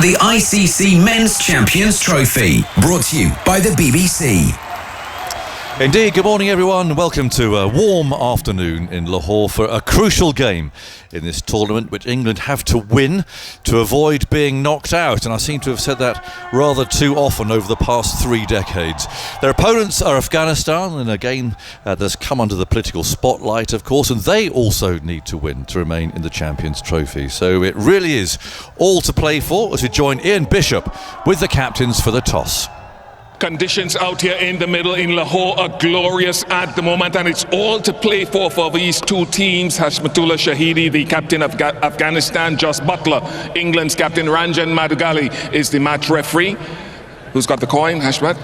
the ICC Men's Champions Trophy, brought to you by the BBC. Indeed, good morning everyone. Welcome to a warm afternoon in Lahore for a crucial game in this tournament which England have to win to avoid being knocked out, and I seem to have said that rather too often over the past 3 decades. Their opponents are Afghanistan in a game that's come under the political spotlight, of course, and they also need to win to remain in the Champions Trophy. So it really is all to play for as we join Ian Bishop with the captains for the toss. Conditions out here in the middle in Lahore are glorious at the moment, and it's all to play for these two teams. Hashmatullah Shahidi, the captain of Afghanistan, Jos Buttler, England's captain, Ranjan Madugali is the match referee. Who's got the coin, Hashmat?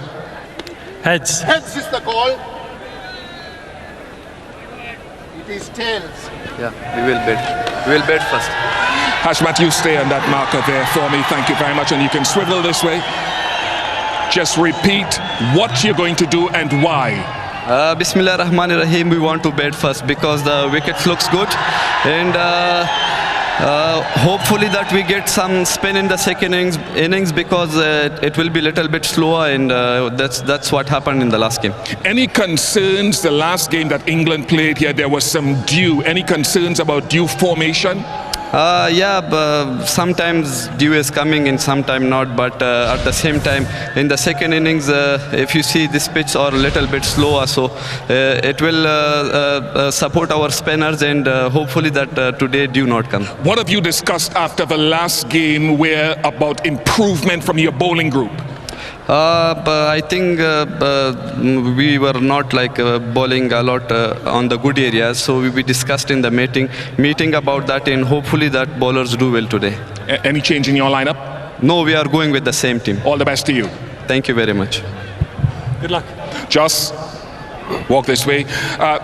Heads. Heads is the call. It is tails. Yeah, we will bet. We will bet first. Hashmat, you stay on that marker there for me. Thank you very much, and you can swivel this way. Just repeat what you're going to do and why. Bismillah Rahman Rahim, we want to bet first because the wickets looks good, and hopefully that we get some spin in the second innings because it will be a little bit slower, and that's what happened in the last game. Any concerns the last game that England played here? There was some dew. Any concerns about dew formation? But sometimes dew is coming and sometimes not, but at the same time in the second innings if you see this pitch are a little bit slower, so it will support our spinners, and hopefully that today dew not come. What have you discussed after the last game about improvement from your bowling group? But I think we were not bowling a lot on the good areas, so we discussed in the meeting about that, and hopefully that bowlers do well today. Any change in your lineup? No, we are going with the same team. All the best to you. Thank you very much. Good luck. Jos, walk this way.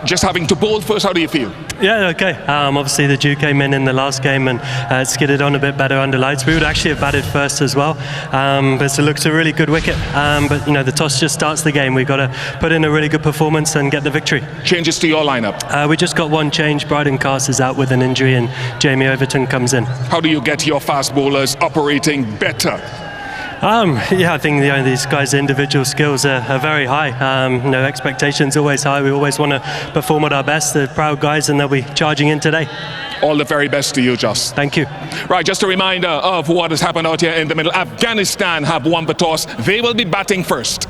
Just having to bowl first, how do you feel? Yeah, okay. Obviously the dew came in the last game and skidded on a bit better under lights. We would actually have batted first as well, but it looks a really good wicket. But you know, the toss just starts the game. We've got to put in a really good performance and get the victory. Changes to your lineup? We just got one change. Bryden Cast is out with an injury, and Jamie Overton comes in. How do you get your fast bowlers operating better? I think these guys' individual skills are very high. Expectations always high. We always want to perform at our best. They're proud guys, and they'll be charging in today. All the very best to you, Jos. Thank you. Right, just a reminder of what has happened out here in the middle. Afghanistan have won the toss. They will be batting first.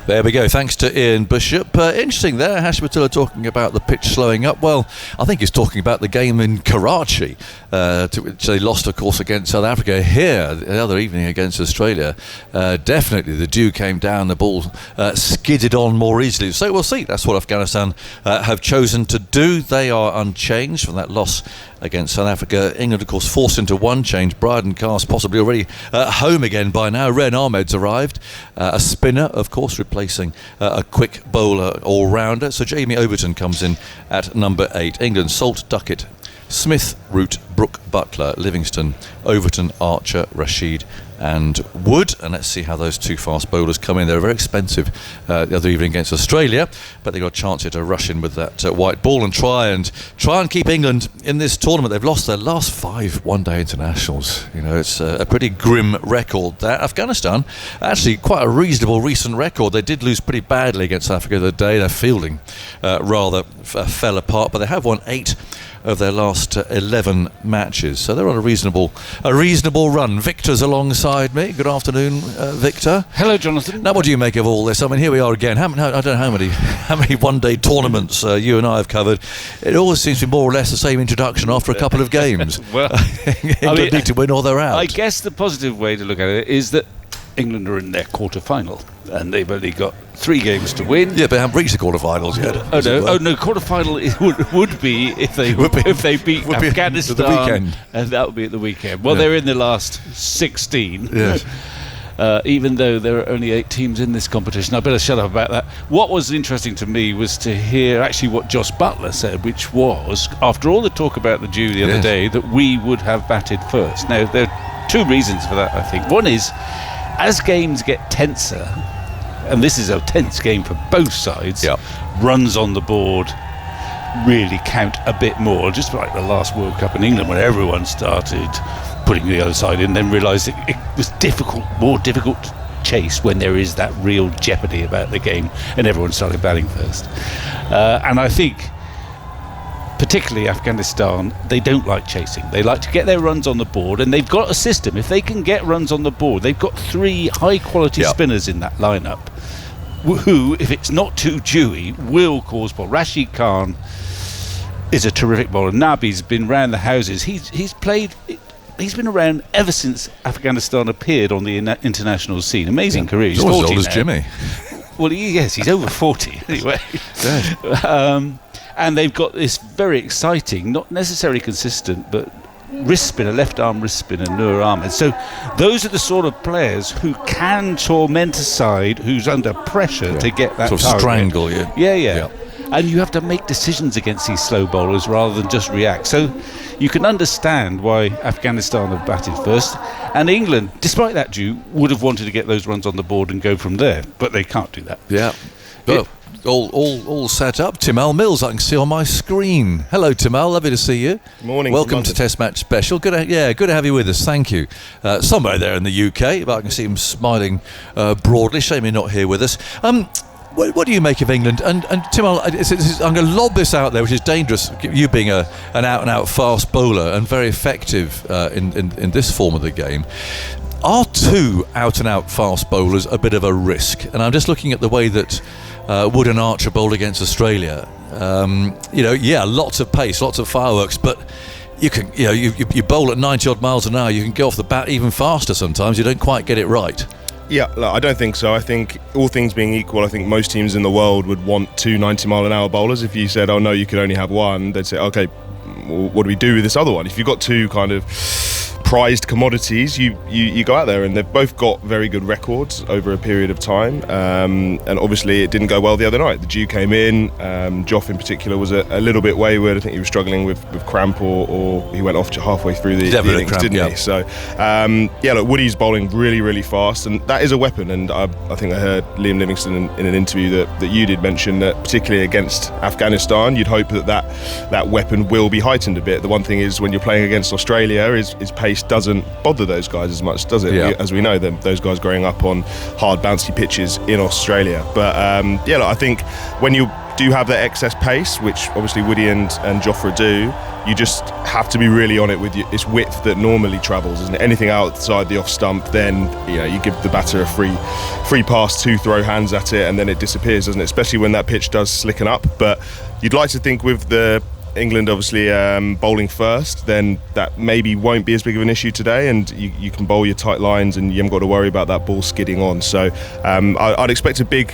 There we go. Thanks to Ian Bishop. Interesting there, Hashmatullah talking about the pitch slowing up. Well, I think he's talking about the game in Karachi, to which they lost, of course, against South Africa. Here, the other evening against Australia, definitely the dew came down, the ball skidded on more easily. So we'll see. That's what Afghanistan have chosen to do. They are unchanged from that loss against South Africa. England, of course, forced into one change. Bryden Cast possibly already home again by now. Ren Ahmed's arrived. A spinner, of course, replacing a quick bowler all-rounder. So Jamie Overton comes in at number 8. England, Salt, Duckett, Smith, Root, Brooke, Buttler, Livingston, Overton, Archer, Rashid and Wood. And let's see how those two fast bowlers come in. They were very expensive the other evening against Australia, but they got a chance here to rush in with that white ball and try and keep England in this tournament. They've lost their last 5 one-day internationals. You know, it's a pretty grim record there. Afghanistan, actually quite a reasonable recent record. They did lose pretty badly against South Africa the day. Their fielding rather fell apart, but they have won 8 of their last 11 matches, so they're on a reasonable run. Victor's alongside me. Good afternoon, Victor. Hello, Jonathan. Now, what do you make of all this? I mean, here we are again. I don't know how many one-day tournaments you and I have covered. It always seems to be more or less the same introduction after a couple of games. Well, England need to win or they're out. I guess the positive way to look at it is that England are in their quarter-final, and they've only got 3 games to win. Yeah, but they haven't reached the quarter-finals yet. Oh no, quarter-final would be if they beat Afghanistan, the weekend. And that would be at the weekend. Well, they're in the last 16. Yes. Even though there are only 8 teams in this competition. I better shut up about that. What was interesting to me was to hear actually what Jos Buttler said, which was, after all the talk about the dew the other day, that we would have batted first. Now, there are 2 reasons for that, I think. One is, as games get tenser, and this is a tense game for both sides, runs on the board really count a bit more, just like the last World Cup in England when everyone started putting the other side in, then realised it was more difficult to chase when there is that real jeopardy about the game and everyone started batting first. And I think particularly Afghanistan, they don't like chasing. They like to get their runs on the board, and they've got a system. If they can get runs on the board, they've got 3 high-quality spinners in that lineup who, if it's not too dewy, will cause ball. Rashid Khan is a terrific bowler. Nabi's been round the houses. He's been around ever since Afghanistan appeared on the international scene. Amazing career. He's almost 40 as old now. as Jimmy. Well, yes, he's over 40 anyway. And they've got this very exciting, not necessarily consistent, but wrist spinner, left arm wrist spinner, Noor Ahmed. So those are the sort of players who can torment a side who's under pressure to get that sort of target. strangle you. Yeah. And you have to make decisions against these slow bowlers rather than just react. So you can understand why Afghanistan have batted first, and England, despite that, would have wanted to get those runs on the board and go from there, but they can't do that. Yeah. All set up. Timal Mills, I can see on my screen. Hello, Timal. Lovely to see you. Morning. Welcome to Test Match Special. Good to have you with us. Thank you. Somewhere there in the UK, but I can see him smiling broadly. Shame you're not here with us. What do you make of England? And Timal, I'm going to lob this out there, which is dangerous. You being an out-and-out fast bowler and very effective in this form of the game. Are 2 out-and-out fast bowlers a bit of a risk? And I'm just looking at the way that Wood and Archer bowled against Australia. Lots of pace, lots of fireworks, but you can, you bowl at 90 odd miles an hour. You can go off the bat even faster sometimes. You don't quite get it right. Yeah, look, I don't think so. I think all things being equal, I think most teams in the world would want 2 90-mile-an-hour bowlers. If you said, oh no, you could only have 1, they'd say, okay, well, what do we do with this other one? If you've got 2 kind of prized commodities, you go out there, and they've both got very good records over a period of time, and obviously it didn't go well the other night. The Dew came in, Joff in particular was a little bit wayward. I think he was struggling with cramp, or he went off halfway through the innings, didn't he? So look, Woody's bowling really, really fast, and that is a weapon. And I think I heard Liam Livingstone in an interview that you did mention that particularly against Afghanistan, you'd hope that weapon will be heightened a bit. The one thing is, when you're playing against Australia, is pace doesn't bother those guys as much, does it? As we know, those guys growing up on hard bouncy pitches in Australia. But look, I think when you do have that excess pace, which obviously Woody and Jofra do, you just have to be really on it with its width that normally travels, isn't it? Anything outside the off stump, then you give the batter a free pass, 2 throw hands at it, and then it disappears, doesn't it? Especially when that pitch does slicken up. But you'd like to think with the England obviously bowling first, then that maybe won't be as big of an issue today, and you can bowl your tight lines and you haven't got to worry about that ball skidding on. So I'd expect a big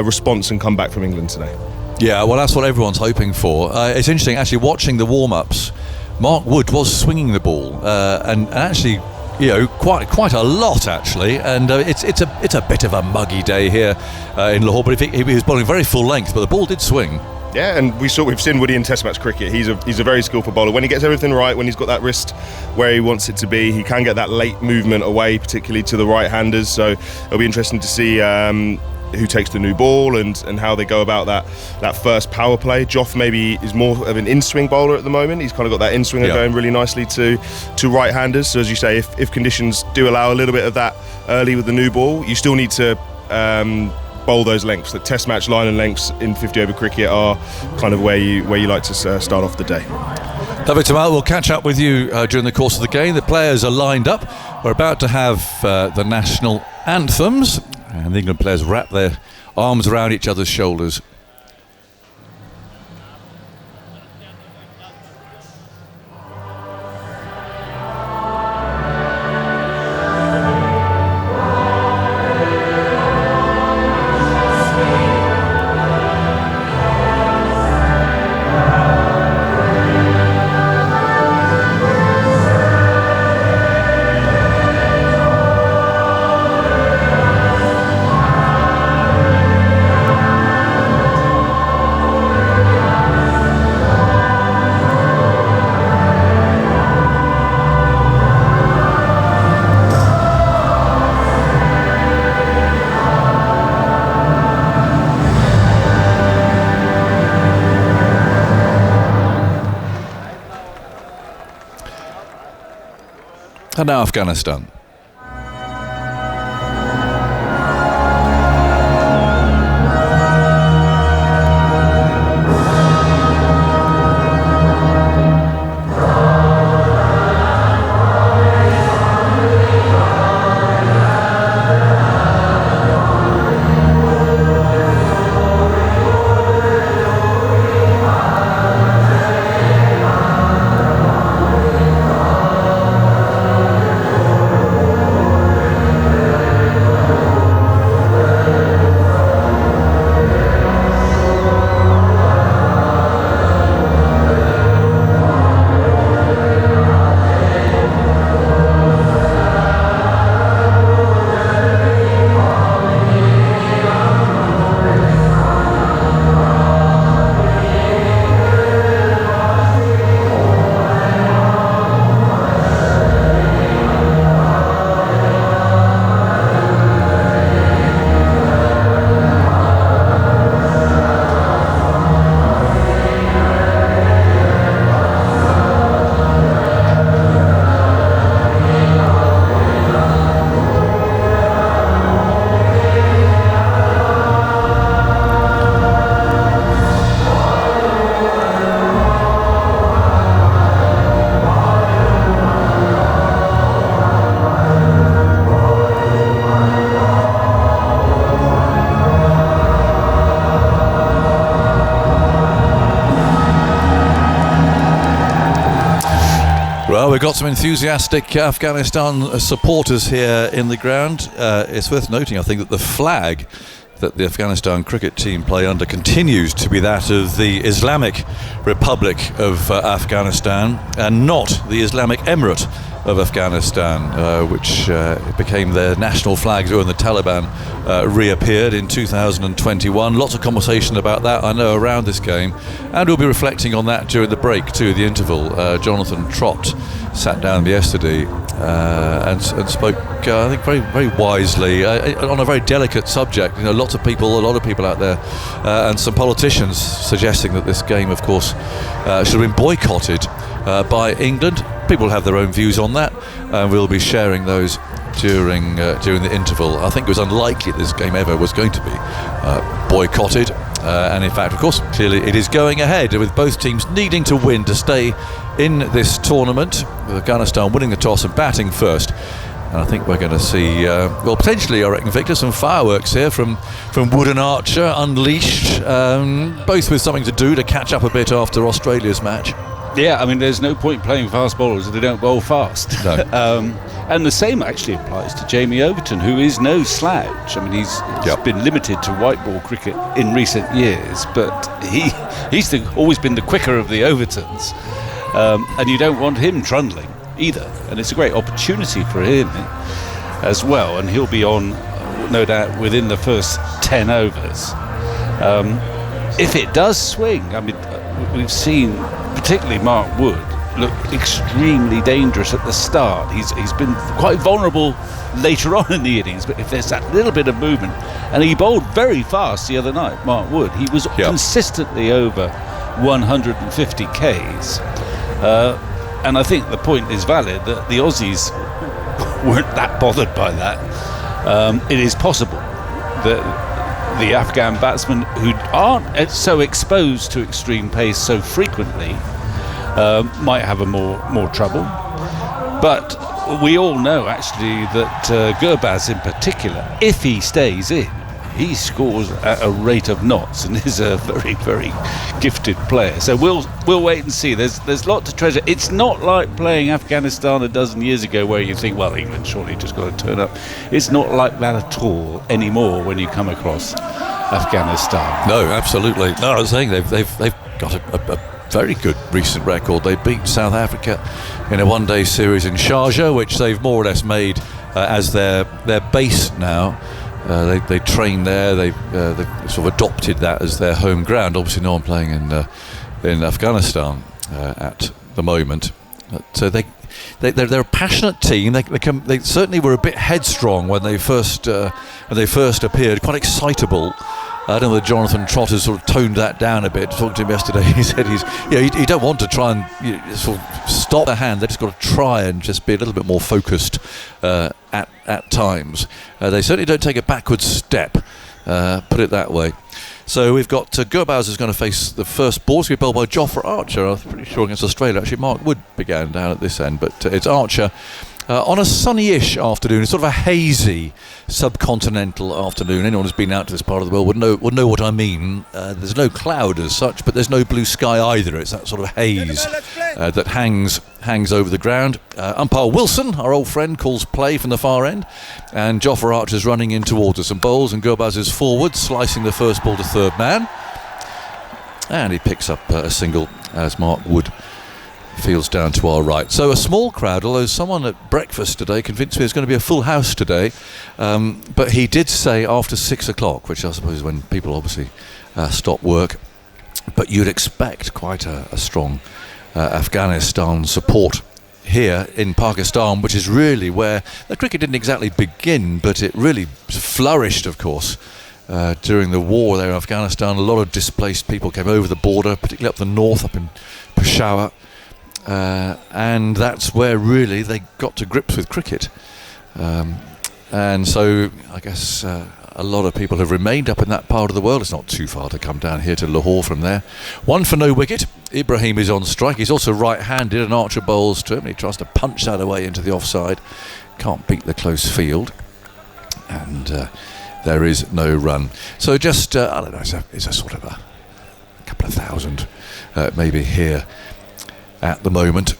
response and comeback from England today. Yeah, well, that's what everyone's hoping for. It's interesting, actually, watching the warm-ups. Mark Wood was swinging the ball, and actually, quite a lot, actually. And it's a bit of a muggy day here in Lahore, but he was bowling very full length, but the ball did swing. Yeah, and we've seen Woody in Test match cricket. He's a very skillful bowler. When he gets everything right, when he's got that wrist where he wants it to be, he can get that late movement away, particularly to the right-handers. So it'll be interesting to see who takes the new ball and how they go about that first power play. Joff maybe is more of an in-swing bowler at the moment. He's kind of got that in-swinger going really nicely to right-handers. So as you say, if conditions do allow a little bit of that early with the new ball, you still need to bowl those lengths. The Test match line and lengths in 50 over cricket are kind of where you like to start off the day. David Tamal, we'll catch up with you during the course of the game. The players are lined up. We're about to have the national anthems, and the England players wrap their arms around each other's shoulders. And now Afghanistan. Well, we've got some enthusiastic Afghanistan supporters here in the ground. It's worth noting, I think, that the flag that the Afghanistan cricket team play under continues to be that of the Islamic Republic of Afghanistan and not the Islamic Emirate of Afghanistan, which became their national flag when the Taliban reappeared in 2021. Lots of conversation about that, I know, around this game, and we'll be reflecting on that during the break too, the interval. Jonathan Trott sat down yesterday and spoke, I think, very, very wisely on a very delicate subject. You know, a lot of people out there, and some politicians suggesting that this game, of course, should have been boycotted by England. People have their own views on that, and we'll be sharing those during the interval. I think it was unlikely this game ever was going to be boycotted, and in fact, of course, clearly it is going ahead with both teams needing to win to stay in this tournament, with Afghanistan winning the toss and batting first. And I think we're going to see, potentially, I reckon, Victor, some fireworks here from Wood and Archer unleashed, both with something to do to catch up a bit after Australia's match. Yeah, I mean, there's no point playing fast bowlers if they don't bowl fast. No. And the same actually applies to Jamie Overton, who is no slouch. I mean, he's been limited to white ball cricket in recent years, but he's always been the quicker of the Overtons. And you don't want him trundling either. And it's a great opportunity for him as well. And he'll be on, no doubt, within the first 10 overs. If it does swing, I mean, we've seen particularly Mark Wood look extremely dangerous at the start. He's been quite vulnerable later on in the innings, but if there's that little bit of movement, and he bowled very fast the other night, Mark Wood, he was consistently over 150 Ks, and I think the point is valid that the Aussies weren't that bothered by that. It is possible that the Afghan batsmen who aren't so exposed to extreme pace so frequently might have a more trouble. But we all know actually that Gurbaz in particular, if he stays in, he scores at a rate of knots and is a very, very gifted player. So we'll wait and see. There's lot to treasure. It's not like playing Afghanistan a dozen years ago where you think, well, England surely just got to turn up. It's not like that at all anymore when you come across Afghanistan. No, absolutely. No, I was saying they've got a very good recent record. They beat South Africa in a one-day series in Sharjah, which they've more or less made as their base now. They train there. They've sort of adopted that as their home ground. Obviously, no one playing in Afghanistan at the moment. So they're a passionate team. They certainly were a bit headstrong when they first appeared. Quite excitable. I don't know whether Jonathan Trott has sort of toned that down a bit. Talking to him yesterday, he said you don't want to try and sort of stop the hand. They've just got to try and just be a little bit more focused at times. They certainly don't take a backward step, put it that way. So we've got Gurbaz is going to face the first ball. It's going to be bowled by Jofra Archer. I'm pretty sure against Australia. Actually, Mark Wood began down at this end, but it's Archer. On a sunny-ish afternoon, it's sort of a hazy subcontinental afternoon. Anyone who's been out to this part of the world would know what I mean. There's no cloud as such, but there's no blue sky either. It's that sort of haze that hangs over the ground. Umpire Wilson, our old friend, calls play from the far end, and Jofra Archer's running in towards us and bowls, and Gurbaz is forward, slicing the first ball to third man, and he picks up a single as Mark Wood fields down to our right. So a small crowd, although someone at breakfast today convinced me there's going to be a full house today, but he did say after 6 o'clock, which I suppose is when people obviously stop work, but you'd expect quite a strong Afghanistan support here in Pakistan, which is really where the cricket didn't exactly begin, but it really flourished, of course, during the war there in Afghanistan. A lot of displaced people came over the border, particularly up the north, up in Peshawar. And that's where really they got to grips with cricket, and so I guess a lot of people have remained up in that part of the world. It's not too far to come down here to Lahore from there. 1 for no wicket. Ibrahim is on strike. He's also right-handed, and Archer bowls to him. He tries to punch that away into the offside. Can't beat the close field, and there is no run. So just I don't know. It's a sort of a couple of thousand maybe here at the moment.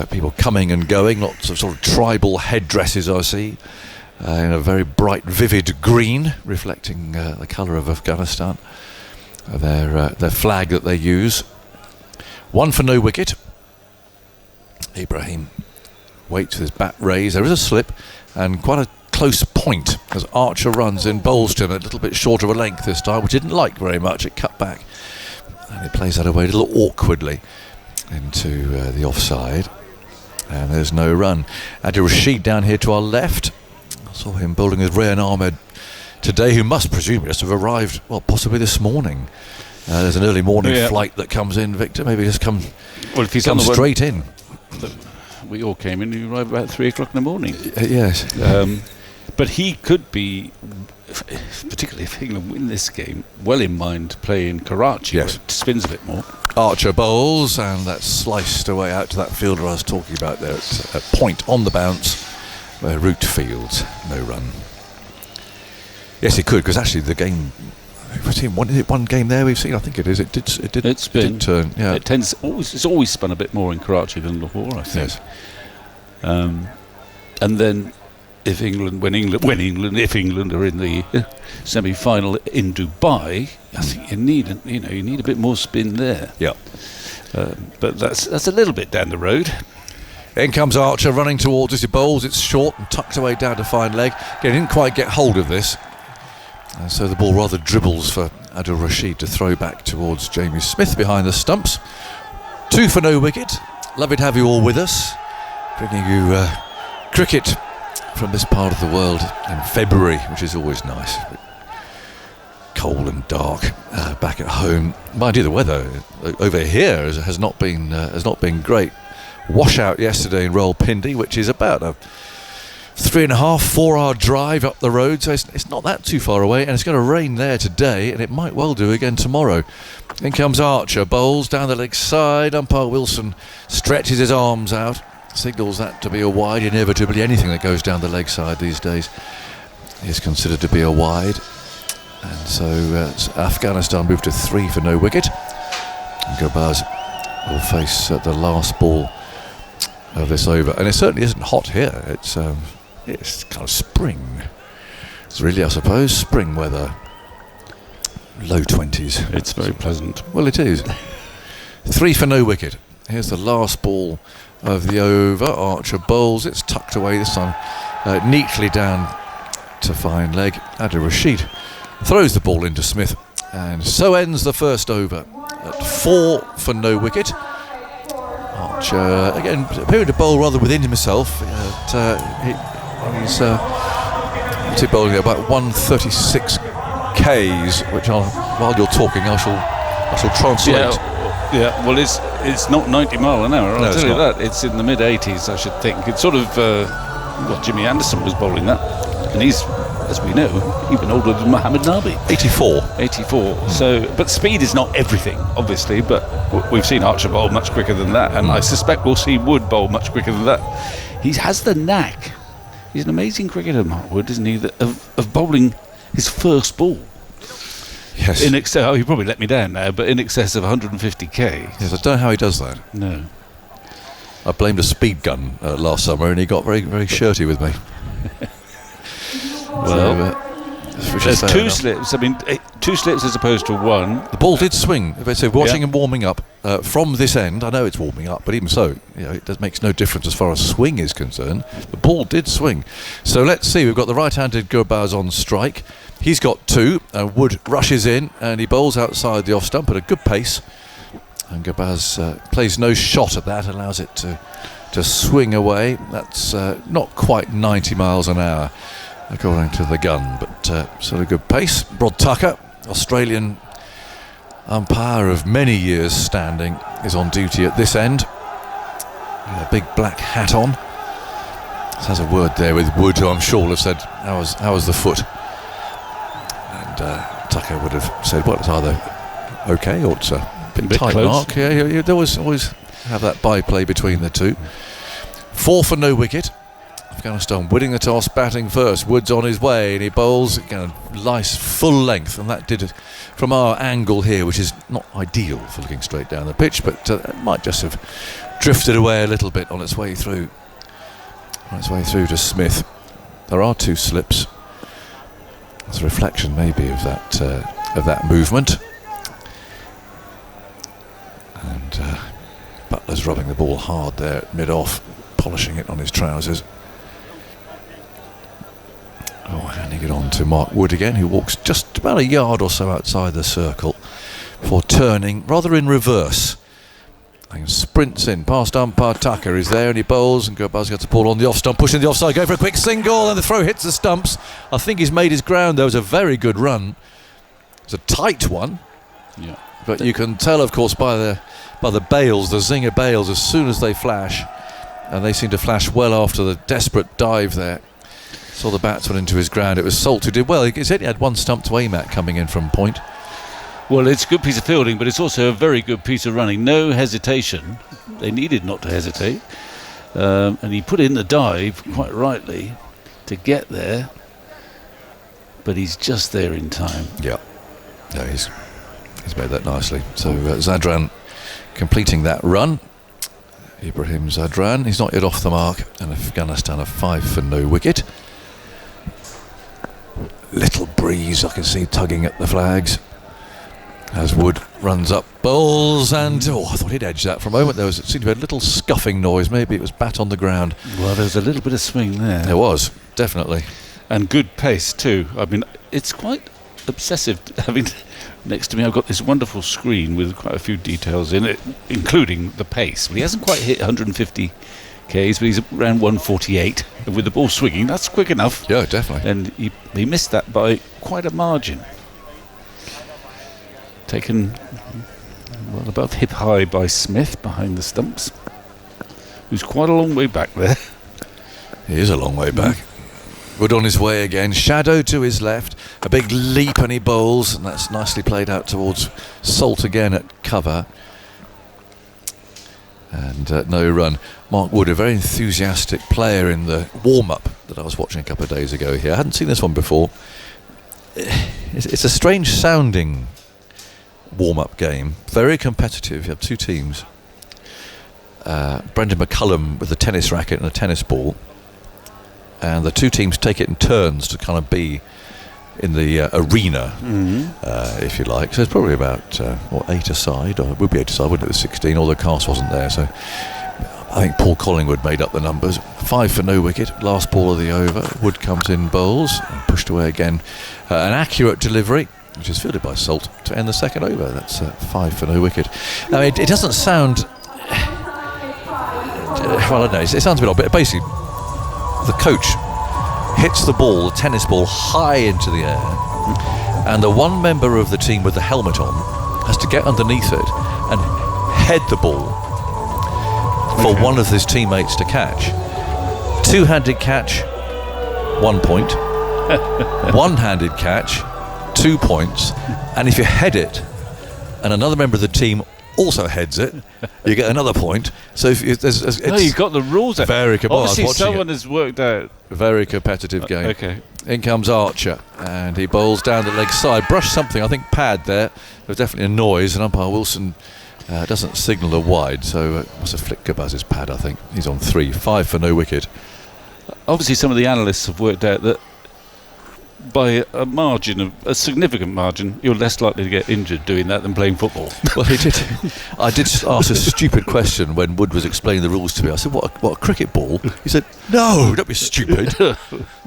People coming and going, lots of sort of tribal headdresses I see, in a very bright, vivid green, reflecting the colour of Afghanistan, their flag that they use. 1 for no wicket. Ibrahim waits with his bat raised. There is a slip and quite a close point as Archer runs in, bowls to him a little bit short of a length this time, which he didn't like very much. It cut back and he plays that away a little awkwardly into the offside, and there's no run. Adil Rashid down here to our left. I saw him bowling with Rayan Ahmed today, who must presumably just have arrived, well, possibly this morning. There's an early morning flight that comes in, Victor. Maybe just come straight in. We all came in. He arrived about 3 o'clock in the morning. Yes. But he could be, particularly if England win this game, well in mind to play in Karachi. Yes. Where it spins a bit more. Archer bowls, and that's sliced away out to that fielder I was talking about there. It's a point on the bounce where Root fields. No run. Yes, he could, because actually the game, we've seen one game there we've seen. I think it is. It did turn. Yeah. It's always spun a bit more in Karachi than Lahore, I think. Yes. And then if England are in the semi-final in Dubai, I think you need a bit more spin there. Yeah. But that's a little bit down the road. In comes Archer running towards us. He bowls. It's short and tucked away down to fine leg. Again, he didn't quite get hold of this, so the ball rather dribbles for Adil Rashid to throw back towards Jamie Smith behind the stumps. 2 for no wicket. Lovely to have you all with us, bringing you cricket from this part of the world in February, which is always nice. Cold and dark back at home. Mind you, the weather over here has not been great. Washout yesterday in Rawalpindi, which is about a 3.5-4 hour drive up the road, so it's not that too far away, and it's going to rain there today, and it might well do again tomorrow. In comes Archer, bowls down the leg side. Umpire Wilson stretches his arms out, signals that to be a wide. Inevitably, anything that goes down the leg side these days is considered to be a wide, and so Afghanistan moved to 3 for no wicket. And Gurbaz will face the last ball of this over, and it certainly isn't hot here. It's kind of spring. It's really, I suppose, spring weather. Low 20s. It's very pleasant. Well, it is. 3 for no wicket. Here's the last ball of the over. Archer bowls. It's tucked away this time, neatly down to fine leg. Adil Rashid throws the ball into Smith, and so ends the first over at 4 for no wicket. Archer again appearing to bowl rather within himself. He's bowling at about 136 k Ks, which while you're talking, I shall translate. Yeah, well, it's not 90 mile an hour. I'll tell you not. that. It's in the mid 80s, I should think. It's sort of Jimmy Anderson was bowling that, and he's, as we know, even older than Mohammed Nabi. 84. So, but speed is not everything, obviously. But we've seen Archer bowl much quicker than that, and I suspect we'll see Wood bowl much quicker than that. He has the knack. He's an amazing cricketer, Mark Wood, isn't he? Of bowling his first ball. Yes. In excess, he probably let me down now, but in excess of 150k. Yes, I don't know how he does that. No. I blamed a speed gun last summer, and he got very, very shirty with me. Well, there's two slips. I mean, 2 slips as opposed to 1. The ball did swing. If I say watching him warming up from this end, I know it's warming up, but even so, it makes no difference as far as swing is concerned. The ball did swing. So let's see. We've got the right-handed Gurbaz on strike. He's got 2. Wood rushes in and he bowls outside the off stump at a good pace. And Gurbaz plays no shot at that, allows it to swing away. That's not quite 90 miles an hour, according to the gun, but sort of good pace. Rod Tucker, Australian umpire of many years standing, is on duty at this end. With a big black hat on. Has a word there with Wood, who I'm sure will have said, how was the foot? And Tucker would have said, well, it's either okay or it's a bit tight close. mark. Yeah, they always have that byplay between the two. 4 for no wicket. Afghanistan winning the toss, batting first. Wood's on his way and he bowls again, nice full length, and that did it from our angle here, which is not ideal for looking straight down the pitch, but it might just have drifted away a little bit on its way through. On its way through to Smith. There are 2 slips. There's a reflection maybe of that movement. And Butler's rubbing the ball hard there at mid-off, polishing it on his trousers. Handing it on to Mark Wood again, who walks just about a yard or so outside the circle for turning, rather in reverse. And sprints in past umpire Tucker is there, and he bowls, and Gurbaz gets the ball on the off stump, pushing the offside, go for a quick single, and the throw hits the stumps. I think he's made his ground. There was a very good run. It's a tight one, but you can tell, of course, by the bails, the zinger bails, as soon as they flash, and they seem to flash well after the desperate dive there. Saw the batsman into his ground. It was Salt who did well. He said he had 1 stump to aim at coming in from point. Well, it's a good piece of fielding, but it's also a very good piece of running. No hesitation. They needed not to hesitate. And he put in the dive, quite rightly, to get there. But he's just there in time. Yeah. No, he's made that nicely. So Zadran completing that run. Ibrahim Zadran, he's not yet off the mark. And Afghanistan are 5 for no wicket. Little breeze, I can see tugging at the flags. As Wood runs up, bowls, and I thought he'd edged that for a moment. It seemed to be a little scuffing noise. Maybe it was bat on the ground. Well, there's a little bit of swing there. There was, definitely. And good pace too. I mean, it's quite obsessive having next to me. I've got this wonderful screen with quite a few details in it, including the pace. But he hasn't quite hit 150 Ks, but he's around 148. And with the ball swinging, that's quick enough. Yeah, definitely. And he missed that by quite a margin. Taken well above hip high by Smith behind the stumps, who's quite a long way back there. He is a long way back. Wood on his way again, shadow to his left, a big leap and he bowls, and that's nicely played out towards Salt again at cover. And no run. Mark Wood, a very enthusiastic player in the warm-up that I was watching a couple of days ago here. I hadn't seen this one before. It's a strange sounding warm-up game, very competitive. You have 2 teams. Brendan McCullum with a tennis racket and a tennis ball, and the 2 teams take it in turns to kind of be in the arena, if you like. So it's probably about 8 aside, or it would be 8 aside, wouldn't it? It was 16, although Cast wasn't there. So I think Paul Collingwood made up the numbers. 5 for no wicket, last ball of the over. Wood comes in, bowls, and pushed away again. An accurate delivery, which is fielded by Salt, to end the second over. That's 5 for no wicket. Now, it doesn't sound... well, I don't know, it sounds a bit odd, but basically, the coach hits the ball, the tennis ball, high into the air, and the one member of the team with the helmet on has to get underneath it and head the ball for one of his teammates to catch. Two-handed catch, 1 point. One-handed catch, 2 points. And if you head it and another member of the team also heads it, you get another point. So if you've got the rules. Very Obviously, someone has worked out. Very competitive game. Okay. In comes Archer, and he bowls down the leg side. Brushed something, I think, pad there. There was definitely a noise, and umpire Wilson doesn't signal a wide, so must have flicked Gabaz's pad, I think. He's on 3, 5 for no wicket. Obviously, some of the analysts have worked out that by a significant margin, you're less likely to get injured doing that than playing football. Well, he did. I did ask a stupid question when Wood was explaining the rules to me. I said, what a cricket ball? He said, no, don't be stupid.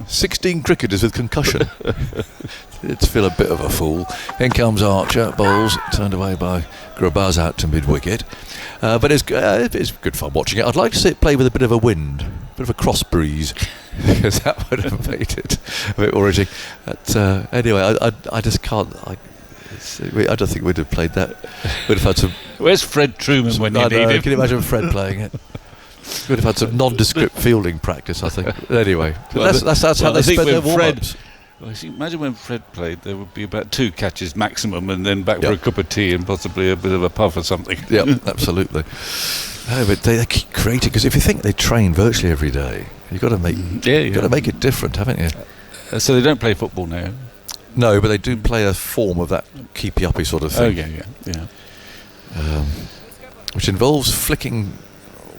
16 cricketers with concussion. It's feel a bit of a fool. In comes Archer, bowls, turned away by Grabaz out to mid-wicket. But it's good fun watching it. I'd like to see it play with a bit of a wind, a bit of a cross breeze, because that would have made it a bit more irritating. But anyway, I just can't. I don't think we'd have played that. We'd have had some. Where's Fred Truman when you need him? Can you imagine Fred playing it? We'd have had some nondescript fielding practice, I think. Anyway, that's how they spend their warm-ups. Imagine when Fred played, there would be about 2 catches maximum, and then back for a cup of tea and possibly a bit of a puff or something. Yeah, absolutely. No, but they keep creating, because if you think they train virtually every day, you've got to make got to make it different, haven't you? So they don't play football now. No, but they do play a form of that keepy-uppy sort of thing. Yeah. Which involves flicking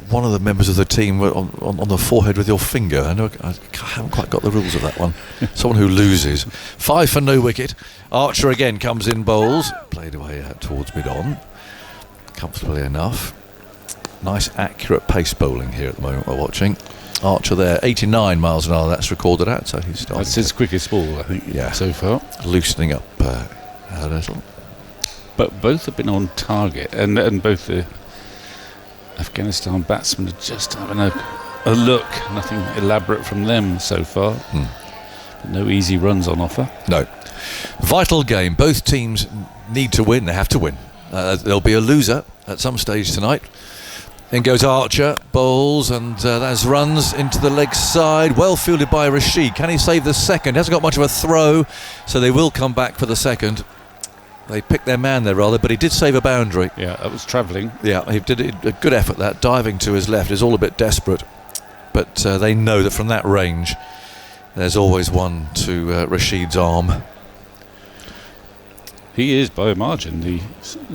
one of the members of the team on the forehead with your finger. I haven't quite got the rules of that one. Someone who loses. 5 for no wicket. Archer again comes in, bowls. Played away out towards mid-on. Comfortably enough. Nice accurate pace bowling here at the moment we're watching. Archer there, 89 miles an hour that's recorded at, so he's starting. That's his quickest ball, I think, so far. Loosening up a little. But both have been on target, and both the Afghanistan batsmen are just having a look. Nothing elaborate from them so far. But no easy runs on offer. No. Vital game. Both teams need to win. They have to win. There'll be a loser at some stage tonight. In goes Archer, bowls, and that's runs into the leg side. Well fielded by Rashid. Can he save the second? He hasn't got much of a throw, so they will come back for the second. They picked their man there rather, but he did save a boundary. Yeah, that was travelling. Yeah, he did a good effort. That diving to his left is all a bit desperate, but they know that from that range, there's always one to Rashid's arm. He is by a margin the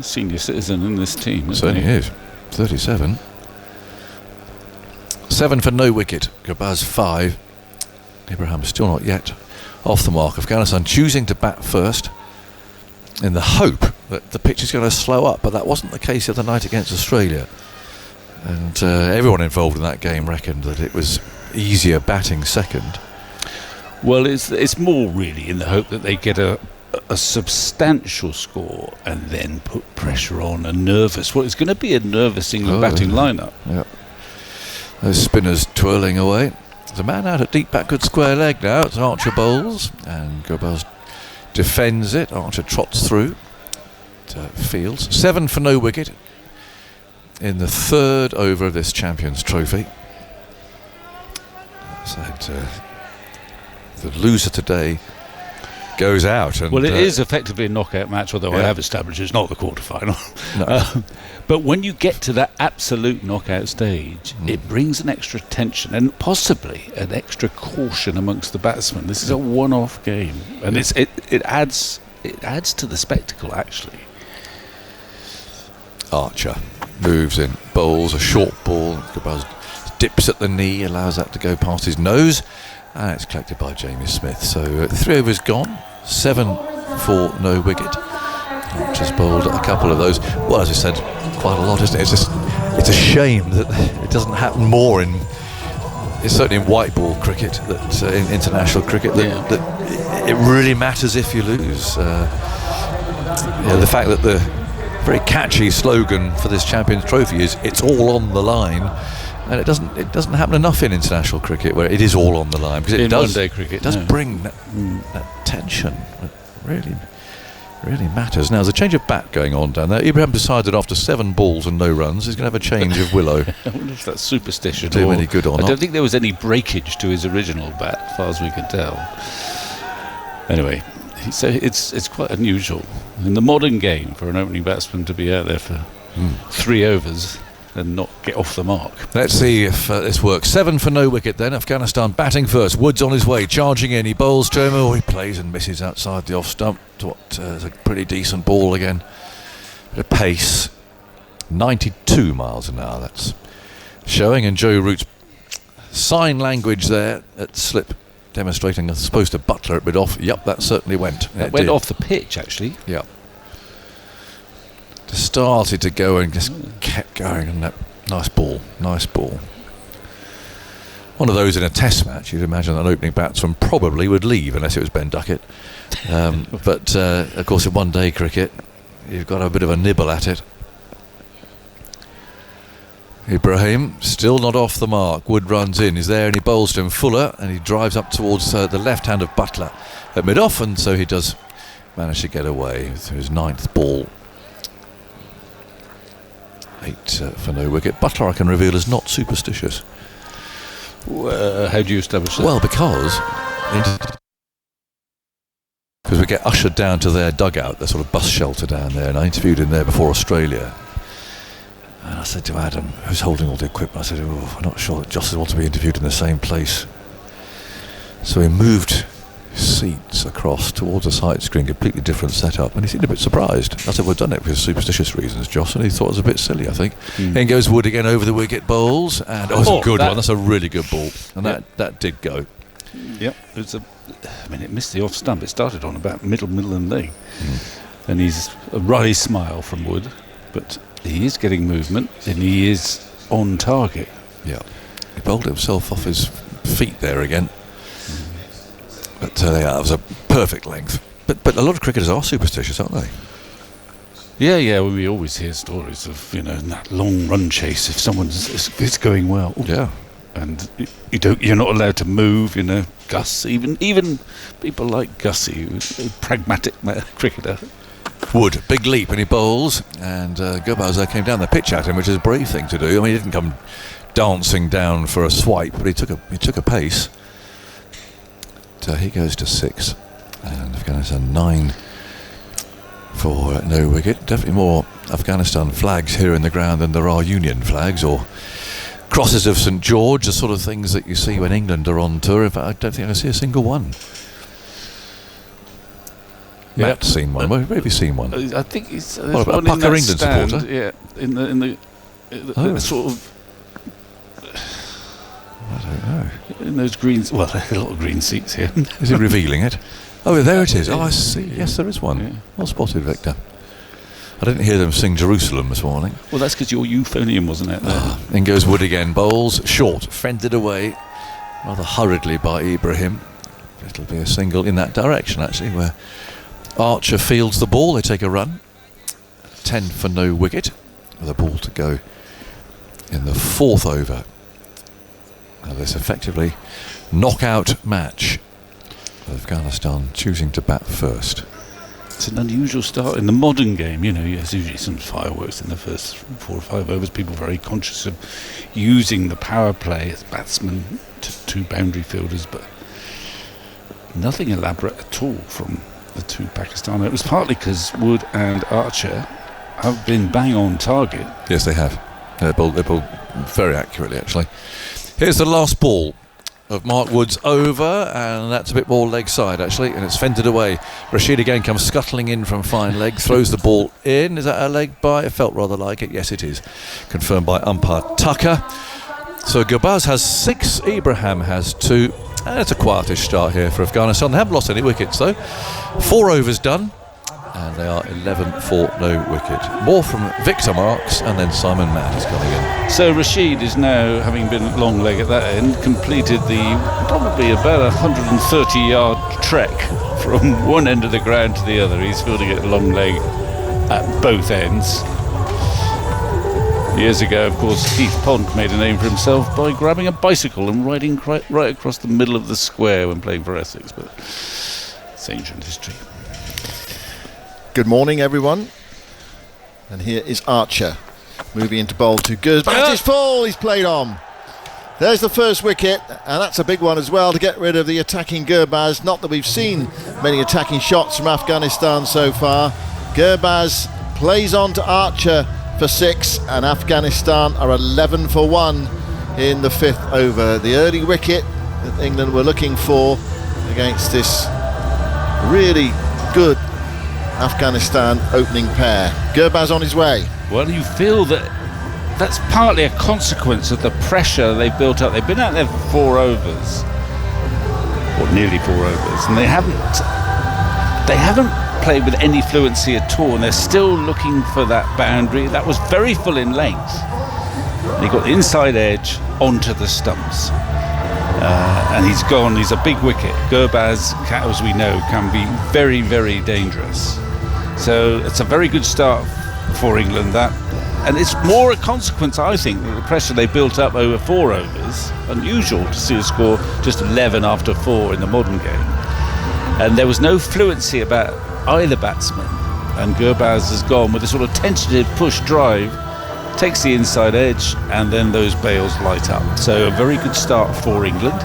senior citizen in this team. Certainly is. 37. 7 for no wicket. Gabaz 5. Ibrahim still not yet off the mark. Afghanistan choosing to bat first in the hope that the pitch is going to slow up, but that wasn't the case the other night against Australia. And everyone involved in that game reckoned that it was easier batting second. Well, it's more really in the hope that they get a substantial score and then put pressure on a nervous. Well, it's going to be a nervous England batting lineup. Yeah. Those spinners twirling away. There's a man out at deep backward square leg now. It's Archer bowls, and Gabaz defends it. Archer trots through to fields. 7 for no wicket in the third over of this Champions Trophy. So the loser today goes out. And, well, it is effectively a knockout match, although I have established it's not the quarter-final. No. But when you get to that absolute knockout stage, it brings an extra tension and possibly an extra caution amongst the batsmen. This is a one-off game, and it adds to the spectacle, actually. Archer moves in, bowls a short ball. Gabaz dips at the knee, allows that to go past his nose, and it's collected by Jamie Smith. So 3 overs gone, 7 for no wicket. Archer's bowled a couple of those. Well, as I said, quite a lot, isn't it? It's a shame that it doesn't happen more it's certainly in white ball cricket, that in international cricket, that it really matters if you lose. The fact that the very catchy slogan for this Champions Trophy is "It's all on the line," and it doesn't happen enough in international cricket where it is all on the line, because it in does. one-day cricket, it does bring that tension. really matters. Now, there's a change of bat going on down there. Ibrahim decided after 7 balls and no runs, he's going to have a change of willow. I wonder if that's superstition. Do any good or not. I don't think there was any breakage to his original bat, as far as we could tell. Anyway, so it's quite unusual in the modern game for an opening batsman to be out there for 3 overs and not get off the mark. Let's see if this works. 7 for no wicket then. Afghanistan batting first. Woods on his way, charging in. He bowls to him. Oh, he plays and misses outside the off stump. It's a pretty decent ball again. Bit of pace. 92 miles an hour, that's showing. And Joe Root's sign language there at slip, demonstrating as opposed to Butler at mid-off. Yep, that certainly went. That went off the pitch, actually. Yep. Just started to go and just kept going, and that nice ball. One of those in a test match, you'd imagine that an opening batsman probably would leave unless it was Ben Duckett. But of course in one day cricket you've got a bit of a nibble at it. Ibrahim still not off the mark. Wood runs in, he's there and he bowls to him. Fuller, and he drives up towards the left hand of Butler at mid-off, and so he does manage to get away with his 9th ball. 8 for no wicket. Butler, I can reveal, is not superstitious. How do you establish that? Well, because we get ushered down to their dugout, their sort of bus shelter down there, and I interviewed him there before Australia. And I said to Adam, who's holding all the equipment, I said, I'm not sure that Joss wants to be interviewed in the same place. So he moved seats across towards a side screen, completely different setup, and he seemed a bit surprised. I said, we've done it for superstitious reasons, Joss, and he thought it was a bit silly, I think. In goes Wood again over the wicket, bowls, and it's a good one. That's a really good ball, and that did go. Yep, it missed the off stump. It started on about middle and leg, and he's a wry smile from Wood, but he is getting movement and he is on target. Yeah, he bowled himself off his feet there again. But that was a perfect length. But a lot of cricketers are superstitious, aren't they? Yeah. Well, we always hear stories of that long run chase if it's going well. Yeah. And you're not allowed to move. Gus, even people like Gussie, who's a pragmatic cricketer. Wood, big leap, and he bowls, and Gobauza came down the pitch at him, which is a brave thing to do. I mean, he didn't come dancing down for a swipe, but he took a pace. So he goes to 6, and Afghanistan 9 for no wicket. Definitely more Afghanistan flags here in the ground than there are Union flags or crosses of St George, the sort of things that you see when England are on tour. In fact, I don't think I see a single one. Matt's seen one. Where have you seen one? I think it's a Pucker England stand, supporter. Yeah, in the sort of. I don't know. In those greens, well, there are a lot of green seats here. Is he revealing it? Oh, there it is. Oh, I see. Yes, there is one. Yeah. Well spotted, Victor. I didn't hear them sing Jerusalem this morning. Well, that's because your euphonium wasn't out there. In goes Wood again. Bowls short, fended away rather hurriedly by Ibrahim. It'll be a single in that direction, actually, where Archer fields the ball. They take a run. 10 for no wicket, with a ball to go in the 4th over. Now this effectively knockout match. Afghanistan choosing to bat first. It's an unusual start in the modern game. There's usually some fireworks in the first 4 or 5 overs. People are very conscious of using the power play as batsmen to 2 boundary fielders, but nothing elaborate at all from the 2 Pakistan. It was partly because Wood and Archer have been bang on target. Yes, they have. They bowled very accurately, actually. Here's the last ball of Mark Wood's over, and that's a bit more leg side, actually, and it's fended away. Rashid again comes scuttling in from fine leg, throws the ball in. Is that a leg bye? It felt rather like it. Yes, it is. Confirmed by umpire Tucker. So Gabaz has 6, Ibrahim has 2, and it's a quietish start here for Afghanistan. They haven't lost any wickets, though. 4 overs done, and they are 11 for no wicket. More from Victor Marks, and then Simon Mann is coming in. So Rashid is now, having been long leg at that end, completed the probably about 130-yard trek from one end of the ground to the other. He's fielding it long leg at both ends. Years ago, of course, Heath Pond made a name for himself by grabbing a bicycle and riding right across the middle of the square when playing for Essex, but it's ancient history. Good morning, everyone. And here is Archer moving into bowl to Gerbaz. His fall, he's played on. There's the first wicket, and that's a big one as well to get rid of the attacking Gerbaz. Not that we've seen many attacking shots from Afghanistan so far. Gerbaz plays on to Archer for 6, and Afghanistan are 11 for 1 in the 5th over. The early wicket that England were looking for against this really good Afghanistan opening pair. Gerbaz on his way. Well, you feel that that's partly a consequence of the pressure they've built up. They've been out there for 4 overs, or nearly 4 overs, and they haven't played with any fluency at all, and they're still looking for that boundary. That was very full in length. And he got the inside edge onto the stumps. And he's gone. He's a big wicket. Gerbaz, as we know, can be very, very dangerous. So it's a very good start for England, that. And it's more a consequence, I think, of the pressure they built up over 4 overs. Unusual to see a score just 11 after 4 in the modern game. And there was no fluency about either batsman. And Gerbaz has gone with a sort of tentative push drive, takes the inside edge, and then those bails light up. So a very good start for England.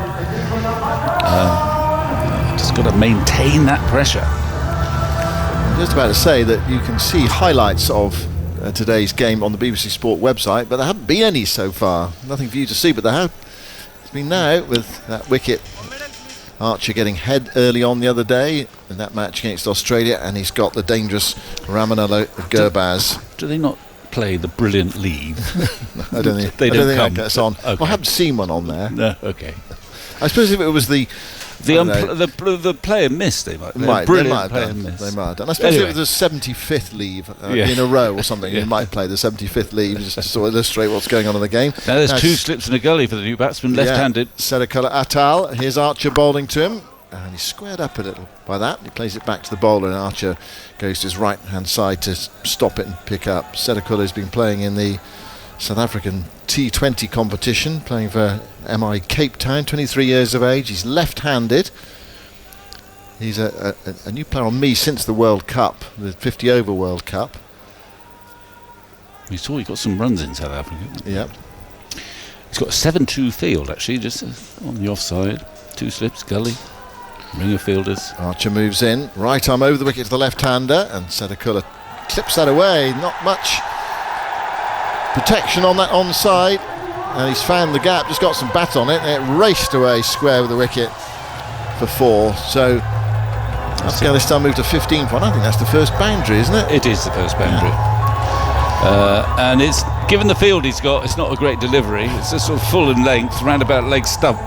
Just got to maintain that pressure. I'm just about to say that you can see highlights of today's game on the BBC Sport website, but there haven't been any so far. Nothing for you to see, but there have been now with that wicket. Archer getting head early on the other day in that match against Australia, and he's got the dangerous Ramanello Gerbaz. Do they not play the brilliant leave? I don't think that gets on. Okay. Well, I haven't seen one on there. No, okay. I suppose if it was the player missed, they might. They Brilliant might have player done. miss. They might have done. I suppose if it was the 75th leave in a row or something, you might play the 75th leave just to sort of illustrate what's going on in the game. Now there's 2 slips in a gully for the new batsman, left-handed. Sedakula Atal. Here's Archer bowling to him, and he's squared up a little by that. He plays it back to the bowler, and Archer goes to his right-hand side to stop it and pick up. Sedakula has been playing in the South African T20 competition, playing for MI Cape Town, 23 years of age. He's left-handed. He's a new player on me since the World Cup, the 50 over World Cup. We saw he got some runs in South Africa. Yep. He's got a 7-2 field actually, just on the offside. 2 slips, gully, ring of fielders. Archer moves in, right arm over the wicket to the left-hander, and Sedakula clips that away. Not much protection on that onside, and he's found the gap, just got some bat on it, and it raced away square with the wicket for 4. So Afghanistan moved to 15 for 1. I think that's the first boundary, isn't it? It is the first boundary. And it's, given the field he's got, it's not a great delivery. It's just sort of full in length, round about leg stump.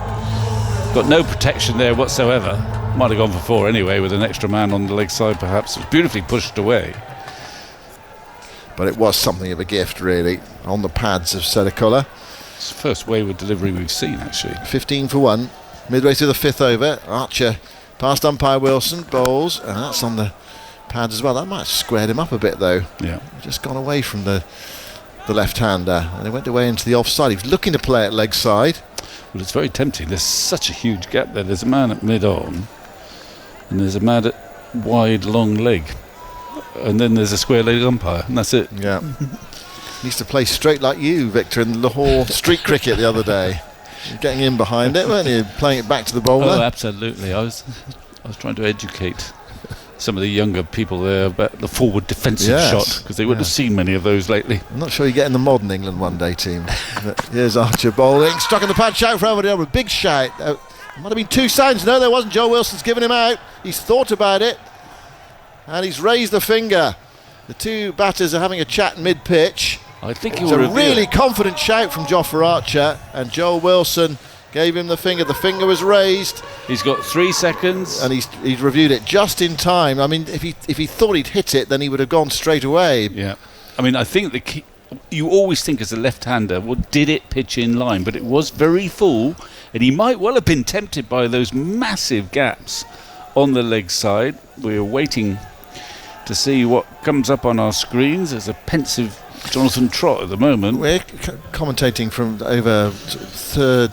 Got no protection there whatsoever. Might have gone for 4 anyway, with an extra man on the leg side perhaps. It was beautifully pushed away. But it was something of a gift, really, on the pads of Sedakula. It's the first wayward delivery we've seen, actually. 15 for 1. Midway through the 5th over, Archer past umpire Wilson, bowls, and that's on the pads as well. That might have squared him up a bit, though. Yeah. Just gone away from the left-hander, and he went away into the offside. He was looking to play at leg side. Well, it's very tempting. There's such a huge gap there. There's a man at mid-on, and there's a man at wide, long leg. And then there's a square leg umpire, and that's it. Yeah. He used to play straight like you, Victor, in Lahore street cricket the other day. Getting in behind it, weren't you? Playing it back to the bowler. Oh, absolutely. I was trying to educate some of the younger people there about the forward defensive shot, because they wouldn't have seen many of those lately. I'm not sure you get in the modern England one day team. But here's Archer bowling, struck in the pad, shout for everybody, a big shout. There might have been 2 signs. No, there wasn't. Joe Wilson's given him out. He's thought about it, and he's raised the finger. The 2 batters are having a chat mid-pitch. I think it was a really confident shout from Jofra Archer, and Joel Wilson gave him the finger. The finger was raised. He's got 3 seconds, and he's reviewed it just in time. I mean, if he thought he'd hit it, then he would have gone straight away. Yeah, I mean, I think the key, you always think as a left-hander, well, did it pitch in line? But it was very full, and he might well have been tempted by those massive gaps on the leg side. We're waiting to see what comes up on our screens. There's a pensive Jonathan Trott at the moment. We're commentating from over third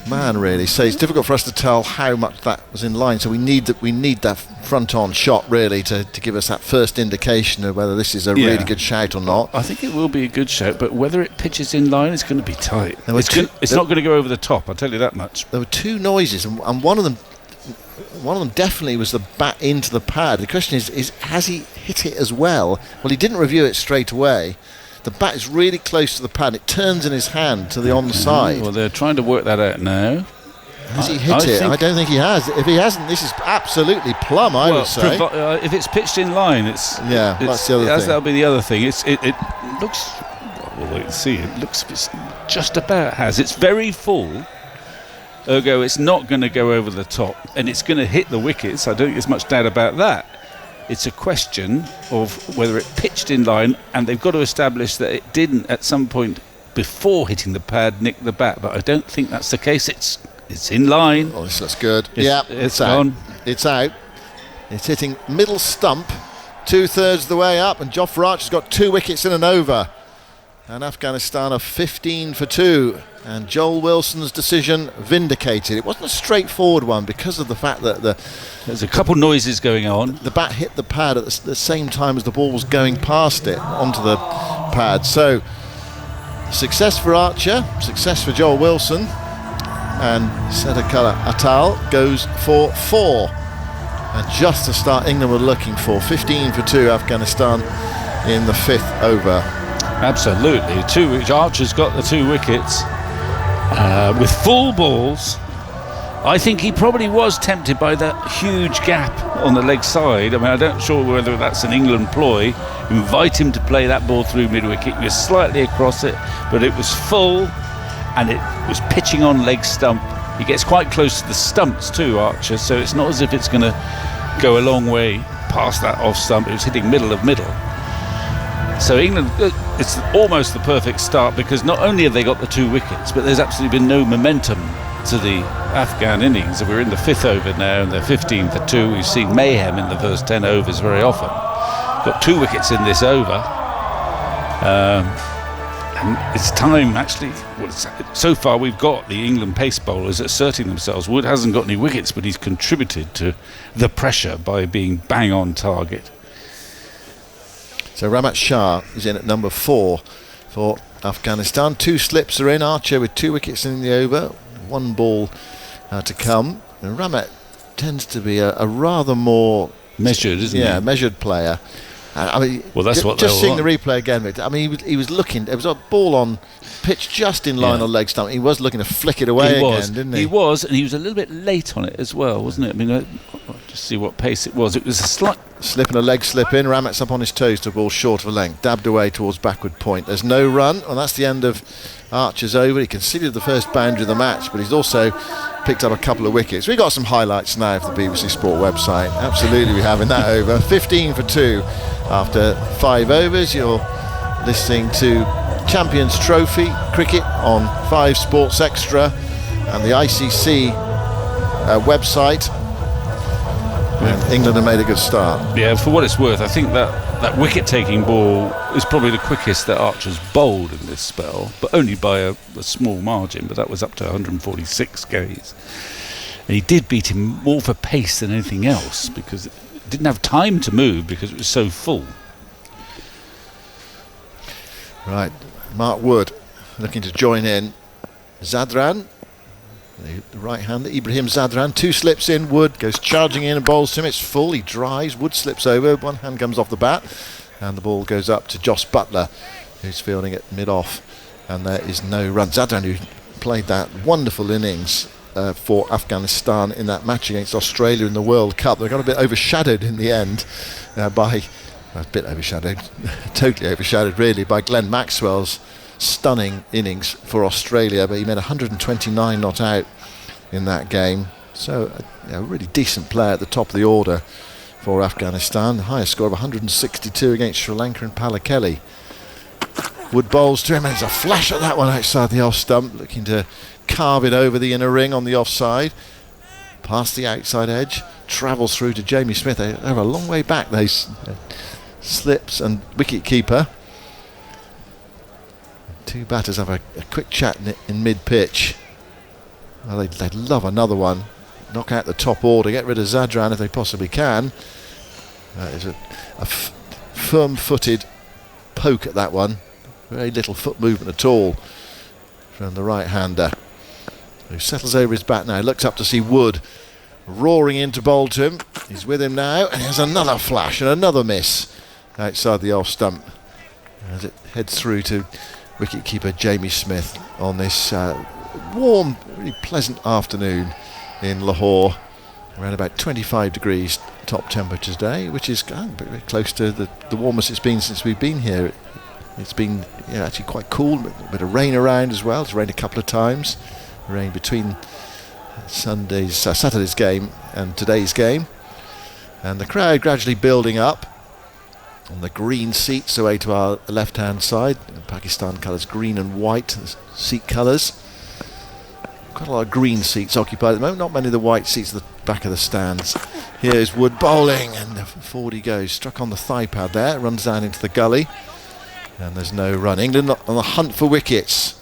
man, really, so it's difficult for us to tell how much that was in line. So we need that front-on shot really to give us that first indication of whether this is a really good shout or not. I think it will be a good shout, but whether it pitches in line, it's going to be tight. It's not going to go over the top, I'll tell you that much. There were two noises, and one of them definitely was the bat into the pad. The question is has he hit it as well? Well, he didn't review it straight away. The bat is really close to the pad. It turns in his hand to the onside. Well, they're trying to work that out now. Has he hit it? I don't think he has. If he hasn't, this is absolutely plumb, I would say. If it's pitched in line, that's the other thing. That'll be the other thing. It looks, well, you can see, it looks just about has. It's very full. Ergo, it's not going to go over the top, and it's going to hit the wickets. I don't think there's much doubt about that. It's a question of whether it pitched in line, and they've got to establish that it didn't at some point before hitting the pad nick the bat. But I don't think that's the case. It's in line. Oh, this looks good. It's out. It's out. It's hitting middle stump, 2/3 of the way up, and Jofra Archer's got 2 wickets in an over. And Afghanistan are 15 for 2. And Joel Wilson's decision vindicated. It wasn't a straightforward one because of the fact that there's a couple noises going on. The bat hit the pad at the same time as the ball was going past it onto the pad. So success for Archer, success for Joel Wilson, and Sedakala Atal goes for 4. And just the start England were looking for. 15 for 2 Afghanistan in the 5th over. Absolutely. Archer's got the 2 wickets. With full balls. I think he probably was tempted by that huge gap on the leg side. I mean, I'm not sure whether that's an England ploy. Invite him to play that ball through mid-wicket. He was slightly across it, but it was full, and it was pitching on leg stump. He gets quite close to the stumps too, Archer, so it's not as if it's going to go a long way past that off stump. It was hitting middle of middle. So England, it's almost the perfect start, because not only have they got the 2 wickets, but there's absolutely been no momentum to the Afghan innings. We're in the 5th over now, and they're 15 for 2. We've seen mayhem in the first 10 overs very often. Got 2 wickets in this over. And it's time, actually. So far, we've got the England pace bowlers asserting themselves. Wood hasn't got any wickets, but he's contributed to the pressure by being bang on target. So Ramat Shah is in at number 4 for Afghanistan. 2 slips are in. Archer with 2 wickets in the over. 1 ball to come. And Ramat tends to be a rather more measured, isn't he? Yeah, measured player. I mean, well, that's what just seeing the replay again. I mean, he was looking. There was a ball on pitch just in line on leg stump. He was looking to flick it away again, didn't he? He was, and he was a little bit late on it as well, wasn't it? I mean, just see what pace it was. It was a slight slip and a leg slip in. Ramat's up on his toes to a ball short of a length, dabbed away towards backward point. There's no run, and that's the end of Archer's over. He conceded the first boundary of the match, but he's also picked up a couple of wickets. We've got some highlights now for the BBC Sport website. Absolutely, we have in that over. 15 for 2 after 5 overs. You're listening to Champions Trophy cricket on 5 Sports Extra and the ICC website. And England have made a good start. Yeah, for what it's worth, I think that wicket-taking ball is probably the quickest that Archer's bowled in this spell, but only by a small margin. But that was up to 146 Ks. And he did beat him more for pace than anything else, because it didn't have time to move because it was so full. Right, Mark Wood looking to join in. Zadran, the right-hander, Ibrahim Zadran, 2 slips in. Wood goes charging in and bowls to him. It's full, he drives, Wood slips over, 1 hand comes off the bat, and the ball goes up to Jos Buttler, who's fielding it mid-off, and there is no run. Zadran, who played that wonderful innings for Afghanistan in that match against Australia in the World Cup. They got a bit overshadowed in the end by a bit overshadowed, totally overshadowed really, by Glenn Maxwell's stunning innings for Australia, but he made 129 not out in that game. So a really decent player at the top of the order for Afghanistan. The highest score of 162 against Sri Lanka and Pallakeli. Wood bowls to him, and there's a flash at that one outside the off stump, looking to carve it over the inner ring on the offside. Past the outside edge, travels through to Jamie Smith. They're a long way back, those slips and wicket keeper. 2 batters have a quick chat in mid-pitch. Well, they'd love another one. knock out the top order, get rid of Zadran if they possibly can. That is a firm-footed poke at that one. Very little foot movement at all from the right-hander, who settles over his bat now, looks up to see Wood roaring in to bowl to him. He's with him now, and there's another flash and another miss outside the off stump as it heads through to wicket-keeper Jamie Smith on this warm, really pleasant afternoon in Lahore. Around about 25 degrees top temperature today, which is very close to the warmest it's been since we've been here. It's been actually quite cool, a bit of rain around as well. It's rained a couple of times. Rain between Saturday's game and today's game. And the crowd gradually building up on the green seats away to our left-hand side. Pakistan colours, green and white, seat colours. Quite a lot of green seats occupied at the moment, not many of the white seats at the back of the stands. Here's Wood bowling, and forward he goes, struck on the thigh pad there, runs down into the gully, and there's no run. England on the hunt for wickets.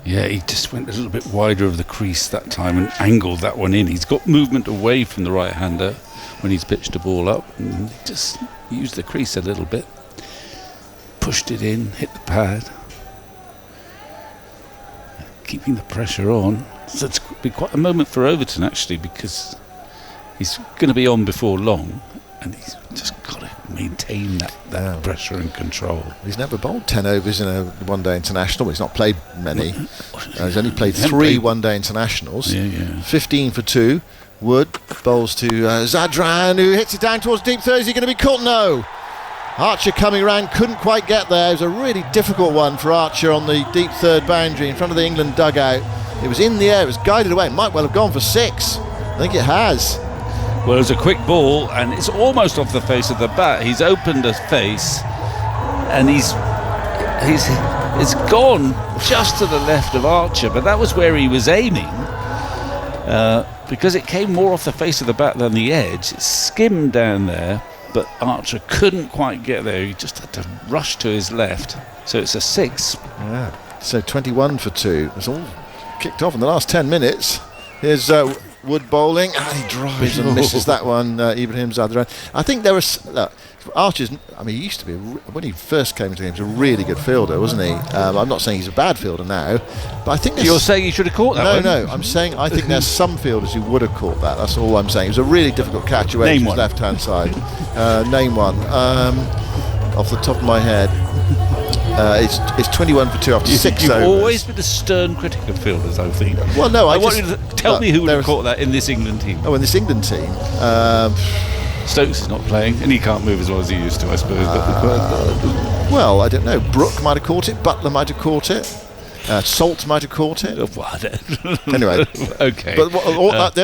Yeah, he just went a little bit wider of the crease that time and angled that one in. He's got movement away from the right-hander when he's pitched the ball up, and he just used the crease a little bit, pushed it in, hit the pad, keeping the pressure on. So it's be quite a moment for Overton actually, because he's going to be on before long, and he's just got to maintain that pressure and control. He's never bowled 10 overs in a one-day international. He's not played many. He's only played 3 one-day internationals. 15 for 2. Wood bowls to Zadran, who hits it down towards deep third. Is he going to be caught? No. Archer coming around, couldn't quite get there. It was a really difficult one for Archer on the deep third boundary in front of the England dugout. It was in the air, it was guided away. It might well have gone for 6. I think it has. Well, it was a quick ball, and it's almost off the face of the bat. He's opened a face, and it's gone just to the left of Archer, but that was where he was aiming. Because it came more off the face of the bat than the edge. It skimmed down there, but Archer couldn't quite get there. He just had to rush to his left. So it's a 6. Yeah. So 21 for 2. It's all kicked off in the last 10 minutes. Here's Wood bowling, and he drives and misses that one. Ibrahim Zadran. I think there was Archer's. I mean, he used to be when he first came into the game. He was a really good fielder, wasn't he? I'm not saying he's a bad fielder now, but I think you're saying he should have caught that one. No, I'm saying I think there's some fielders who would have caught that. That's all I'm saying. It was a really difficult catch away from his left-hand side. Name one off the top of my head. It's 21 for 2 after 6 You've overs. always been a stern critic of fielders, I think. Well, no, I want you to tell me who would have caught that in this England team. Oh, in this England team? Stokes is not playing, and he can't move as well as he used to, I suppose. Well, I don't know. Brooke might have caught it. Butler might have caught it. Salt might have caught it. Anyway, okay. But the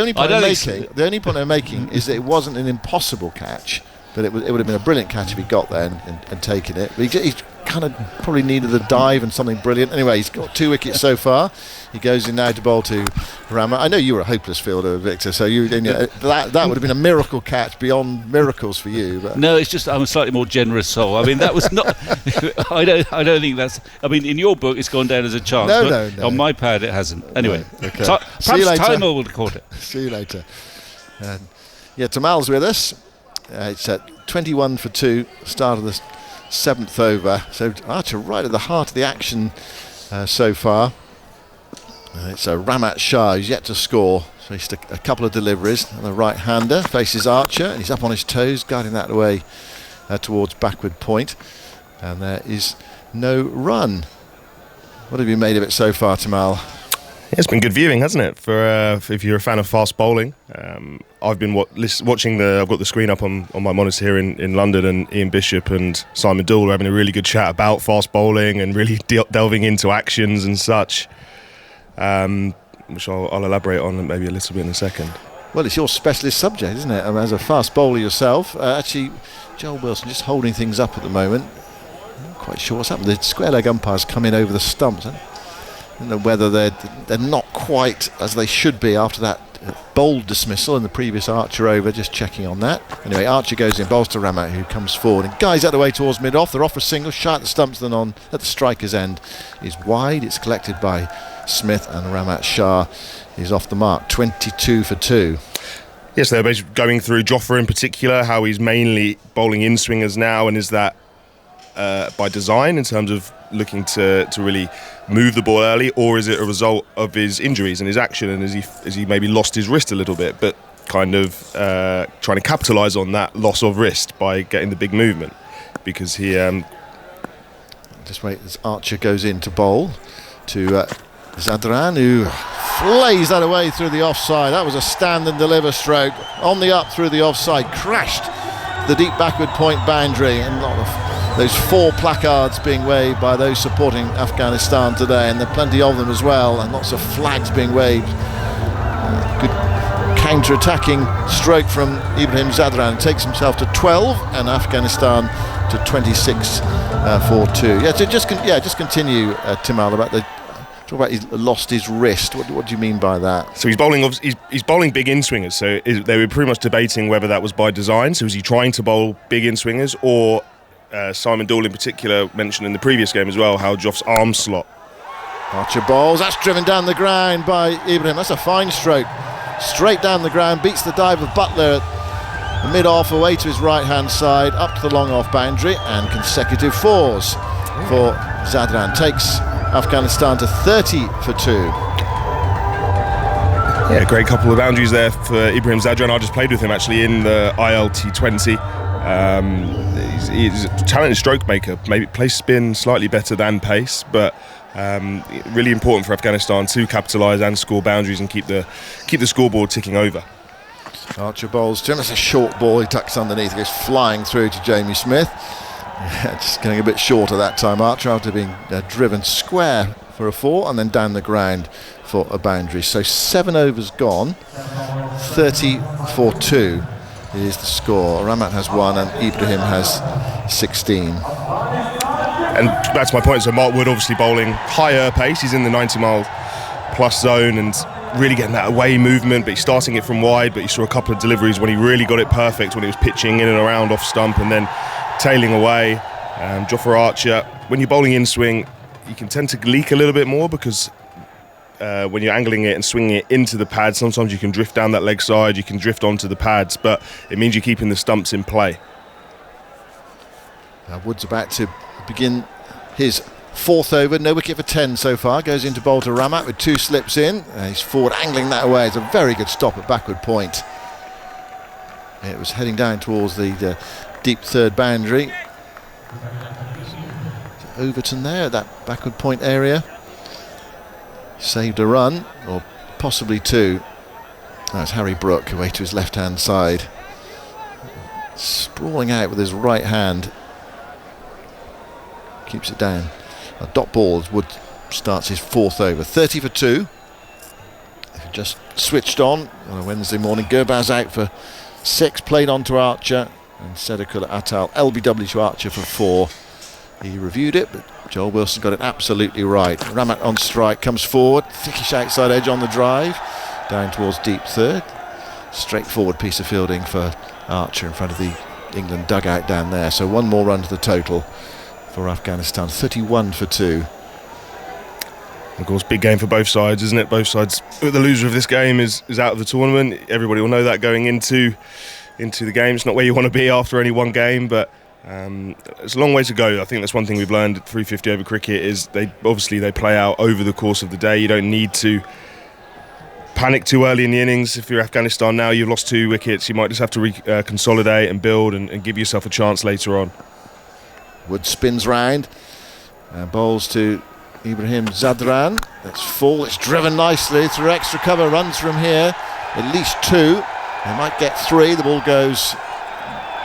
only point I'm making is that it wasn't an impossible catch, but it would have been a brilliant catch if he got there and taken it. But he kind of probably needed a dive and something brilliant. Anyway, he's got 2 wickets so far. He goes in now to bowl to Rama. I know you were a hopeless fielder, Victor, so that would have been a miracle catch beyond miracles for you. But. No, it's just I'm a slightly more generous soul. I mean, that was not. I don't think that's. I mean, in your book, it's gone down as a chance. No. On my pad, it hasn't. Anyway, okay. Perhaps Timer would have caught it. See you later. Tamal's with us. It's at 21 for 2, start of the 7th over. So Archer right at the heart of the action so far. It's Ramat Shah who's yet to score. So he's a couple of deliveries. And the right-hander faces Archer, and he's up on his toes, guiding that away towards backward point. And there is no run. What have you made of it so far, Tamal? It's been good viewing, hasn't it? For if you're a fan of fast bowling, I've been watching I've got the screen up on my monitor here in London, and Ian Bishop and Simon Dool are having a really good chat about fast bowling and really delving into actions and such, which I'll elaborate on maybe a little bit in a second. Well, it's your specialist subject, isn't it? As a fast bowler yourself, actually, Joel Wilson just holding things up at the moment. I'm not quite sure what's happened. The square leg umpires come in over the stumps. I don't know whether they're not quite as they should be after that bold dismissal in the previous Archer over. Just checking on that. Anyway, Archer goes in, bowls to Ramat, who comes forward and guys out the way towards mid-off. They're off a single, shy at the stumps, then on at the striker's end is wide. It's collected by Smith, and Ramat Shah is off the mark, 22 for 2. Yes, they're basically going through Jofra in particular, how he's mainly bowling in swingers now, and is that by design in terms of looking to really move the ball early, or is it a result of his injuries and his action, and has he maybe lost his wrist a little bit, but kind of trying to capitalise on that loss of wrist by getting the big movement, because he just wait as Archer goes in to bowl to Zadran, who flays that away through the offside. That was a stand and deliver stroke on the up through the offside, crashed the deep backward point boundary, and a lot of those 4 placards being waved by those supporting Afghanistan today, and there are plenty of them as well, and lots of flags being waved. Good counter-attacking stroke from Ibrahim Zadran, takes himself to 12 and Afghanistan to 26 for 2. Yeah, so just continue, Timal, about the talk about he's lost his wrist. What do you mean by that? So he's bowling big in swingers. So they were pretty much debating whether that was by design. So is he trying to bowl big in swingers, or Simon Dool in particular mentioned in the previous game as well how Joff's arm slot. Archer bowls, that's driven down the ground by Ibrahim. That's a fine stroke, straight down the ground, beats the dive of Butler at mid-off away to his right hand side, up to the long off boundary, and consecutive 4s for Zadran. Takes Afghanistan to 30 for 2. Yeah, great couple of boundaries there for Ibrahim Zadran. I just played with him actually in the ILT20. He's a talented stroke maker, maybe plays spin slightly better than pace, but really important for Afghanistan to capitalise and score boundaries and keep the scoreboard ticking over. Archer bowls to him. That's a short ball, he tucks underneath, goes flying through to Jamie Smith. Just getting a bit short at that time, Archer, after being driven square for a 4 and then down the ground for a boundary. So 7 overs gone, 30 for 2 is the score. Ramat has 1 and Ibrahim has 16. And that's my point. So Mark Wood obviously bowling higher pace. He's in the 90 mile plus zone and really getting that away movement, but he's starting it from wide. But you saw a couple of deliveries when he really got it perfect, when he was pitching in and around off stump and then tailing away. Jofra Archer, when you're bowling in swing, you can tend to leak a little bit more, because when you're angling it and swinging it into the pad, sometimes you can drift down that leg side, you can drift onto the pads, but it means you're keeping the stumps in play. Wood's about to begin his 4th over, no wicket for 10 so far. Goes into bowl to Ramat with 2 slips in. He's forward angling that away. It's a very good stop at backward point. It was heading down towards the deep 3rd boundary. Overton there at that backward point area. Saved a run, or possibly 2. That's Harry Brook away to his left hand side, sprawling out with his right hand, keeps it down. A dot ball as Wood starts his 4th over. 30 for 2. Just switched on a Wednesday morning. Gurbaz out for 6, played on to Archer, and Sedekul Atal LBW to Archer for 4. He reviewed it, but Joel Wilson got it absolutely right. Ramat on strike, comes forward, thickish outside edge on the drive, down towards deep 3rd. Straightforward piece of fielding for Archer in front of the England dugout down there. So 1 more run to the total for Afghanistan, 31 for 2. Of course, big game for both sides, isn't it? Both sides. The loser of this game is out of the tournament. Everybody will know that going into the game. It's not where you want to be after only one game, but it's a long way to go. I think that's one thing we've learned at 350 over cricket is they play out over the course of the day. You don't need to panic too early in the innings. If you're Afghanistan now, you've lost 2 wickets. You might just have to consolidate and build and give yourself a chance later on. Wood spins round and bowls to Ibrahim Zadran. That's full, it's driven nicely through extra cover, runs from here, at least 2. They might get 3. The ball goes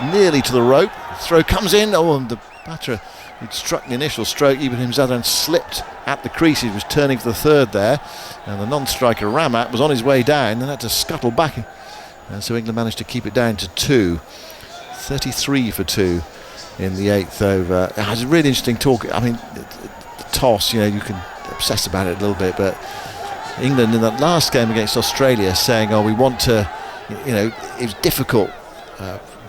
nearly to the rope. The throw comes in. Oh, and the batter who'd struck the initial stroke, Ibrahim Zadran, slipped at the crease. He was turning for the 3rd there, and the non-striker Ramat was on his way down and had to scuttle back, and so England managed to keep it down to 2. 33 for 2 in the 8th over. It was a really interesting talk. I mean, the toss, you can obsess about it a little bit, but England in that last game against Australia saying, we want to, it was difficult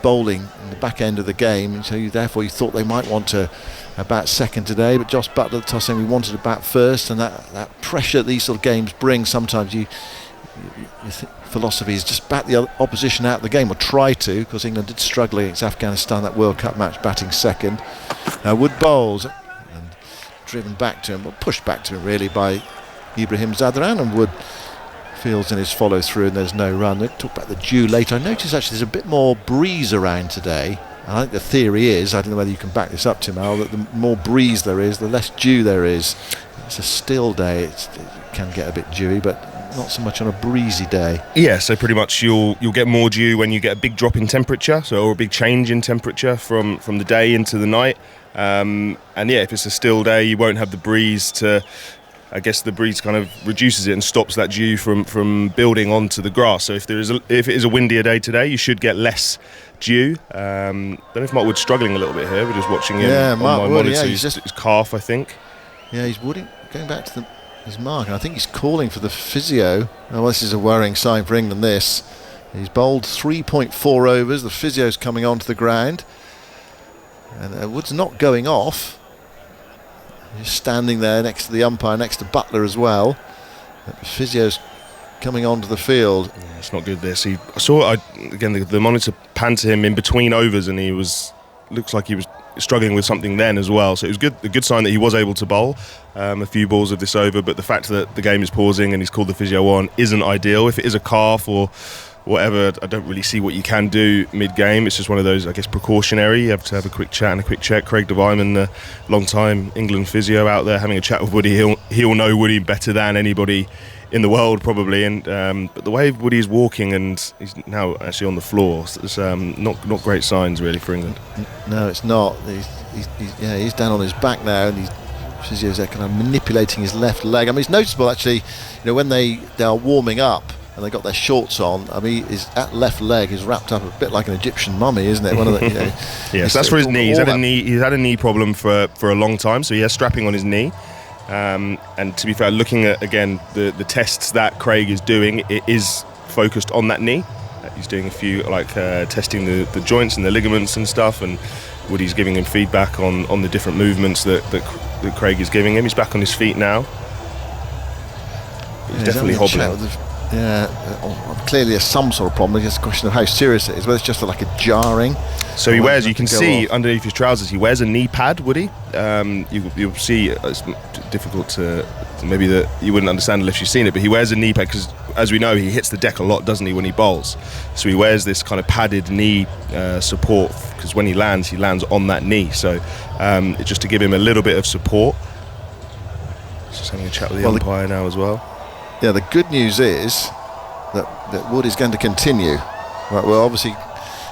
bowling in the back end of the game, and so therefore you thought they might want to bat second today, but Josh Butler at the toss saying we wanted to bat first, and that pressure these sort of games bring, sometimes you philosophy is just bat the opposition out of the game, or try to, because England did struggle against Afghanistan that World Cup match batting second. Wood bowls and driven back to him, or pushed back to him really by Ibrahim Zadran, and Wood fields in his follow through and there's no run. We'll talk about the dew later. I noticed actually there's a bit more breeze around today. I think the theory is, I don't know whether you can back this up, Tim Al, that the more breeze there is, the less dew there is. It's a still day, it can get a bit dewy, but not so much on a breezy day. Yeah, so pretty much you'll get more dew when you get a big drop in temperature, or a big change in temperature from the day into the night. And yeah, if it's a still day, you won't have the breeze to. I guess the breeze kind of reduces it and stops that dew from building onto the grass. So if it is a windier day today, you should get less dew. Don't know if Mark Wood's struggling a little bit here. We're just watching him on my monitor. Yeah, he's his calf, I think. Yeah, he's going back to his mark, and I think he's calling for the physio. Oh, this is a worrying sign for England, this. He's bowled 3.4 overs. The physio's coming onto the ground. And Wood's not going off. He's standing there next to the umpire, next to Butler as well. The physio's coming onto the field. Yeah, it's not good, this. I saw, again, the monitor panned to him in between overs, and looks like he was struggling with something then as well. So it was a good sign that he was able to bowl a few balls of this over, but the fact that the game is pausing and he's called the physio on isn't ideal. If it is a calf or whatever, I don't really see what you can do mid-game. It's just one of those, I guess, precautionary. You have to have a quick chat and a quick check. Craig Devine, the long-time England physio out there, having a chat with Woody. He'll know Woody better than anybody in the world, probably. And but the way Woody is walking, and he's now actually on the floor, it's not great signs really for England. No, it's not. He's down on his back now, and physio's kind of manipulating his left leg. I mean, it's noticeable actually. When they are warming up and they got their shorts on, I mean, that left leg is wrapped up a bit like an Egyptian mummy, isn't it? One of the, yes, that's for his knee. He's had a knee problem for a long time, so he has strapping on his knee. And to be fair, looking at again the tests that Craig is doing, it is focused on that knee. He's doing a few testing the joints and the ligaments and stuff, and Woody's giving him feedback on the different movements that Craig is giving him. He's back on his feet now. He's definitely hobbling. Clearly there's some sort of problem. It's just a question of how serious it is, whether it's just like a jarring. So he wears, you can see underneath his trousers, he wears a knee pad, Woody. You'll see, it's difficult to, maybe that you wouldn't understand unless you've seen it, but he wears a knee pad because, as we know, he hits the deck a lot, doesn't he, when he bowls? So he wears this kind of padded knee support, because when he lands on that knee. So it's just to give him a little bit of support. Just having a chat with the umpire now as well. Yeah, the good news is that Wood is going to continue. Right, we'll obviously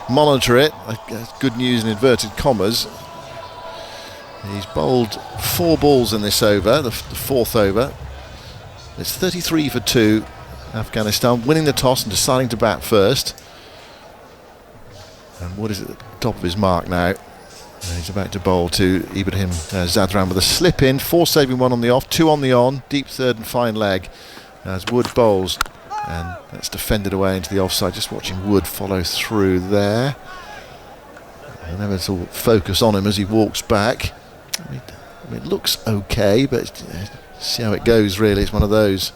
monitor it. Good news in inverted commas. He's bowled 4 balls in this over, the fourth over. It's 33 for 2. Afghanistan winning the toss and deciding to bat first. And Wood is at the top of his mark now. And he's about to bowl to Ibrahim Zadran with a slip in, 4 saving 1 on the off, 2 on the on, deep third and fine leg. As Wood bowls, and that's defended away into the offside. Just watching Wood follow through there. And then it's all focus on him as he walks back. I mean, it looks okay, but see how it goes really. It's one of those,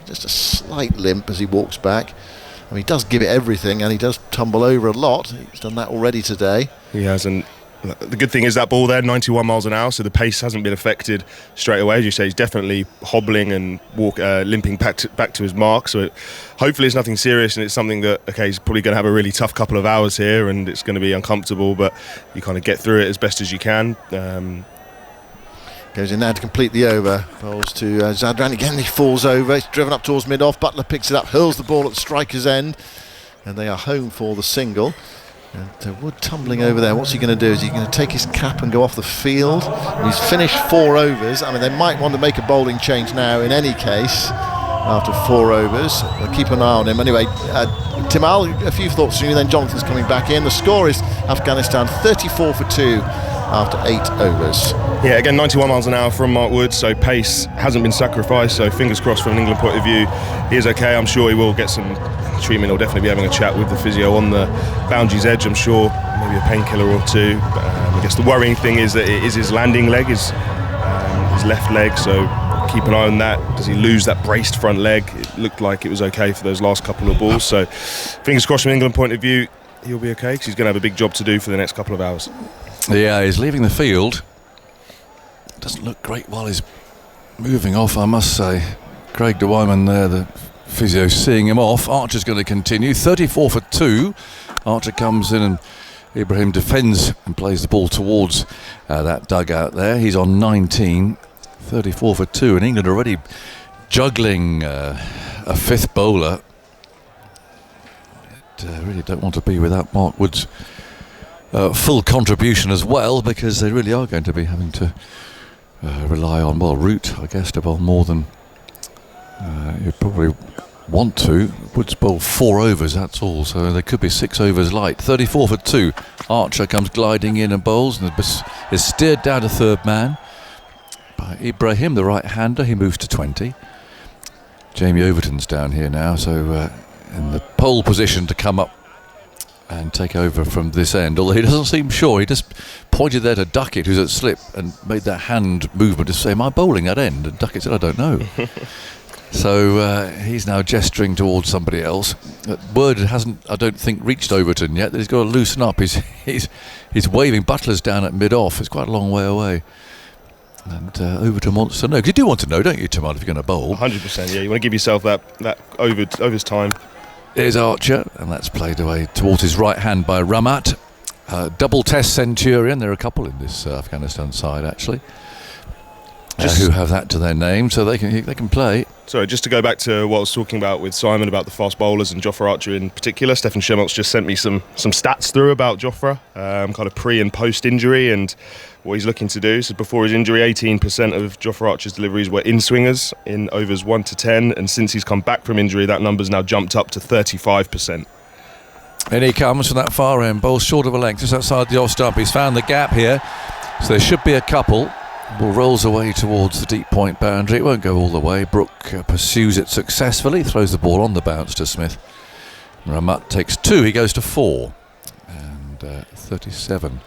just a slight limp as he walks back. I mean, he does give it everything, and he does tumble over a lot. He's done that already today. He has, and the good thing is that ball there, 91 miles an hour, so the pace hasn't been affected straight away. As you say, he's definitely hobbling and limping back to his mark. So hopefully it's nothing serious, and it's something that, okay, he's probably going to have a really tough couple of hours here, and it's going to be uncomfortable, but you kind of get through it as best as you can. Goes in now to complete the over. Bowls to Zadran. Again, he falls over. He's driven up towards mid-off. Butler picks it up, hurls the ball at the striker's end, and they are home for the single. And Wood tumbling over there. What's he going to do? Is he going to take his cap and go off the field? He's finished 4 overs. I mean, they might want to make a bowling change now in any case after 4 overs. We'll keep an eye on him. Anyway, Tim Al, a few thoughts from you, then Jonathan's coming back in. The score is Afghanistan 34 for 2. after 8 overs. Yeah, again, 91 miles an hour from Mark Wood, so pace hasn't been sacrificed, so fingers crossed from an England point of view. He is okay. I'm sure he will get some treatment. He'll definitely be having a chat with the physio on the boundary's edge, I'm sure, maybe a painkiller or two. I guess the worrying thing is that it is his landing leg, his left leg, so keep an eye on that. Does he lose that braced front leg? It looked like it was okay for those last couple of balls, so fingers crossed from an England point of view, he'll be okay, because he's going to have a big job to do for the next couple of hours. Yeah, he's leaving the field. Doesn't look great while he's moving off, I must say. Craig de Wyman there, the physio, seeing him off. Archer's going to continue. 34 for 2. Archer comes in and Ibrahim defends and plays the ball towards that dugout there. He's on 19. 34 for 2. And England already juggling a fifth bowler. Really don't want to be without Mark Wood's full contribution as well, because they really are going to be having to rely on, well, Root, I guess, to bowl more than you'd probably want to. Woods bowl 4 overs, that's all, so there could be 6 overs light. 34 for 2. Archer comes gliding in and bowls and is steered down to third man by Ibrahim, the right-hander. He moves to 20. Jamie Overton's down here now, so in the pole position to come up and take over from this end, although he doesn't seem sure. He just pointed there to Duckett, who's at slip, and made that hand movement to say, am I bowling that end? And Duckett said, I don't know. So he's now gesturing towards somebody else. Word hasn't, I don't think, reached Overton yet. He's got to loosen up. He's waving. Butler's down at mid-off. It's quite a long way away. And Overton wants to know, because you do want to know, don't you, Tamar, if you're going to bowl? 100%, yeah. You want to give yourself that overs time. Here's Archer, and that's played away towards his right hand by Ramat. Double test centurion. There are a couple in this Afghanistan side, actually, who have that to their name, so they can play. Sorry, just to go back to what I was talking about with Simon about the fast bowlers and Jofra Archer in particular. Stefan Chamions just sent me some stats through about Jofra, kind of pre and post injury and what he's looking to do. So before his injury, 18% of Jofra Archer's deliveries were in-swingers in overs 1 to 10, and since he's come back from injury, that number's now jumped up to 35%. And he comes from that far end, bowls short of a length, just outside the off stump. He's found the gap here, so there should be a couple. Ball rolls away towards the deep point boundary. It won't go all the way. Brook pursues it successfully, throws the ball on the bounce to Smith. Ramat takes 2, he goes to 4, and 37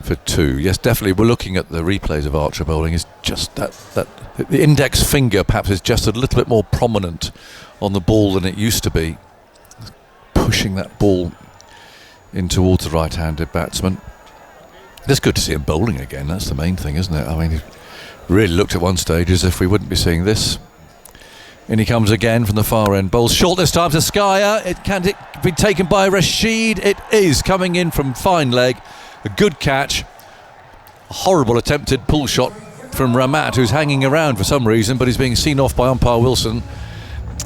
for 2. Yes, definitely, we're looking at the replays of Archer bowling. Is just that the index finger perhaps is just a little bit more prominent on the ball than it used to be, pushing that ball in towards the right-handed batsman. It's good to see him bowling again. That's the main thing, isn't it? I mean, he really looked at one stage as if we wouldn't be seeing this. In he comes again from the far end. Bowls short this time to Skyer. Can it be taken by Rashid? It is, coming in from fine leg. A good catch. A horrible attempted pull shot from Ramat, who's hanging around for some reason, but he's being seen off by umpire Wilson.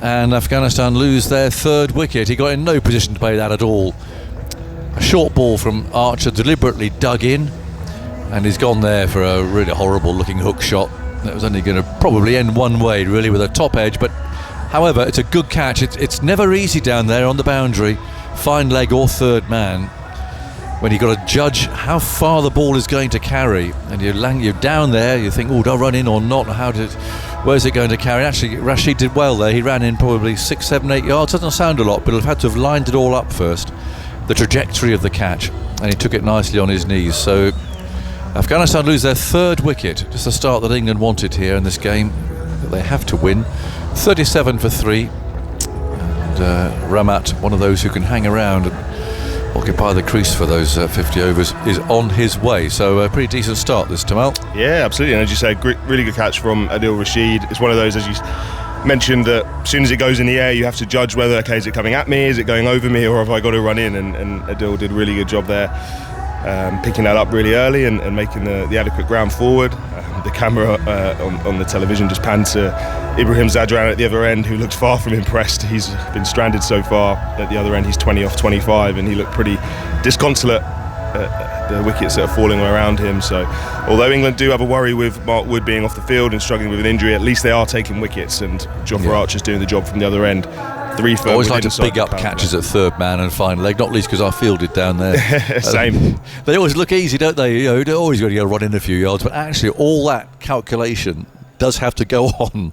And Afghanistan lose their 3rd wicket. He got in no position to play that at all. A short ball from Archer, deliberately dug in, and he's gone there for a really horrible looking hook shot. That was only going to probably end one way, really, with a top edge, but however, it's a good catch. It's never easy down there on the boundary, fine leg or third man, when you've got to judge how far the ball is going to carry, and you're down there, you think, oh, do I run in or not? Where's it going to carry? Actually, Rashid did well there. He ran in probably 6, 7, 8 yards. Doesn't sound a lot, but he'll have had to have lined it all up first, the trajectory of the catch, and he took it nicely on his knees. So Afghanistan lose their 3rd wicket, just the start that England wanted here in this game that they have to win. 37 for 3, and Ramat, one of those who can hang around and occupy the crease for those 50 overs, is on his way. So a pretty decent start this time out. Yeah, absolutely, and as you say, really good catch from Adil Rashid. It's one of those, as you mentioned, that as soon as it goes in the air, you have to judge whether, okay, is it coming at me, is it going over me, or have I got to run in? And Adil did a really good job there, picking that up really early and making the adequate ground forward. The camera on the television just panned to Ibrahim Zadran at the other end, who looked far from impressed. He's been stranded so far. At the other end, he's 20 off 25, and he looked pretty disconsolate at the wickets that are falling around him. So although England do have a worry with Mark Wood being off the field and struggling with an injury, at least they are taking wickets, and Jofra Archer's doing the job from the other end. 3 for. I always like to big up catches at third man and fine leg, not least because I fielded down there. Same. They always look easy, don't they? You know, they're always going to go run in a few yards, but actually all that calculation does have to go on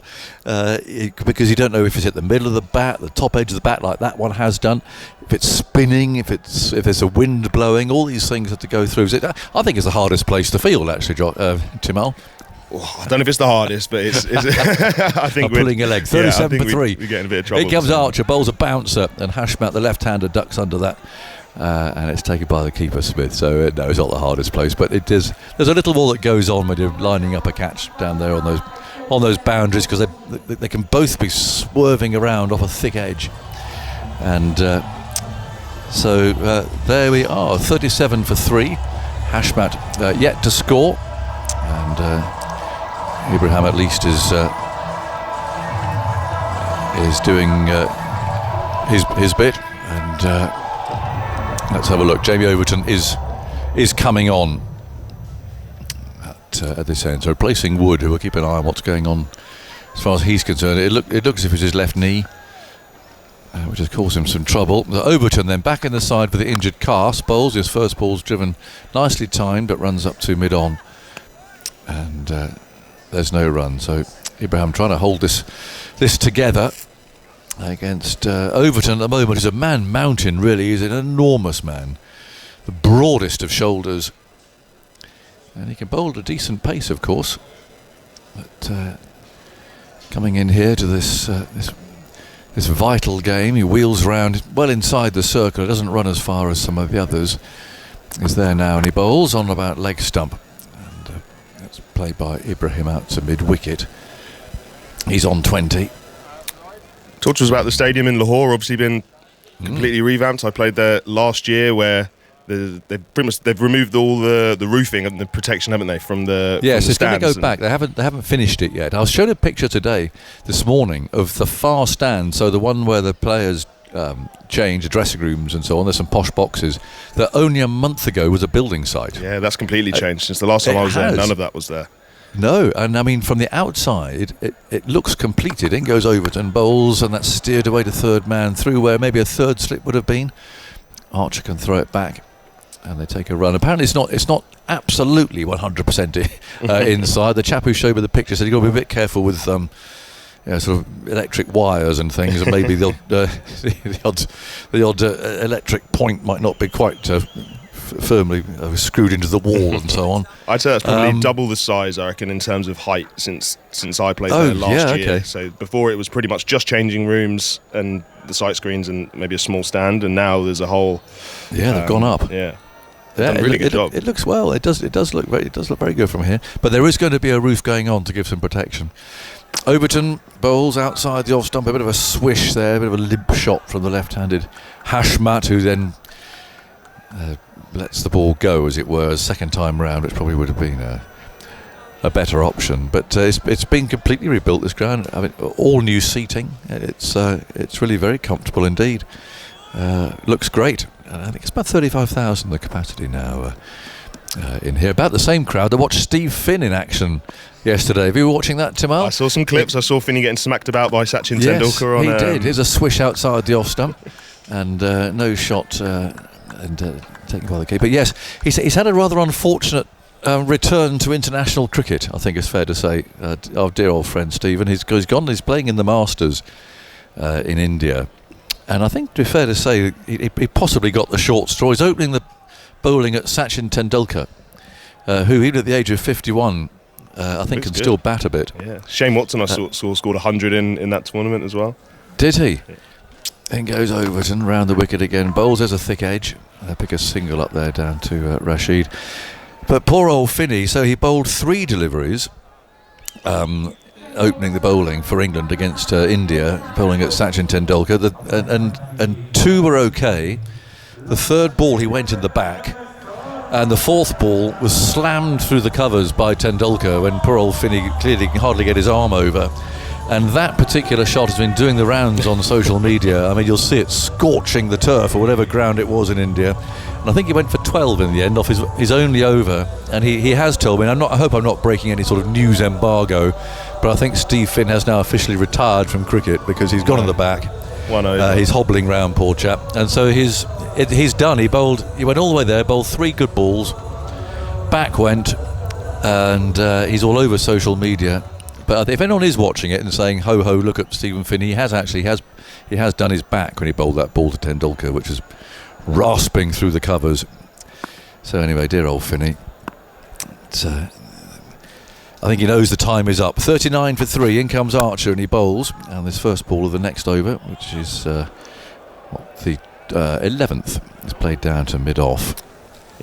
because you don't know if it's at the middle of the bat, the top edge of the bat, like that one has done. If it's spinning, if there's a wind blowing, all these things have to go through. So I think it's the hardest place to field, actually, Timal. I don't know if it's the hardest, but it's I think we're pulling a leg. 37 for 3. We're getting a bit of trouble. Here comes Archer, bowls a bouncer, and Hashmat, the left-hander, ducks under that, and it's taken by the keeper Smith. So no, it's not the hardest place, but it is. There's a little more that goes on when you're lining up a catch down there on those boundaries, because they can both be swerving around off a thick edge, and so there we are, 37 for 3. Hashmat yet to score, and Ibrahim at least is doing his bit, and let's have a look. Jamie Overton is coming on at this end, so replacing Wood, who will keep an eye on what's going on as far as he's concerned. It looks as if it's his left knee, which has caused him some trouble. Overton then back in the side for the injured Cast. Bowles, his first ball's driven nicely timed, but runs up to mid-on, and there's no run. So Ibrahim trying to hold this together against Overton at the moment. He's a man mountain, really. He's an enormous man, the broadest of shoulders, and he can bowl at a decent pace, of course. But coming in here to this vital game, he wheels round well inside the circle. It doesn't run as far as some of the others. He's there now, and he bowls on about leg stump. That's played by Ibrahim out to mid-wicket. He's on 20. Talk to us about the stadium in Lahore. Obviously been completely revamped. I played there last year, where they've removed all the roofing and the protection, haven't they, from the yes, it's going to go stands back. They haven't finished it yet. I was shown a picture this morning of the far stand, so the one where the players change dressing rooms and so on. There's some posh boxes that only a month ago was a building site. Yeah, that's completely changed since the last time I was there. None of that was there. No, and I mean from the outside it looks completed. In goes Overton, bowls, and that's steered away to third man through where maybe a third slip would have been. Archer can throw it back, and they take a run. Apparently it's not absolutely 100% inside. The chap who showed me the picture said you've got to be a bit careful with sort of electric wires and things, and maybe the odd electric point might not be quite firmly screwed into the wall and so on. I'd say that's probably double the size, I reckon, in terms of height since I played there last year. Okay. So before it was pretty much just changing rooms and the sight screens and maybe a small stand, and now there's a whole. Yeah, they've gone up. Yeah. Yeah, really good job. It looks well. It does look very good from here. But there is going to be a roof going on to give some protection. Overton bowls outside the off stump, a bit of a swish there, a bit of a limp shot from the left-handed Hashmat, who then lets the ball go, as it were, second time round, which probably would have been a better option. But it's been completely rebuilt, this ground. I mean, all new seating. It's really very comfortable indeed. Looks great. And I think it's about 35,000 the capacity now in here. About the same crowd that watched Steve Finn in action yesterday. Have you been watching that, Timal? I saw some clips. I saw Finney getting smacked about by Sachin Tendulkar. Yes, he did. Here's a swish outside the off stump, and no shot taken by the keeper. Yes, he's had a rather unfortunate return to international cricket, I think it's fair to say. Our dear old friend Stephen, he's gone. He's playing in the Masters in India. And I think, to be fair to say, he possibly got the short straw. He's opening the bowling at Sachin Tendulkar, who, even at the age of 51, I think can still bat a bit. Yeah. Shane Watson, I saw scored 100 in that tournament as well. Did he? Then goes Overton round the wicket again. Bowls as a thick edge. They pick a single up there down to Rashid. But poor old Finney, so he bowled 3 deliveries. Opening the bowling for England against India, bowling at Sachin Tendulkar, and 2 were okay. The third ball he went in the back, and the fourth ball was slammed through the covers by Tendulkar when poor old Finney clearly can hardly get his arm over. And that particular shot has been doing the rounds on social media. I mean, you'll see it scorching the turf or whatever ground it was in India. And I think he went for 12 in the end off his only over. And he has told me, and I hope I'm not breaking any sort of news embargo, but I think Steve Finn has now officially retired from cricket because he's gone in the back. 1 over. He's hobbling round, poor chap. And so he's done. He went all the way there, bowled 3 good balls, back went, and he's all over social media. But if anyone is watching it and saying, ho ho, look at Stephen Finney, he has done his back when he bowled that ball to Tendulkar, which was rasping through the covers. So anyway, dear old Finney. I think he knows the time is up. 39 for 3. In comes Archer and he bowls. And this first ball of the next over, which is the 11th, is played down to mid-off.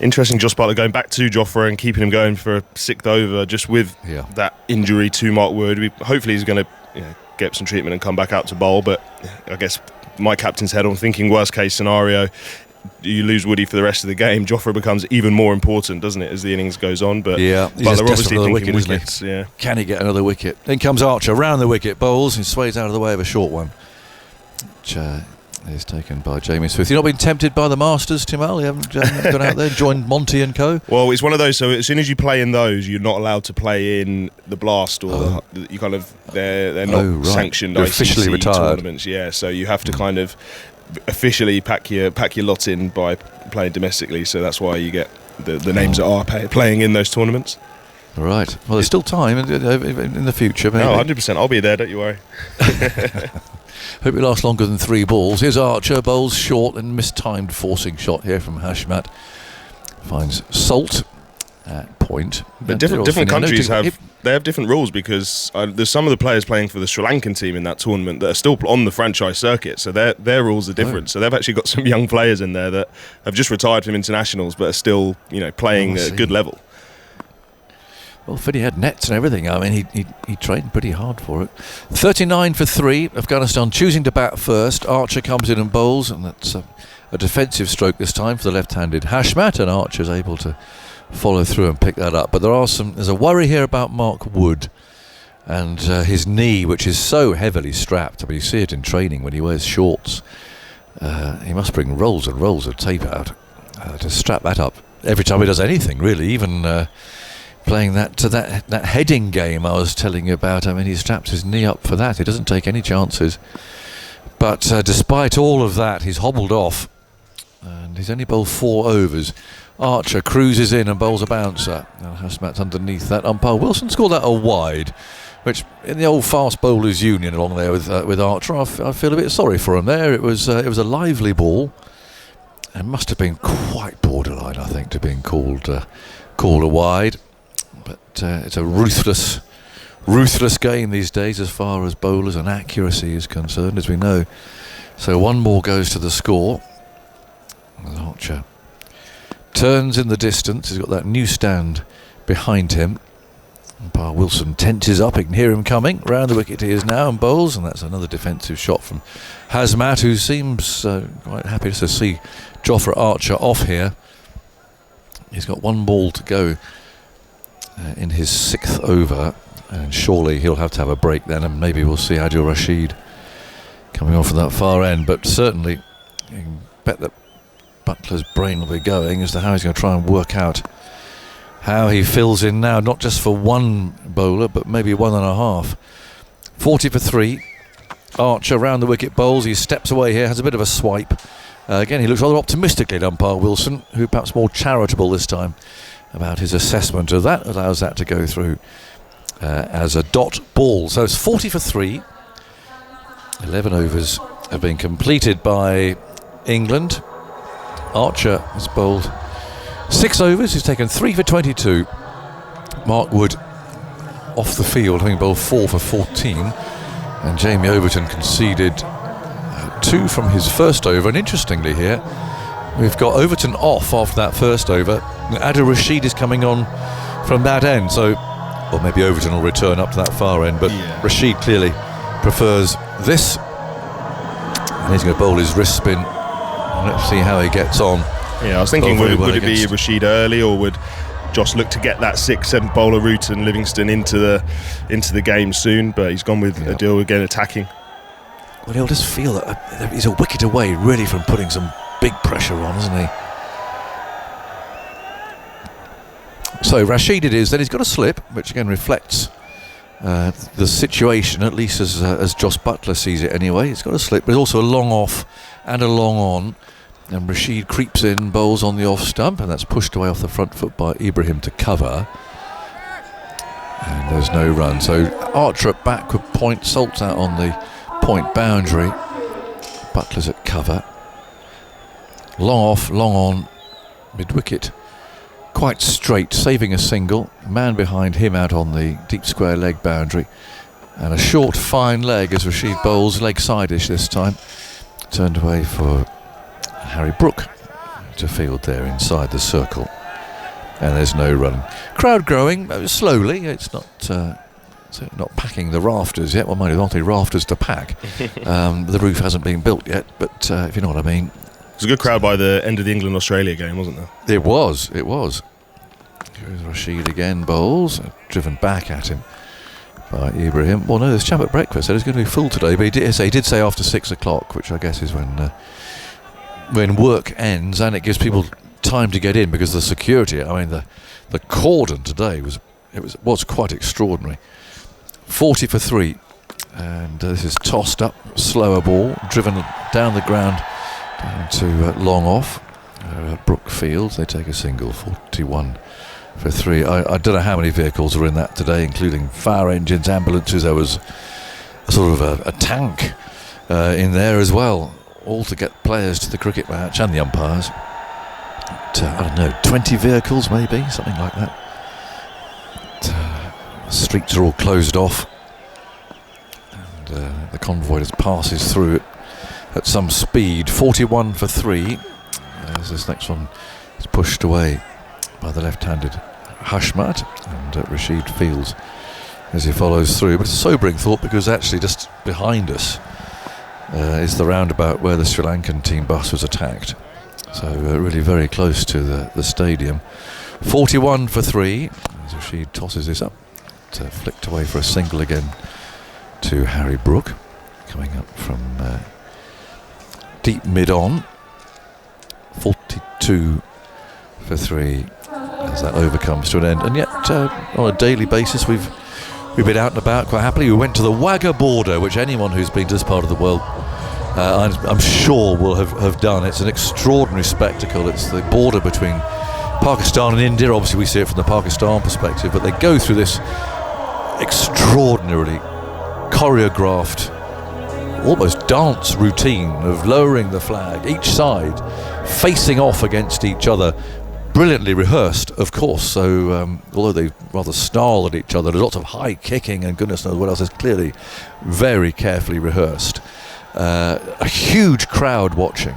Interesting, Josh Butler going back to Jofra and keeping him going for a 6th over, just with that injury to Mark Wood. Hopefully he's going to get some treatment and come back out to bowl. But I guess my captain's head on thinking worst case scenario, you lose Woody for the rest of the game. Jofra becomes even more important, doesn't it, as the innings goes on? But yeah, Butler obviously thinking wickets. Yeah. Can he get another wicket? In comes Archer round the wicket, bowls, and sways out of the way of a short one, which is taken by Jamie Smith. You've not been tempted by the Masters, Timal? You haven't gone out there, joined Monty and co? Well, it's one of those. So as soon as you play in those, you're not allowed to play in the Blast or you kind of they're not sanctioned. You're officially retired tournaments. Yeah, so you have to kind of officially pack your lot in by playing domestically. So that's why you get the names that are playing in those tournaments. Right. Well, there's still time in the future. Maybe. Oh, 100%. I'll be there. Don't you worry. Hope it lasts longer than 3 balls. Here's Archer, bowls short and mistimed forcing shot here from Hashmat. Finds Salt at point. But different countries have different rules, because there's some of the players playing for the Sri Lankan team in that tournament that are still on the franchise circuit, so their rules are different. So they've actually got some young players in there that have just retired from internationals but are still playing at a good level. Well, Finney had nets and everything. I mean, he trained pretty hard for it. 39 for 3. Afghanistan choosing to bat first. Archer comes in and bowls, and that's a defensive stroke this time for the left-handed Hashmat, and Archer's able to follow through and pick that up. But there's a worry here about Mark Wood and his knee, which is so heavily strapped. I mean, you see it in training when he wears shorts. He must bring rolls and rolls of tape out to strap that up every time he does anything, really, even playing that heading game I was telling you about. I mean, he straps his knee up for that. He doesn't take any chances. But despite all of that, he's hobbled off, and he's only bowled 4 overs. Archer cruises in and bowls a bouncer. Now Hashmat's underneath that. Umpire Wilson scored that a wide, which in the old fast bowlers union along there with Archer, I feel a bit sorry for him there. It was a lively ball, and must have been quite borderline, I think, to being called a wide. But it's a ruthless game these days as far as bowlers and accuracy is concerned, as we know. So 1 more goes to the score. Archer turns in the distance. He's got that new stand behind him. Umpire Wilson tenses up. You can hear him coming. Round the wicket he is now and bowls, and that's another defensive shot from Hazmat, who seems quite happy to see Jofra Archer off here. He's got 1 ball to go in his 6th over, and surely he'll have to have a break then, and maybe we'll see Adil Rashid coming off from that far end. But certainly you can bet that Butler's brain will be going as to how he's going to try and work out how he fills in now, not just for 1 bowler but maybe 1.5. 40 for 3. Archer round the wicket bowls. He steps away here, has a bit of a swipe. Again, he looks rather optimistically at umpire Wilson, who perhaps more charitable this time about his assessment of that, allows that to go through as a dot ball. So it's 40 for 3. 11 overs have been completed by England. Archer has bowled 6 overs. He's taken 3 for 22. Mark Wood off the field, having bowled 4 for 14. And Jamie Overton conceded 2 from his first over. And interestingly here, we've got Overton off after that first over. Adil Rashid is coming on from that end, so, or maybe Overton will return up to that far end, but Rashid clearly prefers this, and he's going to bowl his wrist spin. Let's see how he gets on. Yeah, I was thinking, would it be Rashid early, or would Josh look to get that 6th, 7th bowler route and Livingston into the game soon? But he's gone with Adil again attacking. Well, he'll just feel that he's a wicket away really from putting some big pressure on, isn't he? So Rashid it is. Then he's got a slip, which again reflects the situation, at least as Josh Butler sees it anyway. It's got a slip, but also a long off and a long on. And Rashid creeps in, bowls on the off stump, and that's pushed away off the front foot by Ibrahim to cover. And there's no run. So Archer at backward point, Salt's out on the point boundary. Butler's at cover. Long off, long on, mid-wicket. Quite straight, saving a single. Man behind him out on the deep square leg boundary. And a short, fine leg as Rashid bowls, leg side-ish this time. Turned away for Harry Brook to field there inside the circle. And there's no run. Crowd growing slowly. It's not packing the rafters yet. Well, mind you, there aren't any rafters to pack. The roof hasn't been built yet, but if you know what I mean. It was a good crowd by the end of the England-Australia game, wasn't there? It was. Here's Rashid again, bowls, driven back at him by Ibrahim. Well, no, there's chap at breakfast, so it's going to be full today, but he did say after 6 o'clock, which I guess is when work ends, and it gives people time to get in because the security, I mean, the cordon today was quite extraordinary. 40 for 3, and this is tossed up, slower ball, driven down the ground, down to long off. Brookfield, they take a single, 41 for 3. I don't know how many vehicles were in that today, including fire engines, ambulances. There was a sort of a tank in there as well, all to get players to the cricket match and the umpires. I don't know, 20 vehicles maybe, something like that. The streets are all closed off, and the convoy just passes through it at some speed. 41 for 3 as this next one is pushed away by the left-handed Hashmat, and Rashid fields as he follows through. But it's a sobering thought because actually just behind us is the roundabout where the Sri Lankan team bus was attacked. So really very close to the stadium. 41 for 3 as Rashid tosses this up, flicked away for a single again to Harry Brook, coming up from deep mid-on. 42 for 3 as that over comes to an end. And yet on a daily basis we've been out and about quite happily. We went to the Wagah border, which anyone who's been to this part of the world I'm sure will have done. It's an extraordinary spectacle. It's the border between Pakistan and India. Obviously we see it from the Pakistan perspective, but they go through this extraordinarily choreographed, almost dance routine of lowering the flag, each side facing off against each other, brilliantly rehearsed, of course. So although they rather snarl at each other, there's lots of high kicking and goodness knows what else is clearly very carefully rehearsed. A huge crowd watching,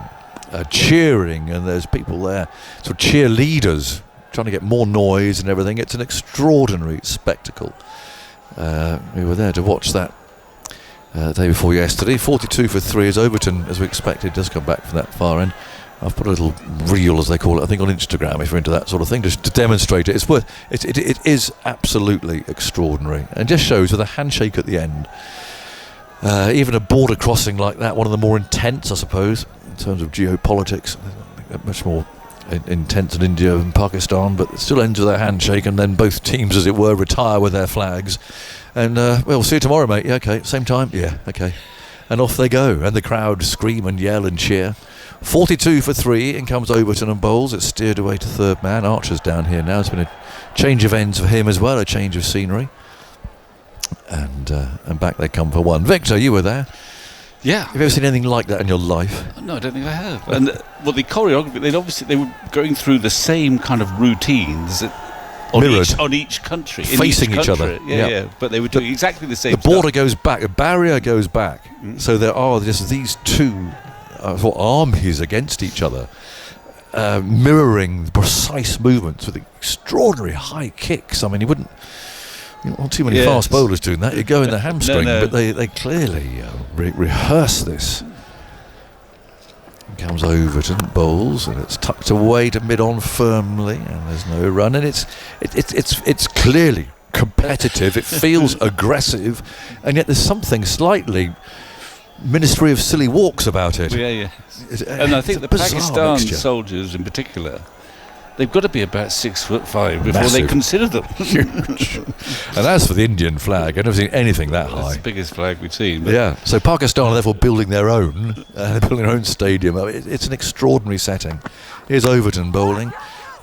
cheering, and there's people there, sort of cheerleaders trying to get more noise and everything. It's an extraordinary spectacle. We were there to watch that the day before yesterday. 42 for 3 as Overton, as we expected, does come back from that far end. I've put a little reel, as they call it, I think on Instagram, if you're into that sort of thing, just to demonstrate it. It is absolutely extraordinary, and just shows with a handshake at the end. Even a border crossing like that, one of the more intense, I suppose, in terms of geopolitics, much more intense in India and Pakistan, but it still ends with a handshake, and then both teams, as it were, retire with their flags. And we'll see you tomorrow, mate. Yeah, okay. Same time? Yeah, okay. And off they go, and the crowd scream and yell and cheer. 42 for 3, in comes Overton and bowls. It's steered away to third man. Archer's down here now. It's been a change of ends for him as well, a change of scenery. And back they come for one. Victor, you were there. Yeah. Have you ever seen anything like that in your life? No, I don't think I have. And the choreography, they were going through the same kind of routines on each country, facing each other. Yeah. But they were doing exactly the same. The border goes back, the barrier goes back. So there are just these two armies against each other, mirroring the precise movements with extraordinary high kicks. I mean, you wouldn't. Not too many fast bowlers doing that. You go in the hamstring, but they clearly rehearse this. Comes Overton, bowls, and it's tucked away to mid-on firmly, and there's no run. And it's clearly competitive. It feels aggressive, and yet there's something slightly Ministry of Silly Walks about it. Yeah. And I think the Pakistan soldiers in particular they've got to be about 6'5" before Massive. they consider them. Huge. And as for the Indian flag, I've never seen anything that That's high. the biggest flag we've seen. But Yeah, so Pakistan are therefore building their own, stadium. I mean, it's an extraordinary setting. Here's Overton bowling.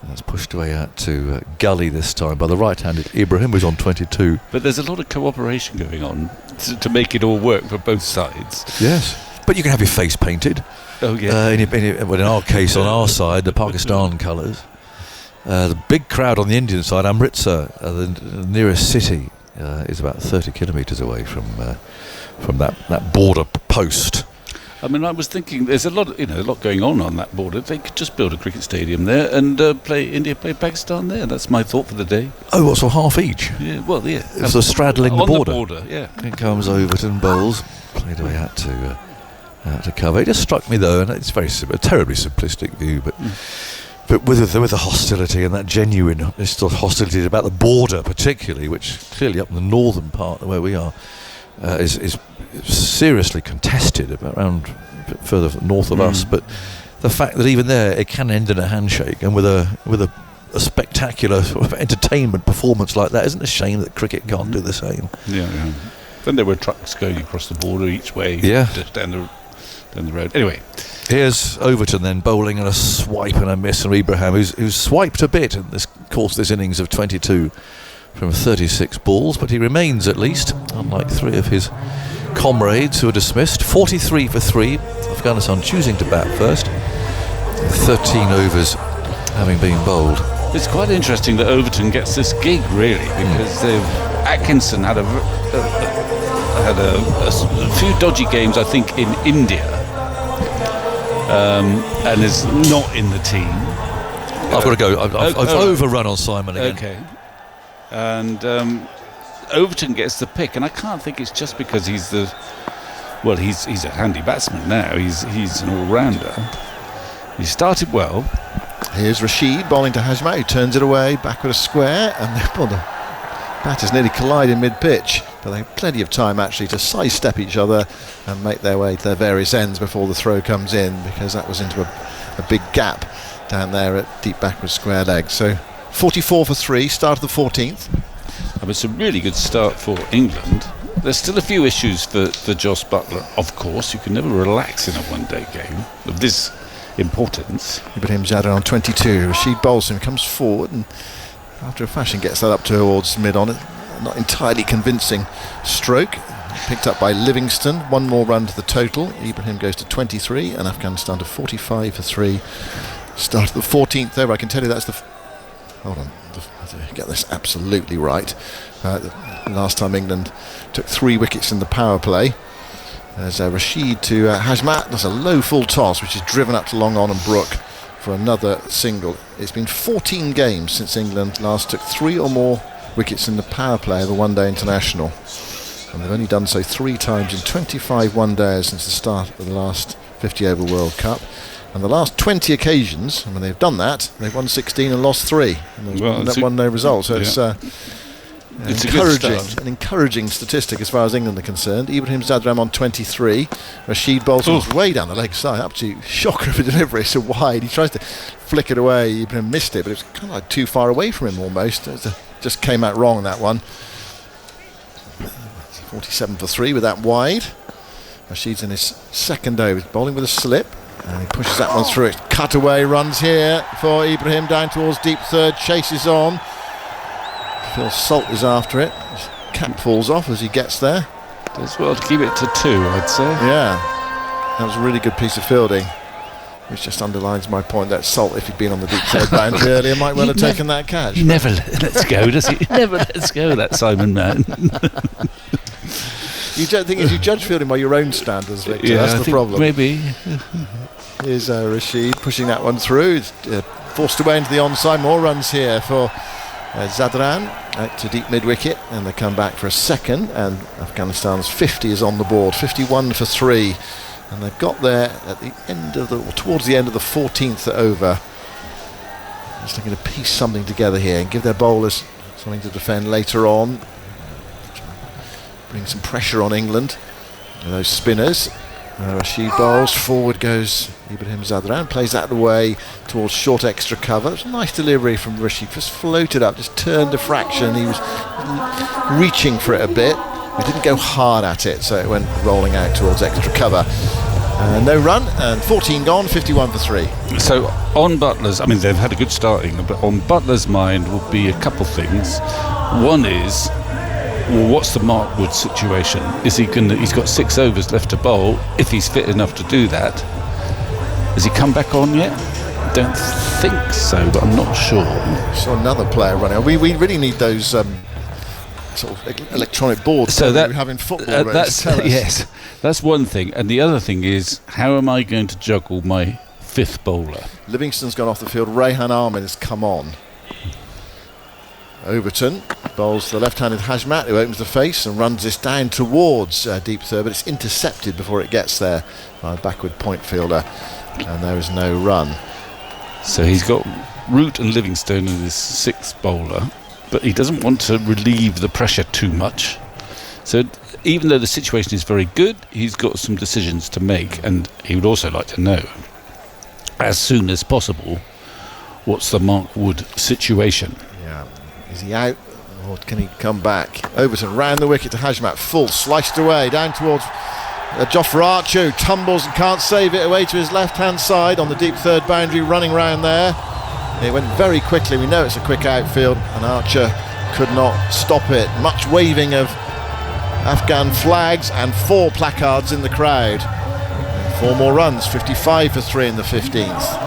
And that's pushed away out to Gully this time by the right-handed Ibrahim, who's on 22. But there's a lot of cooperation going on to make it all work for both sides. Yes. But you can have your face painted. Oh, yeah. In our case, on our side, the Pakistan colours. The big crowd on the Indian side, Amritsar, the nearest city, is about 30 kilometres away from that border post. I mean, I was thinking there's a lot going on that border. They could just build a cricket stadium there and India play Pakistan there. That's my thought for the day. Oh, what, so half each? Yeah, well, yeah. So straddling the border. On the border, yeah. It comes Overton, bowls, played away out to cover. It just struck me though, and it's very a terribly simplistic view, but with the hostility and that genuine hostility about the border, particularly, which clearly up in the northern part where we are is seriously contested around a bit further north of us. But the fact that even there it can end in a handshake, and with a spectacular sort of entertainment performance like that, isn't it a shame that cricket can't do the same? Yeah. Then there were trucks going across the border each way. Yeah. Down the road. Anyway, here's Overton then bowling, and a swipe and a miss from Ibrahim, who's swiped a bit in this innings of 22 from 36 balls, but he remains, at least, unlike three of his comrades who are dismissed. 43 for 3, Afghanistan choosing to bat first, 13 overs having been bowled. it's quite interesting that Overton gets this gig, really, because Atkinson had a few dodgy games, I think, in India, and is not in the team. I've got to go. I've overrun on Simon again. Okay. And Overton gets the pick, and I can't think it's just because he's a handy batsman now. He's an all-rounder. He started well. Here's Rashid bowling to Hajmat, who turns it away, back with a square, and the batters nearly collide in mid-pitch, but they have plenty of time actually to sidestep each other and make their way to their various ends before the throw comes in, because that was into a big gap down there at deep backward square leg. So 44 for 3, start of the 14th. It's a really good start for England. There's still a few issues for Jos Buttler, of course. You can never relax in a one-day game of this importance. Ibrahim Zadran on 22. Rashid bowls him, comes forward, and after a fashion gets that up towards mid-on. Not entirely convincing stroke. Picked up by Livingston. One more run to the total. Ibrahim goes to 23 and Afghanistan to 45 for 3. Start of the 14th over. I can tell you that's hold on, to get this absolutely right. The last time England took 3 wickets in the power play. There's Rashid to Hajmat. There's a low full toss which is driven up to long on and Brook for another single. It's been 14 games since England last took 3 or more wickets in the power play of a one-day international, and they've only done so 3 times in 25 one-days since the start of the last 50 over World Cup. And the last 20 occasions, when they've done that, they've won 16 and lost 3. And that one-day result. So it's an encouraging statistic as far as England are concerned. Ibrahim Zadran on 23. Rashid bowls way down the leg side, absolute shocker of a delivery. So wide, he tries to flick it away. Ibrahim missed it, but it was kind of like too far away from him almost. Just came out wrong that one. 47 for 3 with that wide. Rashid's in his second over, bowling with a slip. And he pushes that one through. Cut away runs here for Ibrahim down towards deep third, chases on. Phil Salt is after it. His cap falls off as he gets there. Does well to keep it to 2, I'd say. Yeah, that was a really good piece of fielding, which just underlines my point that Salt, if he'd been on the deep third boundary earlier, might well have taken that catch. He never lets go, does he? Never lets go, that Simon man. You judge fielding by your own standards, Victor. Yeah, that's the problem. Maybe. Here's Rashid pushing that one through. Forced away into the onside. More runs here for Zadran out to deep mid-wicket, and they come back for a second, and Afghanistan's 50 is on the board. 51 for 3, and they've got there at the end of towards the end of the 14th over. Just looking to piece something together here and give their bowlers something to defend later on. Bring some pressure on England with those spinners. Rashid bowls, forward goes Ibrahim Zadran, plays that away towards short extra cover. It was a nice delivery from Rashid, just floated up, just turned a fraction. He was reaching for it a bit. He didn't go hard at it, so it went rolling out towards extra cover. No run, and 14 gone, 51 for 3. So on Butler's, I mean, they've had a good starting, but on Butler's mind will be a couple things. One is, well, what's the Mark Wood situation? Is he going? He's got 6 overs left to bowl. If he's fit enough to do that, has he come back on yet? Don't think so, but I'm not sure. Saw another player running. We really need those sort of electronic boards so that we have in football. Yes, that's one thing. And the other thing is, how am I going to juggle my 5th bowler? Livingston's gone off the field. Rayhan Ahmed has come on. Overton bowls the left-handed Hajmat, who opens the face and runs this down towards deep third, but it's intercepted before it gets there by a backward point fielder, and there is no run. So he's got Root and Livingstone in his 6th bowler, but he doesn't want to relieve the pressure too much. So even though the situation is very good, he's got some decisions to make, and he would also like to know, as soon as possible, what's the Mark Wood situation? Yeah. Is he out, or can he come back? Overton round the wicket to Hajmat, full, sliced away, down towards Jofra Archer, who tumbles and can't save it, away to his left-hand side on the deep third boundary, running round there. It went very quickly. We know it's a quick outfield, and Archer could not stop it. Much waving of Afghan flags and 4 placards in the crowd. And 4 more runs, 55 for 3 in the 15th.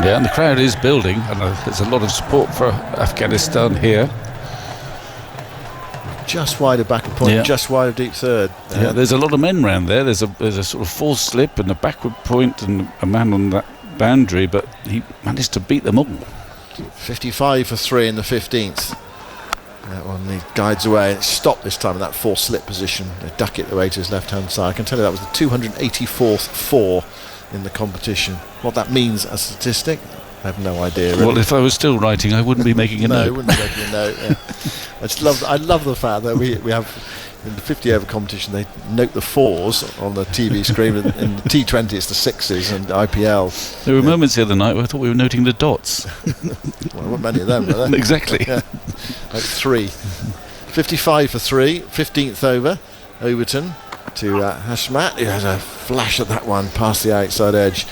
Yeah, and the crowd is building, and there's a lot of support for Afghanistan here. Just wide of backward point, just wide of deep third. Yeah, there's a lot of men round there. There's a sort of full slip and a backward point and a man on that boundary, but he managed to beat them all. 55 for 3 in the 15th. That one he guides away, and it stopped this time in that 4 slip position. They duck it away to his left hand side. I can tell you that was the 284th 4 in the competition. What that means as a statistic, I have no idea. Really. Well, if I was still writing, I wouldn't be making a note. No, I wouldn't be making a note. Yeah. I love the fact that we have in the 50 over competition they note the 4s on the TV screen. In the T20 it's the 6s, and IPL. There were moments the other night where I thought we were noting the dots. Well, there weren't many of them, were there? Exactly. Yeah. Like 3. 55 for 3, 15th over. Overton to Hashmat, who has a flash at that one past the outside edge,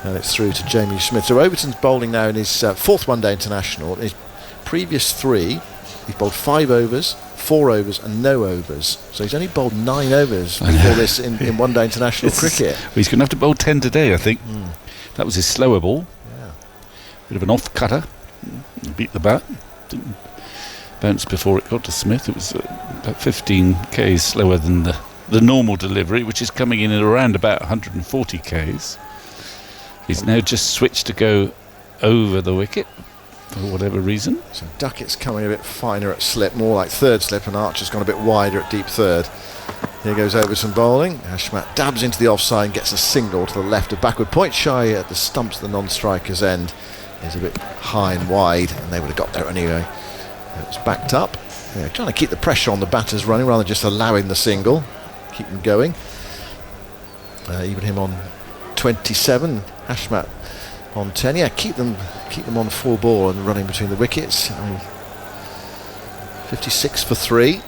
and it's through to Jamie Smith. So Overton's bowling now in his 4th one-day international. In his previous 3, he's bowled 5 overs, 4 overs and no overs. So he's only bowled 9 overs before this in one-day international cricket. Well, he's going to have to bowl 10 today, I think. That was his slower ball. Yeah. Bit of an off-cutter. Beat the bat. Didn't bounce before it got to Smith. It was about 15 k's slower than the normal delivery, which is coming in at around about 140 k's. He's now just switched to go over the wicket for whatever reason. So Duckett's coming a bit finer at slip, more like third slip, and Archer's gone a bit wider at deep third. Here goes Overton bowling. Hashmat dabs into the offside and gets a single to the left of backward point, shy at the stumps at the non-striker's end. Is a bit high and wide, and they would have got there anyway. It was backed up. Yeah, trying to keep the pressure on the batters running rather than just allowing the single. Keep them going. Ibrahim on 27, Hashmat on 10. Yeah, keep them on 4 ball and running between the wickets. 56 for 3.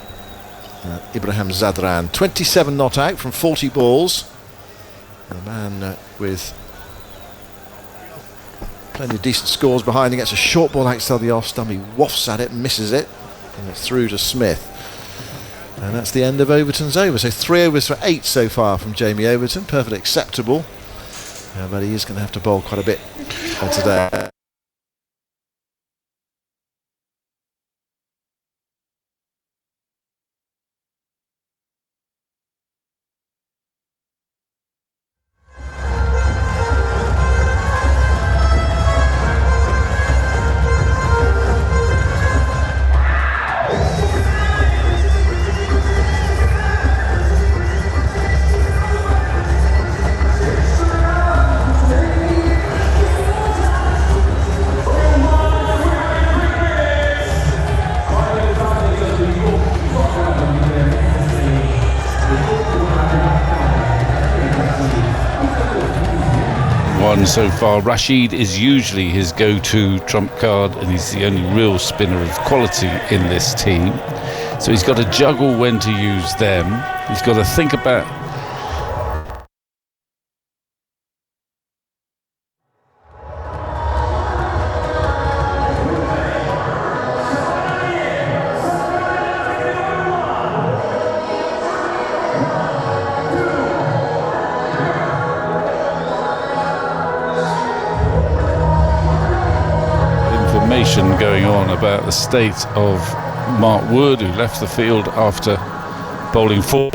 Ibrahim Zadran, 27 not out from 40 balls. The man with plenty of decent scores behind. He gets a short ball outside the off stump. He wafts at it, misses it, and it's through to Smith. And that's the end of Overton's over. So 3 overs for 8 so far from Jamie Overton. Perfectly acceptable. But he is going to have to bowl quite a bit today. run so far. Rashid is usually his go-to trump card, and he's the only real spinner of quality in this team. So he's got to juggle when to use them. He's got to think about going on about the state of Mark Wood, who left the field after bowling 4.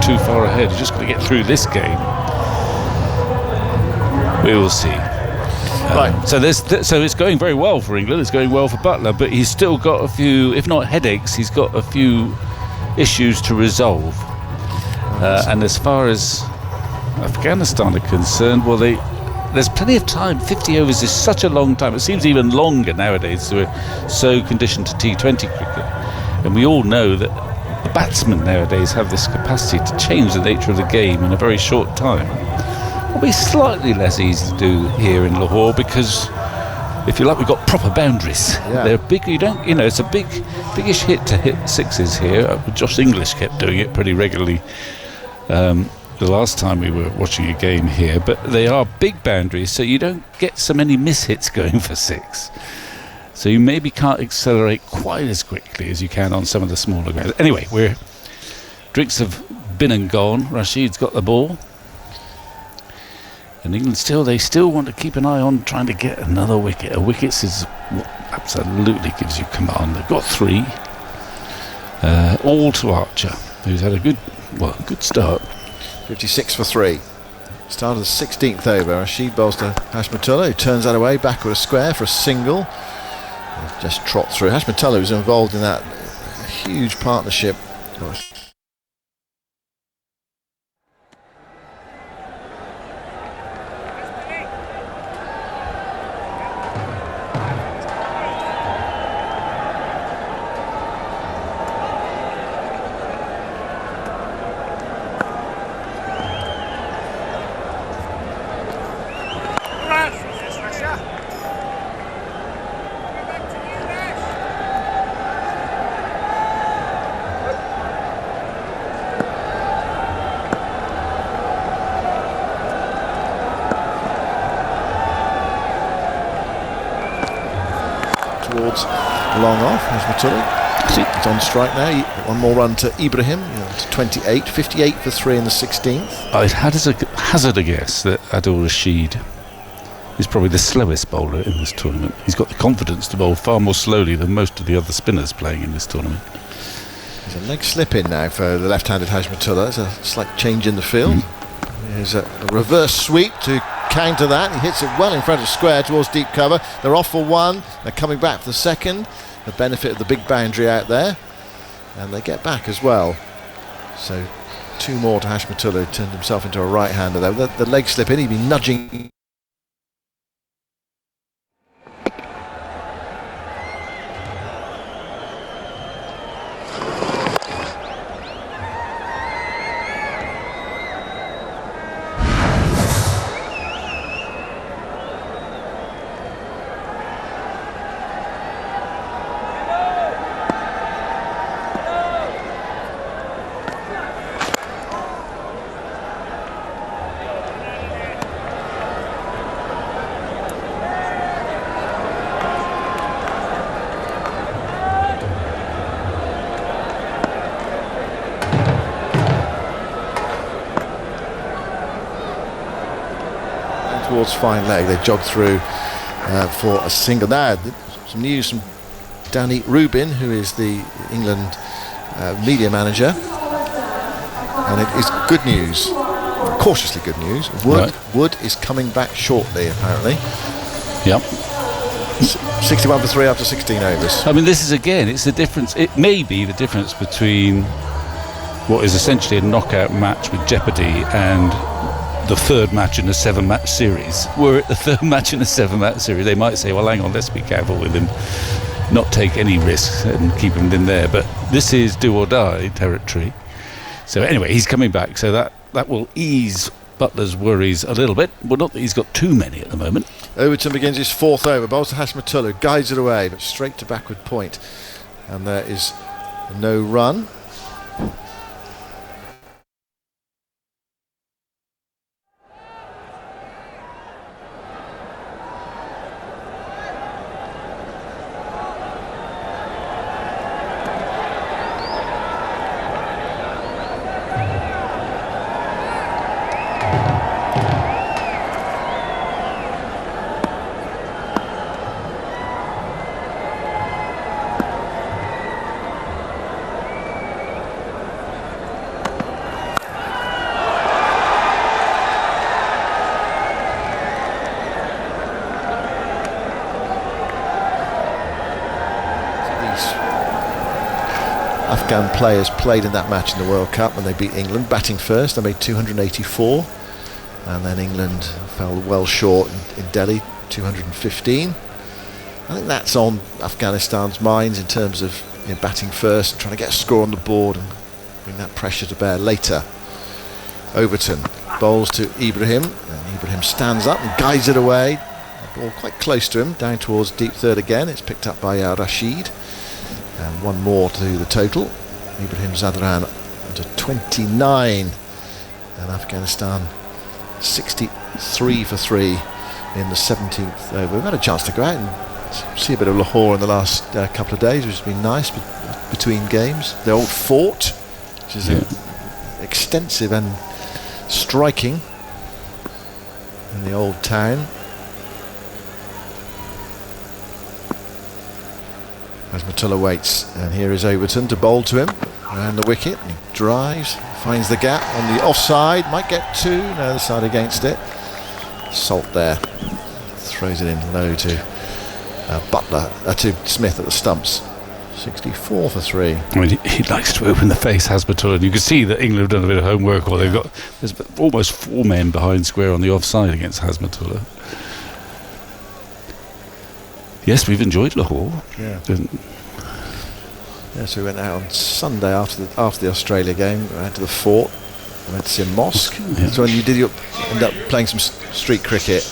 Too far ahead. He's just got to get through this game. We will see. Right. So it's going very well for England. It's going well for Butler, but he's still got a few, if not headaches, he's got a few issues to resolve. And as far as Afghanistan are concerned, well, there's plenty of time. 50 overs is such a long time. It seems even longer nowadays. So we're so conditioned to T20 cricket, and we all know that the batsmen nowadays have this capacity to change the nature of the game in a very short time. It'll be slightly less easy to do here in Lahore because, if you like, we've got proper boundaries. Yeah. They're big. It's a biggish hit to hit sixes here. Josh English kept doing it pretty regularly the last time we were watching a game here. But they are big boundaries, so you don't get so many mishits going for six. So you maybe can't accelerate quite as quickly as you can on some of the smaller grounds. Anyway, drinks have been and gone. Rashid's got the ball. And England they still want to keep an eye on trying to get another wicket. A wicket is what absolutely gives you command. They've got 3. All to Archer, who's had a good start. 56 for 3. Start of the 16th over. Rashid bowls to Hashmatullah, who turns that away, backward a square for a single. Just trot through. Hashmatullah was involved in that huge partnership. Towards long off, Hashmatullah. It's on strike now. One more run to Ibrahim. To 28, 58 for 3 in the 16th. I'd hazard a guess that Adil Rashid is probably the slowest bowler in this tournament. He's got the confidence to bowl far more slowly than most of the other spinners playing in this tournament. There's a leg slip in now for the left-handed Hashmatullah. There's a slight change in the field. There's a reverse sweep to counter that. He hits it well in front of square towards deep cover. They're off for 1. They're coming back for the second. The benefit of the big boundary out there. And they get back as well. So 2 more to Hashmatullah, who turned himself into a right-hander there. The leg slip in, he'd be nudging. towards fine leg. They jog through for a single. Now, some news from Danny Rubin, who is the England media manager, and it is good news, cautiously good news. Wood is coming back shortly, apparently. Yep. 61 for 3 after 16 overs. I mean, this is again, it's the difference. It may be the difference between what is essentially a knockout match with jeopardy and the third match in a 7-match series. Were it the third match in a 7-match series, they might say, well, hang on, let's be careful with him, not take any risks and keep him in there. But this is do or die territory. So anyway, he's coming back, so that will ease Butler's worries a little bit. Well, not that he's got too many at the moment. Overton begins his 4th over. Bowls to Hashmatullah, guides it away, but straight to backward point. And there is no run. Afghan players played in that match in the World Cup when they beat England, batting first. They made 284, and then England fell well short in Delhi, 215. I think that's on Afghanistan's minds in terms of batting first and trying to get a score on the board and bring that pressure to bear later. Overton bowls to Ibrahim, and Ibrahim stands up and guides it away. The ball quite close to him, down towards deep third again. It's picked up by Rashid. And one more to the total. Ibrahim Zadran to 29, and Afghanistan 63 for 3 in the 17th over. We've had a chance to go out and see a bit of Lahore in the last couple of days, which has been nice between games. The old fort, which is extensive and striking in the old town. Hashmatullah waits, and here is Overton to bowl to him around the wicket, and he drives, finds the gap on the offside, might get 2, no, the side against it. Salt there, throws it in low to Butler, to Smith at the stumps. 64 for 3. I mean, he likes to open the face, Hashmatullah, and you can see that England have done a bit of homework, or there's almost 4 men behind square on the offside against Hashmatullah. Yes, we've enjoyed Lahore. Yeah. So we went out on Sunday after the Australia game. We went to the fort. We went to see a mosque. Yeah. So when you end up playing some street cricket.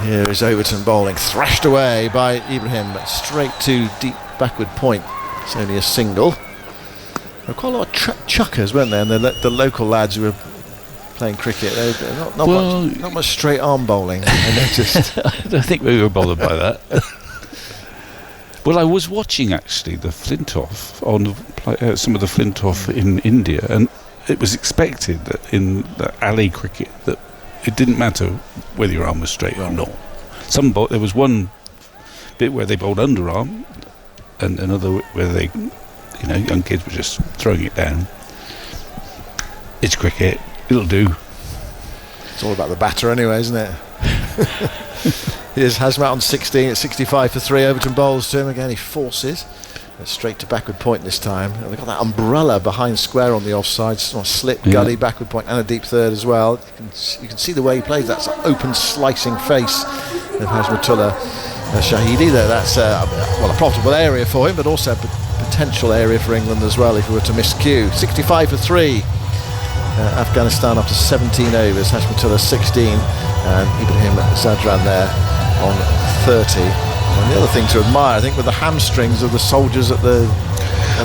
Here is Overton bowling, thrashed away by Ibrahim, but straight to deep backward point. It's only a single. There were quite a lot of chuckers, weren't there? And the local lads who were playing cricket, they're not much straight arm bowling. I noticed. I don't think we were bothered by that. Well, I was watching actually the Flintoff on some of the Flintoff in India, and it was expected that in the alley cricket that it didn't matter whether your arm was straight or not. There was one bit where they bowled underarm, and another where they, young kids were just throwing it down. It's cricket. It'll do. It's all about the batter anyway, isn't it? Here's Hazmat on 16 at 65 for 3. Overton bowls to him again. He forces straight to backward point this time. They've got that umbrella behind square on the offside, slip, gully, backward point, and a deep third as well. You can see the way he plays. That's an open slicing face of Hashmatullah Shahidi there. That's a profitable area for him, but also a potential area for England as well if we were to miscue. 65 for 3. Afghanistan after 17 overs. Hashmatullah 16, and Ibrahim Zadran there on 30. And the other thing to admire, I think, were the hamstrings of the soldiers at the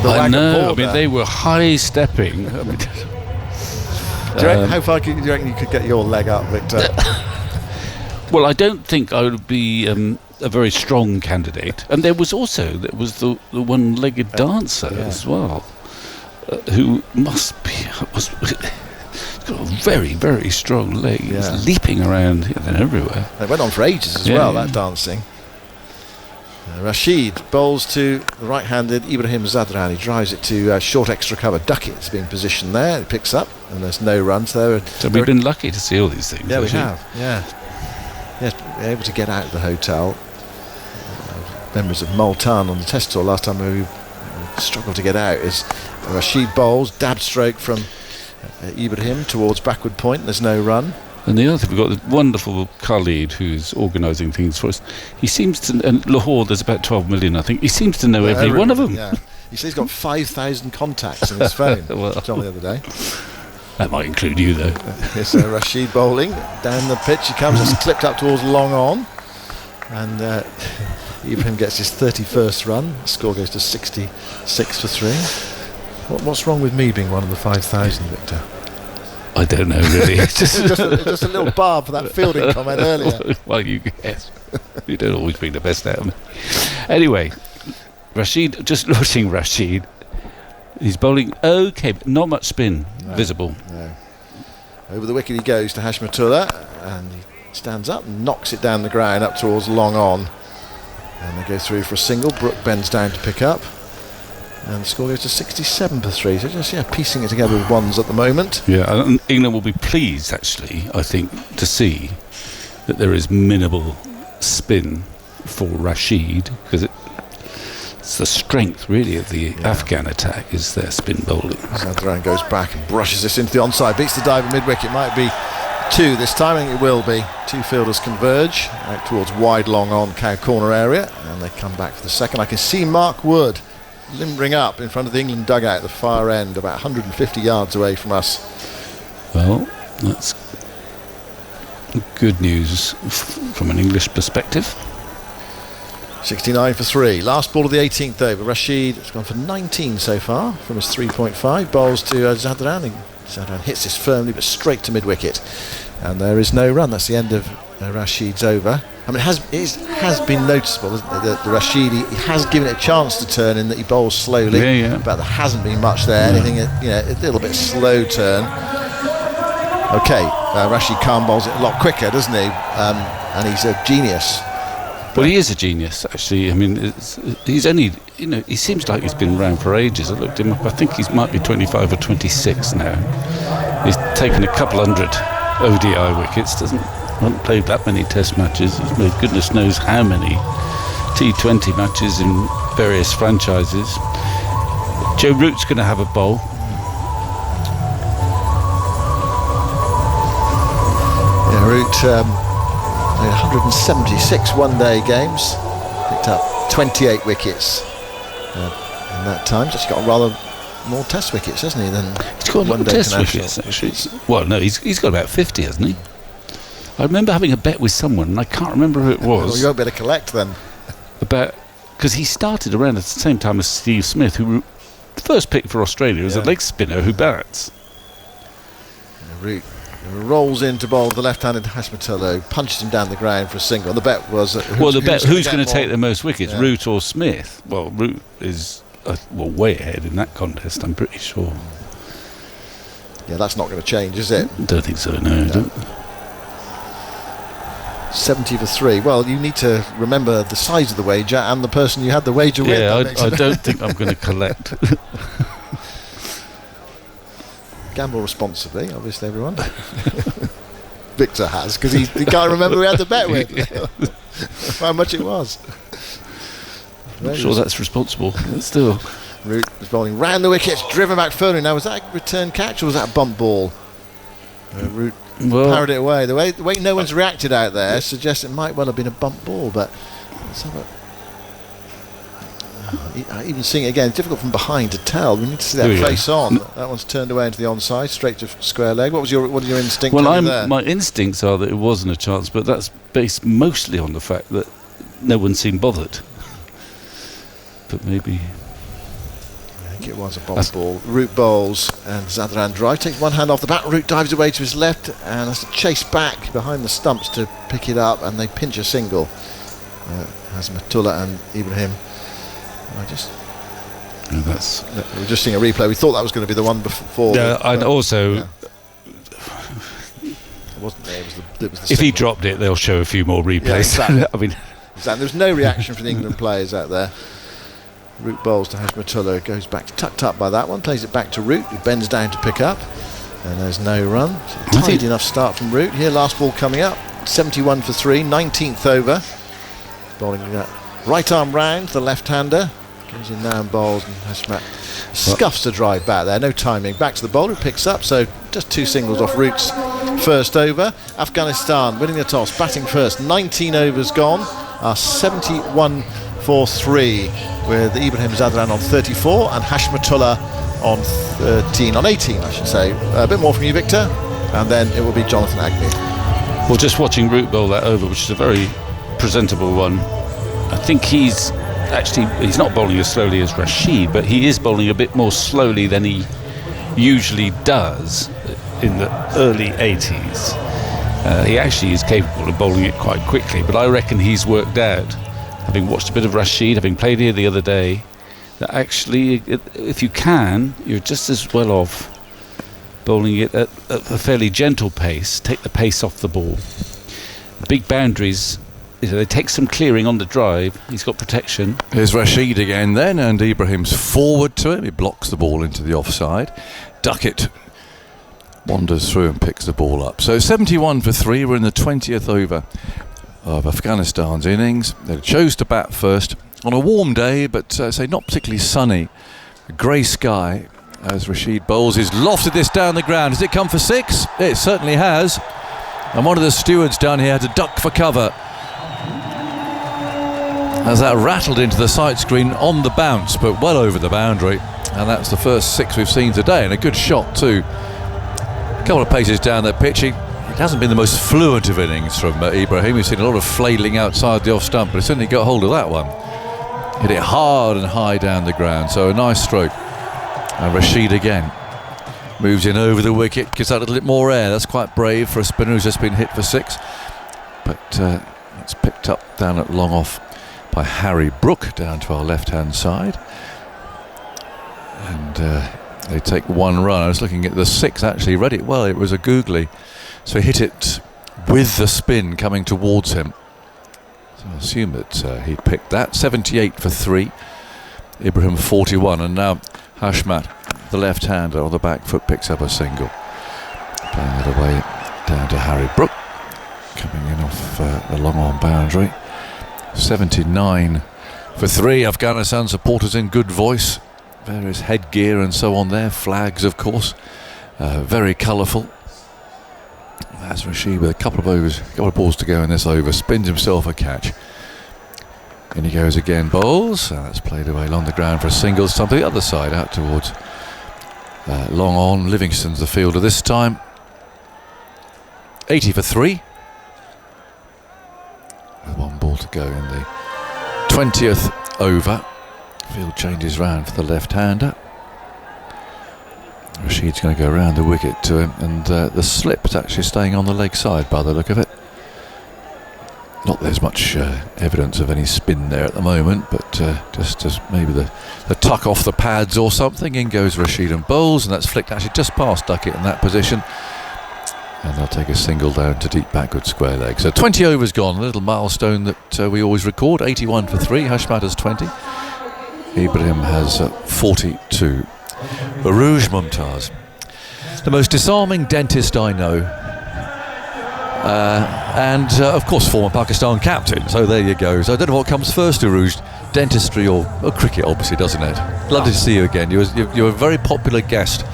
wagon border. I mean, they were high stepping. I mean, how far do you reckon you could get your leg up, Victor? Well, I don't think I would be a very strong candidate. And there was the one-legged dancer as well, who must be. got a very, very strong leg. He's leaping around and everywhere. It went on for ages as well, that dancing. Rashid bowls to the right-handed Ibrahim Zadran. He drives it to short extra cover. Duckett's being positioned there. It picks up, and there's no runs there. So we've been lucky to see all these things. Yeah, we have. Yeah, able to get out of the hotel. Members of Multan on the Test tour last time we struggled to get out. Is Rashid bowls, dab stroke from Ibrahim towards backward point. There's no run. And the other thing, we've got this wonderful Khalid who's organising things for us. He seems to, and Lahore, there's about 12 million, I think. He seems to know every one of them. Yeah. He says he's got 5,000 contacts in his phone. Well, John the other day. That might include you, though. Here's Rashid bowling. Down the pitch he comes. It's clipped up towards long on. And Ibrahim gets his 31st run. The score goes to 66 for 3. What's wrong with me being one of the 5,000, Victor? I don't know, really. just a little bar for that fielding comment earlier. Well, you guess. You don't always bring the best out of me. Anyway, Rashid, just watching Rashid, he's bowling okay, but not much spin visible. No. Over the wicket he goes to Hashmatullah, and he stands up and knocks it down the ground up towards long on. And they go through for a single. Brook bends down to pick up. And the score goes to 67 for 3. So just piecing it together with ones at the moment. Yeah, and England will be pleased, actually, I think, to see that there is minimal spin for Rashid, because it's the strength, really, of the Afghan attack is their spin bowling. Zadran goes back and brushes this into the onside, beats the diver mid-wicket. Might be 2 this time. I think it will be. 2 fielders converge out towards wide long on cow corner area, and they come back for the second. I can see Mark Wood limbering up in front of the England dugout at the far end, about 150 yards away from us. Well, that's good news from an English perspective. 69 for 3. Last ball of the 18th over. Rashid has gone for 19 so far from his 3.5. Bowls to Zadran. Zadran hits this firmly but straight to mid-wicket. And there is no run. That's the end of Rashid's over. I mean, it has been noticeable, isn't it, that the Rashid, he has given it a chance to turn in that he bowls slowly, but there hasn't been much there. Anything, a little bit slow turn. Okay, Rashid Khan bowls it a lot quicker, doesn't he? And he's a genius. Well, he is a genius, actually. I mean, he's only, he seems like he's been around for ages. I looked him up. I think he might be 25 or 26 now. He's taken a couple hundred ODI wickets, hasn't played that many test matches. He's made goodness knows how many T20 matches in various franchises. Joe Root's going to have a bowl. Yeah, Root played 176 one-day games, picked up 28 wickets in that time. Just got rather more test wickets, hasn't he, than he's got one-day test wickets, actually. Well, no, he's got about 50, hasn't he? I remember having a bet with someone, and I can't remember who it was. Well, you won't be able to collect then. Because he started around at the same time as Steve Smith, who first pick for Australia was a leg spinner who bats. Root rolls into bowl the left-handed Hashmatullah, punches him down the ground for a single. And the bet was who's going to take the most wickets, Root or Smith? Well, Root is way ahead in that contest, I'm pretty sure. Yeah, that's not going to change, is it? I don't think so. No. I don't. 70 for 3. Well, you need to remember the size of the wager and the person you had the wager with. Yeah, I don't think I'm going to collect. Gamble responsibly, obviously, everyone. Victor has, because he can't remember who he had the bet with. How much it was. I'm sure that's responsible, but still. Root is bowling round the wickets, driven back firmly. Now, was that a return catch or was that a bump ball? Root parried it away. The way no one's reacted out there suggests it might well have been a bump ball, but let's have even seeing it again, it's difficult from behind to tell. We need to see that face on. That one's turned away into the onside, straight to square leg. What are your instincts? Well, my instincts are that it wasn't a chance, but that's based mostly on the fact that no one seemed bothered. But maybe. I think it was a bump ball. Root bowls and Zadran drive. Takes one hand off the bat. Root dives away to his left and has to chase back behind the stumps to pick it up, and they pinch a single. Hashmatullah and Ibrahim. We're just seeing a replay. We thought that was going to be the one before. Yeah, and also wasn't there? It was the If single. he dropped it, they'll show a few more replays. Yeah, exactly. I mean, Exactly. There's no reaction from the England players out there. Root bowls to Hashmatullah, goes back to tucked up by that one, plays it back to Root, who bends down to pick up, and there's no run. So tidy enough start from Root. Here, last ball coming up, 71 for 3, 19th over. Bowling that right arm round, the left-hander. Goes in now and bowls, and Hashmat scuffs the drive back there, no timing. Back to the bowler, who picks up, so just 2 singles off Root's first over. Afghanistan winning the toss, batting first, 19 overs gone, are 71 for 3, with Ibrahim Zadran on 34 and Hashmatullah on 18 I should say. A bit more from you, Victor, and then it will be Jonathan Agnew. well, just watching Root bowl that over, which is a very presentable one, I think he's not bowling as slowly as Rashid, but he is bowling a bit more slowly than he usually does in the early 80s. He actually is capable of bowling it quite quickly, but I reckon he's worked out, having watched a bit of Rashid, having played here the other day, that actually, if you can, you're just as well off bowling it at a fairly gentle pace, take the pace off the ball. Big boundaries, they take some clearing on the drive. He's got protection. Here's Rashid again then, and Ibrahim's forward to him. He blocks the ball into the offside. Duckett wanders through and picks the ball up. So 71 for 3. We're in the 20th over of Afghanistan's innings. They chose to bat first on a warm day, but say not particularly sunny. A grey sky as Rashid bowls. He's lofted this down the ground. Has it come for 6? It certainly has. And one of the stewards down here had to duck for cover as that rattled into the sight screen on the bounce, but well over the boundary. And that's the first 6 we've seen today, and a good shot too. A couple of paces down that pitch. It hasn't been the most fluent of innings from Ibrahim. We've seen a lot of flailing outside the off stump, but he certainly got hold of that one. Hit it hard and high down the ground, so a nice stroke. And Rashid again moves in over the wicket, gives that a little bit more air. That's quite brave for a spinner who's just been hit for 6. But it's picked up down at long off by Harry Brook down to our left-hand side. And they take 1 run. I was looking at the 6 actually, read it well. It was a googly. So he hit it with the spin coming towards him. So I assume that he picked that. 78 for 3. Ibrahim 41. And now Hashmat, the left-hander on the back foot, picks up a single. Playing it away down to Harry Brook. Coming in off the long-on boundary. 79 for 3. Afghanistan supporters in good voice. Various headgear and so on there. Flags, of course. Very colourful. That's Rashid with a couple of balls to go in this over. Spins himself a catch. In he goes again, bowls. And that's played away along the ground for a single. Some to the other side, out towards long on. Livingston's the fielder this time. 80 for 3. With 1 ball to go in the 20th over. Field changes round for the left-hander. Rashid's going to go around the wicket to him, and the slip's actually staying on the leg side by the look of it. Not that there's much evidence of any spin there at the moment, but just maybe the tuck off the pads or something. In goes Rashid and bowls, and that's flicked actually just past Duckett in that position. And they'll take a single down to deep backward square leg. So 20 overs gone, a little milestone that we always record. 81 for 3, Hashmat has 20. Ibrahim has 42. Rouge Mumtaz, the most disarming dentist I know. And of course former Pakistan captain, so there you go. So I don't know what comes first to Rouge, dentistry or cricket, obviously, doesn't it? Lovely to see you again. You're a very popular guest.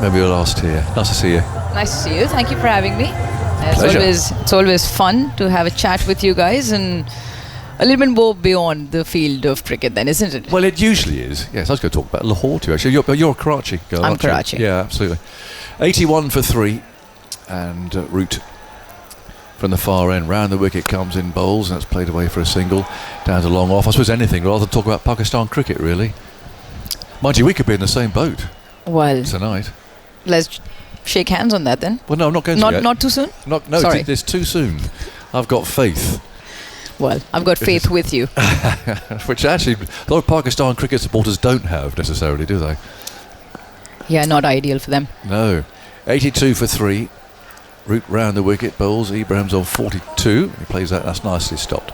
Maybe your last here. Nice to see you. Nice to see you. Thank you for having me. Pleasure. It's always fun to have a chat with you guys and a little bit more beyond the field of cricket then, isn't it? Well, it usually is. Yes, I was going to talk about Lahore too, actually. You're a Karachi girl, I'm aren't you? Karachi. Yeah, absolutely. 81 for 3. And Root from the far end. Round the wicket comes in, bowls, and that's played away for a single. Down to long off. I suppose anything rather than talk about Pakistan cricket, really. Mind you, we could be in the same boat Well, tonight. let's shake hands on that then. Well, no, I'm not going to yet. Not too soon? No, Sorry. it's too soon. I've got faith. Well, I've got faith with you. Which actually a lot of Pakistan cricket supporters don't have necessarily, do they? Yeah, not ideal for them. No. 82 for 3. Root round the wicket, bowls. Ibrahim's on 42. He plays that. That's nicely stopped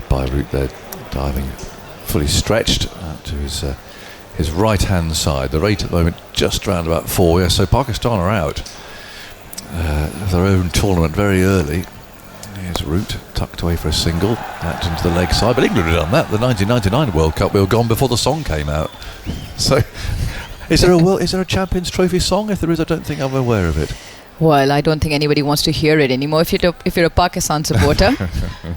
by Root there, diving fully stretched out to his right-hand side. The rate at the moment just around about 4. Yeah, so Pakistan are out of their own tournament very early. Here's Root tucked away for a single out into the leg side, but England had done that. The 1999 World Cup, we were gone before the song came out. So, is there a Champions Trophy song? If there is, I don't think I'm aware of it. Well, I don't think anybody wants to hear it anymore. If you're a Pakistan supporter,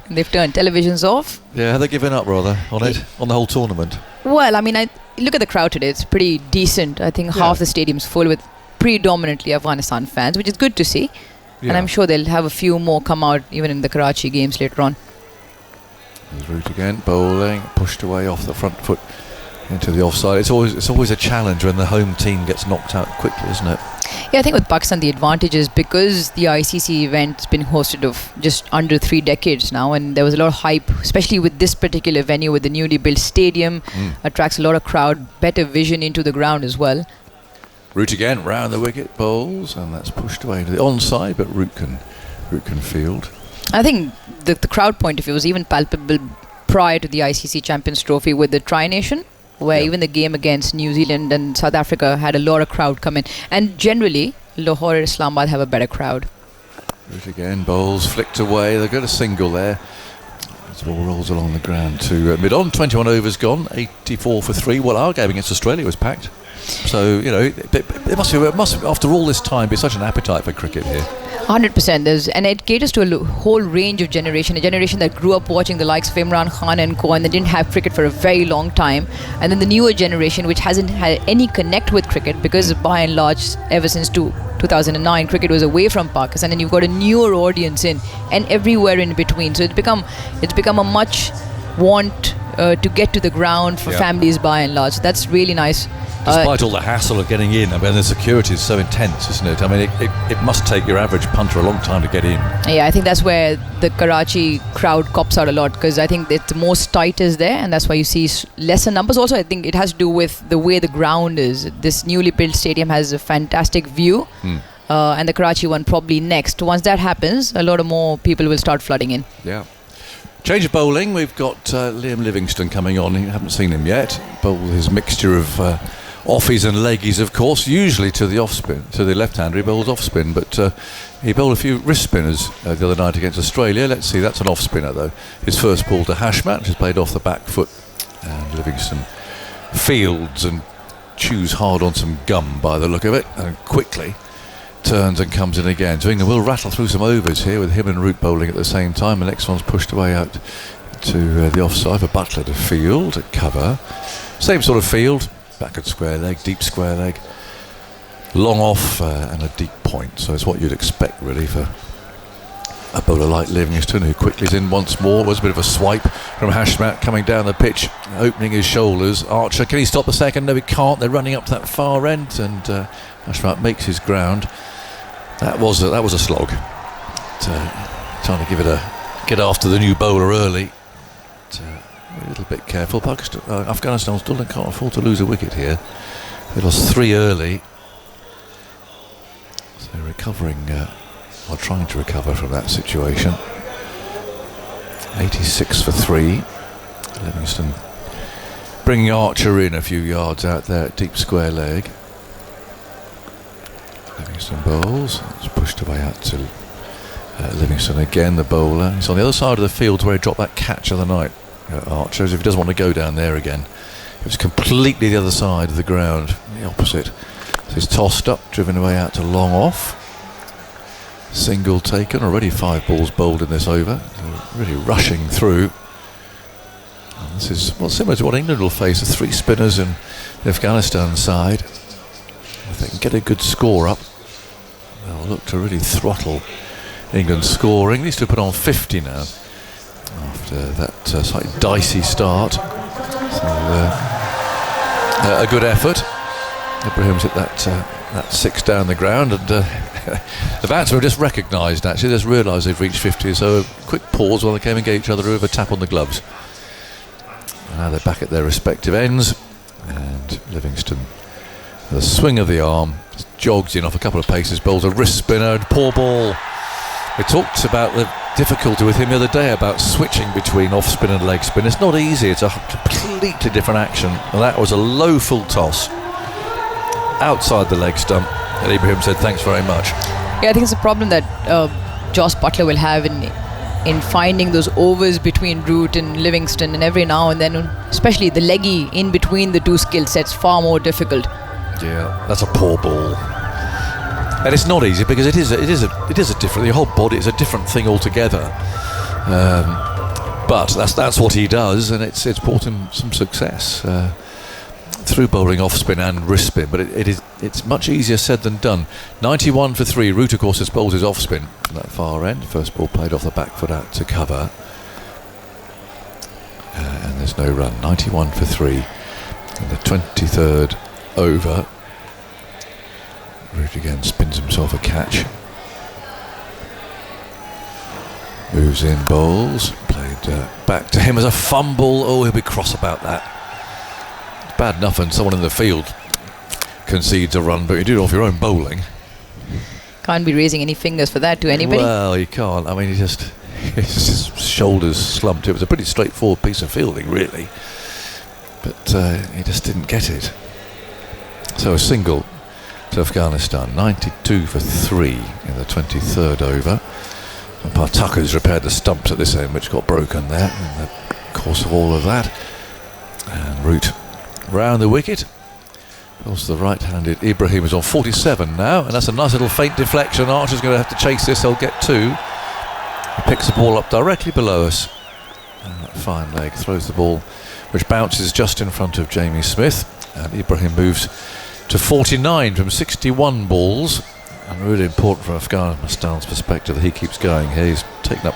they've turned televisions off. Yeah, they're giving up rather on it, on the whole tournament. Well, I mean, look at the crowd today. It's pretty decent. I think half the stadium's full with predominantly Afghanistan fans, which is good to see. Yeah. And I'm sure they'll have a few more come out even in the Karachi games later on. There's Root again, bowling, pushed away off the front foot into the offside. It's always a challenge when the home team gets knocked out quickly, isn't it? Yeah, I think with Pakistan the advantage is because the ICC event's been hosted of just under 3 decades now, and there was a lot of hype, especially with this particular venue with the newly built stadium. Attracts a lot of crowd, better vision into the ground as well. Root again, round the wicket, bowls, and that's pushed away to the onside, but Root can field. I think the crowd point of view was even palpable prior to the ICC Champions Trophy with the Tri-Nation, where even the game against New Zealand and South Africa had a lot of crowd come in. And generally, Lahore and Islamabad have a better crowd. Root again, bowls, flicked away. They've got a single there. As the ball rolls along the ground to mid-on. 21 overs gone, 84 for 3. Well, our game against Australia was packed. So, you know, it must after all this time, be such an appetite for cricket here. 100%. And it caters to a whole range of generation. A generation that grew up watching the likes of Imran Khan and co, and they didn't have cricket for a very long time. And then the newer generation, which hasn't had any connect with cricket, because by and large, ever since 2009, cricket was away from Pakistan, and you've got a newer audience in, and everywhere in between. So it's become a much want to get to the ground for families by and large. That's really nice. Despite all the hassle of getting in, I mean, the security is so intense, isn't it? I mean, it must take your average punter a long time to get in. Yeah, I think that's where the Karachi crowd cops out a lot, because I think the most tight is there, and that's why you see lesser numbers. Also, I think it has to do with the way the ground is. This newly built stadium has a fantastic view, and the Karachi one probably next. Once that happens, a lot of more people will start flooding in. Yeah. Change of bowling. We've got Liam Livingstone coming on. You haven't seen him yet. Bowl his mixture of offies and leggies, of course, usually to the off spin, to the left-hander. He bowls off spin, but he bowled a few wrist spinners the other night against Australia. Let's see, that's an off spinner though. His first ball to Hashmat, which is played off the back foot, and Livingstone fields and chews hard on some gum by the look of it, and quickly turns and comes in again. So England will rattle through some overs here with him and Root bowling at the same time. The next one's pushed away out to the offside for Butler to field, at cover. Same sort of field. Backward square leg, deep square leg, long off and a deep point. So it's what you'd expect really for a bowler like Livingstone, who quickly is in once more. Was a bit of a swipe from Hashmat coming down the pitch, opening his shoulders. Archer, can he stop the second? No, he can't. They're running up to that far end, and Hashmat makes his ground. That was a slog. Trying to get after the new bowler early. A little bit careful. Afghanistan still can't afford to lose a wicket here. They lost 3 early, so recovering or trying to recover from that situation. 86 for 3. Livingstone bringing Archer in a few yards out there at deep square leg. Livingstone bowls. It's pushed away out to Livingstone again, the bowler. He's on the other side of the field where he dropped that catch the other night. Archer, as if he doesn't want to go down there again. It was completely the other side of the ground, the opposite. So he's tossed up, driven away out to long off. Single taken, already 5 balls bowled in this over. So really rushing through. And this is similar to what England will face, the 3 spinners in the Afghanistan side. If they can get a good score up, they'll look to really throttle England's scoring. Needs to put on 50 now, after that slightly dicey start. So a good effort. Ibrahim's hit that 6 down the ground, and the batsmen have just recognised, actually, just realised they've reached 50, so a quick pause while they came and gave each other a tap on the gloves. And now they're back at their respective ends, and Livingstone, the swing of the arm, jogs in off a couple of paces, bowls a wrist spinner, and poor ball. We talked about the difficulty with him the other day about switching between off spin and leg spin. It's not easy, it's a completely different action. And that was a low full toss outside the leg stump, and Ibrahim said thanks very much. Yeah, I think it's a problem that Joss Butler will have in finding those overs between Root and Livingston, and every now and then, especially the leggy in between the two skill sets, far more difficult. Yeah, that's a poor ball. And it's not easy because it is a different. The whole body is a different thing altogether. But that's what he does, and it's brought him some success through bowling off spin and wrist spin. But it's much easier said than done. 91 for 3. Root, of course, has bowled his off spin at that far end. First ball played off the back foot out to cover, and there's no run. 91 for 3 in the 23rd over. Root again spins himself a catch. Moves in, bowls. Played back to him as a fumble. Oh, he'll be cross about that. It's bad enough when someone in the field concedes a run, but you do it off your own bowling. Can't be raising any fingers for that to anybody. Well, you can't. I mean, his shoulders slumped. It was a pretty straightforward piece of fielding, really. But he just didn't get it. So a single to Afghanistan, 92 for 3 in the 23rd over. And Partucker's repaired the stumps at this end, which got broken there in the course of all of that. And Root round the wicket. Also the right-handed Ibrahim is on 47 now, and that's a nice little faint deflection. Archer's going to have to chase this. He'll get 2. He picks the ball up directly below us, and that fine leg throws the ball, which bounces just in front of Jamie Smith, and Ibrahim moves to 49 from 61 balls, and really important from Afghanistan's perspective that he keeps going here. He's taken up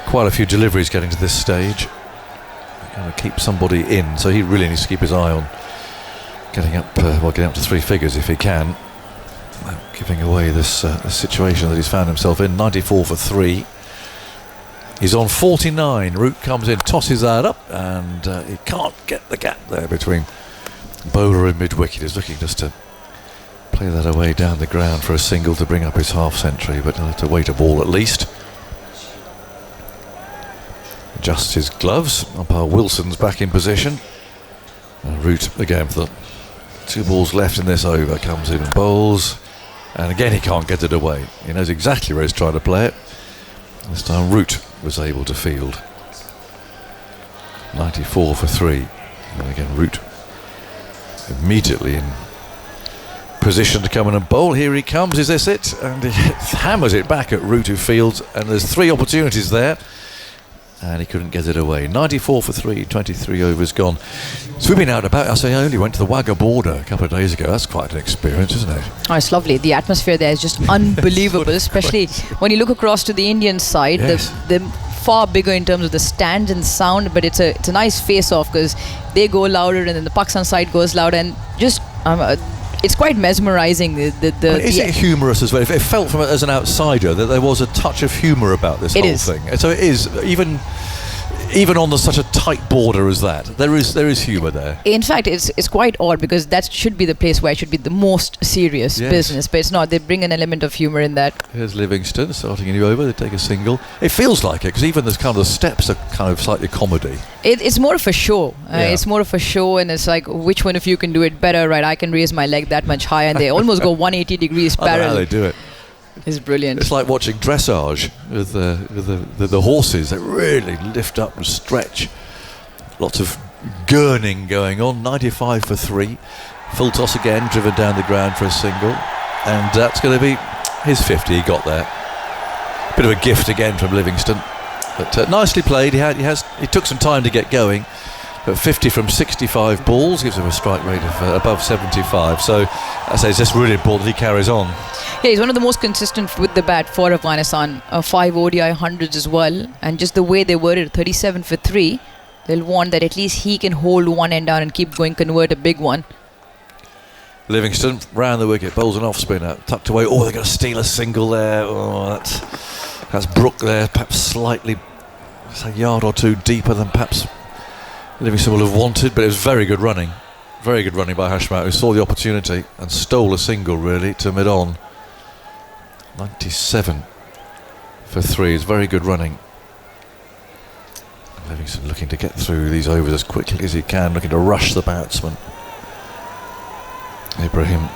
quite a few deliveries getting to this stage. He's going to keep somebody in, so he really needs to keep his eye on getting up to 3 figures if he can, giving away this situation that he's found himself in. 94 for 3. He's on 49. Root comes in, tosses that up, and he can't get the gap there between bowler and mid-wicket. Is looking just to play that away down the ground for a single to bring up his half-century, but he'll have to wait a ball at least. Adjusts his gloves. Umpire Wilson's back in position. And Root again for the 2 balls left in this over, comes in and bowls, and again he can't get it away. He knows exactly where he's trying to play it. This time Root was able to field. 94 for 3. And again Root immediately in position to come in and bowl. Here he comes. Is this it? And he hammers it back at Root, who fields, and there's 3 opportunities there, and he couldn't get it away. 94 for 3, 23 overs gone. So we've been out about. I only went to the Wagga border a couple of days ago. That's quite an experience, isn't it? Oh, it's lovely. The atmosphere there is just unbelievable, especially when you look across to the Indian side. Yes. The far bigger in terms of the stands and sound, but it's a nice face-off because they go louder and then the Pakistan side goes louder, and just it's quite mesmerising. Is it humorous as well? It felt from as an outsider that there was a touch of humour about this whole thing. And so it is, even on such a tight border as that, there is humour there. In fact, it's quite odd because that should be the place where it should be the most serious business, but it's not. They bring an element of humour in that. Here's Livingston starting a new over. They take a single. It feels like it because even the steps are kind of slightly comedy. It's more of a show. It's more of a show, and it's like, which one of you can do it better? Right, I can raise my leg that much higher, and they almost go 180 degrees parallel. I don't know how they do it. It's brilliant. It's like watching dressage with the horses. They really lift up and stretch. Lots of gurning going on. 95 for 3. Full toss again, driven down the ground for a single. And that's going to be his 50. He got there. Bit of a gift again from Livingston. But nicely played. He took some time to get going. But 50 from 65 balls gives him a strike rate of above 75. So I say it's just really important he carries on. Yeah, he's one of the most consistent with the bat for Afghanistan. 5 ODI hundreds as well. And just the way they worded 37 for 3, they'll want that at least he can hold one end down and keep going, convert a big one. Livingston round the wicket, bowls an off spinner, tucked away. Oh, they're going to steal a single there. Oh, that's Brook there, perhaps slightly, a yard or 2 deeper than perhaps Livingston will have wanted, but it was very good running Very good running by Hashmat, who saw the opportunity and stole a single, really, to mid-on. 97 for 3 is very good running. Livingston looking to get through these overs as quickly as he can, looking to rush the batsman. Ibrahim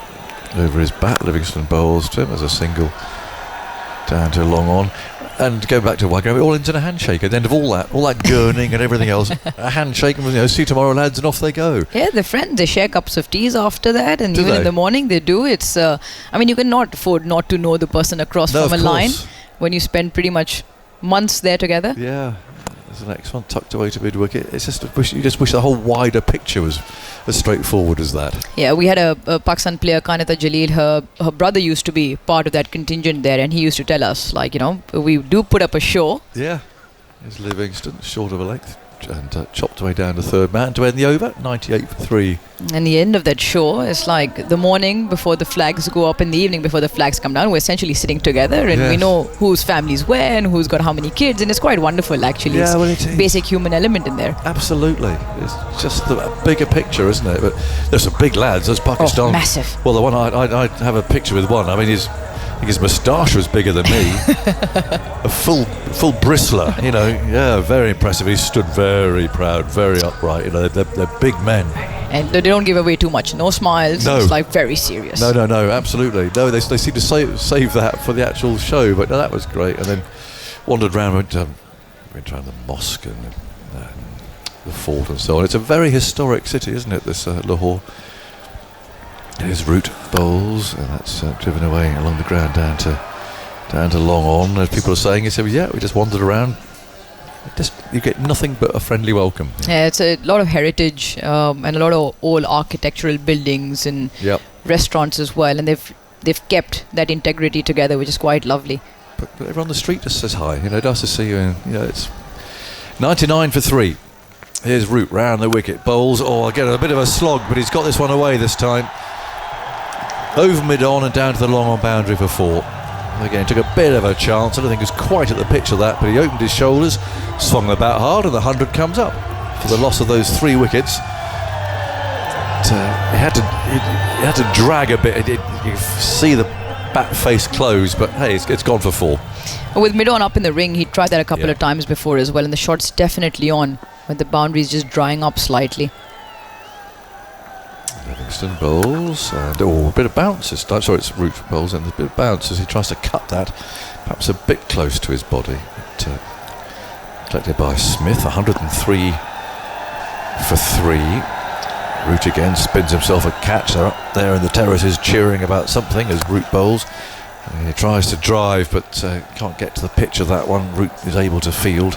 over his bat. Livingston bowls to him as a single down to long on. And going back to Wagner, all into a handshake at the end of all that gurning and everything else. A handshake and see you tomorrow, lads, and off they go. Yeah, they're friends. They share cups of teas after that, and even in the morning they do. It's, I mean, you cannot afford not to know the person across from a line when you spend pretty much months there together. Yeah. There's the next one tucked away to mid-wicket. It's just you just wish the whole wider picture was as straightforward as that. Yeah, we had a Pakistan player, Kanata Jalil. Her brother used to be part of that contingent there, and he used to tell us, like, you know, we do put up a show. Yeah, here's Livingston, short of a length, and chopped away down to third man to end the over, 98 for 3. And the end of that show is like the morning before the flags go up and the evening before the flags come down. We're essentially sitting together, and we know whose family's where and who's got how many kids, and it's quite wonderful, actually. Yeah, well, it is. Basic human element in there. Absolutely. It's just the bigger picture, isn't it? But there's some big lads. There's Pakistan. Oh, massive. Well, the one I have a picture with one. I mean, I think his moustache was bigger than me. A full bristler, you know. Yeah, very impressive. He stood very proud, very upright. You know, they're big men. And they don't give away too much. No smiles. No. It's like very serious. No, absolutely. No, they seem to save that for the actual show. But no, that was great. And then wandered around, went around the mosque and the fort and so on. It's a very historic city, isn't it, this Lahore? Here's Root bowls, and that's driven away along the ground down to long on. As people are saying, he said, yeah, we just wandered around. You get nothing but a friendly welcome. Yeah, it's a lot of heritage and a lot of old architectural buildings and restaurants as well, and they've kept that integrity together, which is quite lovely. But everyone on the street just says hi. You know, nice to see you. And it's 99 for 3. Here's Root round the wicket, bowls. Oh, again a bit of a slog, but he's got this one away this time. Over mid-on and down to the long-on boundary for 4. Again, took a bit of a chance. I don't think he was quite at the pitch of that, but he opened his shoulders, swung the bat hard, and the 100 comes up for the loss of those 3 wickets. He had to drag a bit. You see the bat face close, but hey, it's gone for 4. With mid-on up in the ring, he tried that a couple of times before as well, and the shot's definitely on when the boundary is just drying up slightly. Livingston bowls, and a bit of bounce this time. Sorry, it's Root bowls, and a bit of bounce as he tries to cut that, perhaps a bit close to his body. But, collected by Smith, 103 for 3. Root again spins himself a catch. They're up there in the terraces cheering about something as Root bowls. And he tries to drive, but can't get to the pitch of that one. Root is able to field.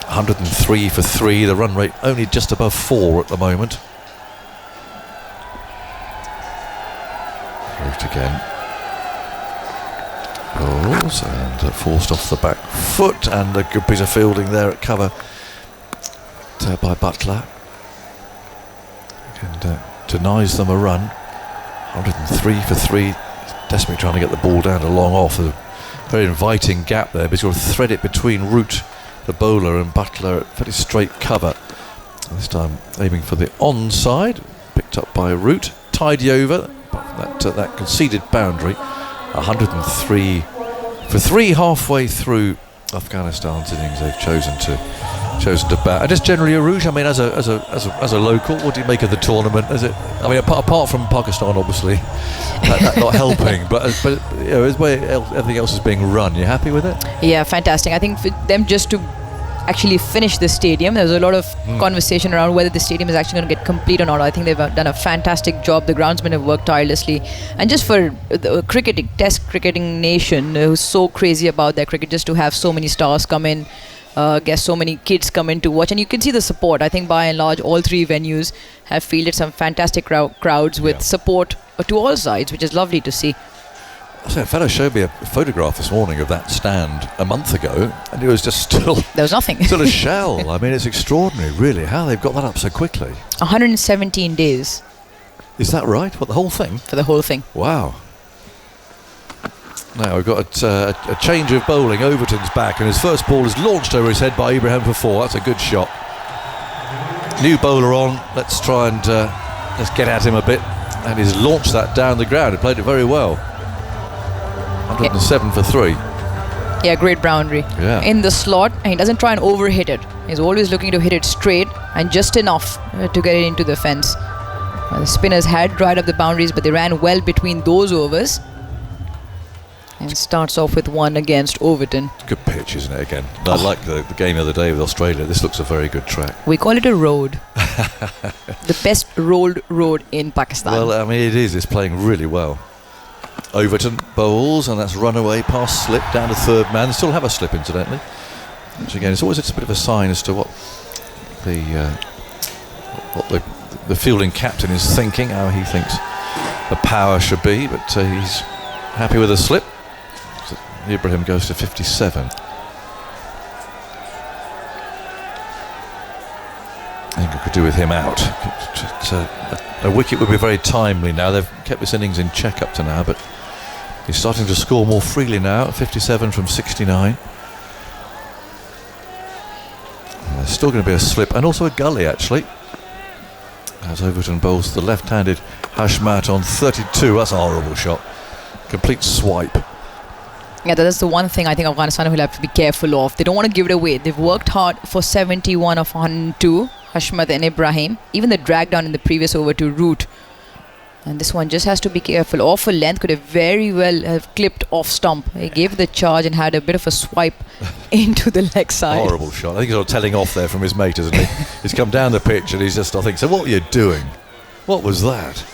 103 for 3. The run rate only just above 4 at the moment. Root again. Bowls and forced off the back foot, and a good piece of fielding there at cover by Butler. And denies them a run. 103 for 3. Desperately trying to get the ball down to long off. There's a very inviting gap there, but he's got to thread it between Root, the bowler, and Butler at very straight cover. This time aiming for the onside. Picked up by Root. Tidy over. That conceded boundary. 103 for 3 halfway through Afghanistan's innings. They've chosen to bat. And just generally, Aruj, I mean, as a local, what do you make of the tournament? Is it? I mean, apart from Pakistan, obviously, that not helping, but you know, is where everything else is being run. You happy with it? Yeah, fantastic. I think for them just to actually finish the stadium, there's a lot of conversation around whether the stadium is actually going to get complete or not. I think they've done a fantastic job. The groundsmen have worked tirelessly, and just for the test cricketing nation who's so crazy about their cricket, just to have so many stars come in, guess so many kids come in to watch, and you can see the support. I think by and large all 3 venues have fielded some fantastic crowds with support to all sides, which is lovely to see. So a fellow showed me a photograph this morning of that stand a month ago, and it was just still... There was nothing. Still a shell. I mean, it's extraordinary, really, how they've got that up so quickly. 117 days. Is that right? What, the whole thing? For the whole thing. Wow. Now we've got a change of bowling. Overton's back, and his first ball is launched over his head by Ibrahim for 4. That's a good shot. New bowler on. Let's try and Let's get at him a bit. And he's launched that down the ground. He played it very well. 107 for 3. Yeah, great boundary. Yeah. In the slot, and he doesn't try and overhit it. He's always looking to hit it straight and just enough to get it into the fence. The spinners had dried up the boundaries, but they ran well between those overs. And starts off with 1 against Overton. Good pitch, isn't it, again? I like the game the other day with Australia. This looks a very good track. We call it a road. The best rolled road in Pakistan. Well, I mean, it is. It's playing really well. Overton bowls, and that's runaway pass slip down to third man. They still have a slip, incidentally. Which, again, it's always a bit of a sign as to what the fielding captain is thinking, how he thinks the power should be, but he's happy with a slip. So Ibrahim goes to 57. I think I could do with him out. A wicket would be very timely now. They've kept this innings in check up to now, but he's starting to score more freely now. 57 from 69. And there's still going to be a slip and also a gully, actually, as Overton bowls the left-handed Hashmat on 32. That's a horrible shot. Complete swipe. Yeah, that's the one thing I think Afghanistan will have to be careful of. They don't want to give it away. They've worked hard for 71 of 102, Hashmat and Ibrahim. Even the drag down in the previous over to Root. And this one just has to be careful. Off a length, could have very well have clipped off stump. He gave the charge and had a bit of a swipe into the leg side. Horrible shot. I think he's sort of telling off there from his mate, isn't he? He's come down the pitch and he's just, I think, so what are you doing? What was that?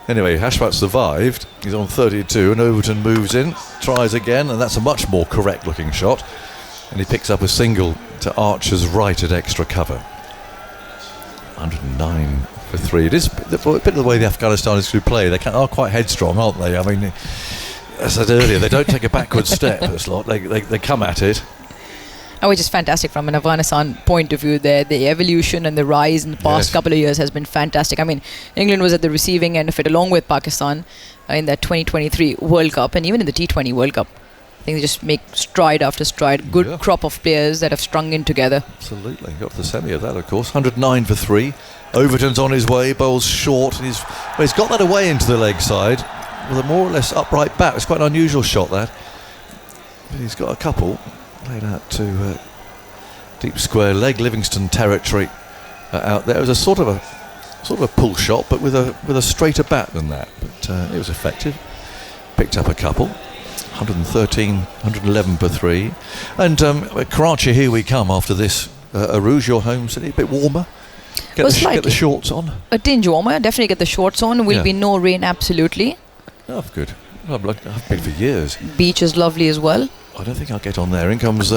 Anyway, Hashmat survived. He's on 32 and Overton moves in, tries again, and that's a much more correct looking shot. And he picks up a single to Archer's right at extra cover. 109 for 3. It is a bit of the way the Afghanistanis who play. They are quite headstrong, aren't they? I mean, as I said earlier, they don't take a backward step, this lot. They come at it. Which is fantastic from an Afghanistan point of view there. The evolution and the rise in the past couple of years has been fantastic. I mean, England was at the receiving end of it along with Pakistan in that 2023 World Cup and even in the T20 World Cup. I think they just make stride after stride. Good crop of players that have strung in together. Absolutely. Got to the semi of that, of course. 109 for 3. Overton's on his way, bowls short, and he's got that away into the leg side with a more or less upright bat. It's quite an unusual shot, that. But he's got a couple laid out to deep square leg, Livingston territory out there. It was a sort of a pull shot, but with a straighter bat than that. But it was effective. Picked up a couple. 113, 111 for 3. And Karachi, here we come after this. Arouge, your home city, a bit warmer. Get the shorts on. A tinge warmer, definitely get the shorts on. Will be no rain, absolutely. Oh, good. I've been for years. Beach is lovely as well. I don't think I'll get on there. In comes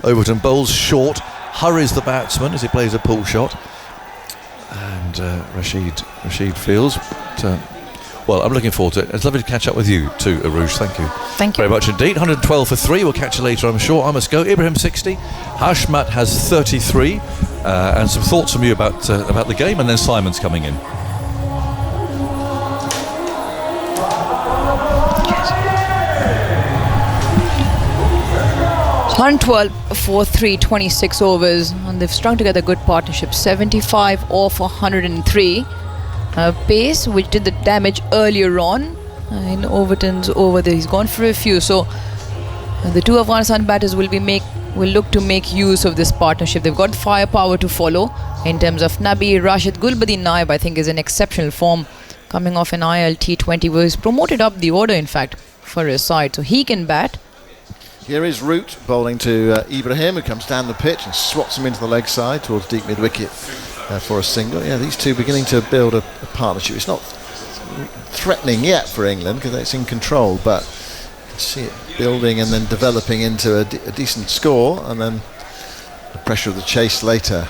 Overton, bowls short, hurries the batsman as he plays a pull shot. And Rashid fields. Well, I'm looking forward to it. It's lovely to catch up with you too, Arouge. Thank you. Thank you very much indeed. 112 for 3. We'll catch you later, I'm sure. I must go. Ibrahim 60. Hashmat has 33. And some thoughts from you about the game, and then Simon's coming in. 112 for 3, 26 overs, and they've strung together a good partnership. 75 off 103. Pace, which did the damage earlier on in Overton's over there. He's gone for a few. So the two Afghanistan batters will look to make use of this partnership. They've got the firepower to follow in terms of Nabi, Rashid. Gulbadin Naib, I think, is in exceptional form, coming off an IL T20, where he's promoted up the order, in fact, for his side. So he can bat. Here is Root bowling to Ibrahim, who comes down the pitch and swats him into the leg side towards deep mid-wicket for a single. Yeah, these two beginning to build a partnership. It's not threatening yet for England because it's in control, but you can see it building and then developing into a decent score, and then the pressure of the chase later.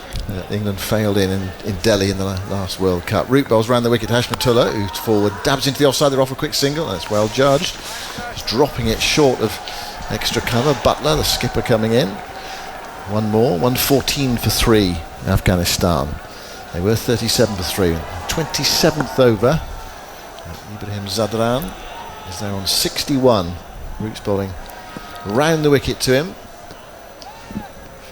England failed in Delhi in the last World Cup. Root bowls round the wicket. Hashmatullah, who's forward, dabs into the offside. They're off a quick single. That's well judged. He's dropping it short of extra cover. Butler, the skipper, coming in. One more. 114 for 3, Afghanistan. They were 37 for 3. 27th over. Ibrahim Zadran is there on 61. Root's bowling round the wicket to him.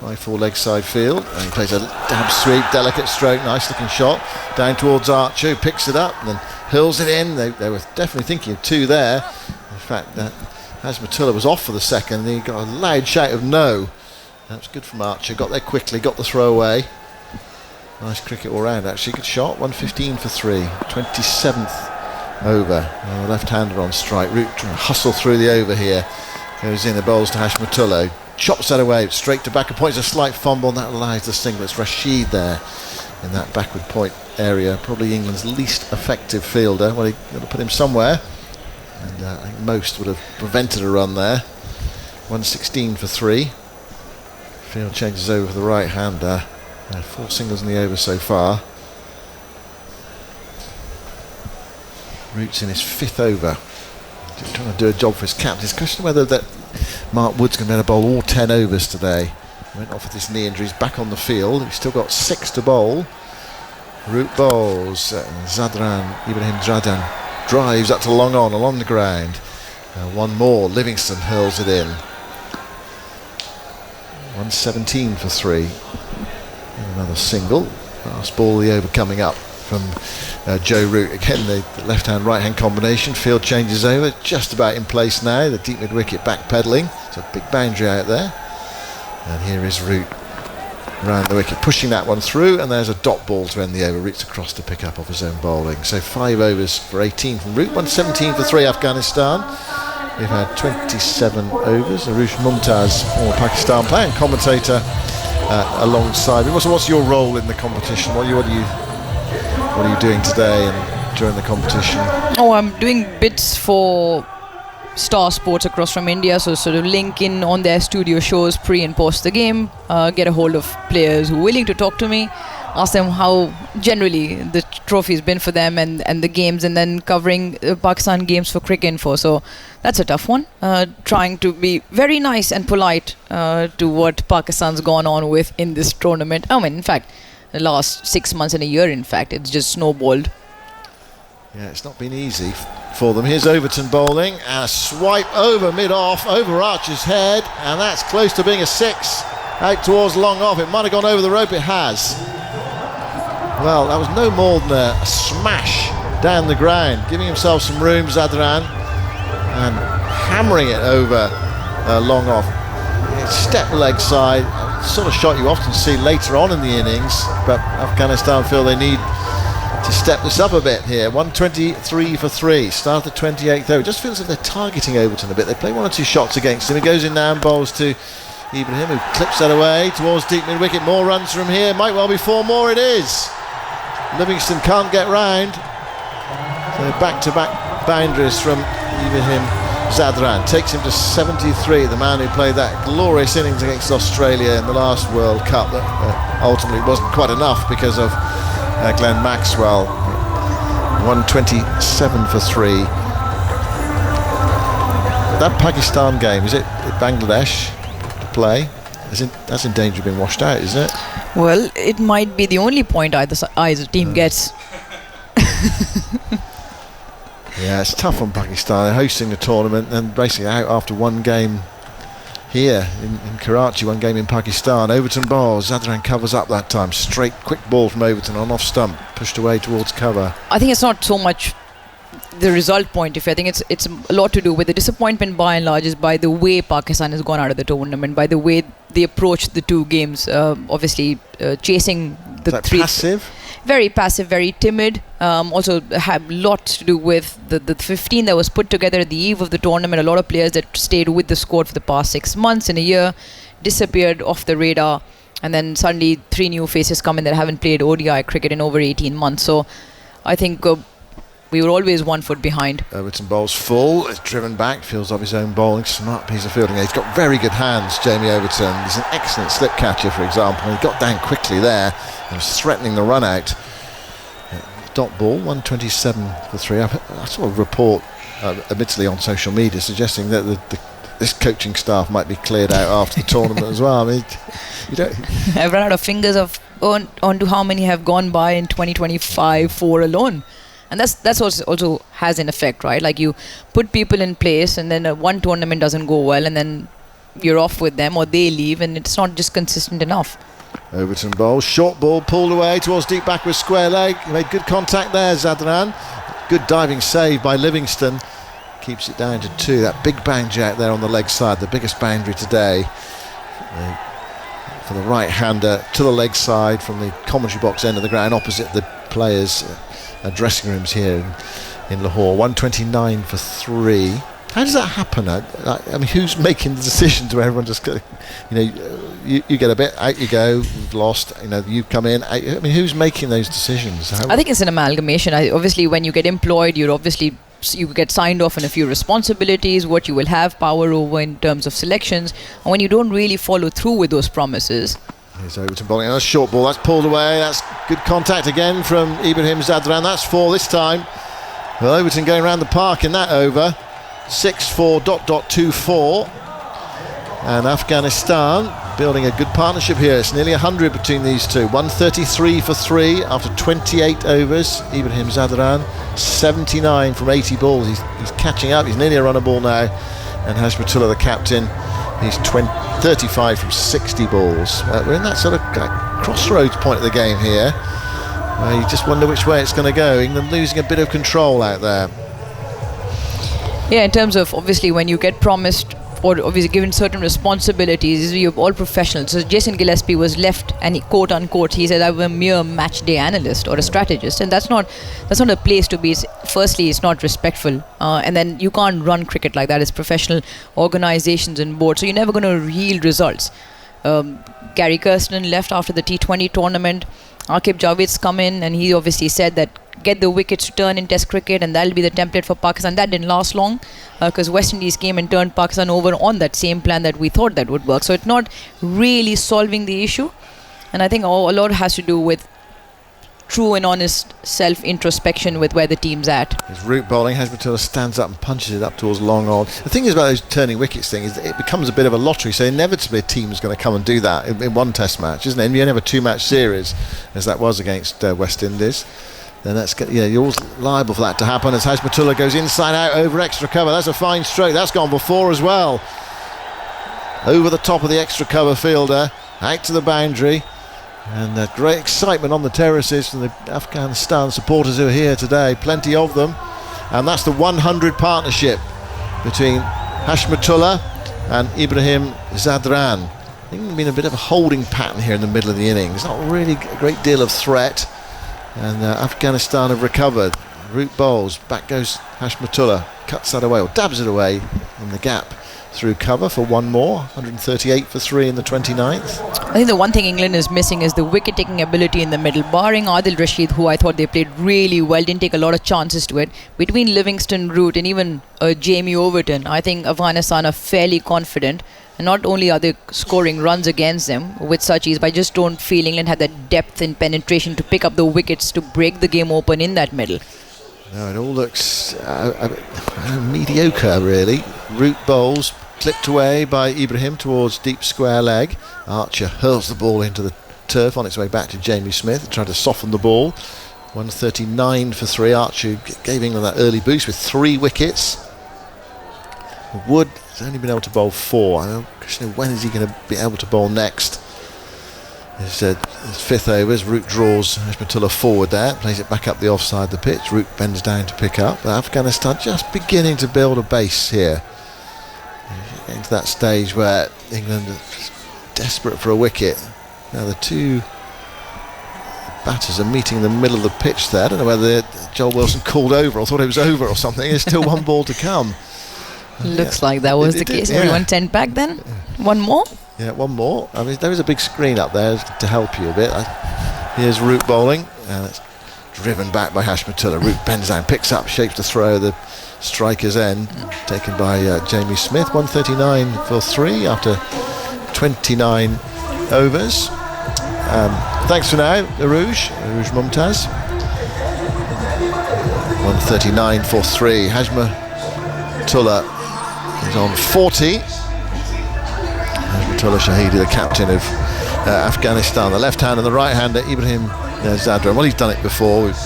5-4 leg side field, and he plays a dab sweep, delicate stroke, nice looking shot down towards Archer, who picks it up and then hurls it in. They were definitely thinking of two there. In fact, Hashmatullah was off for the second, and he got a loud shout of no. That was good from Archer, got there quickly, got the throw away. Nice cricket all round actually, good shot, 115 for 3, 27th over. Left-hander on strike, Root trying to hustle through the over here. Goes in, the bowls to Hashmatullah, chops that away, straight to backward point, it's a slight fumble, and that allows the single. It's Rashid there in that backward point area, probably England's least effective fielder. Well, he got to put him somewhere, and I think most would have prevented a run there. 116 for 3. Field changes over for the right-hander. 4 singles in the over so far. Root's in his 5th over. Trying to do a job for his captain. It's a question whether that Mark Wood's going to be able to bowl all 10 overs today. He went off with his knee injury. He's back on the field. He's still got 6 to bowl. Root bowls. Ibrahim Zadran drives up to long on along the ground. One more. Livingston hurls it in. 117 for 3. And another single. Last ball of the over coming up from Joe Root. Again, the left-hand, right-hand combination. Field changes over. Just about in place now. The deep mid-wicket back-pedalling. It's a big boundary out there. And here is Root around the wicket, pushing that one through. And there's a dot ball to end the over. Root's across to pick up off his own bowling. So 5 overs for 18 from Root. 117 for 3 Afghanistan. We've had 27 overs. Arush Mumtaz, former Pakistan player and commentator, alongside me. So what's your role in the competition? What are you doing today and during the competition? Oh, I'm doing bits for Star Sports across from India, so sort of link in on their studio shows pre and post the game, get a hold of players who are willing to talk to me, ask them how generally the trophy's been for them and the games, and then covering Pakistan games for Cricket Info. So that's a tough one. Trying to be very nice and polite to what Pakistan's gone on with in this tournament. I mean, in fact, the last 6 months and a year, in fact, it's just snowballed. Yeah, it's not been easy for them. Here's Overton bowling, and a swipe over mid-off, over Archer's head, and that's close to being a 6. Out towards long off. It might have gone over the rope. It has. Well, that was no more than a smash down the ground, giving himself some room, Zadran, and hammering it over long off. Step leg side, sort of shot you often see later on in the innings, but Afghanistan feel they need to step this up a bit here. 123 for 3, start the 28th over. It just feels like they're targeting Overton a bit. They play 1 or 2 shots against him. He goes in now and bowls to Ibrahim, who clips that away towards deep mid-wicket. More runs from here, might well be 4 more. It is. Livingston can't get round. So back-to-back boundaries from Ibrahim Zadran. Takes him to 73, the man who played that glorious innings against Australia in the last World Cup that ultimately wasn't quite enough because of Glenn Maxwell. 127 for 3. That Pakistan game, is it Bangladesh to play? That's in danger of being washed out, isn't it? Well, it might be the only point either team gets. Yeah, it's tough on Pakistan. They're hosting the tournament and basically out after 1 game here in Karachi, 1 game in Pakistan. Overton bowls, Zadran covers up that time. Straight, quick ball from Overton on off stump, pushed away towards cover. I think it's not so much the result point of it. I think it's a lot to do with the disappointment by and large is by the way Pakistan has gone out of the tournament, by the way they approached the 2 games. Obviously, chasing the 3. Passive? Very passive, very timid. Also have a lot to do with the 15 that was put together at the eve of the tournament. A lot of players that stayed with the squad for the past 6 months and a year disappeared off the radar, and then suddenly 3 new faces come in that haven't played ODI cricket in over 18 months. So I think we were always 1 foot behind. Overton bowls full, is driven back, feels off his own bowling, smart piece of fielding. He's got very good hands, Jamie Overton. He's an excellent slip catcher, for example. He got down quickly there and was threatening the run out. Dot ball, 127 for 3. I saw a report, admittedly on social media, suggesting that this coaching staff might be cleared out after the tournament as well. I mean, you don't. I've run out of fingers on to how many have gone by in 2025 for alone. And that's what also has an effect, right? Like you put people in place and then 1 tournament doesn't go well and then you're off with them, or they leave, and it's not just consistent enough. Overton bowl, short ball pulled away towards deep backward square leg. He made good contact there, Zadran. Good diving save by Livingston. Keeps it down to 2. That big boundary out there on the leg side, the biggest boundary today. For the right-hander to the leg side from the commentary box end of the ground opposite the players' dressing rooms here in Lahore. 129 for 3. How does that happen? I mean, who's making the decisions where everyone just, you get a bit, out you go, we've lost, you come in. I mean, who's making those decisions? I think it's an amalgamation. Obviously, when you get employed, you get signed off on a few responsibilities, what you will have power over in terms of selections, and when you don't really follow through with those promises. Here's Overton bowling, and a short ball, that's pulled away, that's good contact again from Ibrahim Zadran, that's 4 this time. Well, Overton going around the park in that over, 6-4.24, and Afghanistan building a good partnership here. It's nearly 100 between these two. 133 for 3 after 28 overs. Ibrahim Zadran, 79 from 80 balls. He's catching up. He's nearly a runner ball now. And Hashmatullah, the captain, he's 35 from 60 balls. We're in that sort of crossroads point of the game here. You just wonder which way it's going to go. England losing a bit of control out there. Yeah, in terms of obviously when you get promised or obviously given certain responsibilities, you're all professionals. So Jason Gillespie was left, and he, quote unquote, he said, I'm a mere match day analyst or a strategist, and that's not a place to be. Firstly, it's not respectful, and then you can't run cricket like that. It's professional organizations and boards, so you're never going to yield results. Gary Kirsten left after the T20 tournament. Aqib Javid's come in, and he obviously said that get the wickets to turn in Test cricket, and that'll be the template for Pakistan. That didn't last long because West Indies came and turned Pakistan over on that same plan that we thought that would work. So it's not really solving the issue, and I think a lot has to do with true and honest self-introspection with where the team's at. His root bowling, Hashmatullah stands up and punches it up towards long on. The thing is about those turning wickets thing is that it becomes a bit of a lottery, so inevitably a team is going to come and do that in one Test match, isn't it? And you only have a 2-match series, as that was against West Indies. Then you're always liable for that to happen as Hashmatullah goes inside out over extra cover. That's a fine stroke. That's gone before as well. Over the top of the extra cover fielder, out to the boundary. And great excitement on the terraces from the Afghanistan supporters who are here today. Plenty of them. And that's the 100 partnership between Hashmatullah and Ibrahim Zadran. I think there's been a bit of a holding pattern here in the middle of the innings. Not really a great deal of threat. And Afghanistan have recovered. Root bowls. Back goes Hashmatullah. Cuts that away, or dabs it away in the gap. Through cover for one more. 138 for 3 in the 29th. I think the one thing England is missing is the wicket-taking ability in the middle. Barring Adil Rashid, who I thought they played really well, didn't take a lot of chances to it. Between Livingston, Root and even Jamie Overton, I think Afghanistan are fairly confident. And not only are they scoring runs against them with such ease, but I just don't feel England had that depth and penetration to pick up the wickets to break the game open in that middle. No, it all looks mediocre, really. Root bowls clipped away by Ibrahim towards deep square leg. Archer hurls the ball into the turf on its way back to Jamie Smith, trying to soften the ball. 139 for 3. Archer gave England that early boost with 3 wickets. Wood has only been able to bowl 4. I don't know when is he going to be able to bowl next. His 5th overs, Root draws Hashmatullah forward there, plays it back up the offside the pitch. Root bends down to pick up. But Afghanistan just beginning to build a base here. Getting to that stage where England are desperate for a wicket. Now the two batters are meeting in the middle of the pitch there. I don't know whether Joel Wilson called over or thought it was over or something. There's still one ball to come. Looks like that was the case. Yeah. Everyone sent back then? One more? Yeah, one more. I mean, there is a big screen up there to help you a bit. Here's Root bowling, and it's driven back by Hashmatullah. Root bends down, picks up, shapes the throw, the striker's end, taken by Jamie Smith. 139 for 3 after 29 overs. Thanks for now, Aruj Mumtaz. 139 for 3. Hashmatullah is on 40. Hashmatullah Shahidi, the captain of Afghanistan, the left hand and the right hander Ibrahim Zadran. Well, he's done it before. We've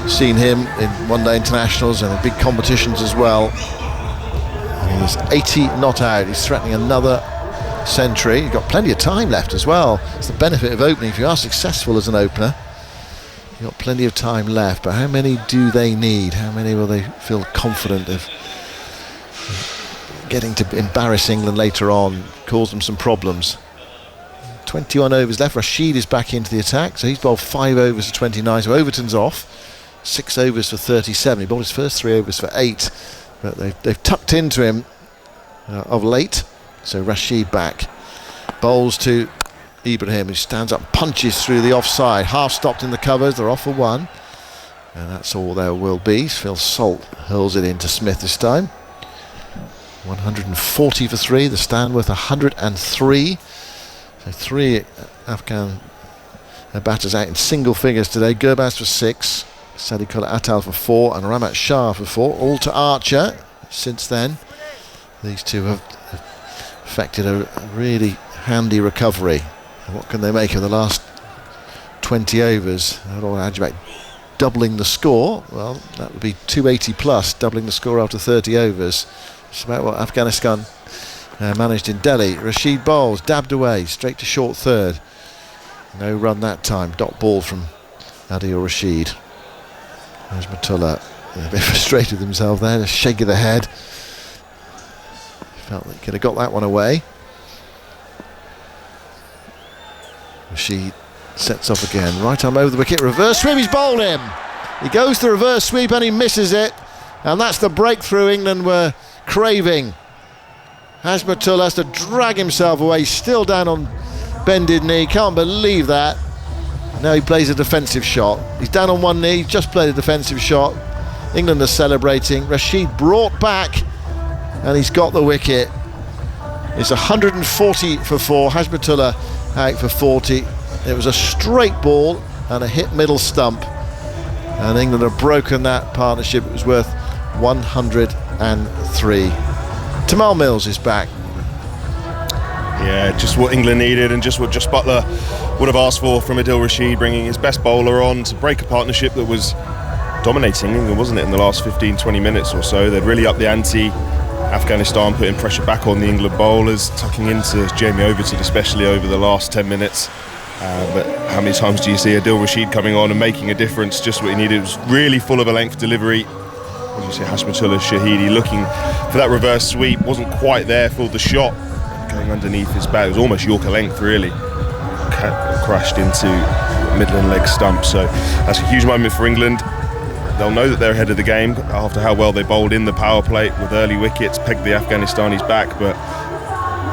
seen him in one-day internationals and in big competitions as well. He's 80 not out. He's threatening another century. You've got plenty of time left as well. It's the benefit of opening. If you are successful as an opener, you've got plenty of time left. But how many do they need? How many will they feel confident of getting to embarrass England later on, cause them some problems? 21 overs left. Rashid is back into the attack, so he's bowled 5 overs for 29, so Overton's off. 6 overs for 37. He bowled his first 3 overs for 8, but they've tucked into him of late. So Rashid back, bowls to Ibrahim, who stands up, punches through the offside. Half stopped in the covers, they're off for 1, and that's all there will be. Phil Salt hurls it into Smith this time. 140 for 3, the stand worth 103. So 3 Afghan batters out in single figures today. Gurbaz for 6, Sadiqullah Atal for 4, and Ramat Shah for 4. All to Archer. Since then, these two have effected a really handy recovery. And what can they make of the last 20 overs? Ajibak doubling the score. Well, that would be 280 plus, doubling the score after 30 overs. It's about what Afghanistan managed in Delhi. Rashid bowls, dabbed away, straight to short third. No run that time. Dot ball from Adil Rashid. There's Matullah, a bit frustrated with himself there, a shake of the head. Felt that he could have got that one away. Rashid sets off again. Right arm over the wicket, reverse sweep, he's bowled him. He goes to reverse sweep and he misses it. And that's the breakthrough England were craving. Hasmatullah has to drag himself away, still down on bended knee, can't believe that. Now he plays a defensive shot. He's down on one knee, just played a defensive shot. England are celebrating. Rashid brought back and he's got the wicket. It's 140 for 4, Hasmatullah out for 40. It was a straight ball and a hit middle stump. And England have broken that partnership. It was worth 103. Tamal Mills is back. Yeah, just what England needed and just what Jos Buttler would have asked for from Adil Rashid, bringing his best bowler on to break a partnership that was dominating England, wasn't it, in the last 15-20 minutes or so. They'd really upped the ante. Afghanistan putting pressure back on the England bowlers, tucking into Jamie Overton especially over the last 10 minutes. But how many times do you see Adil Rashid coming on and making a difference? Just what he needed. It was really full of a length delivery. As you see, Hasmatullah Shahidi looking for that reverse sweep, wasn't quite there for the shot. Going underneath his bat, it was almost Yorker length really. Crashed into Midland leg stump. So that's a huge moment for England. They'll know that they're ahead of the game after how well they bowled in the power play with early wickets, pegged the Afghanistanis back. But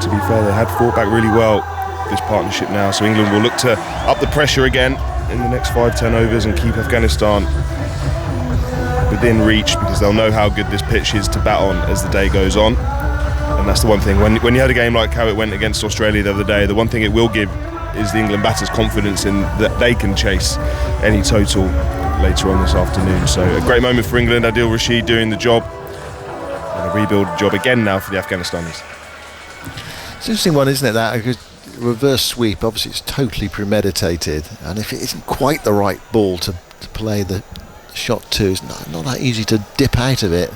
to be fair, they had fought back really well this partnership now. So England will look to up the pressure again in the next 5-10 overs and keep Afghanistan within reach, because they'll know how good this pitch is to bat on as the day goes on. And that's the one thing, when you had a game like how it went against Australia the other day, the one thing it will give is the England batters confidence in that they can chase any total later on this afternoon. So a great moment for England. Adil Rashid doing the job, and a rebuild job again now for the Afghanistanis. It's an interesting one, isn't it, that reverse sweep? Obviously it's totally premeditated, and if it isn't quite the right ball to play the shot to, it's not that easy to dip out of it.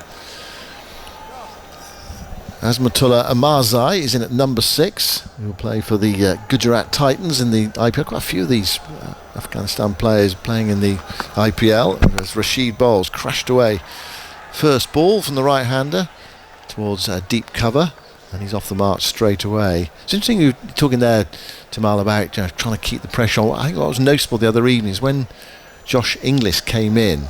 Azmatullah Amarzai is in at number 6. He'll play for the Gujarat Titans in the IPL. Quite a few of these Afghanistan players playing in the IPL. As Rashid bowls, crashed away. First ball from the right-hander towards deep cover, and he's off the mark straight away. It's interesting you're talking there, Tamal, about trying to keep the pressure on. I think what was noticeable the other evening is when Josh Inglis came in,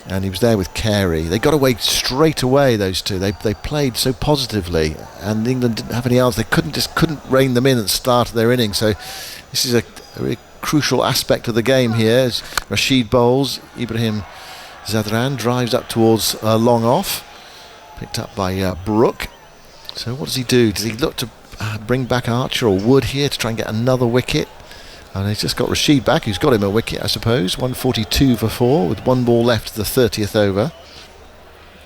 and he was there with Carey. They got away straight away, those two. They played so positively, and England didn't have any answer. They couldn't rein them in at the start of their innings. So this is a really crucial aspect of the game here. As Rashid bowls, Ibrahim Zadran drives up towards long off, picked up by Brook. So what does he do? Does he look to bring back Archer or Wood here to try and get another wicket? And he's just got Rashid back, who's got him a wicket, I suppose. 142 for 4, with 1 ball left to the 30th over.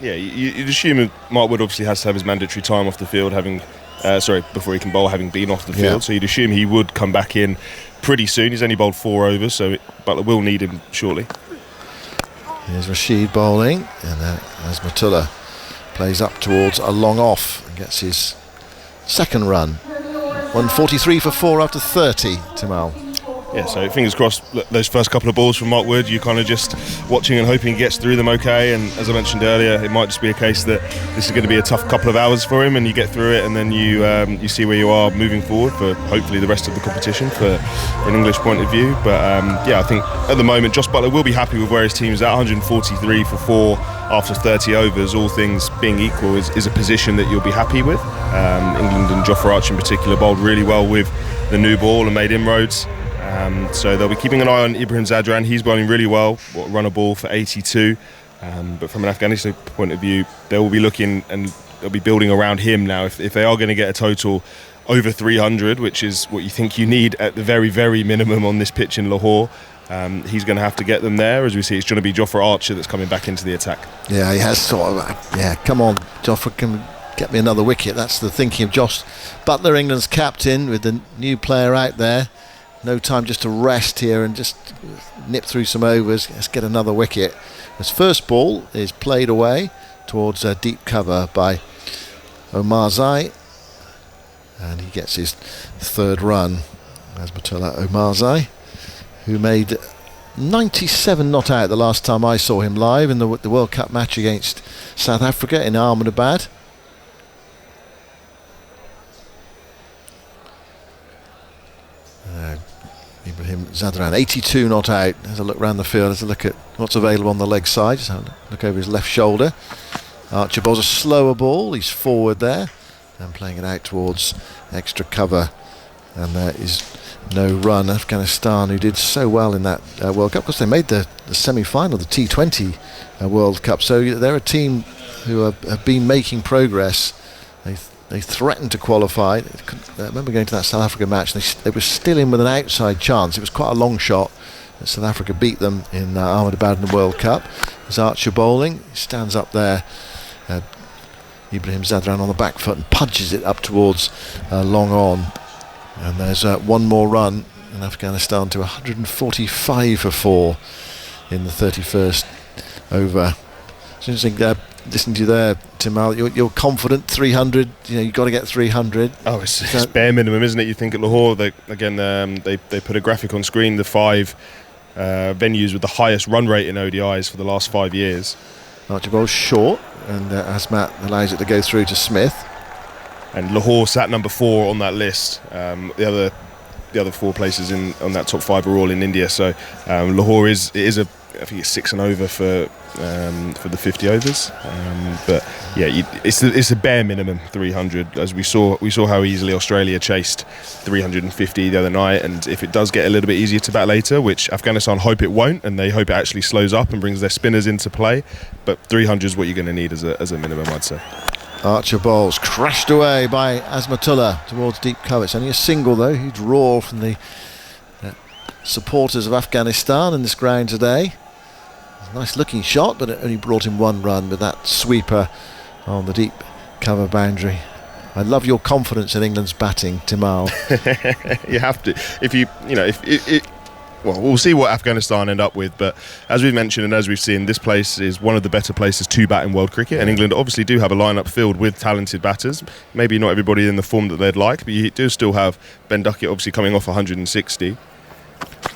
Yeah, you'd assume Mark Wood obviously has to have his mandatory time off the field, before he can bowl, having been off the field. Yeah. So you'd assume he would come back in pretty soon. He's only bowled 4 overs, so Butler will need him shortly. Here's Rashid bowling, and Azmatullah plays up towards a long off. gets his second run. 143 for 4 after 30, Timal. Yeah, so fingers crossed, those first couple of balls from Mark Wood, you're kind of just watching and hoping he gets through them okay, and as I mentioned earlier, it might just be a case that this is going to be a tough couple of hours for him, and you get through it, and then you see where you are moving forward for hopefully the rest of the competition for an English point of view. But I think at the moment Josh Buttler will be happy with where his team's at. 143 for 4 after 30 overs, all things being equal, is a position that you'll be happy with. England and Jofra Archer in particular bowled really well with the new ball and made inroads. So they'll be keeping an eye on Ibrahim Zadran. He's bowling really well, run a ball for 82. But from an Afghanistan point of view, they will be looking and they'll be building around him now. If they are going to get a total over 300, which is what you think you need at the very, very minimum on this pitch in Lahore, he's going to have to get them there. As we see, it's going to be Jofra Archer that's coming back into the attack. Yeah, he has sort of, come on, Jofra, can get me another wicket. That's the thinking of Josh Buttler, England's captain, with the new player out there. No time just to rest here and just nip through some overs. Let's get another wicket. His first ball is played away towards deep cover by Omarzai, and he gets his third run. Azmatullah Omarzai, who made 97 not out the last time I saw him live in the World Cup match against South Africa in Ahmedabad. Ibrahim Zadran, 82 not out. Has a look round the field, has a look at what's available on the leg side. Just have a look over his left shoulder. Archer bowls a slower ball, he's forward there and playing it out towards extra cover, and there is no run. Afghanistan, who did so well in that World Cup, because they made the semi-final, the T20 World Cup, so they're a team who have been making progress. They threatened to qualify. I remember going to that South Africa match, they were still in with an outside chance. It was quite a long shot. South Africa beat them in Ahmedabad in the World Cup. There's Archer bowling. He stands up there. Ibrahim Zadran on the back foot and punches it up towards long on. And there's one more run in Afghanistan to 145 for 4 in the 31st over. It's interesting listening to you there, Timal. You're confident 300. You've got to get 300. Oh, it's bare minimum, isn't it? You think at Lahore, they put a graphic on screen, the 5 venues with the highest run rate in ODIs for the last 5 years. Archer bowls short, and Azmat allows it to go through to Smith. And Lahore sat number 4 on that list. The other 4 places on that top 5 are all in India. So Lahore is I think it's 6 and over for the 50 overs. But yeah, it's a bare minimum 300. As we saw how easily Australia chased 350 the other night. And if it does get a little bit easier to bat later, which Afghanistan hope it won't, and they hope it actually slows up and brings their spinners into play, but 300 is what you're going to need as a minimum, I'd say. Archer bowls crashed away by Azmatullah towards deep cover. It's only a single though. Huge roar from the supporters of Afghanistan in this ground today. Nice looking shot, but it only brought him one run with that sweeper on the deep cover boundary. I love your confidence in England's batting, Timal. You have to. Well, we'll see what Afghanistan end up with, but as we've mentioned and as we've seen, this place is one of the better places to bat in world cricket, and England obviously do have a lineup filled with talented batters. Maybe not everybody in the form that they'd like, but you do still have Ben Duckett obviously coming off 160.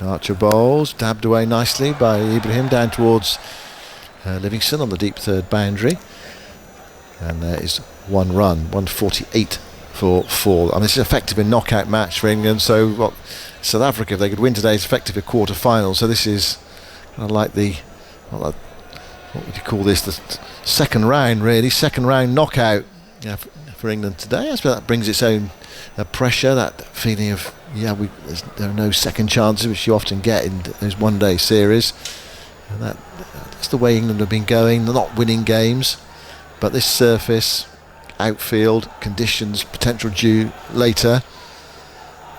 Archer bowls, dabbed away nicely by Ibrahim down towards Livingston on the deep third boundary, and there is one run, 148 for 4. I mean, this is effective a knockout match for England, so South Africa, if they could win today, is effective a quarter final. So this is kind of like what would you call this, the second round really, second round knockout for England today. I suppose that brings its own pressure, that feeling of there are no second chances, which you often get in those one-day series, and that's the way England have been going. They're not winning games, but this surface, outfield conditions, potential due later.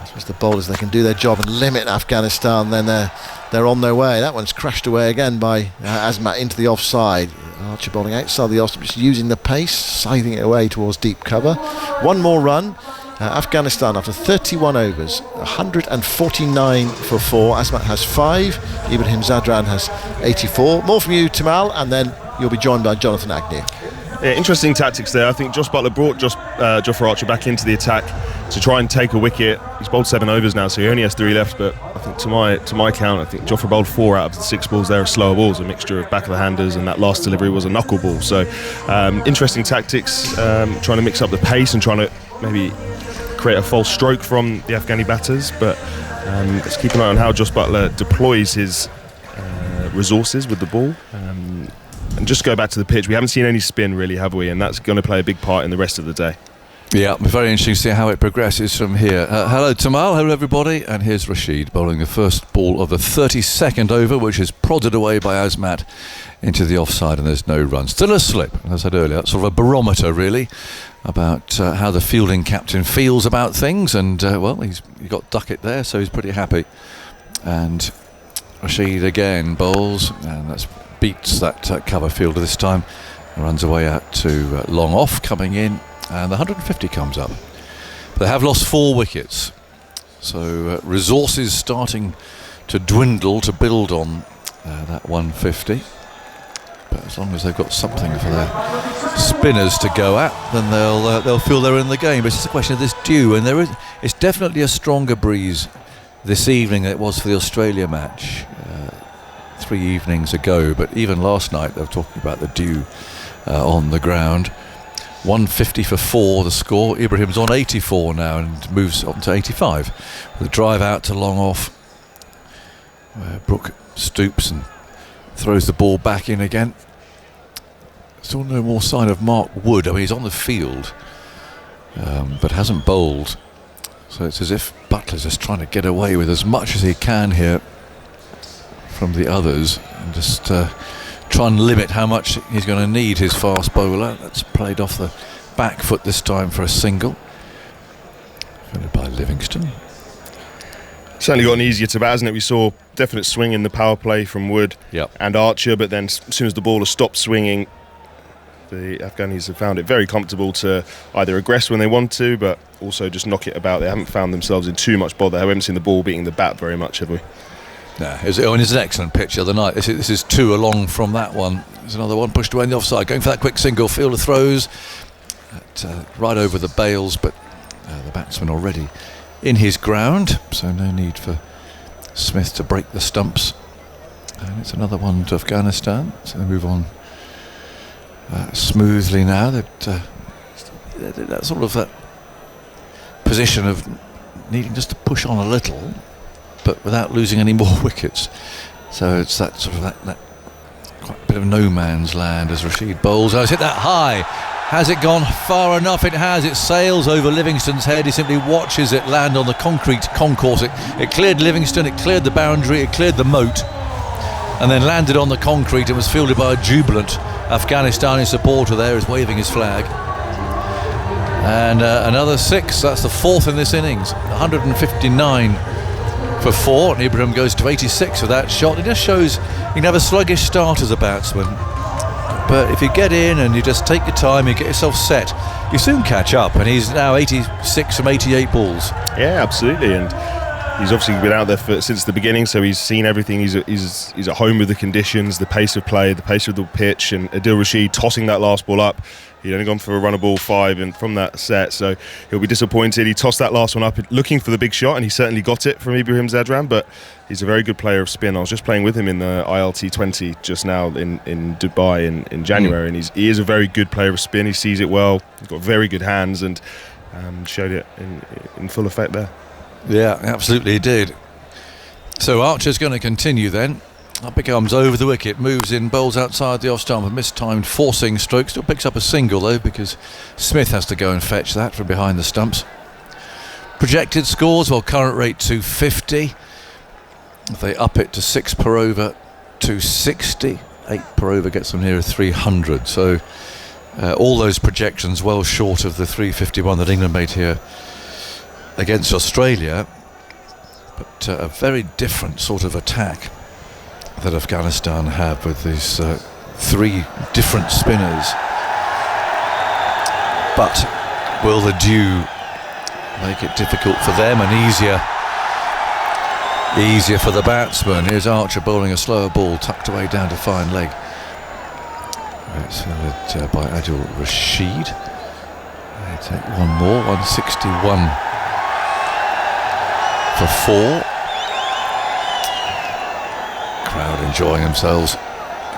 I suppose the bowlers, they can do their job and limit Afghanistan, then they're on their way. That one's crashed away again by Azmat into the offside. Archer bowling outside the offside, just using the pace, scything it away towards deep cover. One more run. Afghanistan after 31 overs, 149 for 4. Azmat has 5. Ibrahim Zadran has 84. More from you, Timal, and then you'll be joined by Jonathan Agnew. Yeah, interesting tactics there. I think Josh Butler brought Jofra Archer back into the attack to try and take a wicket. He's bowled 7 overs now, so he only has 3 left. But I think to my count, I think Jofra bowled 4 out of the 6 balls there are slower balls, a mixture of back of the handers, and that last delivery was a knuckle ball. So interesting tactics, trying to mix up the pace and trying to maybe create a false stroke from the Afghani batters. But let's keep an eye on how Josh Butler deploys his resources with the ball. And just go back to the pitch, we haven't seen any spin really, have we? And that's going to play a big part in the rest of the day. Yeah, very interesting to see how it progresses from here. Hello Tamal, hello everybody, and here's Rashid bowling the first ball of the 32nd over, which is prodded away by Azmat into the offside, and there's no run. Still a slip, as I said earlier. That's sort of a barometer really about how the fielding captain feels about things, and well, he got Duckett there, so he's pretty happy. And Rashid again bowls, and that's beats that cover fielder this time, and runs away out to long off, coming in, and the 150 comes up. But they have lost 4 wickets, so resources starting to dwindle to build on that 150. But as long as they've got something for their spinners to go at, then they'll feel they're in the game. But it's just a question of this dew, and it's definitely a stronger breeze this evening than it was for the Australia match 3 evenings ago. But even last night they were talking about the dew on the ground. 150 for 4 the score. Ibrahim's on 84 now and moves on to 85 with a drive out to long off, where Brook stoops and throws the ball back in again. Still no more sign of Mark Wood. I mean, he's on the field but hasn't bowled, so it's as if Butler's just trying to get away with as much as he can here from the others, and just try and limit how much he's going to need his fast bowler. That's played off the back foot this time for a single, followed by Livingston. Certainly gotten easier to bat, hasn't it? We saw definite swing in the power play from Wood and Archer, but then as soon as the ball has stopped swinging, the Afghanis have found it very comfortable to either aggress when they want to, but also just knock it about. They haven't found themselves in too much bother. We haven't seen the ball beating the bat very much, have we? No, it's an excellent pitch the other night. This is 2 along from that one. There's another one pushed away in the offside, going for that quick single. Fielder throws right over the bails, but the batsman already in his ground, so no need for Smith to break the stumps. And it's another one to Afghanistan, so they move on smoothly now. That sort of that position of needing just to push on a little, but without losing any more wickets. So it's that sort of that quite a bit of no man's land as Rashid bowls. Oh, it's hit that high. Has it gone far enough? It has. It sails over Livingston's head. He simply watches it land on the concrete concourse. It cleared Livingston, it cleared the boundary, it cleared the moat, and then landed on the concrete and was fielded by a jubilant Afghanistani supporter there, is waving his flag. And another 6. That's the 4th in this innings. 159 for 4, and Ibrahim goes to 86 with that shot. It just shows you can have a sluggish start as a batsman, but if you get in and you just take your time, you get yourself set, you soon catch up. And he's now 86 from 88 balls. Yeah, absolutely. And he's obviously been out there since the beginning, so he's seen everything. He's at home with the conditions, the pace of play, the pace of the pitch, and Adil Rashid tossing that last ball up. He'd only gone for a run of ball 5 and from that set, so he'll be disappointed. He tossed that last one up looking for the big shot, and he certainly got it from Ibrahim Zadran, but he's a very good player of spin. I was just playing with him in the ILT 20 just now in Dubai in January, and he is a very good player of spin. He sees it well, he's got very good hands, and showed it in full effect there. Yeah, absolutely he did. So Archer's going to continue then. Up it comes over the wicket, moves in, bowls outside the off stump, a mistimed forcing stroke. Still picks up a single though, because Smith has to go and fetch that from behind the stumps. Projected scores, well, current rate 250. If they up it to 6 per over, 260. 8 per over gets them near 300. So all those projections well short of the 351 that England made here against Australia, but a very different sort of attack that Afghanistan have with these 3 different spinners. But will the dew make it difficult for them and easier for the batsman? Here's Archer bowling a slower ball tucked away down to fine leg. It's fielded by Adil Rashid. They take one more, 161 for 4. Crowd enjoying themselves,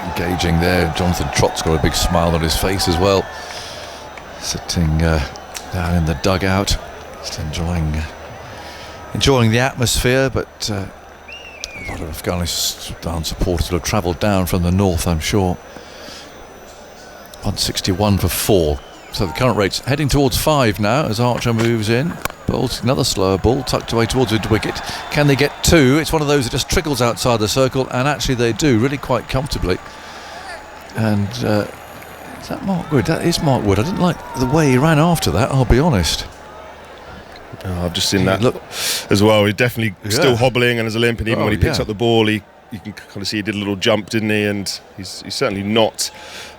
engaging there. Jonathan Trott's got a big smile on his face as well, sitting down in the dugout, just enjoying the atmosphere. But a lot of Afghanistan supporters will have travelled down from the north, I'm sure. 161 for 4. So the current rate's heading towards 5 now as Archer moves in. Bowls another slower ball tucked away towards the wicket. Can they get 2? It's one of those that just trickles outside the circle, and actually they do really quite comfortably. And is that Mark Wood? That is Mark Wood. I didn't like the way he ran after that, I'll be honest. I've just seen that look as well. He's definitely still hobbling and has a limp, and even when he picks up the ball, you can kind of see he did a little jump, didn't he? And he's certainly not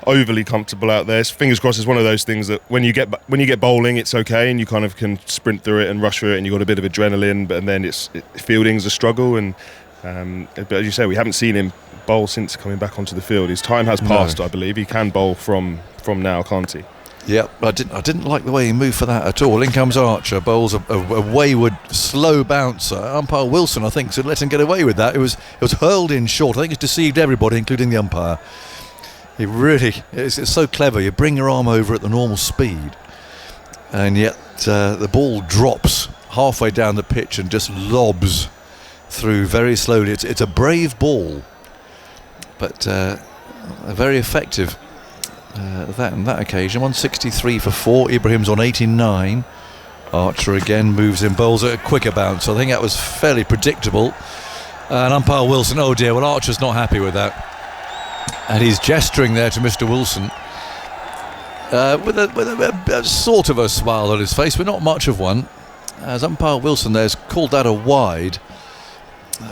overly comfortable out there. Fingers crossed, it's one of those things that when you get bowling, it's okay, and you kind of can sprint through it and rush through it, and you've got a bit of adrenaline. But then fielding's a struggle, and but as you say, we haven't seen him bowl since coming back onto the field. His time has passed, I believe. He can bowl from now, can't he? Yep, I didn't like the way he moved for that at all. In comes Archer, bowls a wayward, slow bouncer. Umpire Wilson, I think, should let him get away with that. It was hurled in short. I think it's deceived everybody, including the umpire. It really, it's so clever. You bring your arm over at the normal speed, and yet the ball drops halfway down the pitch and just lobs through very slowly. It's a brave ball, but very effective. On that occasion. 163 for 4. Ibrahim's on 89. Archer again moves in, bowls at a quicker bounce. I think that was fairly predictable. And umpire Wilson, oh dear, well, Archer's not happy with that, and he's gesturing there to Mr. Wilson with a sort of a smile on his face, but not much of one, as umpire Wilson there's called that a wide.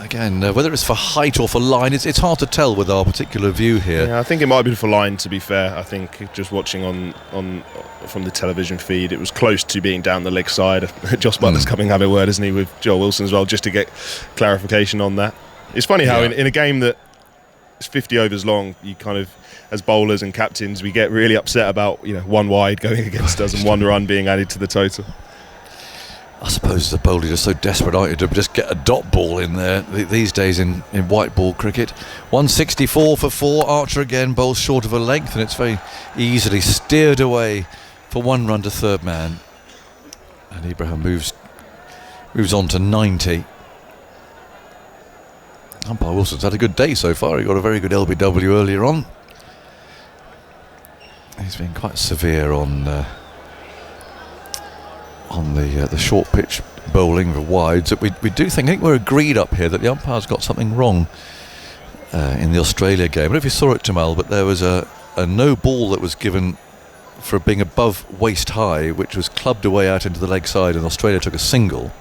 Again, whether it's for height or for line, it's hard to tell with our particular view here. Yeah, I think it might be for line, to be fair. I think just watching on from the television feed, it was close to being down the leg side. Josh Butler's coming having a word, isn't he, with Joel Wilson as well, just to get clarification on that. It's funny how in a game that is 50 overs long, you kind of, as bowlers and captains, we get really upset about one wide going against us and 1 run being added to the total. I suppose the bowlers are so desperate, aren't you, to just get a dot ball in there these days in white ball cricket. 164 for 4. Archer again bowls short of a length, and it's very easily steered away for 1 run to third man. And Ibrahim moves on to 90. Umpire Wilson's had a good day so far. He got a very good LBW earlier on. He's been quite severe on the short pitch bowling, the wides. I think we're agreed up here that the umpire's got something wrong in the Australia game. I don't know if you saw it, Jamal, but there was a no ball that was given for being above waist high, which was clubbed away out into the leg side, and Australia took a single.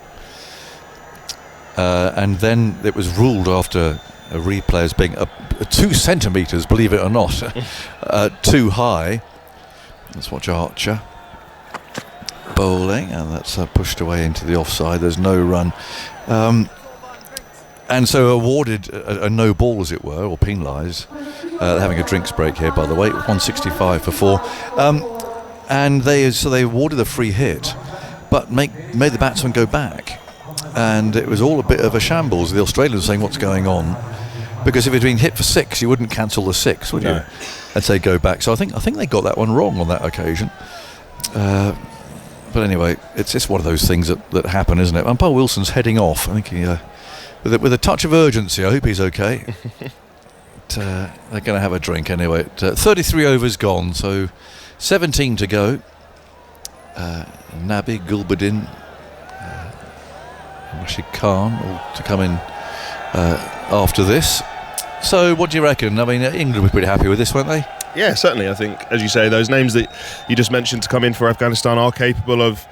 And then it was ruled after a replay as being 2 centimetres, believe it or not, too high. Let's watch Archer bowling, and that's pushed away into the offside. There's no run, and so awarded a no ball, as it were, or penalised. Having a drinks break here, by the way. 165 for 4, and they awarded a free hit, but made the batsman go back, and it was all a bit of a shambles. The Australians were saying, what's going on? Because if it had been hit for 6, you wouldn't cancel the 6, would you? And say go back. So I think they got that one wrong on that occasion. But anyway, it's just one of those things that happen, isn't it? Umpire Wilson's heading off. I think he, with a touch of urgency. I hope he's okay. They're going to have a drink anyway. 33 overs gone, so 17 to go. Nabi, Gulbuddin, Rashid Khan all to come in after this. So what do you reckon? I mean, England were pretty happy with this, weren't they? Yeah, certainly. I think, as you say, those names that you just mentioned to come in for Afghanistan are capable of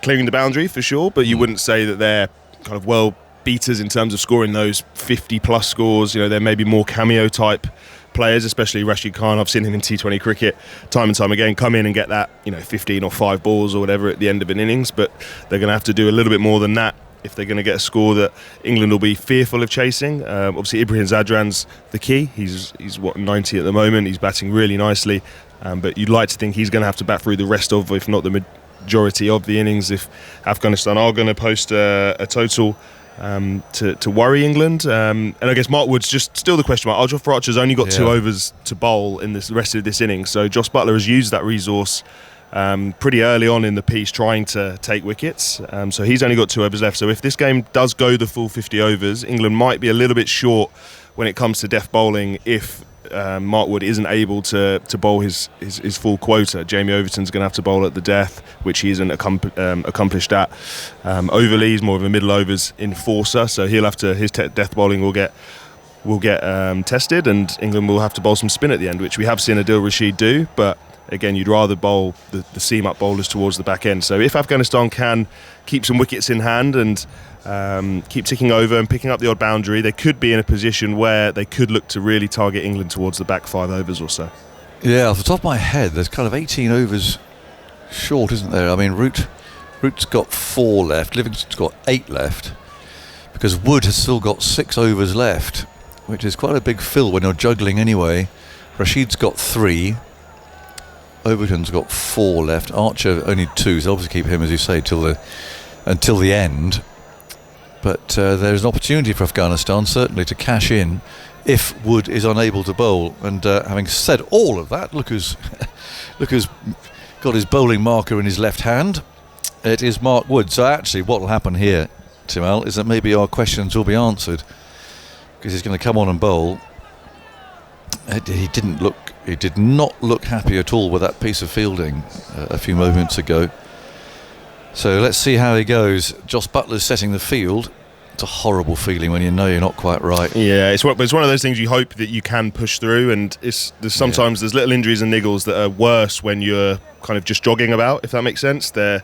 clearing the boundary for sure, but you wouldn't say that they're kind of world beaters in terms of scoring those 50-plus scores. There may be more cameo-type players, especially Rashid Khan. I've seen him in T20 cricket time and time again come in and get that 15 or 5 balls or whatever at the end of an innings, but they're going to have to do a little bit more than that if they're going to get a score that England will be fearful of chasing. Obviously, Ibrahim Zadran's the key. He's 90 at the moment. He's batting really nicely, but you'd like to think he's going to have to bat through the rest of, if not the majority of the innings, if Afghanistan are going to post a total to worry England. And I guess Mark Wood's just still the question mark. Aljoff Archer's only got 2 overs to bowl in the rest of this innings, so Jos Buttler has used that resource pretty early on in the piece, trying to take wickets. So he's only got 2 overs left. So if this game does go the full 50 overs, England might be a little bit short when it comes to death bowling if Mark Wood isn't able to bowl his full quota. Jamie Overton's going to have to bowl at the death, which he isn't accomplished at overly. He's more of a middle overs enforcer, so he'll have to, his death bowling will get tested, and England will have to bowl some spin at the end, which we have seen Adil Rashid do, but again, you'd rather bowl the seam-up bowlers towards the back end. So if Afghanistan can keep some wickets in hand and keep ticking over and picking up the odd boundary, they could be in a position where they could look to really target England towards the back 5 overs or so. Yeah, off the top of my head, there's kind of 18 overs short, isn't there? I mean, Root's got 4 left, Livingston's got 8 left, because Wood has still got 6 overs left, which is quite a big fill when you're juggling anyway. Rashid's got 3. Overton's got 4 left. Archer only 2, so obviously keep him, as you say, until the end. But there's an opportunity for Afghanistan certainly to cash in if Wood is unable to bowl. And having said all of that, look who's got his bowling marker in his left hand. It is Mark Wood. So actually, what will happen here, Timal, is that maybe our questions will be answered, because he's going to come on and bowl. He did not look happy at all with that piece of fielding a few moments ago. So let's see how he goes. Jos Buttler's setting the field. It's a horrible feeling when you know you're not quite right. Yeah, it's one of those things you hope that you can push through, and there's sometimes little injuries and niggles that are worse when you're kind of just jogging about, if that makes sense. But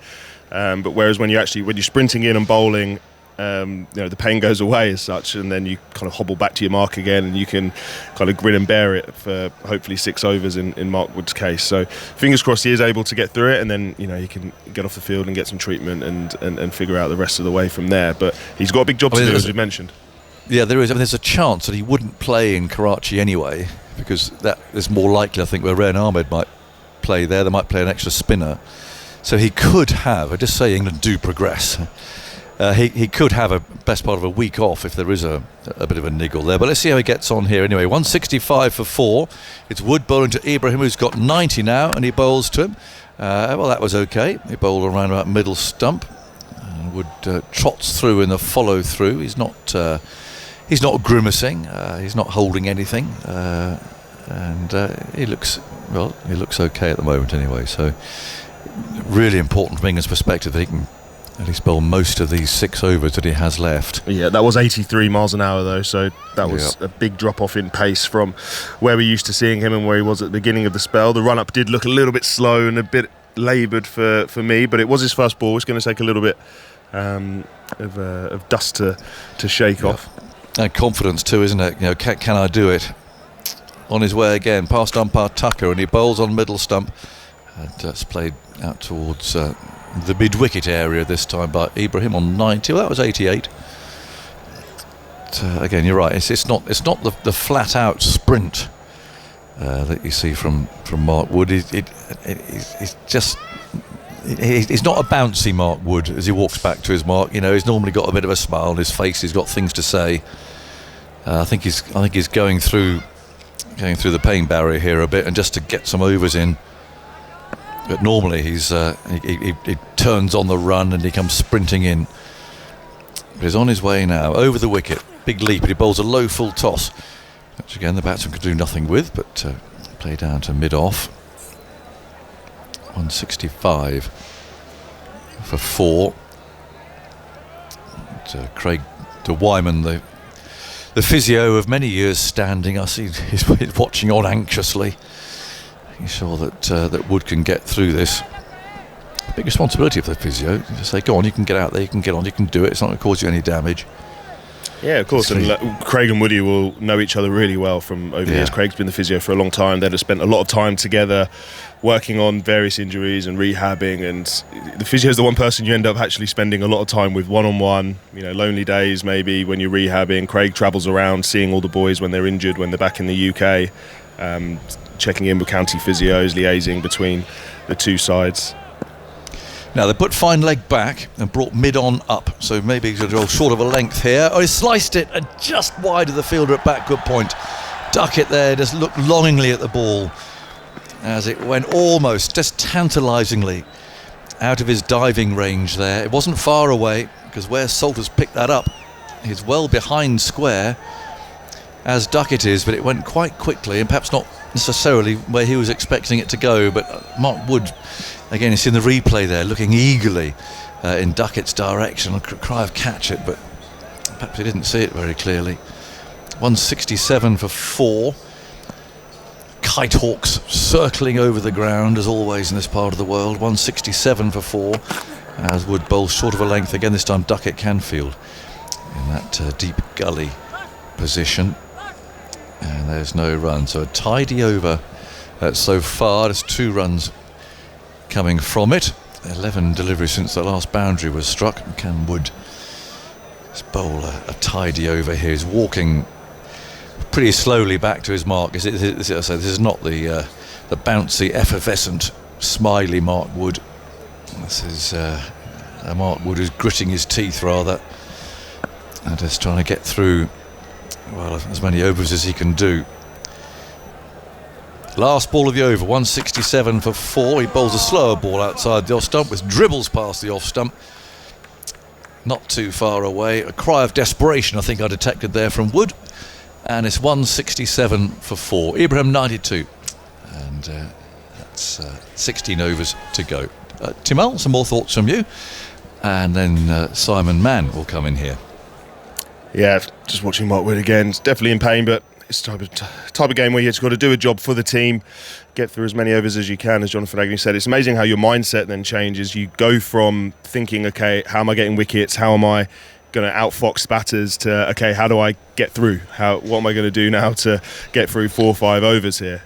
whereas when you're sprinting in and bowling, the pain goes away as such, and then you kind of hobble back to your mark again, and you can kind of grin and bear it for hopefully 6 overs in Mark Wood's case. So fingers crossed he is able to get through it, and then he can get off the field and get some treatment and figure out the rest of the way from there. But he's got a big job to do, as we mentioned. Yeah, there is. I mean, there's a chance that he wouldn't play in Karachi anyway, because that is more likely, I think, where Rehan Ahmed might play there. They might play an extra spinner, so he could have. I just say England do progress. He could have a best part of a week off if there is a bit of a niggle there. But let's see how he gets on here anyway. 165 for 4. It's Wood bowling to Ibrahim, who's got 90 now, and he bowls to him. Well, that was okay. He bowled around about middle stump. Wood trots through in the follow through. He's not grimacing. He's not holding anything, and he looks okay at the moment anyway. So really important from England's perspective that he can at least bowl most of these 6 overs that he has left. Yeah, that was 83 miles an hour though, so that was a big drop off in pace from where we're used to seeing him and where he was at the beginning of the spell. The run up did look a little bit slow and a bit laboured for me, but it was his first ball. It's going to take a little bit of dust to shake off. And confidence too, isn't it? Can I do it? On his way again, past umpire Tucker, and he bowls on middle stump. And that's played out towards the mid-wicket area this time by Ibrahim on 90. Well, that was 88. But, again, you're right. It's not the flat-out sprint that you see from Mark Wood. He's not a bouncy Mark Wood as he walks back to his mark. He's normally got a bit of a smile on his face. He's got things to say. I think he's going through the pain barrier here a bit, and just to get some overs in. But normally he turns on the run and he comes sprinting in. But he's on his way now, over the wicket. Big leap, and he bowls a low full toss, which again the batsman could do nothing with, but play down to mid-off. 165 for 4. And, Craig de Wyman, the physio of many years standing, I see he's watching on anxiously. He's sure that Wood can get through this. Big responsibility of the physio. You just say, go on, you can get out there, you can get on, you can do it. It's not going to cause you any damage. Yeah, of course. And Craig and Woody will know each other really well from over the years. Craig's been the physio for a long time. They'd have spent a lot of time together working on various injuries and rehabbing, and the physio is the one person you end up actually spending a lot of time with one-on-one, lonely days maybe when you're rehabbing. Craig travels around seeing all the boys when they're injured, when they're back in the UK, checking in with county physios, liaising between the two sides. Now they put fine leg back and brought mid-on up, so maybe he's going to go short of a length here. Oh, he sliced it and just wide of the fielder at back, good point. Duckett there just looked longingly at the ball as it went almost, just tantalisingly out of his diving range there. It wasn't far away, because where Salters picked that up, he's well behind square, as Duckett is, but it went quite quickly, and perhaps not necessarily where he was expecting it to go. But Mark Wood, again, it's in the replay there, looking eagerly in Duckett's direction. A cry of catch it, but perhaps he didn't see it very clearly. 167 for 4. Kite hawks circling over the ground as always in this part of the world. 167 for 4 as Wood bowls short of a length again, this time Duckett Canfield in that deep gully position, and there's no run, so a tidy over so far. There's 2 runs coming from it, 11 deliveries since the last boundary was struck. Can Wood bowl a tidy over here? He's walking pretty slowly back to his mark. This is not the bouncy, effervescent, smiley Mark Wood. This is Mark Wood who's gritting his teeth rather, and just trying to get through, well, as many overs as he can do. Last ball of the over, 167 for 4. He bowls a slower ball outside the off stump, which dribbles past the off stump. Not too far away. A cry of desperation I think I detected there from Wood. And it's 167 for 4. Ibrahim 92. And that's 16 overs to go. Timal, some more thoughts from you. And then Simon Mann will come in here. Yeah, just watching Mark Wood again. It's definitely in pain, but it's type of game where you've got to do a job for the team, get through as many overs as you can, as Jonathan Agnew said. It's amazing how your mindset then changes. You go from thinking, okay, how am I getting wickets? How am I going to outfox batters to, okay, how do I get through? What am I going to do now to get through 4 or 5 overs here?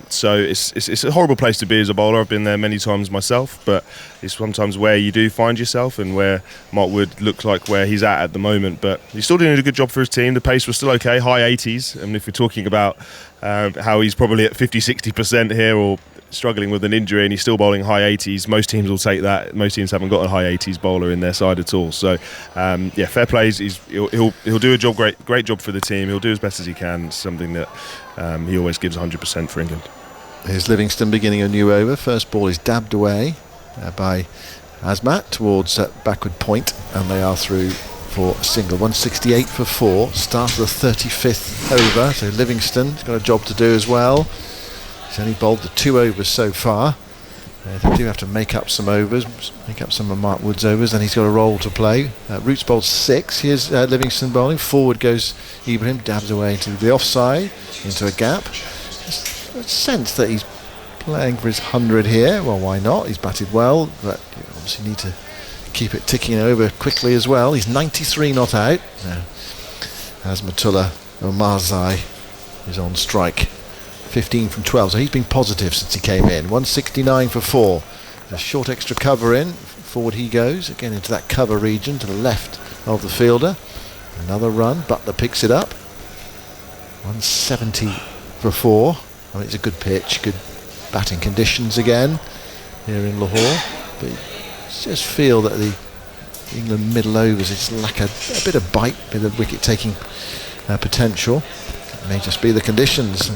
So it's a horrible place to be as a bowler. I've been there many times myself, but it's sometimes where you do find yourself, and where Mark Wood looks like where he's at the moment. But he's still doing a good job for his team. The pace was still okay, high 80s. And if we're talking about how he's probably at 50-60% here, or struggling with an injury, and he's still bowling high 80s, most teams will take that. Most teams haven't got a high 80s bowler in their side at all. So fair play. He'll do a job, great job for the team. He'll do as best as he can. It's something that he always gives 100% for England. Here's Livingston beginning a new over. First ball is dabbed away by Asmat towards backward point, and they are through for a single. 168 for 4. Start of the 35th over, so Livingston's got a job to do as well. He's only bowled the 2 overs so far. They do have to make up some overs, make up some of Mark Wood's overs, and he's got a role to play. Roots bowled 6. Here's Livingston bowling. Forward goes Ibrahim, dabs away into the offside, into a gap. Just a sense that he's playing for his 100 here. Well, why not? He's batted well, but you obviously need to keep it ticking over quickly as well. He's 93 not out. Now, Azmatullah Omarzai is on strike. 15 from 12, so he's been positive since he came in. 169 for 4. A short extra cover in. Forward he goes, again into that cover region to the left of the fielder. Another run, Butler picks it up. 170 for 4. I mean, it's a good pitch, good batting conditions again here in Lahore. But you just feel that the England middle overs, it's lack a bit of bite, a bit of wicket taking potential. It may just be the conditions.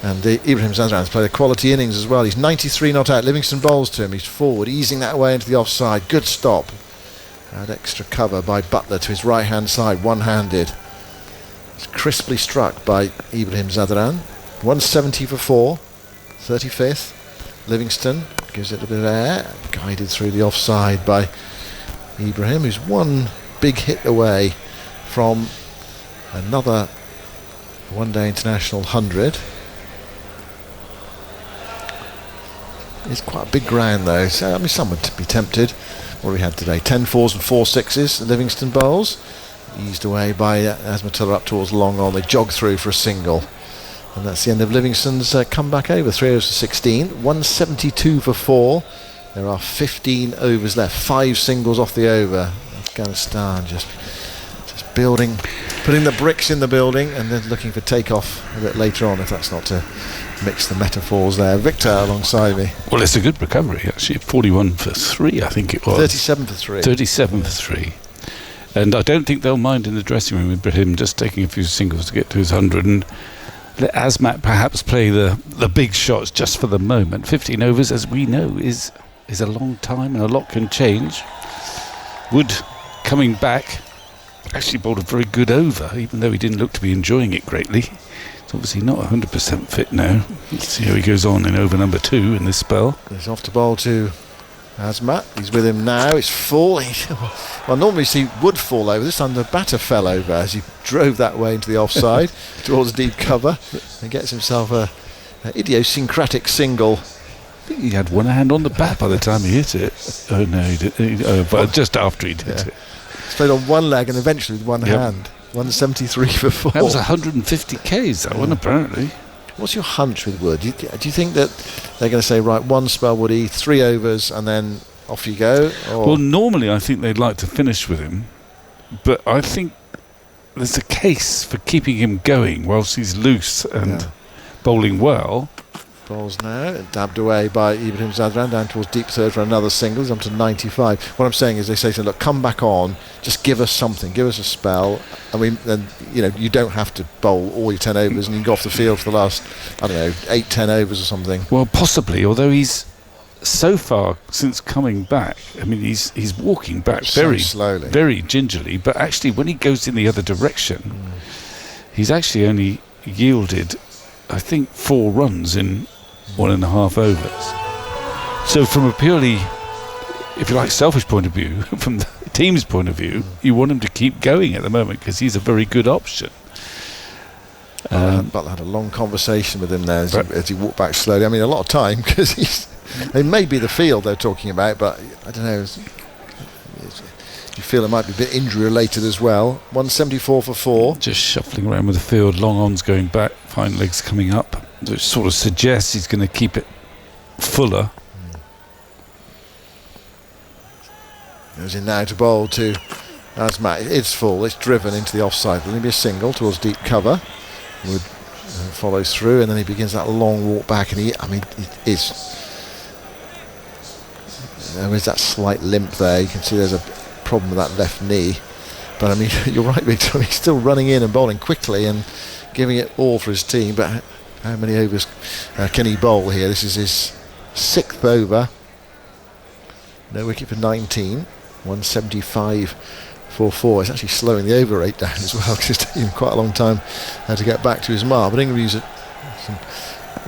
And Ibrahim Zadran's played a quality innings as well. He's 93 not out. Livingston bowls to him. He's forward, easing that way into the offside. Good stop. Had extra cover by Butler to his right-hand side, one-handed. It's crisply struck by Ibrahim Zadran. 170 for 4. 35th. Livingston gives it a bit of air. Guided through the offside by Ibrahim, who's one big hit away from another one-day international 100. It's quite a big ground though, so I mean, some would be tempted. What we had today, 10 4s and 4 6s, Livingston bowls. eased away by Asmatullah up towards long on. They jog through for a single. And that's the end of Livingston's comeback over. 3 overs for 16, 172 for 4. There are 15 overs left, 5 singles off the over. Afghanistan just building, putting the bricks in the building, and then looking for takeoff a bit later on, if that's not to mix the metaphors there. Victor alongside me. Well, it's a good recovery, actually. 41 for 3, I think it was. 37 for 3. 37 for 3. And I don't think they'll mind in the dressing room with him just taking a few singles to get to his 100 and let Asmat perhaps play the big shots just for the moment. 15 overs, as we know, is a long time and a lot can change. Wood coming back actually bowled a very good over, even though he didn't look to be enjoying it greatly. He's obviously not 100% fit now. Let's see how he goes on in over number 2 in this spell. He's off to bowl to Asmat. He's with him now. It's full. Well, normally you see Wood fall over. This time the batter fell over as he drove that way into the offside towards deep cover and gets himself a idiosyncratic single. I think he had one hand on the bat by the time he hit it. Oh no, he did. But just after he'd hit it. He's played on one leg and eventually with one hand. 173 for 4. That was 150 Ks, that one, apparently. What's your hunch with Wood? Do you think that they're going to say, right, one spell, Woody, 3 overs, and then off you go? Or? Well, normally I think they'd like to finish with him, but I think there's a case for keeping him going whilst he's loose and bowling well. Bowls now, dabbed away by Ibrahim Zadran down towards deep third for another single. He's up to 95. What I'm saying is they say to him, look, come back on, just give us something, give us a spell, and then you don't have to bowl all your 10 overs and you can go off the field for the last, 8-10 overs or something. Well, possibly, although he's so far since coming back, I mean, he's walking back very slowly, very gingerly, but actually when he goes in the other direction, he's actually only yielded, I think, 4 runs in 1.5 overs. So from a purely, if you like, selfish point of view, from the team's point of view, you want him to keep going at the moment because he's a very good option. Butler had a long conversation with him there as he walked back slowly. I mean, a lot of time because it may be the field they're talking about, but I don't know. You feel it might be a bit injury related as well. 174 for 4. Just shuffling around with the field, long ons going back, fine legs coming up, which sort of suggests he's going to keep it fuller. Goes in now to bowl to Asmat. It's full, it's driven into the offside. There'll be a single towards deep cover. Wood follows through and then he begins that long walk back and it is. There is that slight limp there. You can see there's a problem with that left knee, but I mean you're right, Victor, he's still running in and bowling quickly and giving it all for his team, but how many overs can he bowl here? This is his 6th over. No wicket for 19. 175 for 4. It's actually slowing the over rate down as well because it's taking him quite a long time to get back to his mark, but England use a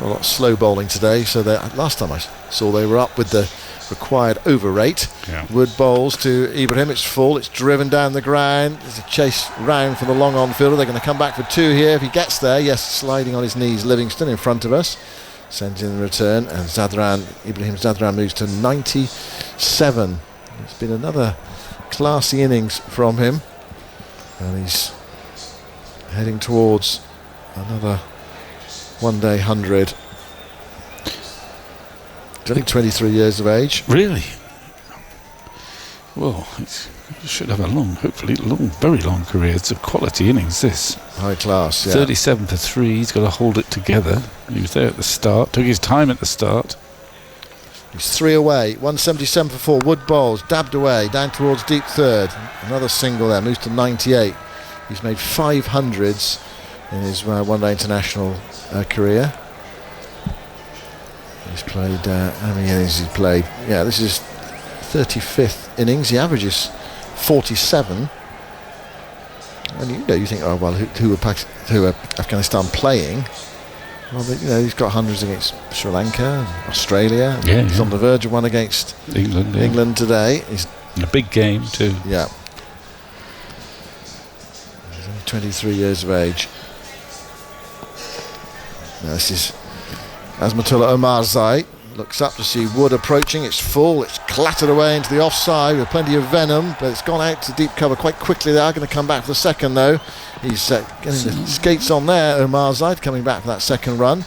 lot of slow bowling today, so last time I saw they were up with the required over rate. Wood bowls to Ibrahim. It's full, it's driven down the ground. There's a chase round for the long on fielder. They're going to come back for 2 here if he gets there. Yes, sliding on his knees, Livingston in front of us sends in the return, and Ibrahim Zadran moves to 97. It's been another classy innings from him and he's heading towards another one-day 100. He's only 23 years of age. Really? Well, he should have a very long career. It's a quality innings, this. High class, yeah. 37 for 3. He's got to hold it together. He was there at the start, took his time at the start. He's 3 away. 177 for 4. Wood bowls, dabbed away, down towards deep third. Another single there, moves to 98. He's made 500s in his one-day international career. He's played, how many innings he's played? Yeah, this is 35th innings. He averages 47. And you think, oh well, who are Afghanistan playing? Well, he's got hundreds against Sri Lanka, Australia. He's on the verge of one against England today. He's in a big game too. Yeah. He's only 23 years of age. Now this is Asmatullah Omarzai Looks up to see Wood approaching. It's full. It's clattered away into the offside with plenty of venom, but it's gone out to deep cover quite quickly. They are going to come back for the second, though. He's getting the skates on there. Omar Zaid coming back for that second run.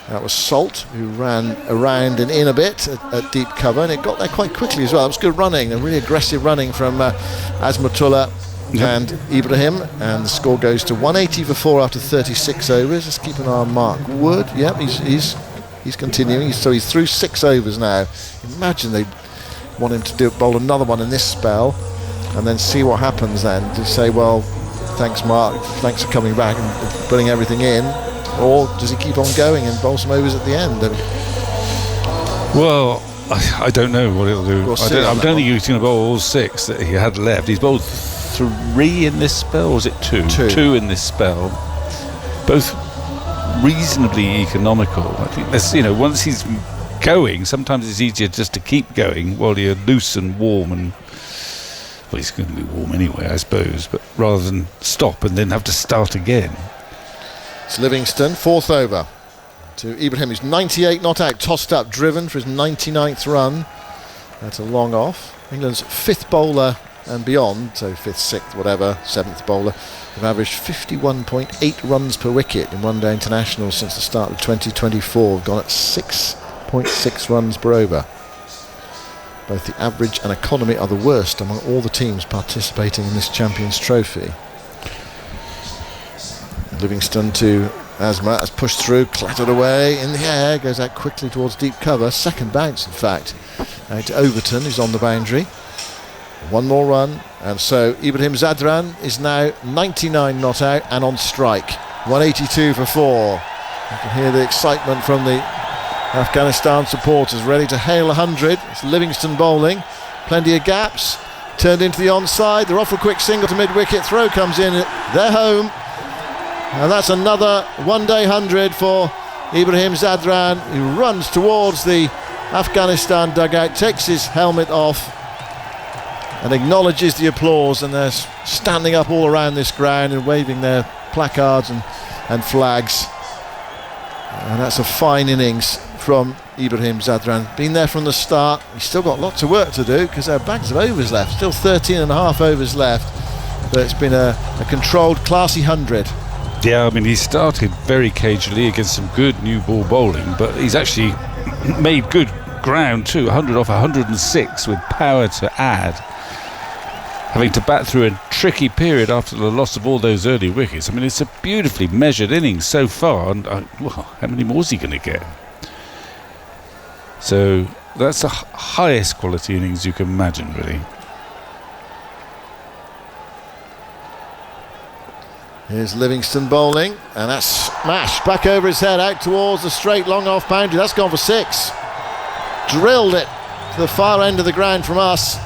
That was Salt, who ran around and in a bit at deep cover, and it got there quite quickly as well. It was good running, a really aggressive running from Azmatullah and Ibrahim, and the score goes to 180 for 4 after 36 overs. Just keep an eye on Mark Wood. Yep, he's continuing. So he's through 6 overs now. Imagine they want him to bowl another one in this spell, and then see what happens then. To say, well, thanks Mark, thanks for coming back and putting everything in. Or does he keep on going and bowl some overs at the end? Well, I don't know what he'll do. I don't think he's going to bowl all 6 that he had left. He's bowled 3 in this spell, or was it 2? 2 in this spell. Both reasonably economical. I think that's, once he's going, sometimes it's easier just to keep going while you're loose and warm, and well, he's going to be warm anyway, I suppose, but rather than stop and then have to start again. It's Livingston, 4th over to Ibrahim, who's 98 not out, tossed up, driven for his 99th run. That's a long off. England's 5th bowler and beyond, so 5th, 6th, whatever, 7th bowler, have averaged 51.8 runs per wicket in one-day internationals since the start of 2024. Gone at 6.6 runs per over. Both the average and economy are the worst among all the teams participating in this Champions Trophy. Livingston to Asma, has pushed through, clattered away in the air, goes out quickly towards deep cover. Second bounce, in fact, out to Overton, who's on the boundary. One more run, and so Ibrahim Zadran is now 99 not out and on strike. 182 for 4. You can hear the excitement from the Afghanistan supporters, ready to hail 100. It's Livingston bowling, plenty of gaps, turned into the onside. They're off a quick single to mid-wicket, throw comes in, they're home. And that's another one-day 100 for Ibrahim Zadran, who runs towards the Afghanistan dugout, takes his helmet off and acknowledges the applause, and they're standing up all around this ground and waving their placards and flags. And that's a fine innings from Ibrahim Zadran. Been there from the start. He's still got lots of work to do because there are bags of overs left, still 13 and a half overs left, but it's been a controlled, classy 100. Yeah, I mean, he started very cagily against some good new ball bowling, but he's actually made good ground too. 100 off 106 with power to add, having to bat through a tricky period after the loss of all those early wickets. I mean, it's a beautifully measured innings so far, and well, how many more is he going to get? So that's the highest quality innings you can imagine, really. Here's Livingston bowling, and that's smashed back over his head out towards the straight long off boundary. That's gone for 6. Drilled it to the far end of the ground from us.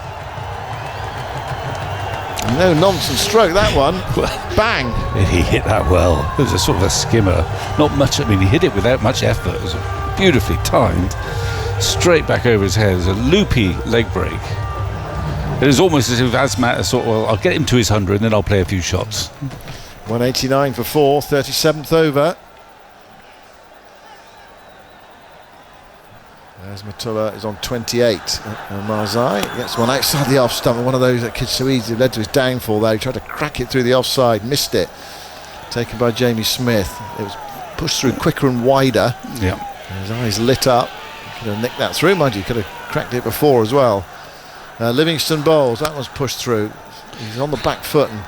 No nonsense stroke, that one. Bang! He hit that well. It was a sort of a skimmer. Not much, I mean, he hit it without much effort. It was beautifully timed. Straight back over his head. It was a loopy leg break. It was almost as if Asmat thought, well, I'll get him to his 100 and then I'll play a few shots. 189 for 4, 37th over. Azmatullah is on 28. Marzai gets one outside the off stump, one of those that could so easily led to his downfall there. He tried to crack it through the offside, missed it. Taken by Jamie Smith. It was pushed through quicker and wider. Yeah. His eyes lit up. He could have nicked that through, mind you. Could have cracked it before as well. Livingston bowls. That was pushed through. He's on the back foot and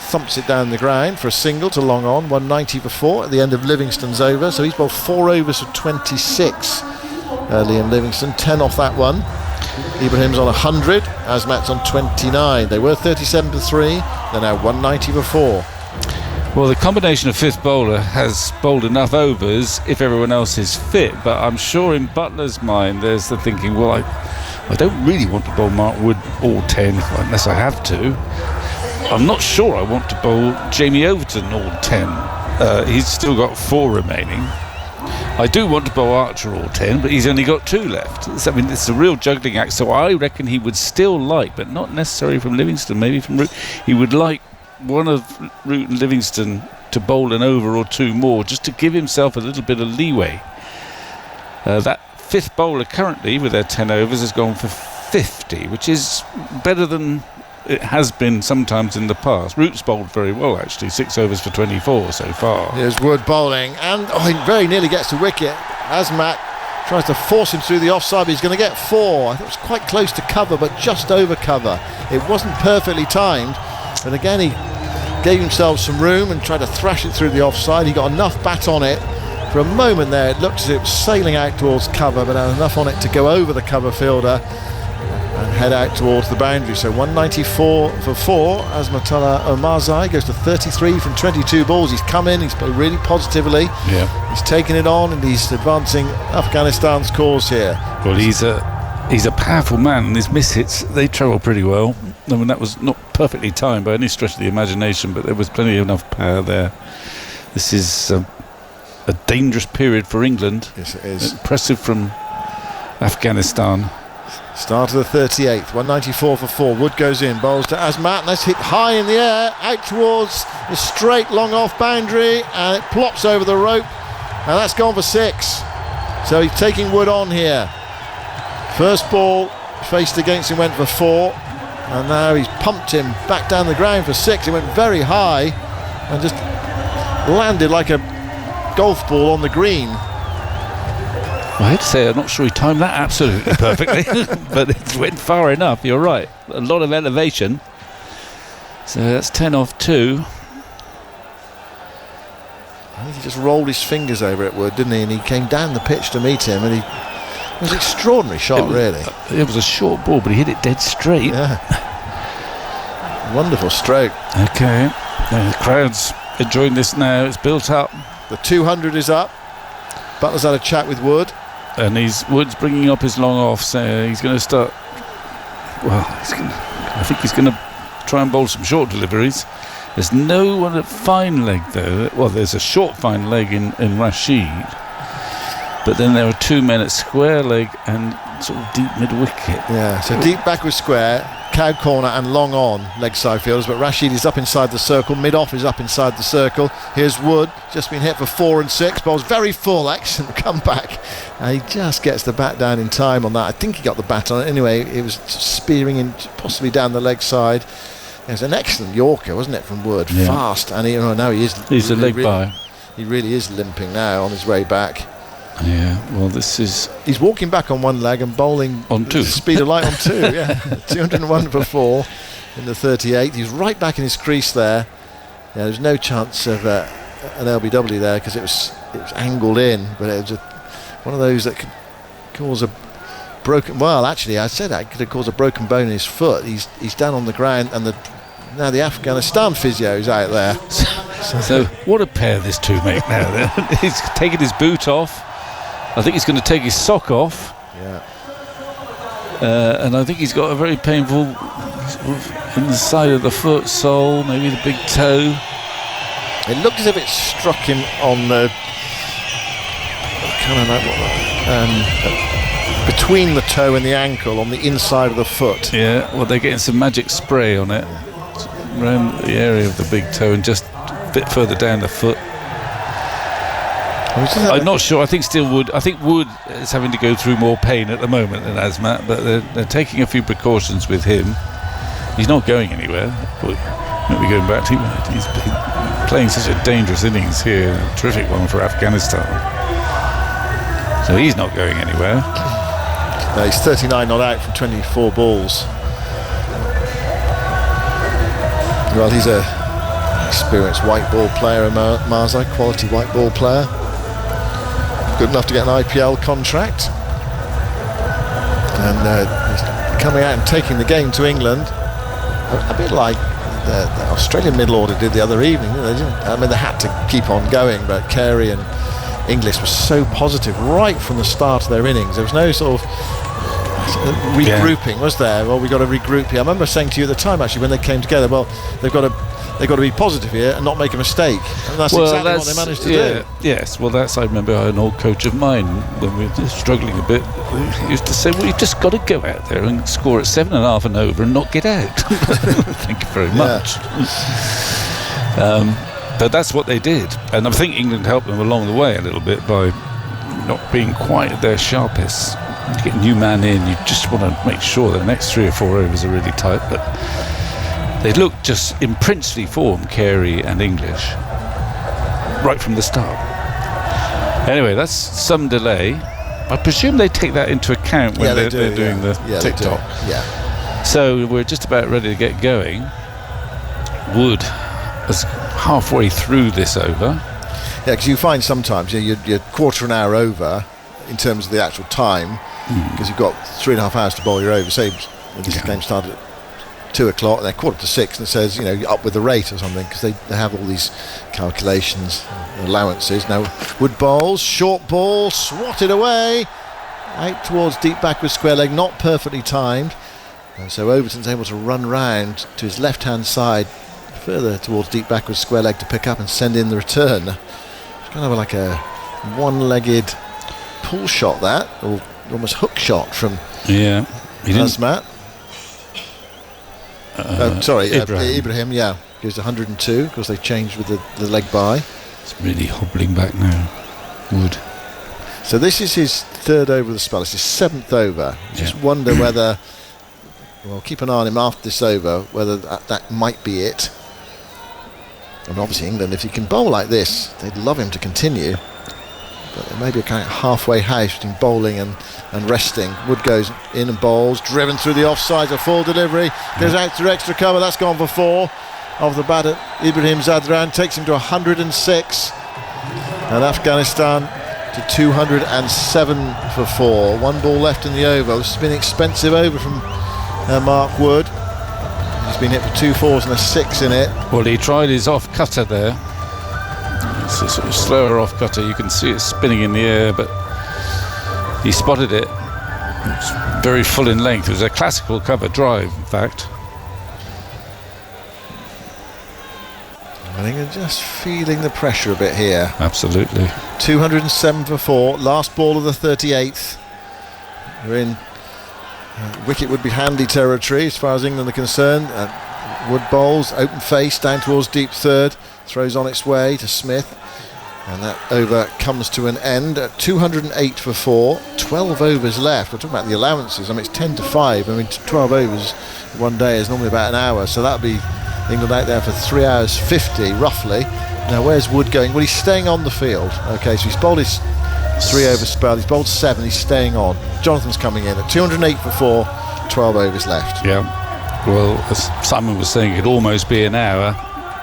thumps it down the ground for a single to long on. 190 for 4 at the end of Livingston's over. So he's bowled 4 overs for 26. Liam Livingston, 10 off that one. Ibrahim's on 100, Asmat's on 29. They were 37 for 3, they're now 190 for 4. Well, the combination of 5th bowler has bowled enough overs if everyone else is fit, but I'm sure in Butler's mind there's the thinking, well, I don't really want to bowl Mark Wood all 10 unless I have to. I'm not sure I want to bowl Jamie Overton all 10. He's still got 4 remaining. I do want to bowl Archer all 10, but he's only got 2 left. I mean, it's a real juggling act, so I reckon he would still like, but not necessarily from Livingston, maybe from Root, he would like one of Root and Livingston to bowl an over or 2 more, just to give himself a little bit of leeway. That fifth bowler currently with their 10 overs has gone for 50, which is better than it has been sometimes in the past. Root's bowled very well, actually, 6 overs for 24 so far. Here's Wood bowling, and he very nearly gets the wicket. Azmat tries to force him through the offside, but he's going to get 4. I thought it was quite close to cover, but just over cover. It wasn't perfectly timed, but again he gave himself some room and tried to thrash it through the offside. He got enough bat on it. For a moment there, it looked as if it was sailing out towards cover, but had enough on it to go over the cover fielder and head out towards the boundary. So 194 for 4. Azmatullah Omarzai goes to 33 from 22 balls. He's come in, he's played really positively. Yeah. He's taken it on and he's advancing Afghanistan's cause here. Well, he's a powerful man, and his miss hits, they travel pretty well. I mean, that was not perfectly timed by any stretch of the imagination, but there was plenty of enough power there. This is a dangerous period for England. Yes, it is. Impressive from Afghanistan. Start of the 38th, 194 for 4. Wood goes in, bowls to Azmat, and that's hit high in the air, out towards the straight long off boundary, and it plops over the rope, and that's gone for 6. So he's taking Wood on here. First ball faced against him went for 4, and now he's pumped him back down the ground for 6. It went very high and just landed like a golf ball on the green. Well, I have to say, I'm not sure he timed that absolutely perfectly, but it went far enough. You're right, a lot of elevation. So that's 10 off 2. I think he just rolled his fingers over it, Wood, didn't he? And he came down the pitch to meet him, and it was an extraordinary shot, really. It was a short ball, but he hit it dead straight. Yeah. Wonderful stroke. Okay, the crowd's enjoying this now. It's built up. The 200 is up. Butler's had a chat with Wood. And Wood's bringing up his long off, so he's going to start. Well, I think he's going to try and bowl some short deliveries. There's no one at fine leg though. Well, there's a short fine leg in Rashid, but then there are 2 men at square leg and sort of deep mid wicket. Yeah, so deep back with square, cow corner and long on leg side fielders, but Rashid is up inside the circle, mid off is up inside the circle. Here's Wood, just been hit for 4 and 6, bowls very full, excellent comeback, and he just gets the bat down in time on that. I think he got the bat on it anyway. It was spearing in possibly down the leg side. It was an excellent Yorker, wasn't it, from Wood? Yeah. Fast, and now he is. He's a leg by. He really is limping now on his way back. Yeah, well, this is. He's walking back on one leg and bowling on 2. Speed of light on 2. Yeah, 201 for 4 in the 38. He's right back in his crease there. Yeah, there's no chance of an LBW there because it was angled in, but it was one of those that could cause a broken. Well, actually, I said that it could have caused a broken bone in his foot. He's down on the ground, and now the Afghanistan physio is out there. So what a pair this two make now. Then he's taking his boot off. I think he's going to take his sock off. Yeah. And I think he's got a very painful in the side of the foot sole, maybe the big toe. It looked as if it struck him on the kind of between the toe and the ankle on the inside of the foot. Yeah. Well, they're getting some magic spray on it around the area of the big toe and just a bit further down the foot. I'm not sure. I think Wood is having to go through more pain at the moment than Azmat, but they're taking a few precautions with him. He's not going anywhere. But won't be going back to him. He's playing such a dangerous innings here, a terrific one for Afghanistan. So he's not going anywhere. No, he's 39 not out from 24 balls. Well, he's a experienced white ball player, Marzai, quality white ball player. Good enough to get an IPL contract, and he's coming out and taking the game to England, a bit like the Australian middle order did the other evening. They had to keep on going, but Carey and Inglis were so positive right from the start of their innings. There was no sort of regrouping, was there? Well, we've got to regroup here. I remember saying to you at the time, actually, when they came together, well, they've got to be positive here and not make a mistake. And that's exactly what they managed to do. Yes, well, I remember an old coach of mine, when we were struggling a bit, he used to say, well, you've just got to go out there and score at 7.5 and over and not get out. Thank you very much. But that's what they did. And I think England helped them along the way a little bit by not being quite at their sharpest. You get a new man in, you just want to make sure the next 3 or 4 overs are really tight, but they look just in princely form, Carey and English, right from the start. Anyway, that's some delay. I presume they take that into account when they're doing the TikTok. Yeah. So we're just about ready to get going. Wood is halfway through this over. Yeah, because you find sometimes you're quarter an hour over in terms of the actual time, because you've got 3.5 hours to bowl your over. Say this game started at 2 o'clock and they're 5:45, and it says, you're up with the rate or something, because they have all these calculations, allowances. Now Wood bowls, short ball, swatted away, out towards deep backward square leg, not perfectly timed. And so Overton's able to run round to his left hand side, further towards deep backward square leg, to pick up and send in the return. It's kind of like a one-legged pull shot, that, or almost hook shot from Azmat. Ibrahim, goes to 102 because they changed with the leg by. It's really hobbling back now, Wood. So this is his 3rd over of the spell. It's his 7th over. Just wonder whether, keep an eye on him after this over, whether that might be it. And obviously England, if he can bowl like this, they'd love him to continue. But there may be a kind of halfway house between bowling and resting. Wood goes in and bowls, driven through the offside, a full delivery, goes out through extra cover. That's gone for 4 off the bat at Ibrahim Zadran, takes him to 106, and Afghanistan to 207 for 4. 1 ball left in the over. This has been an expensive over from Mark Wood. He's been hit for 2 4s and a 6 in it. Well, he tried his off cutter there. It's a sort of slower off cutter. You can see it spinning in the air, but he spotted it. It's very full in length. It was a classical cover drive, in fact. I think they're just feeling the pressure a bit here. Absolutely. 207 for 4. Last ball of the 38th. We're in wicket would be handy territory as far as England are concerned. Wood bowls, open face, down towards deep third. Throws on its way to Smith, and that over comes to an end at 208 for 4. 12 overs left. We're talking about the allowances. I mean, it's 10 to 5. I mean, 12 overs one day is normally about an hour, so that'll be England out there for 3 hours 50 roughly. Now where's Wood going? Well, he's staying on the field. Okay, so he's bowled his 3 over spell, he's bowled 7, he's staying on. Jonathan's coming in at 208 for 4. 12 overs left. Yeah, well, as Simon was saying, it'd almost be an hour.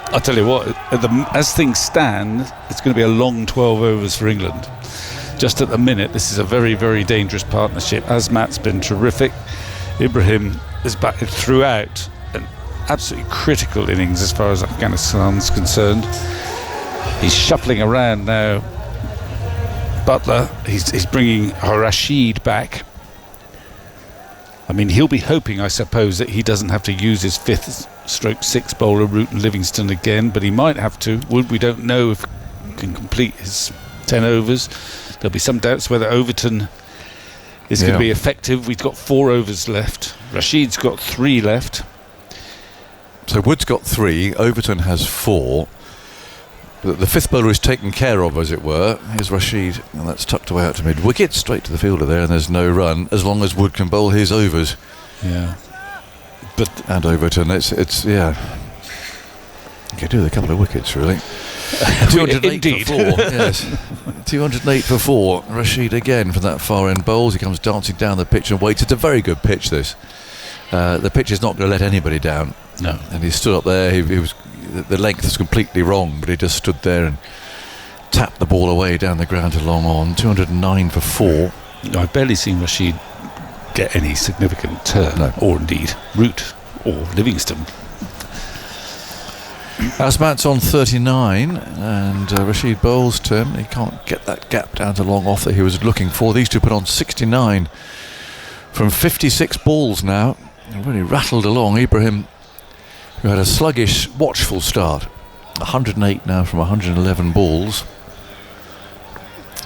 I'll tell you what, as things stand, it's going to be a long 12 overs for England. Just at the minute, this is a very, very dangerous partnership. Azmat's been terrific. Ibrahim is back throughout an absolutely critical innings as far as Afghanistan's concerned. He's shuffling around now. Butler, he's bringing Rashid back. I mean, he'll be hoping, I suppose, that he doesn't have to use his 5th/6 bowler, Rutan Livingston, again, but he might have to. We don't know if he can complete his 10 overs. There'll be some doubts whether Overton is going to be effective. We've got 4 overs left. Rashid's got 3 left. So Wood's got 3, Overton has 4. The 5th bowler is taken care of, as it were. Here's Rashid, and that's tucked away out to mid-wicket, straight to the fielder there, and there's no run, as long as Wood can bowl his overs. Yeah. And Overton, it's you could do with a couple of wickets, really. 208 for 4, yes. 208 for 4. Rashid again from that far end bowls. He comes dancing down the pitch and waits. It's a very good pitch, this. The pitch is not going to let anybody down. No. And he stood up there. He was... The length was completely wrong, but he just stood there and tapped the ball away down the ground to long on. 209 for 4. I've barely seen Rashid get any significant turn, or indeed Root or Livingston. Azmat's on 39, and Rashid bowls turn. He can't get that gap down to long off that he was looking for. These two put on 69 from 56 balls now. They're really rattled along. Ibrahim, who had a sluggish, watchful start, 108 now from 111 balls.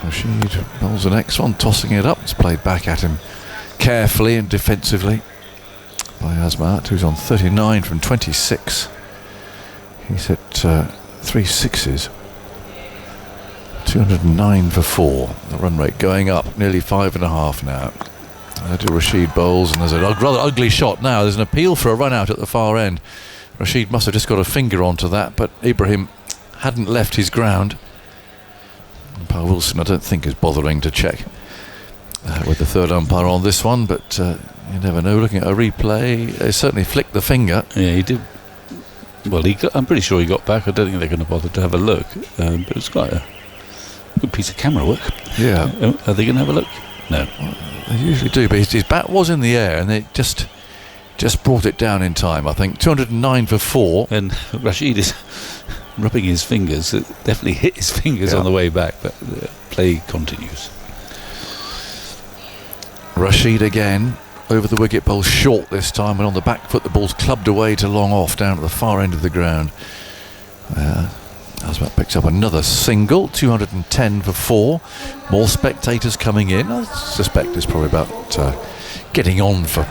Rashid bowls the next one, tossing it up. It's played back at him carefully and defensively by Azmat, who's on 39 from 26. He's hit 3 sixes. 209 for 4. The run rate going up, nearly 5.5 now. To Rashid bowls, and there's a rather ugly shot now. There's an appeal for a run out at the far end. Rashid must have just got a finger onto that, but Ibrahim hadn't left his ground. Umpire Wilson, I don't think, is bothering to check with the third umpire on this one, but you never know. Looking at a replay, they certainly flicked the finger. Yeah, he did. Well, I'm pretty sure he got back. I don't think they're going to bother to have a look, but it was quite a good piece of camera work. Yeah. Are they going to have a look? No. They usually do, but his bat was in the air, and it just brought it down in time, I think. 209 for 4. And Rashid is rubbing his fingers. It definitely hit his fingers on the way back, but the play continues. Rashid again, over the wicket, bowl short this time, and on the back foot the ball's clubbed away to long off down at the far end of the ground. Azmat picks up another single, 210 for 4. More spectators coming in. I suspect it's probably about getting on for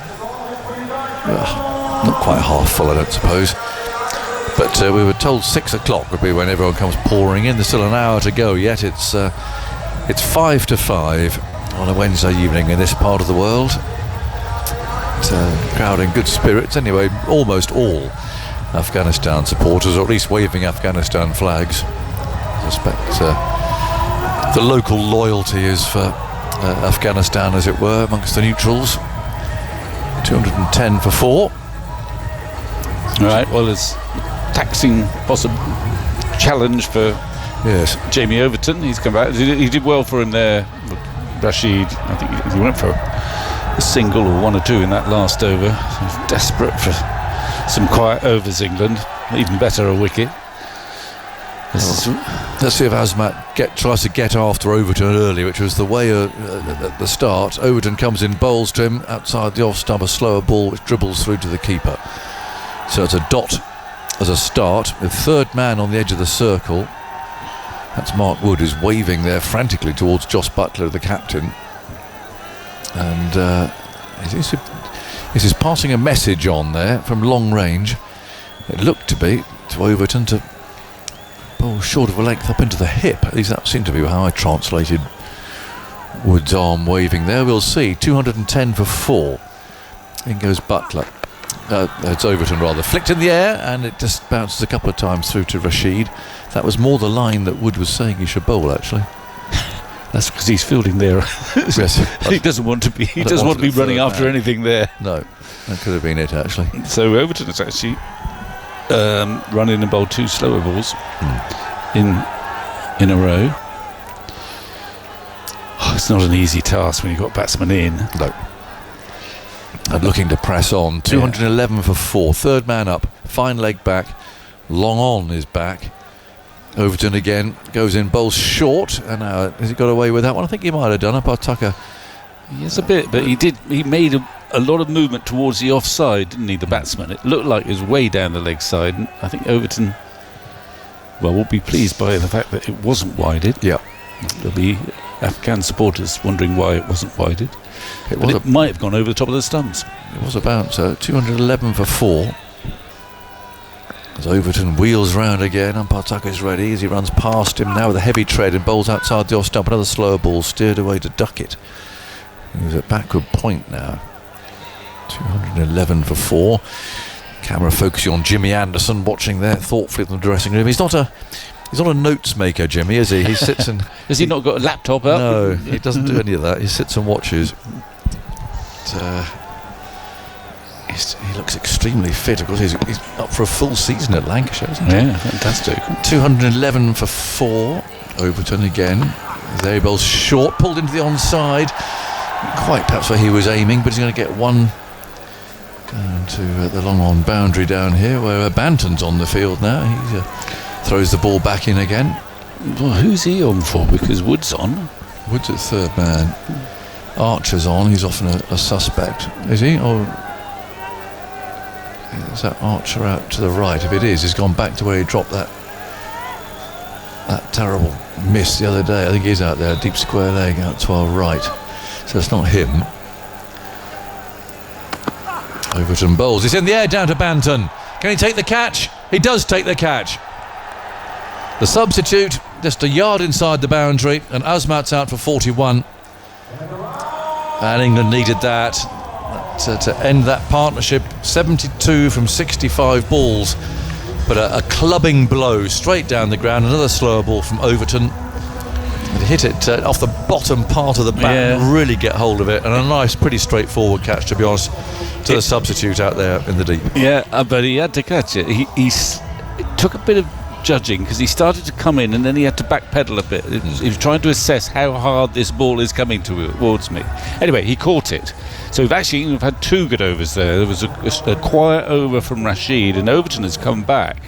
not quite half full, I don't suppose. But we were told 6 o'clock would be when everyone comes pouring in. There's still an hour to go yet. It's 5 to 5 on a Wednesday evening in this part of the world. It's a crowd in good spirits. Anyway, almost all Afghanistan supporters, or at least waving Afghanistan flags. I suspect the local loyalty is for Afghanistan, as it were, amongst the neutrals. 210 for 4. All right, well, there's taxing possible challenge for Jamie Overton. He's come back. He did well for him there. Rashid, I think he went for a single or 1 or 2 in that last over. So desperate for some quiet overs, England. Even better, a wicket. Let's see if Azmat tries to get after Overton early, which was the way at the start. Overton comes in, bowls to him outside the off stump, a slower ball which dribbles through to the keeper. So it's a dot as a start, with third man on the edge of the circle. That's Mark Wood, who's waving there frantically towards Jos Buttler, the captain. And this is passing a message on there from long range. It looked to be to Overton to bowl short of a length up into the hip. At least that seemed to be how I translated Wood's arm waving there. We'll see. 210 for 4. In goes Buttler. It's Overton rather. Flicked in the air, and it just bounces a couple of times through to Rashid. That was more the line that Wood was saying he should bowl, actually. That's because he's fielding there. Yes. He doesn't want to be. He doesn't want to be running after anything there. No, that could have been it, actually. So Overton has actually run in and bowled 2 slower balls in a row. Oh, it's not an easy task when you've got batsmen in. No. And looking to press on. 211 for 4. Third man up. Fine leg back. Long on is back. Overton again goes in, bowls short, and now has he got away with that one? I think he might have done. Umpire Tucker. Yes, a bit, but he made a lot of movement towards the offside, didn't he, the batsman? It looked like it was way down the leg side, and I think Overton will be pleased by the fact that it wasn't wided. Yeah. There'll be Afghan supporters wondering why it wasn't wided. It might have gone over the top of the stumps. It was a bouncer. 211 for 4. As Overton wheels round again, umpire Tucker's ready as he runs past him now with a heavy tread and bowls outside the off stump. Another slower ball steered away to duck it. He's at backward point now. 211 for 4. Camera focusing on Jimmy Anderson, watching there thoughtfully in the dressing room. He's not a notes maker, Jimmy, is he? He sits and has he not got a laptop up? No, he doesn't do any of that. He sits and watches. He looks extremely fit. Of course, he's up for a full season at Lancashire, isn't he? Yeah, fantastic. 211 for 4. Overton again. There he bowls short, pulled into the onside. Quite perhaps where he was aiming, but he's going to get one down to the long on boundary down here, where Banton's on the field now. He throws the ball back in again. Well, who's he on for? Because Wood's on. Wood's at third man. Archer's on. He's often a suspect, is he? Or is that Archer out to the right? If it is, he's gone back to where he dropped that terrible miss the other day. I think he's out there, deep square leg out to our right. So it's not him. Overton bowls. It's in the air down to Banton. Can he take the catch? He does take the catch. The substitute just a yard inside the boundary, and Azmat's out for 41. And England needed that to end that partnership. 72 from 65 balls, but a clubbing blow straight down the ground. Another slower ball from Overton. It hit it off the bottom part of the bat and really get hold of it, and a nice, pretty straightforward catch, to be honest, to the substitute out there in the deep. Yeah, but he had to catch it. It took a bit of judging, because he started to come in and then he had to backpedal a bit. He was trying to assess how hard this ball is coming towards me. Anyway, he caught it. So we've had 2 good overs there. There was a quiet over from Rashid, and Overton has come back.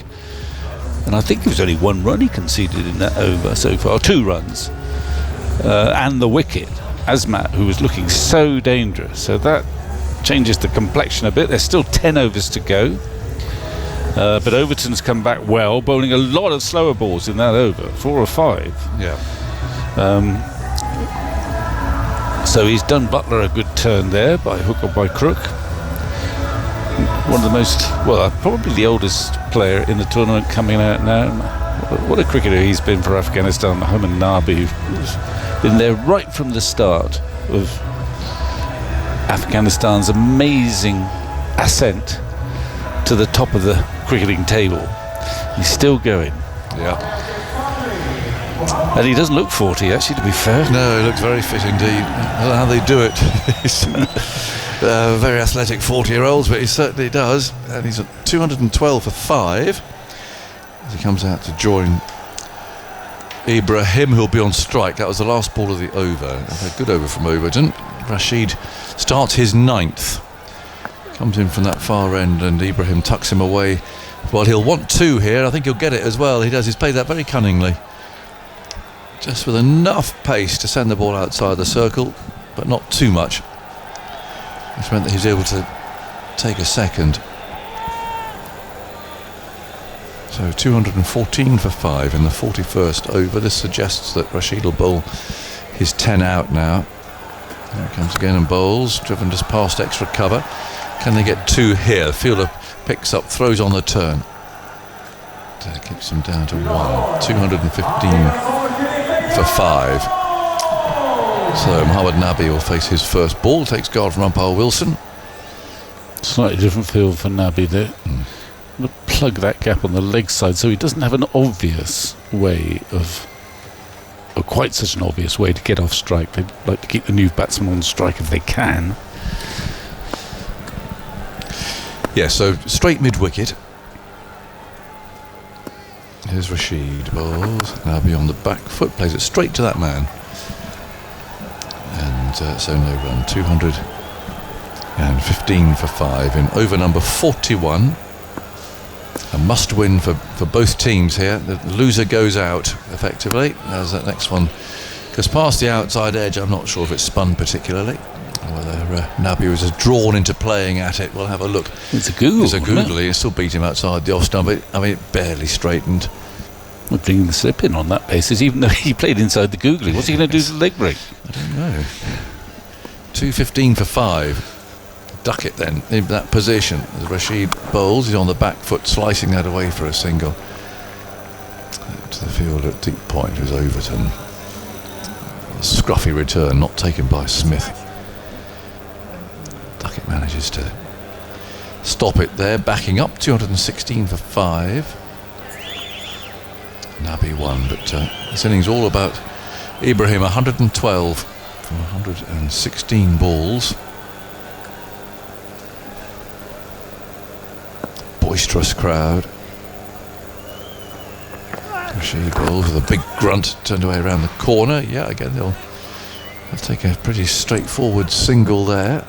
And I think it was only 1 run he conceded in that over so far, 2 runs. And the wicket, Azmat, who was looking so dangerous. So that changes the complexion a bit. There's still 10 overs to go. But Overton's come back well, bowling a lot of slower balls in that over, 4 or 5. Yeah. So he's done Butler a good turn there, by hook or by crook. One of the most, probably the oldest player in the tournament coming out now. What a cricketer he's been for Afghanistan, Mohammad Nabi, who's been there right from the start of Afghanistan's amazing ascent to the top of the cricketing table. He's still going. Yeah. And he doesn't look 40, actually, to be fair. No, he looks very fit indeed. I don't know how they do it. He's very athletic 40-year-olds, but he certainly does. And he's at 212 for 5 as he comes out to join Ibrahim, who'll be on strike. That was the last ball of the over. A good over from Overton. Rashid starts his 9th. Comes in from that far end, and Ibrahim tucks him away. Well, he'll want 2 here. I think he'll get it as well. He does. He's played that very cunningly. Just with enough pace to send the ball outside the circle, but not too much. Which meant that he was able to take a second. So 214 for 5 in the 41st over. This suggests that Rashid will bowl his 10 out now. There he comes again and bowls, driven just past extra cover. Can they get 2 here? Fielder picks up, throws on the turn. That keeps them down to 1. 215 for 5. So Mohammad Nabi will face his first ball, takes guard from umpire Wilson. Slightly different field for Nabi there. I'm going to plug that gap on the leg side so he doesn't have an obvious way of, or quite such an obvious way to get off strike. They like to keep the new batsman on strike if they can. Yeah, so straight mid-wicket. Here's Rashid, bowls. Nabi on the back foot, plays it straight to that man. And so no run. 215 for 5 in over number 41. A must win for both teams here. The loser goes out effectively as that next one goes past the outside edge. I'm not sure if it's spun particularly, or whether Nabi was drawn into playing at it. We'll have a look. It's a googly. It's a googly. It still beat him outside the off stump. I mean, it barely straightened. We're bringing the slip in on that basis, even though he played inside the googly. What's he going to do to the leg break? I don't know. 215 for 5. Duck it then in that position as Rashid bowls. He's on the back foot, slicing that away for a single. To the field at deep point was Overton. A scruffy return, not taken by Smith. Duckett manages to stop it there, backing up. 216 for 5. Nabi won, but this innings all about Ibrahim. 112 from 116 balls. Boisterous crowd. Rashid bowls with a big grunt, turned away around the corner. Yeah, again they'll take a pretty straightforward single there.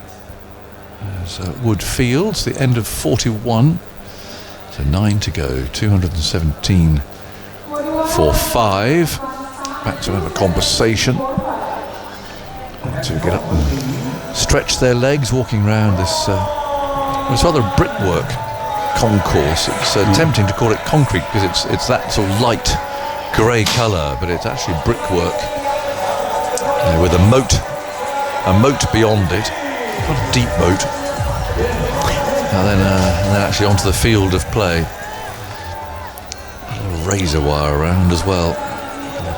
As Wood fields, the end of 41. So 9 to go. 217 for 5. Back to another conversation. To get up and stretch their legs, walking around this. It's rather brickwork concourse. It's tempting to call it concrete because it's that sort of light grey colour, but it's actually brickwork with a moat beyond it, quite a deep moat, and then actually onto the field of play. A little razor wire around as well.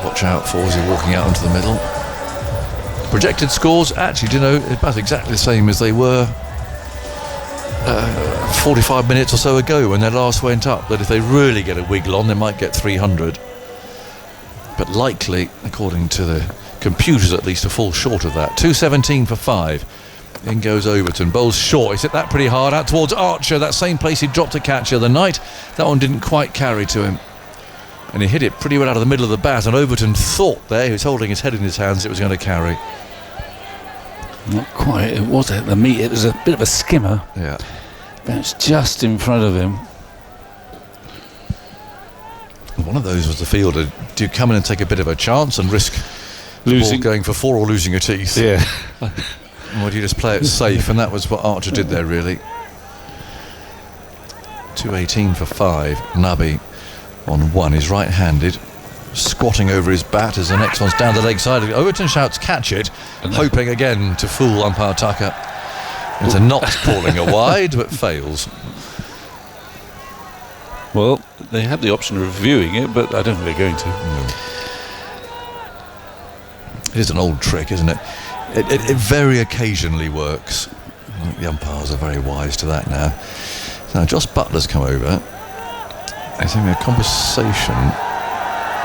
watch out for as you're walking out into the middle. Projected scores, actually, do you know, about exactly the same as they were 45 minutes or so ago when they last went up. That if they really get a wiggle on, they might get 300. But likely, according to the computers at least, to fall short of that. 2:17 for 5. In goes Overton, bowls short. He's hit that pretty hard out towards Archer, that same place he dropped a catch the other night. That one didn't quite carry to him. And he hit it pretty well out of the middle of the bat, and Overton thought there, he was holding his head in his hands, it was going to carry. Not quite, it was at the meet, it was a bit of a skimmer. Yeah. It's just in front of him. One of those was the fielder. Do you come in and take a bit of a chance and risk losing, the ball going for 4 or losing your teeth? Yeah. Or do you just play it safe? And that was what Archer did there, really. 2:18 for 5. Nabi on 1. He's right-handed, squatting over his bat as the next one's down the leg side. Overton shouts, catch it, hoping again to fool umpire Tucker into not calling a wide, but fails. Well, they had the option of reviewing it, but I don't think they're going to. No. It is an old trick, isn't it? It very occasionally works. I think the umpires are very wise to that now. Now, Josh Butler's come over. He's having a conversation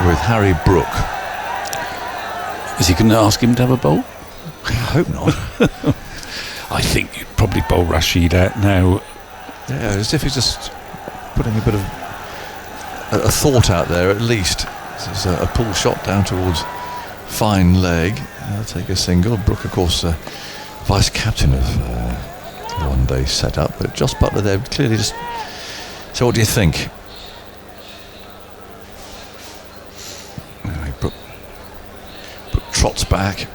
with Harry Brook. Is he going to ask him to have a bowl? I hope not. I think you'd probably bowl Rashid out now. Yeah, as if he's just putting a bit of a thought out there, at least. This is a pull shot down towards fine leg. I'll take a single. Brook, of course, vice captain of one day set up, but Josh Butler there clearly just. So, what do you think? Anyway, Brook trots back,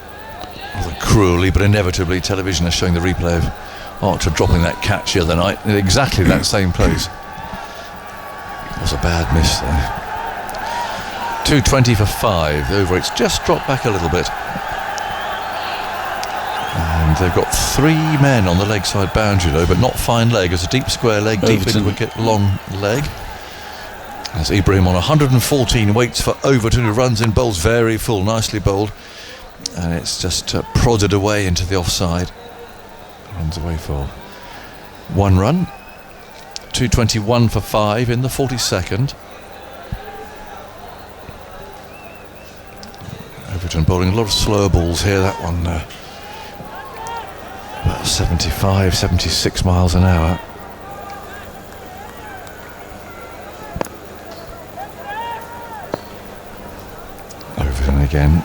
rather cruelly, but inevitably. Television is showing the replay of Archer dropping that catch the other night in exactly that same place. It was a bad miss there. 2:20 for 5. The over, it's just dropped back a little bit. And they've got 3 men on the leg side boundary though, but not fine leg. It's a deep square leg, deep in wicket, long leg. As Ibrahim on 114 waits for Overton, who runs in, bowls very full, nicely bowled. And it's just prodded away into the offside. Runs away for 1 run. 2:21 for 5 in the 42nd. Overton bowling a lot of slower balls here. That one about 75, 76 miles an hour. Overton again.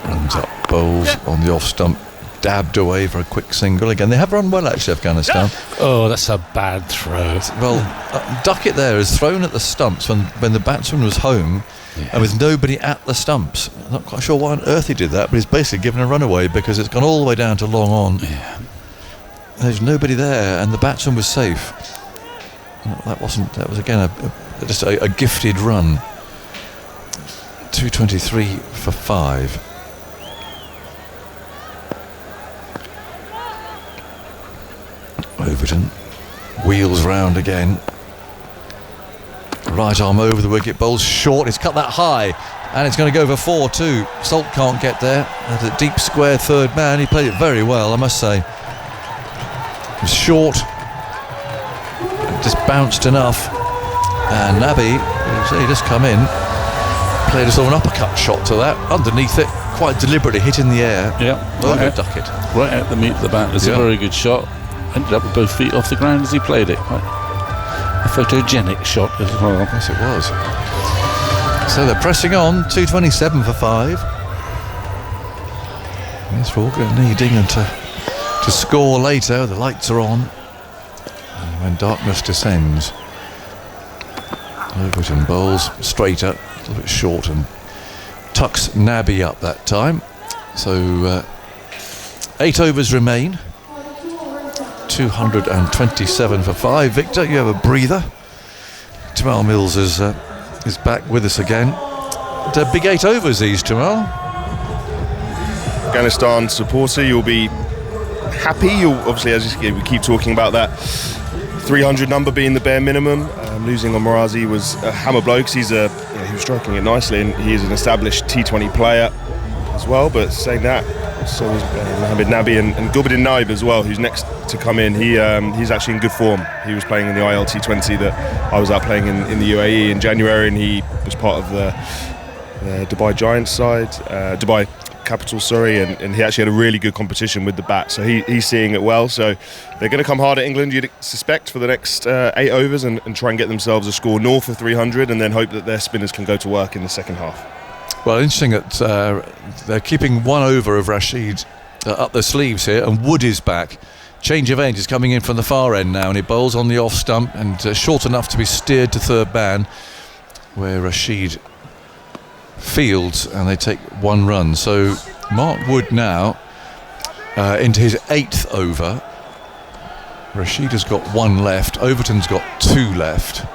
Runs up, bowls on the off stump, dabbed away for a quick single. Again, they have run well actually, Afghanistan. Oh, that's a bad throw. Well, Duckett there is thrown at the stumps when the batsman was home. Yeah. And with nobody at the stumps. I'm not quite sure why on earth he did that, but he's basically given a runaway because it's gone all the way down to long on. Yeah. There's nobody there, and the batsman was safe. That was again just a gifted run. 2:23 for 5. Overton wheels round again. Right arm over the wicket, bowls short. It's cut that high, and it's going to go for 4 too. Salt can't get there. At a deep square third man, he played it very well, I must say. It was short, just bounced enough, and Nabi, he just come in, played a sort of an uppercut shot to that, underneath it, quite deliberately hit in the air. Yeah, over Duckett. Right at the meat of the bat. It's a very good shot. Ended up with both feet off the ground as he played it. A photogenic shot as well. Yes, it was. So they're pressing on. 2:27 for 5. Yes, we're all needing them to score later. The lights are on, and when darkness descends, Overton bowls straighter, a little bit short, and tucks Nabi up that time. So 8 overs remain. 227 for 5. Victor, you have a breather. Tamal Mills is back with us again. The big 8 overs these, Tamal. Afghanistan supporter, you'll be happy. You'll obviously, as we keep talking about that 300 number being the bare minimum. Losing on Marazi was a hammer blow because he's a he was striking it nicely, and he is an established T20 player as well. But saying that, so is Mohamed Nabi and Gulbuddin Naib as well, who's next to come in. He's actually in good form. He was playing in the ILT20 that I was out playing in the UAE in January, and he was part of the Dubai Giants side, Dubai Capital, and he actually had a really good competition with the bat, so he's seeing it well. So they're going to come hard at England, you'd suspect, for the next 8 overs and try and get themselves a score north of 300, and then hope that their spinners can go to work in the second half. Well, interesting that they're keeping 1 over of Rashid up their sleeves here, and Wood is back. Change of end is coming in from the far end now, and he bowls on the off stump and short enough to be steered to third man, where Rashid fields, and they take 1 run. So Mark Wood now into his 8th over. Rashid has got 1 left. Overton's got 2 left.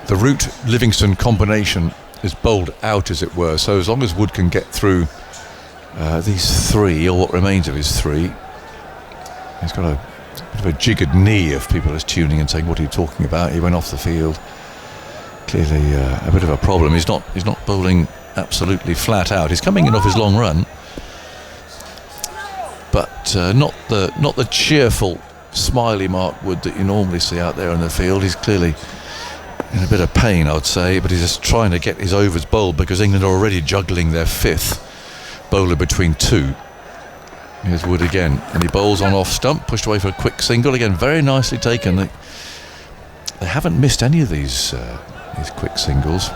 The Root Livingston combination is bowled out, as it were. So as long as Wood can get through these 3, or what remains of his 3, he's got a bit of a jiggered knee if people are tuning and saying, what are you talking about? He went off the field. Clearly a bit of a problem. He's not bowling absolutely flat out. He's coming in off his long run, but not the cheerful, smiley Mark Wood that you normally see out there in the field. He's clearly in a bit of pain, I would say, but he's just trying to get his overs bowled, because England are already juggling their 5th bowler between 2. Here's Wood again, and he bowls on off stump, pushed away for a quick single. Again, very nicely taken. They haven't missed any of these quick singles.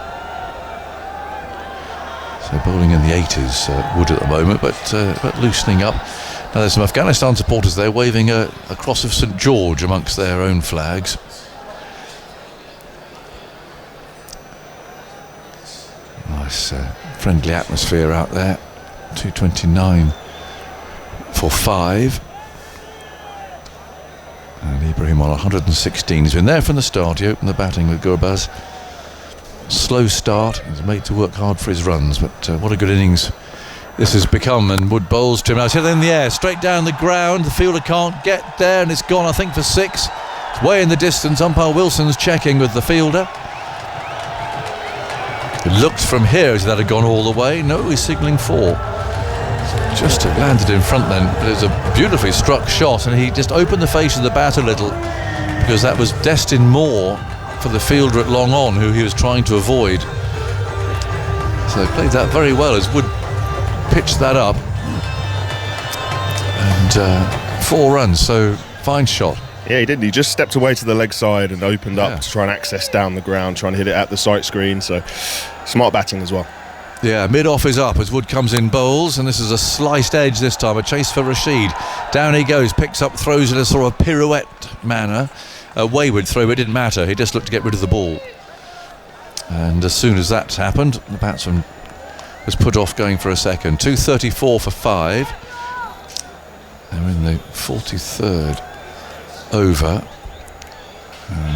So bowling in the 80s, Wood at the moment, but loosening up. Now there's some Afghanistan supporters there waving a cross of St George amongst their own flags. Nice friendly atmosphere out there. 229 for 5. And Ibrahim on 116. He's been there from the start. He opened the batting with Gurbaz. Slow start. He's made to work hard for his runs, but what a good innings this has become. And Wood bowls to him. Now it's hit in the air, straight down the ground. The fielder can't get there, and it's gone, I think, for 6. It's way in the distance. Umpire Wilson's checking with the fielder. It looked from here as if that had gone all the way. No, he's signalling 4. Just had landed in front then, but it was a beautifully struck shot, and he just opened the face of the bat a little, because that was destined more for the fielder at long on, who he was trying to avoid. So they played that very well as Wood pitched that up, and 4 runs, so fine shot. Yeah, he did. He just stepped away to the leg side and opened up to try and access down the ground, trying to hit it at the sight screen. So smart batting as well. Yeah, mid-off is up as Wood comes in bowls, and this is a sliced edge this time, a chase for Rashid. Down he goes, picks up, throws in a sort of pirouette manner. A wayward throw, but it didn't matter. He just looked to get rid of the ball. And as soon as that happened, the batsman was put off going for a second. 234 for 5. They're in the 43rd over.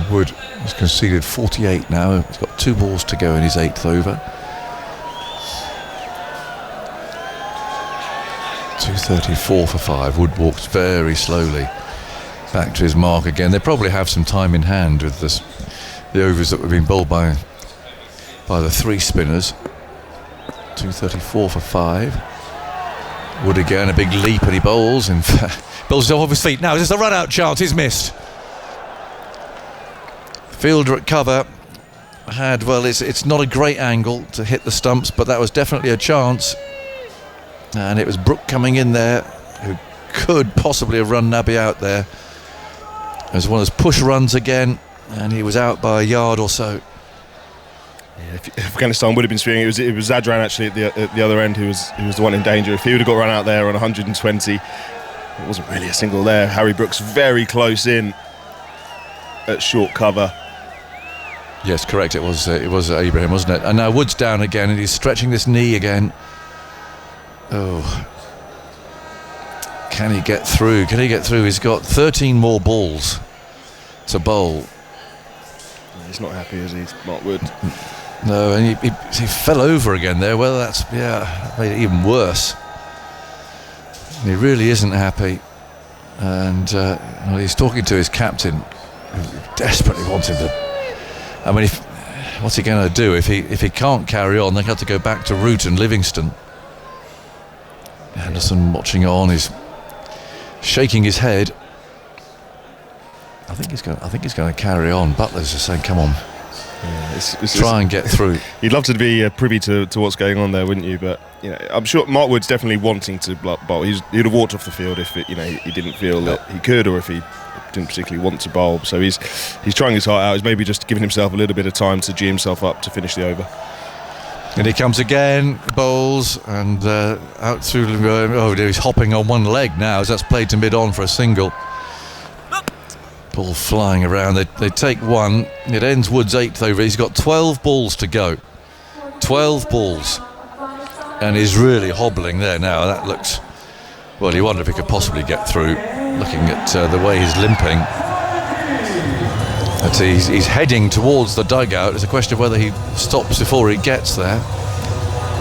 Wood has conceded 48 now. He's got 2 balls to go in his 8th over. 234 for 5. Wood walks very slowly back to his mark again. They probably have some time in hand with the overs that were being bowled by the 3 spinners. 234 for 5. Wood again, a big leap, and he bowls and bowls off his feet. Now, is this a run-out chance? He's missed. Fielder at cover had, well, it's not a great angle to hit the stumps, but that was definitely a chance. And it was Brook coming in there, who could possibly have run Nabi out there, as well as push runs again, and he was out by a yard or so. Yeah, if Afghanistan would have been swinging, it was Zadran actually at the other end who was the one in danger. If he would have got run out there on 120, it wasn't really a single there. Harry Brooks very close in at short cover. Yes, correct. It was Ibrahim, wasn't it? And now Wood's down again, and he's stretching this knee again. Oh, can he get through? He's got 13 more balls to bowl. He's not happy, is he, Mark Wood? No, and he fell over again there. Well, that's made it even worse. He really isn't happy, and he's talking to his captain, who desperately wanted to. I mean, What's he going to do if he can't carry on? They have to go back to Root and Livingston. Anderson watching on, is shaking his head. I think he's going to carry on. Butler's just saying, "Come on, try and get through." You'd love to be privy to what's going on there, wouldn't you? But I'm sure Mark Wood's definitely wanting to bowl. He'd have walked off the field if he didn't feel that he could, or if he didn't particularly want to bowl. So he's trying his heart out. He's maybe just giving himself a little bit of time to gee himself up to finish the over. And he comes again, bowls, and out through. Oh, he's hopping on one leg now as that's played to mid-on for a single. Ball flying around. They take one. It ends Wood's 8th over. He's got 12 balls to go. 12 balls. And he's really hobbling there now. That looks... Well, you wonder if he could possibly get through, looking at the way he's limping. But he's heading towards the dugout. It's a question of whether he stops before he gets there.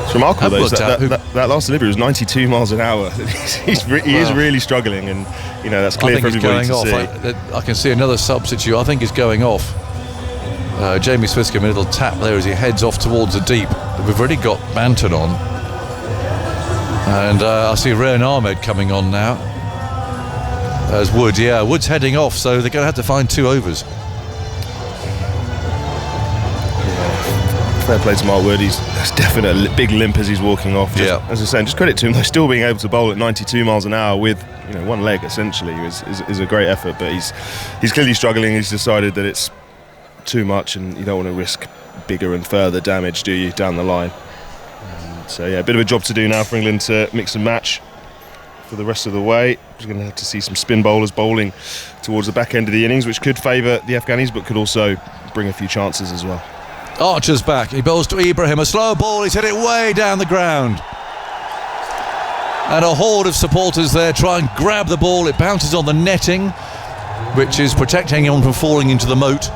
It's remarkable though, that last delivery was 92 miles an hour. He is really struggling, and that's clear for everybody to see. I can see another substitute. I think he's going off. Jamie Smith's giving a little tap there as he heads off towards the deep. We've already got Banton on, and I see Rayan Ahmed coming on now as Wood. Yeah, Wood's heading off, so they're going to have to find 2 overs. Fair play to Mark Wood. He's definitely a big limp as he's walking off. As I was saying, just credit to him. They're still being able to bowl at 92 miles an hour with one leg essentially is a great effort. But he's clearly struggling. He's decided that it's too much, and you don't want to risk bigger and further damage, do you, down the line? So a bit of a job to do now for England to mix and match for the rest of the way. We're going to have to see some spin bowlers bowling towards the back end of the innings, which could favour the Afghanis, but could also bring a few chances as well. Archer's back. He bowls to Ibrahim. A slow ball. He's hit it way down the ground. And a horde of supporters there try and grab the ball. It bounces on the netting, which is protecting him from falling into the moat.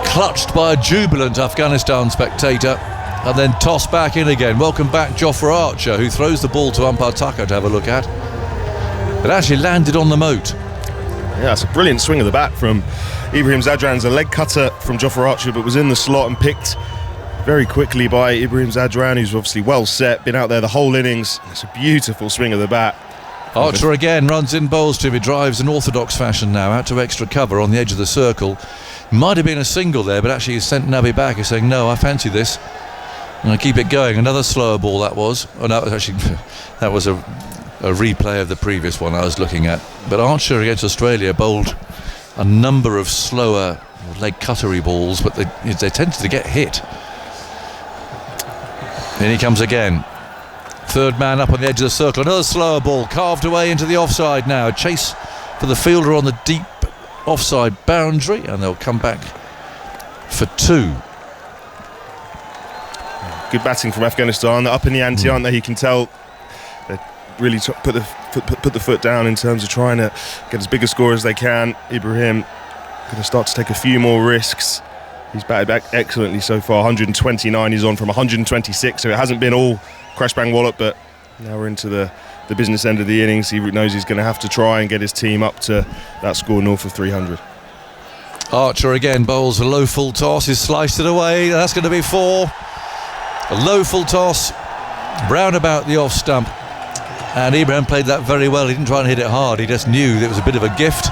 Clutched by a jubilant Afghanistan spectator, and then tossed back in again. Welcome back, Jofra Archer, who throws the ball to umpire Tucker to have a look at. It actually landed on the moat. Yeah, it's a brilliant swing of the bat from Ibrahim Zadran's. A leg cutter from Jofra Archer, but was in the slot and picked very quickly by Ibrahim Zadran, who's obviously well set, been out there the whole innings. It's a beautiful swing of the bat. Archer again runs in, bowls to him. He drives in orthodox fashion now, out to extra cover on the edge of the circle. Might have been a single there, but actually he's sent Nabi back. He's saying, no, I fancy this. And I keep it going. Another slower ball that was. Oh, no, actually, that was a replay of the previous one I was looking at. But Archer against Australia bowled a number of slower leg cuttery balls, but they tended to get hit. In he comes again. Third man up on the edge of the circle. Another slower ball carved away into the offside now. A chase for the fielder on the deep offside boundary, and they'll come back for 2. Good batting from Afghanistan. They're up in the ante, aren't they? You can tell they really put the foot down in terms of trying to get as big a score as they can. Ibrahim going to start to take a few more risks. He's batted back excellently so far. 129 he's on from 126, so it hasn't been all crash bang wallop, but now we're into the business end of the innings. He knows he's going to have to try and get his team up to that score north of 300. Archer again bowls a low full toss. He's sliced it away. That's going to be 4. A low full toss round about the off stump, and Ibrahim played that very well. He didn't try and hit it hard. He just knew that it was a bit of a gift.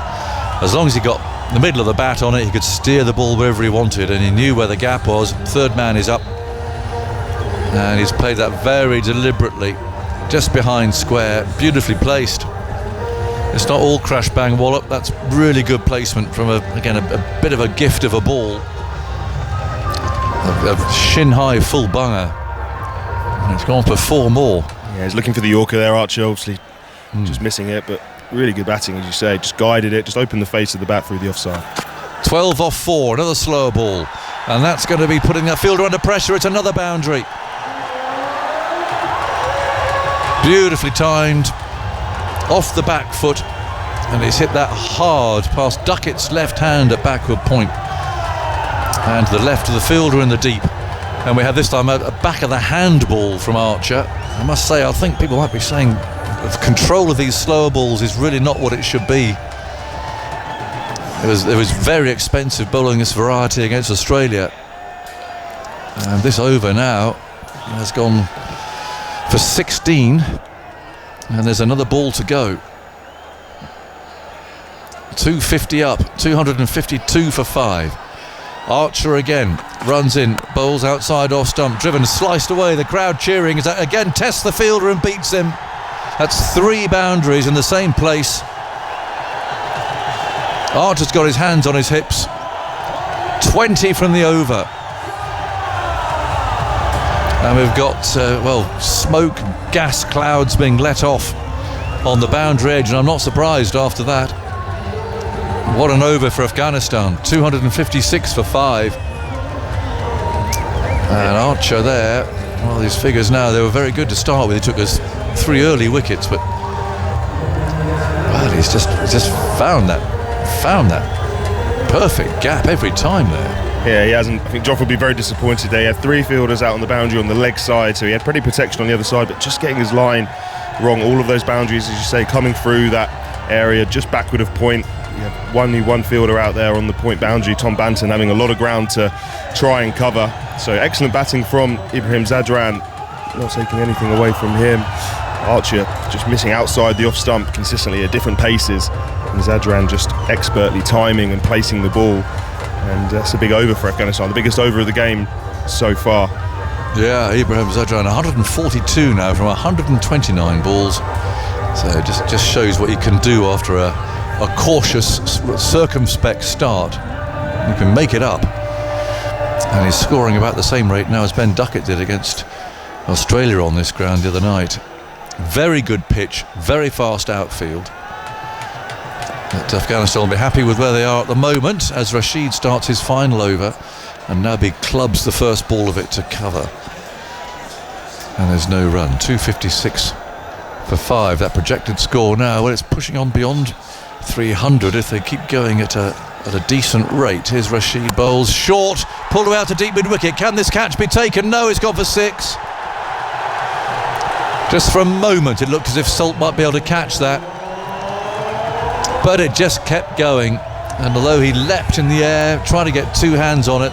As long as he got the middle of the bat on it, he could steer the ball wherever he wanted, and he knew where the gap was. Third man is up, and he's played that very deliberately, just behind square, beautifully placed. It's not all crash bang wallop. That's really good placement from a bit of a gift of a ball. A shin high full bunger, and it's gone for 4 more. Yeah, he's looking for the Yorker there. Archer obviously just missing it, but really good batting, as you say. Just guided it, just opened the face of the bat through the offside. 12 off 4, another slow ball, and that's going to be putting that fielder under pressure. It's another boundary. Beautifully timed, off the back foot, and it's hit that hard past Duckett's left hand at backward point, and to the left of the fielder in the deep. And we have this time a back of the hand ball from Archer. I must say, I think people might be saying the control of these slower balls is really not what it should be. It was very expensive bowling this variety against Australia. And this over now has gone for 16, and there's another ball to go. 250 up, 252 for 5. Archer again runs in, bowls outside off stump, driven, sliced away. The crowd cheering as that again tests the fielder and beats him. That's 3 boundaries in the same place. Archer's got his hands on his hips. 20 from the over. And we've got, smoke, gas clouds being let off on the boundary edge, and I'm not surprised after that. What an over for Afghanistan. 256 for 5. And Archer there, well, these figures now, they were very good to start with. He took us 3 early wickets, but well, he's just found that perfect gap every time there. Yeah, he hasn't. I think Joff will be very disappointed there. He had 3 fielders out on the boundary on the leg side, so he had pretty protection on the other side, but just getting his line wrong. All of those boundaries, as you say, coming through that area just backward of point. You have only one fielder out there on the point boundary, Tom Banton, having a lot of ground to try and cover. So excellent batting from Ibrahim Zadran, not taking anything away from him. Archer just missing outside the off stump consistently at different paces, and Zadran just expertly timing and placing the ball. And that's a big over for Afghanistan, the biggest over of the game so far. Yeah, Ibrahim Zadran, 142 now from 129 balls. So just shows what he can do after a cautious, circumspect start. He can make it up. And he's scoring about the same rate now as Ben Duckett did against Australia on this ground the other night. Very good pitch, very fast outfield. But Afghanistan will be happy with where they are at the moment as Rashid starts his final over, and Nabi clubs the first ball of it to cover. And there's no run. 256 for 5. That projected score now, well, it's pushing on beyond 300 if they keep going at a decent rate. Here's Rashid, bowls short, pulled out to deep mid-wicket. Can this catch be taken? No, it's gone for 6. Just for a moment it looked as if Salt might be able to catch that, but it just kept going, and although he leapt in the air trying to get 2 hands on it,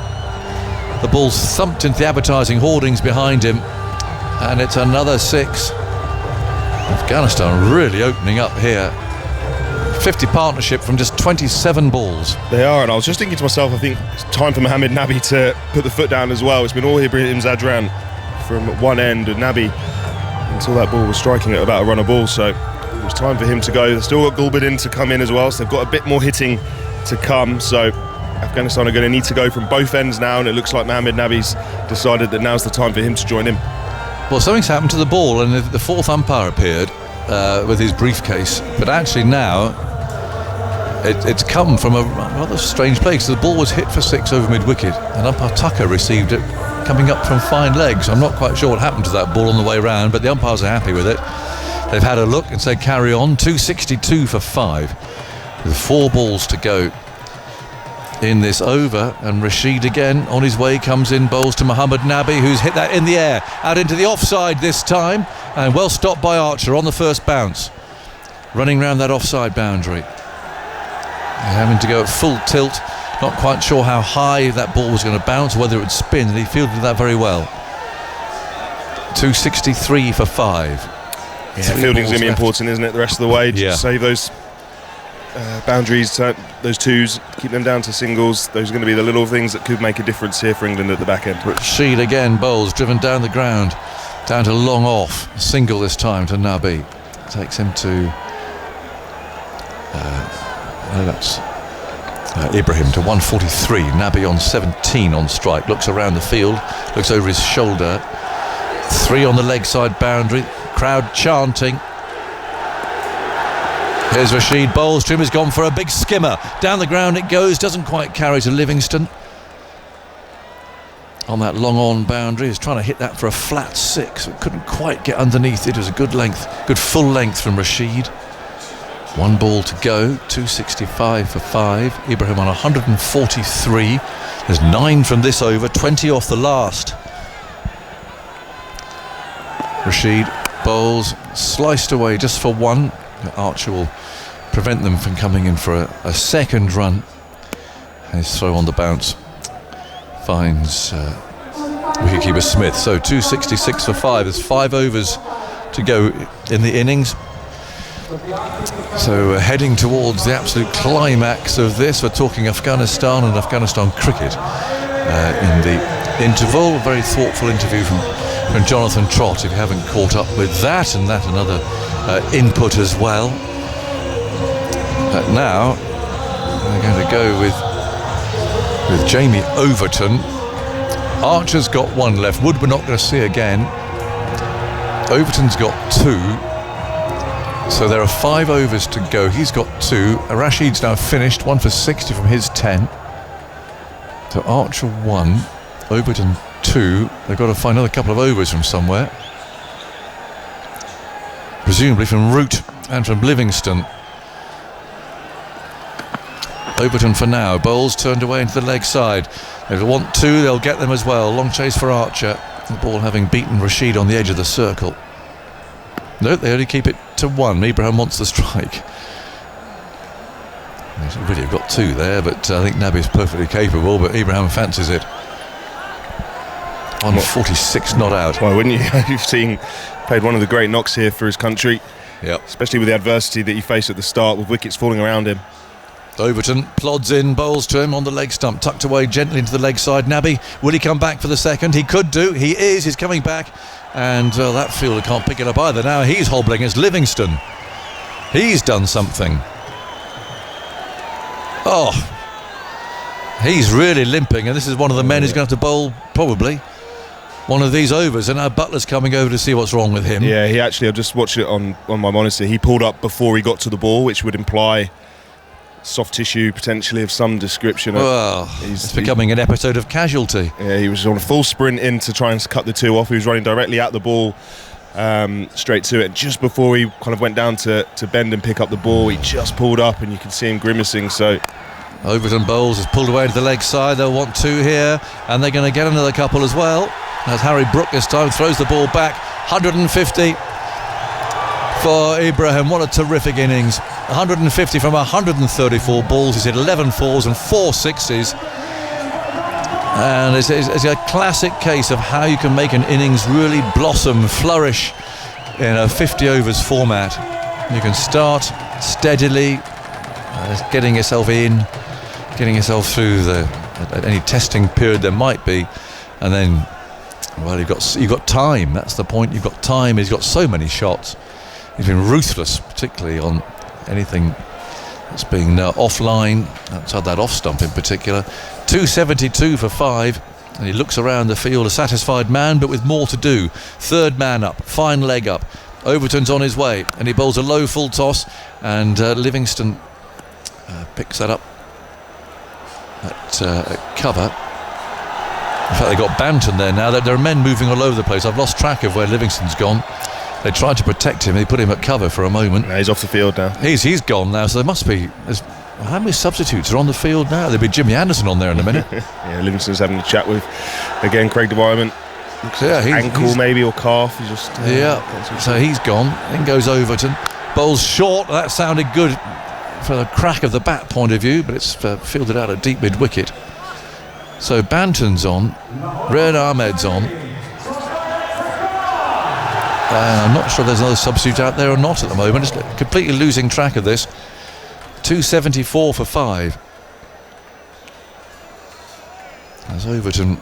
the ball's thumped into the advertising hoardings behind him, and it's another 6. Afghanistan really opening up here. 50 partnership from just 27 balls. They are, and I was just thinking to myself, I think it's time for Mohammad Nabi to put the foot down as well. It's been all Ibrahim Zadran from one end, and Nabi until that ball was striking at about a run a ball, so it was time for him to go. They've still got Gulbuddin to come in as well, so they've got a bit more hitting to come. So Afghanistan are going to need to go from both ends now, and it looks like Mohammad Nabi's decided that now's the time for him to join in. Well, something's happened to the ball, and the 4th umpire appeared with his briefcase, but actually now it's come from a rather strange place. The ball was hit for 6 over mid-wicket, and umpire Tucker received it coming up from fine legs. I'm not quite sure what happened to that ball on the way round, but the umpires are happy with it. They've had a look and said carry on. 262 for 5 with 4 balls to go in this over, and Rashid again on his way comes in, bowls to Mohammad Nabi, who's hit that in the air out into the offside this time, and well stopped by Archer on the first bounce, running round that offside boundary. Having to go at full tilt, not quite sure how high that ball was going to bounce, whether it would spin, and he fielded that very well. 263 for 5. Yeah, fielding's going to be important, isn't it, the rest of the way? Yeah. Save those boundaries, those 2s, keep them down to singles. Those are going to be the little things that could make a difference here for England at the back end. Rashid again bowls, driven down the ground, down to long off. Single this time to Nabi. Takes him to that's Ibrahim to 143. Nabi on 17 on strike. Looks around the field, looks over his shoulder. 3 on the leg side boundary. Crowd chanting. Here's Rashid, bowls to him, has gone for a big skimmer. Down the ground it goes, doesn't quite carry to Livingston. On that long on boundary, he's trying to hit that for a flat 6. It couldn't quite get underneath it. It was a good length, good full length from Rashid. 1 ball to go, 265 for 5. Ibrahim on 143. There's 9 from this over, 20 off the last. Rashid bowls, sliced away just for 1. Archer will prevent them from coming in for a second run. His throw on the bounce finds wicketkeeper Smith. So 266 for 5. There's 5 overs to go in the innings. So heading towards the absolute climax of this. We're talking Afghanistan and Afghanistan cricket in the interval. A very thoughtful interview from Jonathan Trott, if you haven't caught up with that, and another input as well. But now we're going to go with Jamie Overton. Archer's got 1 left. Wood we're not going to see again. Overton's got 2. So there are 5 overs to go. He's got 2. Rashid's now finished, 1 for 60 from his 10. So Archer 1, Overton 2. They've got to find another couple of overs from somewhere. Presumably from Root and from Livingston. Overton for now. Bowles turned away into the leg side. They'll want 2, they'll get them as well. Long chase for Archer. The ball having beaten Rashid on the edge of the circle. No, they only keep it to 1. Ibrahim wants the strike. He's already got 2 there, but I think Nabi's perfectly capable, but Ibrahim fancies it. 146 not out. Well, wouldn't you? You've played one of the great knocks here for his country. Yep. Especially with the adversity that he faced at the start, with wickets falling around him. Overton plods in, bowls to him on the leg stump, tucked away gently into the leg side. Nabi, will he come back for the second? He could do. He's coming back. And that fielder can't pick it up either. Now he's hobbling. It's Livingston. He's done something. Oh, he's really limping, and this is one of the men who's going to have to bowl probably one of these overs. And now Butler's coming over to see what's wrong with him. Yeah, he actually, I've just watched it on my monitor. He pulled up before he got to the ball, which would imply soft tissue potentially of some description. Well, it's becoming an episode of Casualty. Yeah, he was on a full sprint in to try and cut the 2 off. He was running directly at the ball, straight to it. Just before he kind of went down to bend and pick up the ball, he just pulled up, and you can see him grimacing. So Overton bowls has pulled away to the leg side. They'll want 2 here, and they're going to get another couple as well. As Harry Brook this time throws the ball back. 150 for Ibrahim. What a terrific innings. 150 from 134 balls. He's hit 11 4s and 4 6s. And it's a classic case of how you can make an innings really blossom, flourish in a 50 overs format. You can start steadily, getting yourself in, getting yourself through any testing period there might be, and then, well, you've got time. That's the point. You've got time. He's got so many shots. He's been ruthless, particularly on anything that's being offline, outside that off stump in particular. 272 for 5, and he looks around the field, a satisfied man, but with more to do. 3rd man up, fine leg up. Overton's on his way, and he bowls a low full toss, and Livingston picks that up at cover. In fact, they got Banton there now. There are men moving all over the place. I've lost track of where Livingston's gone. They tried to protect him. They put him at cover for a moment. No, he's off the field now. He's gone now. So there must be. How many substitutes are on the field now? There'll be Jimmy Anderson on there in a minute. Yeah, Livingston's having a chat with again Craig Devireman. Ankle maybe or calf. He's just So he's gone. Then goes Overton. Bowls short. That sounded good from the crack of the bat point of view, but it's fielded out at deep mid wicket. So Banton's on. Red Ahmed's on. I'm not sure there's another substitute out there or not at the moment. It's completely losing track of this. 274 for 5. As Overton,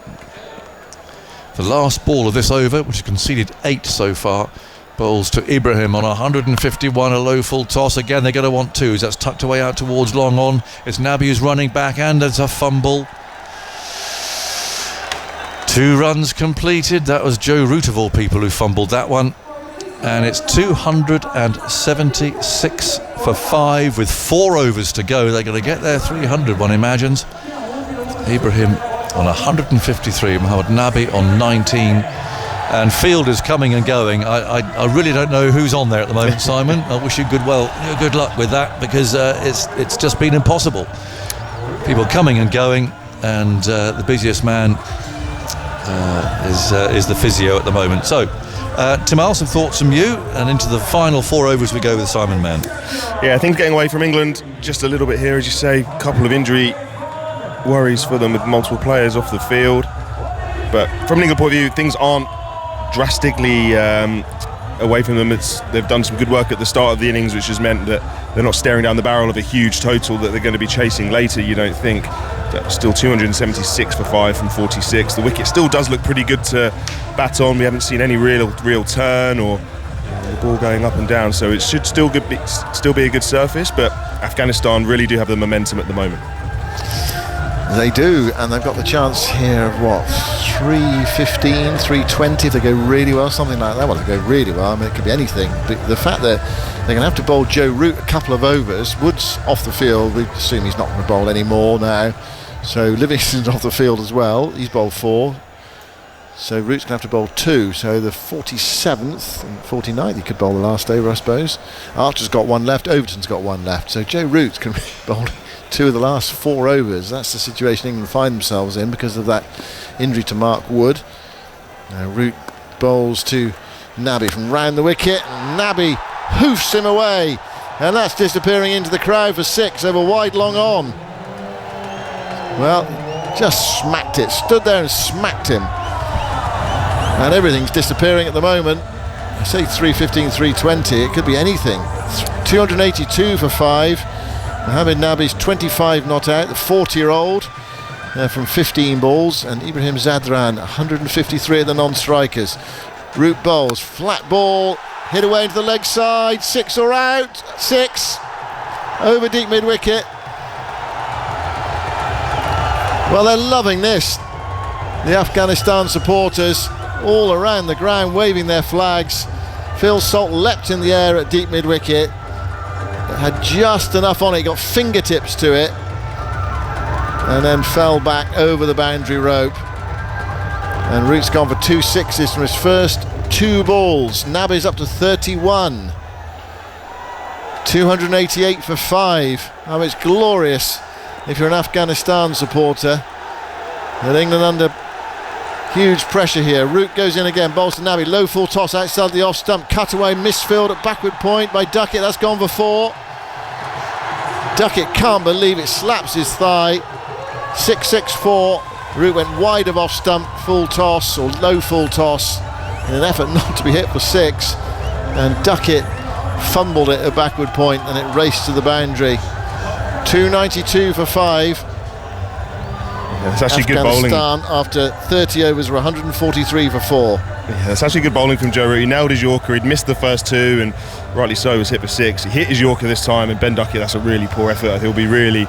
the last ball of this over, which has conceded 8 so far, bowls to Ibrahim on 151, a low full toss. Again, they're going to want 2s. That's tucked away out towards long on. It's Nabi who's running back, and there's a fumble. 2 runs completed. That was Joe Root of all people who fumbled that one. And it's 276 for 5 with 4 overs to go. They're going to get their 300, one imagines. Ibrahim on 153, Mohammad Nabi on 19. And fielders coming and going. I really don't know who's on there at the moment, Simon. I wish you good luck with that, because it's just been impossible. People coming and going, and the busiest man is the physio at the moment. So, Timal, some thoughts from you, and into the final 4 overs we go with Simon Mann. Yeah, things getting away from England just a little bit here, as you say. A couple of injury worries for them with multiple players off the field. But from an England point of view, things aren't drastically away from them. They've done some good work at the start of the innings, which has meant that they're not staring down the barrel of a huge total that they're going to be chasing later, you don't think. But still 276 for 5 from 46. The wicket still does look pretty good to bat on. We haven't seen any real turn or the ball going up and down, so it should still be a good surface. But Afghanistan really do have the momentum at the moment. They do, and they've got the chance here of what, 315, 320 if they go really well, something like that. Well, they go really well, I mean, it could be anything. But the fact that they're going to have to bowl Joe Root a couple of overs, Wood's off the field, we assume he's not going to bowl anymore now. So Livingston's off the field as well, he's bowled 4. So Root's going to have to bowl 2, so the 47th and 49th he could bowl the last over, I suppose. Archer's got 1 left, Overton's got 1 left, so Joe Root's going to be bowling 2 of the last 4 overs. That's the situation England find themselves in because of that injury to Mark Wood. Now Root bowls to Nabi from round the wicket. Nabi hoofs him away, and that's disappearing into the crowd for 6 over wide long on. Well, just smacked it, stood there and smacked him. And everything's disappearing at the moment. I say 315, 320, it could be anything. 282 for 5. Mohamed Nabi's 25 not out, the 40-year-old from 15 balls, and Ibrahim Zadran 153 at the non-strikers. Root bowls, flat ball, hit away into the leg side, 6 or out, 6 over deep mid-wicket. Well, they're loving this. The Afghanistan supporters all around the ground waving their flags. Phil Salt leapt in the air at deep mid-wicket. Had just enough on it, got fingertips to it, and then fell back over the boundary rope. And Root's gone for 2 sixes from his first 2 balls. Nabi's up to 31. 288 for 5. Oh, it's glorious if you're an Afghanistan supporter. And England under huge pressure here. Root goes in again, bowls to Nabi, low full toss outside the off stump, cutaway, misfield at backward point by Duckett, that's gone for 4. Duckett can't believe it, slaps his thigh. 6-6-4. Root went wide of off stump, full toss or low full toss in an effort not to be hit for 6, and Duckett fumbled it at backward point and it raced to the boundary. 292 for 5. Yeah, it's actually good bowling. Afghanistan after 30 overs were 143 for 4. Yeah, it's actually good bowling from Joe Root. He nailed his Yorker, he'd missed the first 2 and rightly so was hit for 6. He hit his Yorker this time, and Ben Duckett, that's a really poor effort. He'll be really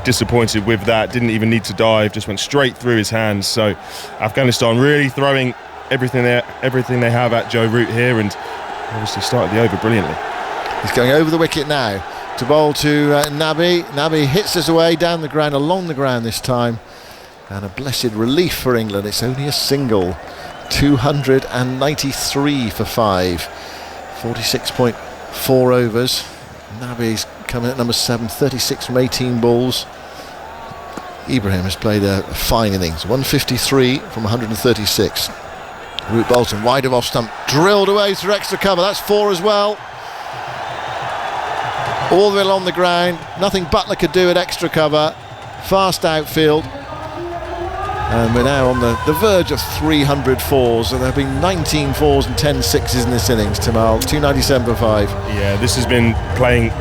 disappointed with that. Didn't even need to dive, just went straight through his hands. So Afghanistan really throwing everything they have at Joe Root here, and obviously started the over brilliantly. He's going over the wicket now to bowl to Nabi. Nabi hits us away down the ground, along the ground this time. And a blessed relief for England. It's only a single. 293 for 5. 46.4 overs. Nabi's coming at number 7, 36 from 18 balls. Ibrahim has played a fine innings. 153 from 136. Root Bolton wide of off stump, drilled away through extra cover. That's 4 as well. All the way along the ground. Nothing Butler could do at extra cover. Fast outfield. And we're now on the verge of 300 fours, and there have been 19 fours and 10 sixes in this innings, Tamal. 297 for 5. Yeah, this has been played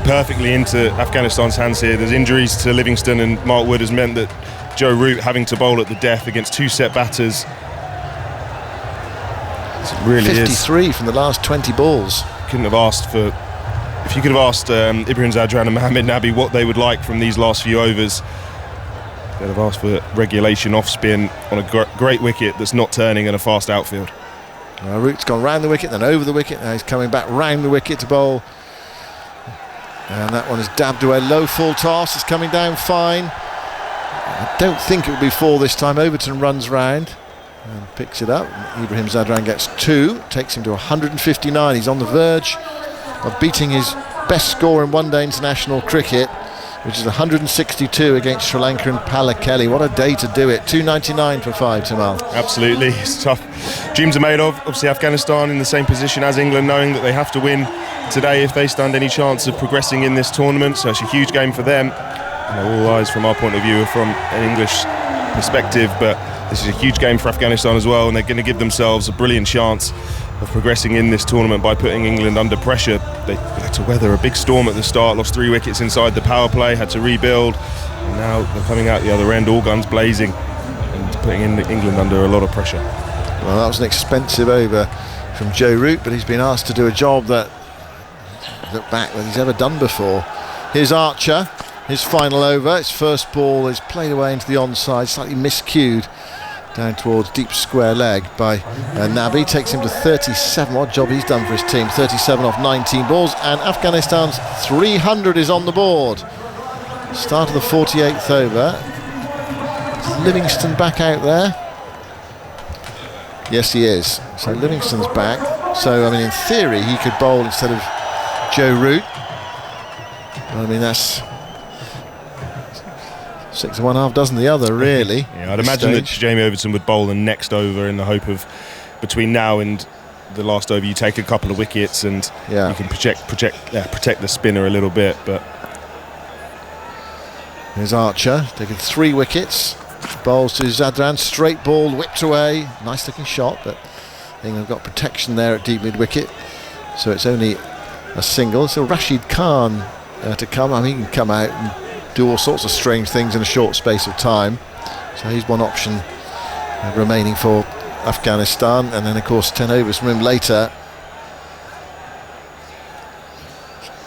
perfectly into Afghanistan's hands here. There's injuries to Livingston and Mark Wood has meant that Joe Root having to bowl at the death against 2 set batters. It really 53 from the last 20 balls. Couldn't have asked for... If you could have asked Ibrahim Zadran and Mohamed Nabi what they would like from these last few overs, they'd have asked for regulation off spin on a great wicket that's not turning in a fast outfield. Root's gone round the wicket, then over the wicket. Now he's coming back round the wicket to bowl. And that one is dabbed away. Low full toss. It's coming down fine. I don't think it will be 4 this time. Overton runs round and picks it up. Ibrahim Zadran gets 2. Takes him to 159. He's on the verge of beating his best score in one-day international cricket, which is 162 against Sri Lanka and Pallakeli. What a day to do it. 299 for 5, Tamal. Absolutely, it's tough. Dreams are made of. Obviously Afghanistan in the same position as England, knowing that they have to win today if they stand any chance of progressing in this tournament. So it's a huge game for them. All eyes from our point of view are from an English perspective, but this is a huge game for Afghanistan as well, and they're going to give themselves a brilliant chance of progressing in this tournament by putting England under pressure. They had to weather a big storm at the start, lost 3 wickets inside the power play, had to rebuild, and now they're coming out the other end, all guns blazing, and putting England under a lot of pressure. Well, that was an expensive over from Joe Root, but he's been asked to do a job that, look back, that he's ever done before. Here's Archer, his final over. His first ball is played away into the onside, slightly miscued down towards deep square leg by Nabi. Takes him to 37. What job he's done for his team. 37 off 19 balls, and Afghanistan's 300 is on the board. Start of the 48th over. Is Livingston back out there? Yes, he is. So Livingston's back. So, I mean, in theory, he could bowl instead of Joe Root. I mean, that's 6 of one, half dozen the other, really. Yeah, I'd imagine that Jamie Overton would bowl the next over in the hope of, between now and the last over, you take a couple of wickets and you can protect the spinner a little bit. But here's Archer taking 3 wickets. Bowls to Zadran, straight ball, whipped away. Nice looking shot, but England got protection there at deep mid wicket, so it's only a single. So Rashid Khan to come. I mean, he can come out and do all sorts of strange things in a short space of time. So he's one option remaining for Afghanistan, and then of course 10 overs from him later.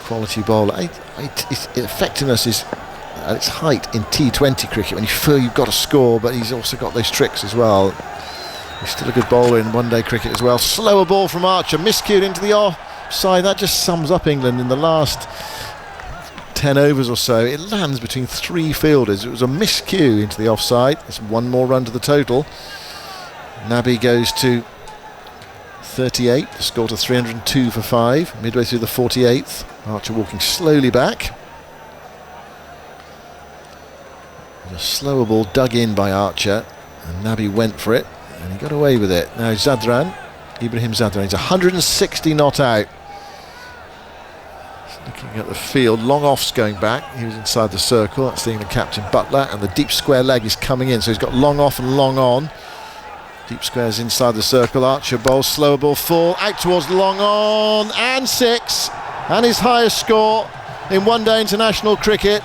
Quality bowler. His effectiveness is at its height in T20 cricket when you feel you've got to score, but he's also got those tricks as well. He's still a good bowler in one-day cricket as well. Slower ball from Archer, miscued into the offside. That just sums up England in the last 10 overs or so. It lands between 3 fielders. It was a miscue into the offside. It's 1 more run to the total. Nabi goes to 38, the score to 302 for 5, midway through the 48th. Archer walking slowly back. A slower ball dug in by Archer, and Nabi went for it, and he got away with it. Now Zadran, Ibrahim Zadran, he's 160 not out. Looking at the field, long off's going back. He was inside the circle. That's the England captain Butler, and the deep square leg is coming in. So he's got long off and long on. Deep square's inside the circle. Archer bowls, slower ball full, out towards long on, and 6. And his highest score in one-day international cricket.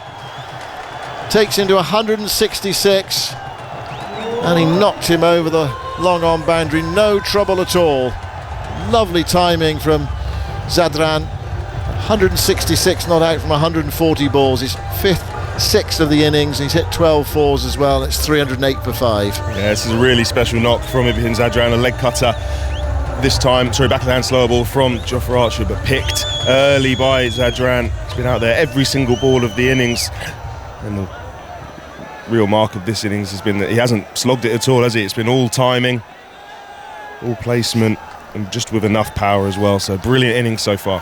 Takes him to 166. And he knocked him over the long on boundary. No trouble at all. Lovely timing from Zadran. 166 not out from 140 balls. His 5th, 6th of the innings. He's hit 12 fours as well, and it's 308 for 5. Yeah, this is a really special knock from Ibrahim Zadran, a leg cutter. This time, backhand slower ball from Jofra Archer, but picked early by Zadran. He's been out there every single ball of the innings, and the real mark of this innings has been that he hasn't slogged it at all, has he? It's been all timing, all placement, and just with enough power as well. So brilliant innings so far.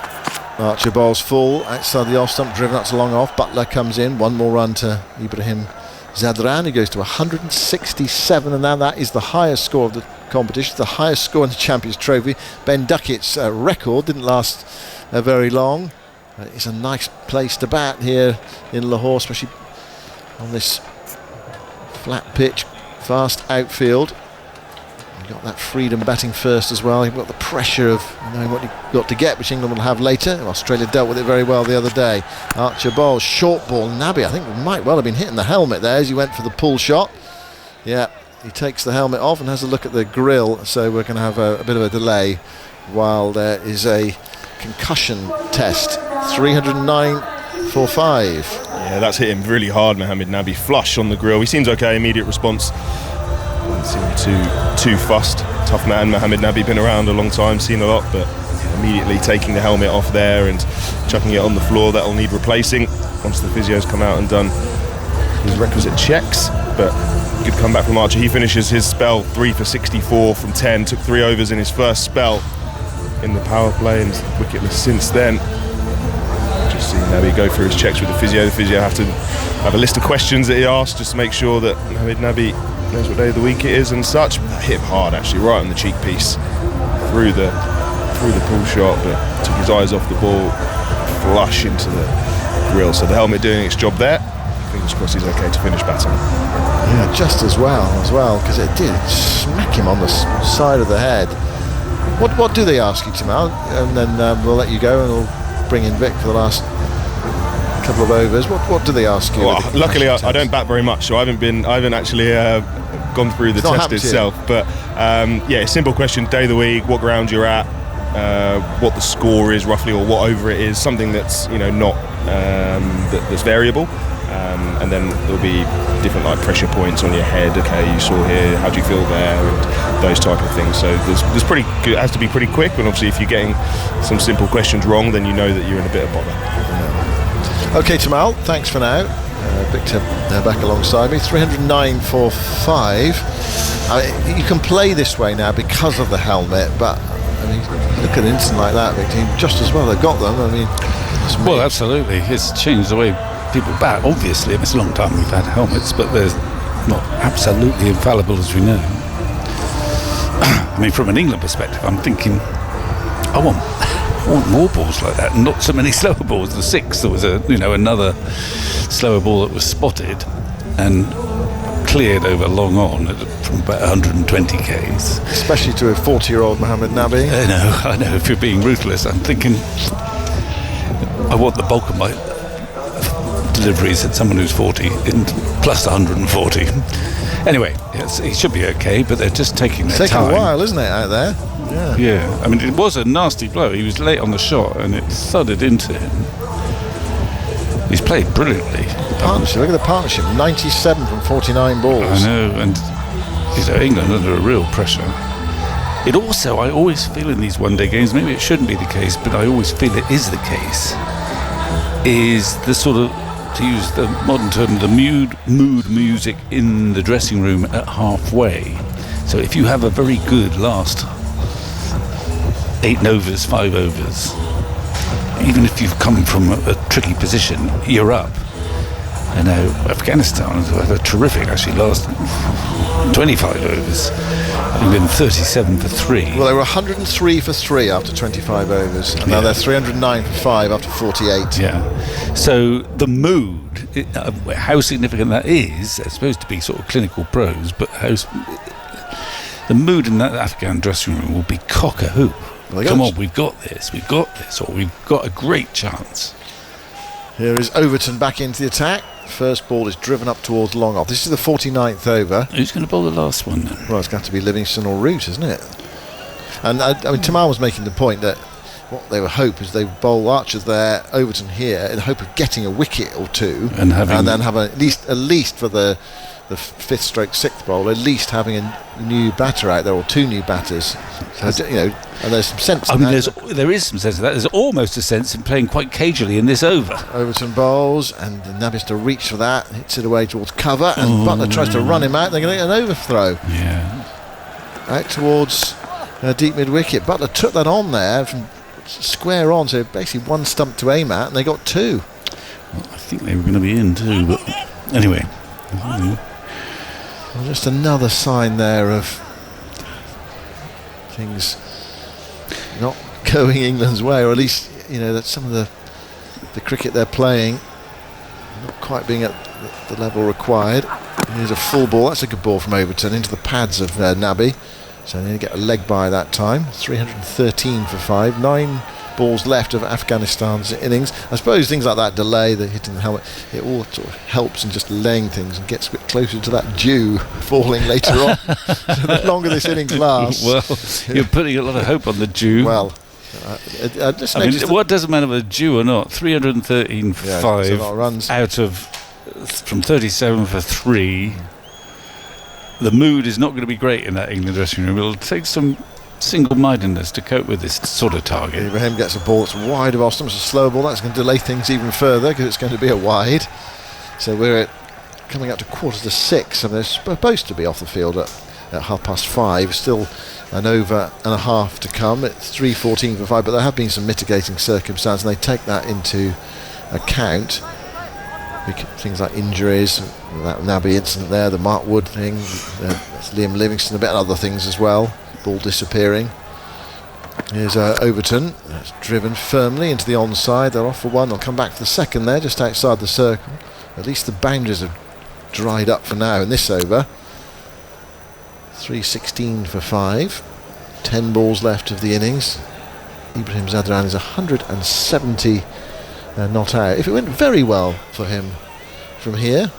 Archer bowls full outside the off stump, driven up to long off. Butler comes in, 1 more run to Ibrahim Zadran. He goes to 167, and now that is the highest score of the competition, the highest score in the Champions Trophy. Ben Duckett's record didn't last very long. It's a nice place to bat here in Lahore, especially on this flat pitch, fast outfield. You've got that freedom batting first as well. You've got the pressure of knowing what you've got to get, which England will have later. Australia dealt with it very well the other day. Archer bowls, short ball. Nabi, I think, might well have been hitting the helmet there as he went for the pull shot. Yeah, he takes the helmet off and has a look at the grill, so we're going to have a bit of a delay while there is a concussion test. 309 for 5. Yeah, that's hit him really hard, Mohammed Nabi. Flush on the grill. He seems okay, immediate response. Doesn't seem too fussed. Tough man, Mohammed Nabi, been around a long time, seen a lot, but immediately taking the helmet off there and chucking it on the floor. That'll need replacing once the physio's come out and done his requisite checks. But good comeback from Archer. He finishes his spell 3 for 64 from 10. Took 3 overs in his first spell in the power play and wicketless since then. Just seeing Nabi go through his checks with the physio. The physio have to have a list of questions that he asks just to make sure that Mohammed Nabi knows what day of the week it is and such. That hit him hard, actually, right on the cheek piece through the pull shot, but took his eyes off the ball, flush into the grill. So the helmet doing its job there. fingers crossed he's okay to finish batting. Yeah, just as well, because it did smack him on the side of the head. What do they ask you, Tamal? And then we'll let you go and we'll bring in Vic for the last couple of overs. What do they ask you? Well, luckily I don't bat very much, so I haven't actually gone through the test itself. But yeah, simple question: day of the week, what ground you're at, what the score is roughly, or what over it is. Something that's not that's variable. And then there'll be different like pressure points on your head. Okay, you saw here, how do you feel there, and those type of things. So there's pretty good, it has to be pretty quick. But obviously, if you're getting some simple questions wrong, then you know that you're in a bit of bother. Yeah. Okay, Tamal, thanks for now. Victor back alongside me. 309 for 5. You can play this way now because of the helmet, but I mean, look at an instant like that, Victor. Just as well they've got them. I mean, well, absolutely, it's changed the way people bat. Obviously, it's a long time we've had helmets, but they're not absolutely infallible, as we know. I mean, from an England perspective, I'm thinking I want more balls like that, and not so many slower balls. The 6, there was another slower ball that was spotted and cleared over long on from about 120 k's. Especially to a 40-year-old Mohammed Nabi. I know. If you're being ruthless, I'm thinking I want the bulk of my deliveries at someone who's 40 in plus 140. Anyway, he should be okay, but they're just taking their time. It's taking a while, isn't it, out there? Yeah. I mean, it was a nasty blow. He was late on the shot and it thudded into him. He's played brilliantly. Partnership, look at the partnership, 97 from 49 balls. I know, and England under a real pressure. It also, I always feel in these one-day games, maybe it shouldn't be the case, but I always feel it is the case, is the sort of, to use the modern term, the mood music in the dressing room at halfway. So if you have a very good last 8 overs, 5 overs, even if you've come from a tricky position, you're up. I know Afghanistan had a terrific, actually, last 25 overs, having been 37 for 3. Well, they were 103 for 3 after 25 overs, and now they're 309 for 5 after 48. Yeah. So the mood, how significant that is, it's supposed to be sort of clinical prose, but the mood in that Afghan dressing room will be cock-a-hoop. Well, come on, we've got this, or we've got a great chance. Here is Overton back into the attack. First ball is driven up towards long off. This is the 49th over. Who's going to bowl the last one then? Well, it's going to have to be Livingston or Root, isn't it? And I mean, Tamal was making the point that what they would hope is they bowl Archers there, Overton here, in the hope of getting a wicket or two, and then have at least for the 5th stroke 6th bowl, at least having a new batter out there, or 2 new batters. So, and there's some sense in that. There is some sense of that. There's almost a sense in playing quite cagily in this over. Overton bowls, and Nabi's to reach for that, hits it away towards cover, and Butler tries to run him out. They're going to get an overthrow. Yeah. Out towards deep mid-wicket. Butler took that on there from square on, so basically 1 stump to aim at, and they got 2. Well, I think they were going to be in too, but anyway. Well, just another sign there of things not going England's way, or at least that some of the cricket they're playing not quite being at the level required. Here's a full ball. That's a good ball from Overton into the pads of Nabi. So they get a leg by that time. 313 for 5. 9 balls left of Afghanistan's innings. I suppose things like that delay, the hitting the helmet, it all sort of helps in just laying things and gets a bit closer to that dew falling later on. So the longer this innings lasts. Well, you're putting a lot of hope on the dew. Well, I mean, what doesn't matter whether dew or not? 313 for 5 runs out of from 37 for 3. The mood is not going to be great in that England dressing room. It'll take some single-mindedness to cope with this sort of target. Ibrahim gets a ball that's wide of Austin. It's a slow ball. That's going to delay things even further because it's going to be a wide. So we're coming up to 5:45, and they're supposed to be off the field at 5:30. Still an over and a half to come. It's 3:14 for 5, but there have been some mitigating circumstances, and they take that into account. Things like injuries, that Nabi incident there, the Mark Wood thing, Liam Livingston, a bit of other things as well. Ball disappearing. Here's Overton. That's driven firmly into the onside. They're off for 1. They'll come back for the second there, just outside the circle. At least the boundaries have dried up for now in this over. 3:16 for 5. 10 balls left of the innings. Ibrahim Zadran is 170 not out. If it went very well for him from here,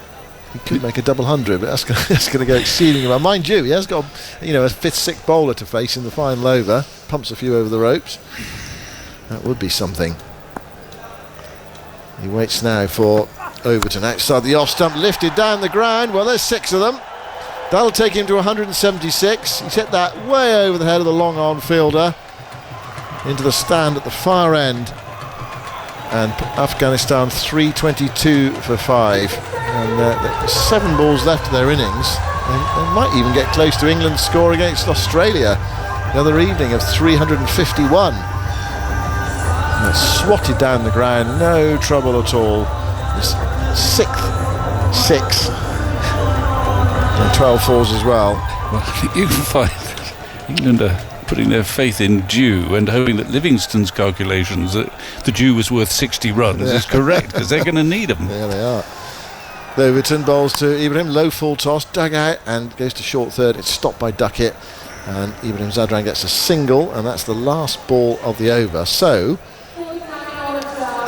he could make a double hundred, but that's going to go exceedingly well. Mind you, he has got a 5th, 6th bowler to face in the final over. Pumps a few over the ropes. That would be something. He waits now for Overton outside the off stump, lifted down the ground. Well, there's 6 of them. That'll take him to 176. He's hit that way over the head of the long on fielder into the stand at the far end. And Afghanistan 322 for 5. And 7 balls left of their innings. They might even get close to England's score against Australia the other evening of 351. And it's swatted down the ground, no trouble at all. This 6th 6 and 12 fours as well. Well, you can find England are putting their faith in Dew and hoping that Livingston's calculations that the Dew was worth 60 runs is correct, because they're going to need them. There they are. Overton bowls to Ibrahim, low full toss, dug out and goes to short third. It's stopped by Duckett, and Ibrahim Zadran gets a single, and that's the last ball of the over. So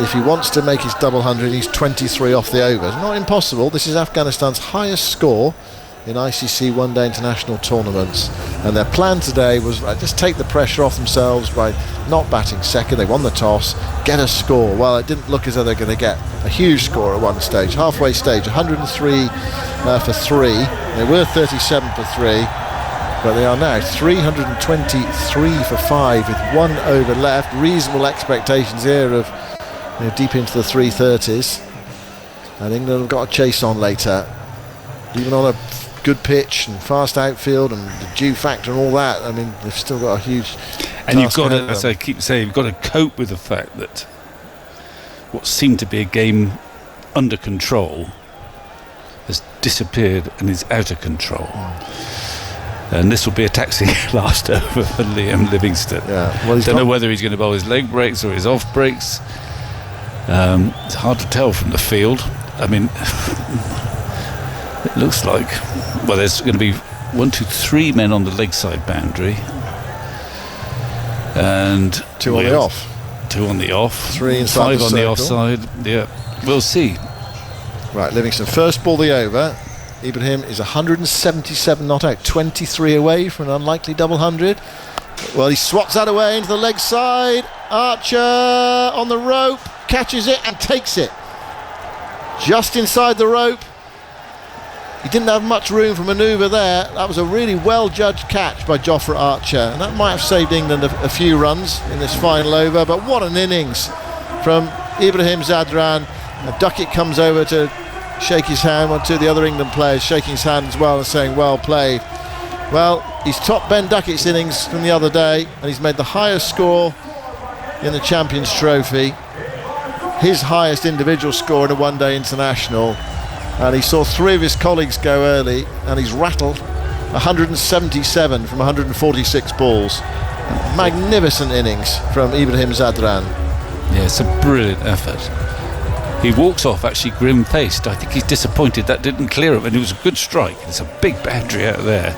if he wants to make his double hundred, he's 23 off the over. It's not impossible. This is Afghanistan's highest score in ICC one-day international tournaments, and their plan today was just take the pressure off themselves by not batting second. They won the toss, get a score. Well, it didn't look as though they're going to get a huge score at one stage. Halfway stage, 103 for 3. They were 37 for 3, but they are now 323 for 5 with 1 over left. Reasonable expectations here of deep into the 330s, and England have got a chase on later, even on a good pitch and fast outfield and the Dew factor and all that. I mean, they've still got a huge and you've got to, as I keep saying, you've got to cope with the fact that what seemed to be a game under control has disappeared and is out of control. And this will be a taxing last over for Liam Livingston. Well, don't know whether he's going to bowl his leg breaks or his off breaks. It's hard to tell from the field. I mean, it looks like, well, there's going to be 1, 2, 3 men on the leg side boundary, and 2 on the off. 2 on the off. 3 inside 5 on the offside. Yeah, we'll see. Right, Livingston first ball the over. Ibrahim is 177 not out, 23 away from an unlikely double hundred. Well, he swats that away into the leg side. Archer on the rope, catches it and takes it just inside the rope. He didn't have much room for manoeuvre there. That was a really well judged catch by Jofra Archer, and that might have saved England a few runs in this final over. But what an innings from Ibrahim Zadran. Duckett comes over to shake his hand. One, two of the other England players shaking his hand as well and saying well played. Well, he's topped Ben Duckett's innings from the other day, and he's made the highest score in the Champions Trophy, his highest individual score in a one-day international, and he saw 3 of his colleagues go early, and he's rattled 177 from 146 balls. Magnificent innings from Ibrahim Zadran. Yeah, it's a brilliant effort. He walks off actually grim-faced. I think he's disappointed that didn't clear him, and it was a good strike. It's a big boundary out there.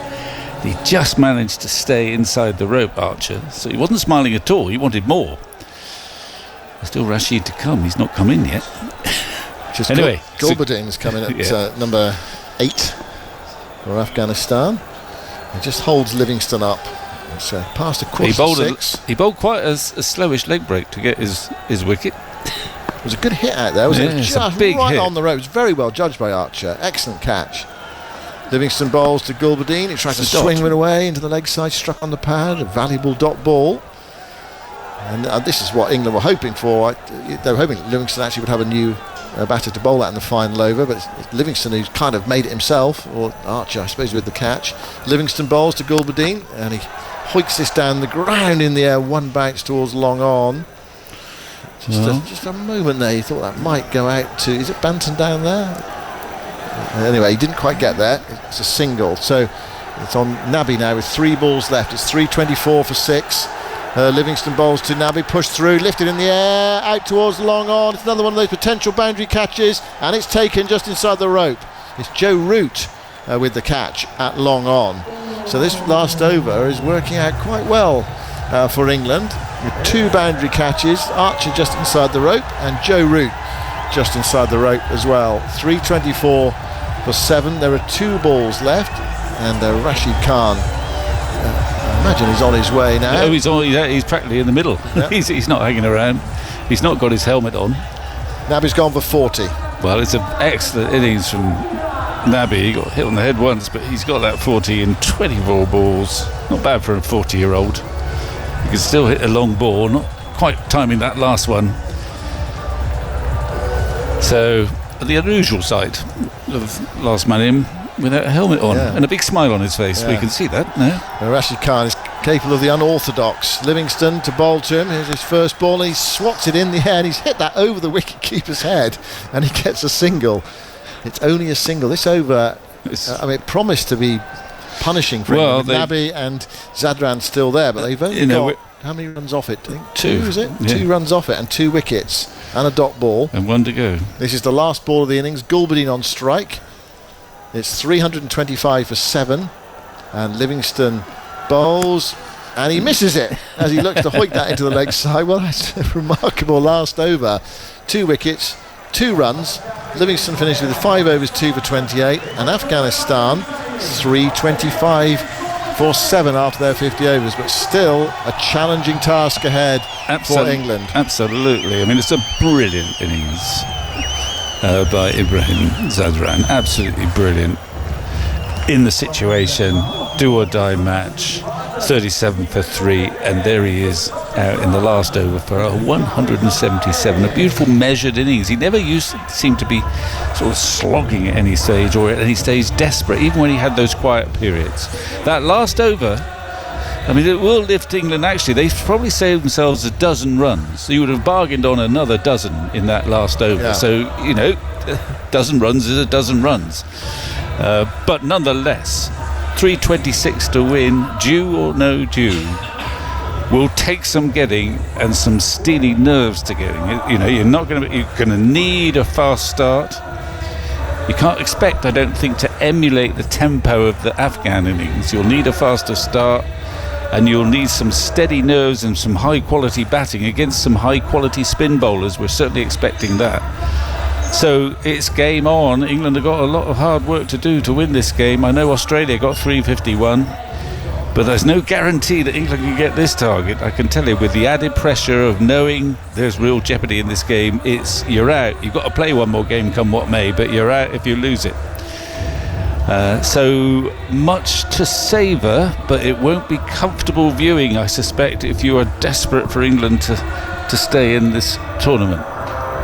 He just managed to stay inside the rope, Archer, so he wasn't smiling at all. He wanted more. There's still Rashid to come. He's not come in yet. Just anyway, Gulbadin's coming at number 8 for Afghanistan. He just holds Livingston up. It's past a quarter to 6. He bowled quite a slowish leg break to get his wicket. It was a good hit out there, wasn't it? Just a big right hit on the rope. It was very well judged by Archer. Excellent catch. Livingston bowls to Gulbadin. He tries to swing it away into the leg side, struck on the pad. A valuable dot ball. And this is what England were hoping for. They were hoping Livingston actually would have a new batter to bowl at in the final over, but it's Livingston who's kind of made it himself, or Archer, I suppose, with the catch. Livingston bowls to Gulbadin, and he hoiks this down the ground in the air, 1 bounce towards long on. Just a moment there, you thought that might go out to, is it Banton down there? Anyway, he didn't quite get there. It's a single, so it's on Nabi now with 3 balls left. It's 324 for 6. Livingston bowls to Nabi, pushed through, lifted in the air, out towards long on. It's another one of those potential boundary catches, and it's taken just inside the rope. It's Joe Root with the catch at long on. So this last over is working out quite well for England, with 2 boundary catches, Archer just inside the rope and Joe Root just inside the rope as well. 324 for 7. There are 2 balls left, and Rashid Khan, I imagine he's on his way now. Oh, he's practically in the middle. Yep. he's not hanging around. He's not got his helmet on. Nabi's gone for 40. Well, it's an excellent innings from Nabi. He got hit on the head once, but he's got that 40 in 24 balls. Not bad for a 40-year-old. He can still hit a long ball, not quite timing that last one. So, the unusual sight of last man in without a helmet on and a big smile on his face. We can see that now. Rashid Khan is capable of the unorthodox. Livingston to bowl to him. Here's his first ball. He swats it in the air, and he's hit that over the wicket-keeper's head, and he gets a single. It's only a single. This over, it promised to be punishing for him. Nabi and Zadran still there, but they've only got how many runs off it? I think 2, is it? Yeah. 2 runs off it and 2 wickets and a dot ball. And 1 to go. This is the last ball of the innings. Gulbadine on strike. It's 325 for 7, and Livingston bowls, and he misses it as he looks to hoik that into the leg side. Well, that's a remarkable last over. 2 wickets, 2 runs. Livingston finished with 5 overs, 2 for 28, and Afghanistan 325 for 7 after their 50 overs, but still a challenging task ahead for England. Absolutely. I mean, it's a brilliant innings by Ibrahim Zadran. Absolutely brilliant in the situation. Do or die match. 37 for 3, and there he is out in the last over for a 177. A beautiful measured innings. He never used to seem to be sort of slogging at any stage, or at any stage desperate, even when he had those quiet periods. That last over, I mean, it will lift England. Actually, they probably saved themselves a dozen runs. So you would have bargained on another dozen in that last over. So, you know, a dozen runs is a dozen runs. But nonetheless, 326 to win, due or no due, will take some getting and some steely nerves to getting. You know, you're going to need a fast start. You can't expect, I don't think, to emulate the tempo of the Afghan innings. You'll need a faster start, and you'll need some steady nerves and some high quality batting against some high quality spin bowlers. We're certainly expecting that. So it's game on. England have got a lot of hard work to do to win this game. I know Australia got 351, but there's no guarantee that England can get this target. I can tell you, with the added pressure of knowing there's real jeopardy in this game, you're out. You've got to play one more game come what may, but you're out if you lose it. So much to savour, but it won't be comfortable viewing, I suspect, if you are desperate for England to stay in this tournament.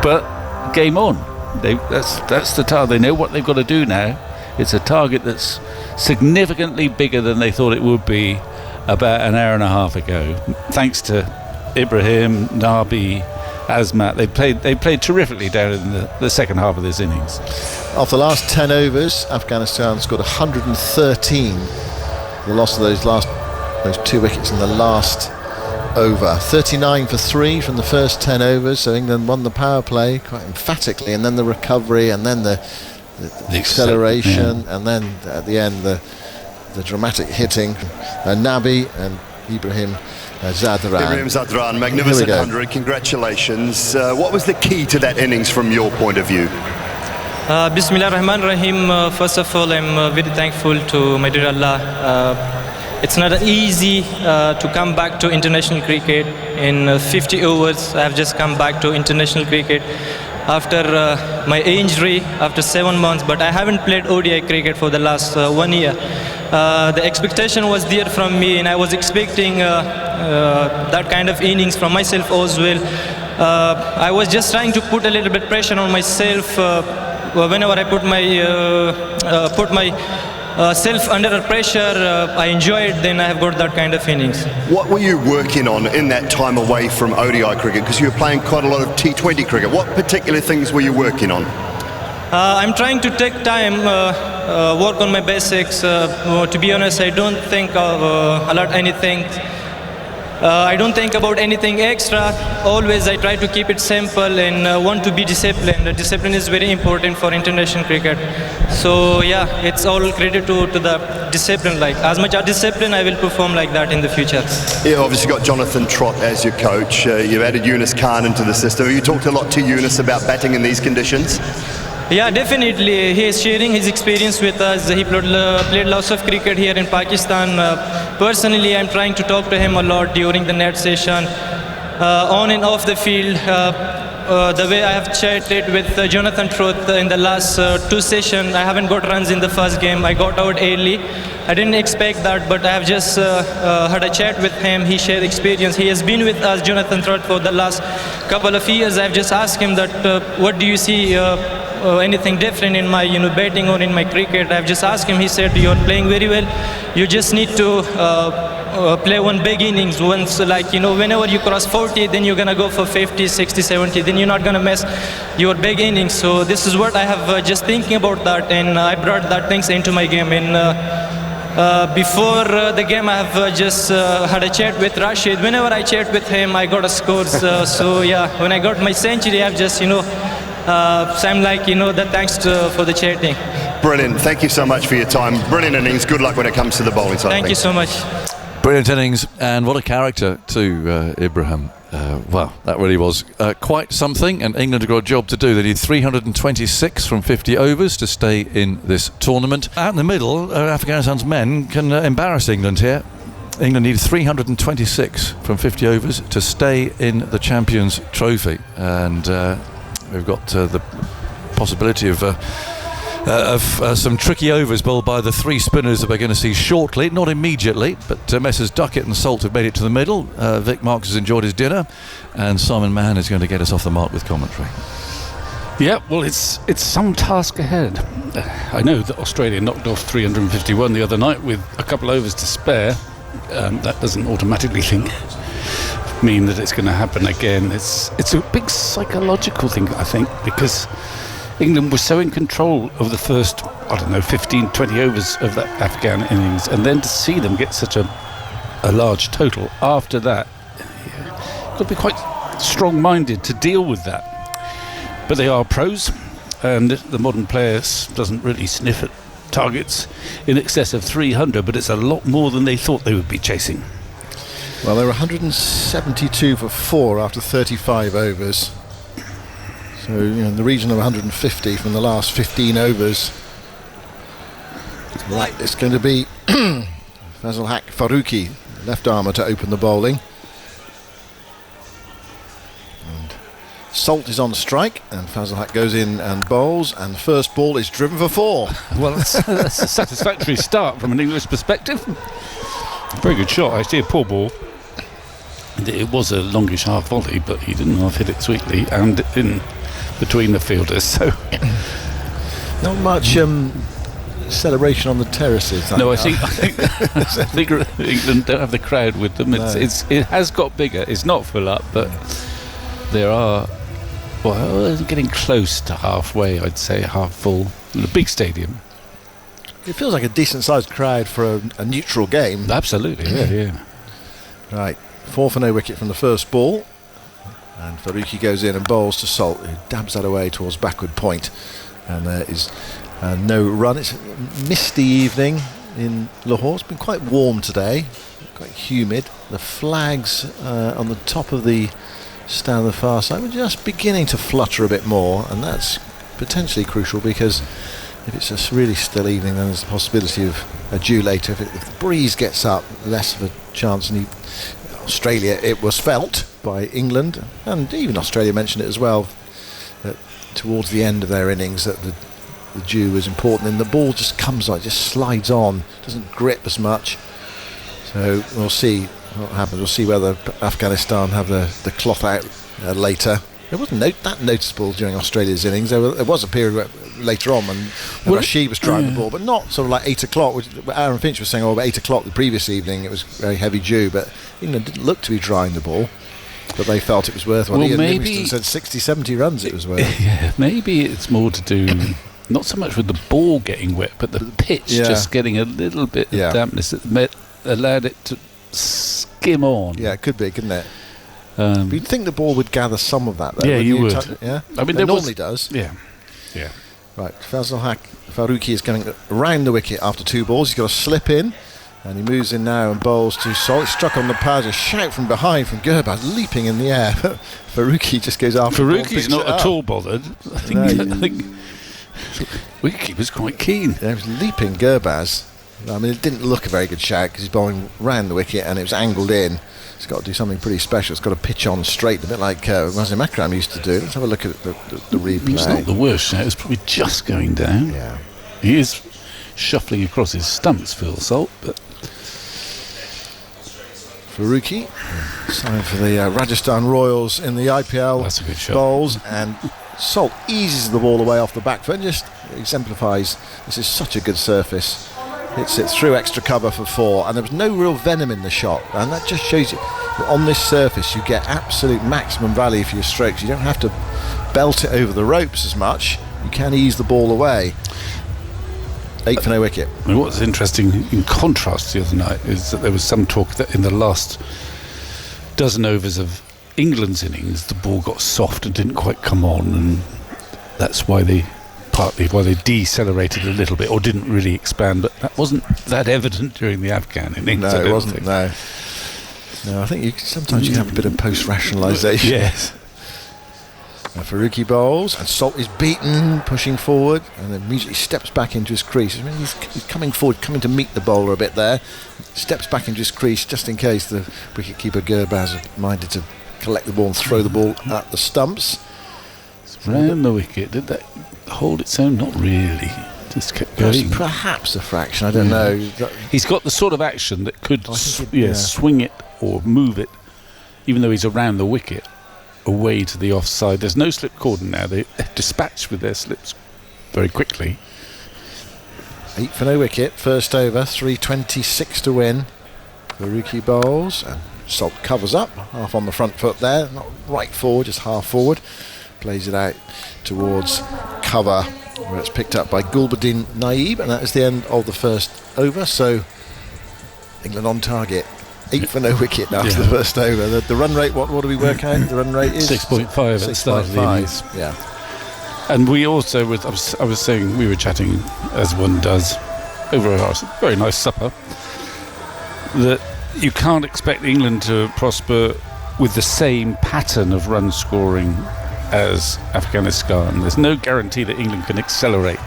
But game on. That's the target. They know what they've got to do now. It's a target that's significantly bigger than they thought it would be about an hour and a half ago. Thanks to Ibrahim, Nabi, Azmat, they played terrifically down in the second half of this innings. Off the last 10 overs, Afghanistan scored 113. The loss of those 2 wickets in the last over. 39 for 3 from the first 10 overs, so England won the power play quite emphatically, and then the recovery, and then the acceleration, and then at the end the dramatic hitting. Nabi and Ibrahim Zadran. Ibrahim Zadran, magnificent 100, congratulations. What was the key to that innings from your point of view? Bismillah ar-Rahman ar-Rahim. First of all, I'm very thankful to my dear Allah. It's not easy to come back to international cricket. In 50 overs, I have just come back to international cricket after my injury, after 7 months, but I haven't played ODI cricket for the last 1 year. The expectation was there from me, and I was expecting that kind of innings from myself as well. I was just trying to put a little bit pressure on myself. Whenever I put my self under pressure, I enjoy it, then I have got that kind of innings. What were you working on in that time away from ODI cricket? Because you were playing quite a lot of T20 cricket. What particular things were you working on? I'm trying to take time, work on my basics. To be honest, I don't think of a lot anything. I don't think about anything extra. Always I try to keep it simple and want to be disciplined. Discipline is very important for international cricket. So yeah, it's all credit to the discipline. Like as much as discipline, I will perform like that in the future. Yeah, obviously got Jonathan Trott as your coach. You've added Yunus Khan into the system. Have you talked a lot to Yunus about batting in these conditions? Yeah, definitely. He is sharing his experience with us. He played lots of cricket here in Pakistan. Personally, I'm trying to talk to him a lot during the net session, on and off the field. The way I have chatted with Jonathan Trott in the last 2 sessions, I haven't got runs in the first game. I got out early. I didn't expect that, but I have just had a chat with him. He shared experience. He has been with us, Jonathan Trott, for the last couple of years. I've just asked him that, what do you see anything different in my batting or in my cricket? I've just asked him. He said, you're playing very well. You just need to play one big innings once, whenever you cross 40, then you're gonna go for 50, 60, 70, then you're not gonna miss your big innings. So this is what I have just thinking about that, and I brought that things into my game. And before the game, I have just had a chat with Rashid. Whenever I chat with him, I got a score. So yeah, when I got my century, I've just so I'm like the thanks for the chatting. Brilliant. Thank you so much for your time. Brilliant innings. Good luck when it comes to the bowling side. Thank you so much. Brilliant innings, and what a character too, Ibrahim. Well, that really was quite something, and England have got a job to do. They need 326 from 50 overs to stay in this tournament. Out in the middle, Afghanistan's men can embarrass England here. England need 326 from 50 overs to stay in the Champions Trophy, and we've got the possibility of some tricky overs bowled by the 3 spinners that we're going to see shortly. Not immediately, but Messrs Duckett and Salt have made it to the middle. Vic Marks has enjoyed his dinner, and Simon Mann is going to get us off the mark with commentary. Yeah, well, it's some task ahead. I know that Australia knocked off 351 the other night with a couple overs to spare. That doesn't automatically mean that it's going to happen again. It's a big psychological thing, I think, because England was so in control of the first, 15, 20 overs of that Afghan innings, and then to see them get such a large total after that, you've got to be quite strong-minded to deal with that. But they are pros, and the modern player doesn't really sniff at targets in excess of 300, but it's a lot more than they thought they would be chasing. Well, they were 172 for 4 after 35 overs. So, in the region of 150 from the last 15 overs. Right, it's going to be Fazal Haq Faruqi, left armour, to open the bowling. And Salt is on strike, and Fazal Haq goes in and bowls, and the first ball is driven for 4. Well, that's a satisfactory start from an English perspective. Very good shot, actually, a poor ball. It was a longish half volley, but he didn't half hit it sweetly and in between the fielders, so not much celebration on the terraces. No, I think England don't have the crowd with them. No. It has got bigger. It's not full up, but there are getting close to halfway. I'd say half full. A big stadium. It feels like a decent sized crowd for a neutral game. Absolutely, yeah. Right, 4 for no wicket from the first ball. And Faruqi goes in and bowls to Salt, who dabs that away towards backward point. And there is no run. It's a misty evening in Lahore. It's been quite warm today, quite humid. The flags on the top of the stand on the far side were just beginning to flutter a bit more, and that's potentially crucial, because if it's a really still evening, then there's the possibility of a dew later. If the breeze gets up, less of a chance. And Australia, it was felt by England, and even Australia mentioned it as well, that towards the end of their innings that the dew was important, and the ball just comes on, just slides on, doesn't grip as much. So we'll see what happens. We'll see whether Afghanistan have the cloth out later. It wasn't that noticeable during Australia's innings. There was a period later on when Rashid was trying the ball, but not sort of like 8 o'clock, which Aaron Finch was saying, about 8 o'clock the previous evening it was very heavy dew, but England didn't look to be drying the ball. But they felt it was worthwhile. Ian Livingstone said 60, 70 runs it was worth. Yeah, maybe it's more to do not so much with the ball getting wet, but the pitch just getting a little bit of dampness that allowed it to skim on. Yeah, it could be, couldn't it? But you'd think the ball would gather some of that, though. Yeah, you would. Yeah, I mean, it normally does. Yeah. Right, Fazal Faruqi is coming around the wicket after 2 balls. He's got to slip in, and he moves in now and bowls to Salt. Struck on the pad, a shout from behind from Gurbaz, leaping in the air. Faruqi just goes after the ball. Faruqi's not at all bothered. I think wicketkeeper's quite keen. Yeah, he was leaping Gurbaz. I mean, it didn't look a very good shout because he's bowling round the wicket and it was angled in. It's got to do something pretty special. It's got to pitch on straight, a bit like Razim Akram used to do. Let's have a look at the replay. It's not the worst shout. It's probably just going down. Yeah. He is shuffling across his stumps, Phil Salt, but Faruqi, sign for the Rajasthan Royals in the IPL. That's a good shot. Bowls, and Salt eases the ball away off the back foot and just exemplifies this is such a good surface. Hits it through extra cover for 4, and there was no real venom in the shot, and that just shows you that on this surface you get absolute maximum value for your strokes. You don't have to belt it over the ropes as much. You can ease the ball away. 8 for no wicket. I mean, what's interesting in contrast the other night is that there was some talk that in the last dozen overs of England's innings the ball got soft and didn't quite come on, and that's partly why they decelerated a little bit or didn't really expand, but that wasn't that evident during the Afghan innings. No, it wasn't. No, I think sometimes you have a bit of post-rationalisation. Yes. Faruqi bowls, and Salt is beaten, pushing forward, and then immediately steps back into his crease. I mean, he's coming forward, coming to meet the bowler a bit there. Steps back into his crease just in case the wicketkeeper Gurbaz minded to collect the ball and throw the ball at the stumps. Round the wicket, did that hold its own? Not really. Just kept going. Perhaps a fraction, I don't know. He's got the sort of action that could swing it or move it, even though he's around the wicket, away to the offside. There's no slip cordon now. They dispatch with their slips very quickly. 8 for no wicket, first over, 3:26 to win. Faruqi bowls, and Salt covers up, half on the front foot there, not right forward, just half forward. Plays it out towards cover, where it's picked up by Gulbuddin Naib, and that is the end of the first over. So England on target. 8 for no wicket after the first over. The run rate, what do we work out? The run rate is 6.5 at the start of the innings. Yeah. And we also, I was saying, we were chatting, as one does, over a very nice supper, that you can't expect England to prosper with the same pattern of run scoring as Afghanistan. There's no guarantee that England can accelerate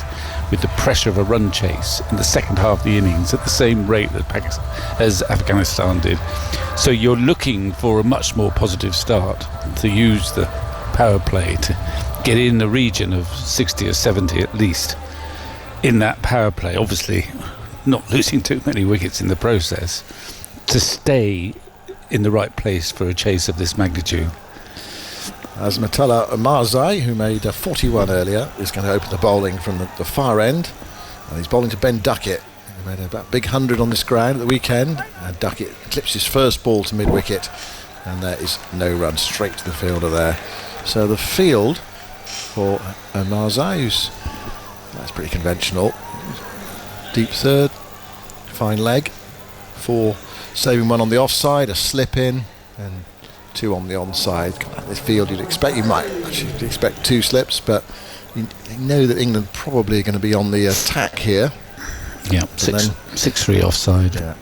with the pressure of a run chase in the second half of the innings at the same rate as Afghanistan did. So you're looking for a much more positive start, to use the power play to get in the region of 60 or 70 at least in that power play, obviously not losing too many wickets in the process, to stay in the right place for a chase of this magnitude. Azmatullah Omarzai, who made 41 earlier, is going to open the bowling from the far end, and he's bowling to Ben Duckett, who made a big 100 on this ground at the weekend, and Duckett clips his first ball to mid-wicket, and there is no run, straight to the fielder there. So the field for Omarzai, that's pretty conventional. Deep third, fine leg, 4 saving 1 on the offside, a slip in, and 2 on the onside. This field you might actually expect 2 slips, but you know that England probably are going to be on the attack here. Yeah, 6-3 offside. Yeah.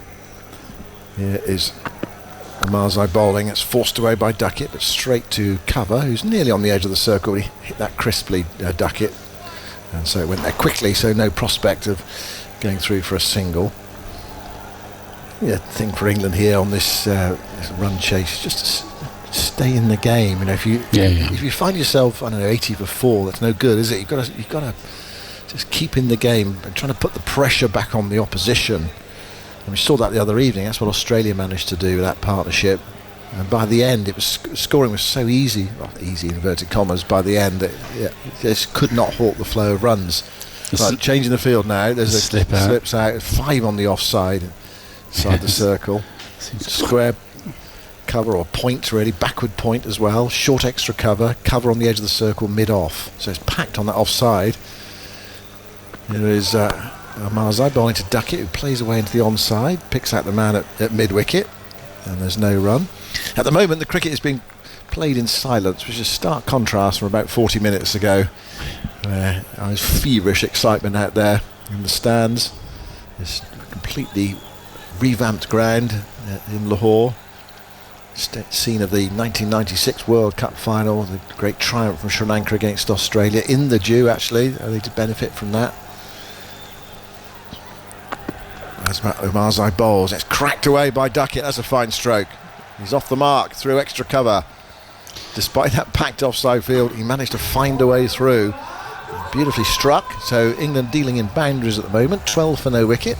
Here is Omarzai bowling. It's forced away by Duckett, but straight to cover, who's nearly on the edge of the circle. He hit that crisply, Duckett, and so it went there quickly, so no prospect of going through for a single. Yeah, thing for England here on this run chase, just to stay in the game. You know, if you find yourself, 80 for 4, that's no good, is it? You've got to just keep in the game and trying to put the pressure back on the opposition. And we saw that the other evening. That's what Australia managed to do with that partnership. And by the end, scoring was so easy, well, easy inverted commas. By the end, it just could not halt the flow of runs. Right, changing the field now. There's a slips out. 5 on the offside. Inside the circle, square cover or point, really, backward point as well, short extra cover on the edge of the circle mid-off, so it's packed on that offside. There is Omarzai bowling to Duckett, who plays away into the onside, picks out the man at mid-wicket, and there's no run. At the moment, the cricket is being played in silence, which is a stark contrast from about 40 minutes ago. There was feverish excitement out there in the stands. This completely revamped ground in Lahore, scene of the 1996 World Cup final, the great triumph from Sri Lanka against Australia in the dew. Actually, they did benefit from that. As Umarzai bowls, it's cracked away by Duckett. That's a fine stroke. He's off the mark through extra cover. Despite that packed offside field, he managed to find a way through. Beautifully struck. So England dealing in boundaries at the moment, 12 for no wicket,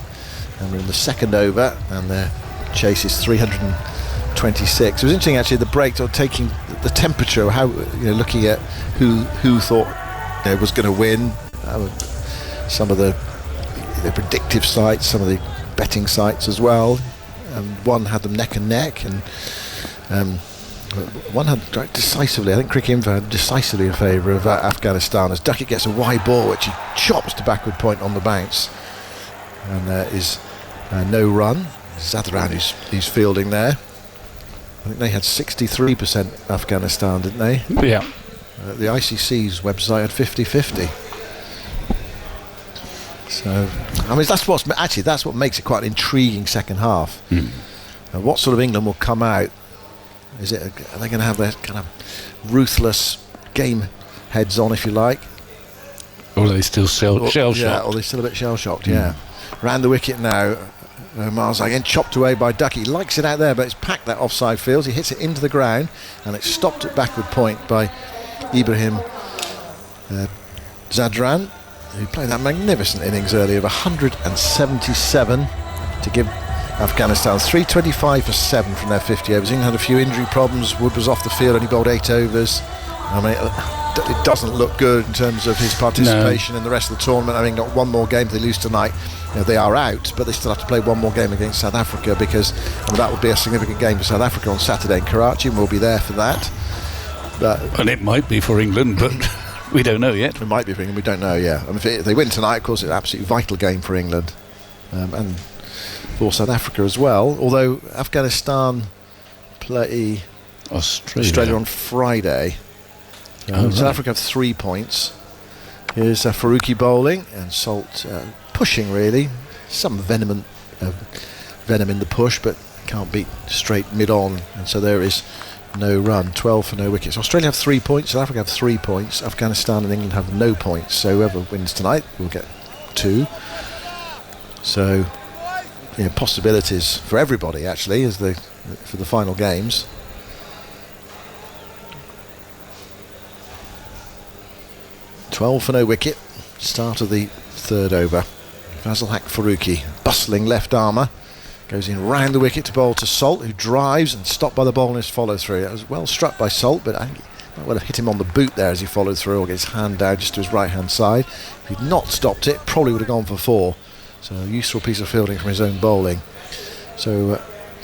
and we're in the second over, and their chase is 326. It was interesting actually, the break, or taking the temperature, how, looking at who thought was going to win. Some of the predictive sites, some of the betting sites as well. One had them neck and neck, and one had decisively, I think Cricket Info had decisively in favour of Afghanistan, as Duckett gets a wide ball which he chops to backward point on the bounce, and there is no run. Zadran who's fielding there. I think they had 63% Afghanistan, didn't they? Yeah. The ICC's website had 50-50. So, I mean, that's what makes it quite an intriguing second half. What sort of England will come out? Are they going to have their kind of ruthless game heads on, if you like? Or are they still shell-shocked? Yeah, or they're still a bit shell-shocked, yeah. Round the wicket now, Marzai again chopped away by Ducky. He likes it out there, but it's packed that offside field. He hits it into the ground, and it's stopped at backward point by Ibrahim Zadran, who played that magnificent innings earlier of 177 to give Afghanistan 325 for 7 from their 50 overs. England had a few injury problems. Wood was off the field, only bowled 8 overs. I mean, it doesn't look good in terms of his participation in the rest of the tournament. I mean, got one more game. If they lose tonight, they are out, but they still have to play one more game against South Africa, because that would be a significant game for South Africa on Saturday in Karachi, and we'll be there for that. And it might be for England, but we don't know yet. It might be for England, we don't know, yeah. And if they win tonight, of course, it's an absolutely vital game for England. And for South Africa as well, although Afghanistan play Australia on Friday. South Africa have 3 points. Here's Faruqi bowling, and Salt pushing really. Some venom in the push, but can't beat straight mid-on, and so there is no run. 12 for no wickets. Australia have 3 points, South Africa have 3 points, Afghanistan and England have no points, so whoever wins tonight will get 2. So possibilities for everybody actually for the final games. "12 for no wicket," start of the third over. Fazal Haq Faruqi, bustling left armour, goes in round the wicket to bowl to Salt, who drives and stopped by the ball in his follow through. That was well struck by Salt, but I think he might well have hit him on the boot there as he followed through, or get his hand down just to his right hand side. If he'd not stopped it, probably would have gone for 4. So a useful piece of fielding from his own bowling. So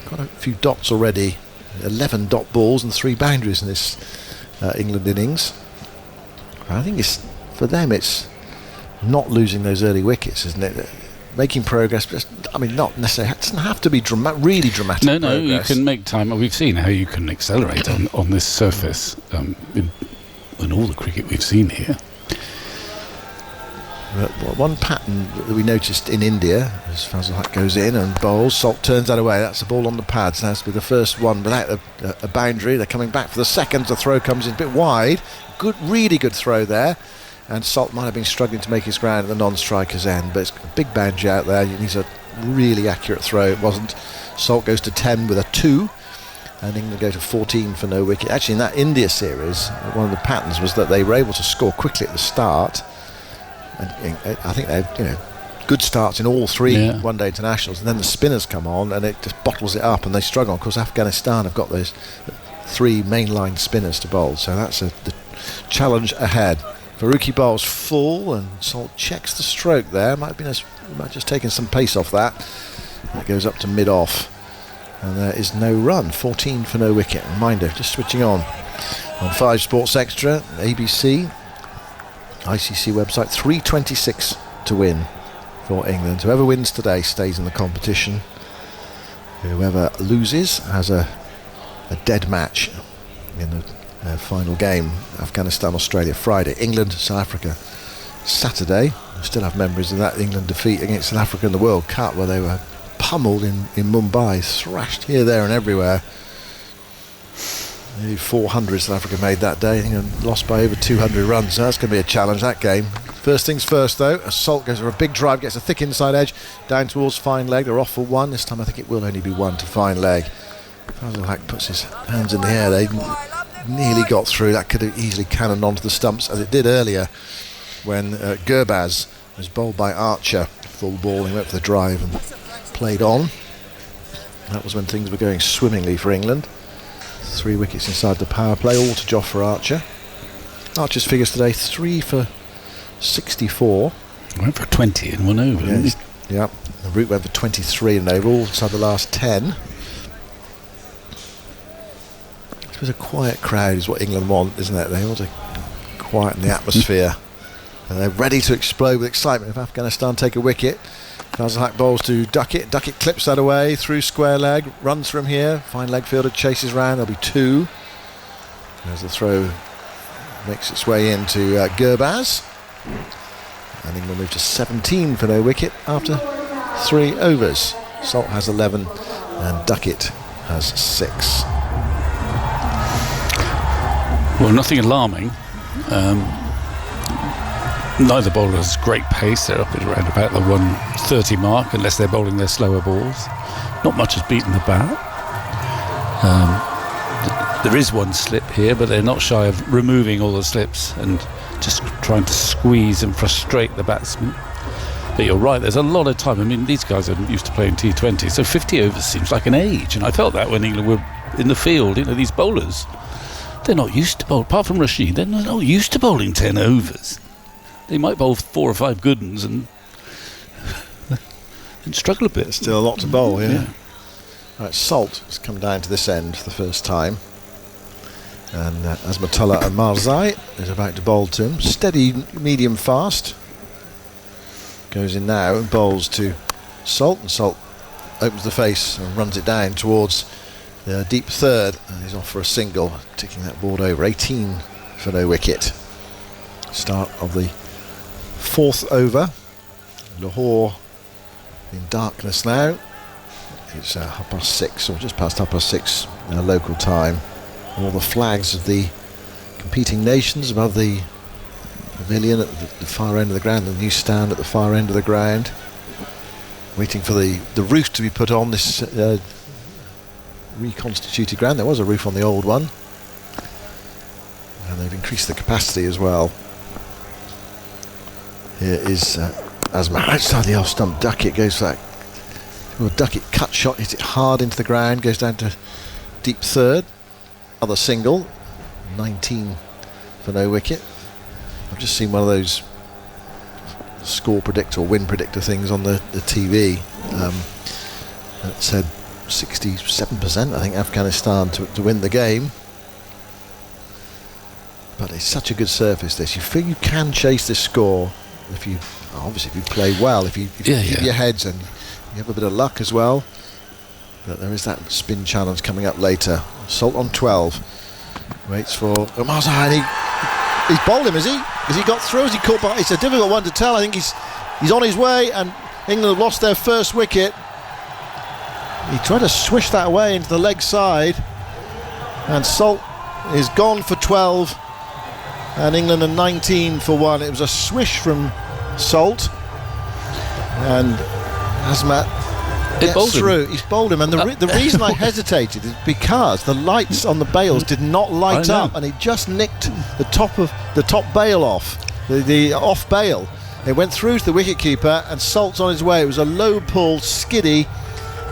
got a few dots already, 11 dot balls and 3 boundaries in this England innings. I think for them it's not losing those early wickets, isn't it? Making progress, but not necessarily. It doesn't have to be really dramatic. No, progress. you can make time. We've seen how you can accelerate on this surface in all the cricket we've seen here. One pattern that we noticed in India, as Fazal Haq goes in and bowls, Salt turns that away. That's the ball on the pads. That has to be the first one without a boundary. They're coming back for the second. The throw comes in a bit wide. Really good throw there. And Salt might have been struggling to make his ground at the non-striker's end, but it's a big boundary out there. He needs a really accurate throw. It wasn't. Salt goes to 10 with a 2, and England go to 14 for no wicket. Actually, in that India series, one of the patterns was that they were able to score quickly at the start. And I think they had good starts in all 3 one-day internationals, and then the spinners come on and it just bottles it up and they struggle. Of course, Afghanistan have got those 3 mainline spinners to bowl, so that's the challenge ahead. Faruqi bowls full, and Salt checks the stroke there. Might have just taken some pace off that. That goes up to mid-off, and there is no run. 14 for no wicket. Reminder, just switching on 5 Sports Extra, ABC, ICC website, 326 to win for England. Whoever wins today stays in the competition. Whoever loses has a dead match in the final game. Afghanistan, Australia Friday. England, South Africa Saturday. I still have memories of that England defeat against South Africa in the World Cup, where they were pummeled in Mumbai, thrashed here, there and everywhere. Nearly 400 South Africa made that day. England lost by over 200 runs, so that's going to be a challenge, that game. First things first though, Assault goes for a big drive, gets a thick inside edge down towards Fine Leg. They're off for one. This time I think it will only be one to Fine Leg. Fazal Haq puts his hands in the air. They nearly got through. That could have easily cannoned onto the stumps, as it did earlier when Gurbaz was bowled by Archer. Full ball, he went for the drive and played on. That was when things were going swimmingly for England. 3 wickets inside the power play, all to Jofra Archer. Archer's figures today, 3 for 64. Went for 20 in 1 over, didn't he? Yeah, the Root went for 23 and they were all inside the last 10. I suppose a quiet crowd is what England want, isn't it? They want to quieten the atmosphere. And they're ready to explode with excitement if Afghanistan take a wicket. Fazal Haq bowls to Duckett. Duckett clips that away through square leg, runs from here. Fine leg fielder chases round. There'll be 2. As the throw makes its way into Gurbaz. And England move to 17 for no wicket after 3 overs. Salt has 11 and Duckett has 6. Well, nothing alarming. Neither bowler has great pace. They're up at around about the 130 mark, unless they're bowling their slower balls. Not much has beaten the bat. There is one slip here, but they're not shy of removing all the slips and just trying to squeeze and frustrate the batsman. But you're right, there's a lot of time. I mean, these guys are used to playing T20, so 50 overs seems like an age. And I felt that when England were in the field. These bowlers, they're not used to bowl. Apart from Rashid, they're not used to bowling 10 overs. They might bowl 4 or 5 good ones and struggle a bit. There's still a lot to bowl, yeah. Right, Salt has come down to this end for the first time. And Azmatullah and Marzai is about to bowl to him. Steady, medium, fast. Goes in now and bowls to Salt. And Salt opens the face and runs it down towards the deep third. And he's off for a single, ticking that board over. 18 for no wicket. Start of the 4th over. Lahore in darkness now. It's 6:30 or just past 6:30 local time. All the flags of the competing nations above the pavilion at the far end of the ground, the new stand at the far end of the ground, waiting for the roof to be put on this reconstituted ground. There was a roof on the old one, and they've increased the capacity as well. Here is Asma outside the off stump. Duckett goes for that. Well, Duckett cut shot, hits it hard into the ground, goes down to deep third. Other single, 19 for no wicket. I've just seen one of those score predictor or win predictor things on the TV. It said 67%, I think, Afghanistan to win the game. But it's such a good surface, this. You feel you can chase this score if you play well, if you keep your heads and you have a bit of luck as well. But there is that spin challenge coming up later. Salt on 12. Waits for Marzai. He's bowled him, is he? Has he got through? Has he caught by? It's a difficult one to tell. I think he's on his way, and England have lost their first wicket. He tried to swish that away into the leg side, and Salt is gone for 12, and England are 19 for 1. It was a swish from Salt, and Azmat gets through. He's bowled him, and the reason I hesitated is because the lights on the bails did not light up, and he just nicked the top bail off, the off bail. It went through to the wicketkeeper, and Salt's on his way. It was a low pull, skiddy.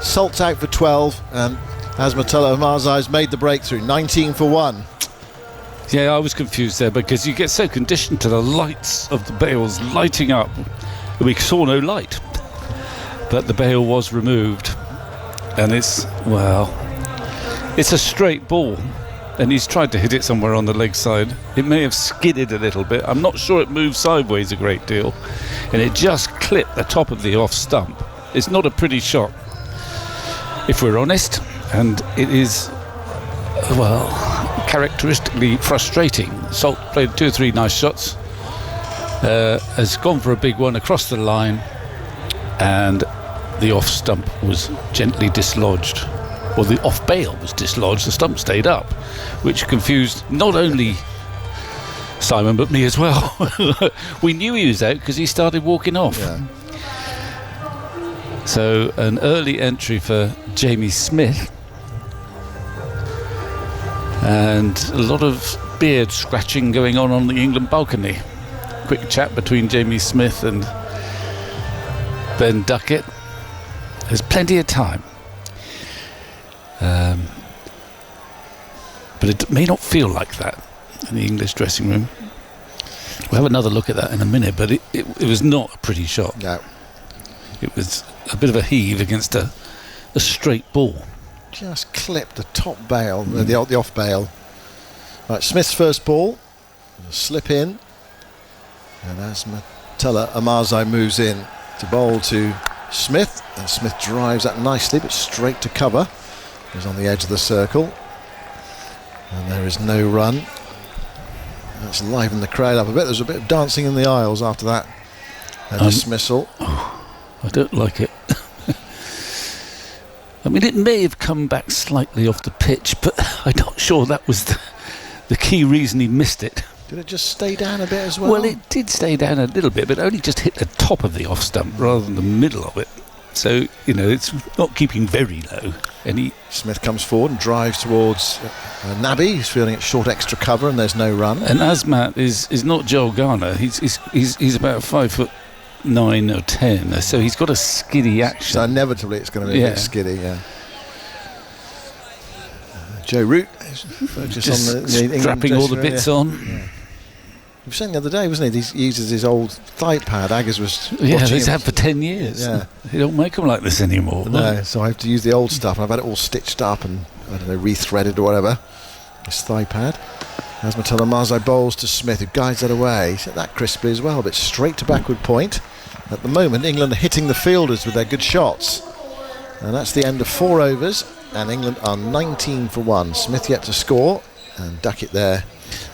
Salt's out for 12, and Azmatullah Marzai's made the breakthrough. 19 for 1. Yeah, I was confused there because you get so conditioned to the lights of the bails lighting up. We saw no light. But the bail was removed, and it's a straight ball, and he's tried to hit it somewhere on the leg side. It may have skidded a little bit. I'm not sure it moved sideways a great deal, and it just clipped the top of the off stump. It's not a pretty shot. if we're honest, and it is, well, characteristically frustrating. Salt played 2 or 3 nice shots, has gone for a big one across the line, and the off stump was gently dislodged, or the off bail was dislodged. The stump stayed up, which confused not only Simon but me as well. We knew he was out because he started walking off. Yeah. So an early entry for Jamie Smith, and a lot of beard scratching going on the England balcony. Quick chat between Jamie Smith and Ben Duckett. There's plenty of time. But it may not feel like that in the English dressing room. We'll have another look at that in a minute, but it was not a pretty shot. No. It was a bit of a heave against a straight ball. Just clipped the top bail, the off bail. Right, Smith's first ball. Slip in. And as Matella Amazai moves in to bowl to Smith, and Smith drives that nicely, but straight to cover. He's on the edge of the circle. And there is no run. That's livened the crowd up a bit. There's a bit of dancing in the aisles after that dismissal. I don't like it. I mean, it may have come back slightly off the pitch, but I'm not sure that was the key reason he missed it. Did it just stay down a bit as well? Well, it did stay down a little bit, but only just hit the top of the off stump rather than the middle of it. So, it's not keeping very low. Smith comes forward and drives towards Nabi. He's feeling it short extra cover, and there's no run. And Asmat is not Joel Garner. He's about 5'9" or 10, so he's got a skiddy action. So inevitably it's going to be a bit skiddy, yeah. Joe Root is focused on the strapping all the bits on. Yeah. You were saying the other day, wasn't he? He uses his old thigh pad. Aggers was he's had for 10 years. Yeah, they don't make them like this anymore. No, so I have to use the old stuff, and I've had it all stitched up and rethreaded or whatever. His thigh pad. As Matella Amazai bowls to Smith, who guides that away. He's hit that crisply as well, but straight to backward point. At the moment, England are hitting the fielders with their good shots, and that's the end of 4 overs. And England are 19 for 1. Smith yet to score, and Duckett there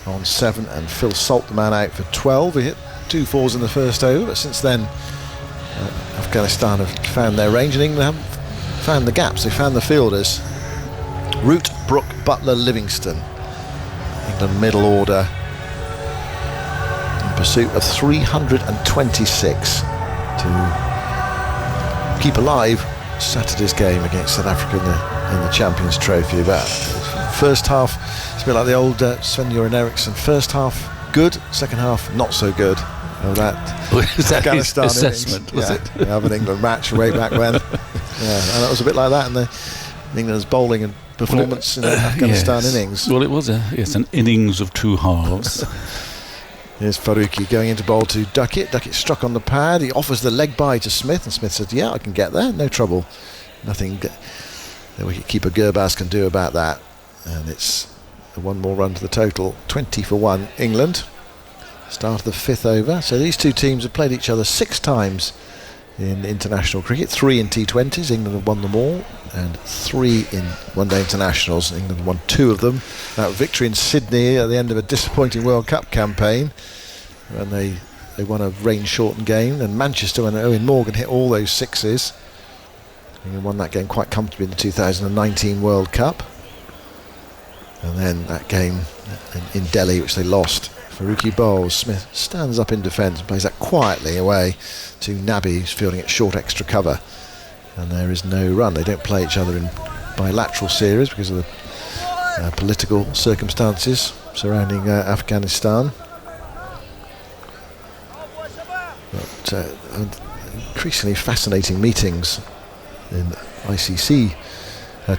on 7, and Phil Salt the man out for 12. He hit 2 4s in the first over, but since then Afghanistan have found their range, and England haven't found the gaps. They found the fielders. Root, Brook, Butler, Livingston. England middle order in pursuit of 326 to keep alive Saturday's game against South Africa in the Champions Trophy. But first half, it's a bit like the old Sven-Göran Eriksson. First half good, second half not so good. Was that Afghanistan his assessment, was it? We have an England match way back when. And that was a bit like that in England's bowling and performance in the Afghanistan innings. Well, it was an innings of 2 halves. Here's Faruqi going into bowl to Duckett. Duckett struck on the pad. He offers the leg bye to Smith, and Smith said, yeah, I can get there, no trouble. Nothing the wicketkeeper Gurbaz can do about that. And it's one more run to the total. 20 for 1 England. Start of the 5th over. So these two teams have played each other 6 times in international cricket, 3 in T20s. England have won them all, and 3 in one-day internationals. England won 2 of them. That victory in Sydney at the end of a disappointing World Cup campaign, when they won a rain-shortened game. And Manchester, when Owen Morgan hit all those 6s, England won that game quite comfortably in the 2019 World Cup. And then that game in Delhi, which they lost. Faruqi bowls. Smith stands up in defence and plays that quietly away to Nabi, who's fielding at short extra cover. And there is no run. They don't play each other in bilateral series because of the political circumstances surrounding Afghanistan. But increasingly fascinating meetings in ICC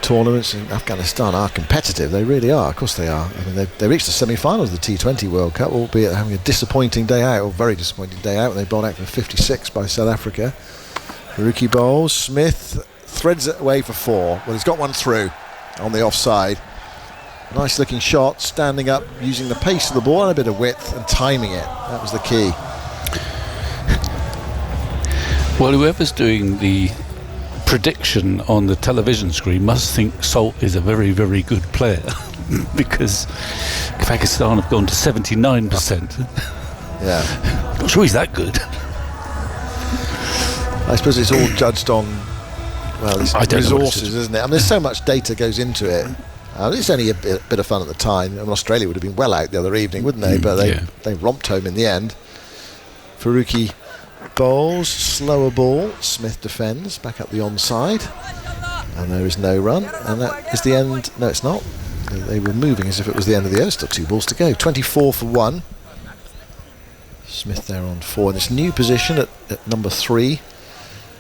tournaments in Afghanistan are competitive. They really are. Of course they are. I mean, they reached the semi-finals of the T20 World Cup, albeit having a disappointing day out, or very disappointing day out, when they bowled out for 56 by South Africa. Faruqi bowls. Smith threads it away for 4. Well, he's got one through on the offside. Nice looking shot, standing up, using the pace of the ball and a bit of width, and timing it. That was the key. Well, whoever's doing the prediction on the television screen must think Salt is a very, very good player because Pakistan have gone to 79%. Yeah. I'm not sure he's that good. I suppose it's all judged on, well, it's resources, isn't it? I mean, there's so much data goes into it. It's only a bit of fun at the time. I mean, Australia would have been well out the other evening, wouldn't they? But they romped home in the end. Faruqi bowls, slower ball. Smith defends, back up the onside. And there is no run. And that is the end. No, it's not. They were moving as if it was the end of the over. Still 2 balls to go. 24 for 1. Smith there on 4 in this new position at number 3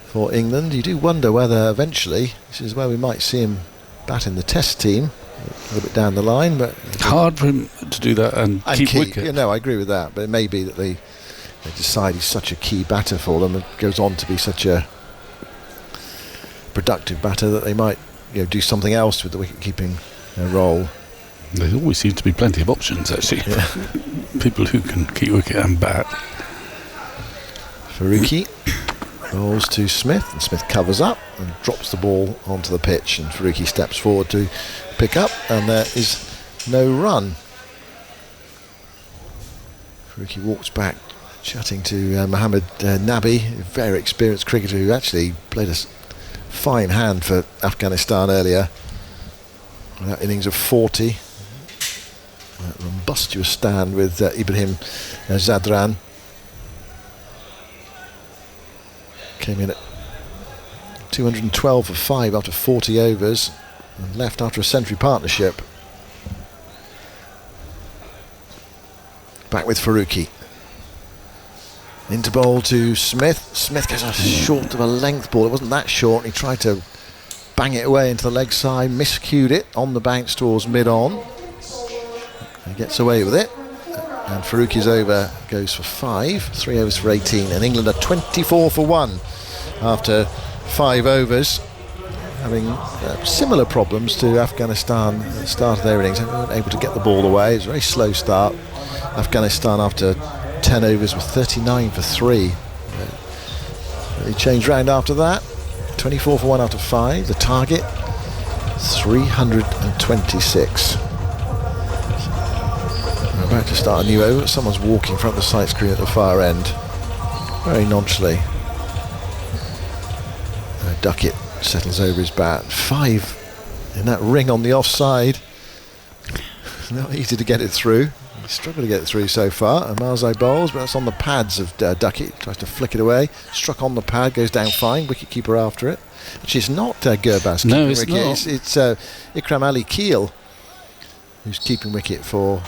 for England. You do wonder whether eventually this is where we might see him bat in the Test team a little bit down the line, but hard for him to do that and keep wicket. Yeah, no, I agree with that, but it may be that they decide he's such a key batter for them and goes on to be such a productive batter that they might do something else with the wicket keeping role. There always seems to be plenty of options, actually. Yeah. People who can keep wicket and bat. Faruqi rolls to Smith, and Smith covers up and drops the ball onto the pitch, and Faruqi steps forward to pick up, and there is no run. Faruqi walks back chatting to Mohammad Nabi, a very experienced cricketer who actually played a fine hand for Afghanistan earlier. That innings of 40. That rumbustious stand with Ibrahim Zadran. Came in at 212 for 5 after 40 overs and left after a century partnership. Back with Faruqi. Into bowl to Smith. Smith goes short of a length ball. It wasn't that short. He tried to bang it away into the leg side, miscued it on the bounce towards mid-on. He gets away with it. And Faruqi's over goes for 5, 3 overs for 18, and England are 24 for 1 after 5 overs, having similar problems to Afghanistan at the start of their innings. They weren't able to get the ball away. It was a very slow start. Afghanistan after 10 overs were 39 for 3. They changed round after that. 24 for 1 after 5. The target 326. We're about to start a new over. Someone's walking in front of the sight screen at the far end, very nonchalantly. Duckett settles over his bat. 5 in that ring on the offside. Not easy to get it through. He struggled to get it through so far. And Marzai bowls, but that's on the pads of Duckett. Tries to flick it away. Struck on the pad, goes down fine. Wicket-keeper after it. Actually, it's not Gurbaz keeping wicket. Not. It's Ikram Ali Keel who's keeping wicket for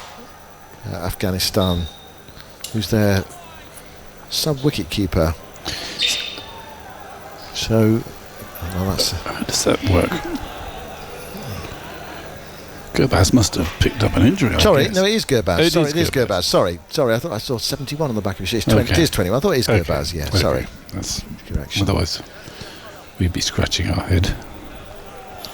Afghanistan, who's their sub-wicket keeper. So, how does that work? Gurbaz must have picked up an injury. Sorry, no, it is Gurbaz. It is Gurbaz. Sorry, I thought I saw 71 on the back of his sheet. It is 21. I thought it is Gurbaz. Yeah, okay. Sorry. That's correction. Otherwise, we'd be scratching our head.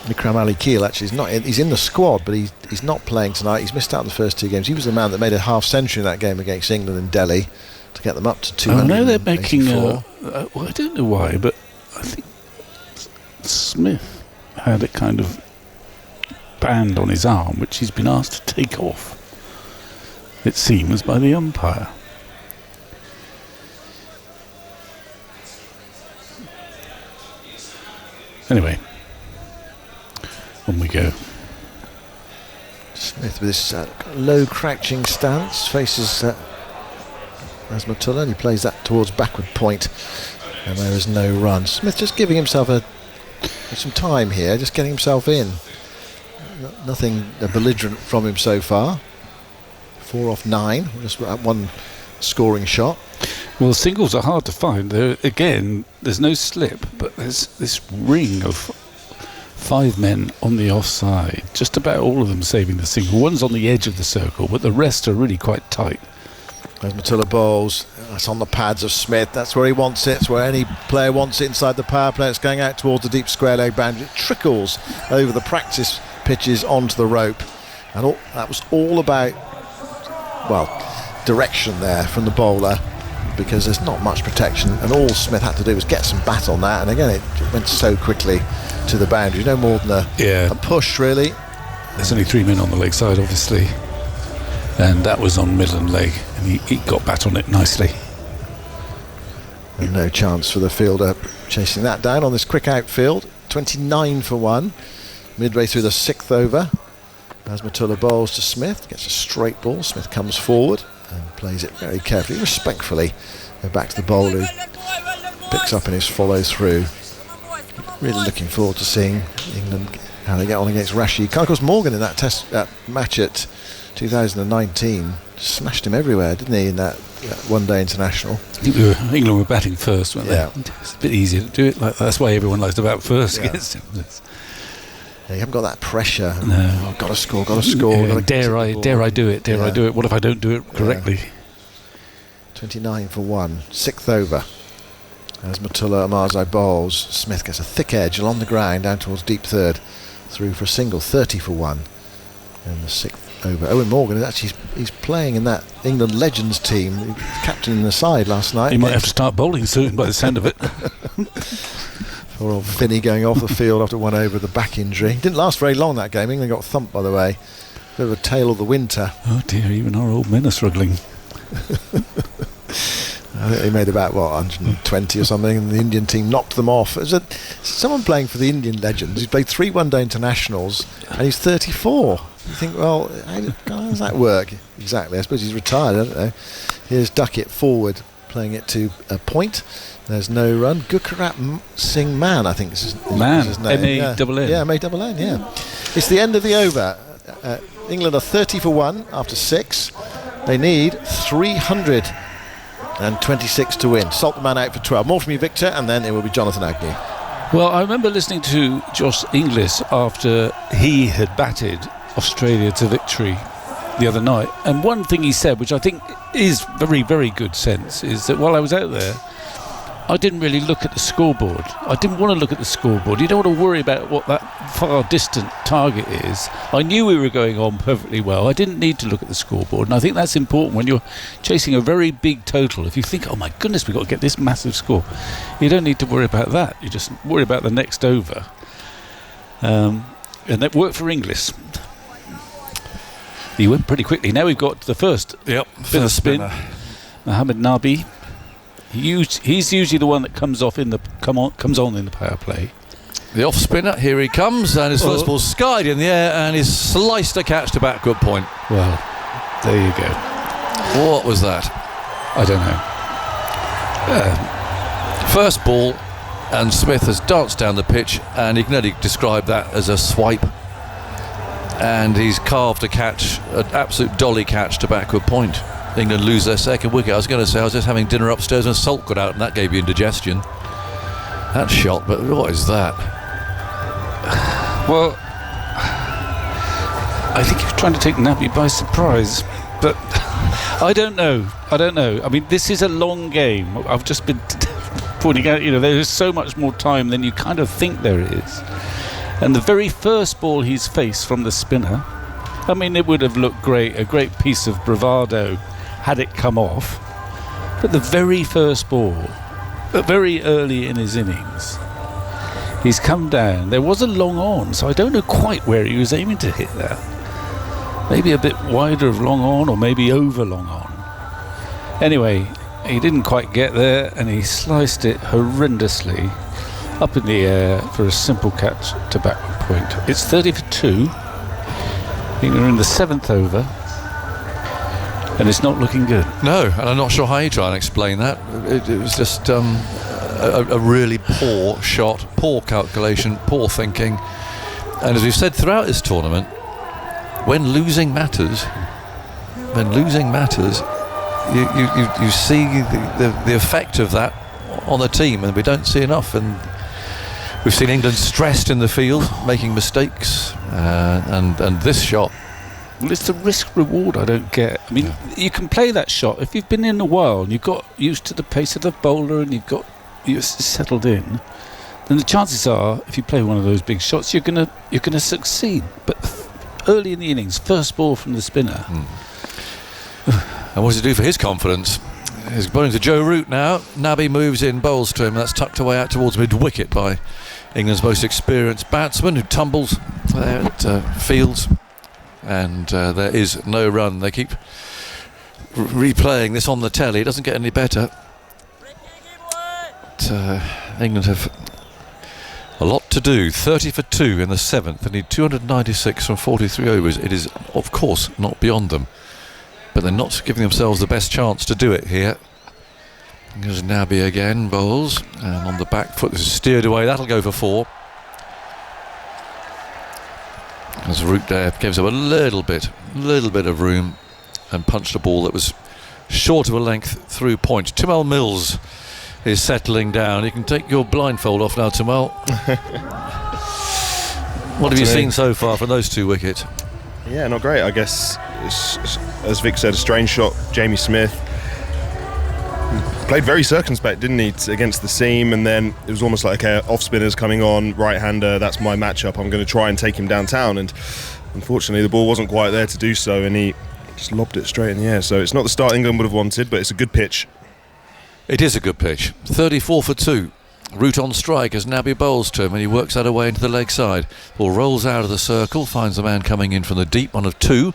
Ikram Ali Keel actually is not. He's in the squad, but he's not playing tonight. He's missed out on the first 2 games. He was the man that made a half century in that game against England in Delhi to get them up to 200. Oh no, they're making. Well, I don't know why, but I think Smith had a kind of band on his arm, which he's been asked to take off. It seems by the umpire. Anyway. On we go. Smith with this low crouching stance faces Azmatullah, and he plays that towards backward point, and there is no run. Smith just giving himself some time here, just getting himself in. Nothing belligerent from him so far. 4 off 9, just one scoring shot. Well, singles are hard to find. There's no slip, but there's this ring of 5 men on the offside, just about all of them saving the single. One's on the edge of the circle, but the rest are really quite tight. There's Matullah bowls. That's on the pads of Smith. That's where he wants it. It's where any player wants it inside the power play. It's going out towards the deep square leg boundary. It trickles over the practice pitches onto the rope. And that was all about, direction there from the bowler. because there's not much protection, and all Smith had to do was get some bat on that, and again it went so quickly to the boundary. No more than a push, really. There's only 3 men on the leg side, obviously, and that was on Midland leg, and he got bat on it nicely. And no chance for the fielder chasing that down on this quick outfield. 29 for 1, midway through the 6th over. As Matula bowls to Smith, gets a straight ball. Smith comes forward and plays it very carefully, respectfully. Back to the bowler, who picks up in his follow through. Really looking forward to seeing England how they get on against Rashid. Carlos Morgan in that match at 2019 smashed him everywhere, didn't he, in that one-day international? England were batting first, weren't they? Yeah. It's a bit easier to do it like that. That's why everyone likes to bat first against him. Yeah, you haven't got that pressure. No. Oh, got to score. Yeah, dare I do it? Dare I do it? What if I don't do it correctly? 29 for 1, 6th over. As Matula Amarzai bowls, Smith gets a thick edge along the ground down towards deep third, through for a single, 30 for 1. And the 6th over. Owen Morgan is actually he's playing in that England Legends team. He was captaining the side last night. He might have to start bowling soon by the sound of it. Poor old Finney going off the field after 1 over with a back injury. Didn't last very long, that game. England got thumped, by the way. Bit of a tale of the winter. Oh dear, even our old men are struggling. I think they made about 120 or something, and the Indian team knocked them off. There's someone playing for the Indian Legends. He's played 3 one-day internationals, and he's 34. You think, well, how does that work? Exactly. I suppose he's retired. I don't know. Here's Duckett forward, playing it to a point. There's no run. Gurkarat Singh Man, I think is his name. M-A-double-N. Yeah, M-A-double-N, yeah. It's the end of the over. England are 30 for 1 after 6. They need 326 to win. Salt the man out for 12. More from you, Victor, and then it will be Jonathan Agnew. Well, I remember listening to Josh Inglis after he had batted Australia to victory the other night, and one thing he said, which I think is very, very good sense, is that while I was out there, I didn't really look at the scoreboard. I didn't want to look at the scoreboard. You don't want to worry about what that far distant target is. I knew we were going on perfectly well. I didn't need to look at the scoreboard, and I think that's important when you're chasing a very big total. If you think, oh my goodness, we've got to get this massive score, you don't need to worry about that. You just worry about the next over. And that worked for Inglis. He went pretty quickly. Now we've got the first First spin. spinner. Mohammed Nabi. He's usually the one that comes on in the power play. The off spinner, here he comes, and his first ball skied in the air, and he's sliced a catch to backward point. Well, there you go. What was that? I don't know. First ball, and Smith has danced down the pitch, and you can only describe that as a swipe. And he's carved a catch, an absolute dolly catch to backward point. England lose their second wicket. I was going to say I was just having dinner upstairs and salt got out, and that gave you indigestion. That shot, but what is that? Well, I think he was trying to take Nabi by surprise, but I don't know. I mean, this is a long game. I've just been pointing out, there is so much more time than you kind of think there is. And the very first ball he's faced from the spinner, I mean, it would have looked great, a great piece of bravado had it come off. But the very first ball, very early in his innings, he's come down. There was a long on, so I don't know quite where he was aiming to hit that. Maybe a bit wider of long on, or maybe over long on. Anyway, he didn't quite get there, and he sliced it horrendously up in the air for a simple catch to backward point. It's 30 for 2. I think we're in the 7th over, and it's not looking good. No, and I'm not sure how you try and explain that. It was just a really poor shot, poor calculation, poor thinking. And as we've said throughout this tournament, when losing matters, you see the effect of that on the team, and we don't see enough. And we've seen England stressed in the field, making mistakes, and this shot. Well, it's the risk reward I don't get. I mean, you can play that shot if you've been in a while and you've got used to the pace of the bowler and you're settled in. Then the chances are, if you play one of those big shots, you're gonna succeed. But early in the innings, first ball from the spinner. And what does it do for his confidence? He's bowling to Joe Root now. Nabi moves in, bowls to him. That's tucked away out towards mid-wicket by England's most experienced batsman, who tumbles there at Fields. And there is no run. They keep replaying this on the telly. It doesn't get any better. But, England have a lot to do. 30 for 2 in the 7th. They need 296 from 43 overs. It is, of course, not beyond them. But they're not giving themselves the best chance to do it here. There's Nabi again, bowls. And on the back foot, this is steered away. That'll go for 4. As Root there gives up a little bit of room and punched a ball that was short of a length through point. Tamal Mills is settling down. You can take your blindfold off now, Tamal. What have you seen so far from those 2 wickets? Yeah, not great. I guess, as Vic said, a strange shot. Jamie Smith played very circumspect, didn't he, against the seam, and then it was almost like, okay, off spinners coming on, right-hander, that's my matchup, I'm going to try and take him downtown, and unfortunately the ball wasn't quite there to do so, and he just lobbed it straight in the air. So it's not the start England would have wanted, but it's a good pitch. It is a good pitch. 34 for 2. Root on strike as Nabi bowls to him, and he works that away into the leg side. Ball rolls out of the circle, finds the man coming in from the deep, one of 2.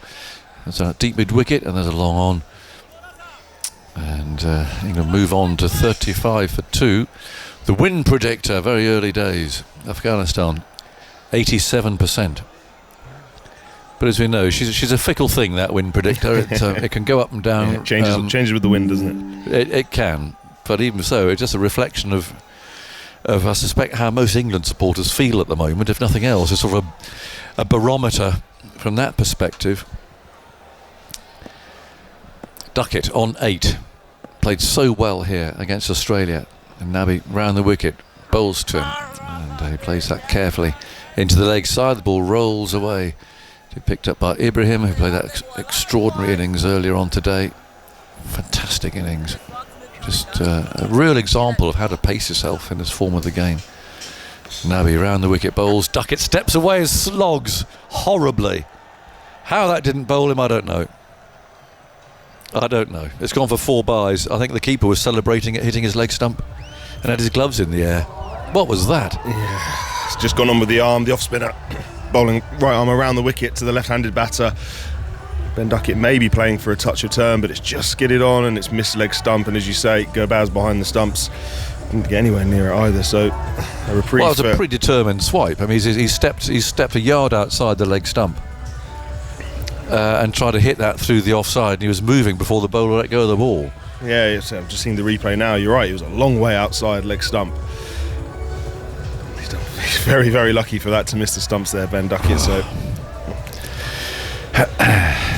There's a deep mid-wicket, and there's a long on. And England move on to 35 for 2. The win predictor, very early days. Afghanistan, 87%. But as we know, she's a fickle thing, that win predictor. It can go up and down. Yeah, changes with the wind, doesn't it? It can. But even so, it's just a reflection of I suspect how most England supporters feel at the moment, if nothing else. It's sort of a barometer from that perspective. Duckett on 8. Played so well here against Australia. And Nabi round the wicket, bowls to him. And he plays that carefully into the leg side. The ball rolls away. Picked up by Ibrahim, who played that extraordinary innings earlier on today. Fantastic innings. Just a real example of how to pace yourself in this form of the game. Nabi round the wicket, bowls. Duckett steps away and slogs horribly. How that didn't bowl him, I don't know. It's gone for 4 byes. I think the keeper was celebrating it, hitting his leg stump, and had his gloves in the air. What was that? Yeah, it's just gone on with the arm, the off spinner. Bowling right arm around the wicket to the left-handed batter. Ben Duckett may be playing for a touch of turn, but it's just skidded on and it's missed leg stump, and as you say, Gobaz behind the stumps. Didn't get anywhere near it either, so a reprieve. Well, it was a predetermined swipe. I mean, he stepped a yard outside the leg stump and tried to hit that through the offside, and he was moving before the bowler let go of the ball. Yeah, I've just seen the replay now. You're right, he was a long way outside leg stump. He's very, very lucky for that to miss the stumps there, Ben Duckett. So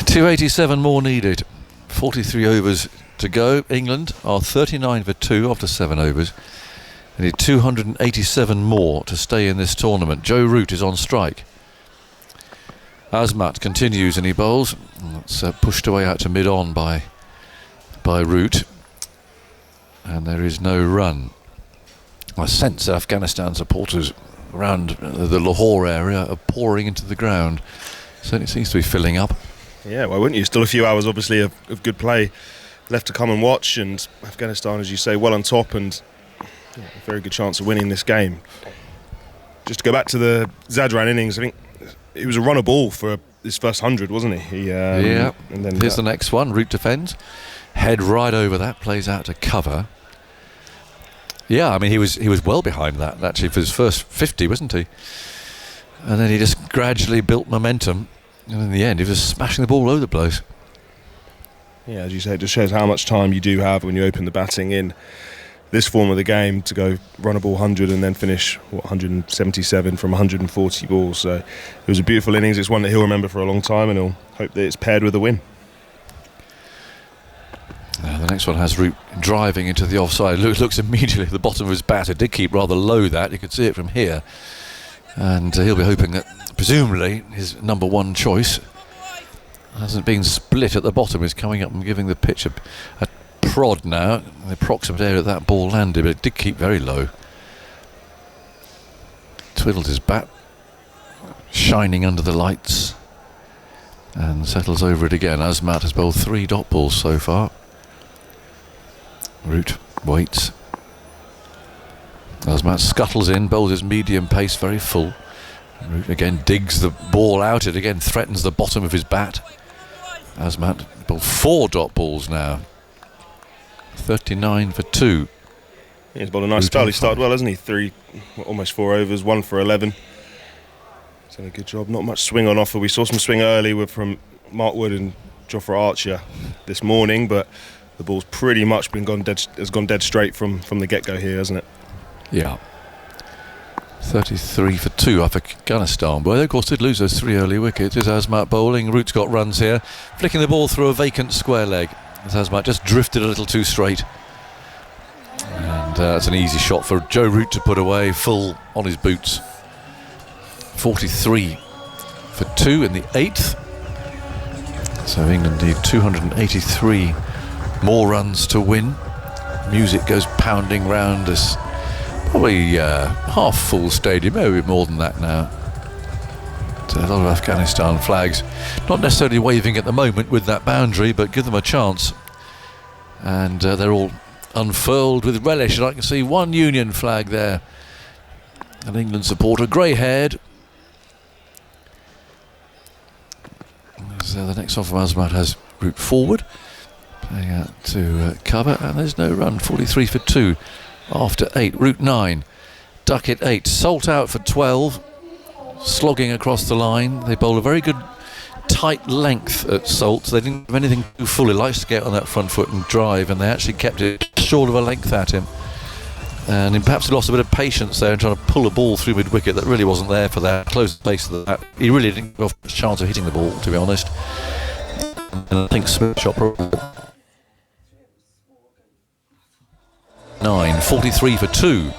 287 more needed. 43 overs to go. England are 39 for 2 after 7 overs. They need 287 more to stay in this tournament. Joe Root is on strike. Azmat continues and he bowls. That's pushed away out to mid-on by Root. And there is no run. I sense that Afghanistan supporters around the Lahore area are pouring into the ground. Certainly seems to be filling up. Yeah, why wouldn't you? Still a few hours, obviously, of good play left to come and watch. And Afghanistan, as you say, well on top, and a very good chance of winning this game. Just to go back to the Zadran innings, I think it was a runner ball for his first 100, wasn't he? Yeah. And then here's the next one. Root defends. Head right over that, plays out to cover. Yeah, I mean, he was well behind that, actually, for his first 50, wasn't he? And then he just gradually built momentum, and in the end, he was smashing the ball all over the place. Yeah, as you say, it just shows how much time you do have when you open the batting in this form of the game to go run a ball 100 and then finish 177 from 140 balls. So it was a beautiful innings. It's one that he'll remember for a long time, and he'll hope that it's paired with a win. The next one has Root driving into the offside. Looks immediately at the bottom of his bat. It did keep rather low, that. You could see it from here. And he'll be hoping that, presumably, his number one choice hasn't been split at the bottom. He's coming up and giving the pitch a prod now. The approximate area that ball landed, but it did keep very low. Twiddled his bat, shining under the lights, and settles over it again. Azmat has bowled 3 dot balls so far. Root waits. Azmat scuttles in, bowls his medium pace very full. Root again digs the ball out. It again threatens the bottom of his bat. Azmat bowled 4 dot balls now. 39 for 2. He's bowled a nice spell. He started well, hasn't he? Almost 4 overs, 1 for 11. He's done a good job. Not much swing on offer. We saw some swing early from Mark Wood and Jofra Archer this morning, but the ball's pretty much has gone dead straight from the get-go here, hasn't it? Yeah. 33 for 2 off Afghanistan. But they, of course, did lose those 3 early wickets. Is Azmat bowling. Root's got runs here. Flicking the ball through a vacant square leg. As Azmat just drifted a little too straight. And it's an easy shot for Joe Root to put away, full on his boots. 43 for 2 in the 8th. So England need 283 more runs to win. Music goes pounding round this probably half full stadium, maybe more than that now. A lot of Afghanistan flags, not necessarily waving at the moment with that boundary, but give them a chance. And they're all unfurled with relish, and I can see one Union flag there. An England supporter, grey-haired. So the next off from Azmat has Root forward, playing out to cover, and there's no run. 43 for 2 after 8. Root 9, Duckett 8, Salt out for 12, slogging across the line. They bowl a very good tight length at Salt. They didn't have anything too full. He likes to get on that front foot and drive, and they actually kept it short of a length at him. And he perhaps lost a bit of patience there in trying to pull a ball through mid-wicket that really wasn't there for that close place to that. He really didn't have a chance of hitting the ball, to be honest. And I think Smith shot probably 9, 43 for 2.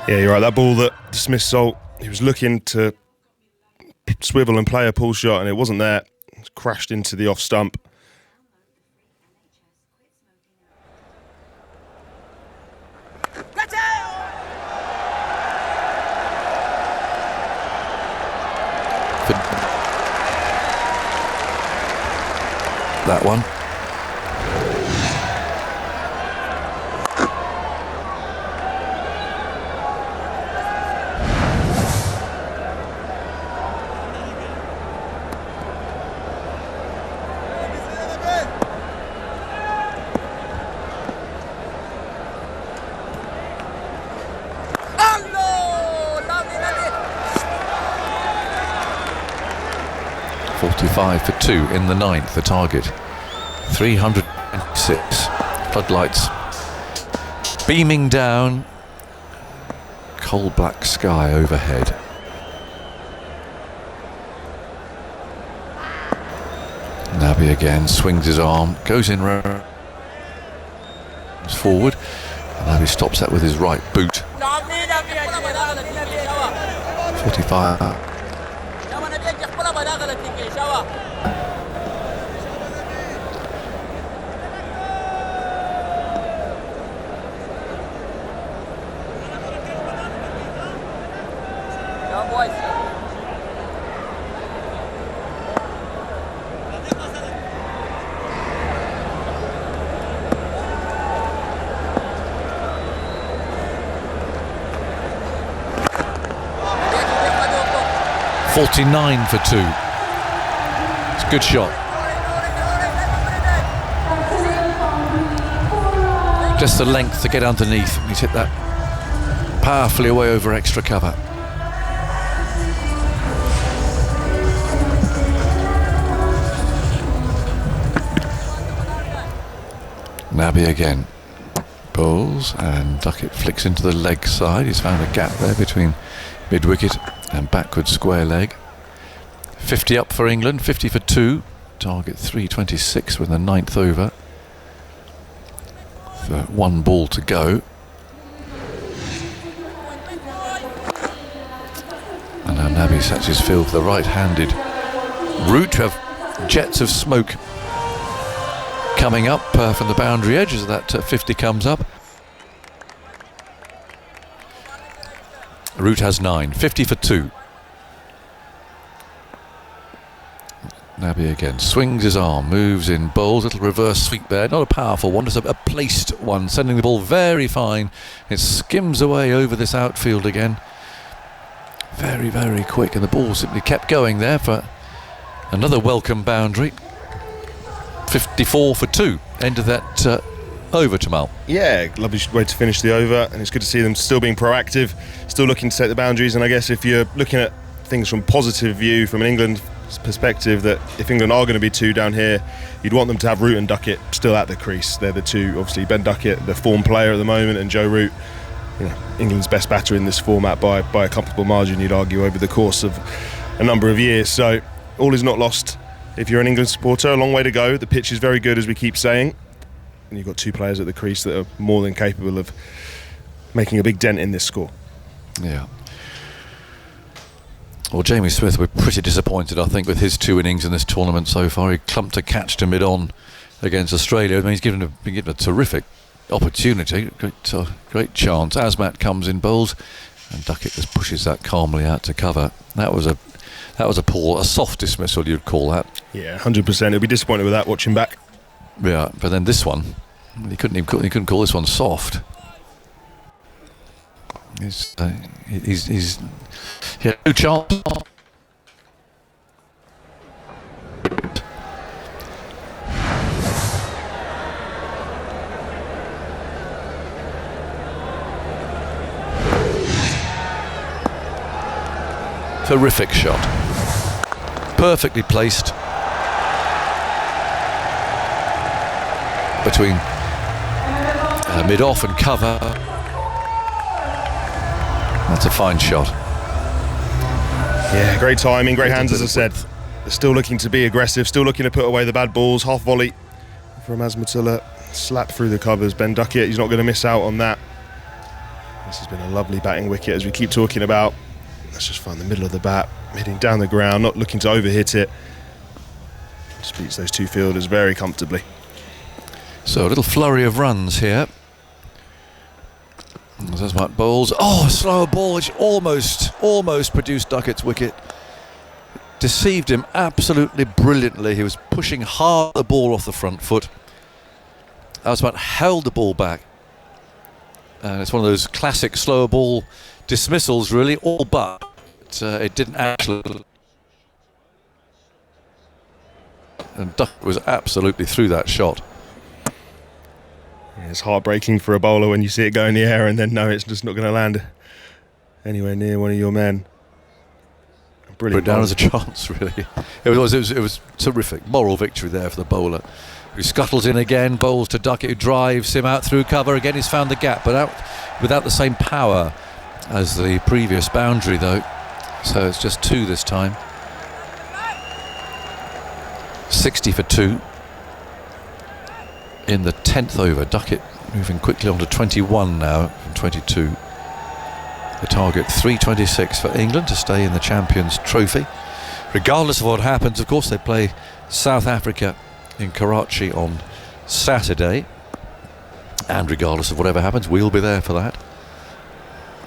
Yeah, you're right. That ball that dismissed Salt, he was looking to swivel and play a pull shot, and it wasn't there. It crashed into the off stump. That one. For 2 in the 9th, the target 306. Floodlights beaming down, coal black sky overhead. Nabi again swings his arm, goes in forward, and Nabi stops that with his right boot. 45. $49 for 2. It's a good shot. Just the length to get underneath. He's hit that powerfully away over extra cover. Nabi again. Bowls, and Duckett flicks into the leg side. He's found a gap there between mid-wicket and backward square leg. 50 up for England, 50 for 2. Target 326 with the 9th over. So 1 ball to go. And now Nabi sets his field for the right-handed Root. Have jets of smoke coming up from the boundary edge as that 50 comes up. Root has 9, 50 for 2. Naby again swings his arm, moves in, bowls, little reverse sweep there. Not a powerful one, just a placed one, sending the ball very fine. It skims away over this outfield again. Very, very quick, and the ball simply kept going there for another welcome boundary. 54 for 2. End of that over, Jamal. Yeah, lovely way to finish the over, and it's good to see them still being proactive, still looking to set the boundaries. And I guess if you're looking at things from positive view, from an England perspective, that if England are going to be 2 down here, you'd want them to have Root and Duckett still at the crease. They're the two, obviously Ben Duckett, the form player at the moment, and Joe Root, England's best batter in this format by a comfortable margin, you'd argue, over the course of a number of years. So all is not lost if you're an England supporter. A long way to go. The pitch is very good, as we keep saying, and you've got 2 players at the crease that are more than capable of making a big dent in this score. Yeah. Well, Jamie Smith, we're pretty disappointed, I think, with his 2 innings in this tournament so far. He clumped a catch to mid-on against Australia. I mean, he's been given a terrific opportunity, great chance. Asmat comes in, bowls, and Duckett just pushes that calmly out to cover. That was a soft dismissal, you'd call that. Yeah, 100%. He'll be disappointed with that watching back. Yeah, but then this one, he couldn't call this one soft. He had no chance. Terrific shot. Perfectly placed. Between mid-off and cover. That's a fine shot. Yeah, great timing, great hands, as I said. They're still looking to be aggressive, still looking to put away the bad balls. Half volley from Azmatullah, slap through the covers. Ben Duckett, he's not going to miss out on that. This has been a lovely batting wicket, as we keep talking about. Let's just find the middle of the bat, hitting down the ground, not looking to overhit it. Just beats those 2 fielders very comfortably. So a little flurry of runs here. There's Mike Bowles. Oh, a slower ball which almost produced Duckett's wicket. Deceived him absolutely brilliantly. He was pushing hard the ball off the front foot. Asmat held the ball back. And it's one of those classic slower ball dismissals, really, all but it didn't actually. And Duckett was absolutely through that shot. Yeah, it's heartbreaking for a bowler when you see it go in the air and then know it's just not going to land anywhere near one of your men. Brilliant. Put it down as a chance, really. It was terrific. Moral victory there for the bowler, who scuttles in again, bowls to Duckett, who drives him out through cover. Again, he's found the gap, but without the same power as the previous boundary, though. So it's just 2 this time. 60 for 2. In the 10th over, Duckett moving quickly on to 21 now from 22. The target 326 for England to stay in the Champions Trophy. Regardless of what happens, of course, they play South Africa in Karachi on Saturday. And regardless of whatever happens, we'll be there for that.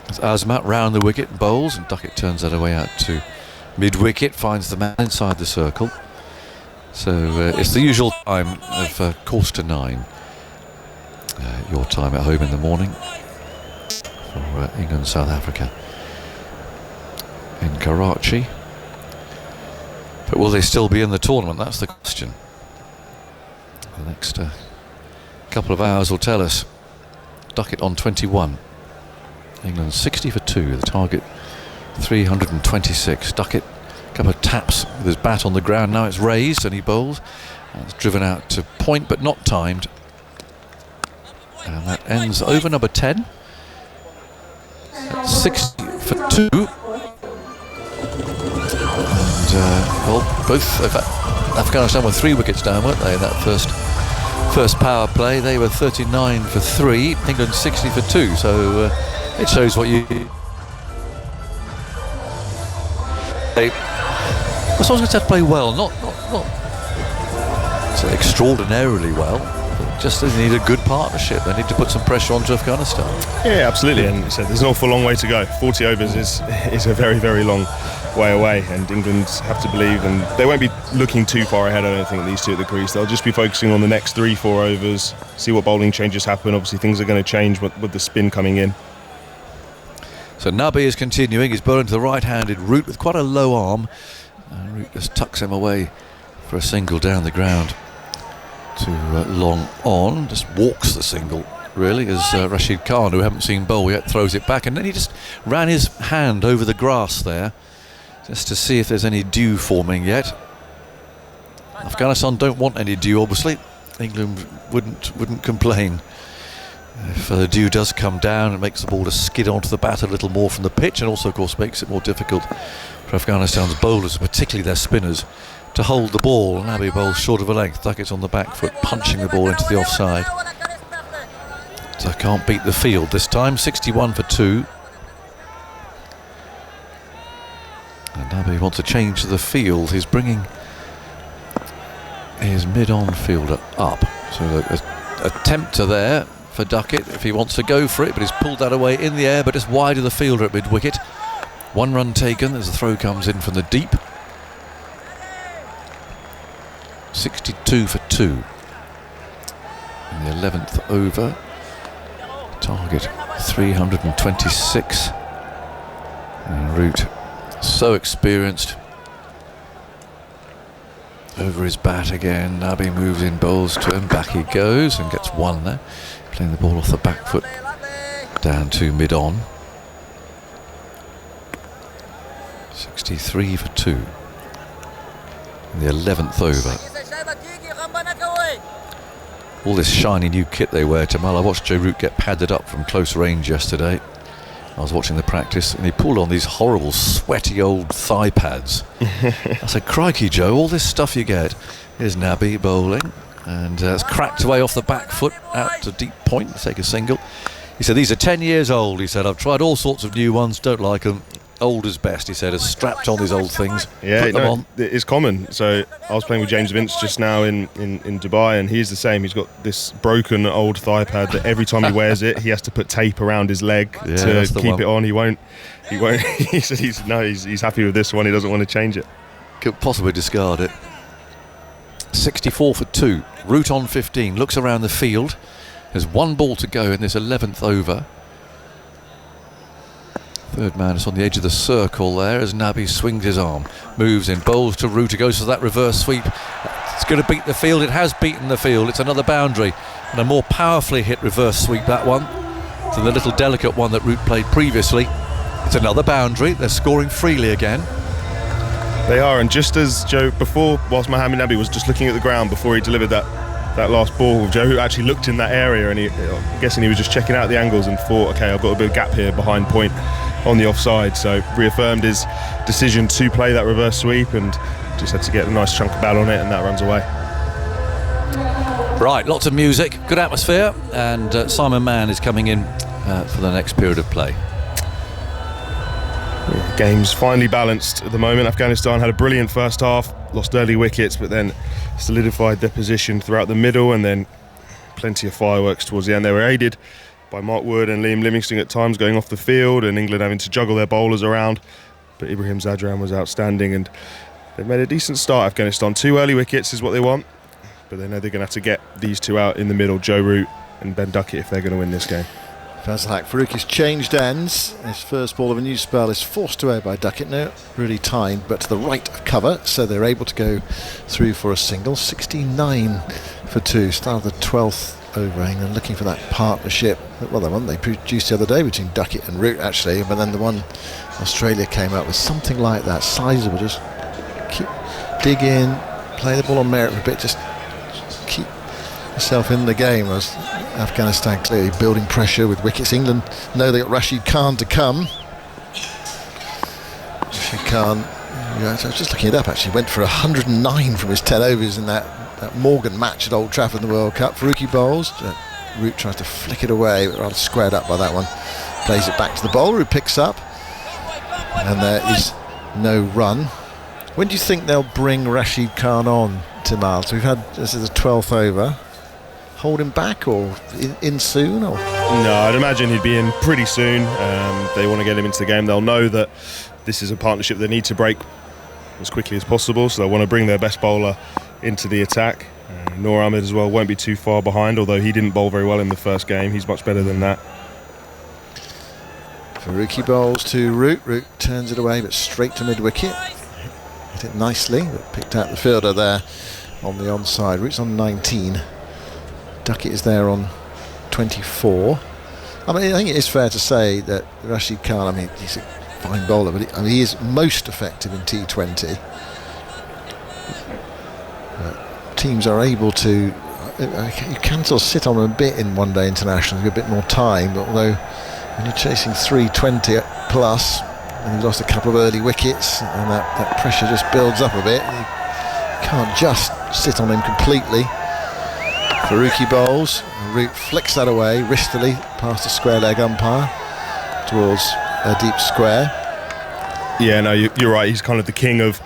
As Asmat round the wicket, bowls, and Duckett turns that away out to mid-wicket, finds the man inside the circle. So it's the usual time of 9:15. Your time at home in the morning for England, South Africa in Karachi. But will they still be in the tournament? That's the question. The next couple of hours will tell us. Duckett on 21. England 60 for 2. The target 326. Duckett, a couple of taps with his bat on the ground. Now it's raised and he bowls. And it's driven out to point but not timed. And that ends over number 10. At 60 for 2. And both Afghanistan were 3 wickets down, weren't they, in that first power play? They were 39 for 3. England 60 for 2. So it shows what you. Someone's going to have to play well, not extraordinarily well, just they need a good partnership. They need to put some pressure onto Afghanistan. Yeah, absolutely. And so there's an awful long way to go. 40 overs is a very, very long way away, and England have to believe, and they won't be looking too far ahead, I don't think, these two at the crease. They'll just be focusing on the next 3-4 overs, see what bowling changes happen. Obviously things are going to change with the spin coming in. So Nabi is continuing. He's bowling to the right-handed Root with quite a low arm. Root just tucks him away for a single down the ground to long on. Just walks the single, really, as Rashid Khan, who we haven't seen bowl yet, throws it back. And then he just ran his hand over the grass there, just to see if there's any dew forming yet. Afghanistan don't want any dew, obviously. England wouldn't complain. If the dew does come down, it makes the ball to skid onto the bat a little more from the pitch, and also, of course, makes it more difficult for Afghanistan's bowlers, particularly their spinners, to hold the ball. Nabi bowls short of a length. Duckett's on the back foot, punching the ball into the offside. So can't beat the field this time. 61 for 2. And Nabi wants to change to the field. He's bringing his mid-on fielder up. So a tempter there for Duckett if he wants to go for it, but he's pulled that away in the air, but just wide of the fielder at mid-wicket. 1 run taken as the throw comes in from the deep. 62 for 2 in the 11th over. Target 326. And Root, so experienced. Over his bat again. Nabi moves in, bowls to him, back he goes and gets 1 there. Playing the ball off the back foot down to mid-on. 63 for 2 in the 11th over. All this shiny new kit they wear, Tamal. I watched Joe Root get padded up from close range yesterday. I was watching the practice and he pulled on these horrible sweaty old thigh pads. I said, crikey Joe, all this stuff you get. Here's Nabi bowling, and it's cracked away off the back foot out to deep point to take a single. He said, these are 10 years old. He said, I've tried all sorts of new ones, don't like them. Old is best, he said, has strapped on these old things. Yeah, put them on. It's common. So I was playing with James Vince just now in Dubai, and he's the same. He's got this broken old thigh pad that every time he wears it, he has to put tape around his leg to keep it on. He won't. He said he's happy with this one. He doesn't want to change it. Could possibly discard it. 64 for 2. Root on 15. Looks around the field. There's 1 ball to go in this 11th over. Third man is on the edge of the circle there as Nabi swings his arm, moves in, bowls to Root, goes for that reverse sweep. It's going to beat the field. It has beaten the field. It's another boundary, and a more powerfully hit reverse sweep, that one, than the little delicate one that Root played previously. It's another boundary. They're scoring freely again. They are, and just as Joe, before, whilst Mohamed Nabi was just looking at the ground before he delivered that last ball, Joe who actually looked in that area, and I'm guessing he was just checking out the angles and thought, okay, I've got a bit of gap here behind point on the offside, so reaffirmed his decision to play that reverse sweep and just had to get a nice chunk of bat on it, and that runs away. Right, lots of music, good atmosphere, and Simon Mann is coming in for the next period of play. Yeah, game's finally balanced at the moment. Afghanistan had a brilliant first half, lost early wickets, but then solidified their position throughout the middle, and then plenty of fireworks towards the end. They were aided by Mark Wood and Liam Livingstone at times going off the field, and England having to juggle their bowlers around, but Ibrahim Zadran was outstanding, and they've made a decent start. Afghanistan, 2 early wickets is what they want, but they know they're going to have to get these 2 out in the middle, Joe Root and Ben Duckett, if they're going to win this game. Fazlak Faruqi's changed ends. His first ball of a new spell is forced away by Duckett. No, really timed, but to the right of cover, so they're able to go through for a single. 69 for 2. Start of the 12th over. England looking for that partnership. Well, the one they produced the other day between Duckett and Root, actually, but then the one Australia came up with something like that. Sizable, just dig in, play the ball on merit for a bit, just keep yourself in the game. As Afghanistan clearly building pressure with wickets. England know they got Rashid Khan to come. Rashid Khan, I was just looking it up actually, went for 109 from his 10 overs in that Morgan match at Old Trafford in the World Cup. Faruqi bowls. Root tries to flick it away, but rather squared up by that one. Plays it back to the bowler who picks up, and there is no run. When do you think they'll bring Rashid Khan on, Timal? So we've had, this is the 12th over. hold him back or in soon? Or no, I'd imagine he'd be in pretty soon. They want to get him into the game. They'll know that this is a partnership they need to break as quickly as possible, so they want to bring their best bowler into the attack. Noor Ahmed as well won't be too far behind, although he didn't bowl very well in the first game. He's much better than that. Faruqi bowls to Root. Root turns it away, but straight to mid-wicket. Hit it nicely, but picked out the fielder there on the onside. Root's on 19. Duckett is there on 24. I mean, I think it is fair to say that Rashid Khan, I mean, he's a fine bowler, but he is most effective in T20. Teams are able to, you can sort of sit on them a bit in one-day internationals, a bit more time, but although when you're chasing 320 plus and you've lost a couple of early wickets and that pressure just builds up a bit, you can't just sit on him completely. Faruqi bowls, Root flicks that away wristily past the square leg umpire towards a deep square. Yeah, no, you're right, he's kind of the king of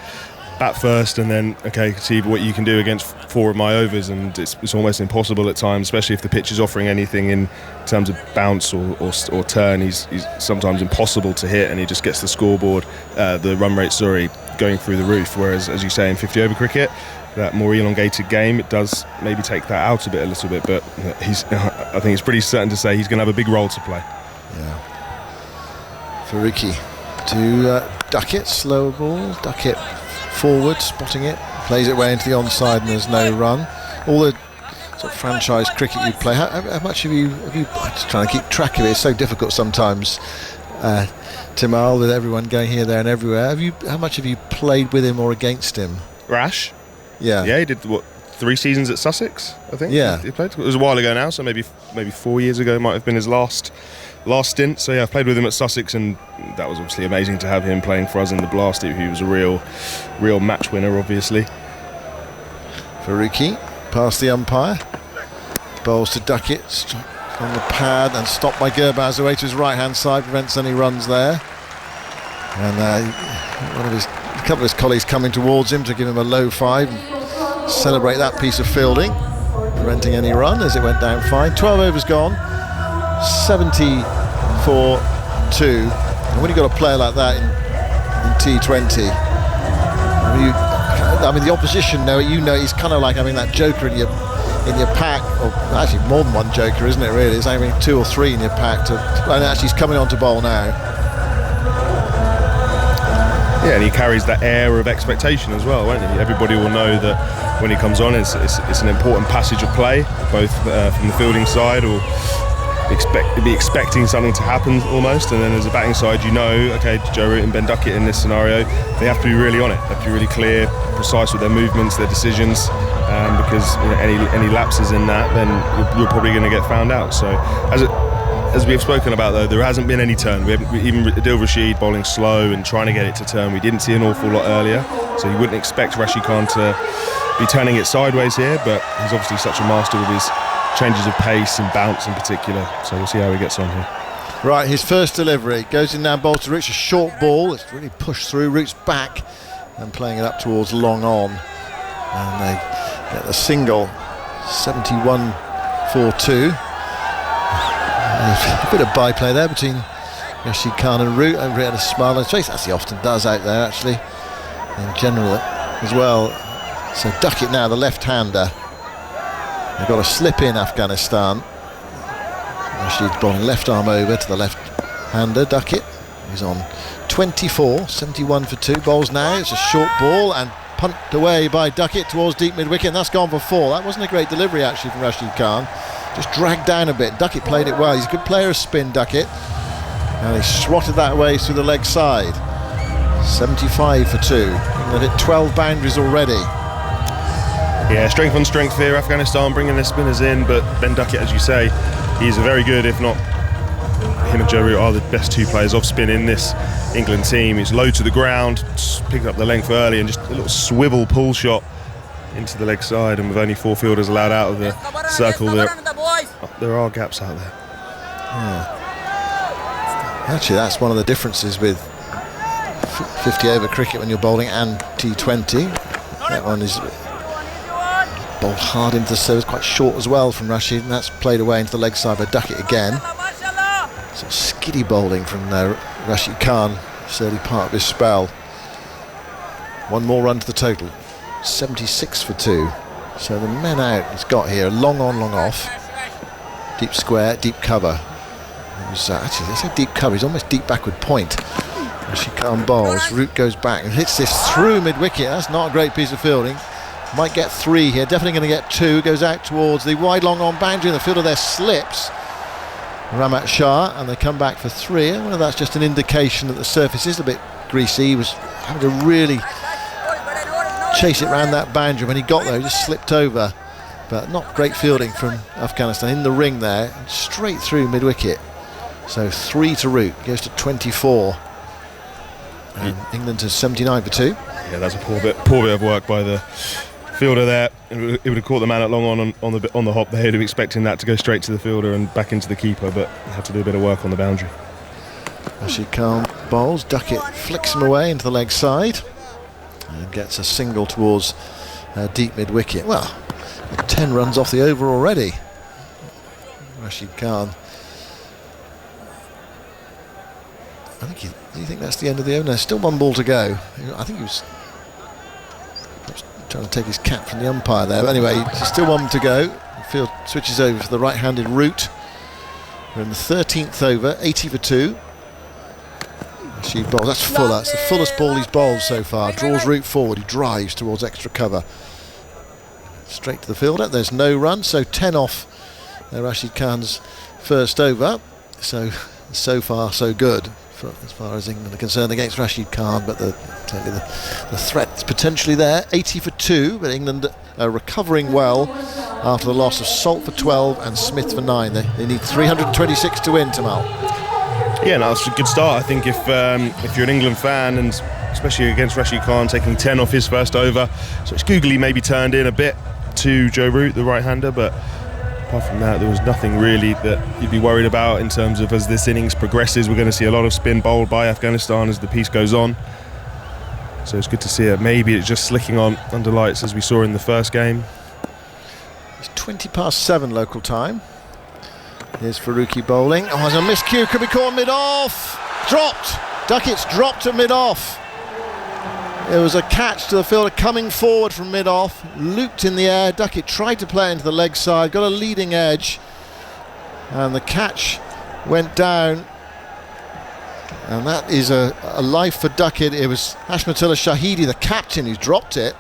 bat first and then, okay, see what you can do against 4 of my overs, and it's almost impossible at times, especially if the pitch is offering anything in terms of bounce or turn. He's sometimes impossible to hit, and he just gets the scoreboard, the run rate, going through the roof. Whereas, as you say, in 50 over cricket, that more elongated game, it does maybe take that out a little bit, but I think it's pretty certain to say he's going to have a big role to play. Yeah. Faruqi to Duckett, slow ball, Duckett forward, spotting it, plays it way into the onside, and there's no run. All the sort of franchise cricket you play, how much have you I'm just trying to keep track of it, it's so difficult sometimes, Timal, with everyone going here, there and everywhere. How much have you played with him or against him? Rash? Yeah, he did 3 seasons at Sussex, I think. Yeah, he played. It was a while ago now, so maybe 4 years ago might have been his last stint. So yeah, I've played with him at Sussex, and that was obviously amazing to have him playing for us in the Blast. He was a real match winner, obviously. Faruqi past the umpire, bowls to Duckett on the pad and stopped by Gurbaz away to his right hand side, prevents any runs there. And a couple of his colleagues coming towards him to give him a low 5 and celebrate that piece of fielding, preventing any run as it went down fine. 12 overs gone, 74-2. And when you've got a player like that in T20, I mean the opposition he's kind of like having that joker in your pack, or actually more than one joker, isn't it really? It's having 2 or 3 in your pack and actually he's coming on to bowl now. Yeah, and he carries that air of expectation as well, won't he? Everybody will know that when he comes on, it's an important passage of play, both from the fielding side or be expecting something to happen almost, and then as a batting side, okay, Joe Root and Ben Duckett in this scenario, they have to be really on it. They have to be really clear, precise with their movements, their decisions, because any lapses in that, then you're probably going to get found out. So as we have spoken about, though, there hasn't been any turn. We haven't, even Adil Rashid bowling slow and trying to get it to turn. We didn't see an awful lot earlier, so you wouldn't expect Rashid Khan to be turning it sideways here, but he's obviously such a master with his changes of pace and bounce in particular, so we'll see how he gets on here. Right, his first delivery goes in now, bowls to Root's a short ball. It's really pushed through. Root's back and playing it up towards long on, and they get the single. 71-4-2. A bit of byplay there between Rashid Khan and Root. He had a smile on his face, as he often does out there actually in general as well. So Duckett now, the left-hander. They've got a slip in Afghanistan. Rashid's bowling left arm over to the left-hander, Duckett. He's on 24, 71 for 2. Bowls now, it's a short ball and pumped away by Duckett towards deep mid-wicket, and that's gone for 4. That wasn't a great delivery actually from Rashid Khan. Just dragged down a bit. Duckett played it well. He's a good player of spin, Duckett. And he swatted that away through the leg side. 75 for 2. They've hit 12 boundaries already. Yeah, strength on strength here, Afghanistan bringing their spinners in, but Ben Duckett, as you say, he's a very good, if not him and Joe Root are the best 2 players off spin in this England team. He's low to the ground, picking up the length early, and just a little swivel pull shot into the leg side, and with only 4 fielders allowed out of the circle, there are gaps out there. Yeah. Actually, that's one of the differences with 50 over cricket when you're bowling and T20. That one is bowled hard into the service, quite short as well from Rashid, and that's played away into the leg side by Duckett again. Sort of skiddy bowling from Rashid Khan, certainly part of his spell. One more run to the total, 76 for 2. So the men out he's got here, long on, long off. Deep square, deep cover. It was actually, they say deep cover, he's almost deep backward point. Rashid Khan bowls, Root goes back and hits this through mid-wicket. That's not a great piece of fielding. Might get 3 here, definitely going to get 2. Goes out towards the wide long on boundary, and the fielder there slips. Ramat Shah, and they come back for 3. I wonder if that's just an indication that the surface is a bit greasy. He was having to really chase it round that boundary. When he got there, he just slipped over. But not great fielding from Afghanistan in the ring there, straight through mid-wicket. So 3 to Root, goes to 24. And England to 79 for 2. Yeah, that's a poor bit of work by the fielder there. It would have caught the man at long on the hop. They'd have expecting that to go straight to the fielder and back into the keeper, but had to do a bit of work on the boundary. Rashid Khan bowls, Duckett flicks him away into the leg side and gets a single towards deep mid-wicket. Well, 10 runs off the over already. Rashid Khan. Do you think that's the end of the over? There's still 1 ball to go. I think he was trying to take his cap from the umpire there. But anyway, there's still 1 to go. The field switches over for the right-handed Root. We're in the 13th over, 80 for 2. Rashid bowls. That's Fuller. That's the fullest ball he's bowled so far. Draws Root forward. He drives towards extra cover. Straight to the fielder. There's no run. So 10 off Rashid Khan's first over. So far, so good. As far as England are concerned against Rashid Khan, but the threat's potentially there. 80 for 2, but England are recovering well after the loss of Salt for 12 and Smith for 9. They need 326 to win, Tamal. Yeah, no, it's a good start. I think if you're an England fan, and especially against Rashid Khan, taking 10 off his first over, so it's googly maybe turned in a bit to Joe Root, the right-hander, but apart from that, there was nothing really that you'd be worried about in terms of as this innings progresses. We're going to see a lot of spin bowled by Afghanistan as the piece goes on. So it's good to see it. Maybe it's just slicking on under lights as we saw in the first game. It's 20 past 7 local time. Here's Farooqi bowling. Oh, there's a miscue. Could be caught mid-off. Dropped. Duckett's dropped at mid-off. It was a catch to the fielder coming forward from mid-off, looped in the air. Duckett tried to play into the leg side, got a leading edge, and the catch went down. And that is a life for Duckett. It was Hashmatullah Shahidi, the captain, who dropped it.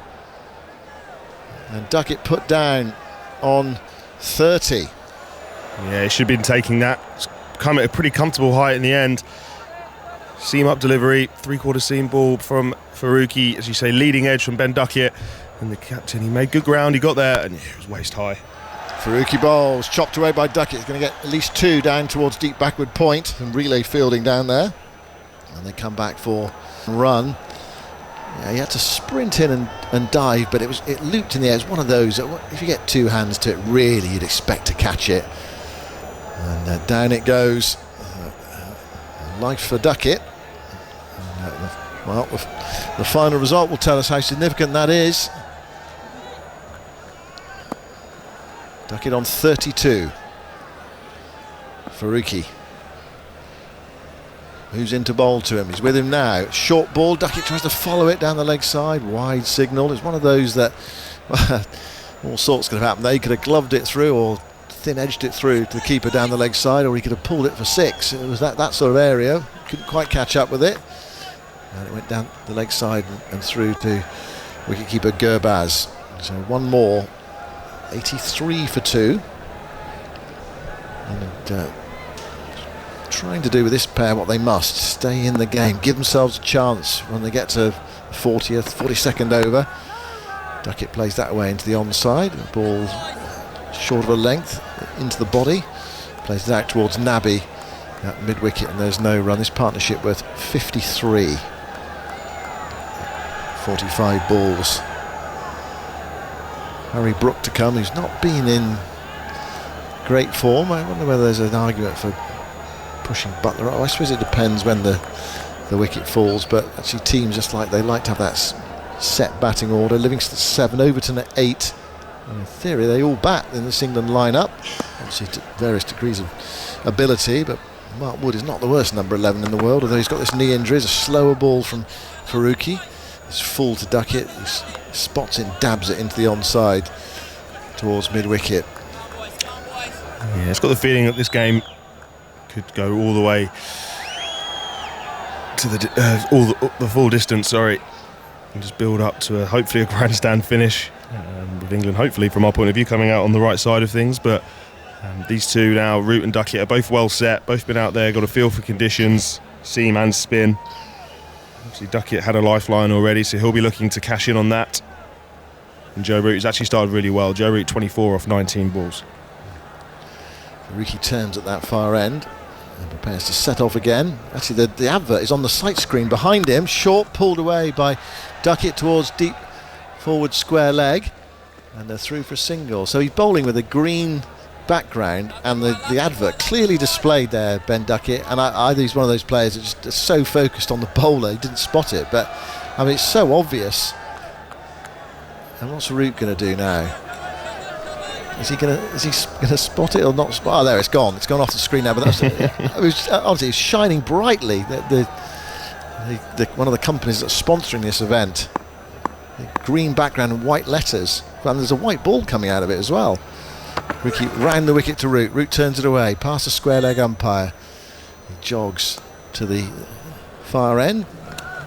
And Duckett put down on 30. Yeah, he should have been taking that. It's come at a pretty comfortable height in the end. Seam up delivery, 3/4 seam ball from Farooqi, as you say, leading edge from Ben Duckett, and the captain, he made good ground, he got there, and it was waist high. Farooqi bowls, chopped away by Duckett. He's going to get at least 2 down towards deep backward point, and relay fielding down there, and they come back for a run. Yeah, he had to sprint in and dive, but it looped in the air. It's one of those that if you get 2 hands to it, really you'd expect to catch it, and down it goes. Life for Duckett. Well, the final result will tell us how significant that is. Duckett on 32. Farooqi, who's into bowl to him. He's with him now. Short ball. Duckett tries to follow it down the leg side. Wide signal. It's one of those that all sorts could have happened. They could have gloved it through or thin edged it through to the keeper down the leg side, or he could have pulled it for 6. It was that sort of area. Couldn't quite catch up with it, and it went down the leg side and through to wicketkeeper Gurbaz. So 1 more. 83 for 2, and trying to do with this pair what they must: stay in the game, give themselves a chance when they get to 42nd over. Duckett plays that way into the onside. The ball short of a length into the body, plays it out towards Nabi at mid-wicket, and there's no run. This partnership worth 53. 45 balls. Harry Brook to come, who's not been in great form. I wonder whether there's an argument for pushing Butler up. I suppose it depends when the wicket falls, but actually teams just like they like to have that set batting order. Livingston at 7, Overton at 8, And in theory, they all bat in this England lineup, obviously to various degrees of ability, but Mark Wood is not the worst number 11 in the world, although he's got this knee injury. It's a slower ball from Faruqi. It's full to Duckett. He spots it and dabs it into the onside towards mid-wicket. Yeah, it's got the feeling that this game could go all the way to the full distance, and just build up to hopefully a grandstand finish, with England hopefully from our point of view coming out on the right side of things. But these two now, Root and Duckett, are both well set, both been out there, got a feel for conditions, seam and spin. Obviously Duckett had a lifeline already, so he'll be looking to cash in on that. And Joe Root has actually started really well. Joe Root 24 off 19 balls. Ricky turns at that far end and prepares to set off again. Actually, the advert is on the sight screen behind him. Short pulled away by Duckett towards deep forward square leg, and they're through for a single. So he's bowling with a green background, and the advert clearly displayed there, Ben Duckett. And either he's one of those players that's just so focused on the bowler, he didn't spot it. But I mean, it's so obvious. And what's Root going to do now? Is he gonna spot it or not spot? Oh, there, it's gone. It's gone off the screen now. But that's it was honestly, it's shining brightly. One of the companies that's sponsoring this event, the green background and white letters, and there's a white ball coming out of it as well. Ricky round the wicket to Root. Root turns it away, past the square leg umpire. He jogs to the far end,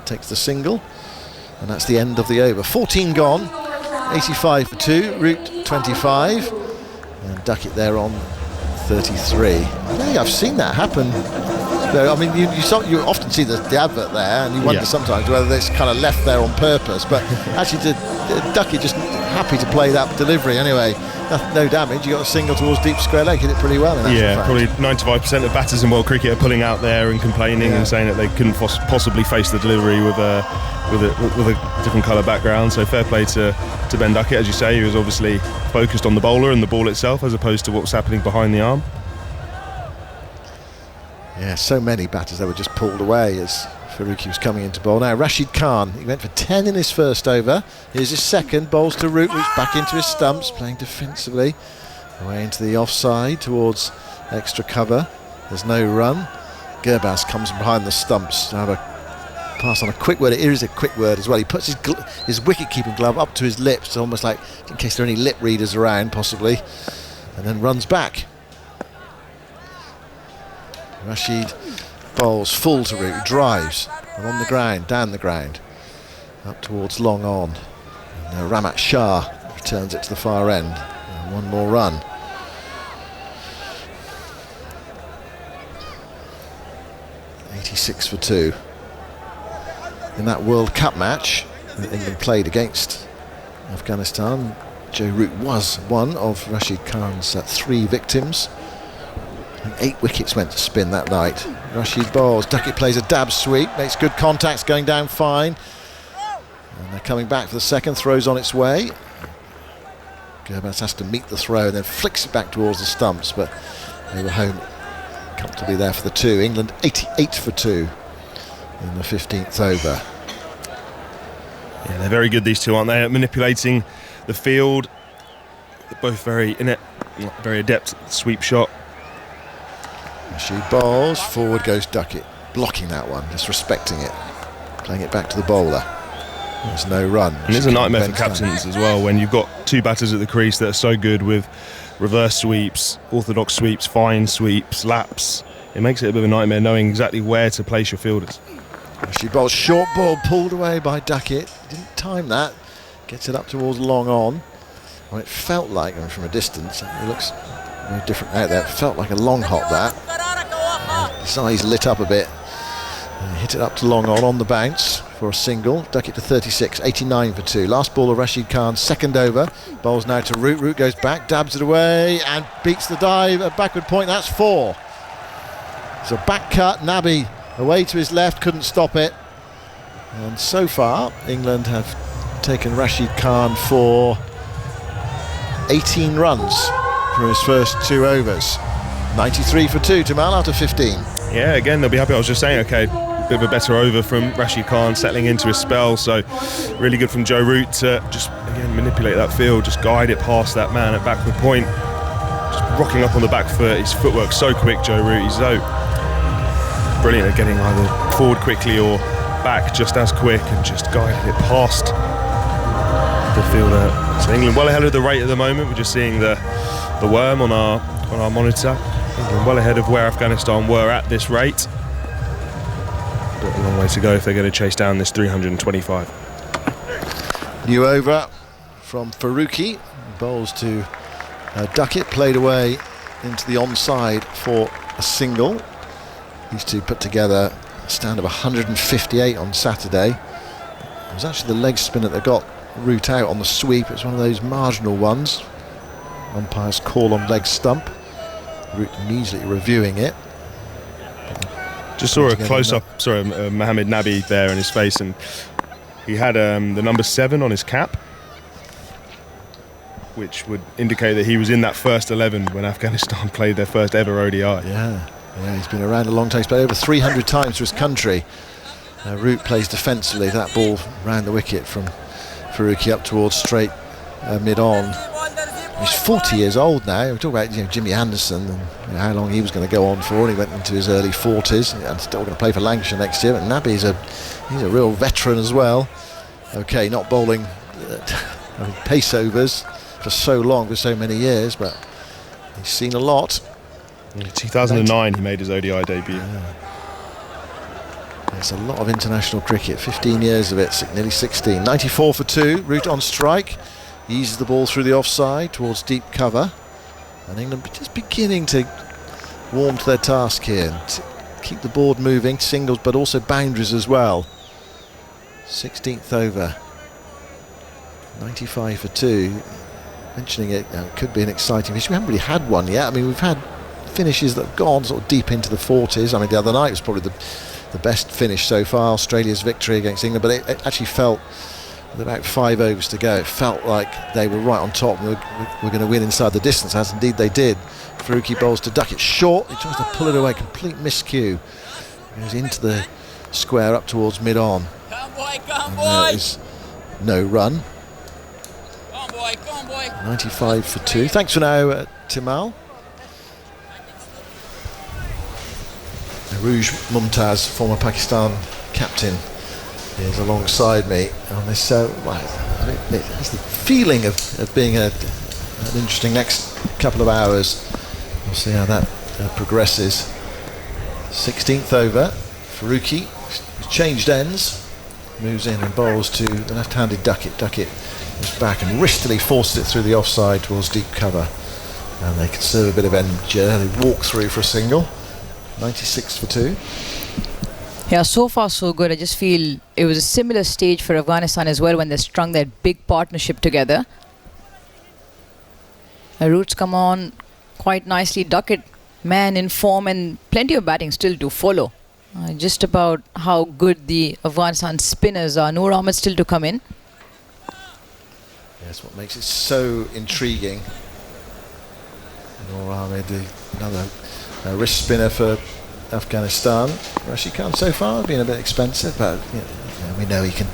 takes the single, and that's the end of the over. 14 gone. 85 for 2, Root 25, and Duckett there on 33. I don't think I've seen that happen. I mean, you often see the advert there, and you wonder sometimes whether it's kind of left there on purpose. But actually, Duckett just happy to play that delivery anyway. No damage. You got a single towards deep square leg, hit it pretty well. Probably 95% of batters in world cricket are pulling out there and complaining and saying that they couldn't possibly face the delivery with a different colour background. So fair play to Ben Duckett, as you say. He was obviously focused on the bowler and the ball itself, as opposed to what's happening behind the arm. Yeah, so many batters that were just pulled away as Faruqi was coming into bowl. Now Rashid Khan, he went for 10 in his first over. Here's his second, bowls to Root, Root's back into his stumps, playing defensively. Away into the offside towards extra cover. There's no run. Gurbaz comes from behind the stumps to have a pass on a quick word. It is a quick word as well. He puts his wicket-keeping glove up to his lips, almost like in case there are any lip readers around, possibly, and then runs back. Rashid bowls full to Root, drives, and on the ground, down the ground, up towards long on. And Ramat Shah returns it to the far end. And one more run. .86 for 2. In that World Cup match that England played against Afghanistan, Joe Root was one of Rashid Khan's 3 victims. And 8 wickets went to spin that night. Rashid bowls, Duckett plays a dab sweep, makes good contacts, going down fine. And they're coming back for the second, throws on its way. Gurbaz has to meet the throw and then flicks it back towards the stumps, but they were home comfortably there for the 2. England 88 for 2 in the 15th over. Yeah, they're very good, these two, aren't they, at manipulating the field. They're both very adept at the sweep shot. Rashid bowls, forward goes Duckett, blocking that one, just respecting it, playing it back to the bowler. There's no run. And it's a nightmare for captains as well when you've got 2 batters at the crease that are so good with reverse sweeps, orthodox sweeps, fine sweeps, laps. It makes it a bit of a nightmare knowing exactly where to place your fielders. Rashid bowls, short ball pulled away by Duckett. Didn't time that. Gets it up towards long on. Well, it felt like, from a distance, it looks very different out there. It felt like a long hop, that. His eyes lit up a bit. Hit it up to long on the bounce for a single. Duckett to 36, 89 for 2. Last ball of Rashid Khan's second over. Bowls now to Root. Root goes back, dabs it away and beats the dive at backward point. That's 4. So back cut, Nabi away to his left, couldn't stop it. And so far, England have taken Rashid Khan for 18 runs from his first 2 overs. 93 for 2 to Mal after 15. Yeah, again, they'll be happy. I was just saying, okay, bit of a better over from Rashid Khan, settling into his spell. So really good from Joe Root to just again manipulate that field, just guide it past that man at backward point, just rocking up on the back foot. His footwork so quick, Joe Root. He's so brilliant at getting either forward quickly or back just as quick and just guiding it past the fielder. So England well ahead of the rate at the moment. We're just seeing the worm on our monitor. England well ahead of where Afghanistan were at this rate. But a long way to go if they're going to chase down this 325. New over from Faruqi, bowls to Duckett, played away into the onside for a single. These two put together a stand of 158 on Saturday. It was actually the leg spinner that got Root out on the sweep. It's one of those marginal ones. Umpire's call on leg stump. Root immediately reviewing it. Just saw a close-up, Mohammed Nabi there in his face, and he had the number 7 on his cap, which would indicate that he was in that first 11 when Afghanistan played their first ever ODI. Yeah, he's been around a long time. He's played over 300 times for his country. Root plays defensively. That ball round the wicket from Faruqi up towards straight mid-on. He's 40 years old now. We talk about Jimmy Anderson and how long he was going to go on for, and he went into his early 40s and still going to play for Lancashire next year. But Nabi's he's a real veteran as well. Okay, not bowling pace overs for so long, for so many years, but he's seen a lot. In 2009 he made his ODI debut. Yeah. There's a lot of international cricket, 15 years of it, nearly 16. 94 for 2, Root on strike. Eases the ball through the offside towards deep cover, and England just beginning to warm to their task here and keep the board moving, singles but also boundaries as well. 16th over, 95 for 2. Mentioning it, could be an exciting finish. We haven't really had one yet. I mean, we've had finishes that have gone sort of deep into the 40s. I mean, the other night was probably the best finish so far, Australia's victory against England, but it actually felt, with about 5 overs to go, it felt like they were right on top and we're going to win inside the distance, as indeed they did. Faruqi bowls to Duckett short, he tries to pull it away, complete miscue. Goes into the square up towards mid-on. And there is no run. 95 for 2. Thanks for now, Timal. Rouge Mumtaz, former Pakistan captain, is alongside me on this. It has the feeling of being an interesting next couple of hours. We'll see how that progresses. 16th over, Faruqi changed ends, moves in and bowls to the left-handed Duckett. Duckett is back and wristily forces it through the offside towards deep cover, and they conserve a bit of energy. They walk through for a single. 96 for 2. Yeah, so far so good. I just feel it was a similar stage for Afghanistan as well when they strung that big partnership together. The Roots come on quite nicely. Duckett, man in form, and plenty of batting still to follow. Just about how good the Afghanistan spinners are. Noor Ahmed still to come in. Yes, what makes it so intriguing. Noor Ahmed, another wrist spinner for Afghanistan. Rashid Khan so far has been a bit expensive, but we know he can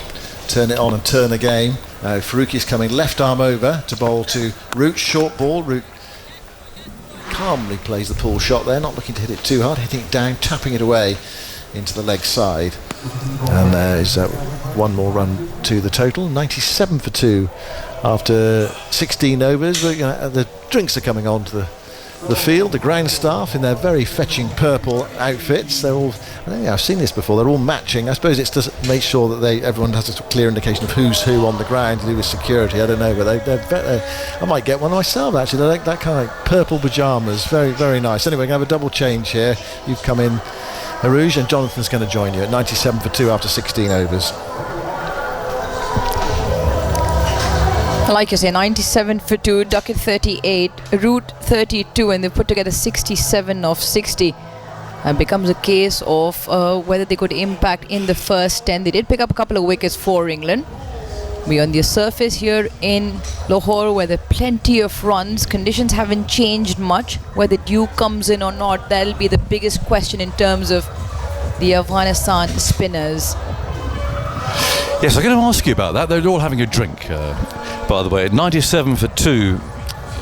turn it on and turn the game. Faruqi's coming left arm over to bowl to Root, short ball. Root calmly plays the pull shot there, not looking to hit it too hard, hitting it down, tapping it away into the leg side. And there is one more run to the total. 97 for 2 after 16 overs. The drinks are coming on to the field, the ground staff in their very fetching purple outfits. They're all, I think I've seen this before, they're all matching. I suppose it's to make sure that everyone has a clear indication of who's who on the ground to do with security. I don't know, but I might get one myself actually. They're like that kind of like purple pyjamas. Very, very nice. Anyway, we're going to have a double change here. You've come in, Harouge, and Jonathan's going to join you at 97 for 2 after 16 overs. Like you say, 97 for 2, Duckett 38, Root 32, and they've put together 67 of 60. It becomes a case of whether they could impact in the first 10. They did pick up a couple of wickets for England. We're on the surface here in Lahore where there are plenty of runs. Conditions haven't changed much. Whether dew comes in or not, that'll be the biggest question in terms of the Afghanistan spinners. Yes, I'm going to ask you about that. They're all having a drink, by the way. 97 for 2.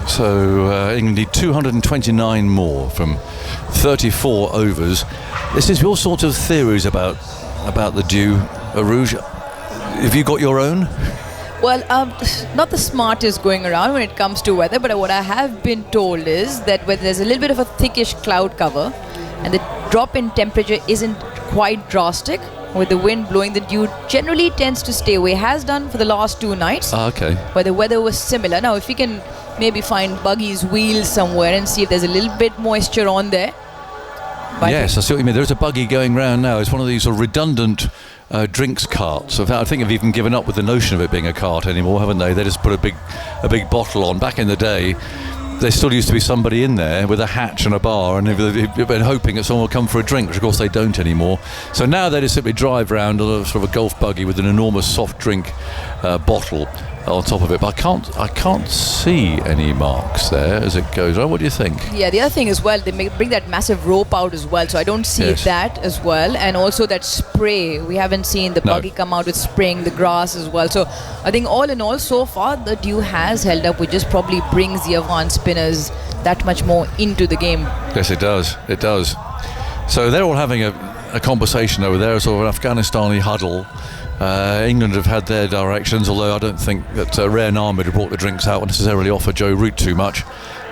So England need 229 more from 34 overs. This is all sorts of theories about the dew, Arouge. Have you got your own? Well, not the smartest going around when it comes to weather, but what I have been told is that when there's a little bit of a thickish cloud cover and the drop in temperature isn't quite drastic, with the wind blowing, the dew generally tends to stay away. Has done for the last 2 nights. Okay. Where the weather was similar. Now, if we can maybe find Buggy's wheels somewhere and see if there's a little bit moisture on there. Yes, I see what you mean. There's a buggy going round now. It's one of these sort of redundant drinks carts. I think they've even given up with the notion of it being a cart anymore, haven't they? They just put a big bottle on. Back in the day, there still used to be somebody in there with a hatch and a bar, and they've been hoping that someone will come for a drink, which of course they don't anymore. So now they just simply drive around on a sort of a golf buggy with an enormous soft drink bottle on top of it. But I can't see any marks there as it goes on. What do you think? Yeah, the other thing as well, they bring that massive rope out as well, so I don't see that as well. And also that spray, we haven't seen the buggy come out with spraying the grass as well. So I think all in all, so far the dew has held up, which just probably brings the Afghan spinners that much more into the game. Yes, it does. It does. So they're all having a conversation over there, sort of an Afghanistani huddle. England have had their directions, although I don't think that Rare Ahmed, who brought the drinks out, will necessarily offer Joe Root too much.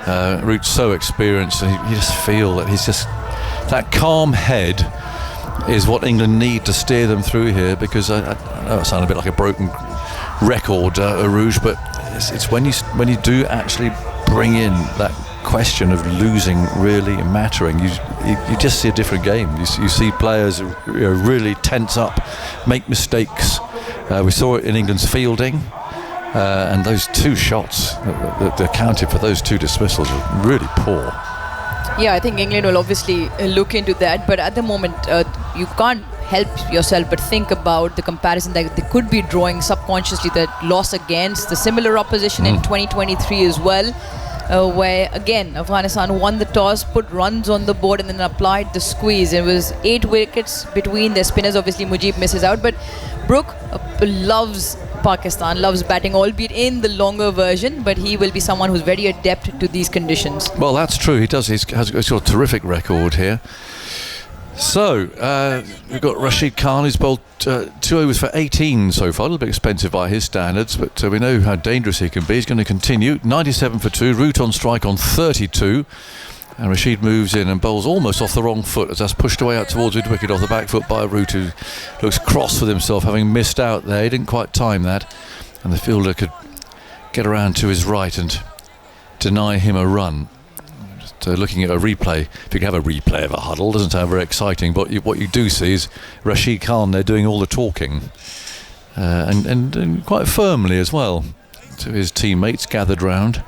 Root's so experienced, and you just feel that he's just... That calm head is what England need to steer them through here, because I know it sounds a bit like a broken record, Arouge, but it's when you do actually bring in that question of losing really mattering, you just see a different game. You see players really tense up, make mistakes. We saw it in England's fielding, and those 2 shots that accounted for those 2 dismissals were really poor. Yeah, I think England will obviously look into that, but at the moment you can't help yourself but think about the comparison that they could be drawing subconsciously that loss against the similar opposition in 2023 as well. Where again Afghanistan won the toss, put runs on the board, and then applied the squeeze. It was 8 wickets between their spinners. Obviously Mujib misses out, but Brooke loves Pakistan, loves batting, albeit in the longer version, but he will be someone who's very adept to these conditions. Well, that's true. He does. He's got a terrific record here. So, we've got Rashid Khan, who's bowled 2 overs for 18 so far, a little bit expensive by his standards, but we know how dangerous he can be. He's going to continue. 97 for 2, Root on strike on 32, and Rashid moves in and bowls almost off the wrong foot as that's pushed away out towards mid-wicket off the back foot by Root, who looks cross with himself, having missed out there. He didn't quite time that, and the fielder could get around to his right and deny him a run. Looking at a replay, if you can have a replay of a huddle, doesn't sound very exciting, but what you do see is Rashid Khan there doing all the talking, and quite firmly as well to his teammates gathered round.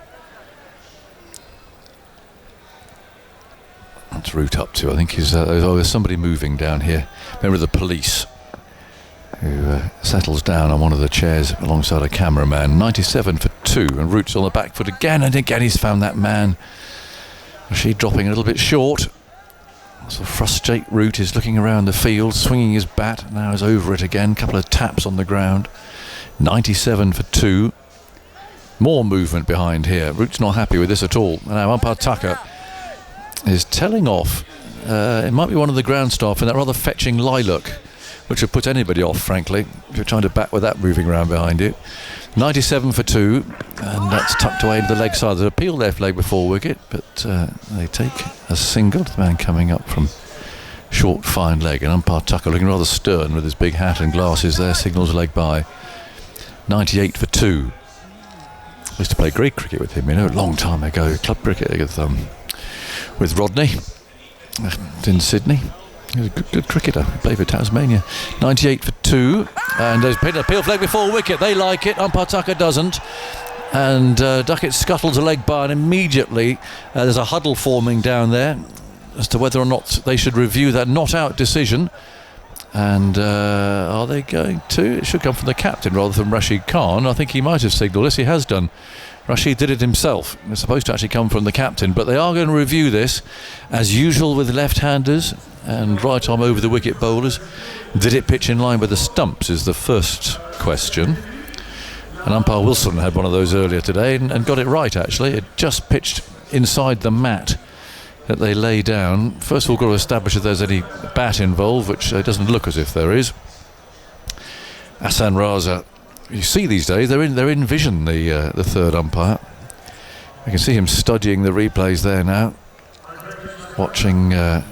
What's Root up to? I think there's somebody moving down here. Member of the police who settles down on one of the chairs alongside a cameraman. 97 for 2, and Root's on the back foot again, and again he's found that man. Rashid dropping a little bit short. Sort of frustrate Root is looking around the field, swinging his bat. Now he's over it again. Couple of taps on the ground. 97 for 2. More movement behind here. Root's not happy with this at all. Now umpire Tucker is telling off. It might be one of the ground staff in that rather fetching lilac, which would put anybody off, frankly, if you're trying to bat with that moving around behind you. 97 for 2, and that's tucked away to the leg side. There's a peel left leg before wicket, but they take a single. The man coming up from short, fine leg, and umpire Tucker looking rather stern with his big hat and glasses there, signals leg by. 98 for 2. I used to play grade cricket with him, a long time ago, club cricket with Rodney in Sydney. He was a good cricketer. He played for Tasmania. 98 for 2. And there's a peel flag before wicket. They like it. Umpire Tucker doesn't. And Duckett scuttles a leg by, and immediately there's a huddle forming down there as to whether or not they should review that not-out decision. And are they going to? It should come from the captain rather than Rashid Khan. I think he might have signalled this. He has done. Rashid did it himself. It's supposed to actually come from the captain, but they are going to review this, as usual with left-handers. and right arm over the wicket bowlers. Did it pitch in line with the stumps is the first question. And umpire Wilson had one of those earlier today and got it right, actually. It just pitched inside the mat that they lay down. First of all, got to establish if there's any bat involved, which doesn't look as if there is. Hassan Raza, you see these days, they're in vision, the third umpire. You can see him studying the replays there now, watching the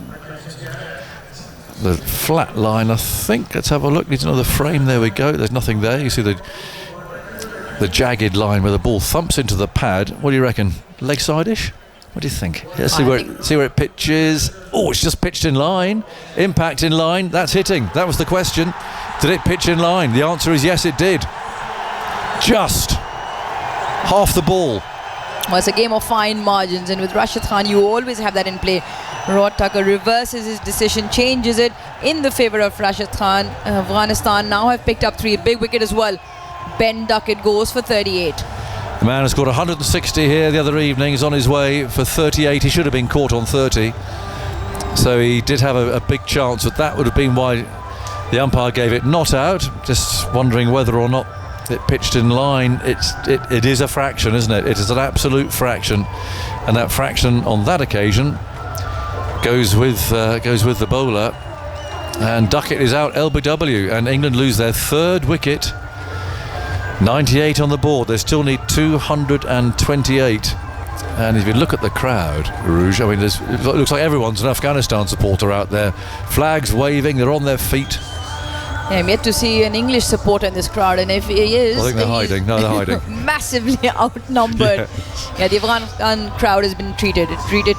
flat line, I think. Let's have a look. Needs another frame. There we go. There's nothing there. You see the jagged line where the ball thumps into the pad. What do you reckon? Leg side-ish? What do you think? Let's see where it pitches. Oh, it's just pitched in line. Impact in line. That's hitting. That was the question. Did it pitch in line? The answer is yes, it did. Just half the ball. Well, it's a game of fine margins, and with Rashid Khan, you always have that in play. Rod Tucker reverses his decision, changes it in the favour of Rashid Khan. Afghanistan now have picked up 3. Big wicket as well. Ben Duckett goes for 38. The man has scored 160 here the other evening. He's on his way for 38. He should have been caught on 30. So he did have a big chance, but that would have been why the umpire gave it not out. Just wondering whether or not it pitched in line. It is a fraction, isn't it? It is an absolute fraction, and that fraction on that occasion goes with the bowler. And Duckett is out LBW, and England lose their 3rd wicket. 98 on the board. They still need 228. And if you look at the crowd, Rouge, I mean, it looks like everyone's an Afghanistan supporter out there. Flags waving, they're on their feet. Yeah, I'm yet to see an English supporter in this crowd, and if he is, I think they're hiding. No, they're hiding. Massively outnumbered. Yeah, the Afghan crowd has been treated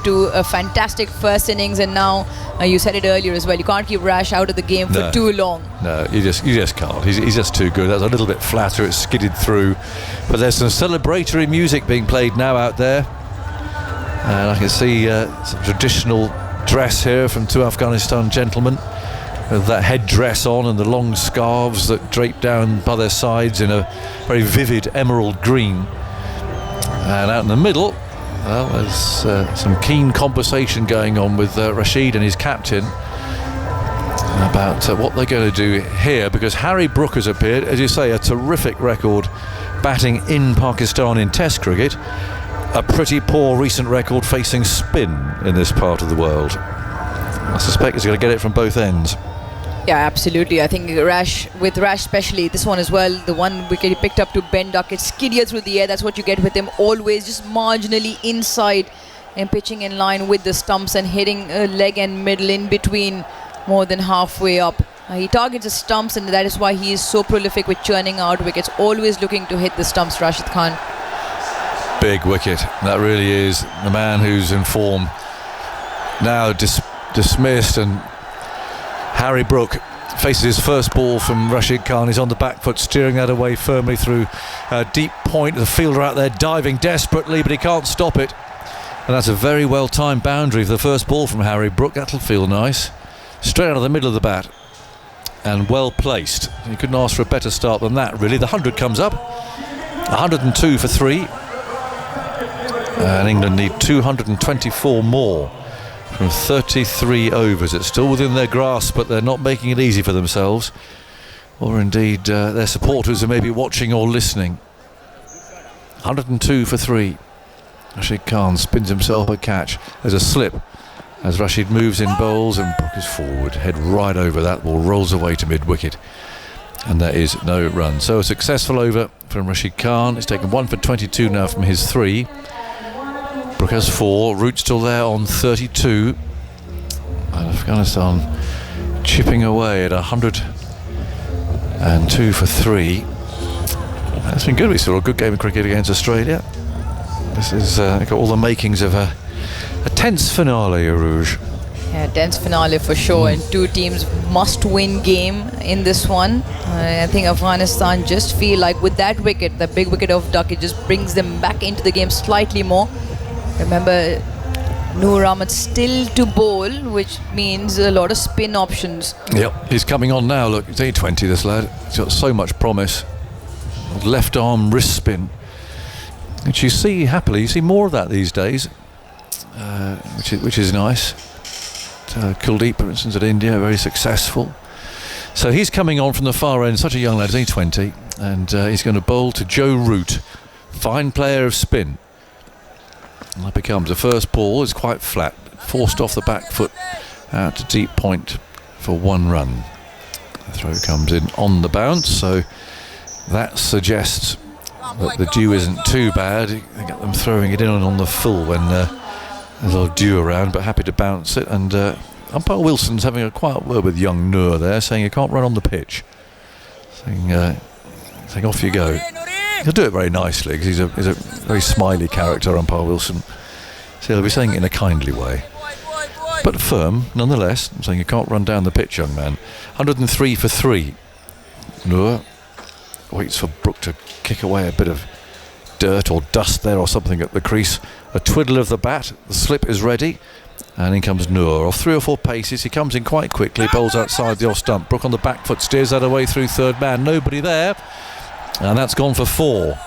to a fantastic first innings, and now you said it earlier as well. You can't keep Rash out of the game for too long. No, you just can't. He's just too good. That's a little bit flatter. It's skidded through, but there's some celebratory music being played now out there, and I can see some traditional dress here from 2 Afghanistan gentlemen. With that headdress on and the long scarves that drape down by their sides in a very vivid emerald green. And out in the middle, well, there's some keen conversation going on with Rashid and his captain about what they're going to do here, because Harry Brook has appeared, as you say, a terrific record batting in Pakistan in Test cricket, a pretty poor recent record facing spin in this part of the world. I suspect he's going to get it from both ends. Yeah, absolutely. I think Rash especially, this one as well, the one wicket he picked up to Ben Duckett, skiddier through the air. That's what you get with him always, just marginally inside and pitching in line with the stumps and hitting a leg and middle in between, more than halfway up. He targets the stumps, and that is why he is so prolific with churning out wickets, always looking to hit the stumps, Rashid Khan. Big wicket. That really is the man who's in form. Now dismissed, and Harry Brook faces his first ball from Rashid Khan. He's on the back foot, steering that away firmly through a deep point. The fielder out there diving desperately, but he can't stop it. And that's a very well-timed boundary for the first ball from Harry Brook. That'll feel nice. Straight out of the middle of the bat. And well placed. You couldn't ask for a better start than that, really. The 100 comes up. 102 for 3. And England need 224 more from 33 overs. It's still within their grasp, but they're not making it easy for themselves, or indeed their supporters who may be watching or listening. 102 for 3. Rashid Khan spins himself a catch. There's a slip as Rashid moves in bowls, and Brook is forward, head right over that ball, rolls away to mid-wicket, and there is no run. So a successful over from Rashid Khan. It's taken 1 for 22 now from his 3. Brook has 4, Root still there on 32, and Afghanistan chipping away at 102 for 3. It's been good. We saw a good game of cricket against Australia. This is got all the makings of a tense finale, Rouge. Yeah, tense finale for sure, and 2 teams must-win game in this one. I think Afghanistan just feel like with that wicket, the big wicket of Duckett, just brings them back into the game slightly more. Remember, Noor Ahmed still to bowl, which means a lot of spin options. Yep, he's coming on now. Look, he's only 20, this lad. He's got so much promise. Left arm wrist spin, which you see happily. You see more of that these days, which is nice. Kuldeep, for instance, at India, very successful. So he's coming on from the far end, such a young lad, he's only 20, and he's going to bowl to Joe Root, fine player of spin. And that becomes the first ball is quite flat, forced off the back foot out to deep point for 1 run. The throw comes in on the bounce, so that suggests that the dew isn't too bad. They get them throwing it in on the full when there's a little dew around, but happy to bounce it. And umpire Wilson's having a quiet word with young Noor there, saying you can't run on the pitch. Saying off you go. He'll do it very nicely because he's a very smiley character, umpire Wilson. So he'll be saying it in a kindly way, but firm nonetheless, saying you can't run down the pitch, young man. 103 for 3. Noor waits for Brook to kick away a bit of dirt or dust there or something at the crease. A twiddle of the bat, the slip is ready, and in comes Noor. Off 3 or 4 paces, he comes in quite quickly, bowls outside the off stump. Brook on the back foot, steers that away through third man, nobody there, and that's gone for 4.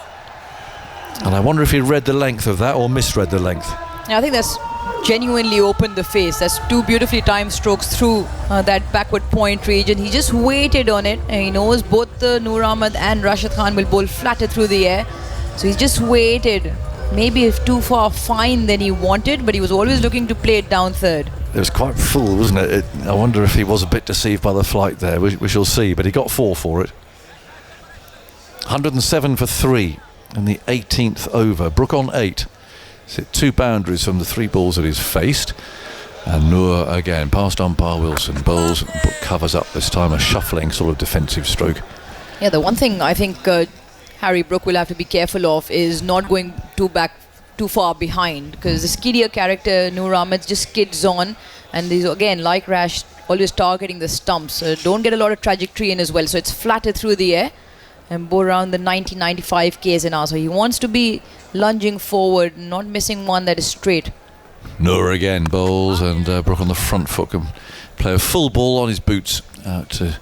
And I wonder if he read the length of that or misread the length. I think that's genuinely opened the face. That's 2 beautifully timed strokes through that backward point region. He just waited on it, and he knows both the Noor Ahmed and Rashid Khan will bowl flatter through the air. So he just waited. Maybe if too far fine than he wanted, but he was always looking to play it down third. It was quite full, wasn't it? I wonder if he was a bit deceived by the flight there. We shall see, but he got 4 for it. 107 for 3 in the 18th over. Brook on 8. He's hit 2 boundaries from the 3 balls that he's faced. And Noor again, past umpire Wilson, bowls, Brook covers up this time, a shuffling sort of defensive stroke. Yeah, the one thing I think Harry Brook will have to be careful of is not going too far behind, because the skiddier character Noor Ahmed just skids on, and he's again, like Rash, always targeting the stumps. Don't get a lot of trajectory in as well, so it's flatter through the air and bowl around the 90-95 k's an hour. So he wants to be lunging forward, not missing one that is straight. Noor again bowls, and Brook on the front foot can play a full ball on his boots out to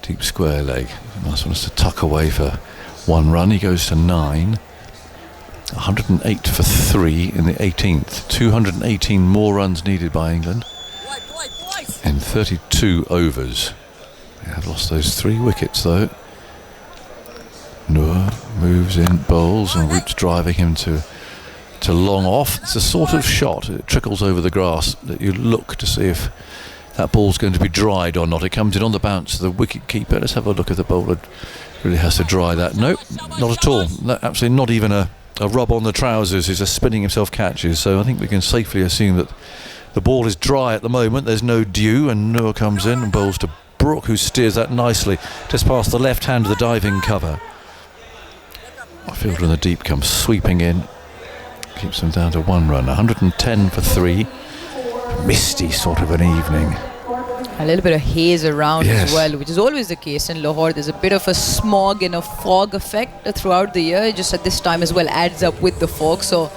deep square leg. Nice one to tuck away for 1 run. He goes to 9. 108 for 3 in the 18th. 218 more runs needed by England in 32 overs. They have lost those 3 wickets though. Noor moves in, bowls, and Root's driving him to long off. It's a sort of shot. It trickles over the grass that you look to see if that ball's going to be dried or not. It comes in on the bounce to the wicket keeper. Let's have a look if the bowler really has to dry that. Nope, not at all. No, absolutely not even a rub on the trousers. He's just spinning himself catches. So I think we can safely assume that the ball is dry at the moment. There's no dew, and Noor comes in and bowls to Brook, who steers that nicely just past the left hand of the diving cover. A fielder in the deep comes sweeping in, keeps them down to 1 run. 110 for 3. Misty sort of an evening. A little bit of haze around as well, which is always the case in Lahore. There's a bit of a smog and a fog effect throughout the year. Just at this time as well adds up with the fog. So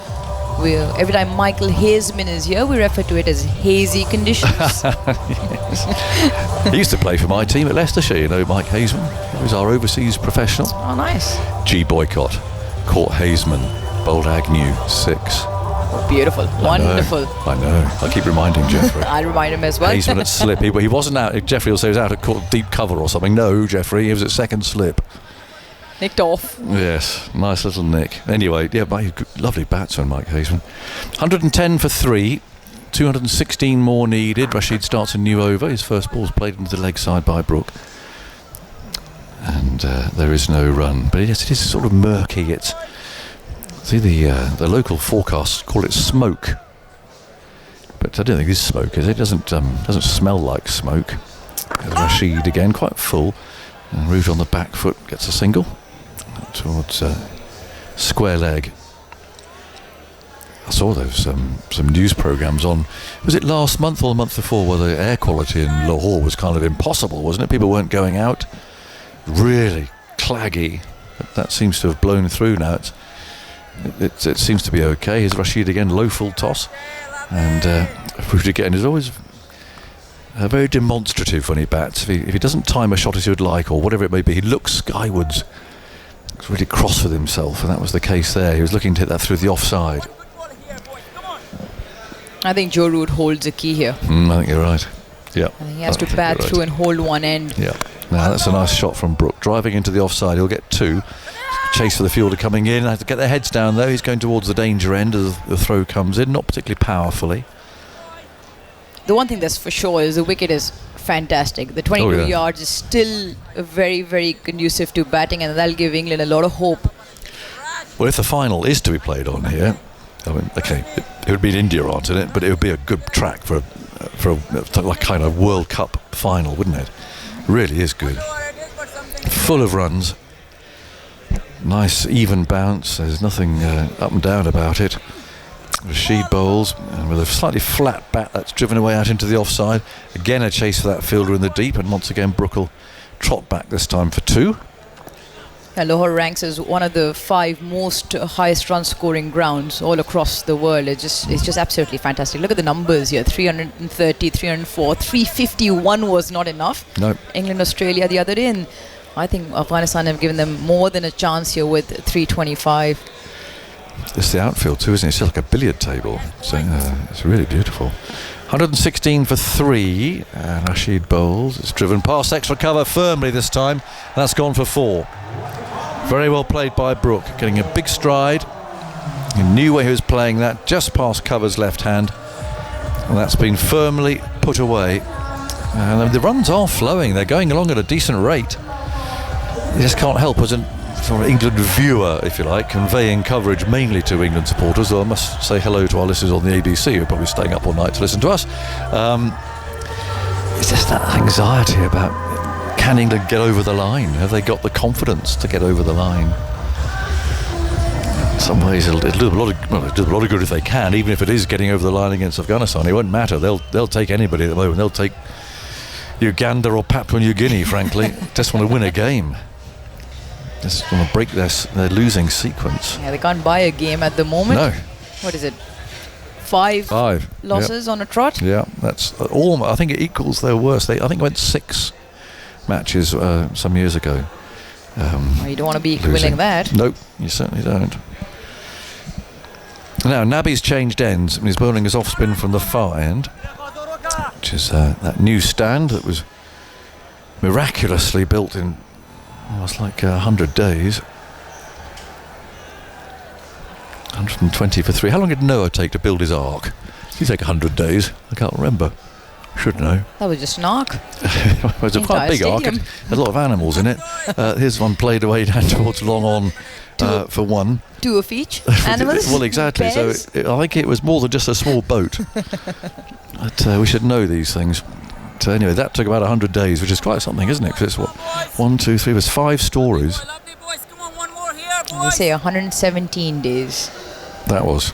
every time Michael Hazeman is here, we refer to it as hazy conditions. He used to play for my team at Leicestershire, you know, Mike Hazeman. He was our overseas professional. Oh, nice. G. Boycott caught Hazeman, bowled Agnew, 6. Beautiful, wonderful. I know. I keep reminding Jeffrey. I remind him as well. Hazeman at slip. He wasn't out. Jeffrey will say he was out at deep cover or something. No, Jeffrey, he was at second slip. Nicked off. Yes, nice little nick. Anyway, yeah, lovely batsman, Mike Hazeman. 110 for 3. 216 more needed. Rashid starts a new over. His first ball's played into the leg side by Brook. And there is no run. But yes, it is sort of murky. See, the local forecasts call it smoke, but I don't think it's smoke, is it? It doesn't smell like smoke. Rashid again, quite full, and Root on the back foot gets a single towards square leg. I saw those some news programmes on, was it last month or the month before, where the air quality in Lahore was kind of impossible, wasn't it? People weren't going out, really claggy. But that seems to have blown through now. It seems to be okay. Here's Rashid again, low full toss, and Root again is always very demonstrative when he bats. If he doesn't time a shot as he would like, or whatever it may be, he looks skywards. He's really cross with himself, and that was the case there. He was looking to hit that through the offside. I think Joe Root holds the key here. I think you're right. Yeah. I think he has to bat through and hold one end. Yeah. Now that's a nice shot from Brook. Driving into the offside, he'll get 2. Chase for the fielder coming in. Have to get their heads down though. He's going towards the danger end as the throw comes in, not particularly powerfully. The one thing that's for sure is the wicket is fantastic. The 22 yards is still very, very conducive to batting, and that'll give England a lot of hope. Well, if the final is to be played on here, I mean, okay, it would be in India, aren't it? But it would be a good track for a like kind of World Cup final, wouldn't it? Really is good. Full of runs. Nice even bounce. There's nothing up and down about it. Rashid bowls, and with a slightly flat bat that's driven away out into the offside. Again a chase for that fielder in the deep, and once again Brook will trot back this time for 2. Lahore ranks as one of the 5 most highest run scoring grounds all across the world. It's just absolutely fantastic. Look at the numbers here: 330, 304, 351 was not enough. No. England, Australia the other day, and I think Afghanistan have given them more than a chance here with 325. It's the outfield too, isn't it? It's like a billiard table. So it's really beautiful. 116 for 3, and Rashid bowls. It's driven past extra cover firmly this time. That's gone for 4. Very well played by Brook, getting a big stride. He knew where he was playing that, just past cover's left hand. And that's been firmly put away. And the runs are flowing. They're going along at a decent rate. You just can't help as an sort of England viewer, if you like, conveying coverage mainly to England supporters, though I must say hello to our listeners on the ABC who are probably staying up all night to listen to us. It's just that anxiety about, can England get over the line? Have they got the confidence to get over the line? In some ways it'll do a lot of good if they can, even if it is getting over the line against Afghanistan. It won't matter. They'll take anybody at the moment. They'll take Uganda or Papua New Guinea, frankly. Just want to win a game. Just want to break their losing sequence. Yeah, they can't buy a game at the moment. No. What is it? 5 losses on a trot? Yeah, that's all. I think it equals their worst. I think it went 6 matches some years ago. Well, you don't want to be willing that. Nope, you certainly don't. Now, Nabi's changed ends, and he's bowling his off-spin from the far end, which is that new stand that was miraculously built in, it's like 100 days. 120 for 3. How long did Noah take to build his ark? Did he take 100 days? I can't remember. Should know. That was just an ark. It was quite a big ark. It had a lot of animals in it. Here's one played away down towards long on for 1. 2 of each animals? Well, exactly. Bears? So I think it was more than just a small boat. But we should know these things. So anyway, that took about 100 days, which is quite something, isn't it? Because it's 1, 2, 3, there's 5 stories. They say 117 days. That was.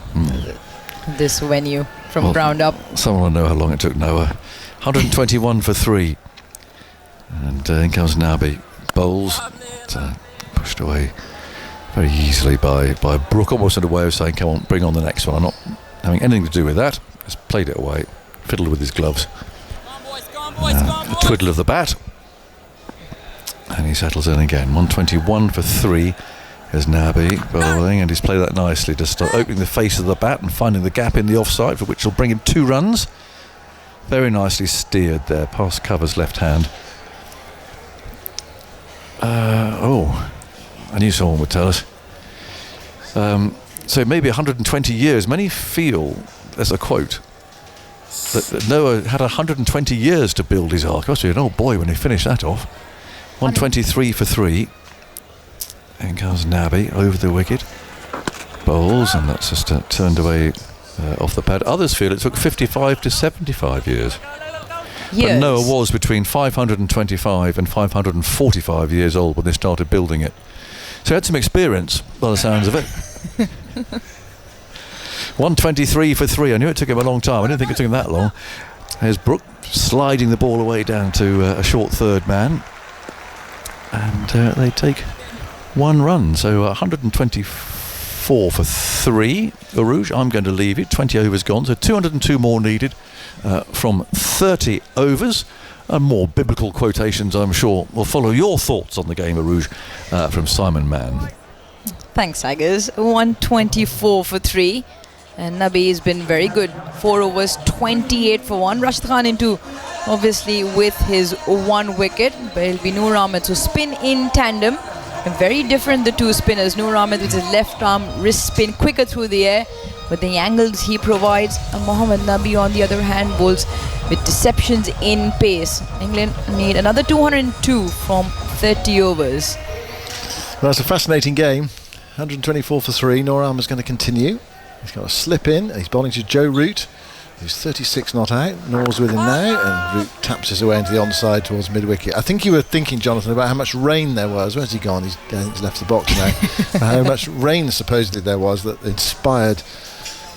This venue from ground up. Someone will know how long it took Noah. 121 for 3. And in comes Nabi. Bowls. Pushed away very easily by Brook, almost in a way of saying, come on, bring on the next one. I'm not having anything to do with that. Just played it away. Fiddled with his gloves. A twiddle of the bat. And he settles in again. 121 for 3. Here's Nabi bowling, and he's played that nicely, just opening the face of the bat and finding the gap in the offside, for which will bring him 2 runs. Very nicely steered there, past cover's left hand. I knew someone would tell us. So maybe 120 years. Many feel, there's a quote, that Noah had 120 years to build his ark. Must be an old boy when he finished that off. 123 for 3. And comes Nabi over the wicket. Bowls, and that's just turned away off the pad. Others feel it took 55 to 75 years. But Noah was between 525 and 545 years old when they started building it. So he had some experience, by the sounds of it. 123 for 3. I knew it took him a long time. I didn't think it took him that long. There's Brook sliding the ball away down to a short third man. And they take 1 run. So 124 for 3. Arouge, I'm going to leave it. 20 overs gone. So 202 more needed from 30 overs. And more biblical quotations, I'm sure, will follow your thoughts on the game, Arouge, from Simon Mann. Thanks, Tigers. 124 for 3. And Nabi has been very good. 4 overs, 28 for 1. Rashid Khan into, obviously, with his 1 wicket. But it'll be Noor Ahmed. So spin in tandem. And very different, the two spinners. Noor Ahmed with his left arm wrist spin, quicker through the air with the angles he provides. And Mohammad Nabi, on the other hand, bowls with deceptions in pace. England need another 202 from 30 overs. Well, it's a fascinating game. 124 for 3. Noor Ahmed's going to continue. He's got a slip in. He's bowling to Joe Root, who's 36 not out. Noor's with him now, and Root taps his way into the onside towards mid-wicket. I think you were thinking, Jonathan, about how much rain there was. Where's he gone? He's left the box now. How much rain supposedly there was that inspired,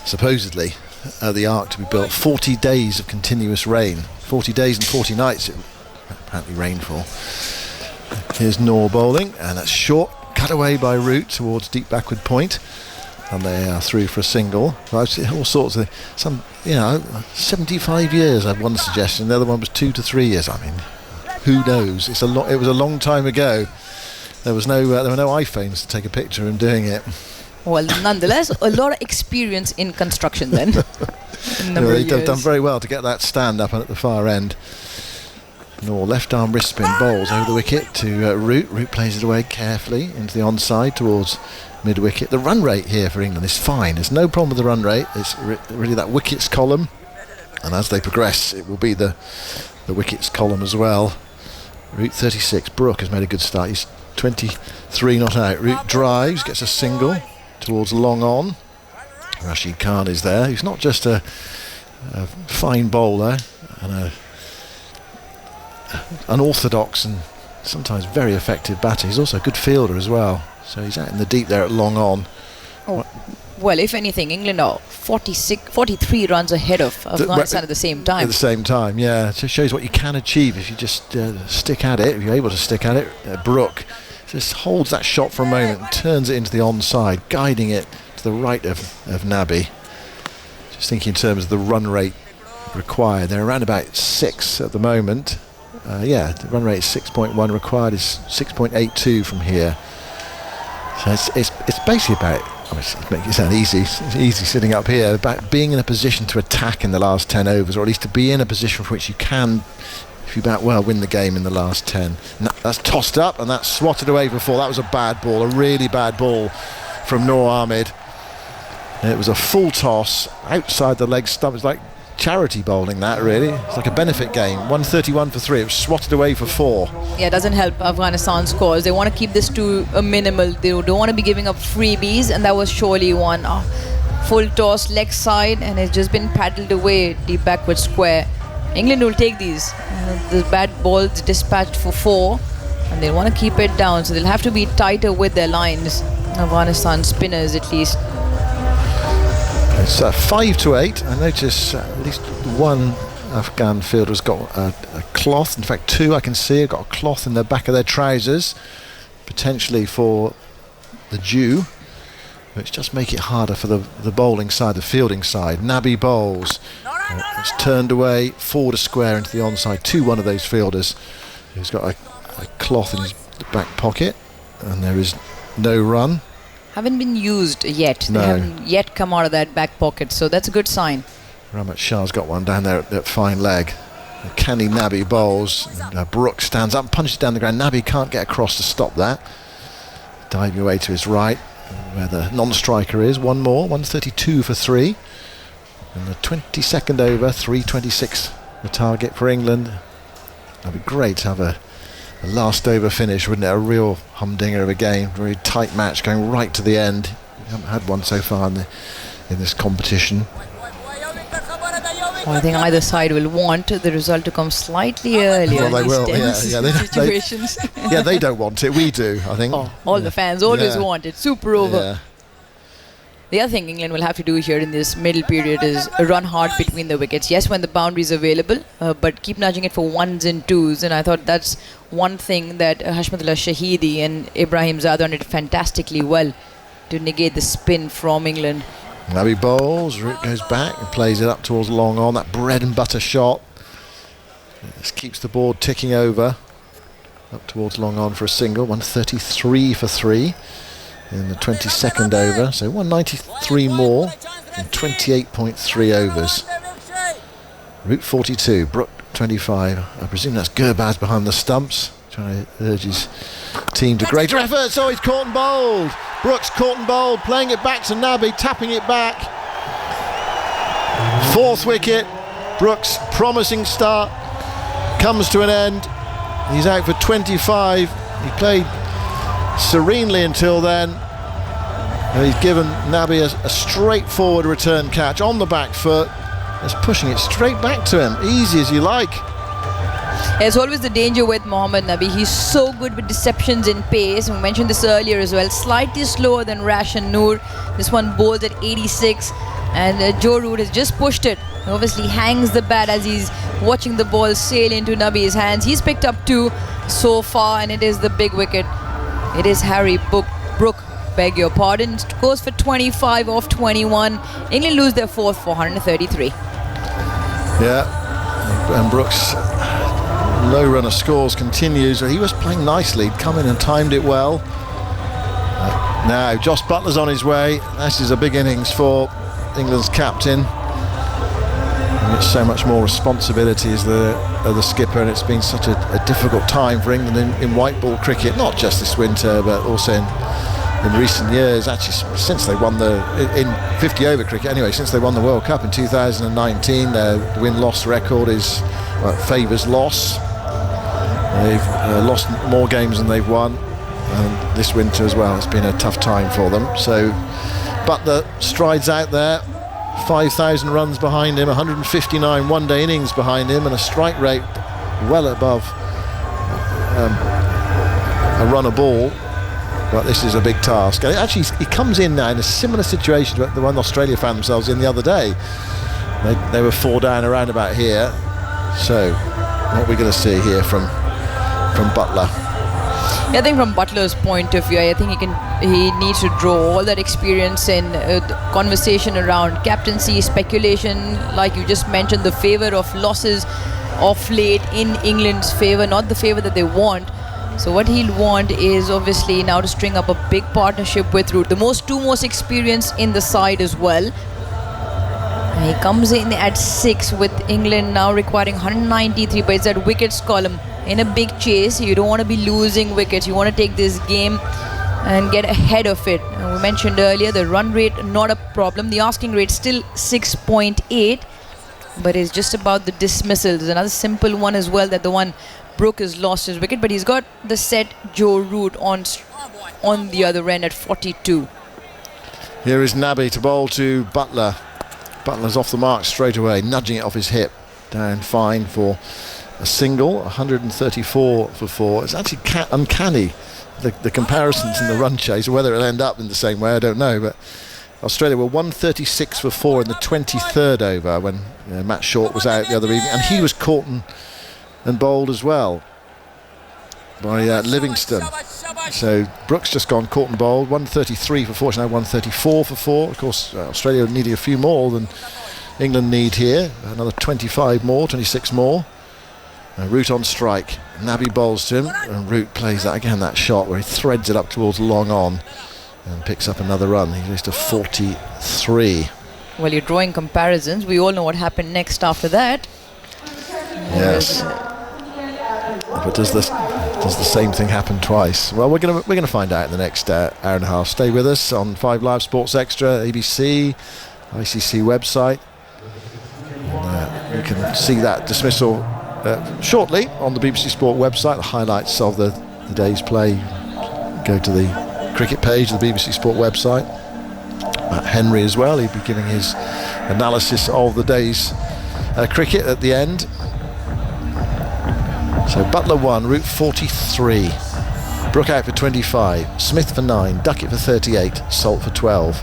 supposedly, the Ark to be built. 40 days of continuous rain. 40 days and 40 nights it apparently rained for. Here's Noor bowling, and that's short. Cut away by Root towards deep backward point. And they are through for a single. I've seen all sorts of 75 years. I've one suggestion. The other one was 2 to 3 years. I mean, who knows? It was a long time ago. There were no iPhones to take a picture of him doing it. Well, nonetheless, a lot of experience in construction then. They've done very well to get that stand up at the far end. Noor left arm wrist spin bowls over the wicket to Root. Root plays it away carefully into the onside towards mid-wicket. The run rate here for England is fine. There's no problem with the run rate. It's really that wickets column, and as they progress it will be the wickets column as well. Root 36. Brook has made a good start. He's 23 not out. Root drives, gets a single towards long on. Rashid Khan is there. He's not just a fine bowler and unorthodox and sometimes very effective batter. He's also a good fielder as well. So he's out in the deep there at long on. Well, if anything, England are 43 runs ahead of Afghanistan at the same time. At the same time, yeah. It just shows what you can achieve if you just stick at it. If you're able to stick at it. Brook just holds that shot for a moment and turns it into the onside, guiding it to the right of Nabi. Just thinking in terms of the run rate required. They're around about 6 at the moment. The run rate is 6.1. Required is 6.82 from here. So it's basically about, it's making it sound easy, it's easy sitting up here, about being in a position to attack in the last 10 overs, or at least to be in a position for which you can, if you win the game in the last 10. That's tossed up and that's swatted away for 4. That was a bad ball, a really bad ball from Noor Ahmed. It was a full toss outside the leg stump. It's like charity bowling, that really. It's like a benefit game. 131 for 3. It was swatted away for 4. Yeah, it doesn't help Afghanistan's scores. They want to keep this to a minimal. They don't want to be giving up freebies, and that was surely one. Full toss, leg side, and it's just been paddled away deep backward square. England will take these. The bad balls dispatched for 4, and they want to keep it down, so they'll have to be tighter with their lines. Afghanistan spinners, at least. It's 5 to 8. I notice at least one Afghan fielder's got a cloth. In fact, 2 I can see have got a cloth in the back of their trousers, potentially for the dew, which just make it harder for the bowling side, the fielding side. Nabi bowls. It's turned away, forward a square into the onside to one of those fielders who's got a cloth in his back pocket, and there is no run. Haven't been used yet. No. They haven't yet come out of that back pocket, so that's a good sign. Ramat Shah's got one down there at that fine leg. Canny Nabi bowls. Brook stands up and punches down the ground. Nabi can't get across to stop that. Diving away to his right, where the non-striker is. One more, 132 for 3. And the 22nd over, 326 the target for England. That'd be great to have a last over finish, wouldn't it? A real humdinger of a game, very tight match going right to the end. We haven't had one so far in this competition. Well, I think either side will want the result to come slightly earlier. Well, they will, Situations. They don't want it, we do, I think. All the fans always want it. Super over. Yeah. The other thing England will have to do here in this middle period is run hard between the wickets. Yes, when the boundary is available, but keep nudging it for 1s and 2s. And I thought that's one thing that Hashmatullah Shahidi and Ibrahim Zadran did fantastically well to negate the spin from England. Nabi bowls, Root goes back and plays it up towards long on. That bread and butter shot. This keeps the board ticking over. Up towards long on for a single. 133 for 3 in the 22nd over. So 193 more in 28.3 overs. Route 42, Brook 25. I presume that's Gurbaz behind the stumps, trying to urge his team to greater efforts. Oh, he's caught and bowled. Brooks caught and bowled, playing it back to Nabi, tapping it back. 4th wicket. Brooks' promising start comes to an end. He's out for 25. He played serenely until then. And he's given Nabi a straightforward return catch on the back foot. Just pushing it straight back to him, easy as you like. There's always the danger with Mohammad Nabi. He's so good with deceptions in pace. We mentioned this earlier as well. Slightly slower than Rashan Noor. This one bowls at 86, and Joe Root has just pushed it. He obviously hangs the bat as he's watching the ball sail into Nabi's hands. He's picked up 2 so far, and it is the big wicket. It is Harry Brook, beg your pardon. Goes for 25 off 21. England lose their 4th for 133. Yeah, and Brooks' low run of scores continues. He was playing nicely, he'd come in and timed it well. Now Josh Butler's on his way. This is a big innings for England's captain. He gets so much more responsibility as the skipper, and it's been such a difficult time for England in white ball cricket, not just this winter but also in recent years. Actually, since they won in 50 over cricket anyway, since they won the World Cup in 2019, their win-loss record is favours loss. They've lost more games than they've won, and this winter as well it's been a tough time for them. So Butler strides out there, 5,000 runs behind him, 159 one-day innings behind him, and a strike rate well above a run a ball. But this is a big task. And actually, he comes in now in a similar situation to the one Australia found themselves in the other day. They were 4 down around about here. So what are we going to see here from Butler? I think from Butler's point of view, I think he needs to draw all that experience in conversation around captaincy, speculation, like you just mentioned, the favour of losses of late in England's favour, not the favour that they want. So what he'll want is obviously now to string up a big partnership with Root, the two most experienced in the side as well. And he comes in at 6 with England now requiring 193, but it's that wickets column. In a big chase, you don't want to be losing wickets. You want to take this game and get ahead of it. And we mentioned earlier the run rate not a problem. The asking rate still 6.8, but it's just about the dismissal. There's another simple one as well, that the one Brook has lost his wicket, but he's got the set Joe Root on the other end at 42. Here is Nabi to bowl to Butler. Butler's off the mark straight away, nudging it off his hip. Down fine for a single, 134 for 4. It's actually uncanny, the comparisons in the run chase. Whether it'll end up in the same way, I don't know, but Australia were 136 for 4 in the 23rd over when Matt Short was out the other evening, and he was caught and bowled as well by Livingston. So Brooks just gone caught and bowled, 133 for 4, it's now 134 for 4. Of course, Australia needing a few more than England need here, another 25 more, 26 more. Root on strike, Nabi bowls to him, and Root plays that again, that shot where he threads it up towards long on and picks up another run. He goes to 43. Well, you're drawing comparisons. We all know what happened next after that. Yes. But does the same thing happen twice? Well, we're gonna find out in the next hour and a half. Stay with us on 5 Live Sports Extra, ABC, ICC website. And, you can see that dismissal shortly on the BBC Sport website. The highlights of the day's play. Go to the cricket page of the BBC Sport website. Matt Henry as well. He'll be giving his analysis of the day's cricket at the end. So Butler 1, Root 43, Brook out for 25, Smith for 9, Duckett for 38, Salt for 12,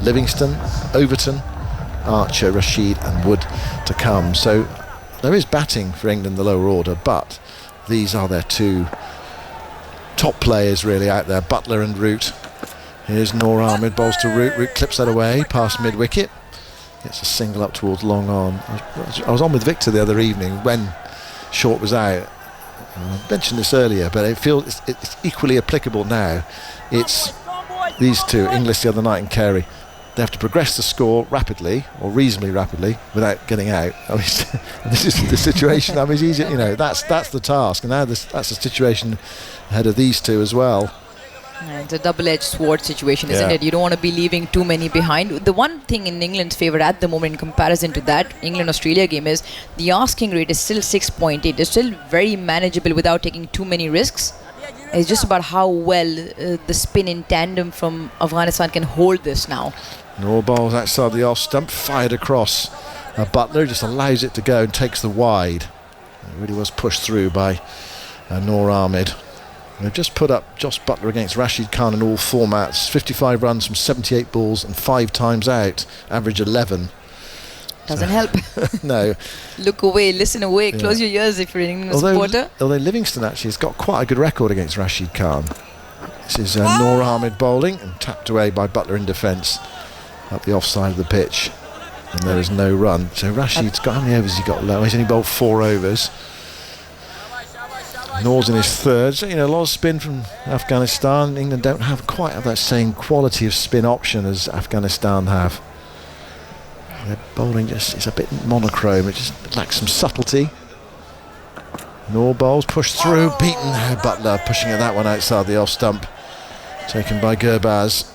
Livingston, Overton, Archer, Rashid and Wood to come. So there is batting for England, the lower order, but these are their 2 top players really out there, Butler and Root. Here's Noor Ahmed, bowls to Root, Root clips that away past mid-wicket, gets a single up towards long on. I was on with Victor the other evening when Short was out. I mentioned this earlier, but it feels it's equally applicable now. It's these 2, Inglis the other night and Carey. they have to progress the score rapidly, or reasonably rapidly, without getting out. I mean, this is the situation. I mean, it's easy, that's the task, and now that's the situation ahead of these two as well. It's a double-edged sword situation, isn't it? You don't want to be leaving too many behind. The one thing in England's favour at the moment in comparison to that England-Australia game is the asking rate is still 6.8. It's still very manageable without taking too many risks. It's just about how well the spin in tandem from Afghanistan can hold this now. No balls outside the off stump, fired across. Butler just allows it to go and takes the wide. It really was pushed through by Noor Ahmed. They've just put up Jos Buttler against Rashid Khan in all formats. 55 runs from 78 balls and 5 times out. Average 11. Doesn't help. No. Look away, listen away, close your ears if you're an England supporter. Although Livingston actually has got quite a good record against Rashid Khan. This is Noor Ahmed bowling and tapped away by Buttler in defence up the offside of the pitch. And there is no run. So Rashid's got, how many overs has he got low? He's only bowled 4 overs. Noor's in his third. So, a lot of spin from Afghanistan. England don't quite have that same quality of spin option as Afghanistan have. Their bowling is a bit monochrome. It just lacks some subtlety. Noor bowls, pushed through, beaten. Buttler pushing at that one outside the off stump. Taken by Gurbaz.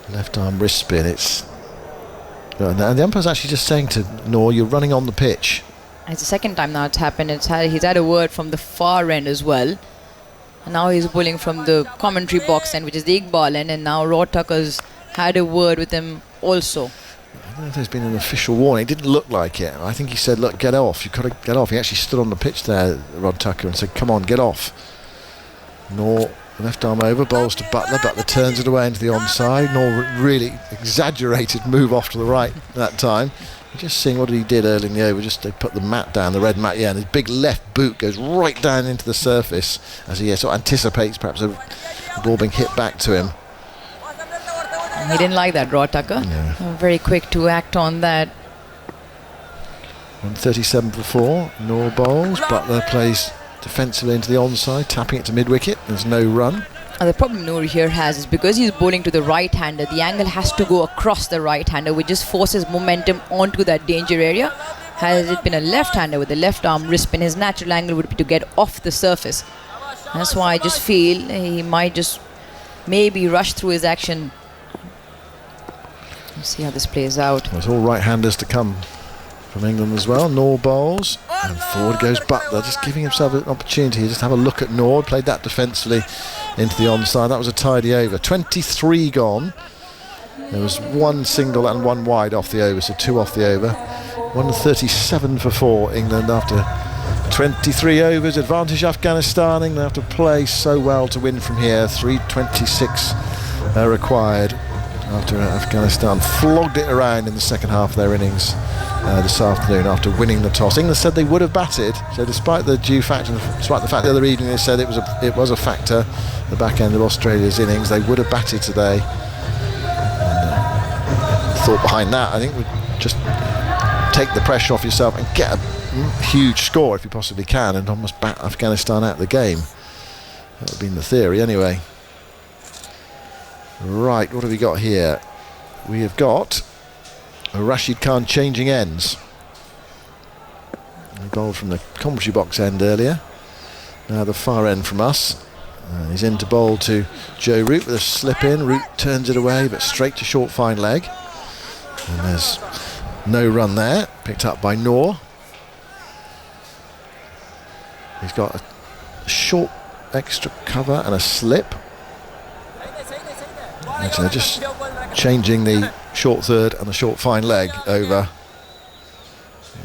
Left arm wrist spin. And the umpire's actually just saying to Noor, you're running on the pitch. It's the second time now it's happened. He's had a word from the far end as well. And now he's bowling from the commentary box end, which is the Iqbal end. And now Rod Tucker's had a word with him also. I don't know if there's been an official warning. It didn't look like it. I think he said, look, get off. You've got to get off. He actually stood on the pitch there, Rod Tucker, and said, come on, get off. Noor, left arm over, bowls to Buttler. Butler turns it away into the onside. Noor really exaggerated move off to the right that time. Just seeing what he did early in the over, they put the mat down, the red mat, and his big left boot goes right down into the surface as he sort of anticipates perhaps a ball being hit back to him. He didn't like that, Rod Tucker. No. Very quick to act on that. 137 for 4, Noor bowls, Buttler plays defensively into the onside, tapping it to mid-wicket, there's no run. The problem Noor here has is because he's bowling to the right-hander, the angle has to go across the right-hander, which just forces momentum onto that danger area. Had it been a left-hander with a left arm wrist spin, his natural angle would be to get off the surface. That's why I just feel he might just maybe rush through his action. Let's see how this plays out. There's all right-handers to come from England as well. Noor bowls, and forward goes Buttler, just giving himself an opportunity. Just have a look at Noor, played that defensively into the onside. That was a tidy over. 23 gone. There was 1 single and 1 wide off the over, so 2 off the over. 137 for 4, England after 23 overs. Advantage Afghanistan. England have to play so well to win from here. 326 required after Afghanistan flogged it around in the second half of their innings this afternoon after winning the toss. England said they would have batted, so despite the due factor, despite the fact the other evening they said it was a factor, the back end of Australia's innings, they would have batted today. And, thought behind that, I think, would just take the pressure off yourself and get a huge score if you possibly can, and almost bat Afghanistan out of the game. That would have been the theory anyway. Right, what have we got here? We have got Rashid Khan changing ends. He bowled from the commentary box end earlier. Now the far end from us. And he's in to bowl to Joe Root with a slip in. Root turns it away, but straight to short fine leg. And there's no run there. Picked up by Noor. He's got a short extra cover and a slip. Actually, just changing the short third and the short fine leg over.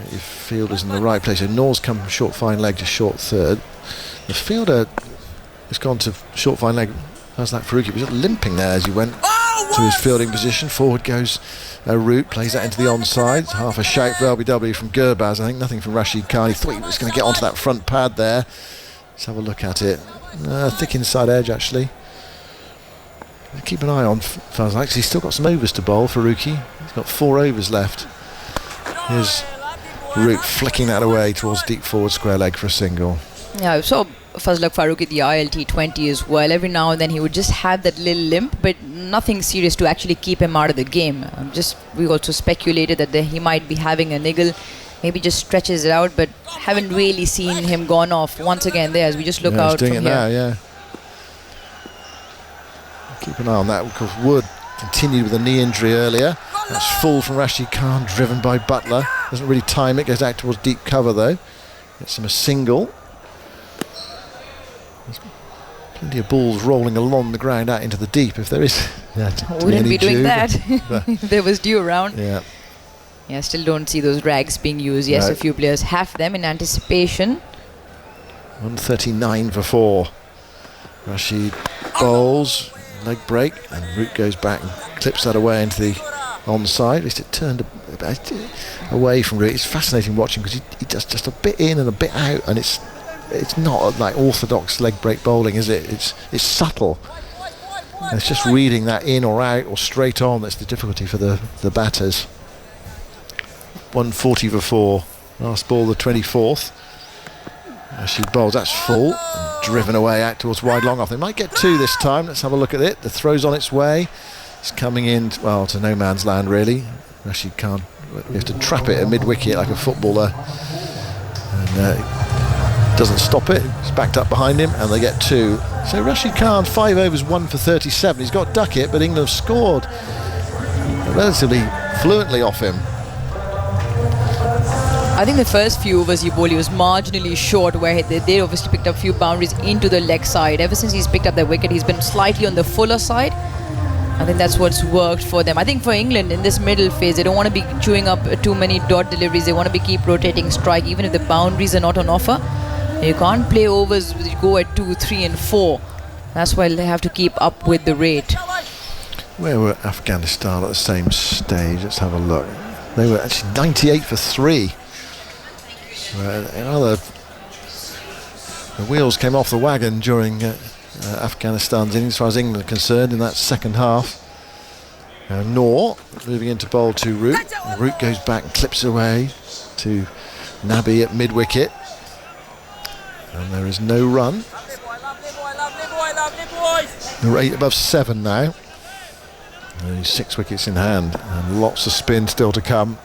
Your fielder's in the right place. So Noor's come from short fine leg to short third. The fielder has gone to short fine leg. How's that Faruqi? He was just limping there as he went to his fielding position. Forward goes Root, plays that into the onside. Half a shout for LBW from Gurbaz. I think nothing from Rashid Khan. He thought he was going to get onto that front pad there. Let's have a look at it. Thick inside edge actually. Keep an eye on Fazal, because he's still got some overs to bowl for Faruqi. He's got 4 overs left. Here's Root flicking that away towards deep forward square leg for a single. Yeah, so Fazlak Farooqi, the ILT20 as well. Every now and then he would just have that little limp, but nothing serious to actually keep him out of the game. We also speculated that he might be having a niggle, maybe just stretches it out, but haven't really seen him gone off once again there as we just look out from here. Now, yeah. Keep an eye on that. Of course, Wood continued with a knee injury earlier. That's full from Rashid Khan, driven by Butler. Doesn't really time it, goes out towards deep cover though. Gets him a single. There's plenty of balls rolling along the ground out into the deep if there is. Wouldn't be doing that if there was dew around. Yeah. Yeah, still don't see those rags being used. Yes, a few players have them in anticipation. 139 for 4. Rashid bowls, leg break, and Root goes back and clips that away into the onside. At least it turned a bit away from Root. It's fascinating watching because he does just a bit in and a bit out, and it's not like orthodox leg break bowling, is it? It's subtle. And it's just reading that in or out or straight on that's the difficulty for the batters. 140 for 4. Last ball, the 24th. She bowls, that's full. Driven away out towards wide long off. They might get 2 this time. Let's have a look at it. The throw's on its way. It's coming in, well, to no man's land really. Rashid Khan, you have to trap it at mid-wicket like a footballer. And doesn't stop it. It's backed up behind him and they get 2. So Rashid Khan, 5 overs, 1 for 37. He's got Duckett, but England have scored relatively fluently off him. I think the first few overs he bowled, he was marginally short, where they obviously picked up a few boundaries into the leg side. Ever since he's picked up that wicket, he's been slightly on the fuller side. I think that's what's worked for them. I think for England in this middle phase, they don't want to be chewing up too many dot deliveries. They want to keep rotating strike, even if the boundaries are not on offer. You can't play overs which go at 2, 3 and 4. That's why they have to keep up with the rate. Where were Afghanistan at the same stage? Let's have a look. They were actually 98 for 3. The wheels came off the wagon during Afghanistan's innings as far as England are concerned in that second half. Noor moving into bowl to Root. Root goes back and clips away to Nabi at mid-wicket. And there is no run. The rate above 7 now. Only 6 wickets in hand and lots of spin still to come.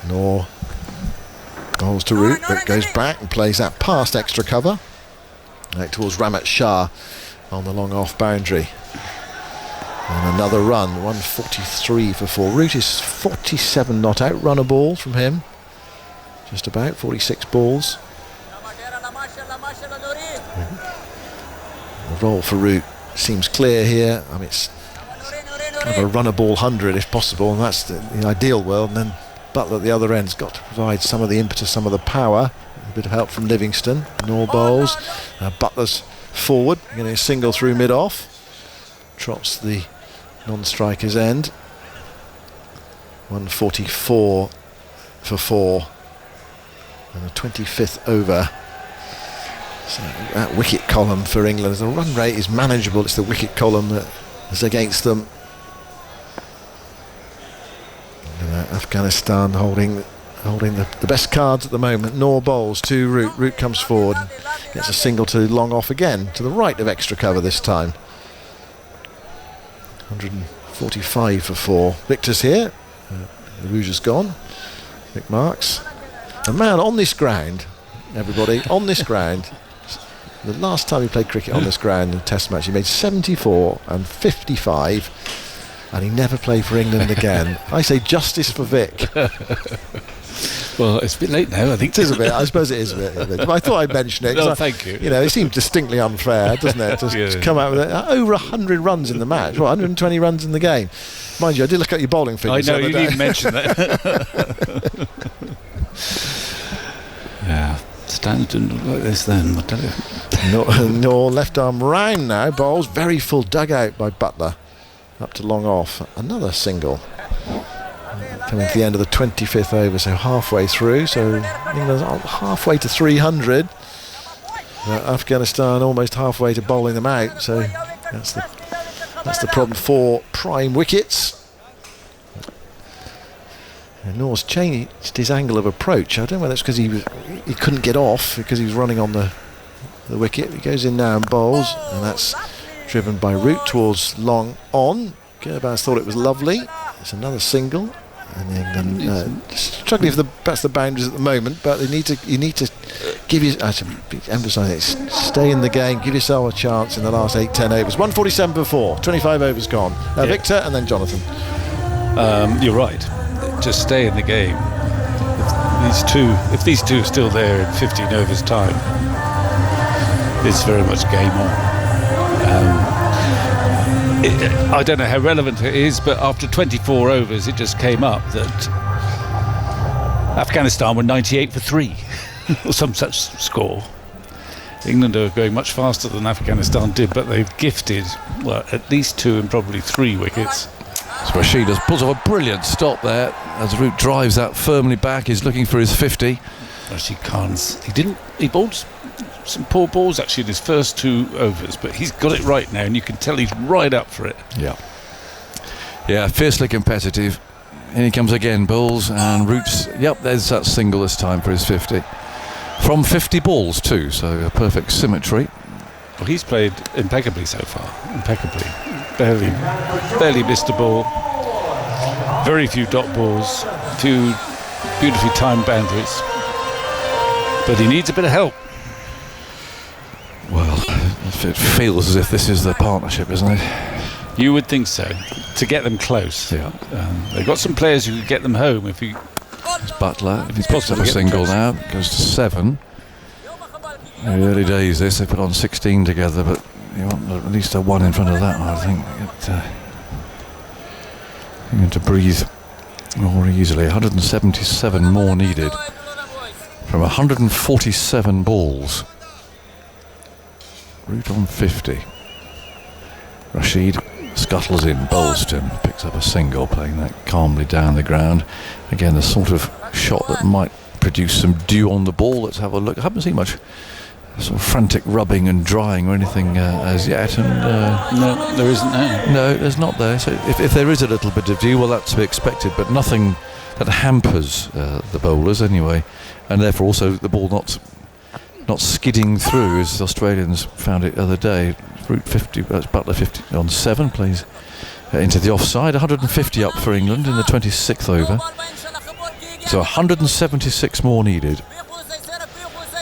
Noor bowls to Root, but goes back and plays that past extra cover. Out towards Ramat Shah on the long off boundary. And another run, 143 for 4. Root is 47 not out. Run a ball from him. Just about 46 balls. The roll for Root seems clear here. I mean, it's kind of a run a ball 100 if possible, and that's the ideal world. And then Butler at the other end's got to provide some of the impetus, some of the power. A bit of help from Livingston. Noor bowls. Butler's forward, getting a single through mid-off. Trots the non-striker's end. 144 for 4. And the 25th over. So that wicket column for England, the run rate is manageable. It's the wicket column that is against them. Afghanistan holding the best cards at the moment. Noor bowls to Root. Root comes forward, gets a single to long off again, to the right of extra cover this time. 145 for 4. Victor's here. The Rouge has gone. Vic Marks. A man on this ground, everybody, on this ground. The last time he played cricket on this ground in a test match, he made 74 and 55. And he never played for England again. I say justice for Vic. Well, it's a bit late now, I think. It is a bit. I suppose it is a bit. But I thought I'd mention it. No, thank you. You know, it seemed distinctly unfair, doesn't it? To come out with over 100 runs in the match. Well, 120 runs in the game. Mind you, I did look at your bowling figures. I know, you didn't mention that. Yeah, standard didn't look like this then, I tell you. Noor left arm round now. Bowls very full dugout by Butler. Up to long off, another single. Coming to the end of the 25th over, so halfway through. So England's halfway to 300. Afghanistan almost halfway to bowling them out. So that's the problem for prime wickets. And Nor's changed his angle of approach. I don't know whether it's because he couldn't get off because he was running on the wicket. He goes in now and bowls, and that's driven by Root towards long on. Gurbaz thought it was lovely. It's another single. And England struggling for that's the boundaries at the moment, but you need to give you. I should emphasise it. Stay in the game. Give yourself a chance in the last 8-10 overs. 147 for 4. 25 overs gone. Victor and then Jonathan. You're right. Just stay in the game. If these two are still there in 15 overs time, it's very much game on. I don't know how relevant it is, but after 24 overs it just came up that Afghanistan were 98 for 3 or some such score. England are going much faster than Afghanistan did, but they've gifted at least 2 and probably 3 wickets. So Rashid pulls off a brilliant stop there as Root drives that firmly back. He's looking for his 50. Rashid Khan's he bowled some poor balls actually in his first 2 overs, but he's got it right now and you can tell he's right up for it. Yeah, fiercely competitive. In he comes again, bowls, and Root's there's that single this time for his 50 from 50 balls too, so a perfect symmetry. Well, he's played impeccably so far. Barely missed a ball, very few dot balls, few beautifully timed boundaries, but he needs a bit of help. Well, it feels as if this is the partnership, isn't it? You would think so, to get them close. Yeah. They've got some players who could get them home if you. It's Butler. If he's picks up a single now, goes to 7. In the early days, they put on 16 together, but you want at least a 1 in front of that, I think. You need to breathe more easily. 177 more needed from 147 balls. Root on 50. Rashid scuttles in. Bolston picks up a single, playing that calmly down the ground. Again, the sort of shot that might produce some dew on the ball. Let's have a look. I haven't seen much sort of frantic rubbing and drying or anything as yet. And no, there isn't now. No, there's not there. So if there is a little bit of dew, well, that's to be expected, but nothing that hampers the bowlers anyway, and therefore also the ball not skidding through as the Australians found it the other day. Root 50, Butler 50 on 7, plays into the offside. 150 up for England in the 26th over. So 176 more needed.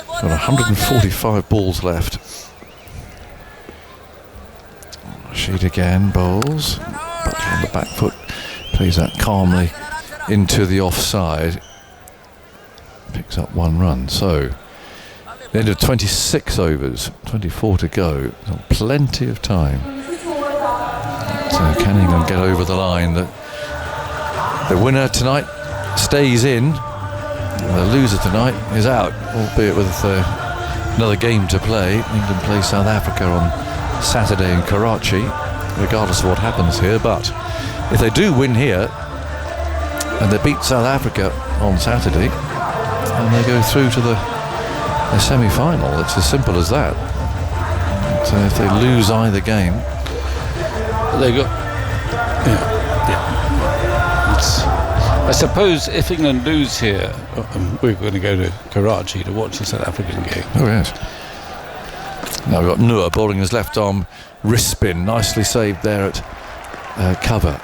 Got 145 balls left. Rashid again bowls. Butler on the back foot, plays that calmly into the offside. Picks up 1 run. So the end of 26 overs, 24 to go. Plenty of time. So can England get over the line? The winner tonight stays in. The loser tonight is out, albeit with another game to play. England play South Africa on Saturday in Karachi, regardless of what happens here. But if they do win here and they beat South Africa on Saturday, and they go through to the semi-final, it's as simple as that. So if they lose either game, they got I suppose if England lose here, we're going to go to Karachi to watch the South African game. Oh yes. Now we've got Noor bowling his left arm wrist spin, nicely saved there at cover.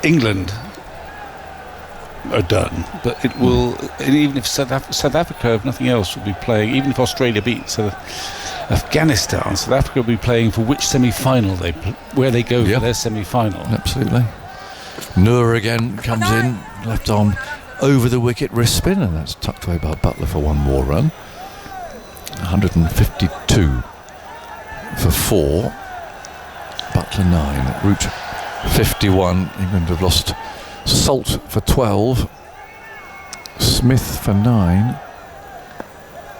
England are done, but it will. Even if South Africa, if nothing else, will be playing. Even if Australia beats Afghanistan, South Africa will be playing for which semi-final where they go for their semi-final. Absolutely. Noor again comes in, left arm over the wicket, wrist spin, and that's tucked away by Butler for 1 more run. 152 for 4. Butler 9. Root 51. England have lost Salt for 12. Smith for 9.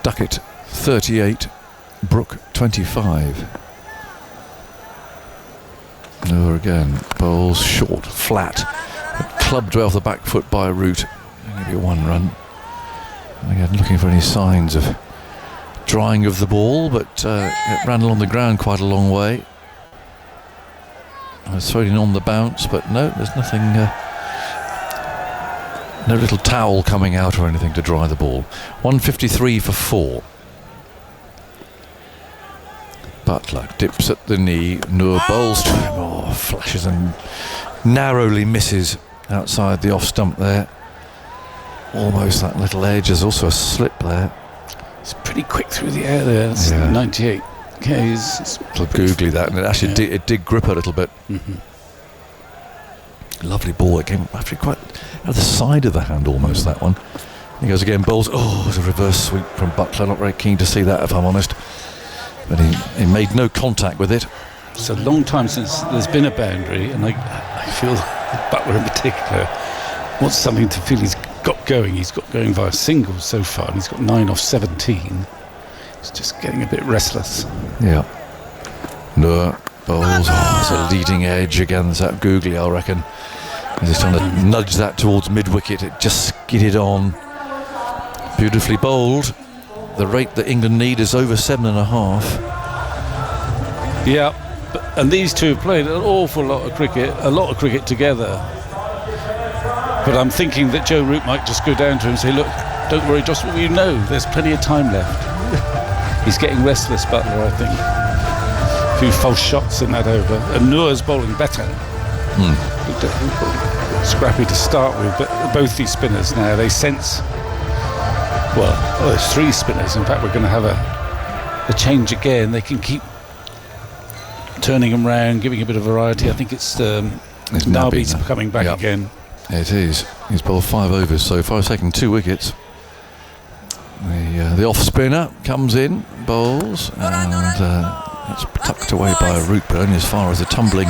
Duckett 38. Brook 25. Noor again bowls short, flat, clubbed well off the back foot by Root. Maybe 1 run. And again, looking for any signs of drying of the ball, but it ran along the ground quite a long way. I was thrown in on the bounce, but no, there's nothing No little towel coming out or anything to dry the ball. 153 for 4. Butler dips at the knee. Noor bowls to him. Oh, flashes and narrowly misses outside the off stump there. Almost that little edge. There's also a slip there. It's pretty quick through the air there. It's 98 Ks. It's a little googly that, and it actually it did grip a little bit. Lovely ball. It came actually quite at the side of the hand almost, that one. He goes again, bowls. Oh, it's a reverse sweep from Butler. Not very keen to see that, if I'm honest. But he made no contact with it. It's a long time since there's been a boundary, and I feel Butler in particular wants something to feel he's got going. He's got going via singles so far, and he's got 9 off 17. He's just getting a bit restless. Yeah. No bowls. Oh, it's a leading edge again. It's that googly, I reckon. He's just trying to nudge that towards mid-wicket. It just skidded on. Beautifully bowled. The rate that England need is over 7.5. Yeah, and these two have played an awful lot of cricket together. But I'm thinking that Joe Root might just go down to him and say, look, don't worry, just what you know, there's plenty of time left. He's getting restless, Butler, I think. A few false shots in that over. And Noor's bowling better. Scrappy to start with, but both these spinners now, they sense, well, there's 3 spinners. In fact, we're going to have a change again. They can keep turning them round, giving a bit of variety. I think it's Nabi's coming back again. It is. He's bowled 5 overs so far, taking 2 wickets. The off spinner comes in, bowls, and it's tucked away by a Root, but only as far as the tumbling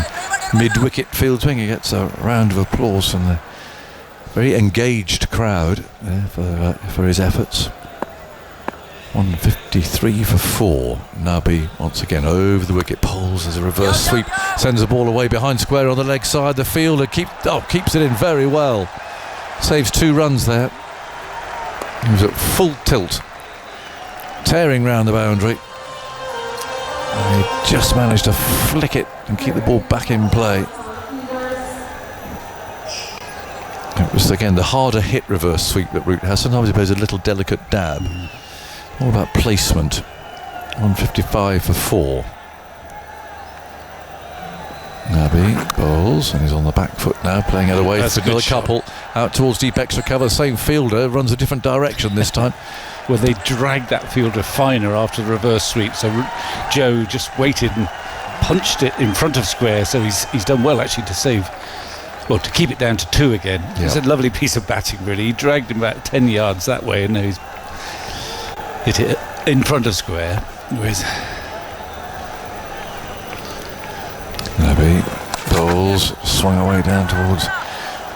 mid-wicket fielding. He gets a round of applause from the very engaged crowd for his efforts. 153 for 4. Nabi once again over the wicket, poles as a reverse sweep, sends the ball away behind square on the leg side. The fielder keeps it in very well, saves 2 runs there. He was at full tilt, tearing round the boundary, and he just managed to flick it and keep the ball back in play. It was again the harder hit reverse sweep that Root has. Sometimes he plays a little delicate dab. All about placement. 155 for 4. Nabi bowls, and he's on the back foot now, playing it away for another couple. Out towards deep extra cover. Same fielder runs a different direction this time. Well, they dragged that fielder finer after the reverse sweep, so Joe just waited and punched it in front of square. So he's done well actually to save. Well, to keep it down to 2 again. Yeah. It's a lovely piece of batting, really. He dragged him about 10 yards that way, and now he's hit it in front of square. Nabi bowls, swung away down towards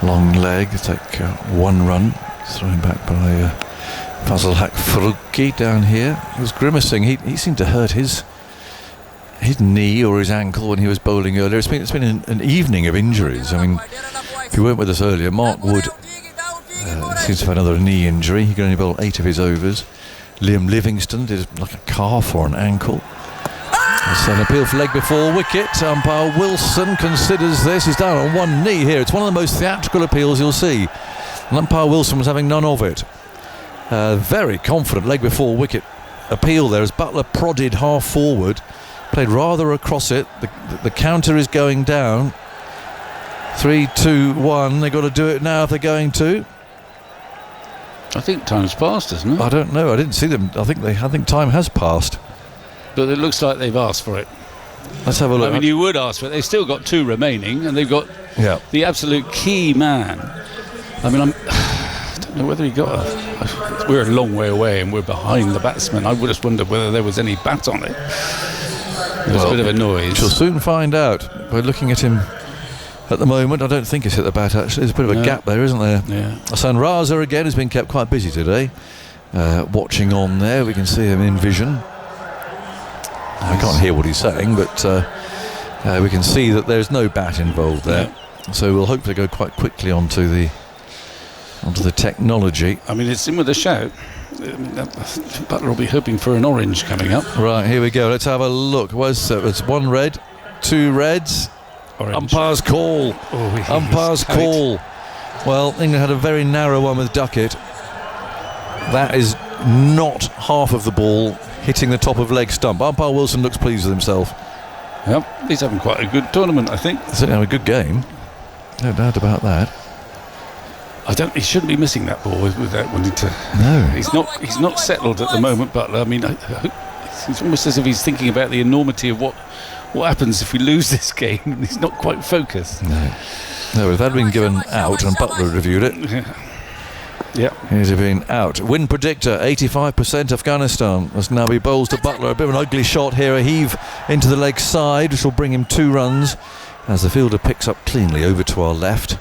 long leg, take 1 run, thrown back by Fazal Haq Faruqi down here. He was grimacing. He seemed to hurt his knee or his ankle when he was bowling earlier. It's been an evening of injuries. I mean, if you weren't with us earlier, Mark Wood seems to have another knee injury. He could only bowl 8 of his overs. Liam Livingston did like a calf or an ankle. It's an appeal for leg before wicket. Umpire Wilson considers this. He's down on 1 knee here. It's one of the most theatrical appeals you'll see. And umpire Wilson was having none of it. Very confident leg before wicket appeal there as Butler prodded half forward. Played rather across it. The counter is going down. 3, 2, 1. They've got to do it now if they're going to. I think time's passed, isn't it? I don't know. I didn't see them. I think time has passed. But it looks like they've asked for it. Let's have a look. I mean, you would ask for it. They've still got 2 remaining, and they've got the absolute key man. I mean, I don't know whether he got we're a long way away, and we're behind the batsman. I would just wonder whether there was any bat on it. There's a bit of a noise. We'll soon find out. By looking at him at the moment, I don't think he's hit the bat actually. There's a bit of a gap there, isn't there? Yeah. Hassan Raza again has been kept quite busy today. Watching on there, we can see him in vision. I can't hear what he's saying, but we can see that there's no bat involved there. Yeah. So we'll hopefully go quite quickly onto the technology. I mean, it's in with a shout. Butler will be hoping for an orange coming up. Right, here we go. Let's have a look. It's 1 red, 2 reds. Orange. Umpire's call. Umpire's call. Well, England had a very narrow one with Duckett. That is not half of the ball hitting the top of leg stump. Umpire Wilson looks pleased with himself. Yep, he's having quite a good tournament, I think. Certainly having a good game. No doubt about that. He shouldn't be missing that ball without wanting to. No. He's not settled at the moment, but I mean, it's almost as if he's thinking about the enormity of what happens if we lose this game. He's not quite focused. No, if that had been given out and Butler reviewed it, yeah, he'd have been out. Win predictor, 85% Afghanistan. Must now be bowls to Butler. A bit of an ugly shot here. A heave into the leg side, which will bring him 2 runs as the fielder picks up cleanly over to our left.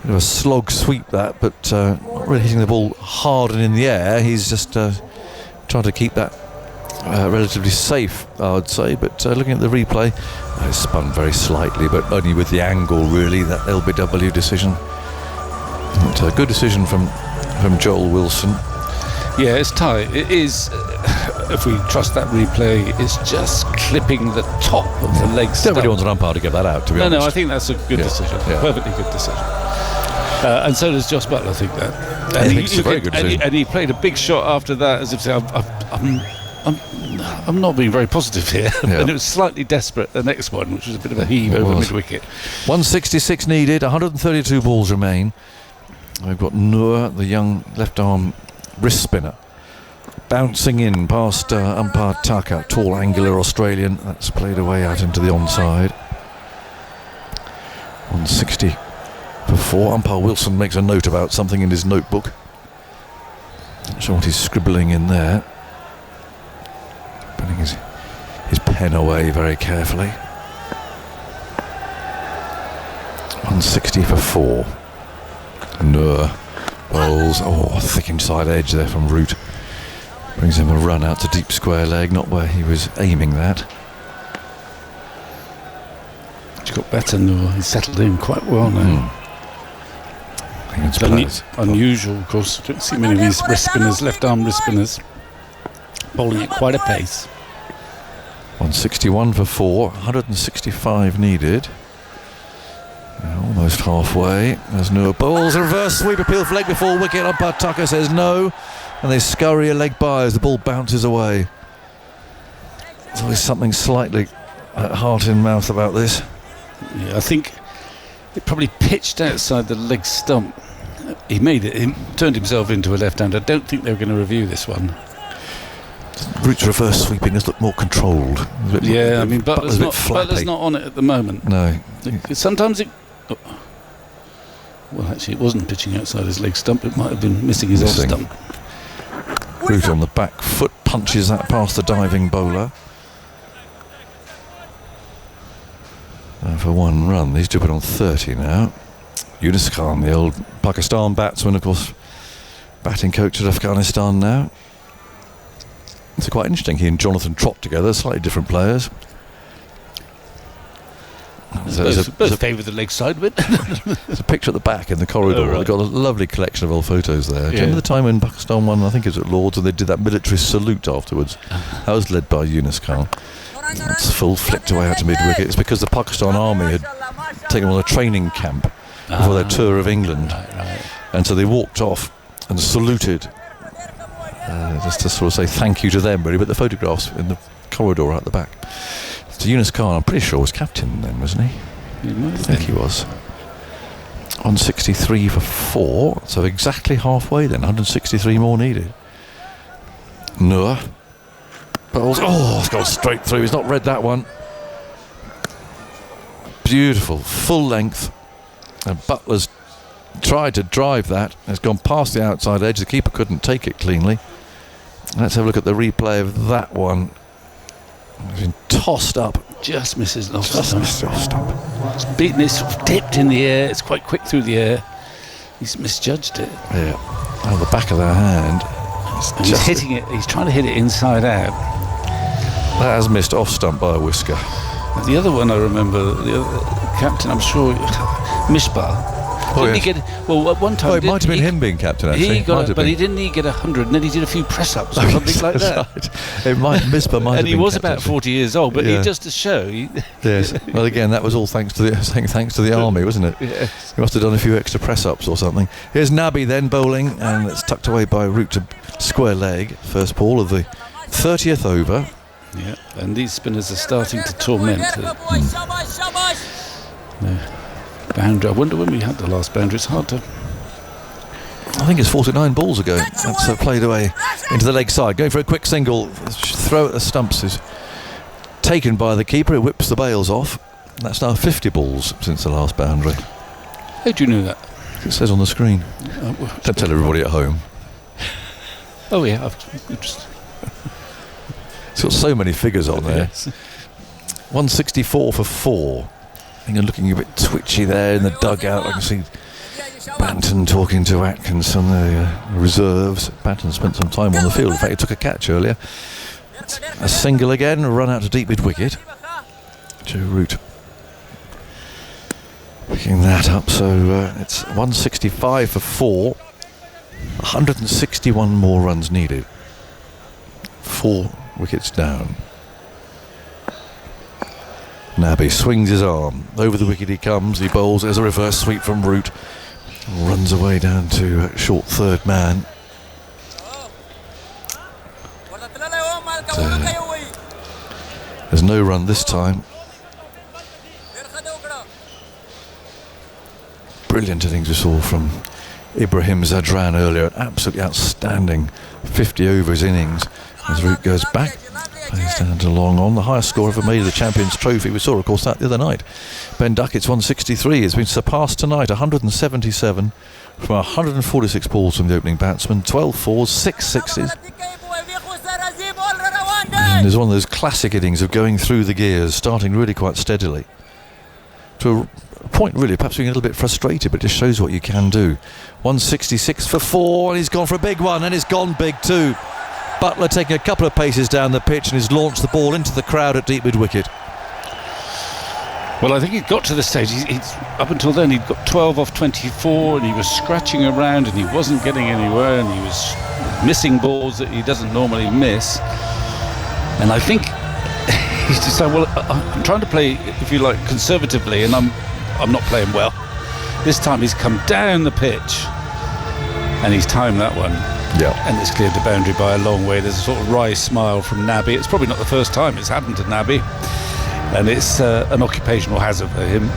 Bit of a slog sweep that, but not really hitting the ball hard and in the air. He's just trying to keep that relatively safe, I would say. But looking at the replay, it's spun very slightly, but only with the angle, really, that LBW decision. But a good decision from Joel Wilson. Yeah, it's tight. It is, if we trust that replay, it's just clipping the top of the leg stump. Nobody wants an umpire to get that out, to be honest. No, I think that's a good decision. Yeah. Perfectly good decision. And so does Josh Butler, I think that. And it's a very good decision. And he played a big shot after that, as if to say, I'm not being very positive here. Yeah. And it was slightly desperate, the next one, which was a bit of a heave over mid-wicket. 166 needed, 132 balls remain. We've got Noor, the young left-arm wrist spinner, bouncing in past umpire Taka, tall, angular Australian. That's played away out into the onside. 160 for 4. Umpire Wilson makes a note about something in his notebook. Not sure what he's scribbling in there. Putting his pen away very carefully. 160 for 4. Noor bowls. Thick inside edge there from Root. Brings him a run out to deep square leg, not where he was aiming that. He's got better, Noor. He's settled in quite well now. It's unusual, of course. I don't see many of these wrist spinners, left-arm wrist spinners, bowling at quite a pace. 161 for 4, 165 needed. Almost halfway. There's Noor bowls. A reverse sweep appeal for leg before wicket. Umpire Tucker says no, and they scurry a leg by as the ball bounces away. There's always something slightly heart in mouth about this. Yeah, I think it probably pitched outside the leg stump. He made it. He turned himself into a left-hander. I don't think they were going to review this one. Root's reverse sweeping has looked more controlled. I mean, Butler's not on it at the moment. No. Sometimes it... Well, actually, it wasn't pitching outside his leg stump. It might have been missing his off stump. Root on the back foot punches that past the diving bowler. And for 1 run, these two put on 30 now. Yunus Khan, the old Pakistan batsman, of course, batting coach at Afghanistan now. It's quite interesting. He and Jonathan Trott together, slightly different players. Both favour the leg side bit. There's a picture at the back in the corridor. They've got a lovely collection of old photos there. Do you remember the time when Pakistan won? I think it was at Lord's, and they did that military salute afterwards. That was led by Yunus Khan. It's full flicked away out to mid-wicket. It's because the Pakistan army had taken them on a training camp before their tour of England. Right. And so they walked off and saluted, just to sort of say thank you to them, really. But the photographs in the corridor out the back. So Yunus Khan, I'm pretty sure, was captain then, wasn't he? I think he was. 163 for 4, so exactly halfway then. 163 more needed. Noor. It's gone straight through. He's not read that one. Beautiful, full length. And Butler's tried to drive that. It's gone past the outside edge. The keeper couldn't take it cleanly. Let's have a look at the replay of that one. It's been tossed up. Just misses off stump. It's beaten, it's dipped in the air. It's quite quick through the air. He's misjudged it. Yeah. On the back of their hand. He's hitting it. He's trying to hit it inside out. That has missed off stump by a whisker. The other one I remember, the other captain, I'm sure, Mishbah. Didn't he get? Well, at one time. It might have been him being captain. Actually, he didn't get 100, and then he did a few press ups or something like that. Right. It might have and he been was captain, about 40 years old, but he does the show. Yes. Well, again, that was all thanks to the army, wasn't it? Yes. He must have done a few extra press ups or something. Here's Nabi then bowling, and it's tucked away by Root to square leg. First ball of the 30th over. Yeah, and these spinners are starting to torment. Boundary. I wonder when we had the last boundary. It's hard to. I think it's 49 balls ago. That's played away into the leg side. Going for a quick single. Throw at the stumps is taken by the keeper. Who whips the bails off. That's now 50 balls since the last boundary. How do you know that? It says on the screen. Don't tell everybody at home. Oh yeah, It's got so many figures on there. Yes. 164 for 4. I think I'm looking a bit twitchy there in the dugout. I can see Banton talking to Atkins on the reserves. Banton spent some time on the field. In fact, he took a catch earlier. A single again, a run out to deep mid wicket. Joe Root picking that up. So it's 165 for 4. 161 more runs needed. 4 wickets down. Nabi swings his arm. Over the wicket he comes. He bowls. There's a reverse sweep from Root. Runs away down to short third man. There's no run this time. Brilliant innings we saw from Ibrahim Zadran earlier. An absolutely outstanding 50 overs innings. As Root goes back, plays down to long on. The highest score ever made of the Champions Trophy. We saw, of course, that the other night. Ben Duckett's 163 has been surpassed tonight. 177 from 146 balls from the opening batsman. 12 fours, 6 sixes. And there's one of those classic innings of going through the gears, starting really quite steadily. To a point, really, perhaps being a little bit frustrated, but it just shows what you can do. 166 for 4, and he's gone for a big one, and it's gone big too. Butler taking a couple of paces down the pitch and has launched the ball into the crowd at deep mid wicket. Well, I think he got to the stage. He's up until then he'd got 12 off 24, and he was scratching around, and he wasn't getting anywhere, and he was missing balls that he doesn't normally miss. And I think he's decided, well, I'm trying to play, if you like, conservatively, and I'm not playing well. This time he's come down the pitch, and he's timed that one. Yeah. And it's cleared the boundary by a long way. There's a sort of wry smile from Nabi. It's probably not the first time it's happened to Nabi, and it's an occupational hazard for him.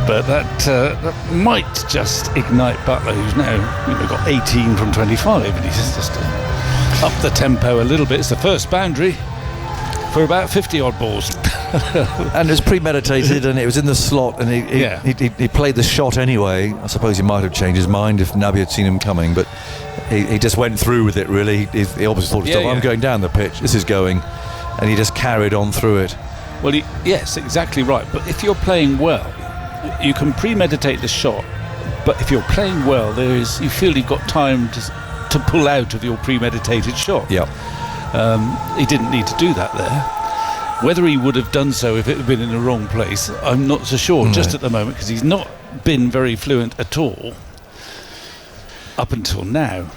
But that might just ignite Butler, who's now got 18 from 25, and he's just up the tempo a little bit. It's the first boundary for about 50 odd balls. And it was premeditated, and it was in the slot, and he played the shot anyway. I suppose he might have changed his mind if Nabi had seen him coming, but he just went through with it, really. He obviously thought to himself, I'm going down the pitch, this is going, and he just carried on through it. Well, yes, exactly right. But if you're playing well, you can premeditate the shot, but if you're playing well, you feel you've got time to pull out of your premeditated shot. Yeah. He didn't need to do that there. Whether he would have done so if it had been in the wrong place, I'm not so sure just at the moment, because he's not been very fluent at all up until now.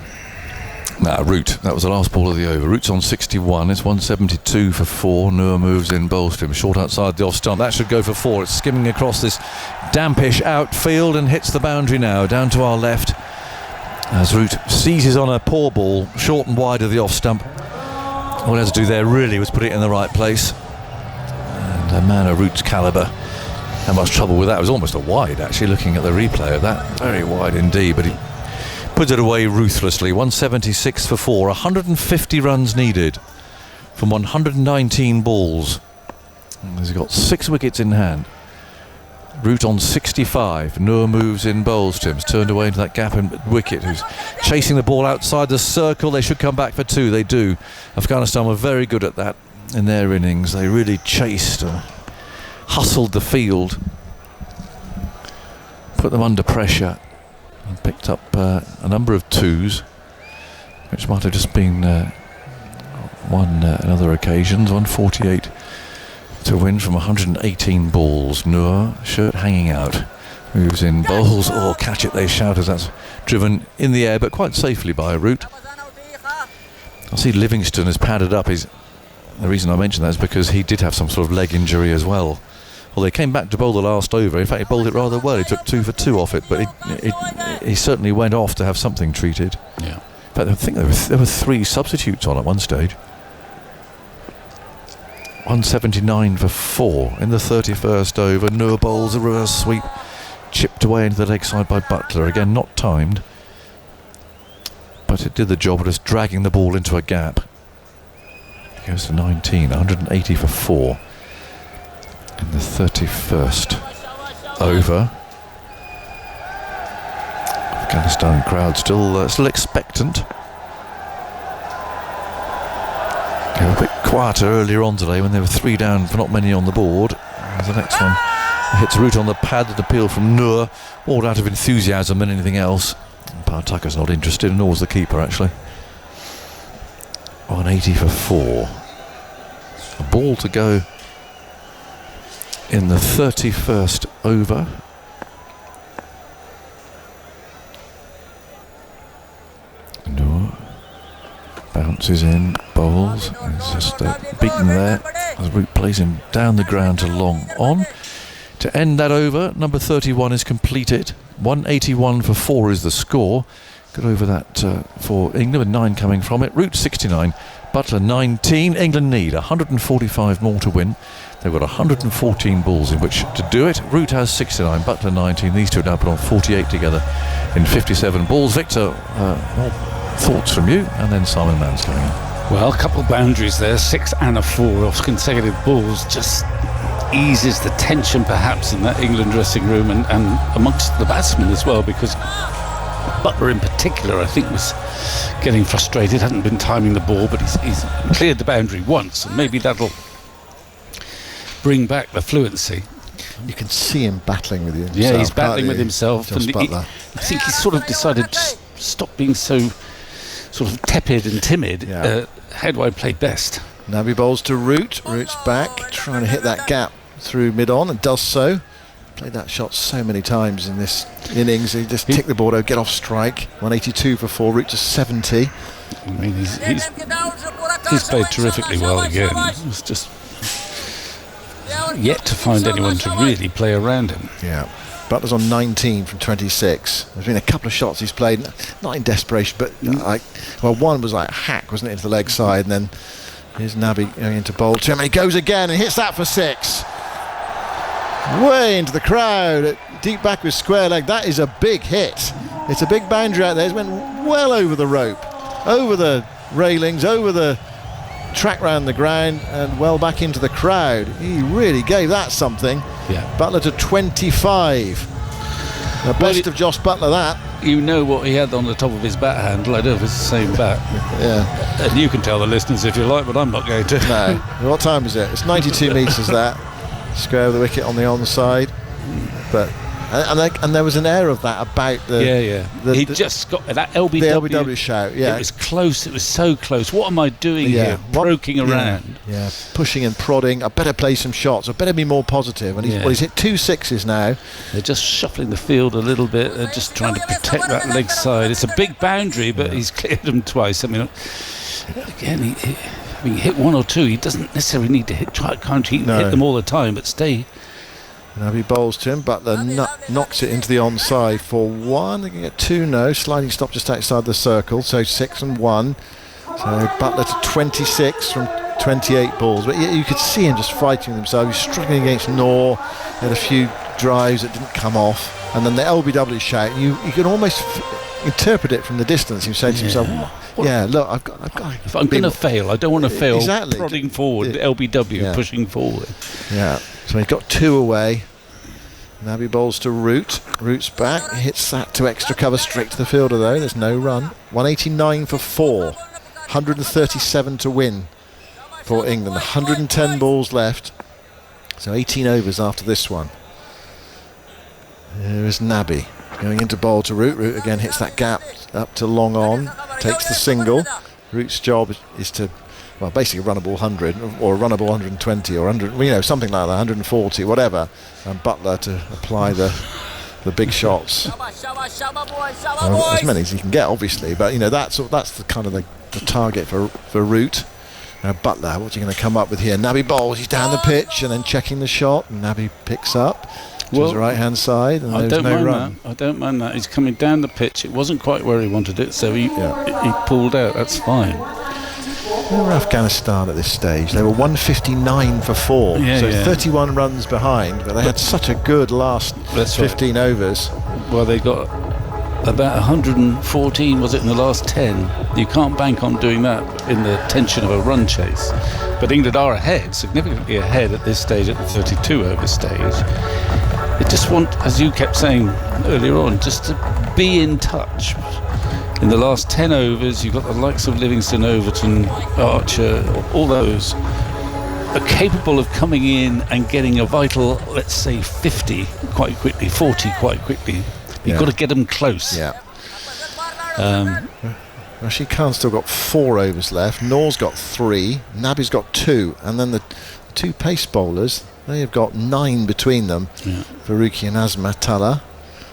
Root, that was the last ball of the over. Root's on 61, it's 172 for 4. Noor moves in, bowls to him short outside the off stump. That should go for 4. It's skimming across this dampish outfield and hits the boundary now, down to our left, as Root seizes on a poor ball short and wide of the off stump. All he had to do there really was put it in the right place, and a man of Root's calibre had much trouble with that. It was almost a wide, actually, looking at the replay of that. Very wide indeed, but he puts it away ruthlessly. 176 for 4. 150 runs needed from 119 balls. And he's got 6 wickets in hand. Root on 65. Noor moves in, bowls to him. It's turned away into that gap in wicket, who's chasing the ball outside the circle. They should come back for 2. They do. Afghanistan were very good at that in their innings. They really chased or hustled the field, put them under pressure, and picked up a number of 2s, which might have just been won on other occasions. 148 to win from 118 balls. Noor, shirt hanging out, Moves in, bowls, or catch it, they shout as that's driven in the air, but quite safely by Root. I see Livingston has padded up. The reason I mention that is because he did have some sort of leg injury as well. Well, they came back to bowl the last over. In fact, he bowled it rather well. He took 2 for 2 off it, but he certainly went off to have something treated. Yeah. In fact, I think there were 3 substitutes on at one stage. 179 for 4 in the 31st over. Noor bowls a reverse sweep, chipped away into the leg side by Butler. Again, not timed, but it did the job of just dragging the ball into a gap. It goes to 19, 180 for 4 in the 31st over. Afghanistan crowd still expectant. They were a bit quieter earlier on today when there were 3 down for not many on the board. The next one hits Root on the pad. An appeal from Noor, more out of enthusiasm than anything else. Partucker's not interested, nor was the keeper actually. 180 for 4. A ball to go in the 31st over. Noor bounces in, bowls. He's just beaten there as Root plays him down the ground to long on. To end that over, number 31 is completed. 181 for 4 is the score. Good over that for England, with 9 coming from it. Root 69, Butler 19. England need 145 more to win. They've got 114 balls in which to do it. Root has 69, Butler 19. These two now put on 48 together in 57 balls. Victor, more thoughts from you, and then Simon Mann's coming in. Well, a couple of boundaries there, 6 and a 4 off consecutive balls. Just eases the tension perhaps in that England dressing room and amongst the batsmen as well, because Butler in particular I think was getting frustrated, hadn't been timing the ball, but he's cleared the boundary once, and maybe that'll bring back the fluency. You can see him battling with himself. Yeah, he's battling with himself, and I think he's sort of decided to stop being so sort of tepid and timid. How do I play best? Nabi bowls to Root. Root's back, trying to hit that gap through mid-on, and does so. Played that shot so many times in this innings. He just tick the board out, get off strike. 182 for 4, Root to 70. I mean, he's played terrifically well again. It's just yet to find anyone to really play around him. Yeah. Butler's on 19 from 26. There's been a couple of shots he's played, not in desperation, but one was like a hack, wasn't it, into the leg side, and then here's Nabi going into bowl to him, and he goes again and hits that for 6. Way into the crowd, deep back with square leg. That is a big hit. It's a big boundary out there. It went well over the rope, over the railings, over the track round the ground, and well back into the crowd. He really gave that something. Yeah. Butler to 25. The best of Josh Butler, that. You know what he had on the top of his bat handle. I don't know if it's the same bat. Yeah. And you can tell the listeners if you like, but I'm not going to. No. What time is it? It's 92 metres that. Square of the wicket on the onside. But and there was an air of that about the he just got that LBW. The LBW shout. Yeah, it was close. It was so close. What am I doing here? Poking around. Yeah, pushing and prodding. I better play some shots. I better be more positive. And he's hit 2 6s now. They're just shuffling the field a little bit. They're just trying to protect that leg side. It's a big boundary, but he's cleared them twice. I mean, again, he hit 1 or 2. He doesn't necessarily need to hit them all the time, but stay. Now he bowls to him, Butler knocks it into the onside for 1. They can get 2 no. Sliding stop just outside the circle, so 6 and 1. So Butler to 26 from 28 balls. But you could see him just fighting with himself. He's struggling against Noor. He had a few drives that didn't come off. And then the LBW shout, you can almost interpret it from the distance. He was saying to himself, look, I've got. If I'm going to fail, I don't want to fail. Exactly. Prodding forward, LBW pushing forward. Yeah. So he's got 2 away. Nabi bowls to Root. Root's back. He hits that to extra cover straight to the fielder though. There's no run. 189 for 4. 137 to win for England. 110 balls left. So 18 overs after this one. Here is Nabi going into bowl to Root. Root again hits that gap up to long on. Takes the single. Root's job is to basically run a ball 100 or run a ball 120 or 100, something like that, 140, whatever. And Butler to apply the the big shots. As many as he can get, obviously, but that's the kind of the target for Root. Now Butler, what's he going to come up with here? Naby bowls, he's down the pitch and then checking the shot, and Naby picks up to his right hand side, and there's no run. I don't mind that. He's coming down the pitch. It wasn't quite where he wanted it, so he pulled out. That's fine. Where were Afghanistan at this stage? They were 159 for 4, 31 runs behind, but they had such a good last 15 overs. Well, they got about 114, was it, in the last 10. You can't bank on doing that in the tension of a run chase. But England are ahead, significantly ahead at this stage, at the 32 over stage. They just want, as you kept saying earlier on, just to be in touch. In the last 10 overs, you've got the likes of Livingston, Overton, Archer, all those are capable of coming in and getting a vital, let's say, 50 quite quickly, 40 quite quickly. You've got to get them close. Rashid Khan's still got 4 overs left. Noor's got 3. Naby's got 2. And then the 2 pace bowlers, they have got 9 between them. Faruqi and Azmatullah.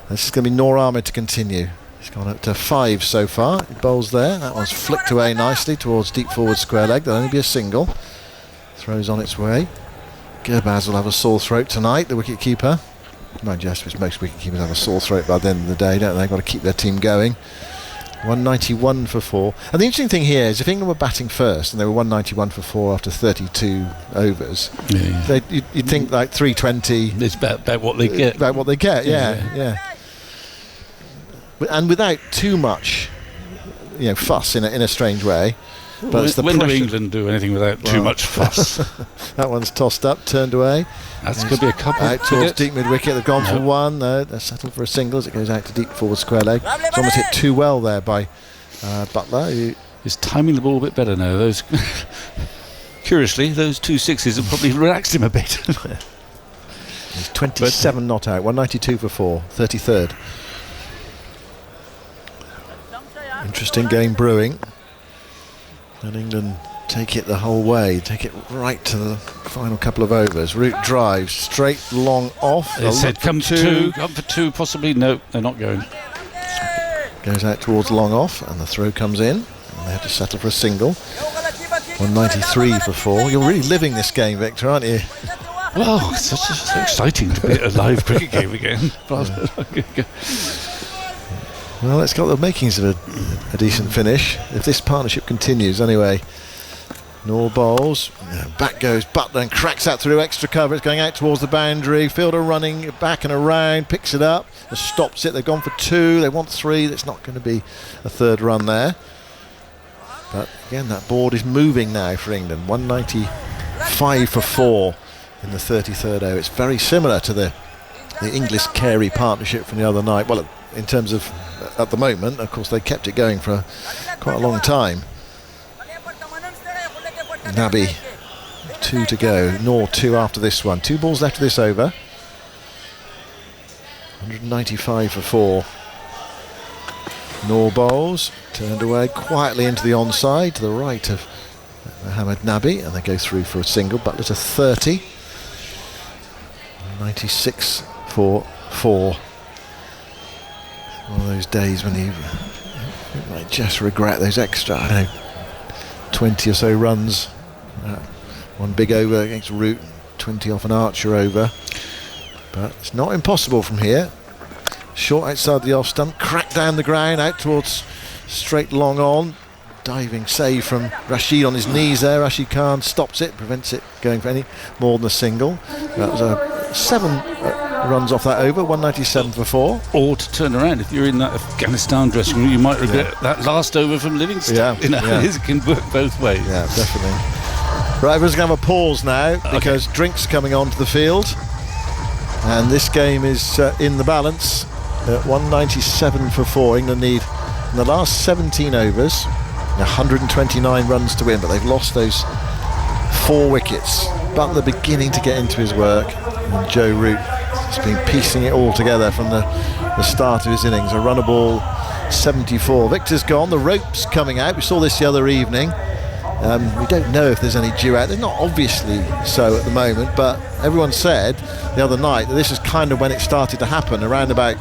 This is going to be Noor Ahmed to continue. He's gone up to 5 so far. He bowls there. That one's flicked away nicely towards deep forward square leg. There'll only be a single. Throws on its way. Gurbaz will have a sore throat tonight, the wicket keeper. Mind you, most wicket keepers have a sore throat by the end of the day, don't they? They've got to keep their team going. 191 for 4. And the interesting thing here is if England were batting first and they were 191 for 4 after 32 overs, you'd think like 320. It's about what they get. About what they get, yeah. And without too much, fuss in a strange way. But it's the when do pressure. England do anything without too much fuss? That one's tossed up, turned away. That's going to be a couple. Out towards deep mid wicket. They've gone for one. They're settled for a single as it goes out to deep forward square leg. It's almost hit too well there by Butler. He's timing the ball a bit better now. Those, curiously, those 2 sixes have probably relaxed him a bit. He's 27 not out. 192 for 4. 33rd. Interesting game brewing. And England take it the whole way, take it right to the final couple of overs. Root drives straight long off. They said come for 2 possibly. No, they're not going. Goes out towards long off, and the throw comes in, and they have to settle for a single. 193 for 4. You're really living this game, Victor, aren't you? Well, it's so exciting to be at a live cricket game again. Well, it's got the makings of a decent finish if this partnership continues anyway. Noor bowls, back goes Butler and cracks out through extra cover. It's going out towards the boundary. Fielder running back and around, picks it up and stops it. They've gone for 2, they want 3. There's not going to be a 3rd run there. But again, that board is moving now for England. 195 for 4 in the 33rd over. It's very similar to the Inglis-Carey partnership from the other night. Well, in terms of at the moment, of course, they kept it going for quite a long time. Naby, 2 to go. Noor 2 after this one. 2 balls left of this over. 195 for 4. Noor bowls, turned away quietly into the onside to the right of Mohammad Naby, and they go through for a single. Butler to 30. 96 for 4. One of those days when you might just regret those extra, 20 or so runs. One big over against Root, 20 off an Archer over. But it's not impossible from here. Short outside the off stump, crack down the ground, out towards straight long on. Diving save from Rashid on his knees there. Rashid Khan stops it, prevents it going for any more than a single. That was a 7 runs off that over, 197 for 4. Or to turn around, if you're in that Afghanistan dressing room, you might regret that last over from Livingston. It can work both ways. Yeah, definitely. Right, everyone's going to have a pause now because Drink's coming onto the field, and this game is in the balance at 197 for 4. England need, in the last 17 overs, 129 runs to win, but they've lost those 4 wickets. Butler beginning to get into his work, and Joe Root has been piecing it all together from the start of his innings. A runner ball 74. Victor's gone, the rope's coming out. We saw this the other evening. We don't know if there's any due out. They're not obviously so at the moment, but everyone said the other night that this is kind of when it started to happen, around about,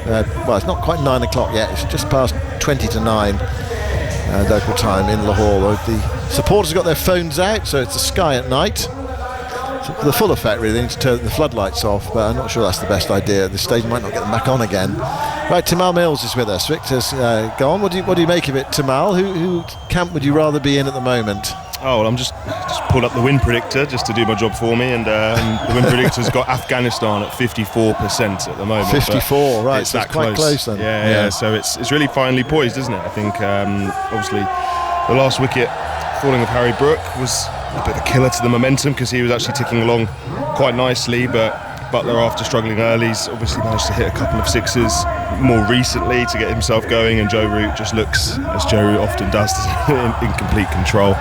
well, it's not quite 9 o'clock yet, it's just past 20 to 9 local time in Lahore. The supporters have got their phones out, so it's the sky at night. So for the full effect, really, they need to turn the floodlights off, but I'm not sure that's the best idea at this stage. Might not get them back on again. Right, Tamal Mills is with us. Victor's gone. What do you make of it, Tamal? Who camp would you rather be in at the moment? Oh, well, I'm just pulled up the wind predictor just to do my job for me, and the wind predictor's got Afghanistan at 54% at the moment. 54, right? It's so it's quite close then. Yeah. So it's really finely poised, isn't it? I think obviously the last wicket falling of Harry Brook was a bit of a killer to the momentum because he was actually ticking along quite nicely, but Buttler, after struggling early, he's obviously managed to hit a couple of sixes more recently to get himself going, and Joe Root just looks, as Joe Root often does, in complete control,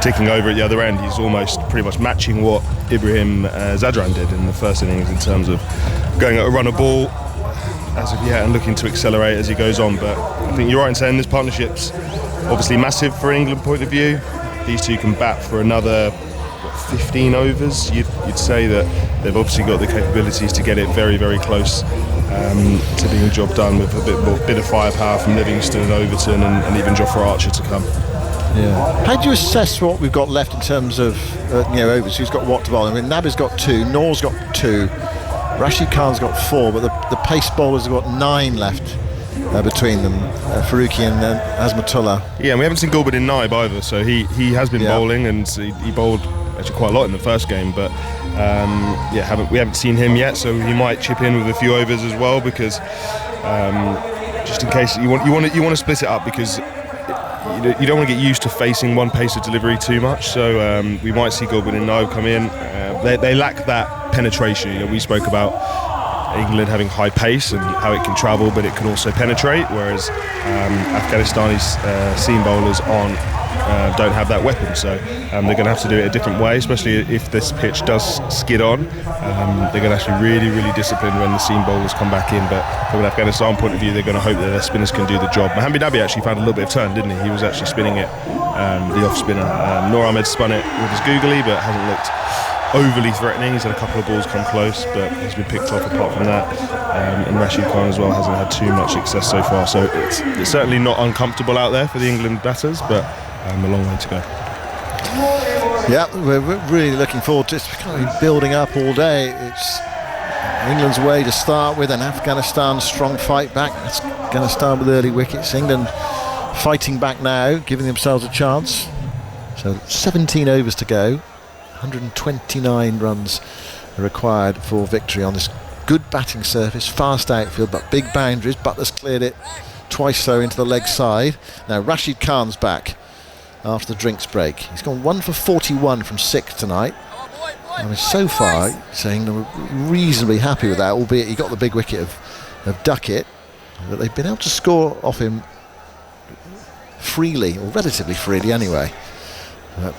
ticking over at the other end. He's almost pretty much matching what Ibrahim Zadran did in the first innings in terms of going at a run of ball as of yet and looking to accelerate as he goes on. But I think you're right in saying this partnership's obviously massive for England point of view. These two can bat for another 15 overs. You'd say that they've obviously got the capabilities to get it very, very close to being a job done, with a bit of firepower from Livingston and Overton and even Jofra Archer to come. Yeah. How do you assess what we've got left in terms of overs? Who's got what to bowl? I mean, Nabi's got 2, Noor's got 2, Rashid Khan's got 4, but the pace bowlers have got 9 left between them, Faruqi and Azmatullah. Yeah, and we haven't seen Gulbuddin Naib either, so he has been bowling, and he bowled actually quite a lot in the first game, but we haven't seen him yet, so he might chip in with a few overs as well, because just in case you want to split it up, because you don't want to get used to facing one pace of delivery too much. So we might see Gulbuddin Naib come in. They lack that penetration. We spoke about England having high pace and how it can travel, but it can also penetrate, whereas Afghanistanis seam bowlers don't have that weapon, so they're going to have to do it a different way, especially if this pitch does skid on. They're going to have to be really, really disciplined when the seam bowlers come back in, but from an Afghanistan point of view, they're going to hope that their spinners can do the job. Mohamed Nabi actually found a little bit of turn, didn't he? He was actually spinning it, the off spinner. Noor Ahmed spun it with his googly, but hasn't looked overly threatening. He's had a couple of balls come close, but he's been picked off apart from that. And Rashid Khan as well hasn't had too much success so far, so it's certainly not uncomfortable out there for the England batters, but a long way to go. Yeah, we're really looking forward to it. It's kind of building up all day. It's England's way to start with, and Afghanistan strong fight back. Afghanistan with early wickets. England fighting back now, giving themselves a chance. So 17 overs to go. 129 runs are required for victory on this good batting surface, fast outfield, but big boundaries. Butler's cleared it twice so into the leg side. Now Rashid Khan's back after the drinks break. He's gone 1 for 41 from 6 tonight. I mean, so far, saying they're reasonably happy with that, albeit he got the big wicket of Duckett, but they've been able to score off him freely, or relatively freely anyway.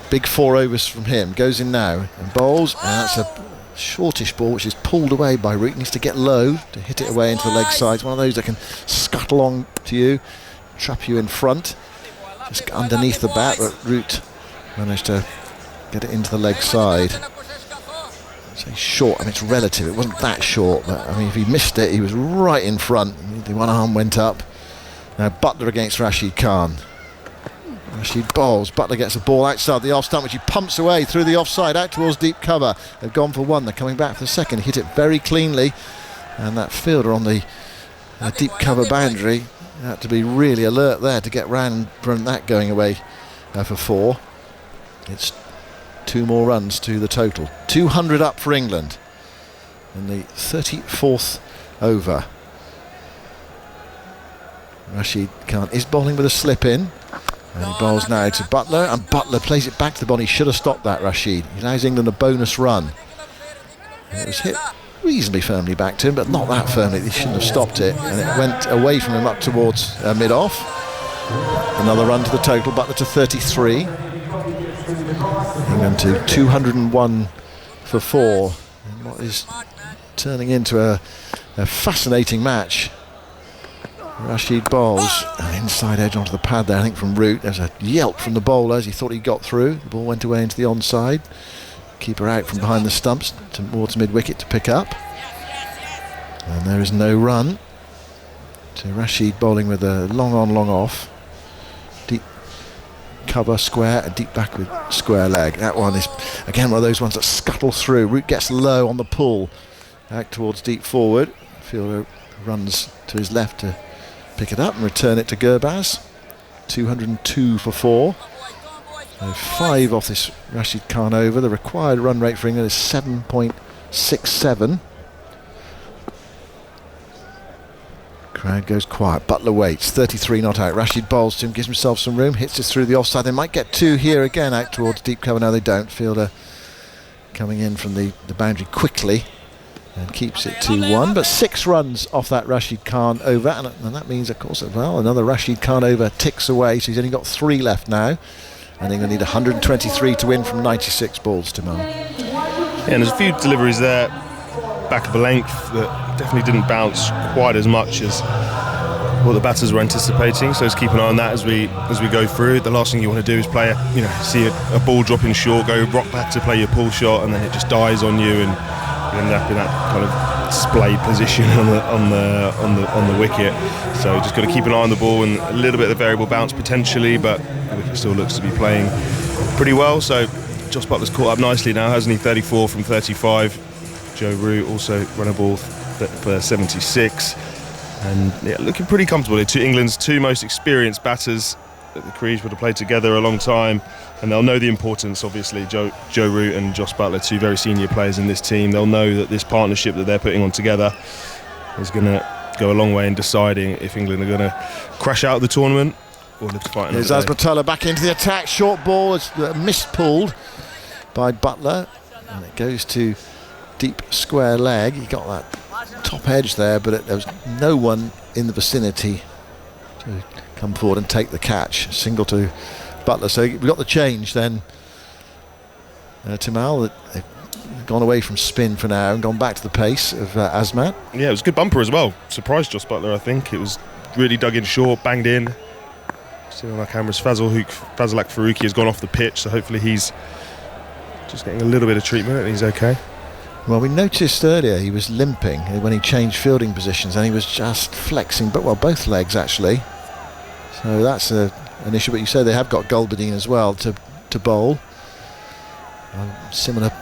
Big 4 overs from him, goes in now and bowls, and that's a shortish ball which is pulled away by Root. Needs to get low to hit it away into the leg side. It's one of those that can scuttle on to you, trap you in front, just underneath the bat, but Root managed to get it into the leg side. It's short, I mean it's relative, it wasn't that short, but I mean if he missed it, he was right in front. The one arm went up. Now Butler against Rashid Khan. Rashid bowls, Butler gets the ball outside the off stump, which he pumps away through the offside out towards deep cover. They've gone for 1, they're coming back for the second. He hit it very cleanly, and that fielder on the deep cover boundary had to be really alert there to get round and prevent that going away for 4. It's 2 more runs to the total. 200 up for England in the 34th over. Rashid Khan is bowling with a slip in, and he bowls now to Butler, and Butler plays it back to the body. He should have stopped that, Rashid. He allows England a bonus run. It was hit reasonably firmly back to him, but not that firmly. He shouldn't have stopped it, and it went away from him up towards mid-off. Another run to the total, Butler to 33. England to 201 for 4 in what is turning into a fascinating match. Rashid bowls an inside edge onto the pad there, I think from Root. There's a yelp from the bowler as he thought he got through. The ball went away into the onside. Keeper out from behind the stumps towards mid-wicket to pick up. And there is no run. So Rashid bowling with a long on, long off. Deep cover square and deep backward square leg. That one is again one of those ones that scuttle through. Root gets low on the pull. Back towards deep forward. Fielder runs to his left to pick it up and return it to Gurbaz. 202 for 4. So 5 off this Rashid Khan over. The required run rate for England is 7.67. Crowd goes quiet. Butler waits. 33 not out. Rashid bowls to him, gives himself some room, hits this through the offside. They might get 2 here again out towards deep cover. No, they don't. Fielder coming in from the boundary quickly and keeps it 2-1. But 6 runs off that Rashid Khan over, and that means, of course, well, another Rashid Khan over ticks away. So he's only got 3 left now, and England need 123 to win from 96 balls to Mal. Yeah, and there's a few deliveries there back of the length that definitely didn't bounce quite as much as what the batters were anticipating, so let's keep an eye on that as we go through. The last thing you want to do is play see a ball dropping short, go rock back to play your pull shot, and then it just dies on you, and you end up in that kind of splayed position on the wicket. So just got to keep an eye on the ball, and a little bit of variable bounce potentially, but the wicket still looks to be playing pretty well. So Joss Buttler's caught up nicely now, hasn't he? 34 from 35. Joe Root also run a ball for 76, and looking pretty comfortable. They're England's 2 most experienced batters at the crease, would have played together a long time, and they'll know the importance. Obviously, Joe Root and Joss Buttler, 2 very senior players in this team. They'll know that this partnership that they're putting on together is going to go a long way in deciding if England are going to crash out of the tournament or live to fight another day. Here's Azmatullah back into the attack. Short ball is mispulled by Buttler, and it goes to deep square leg. He got that top edge there, but there was no one in the vicinity to come forward and take the catch. Single to Buttler. So we've got the change then to Mal. They've gone away from spin for now and gone back to the pace of Azmat. Yeah, it was a good bumper as well. Surprised Joss Buttler, I think. It was really dug in short, banged in. See on our cameras, Fazalak Farooqi has gone off the pitch, so hopefully he's just getting a little bit of treatment and he's okay. Well, we noticed earlier he was limping when he changed fielding positions, and he was just flexing, but both legs actually. So that's an issue. But you say they have got Gulbadine as well to bowl. Similar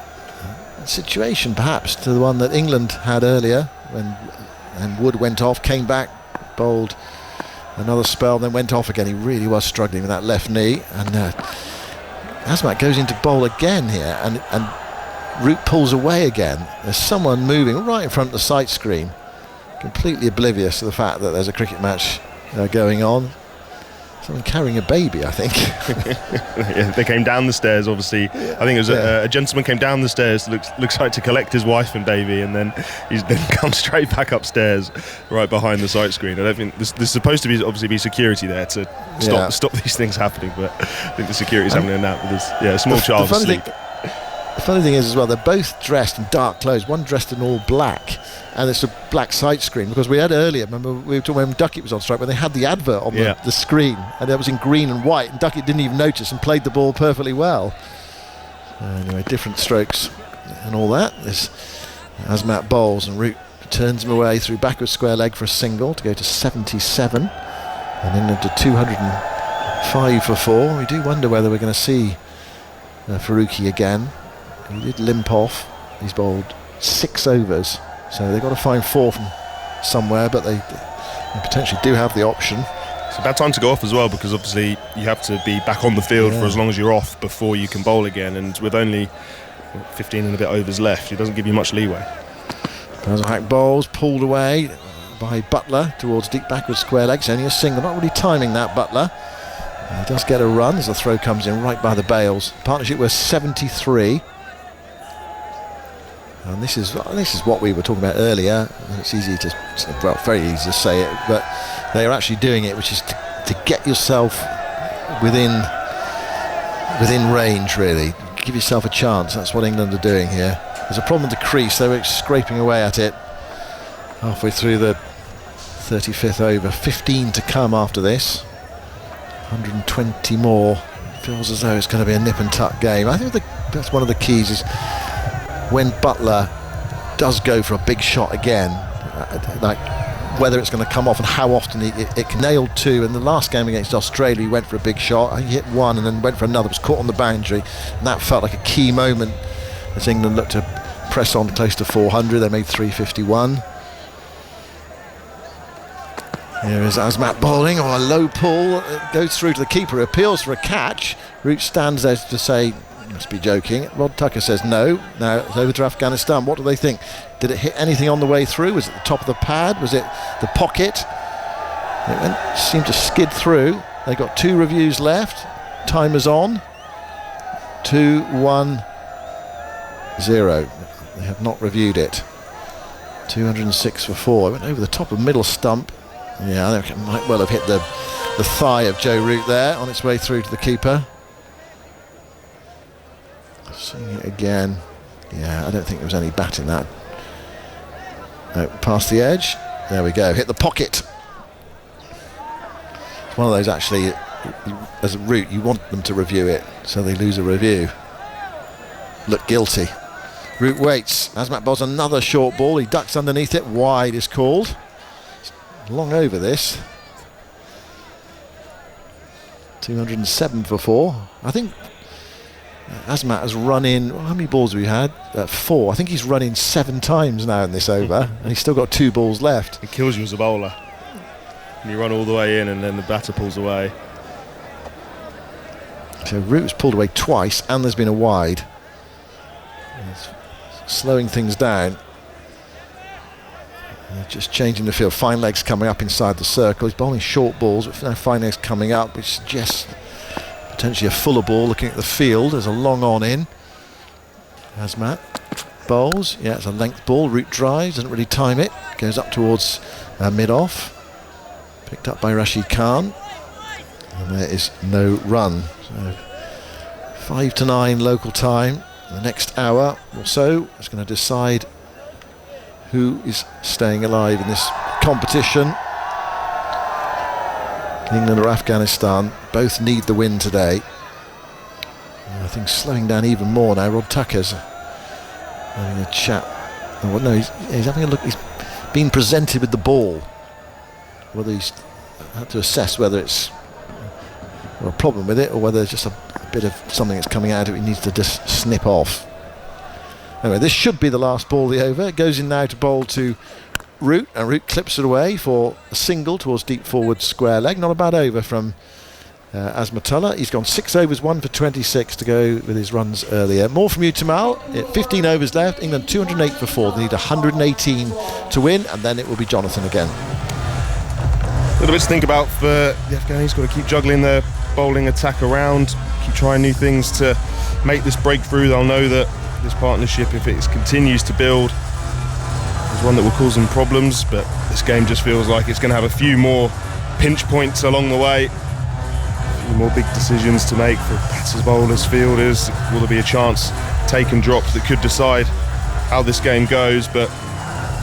situation perhaps to the one that England had earlier when Wood went off, came back, bowled another spell, then went off again. He really was struggling with that left knee, and Azmat goes into bowl again here, and Root pulls away again. There's someone moving right in front of the sight screen, completely oblivious to the fact that there's a cricket match going on. Someone carrying a baby, I think. Yeah, they came down the stairs, obviously. I think it was a gentleman came down the stairs, looks like to collect his wife and baby, and then he's then come straight back upstairs, right behind the sight screen. I don't think there's supposed to be obviously be security there to stop these things happening, but I think the security's happening in that. But there's a small child asleep. The funny thing is as well, they're both dressed in dark clothes, one dressed in all black, and it's a black sight screen, because we had earlier, remember we were talking when Duckett was on strike, when they had the advert on the screen, and it was in green and white, and Duckett didn't even notice and played the ball perfectly well. Anyway, different strokes and all that. There's Azmat bowls, and Root turns him away through backward square leg for a single to go to 77, and England to 205 for 4. We do wonder whether we're going to see Farooqi again. He did limp off. He's bowled 6 overs, so they've got to find 4 from somewhere, but they potentially do have the option. It's a bad time to go off as well, because obviously you have to be back on the field for as long as you're off before you can bowl again, and with only 15 and a bit overs left, it doesn't give you much leeway. Fazalak bowls, pulled away by Buttler towards deep backward square legs. Only a single, not really timing that, Buttler. He does get a run as the throw comes in right by the bails. Partnership was 73. And this is what we were talking about earlier. It's easy to, well, very easy to say it, but they are actually doing it, which is to get yourself within range, really. Give yourself a chance. That's what England are doing here. There's a problem with the crease. They were scraping away at it halfway through the 35th over, 15 to come after this. 120 more. Feels as though it's going to be a nip and tuck game. I think that's one of the keys is when Butler does go for a big shot again, like whether it's going to come off and how often it can nail two. In the last game against Australia, he went for a big shot. He hit one and then went for another, was caught on the boundary, and that felt like a key moment as England looked to press on close to 400. They made 351. Here is Azmat bowling on a low pull. It goes through to the keeper, appeals for a catch. Root stands there to say, must be joking. Rod Tucker says no. Now it's over to Afghanistan. What do they think? Did it hit anything on the way through? Was it the top of the pad? Was it the pocket? It seemed to skid through. They got 2 reviews left. Timer's on. 2-1-0. They have not reviewed it. 206 for 4. It went over the top of middle stump. Yeah, I think it might well have hit the thigh of Joe Root there on its way through to the keeper. Seeing it again. Yeah, I don't think there was any bat in that. No, past the edge. There we go. Hit the pocket. It's one of those actually, as a Root, you want them to review it, so they lose a review. Look guilty. Root waits. Azmat bowls another short ball. He ducks underneath it. Wide is called. Long over this. 207 for 4. I think Azmat has run in, how many balls have we had? 4. I think he's run in 7 times now in this over, and he's still got 2 balls left. It kills you as a bowler. And you run all the way in and then the batter pulls away. So Root's pulled away twice and there's been a wide. It's slowing things down. Just changing the field. Fine legs coming up inside the circle. He's bowling short balls, but now fine legs coming up, which suggests potentially a fuller ball. Looking at the field, there's a long on in. Azmat bowls. Yeah, it's a length ball. Root drives, doesn't really time it. Goes up towards mid-off. Picked up by Rashid Khan. And there is no run. So 5-9 local time. The next hour or so is going to decide who is staying alive in this competition. England or Afghanistan both need the win today. And I think slowing down even more now. Rod Tucker's having a chat. Oh, no, he's having a look. He's been presented with the ball. Whether he's had to assess whether it's a problem with it or whether it's just a bit of something that's coming out of it he needs to just snip off. Anyway, this should be the last ball of the over. It goes in now to bowl to Root, and Root clips it away for a single towards deep forward square leg. Not a bad over from Azmatullah. He's gone 6 overs, 1 for 26 to go with his runs earlier. More from you, Tamal. 15 overs left. England 208 for 4. They need 118 to win, and then it will be Jonathan again. A little bit to think about for the Afghans. He's got to keep juggling their bowling attack around, keep trying new things to make this breakthrough. They'll know that this partnership, if it continues to build, is one that will cause them problems, but this game just feels like it's going to have a few more pinch points along the way, a few more big decisions to make for batters, bowlers, fielders. Will there be a chance take and drops that could decide how this game goes? But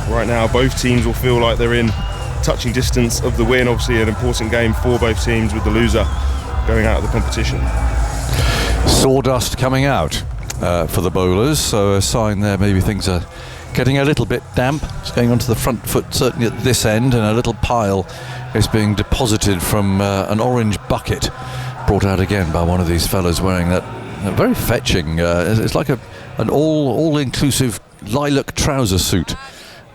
right now both teams will feel like they're in touching distance of the win. Obviously an important game for both teams, with the loser going out of the competition. Sawdust coming out for the bowlers, so a sign there maybe things are getting a little bit damp. It's going onto the front foot certainly at this end, and a little pile is being deposited from an orange bucket brought out again by one of these fellas wearing that very fetching, it's like an all-inclusive lilac trouser suit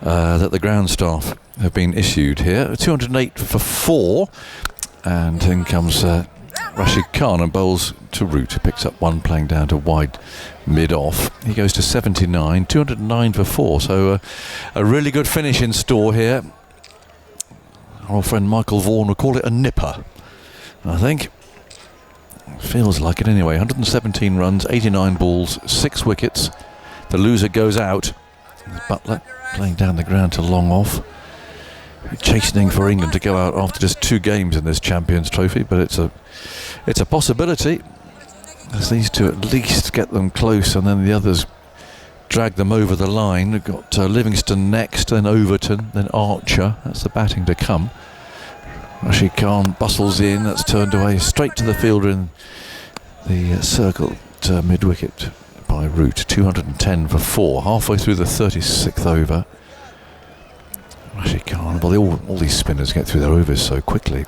that the ground staff have been issued here. 208 for 4, and in comes Rashid Khan and bowls to Root, who picks up one playing down to wide mid-off. He goes to 79, 209 for 4, so a really good finish in store here. Our old friend Michael Vaughan would call it a nipper, I think. Feels like it anyway. 117 runs, 89 balls, 6 wickets. The loser goes out. Butler playing down the ground to long off. Chastening for England to go out after just 2 games in this Champions Trophy, but it's a possibility, as these two at least get them close, and then the others drag them over the line. We've got Livingston next, then Overton, then Archer. That's the batting to come. Rashid Khan bustles in. That's turned away straight to the fielder in the circle at mid-wicket by Root. 210 for 4, halfway through the 36th over. Rashid Khan, well, all these spinners get through their overs so quickly.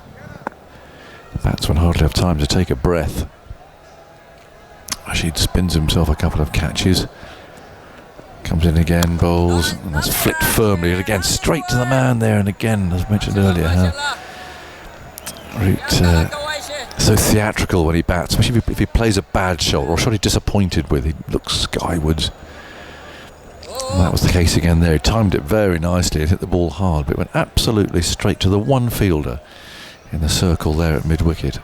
The batsmen hardly have time to take a breath. Rashid spins himself a couple of catches. Comes in again, bowls, and that's flicked firmly again, straight to the man there, and again, as mentioned earlier, Root so theatrical when he bats, especially if he plays a bad shot or a shot he's disappointed with. He looks skywards. And that was the case again there. He timed it very nicely and hit the ball hard, but it went absolutely straight to the one fielder in the circle there at mid-wicket.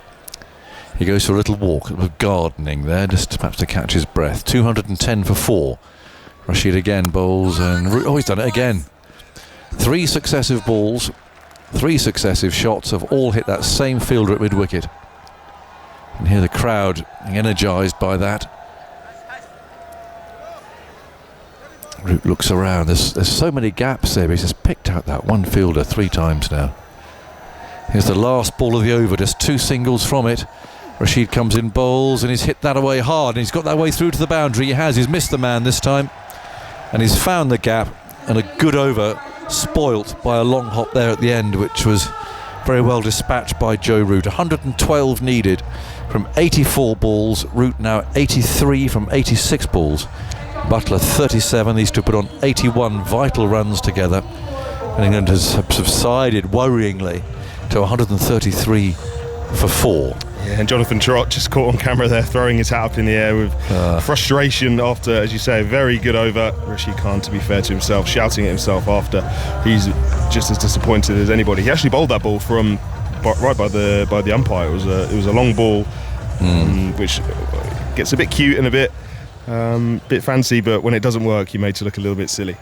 He goes for a little walk, a little gardening there, just perhaps to catch his breath. 210 for 4. Rashid again bowls, and he's done it again. 3 successive balls, 3 successive shots have all hit that same fielder at mid-wicket. You can hear the crowd energised by that. Root looks around. There's so many gaps there, but he's just picked out that one fielder 3 times now. Here's the last ball of the over, just 2 singles from it. Rashid comes in, bowls, and he's hit that away hard, and he's got that way through to the boundary. He's missed the man this time, and he's found the gap, and a good over spoilt by a long hop there at the end, which was very well dispatched by Joe Root. 112 needed from 84 balls. Root now 83 from 86 balls. Butler 37. These two put on 81 vital runs together, and England has subsided worryingly to 133 for 4. Yeah, and Jonathan Trott just caught on camera there throwing his hat up in the air with frustration after, as you say, a very good over. Rashid Khan, to be fair to himself, shouting at himself after. He's just as disappointed as anybody. He actually bowled that ball from right by the umpire. It was a long ball, which gets a bit cute and a bit fancy, but when it doesn't work, you're made to look a little bit silly.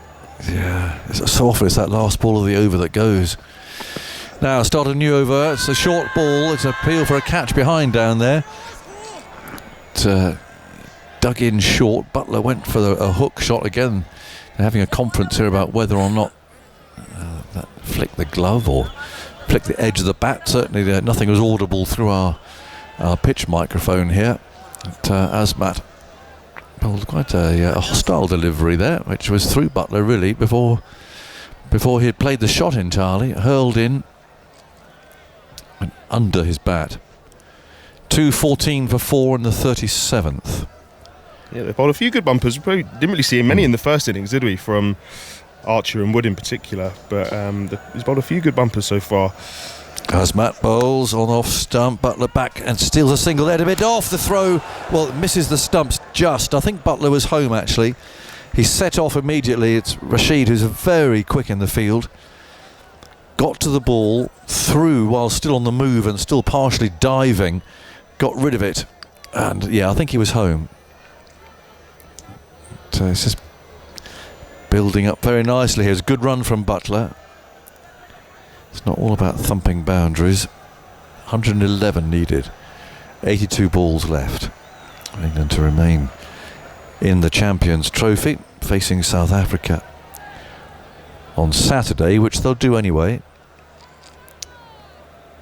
Yeah, so often it's that last ball of the over that goes. Now start a new over. It's a short ball. It's an appeal for a catch behind down there. It, dug in short. Butler went for a hook shot again. They're having a conference here about whether or not that flicked the glove or flicked the edge of the bat. Certainly nothing was audible through our pitch microphone here. But Azmat pulled quite a hostile delivery there, which was through Butler really before he had played the shot entirely. Hurled in and under his bat. 214 for 4 in the 37th. Yeah, they bowled a few good bumpers. We probably didn't really see many in the first innings, did we? From Archer and Wood in particular. But he's bowled a few good bumpers so far. Azmat bowls on off stump. Butler back and steals a single there, a bit off the throw. Well, misses the stumps just. I think Butler was home actually. He set off immediately. It's Rashid who's very quick in the field. Got to the ball, through while still on the move and still partially diving. Got rid of it. And yeah, I think he was home. So it's just building up very nicely. Here's a good run from Butler. It's not all about thumping boundaries. 111 needed. 82 balls left. England to remain in the Champions Trophy, facing South Africa on Saturday, which they'll do anyway.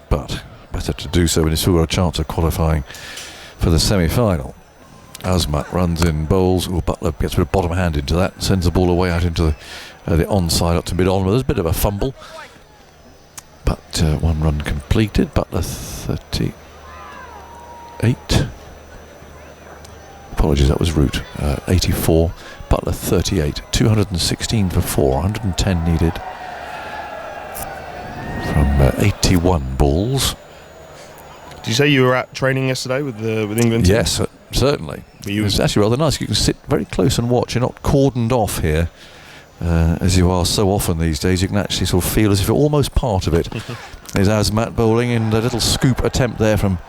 But better to do so when you've still got a chance of qualifying for the semi-final. Azmat runs in, bowls. Butler gets a bit of bottom hand into that, sends the ball away out into the onside up to mid-on. There's a bit of a fumble. But 1 run completed. Butler 38. Apologies, that was Root. 84. Butler 38. 216 for 4. 110 needed from 81 balls. Did you say you were at training yesterday with England? Yes, certainly. It's actually rather nice. You can sit very close and watch. You're not cordoned off here, as you are so often these days. You can actually sort of feel as if you're almost part of it. There's Azmat bowling in a little scoop attempt there from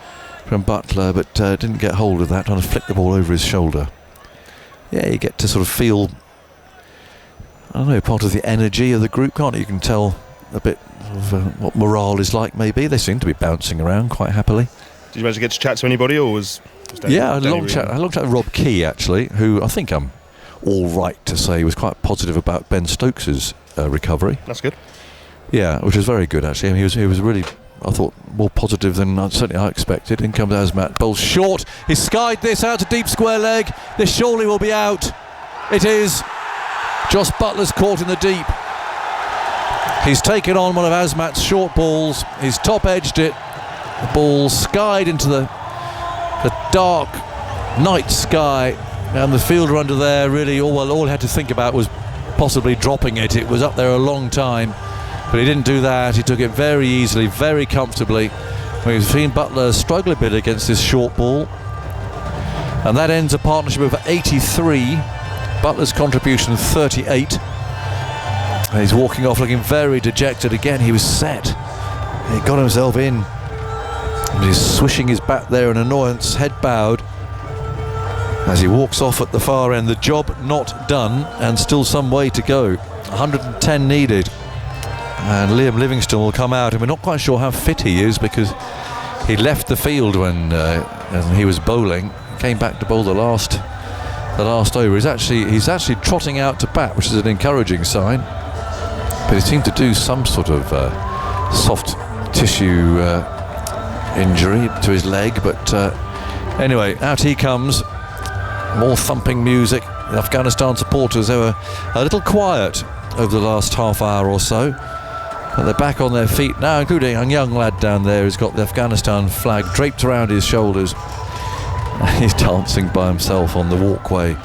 Butler, but didn't get hold of that, trying to flick the ball over his shoulder. Yeah, you get to sort of feel, I don't know, part of the energy of the group, can't you? You can tell a bit of what morale is like, maybe. They seem to be bouncing around quite happily. Did you manage to get to chat to anybody, or was I had a long chat with Rob Key, actually, who I think I'm all right to say he was quite positive about Ben Stokes' recovery. That's good. Yeah, which was very good actually. I mean, he was really, I thought, more positive than certainly I expected. In comes Asmat, bowls short. He's skied this out to deep square leg. This surely will be out. It is. Josh Butler's caught in the deep. He's taken on one of Asmat's short balls. He's top edged it. The ball skied into the dark night sky, and the fielder under there really all he had to think about was possibly dropping it. It was up there a long time, but he didn't do that. He took it very easily, very comfortably. We've seen Butler struggle a bit against this short ball, and that ends a partnership of 83. Butler's contribution 38. And he's walking off looking very dejected again. He was set. He got himself in. And he's swishing his bat there in annoyance, head bowed, as he walks off at the far end. The job not done, and still some way to go. 110 needed. And Liam Livingstone will come out, and we're not quite sure how fit he is, because he left the field when he was bowling. Came back to bowl the last over. He's actually trotting out to bat, which is an encouraging sign. But he seemed to do some sort of soft tissue injury to his leg. But anyway, out he comes. More thumping music. The Afghanistan supporters, they were a little quiet over the last half hour or so. But they're back on their feet now, including a young lad down there who's got the Afghanistan flag draped around his shoulders. He's dancing by himself on the walkway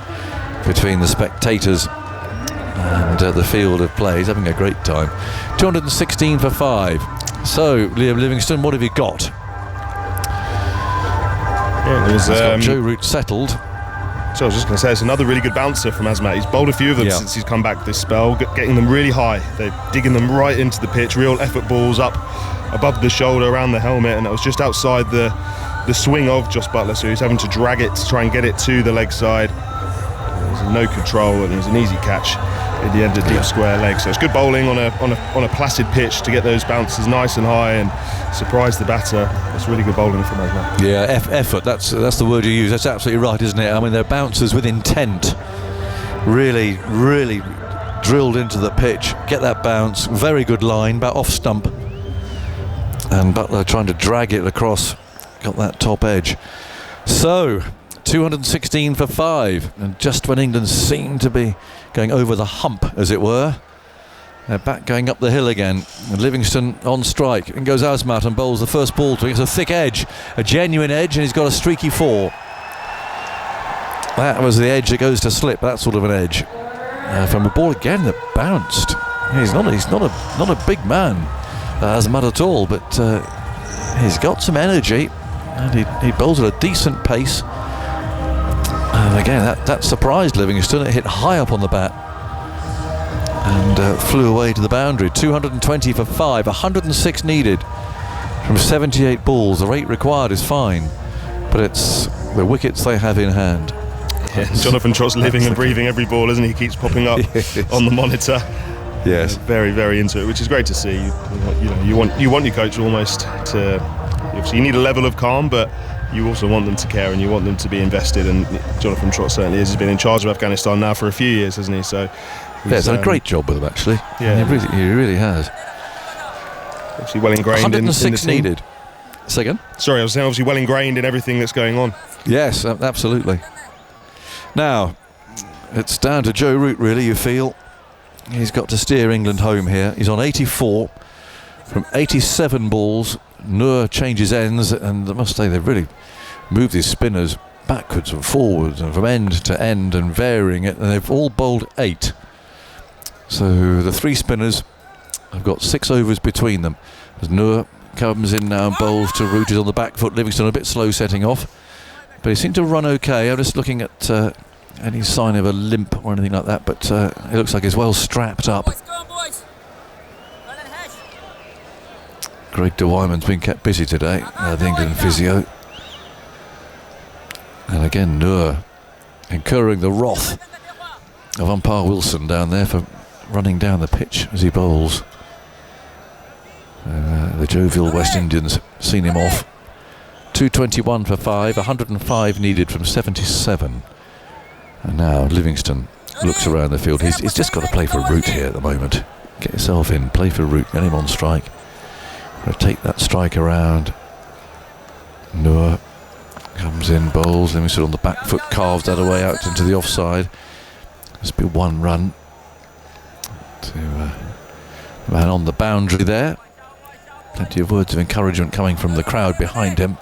between the spectators and the field of play. He's having a great time. 216 for 5. So, Liam Livingstone, what have you got? Yeah, he's got Joe Root settled. So I was just going to say, it's another really good bouncer from Asmat. He's bowled a few of them since he's come back this spell, getting them really high. They're digging them right into the pitch, real effort balls up above the shoulder, around the helmet, and it was just outside the swing of Josh Butler, so he's having to drag it to try and get it to the leg side. There's no control, and it was an easy catch at the end of deep square leg. So it's good bowling on a placid pitch to get those bounces nice and high and surprise the batter. It's really good bowling from Asmat. Yeah, effort. That's the word you use. That's absolutely right, isn't it? I mean, they're bouncers with intent. Really, really drilled into the pitch. Get that bounce. Very good line, about off stump. And Butler trying to drag it across. Got that top edge. So 216 for 5, and just when England seemed to be going over the hump, as it were, they're back going up the hill again. And Livingstone on strike, and goes Asmat and bowls the first ball to him. It's a thick edge, a genuine edge, and he's got a streaky 4. That was the edge that goes to slip, that sort of an edge. From a ball again that bounced. He's not a big man, Asmat at all, but he's got some energy. And he bowls at a decent pace. And again, that surprised Livingstone. It hit high up on the bat and flew away to the boundary. 220 for 5, 106 needed from 78 balls. The rate required is fine, but it's the wickets they have in hand. Yeah, Jonathan Trott's living and breathing every ball, isn't he? He keeps popping up on the monitor. Yes, very, very into it, which is great to see. You want your coach almost to. Obviously, you need a level of calm, but you also want them to care and you want them to be invested. And Jonathan Trott certainly is. He's been in charge of Afghanistan now for a few years, hasn't he? So he's done a great job with them, actually. Yeah, he really has. Obviously, well ingrained. 106 in the needed. Second. Sorry, I was saying obviously well ingrained in everything that's going on. Yes, absolutely. Now it's down to Joe Root, really. You feel he's got to steer England home here. He's on 84 from 87 balls. Noor changes ends, and I must say they've really moved his spinners backwards and forwards and from end to end and varying it, and they've all bowled 8. So the 3 spinners have got 6 overs between them. As Noor comes in now and bowls to Root, is on the back foot. Livingstone a bit slow setting off, but he seemed to run okay. I'm just looking at any sign of a limp or anything like that, but it looks like he's well strapped up. Greg de Wyman's been kept busy today, the England physio. And again, Noor incurring the wrath of umpire Wilson down there for running down the pitch as he bowls. The jovial West Indians seen him off. 221 for 5, 105 needed from 77. And now Livingstone looks around the field. He's just got to play for Root here at the moment. Get yourself in, play for Root, get him on strike. Take that strike around. Noor comes in, bowls, then we sit on the back foot, carves that away out into the offside. Must be one run to man on the boundary there. Plenty of words of encouragement coming from the crowd behind him.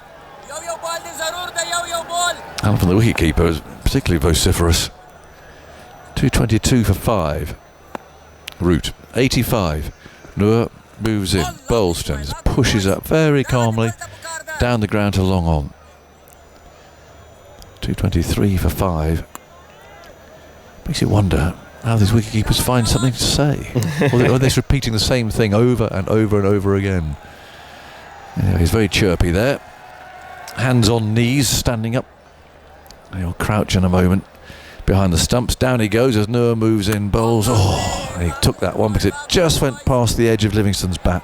And from the wicketkeeper is particularly vociferous. 222 for 5. Root 85. Noor moves in, bowls to him, just pushes up very calmly down the ground to long on. 223 for 5. Makes you wonder how these wicketkeepers find something to say. Or are they just repeating the same thing over and over and over again? Yeah, he's very chirpy there. Hands on knees, standing up. He'll crouch in a moment behind the stumps. Down he goes as Noor moves in, bowls. Oh, and he took that one because it just went past the edge of Livingston's bat.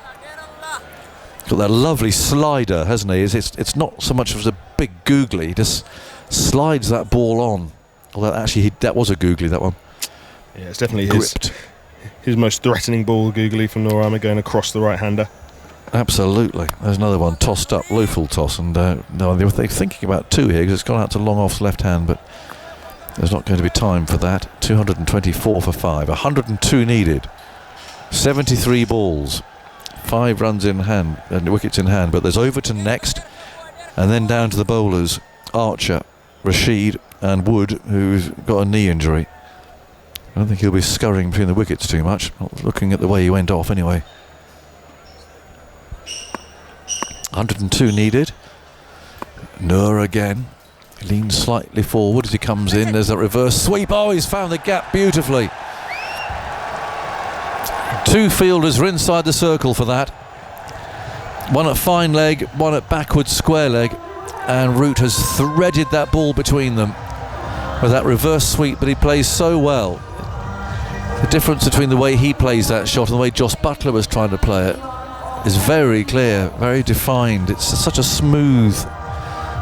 Got that lovely slider, hasn't he? It's not so much as a big googly, he just slides that ball on. Although actually that was a googly, that one. Yeah, it's definitely his most threatening ball, googly from Noor Ahmed, going across the right-hander. Absolutely. There's another one tossed up, low full toss, and no, they were thinking about two here because it's gone out to long off's left hand, but there's not going to be time for that. 224 for 5, 102 needed, 73 balls, 5 runs in hand and wickets in hand, but there's Overton next, and then down to the bowlers, Archer, Rashid and Wood, who's got a knee injury. I don't think he'll be scurrying between the wickets too much, not looking at the way he went off anyway. 102 needed. Noor again. He leans slightly forward as he comes in. There's that reverse sweep. Oh, he's found the gap beautifully. 2 fielders are inside the circle for that. One at fine leg, one at backwards square leg. And Root has threaded that ball between them with that reverse sweep that he plays so well. The difference between the way he plays that shot and the way Jos Buttler was trying to play it is very clear, very defined. It's such a smooth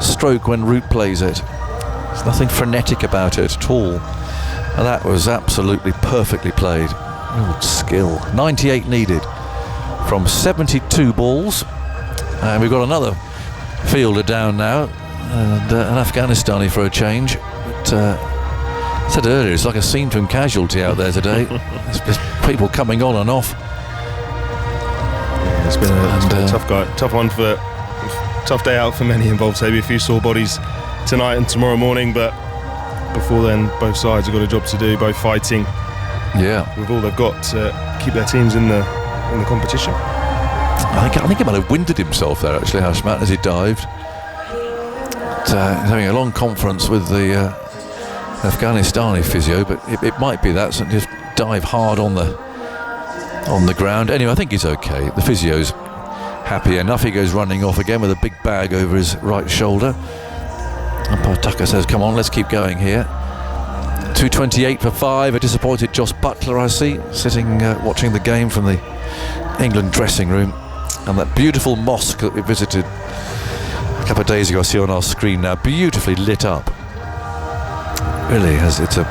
stroke when Root plays it. There's nothing frenetic about it at all. And that was absolutely perfectly played. Real skill. 98 needed from 72 balls. And we've got another fielder down now, and an Afghanistani for a change. But I said earlier, it's like a scene from Casualty out there today. There's just people coming on and off. It's been a tough day out for many involved. Maybe a few sore bodies tonight and tomorrow morning, but before then, both sides have got a job to do, both fighting. Yeah, with all they've got to keep their teams in the competition. I think he might have winded himself there actually, Hashmat, as he dived. He's having a long conference with the Afghanistani physio, but it might be that, so just dive hard on the ground. Anyway, I think he's okay. The physio's happy enough. He goes running off again with a big bag over his right shoulder. Umpire Tucker says, come on, let's keep going here. 228 for 5. A disappointed Jos Buttler, I see, sitting watching the game from the England dressing room. And that beautiful mosque that we visited a couple of days ago, I see on our screen now, beautifully lit up. Really, it's a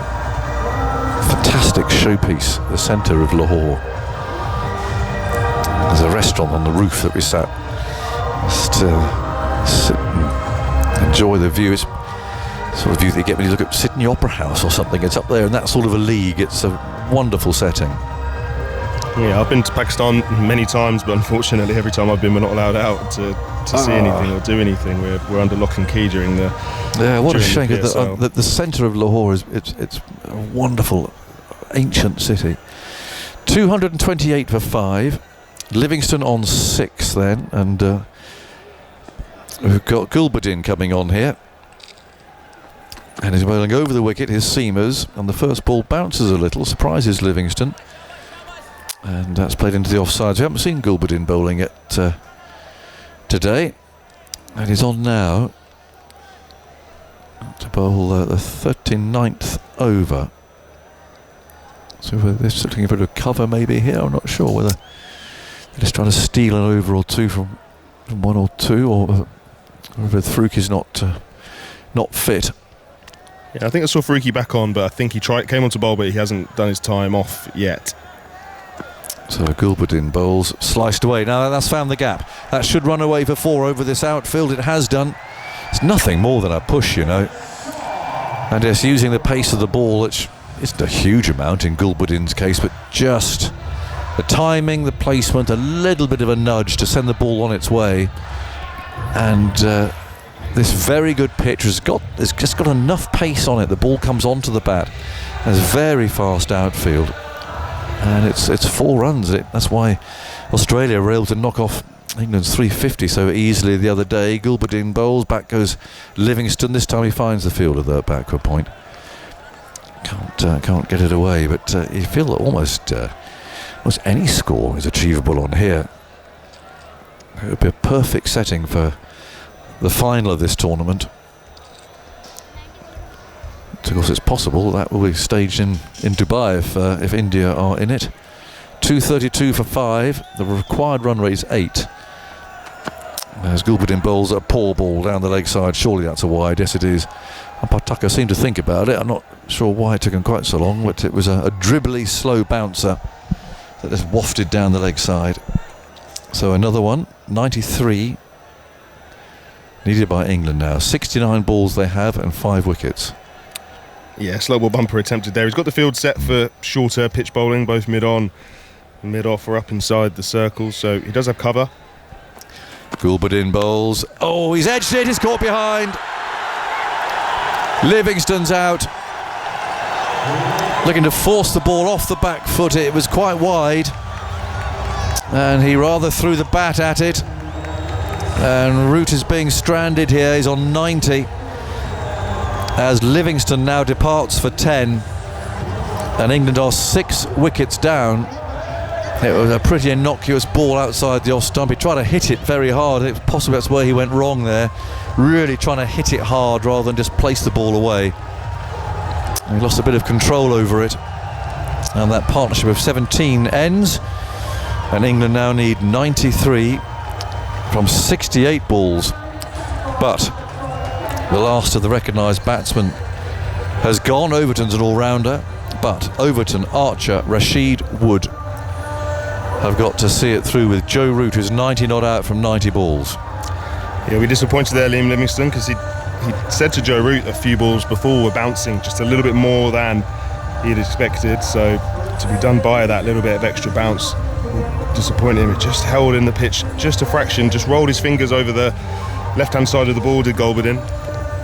fantastic showpiece, the centre of Lahore. There's a restaurant on the roof that we sat just sit and enjoy the view. It's sort of view that you get when you look at Sydney Opera House or something. It's up there in that sort of a league. It's a wonderful setting. Yeah, I've been to Pakistan many times, but unfortunately every time I've been, we're not allowed out to see anything or do anything. We're under lock and key during the what a shame. The centre of Lahore it's a wonderful ancient city. 228 for 5. Livingston on 6 then, and we've got Gulbuddin coming on here, and he's bowling over the wicket, his seamers, and the first ball bounces a little, surprises Livingston, and that's played into the offsides. We haven't seen Gulbuddin bowling it today, and he's on now to bowl the 39th over. So they're just looking for a cover maybe here. I'm not sure whether they're just trying to steal an over or two from 1 or 2, or whether Throok is not fit. Yeah, I think I saw Faruqi back on, but I think he came onto bowl, but he hasn't done his time off yet. So Gulbuddin bowls, sliced away. Now that's found the gap. That should run away for 4 over this outfield. It has done. It's nothing more than a push, you know. And it's using the pace of the ball, which isn't a huge amount in Gulbuddin's case, but just the timing, the placement, a little bit of a nudge to send the ball on its way. And this very good pitch has just got enough pace on it. The ball comes onto the bat. There's very fast outfield, and it's 4 runs. That's why Australia were able to knock off England's 350 so easily the other day. Gulbuddin bowls, back goes Livingston. This time he finds the field at the backward point. Can't get it away, but you feel that almost any score is achievable on here. It would be a perfect setting for the final of this tournament. Of course, it's possible that will be staged in Dubai if India are in it. 232 for 5. The required run rate is 8. As Gulbuddin bowls a poor ball down the leg side. Surely that's a wide. Yes, it is. And Pataka seemed to think about it. I'm not sure why it took him quite so long, but it was a dribbly, slow bouncer that just wafted down the leg side. So another one, 93. Needed by England now. 69 balls they have and 5 wickets. Yeah, slow ball bumper attempted there. He's got the field set for shorter pitch bowling, both mid-on and mid-off or up inside the circle, so he does have cover. Gulbuddin bowls. Oh, he's edged it, he's caught behind. Livingston's out. Looking to force the ball off the back foot. It was quite wide, and he rather threw the bat at it. And Root is being stranded here. He's on 90 as Livingston now departs for 10, and England are 6 wickets down. It was a pretty innocuous ball outside the off stump. He tried to hit it very hard. It's possibly that's where he went wrong there. Really trying to hit it hard rather than just place the ball away. And he lost a bit of control over it, and that partnership of 17 ends, and England now need 93 from 68 balls. But the last of the recognised batsmen has gone. Overton's an all-rounder, but Overton, Archer, Rashid, Wood have got to see it through with Joe Root, who's 90 not out from 90 balls. Yeah, we're disappointed there, Liam Livingstone, because he said to Joe Root a few balls before were bouncing just a little bit more than he'd expected, so to be done by that little bit of extra bounce disappointed him. It just held in the pitch just a fraction, just rolled his fingers over the left-hand side of the ball, did Gulbuddin.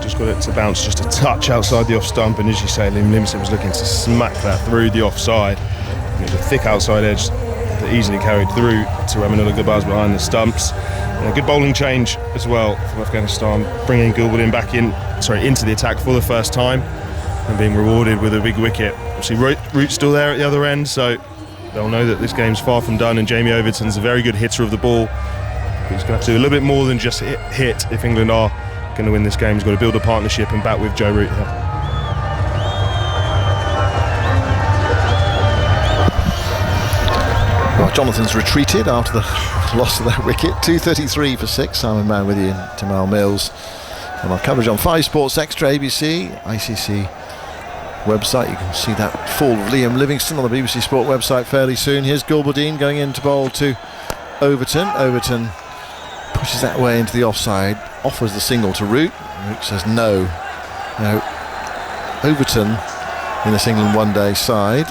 Just got it to bounce just a touch outside the off stump, and as you say, Liam Livingstone was looking to smack that through the offside. It was a thick outside edge that easily carried through to Aminullah Gabaz behind the stumps. And a good bowling change as well from Afghanistan, bringing Gulbuddin back into the attack for the first time and being rewarded with a big wicket. Obviously Root's still there at the other end, so they'll know that this game's far from done, and Jamie Overton's a very good hitter of the ball. He's going to have to do a little bit more than just hit if England are going to win this game. He's got to build a partnership and bat with Joe Root here. Well, Jonathan's retreated after the loss of that wicket. 233 for 6. Simon Mann with you, Tamal Mills. And our coverage on 5 Sports Extra, ABC, ICC website. You can see that fall of Liam Livingstone on the BBC Sport website fairly soon. Here's Gulbuddin going in to bowl to Overton. Overton pushes that way into the offside, offers the single to Root. Root says no. Now, Overton in this England one-day side,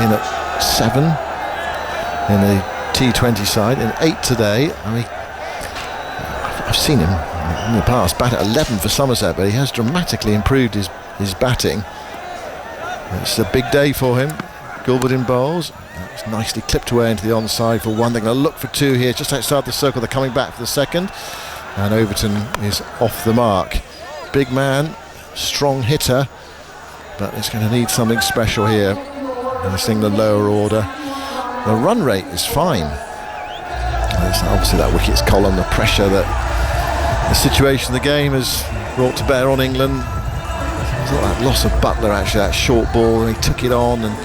in at 7 in the T20 side, in 8 today. I mean, I've seen him in the past bat at 11 for Somerset, but he has dramatically improved his batting. It's a big day for him. Gulbuddin bowls. It's nicely clipped away into the onside for 1. They're going to look for 2 here, just outside the circle. They're coming back for the second, and Overton is off the mark. Big man, strong hitter, but it's going to need something special here in this England lower order. The run rate is fine. It's obviously that wickets column, the pressure that the situation the game has brought to bear on England. It's not that loss of Buttler, actually, that short ball, and he took it on and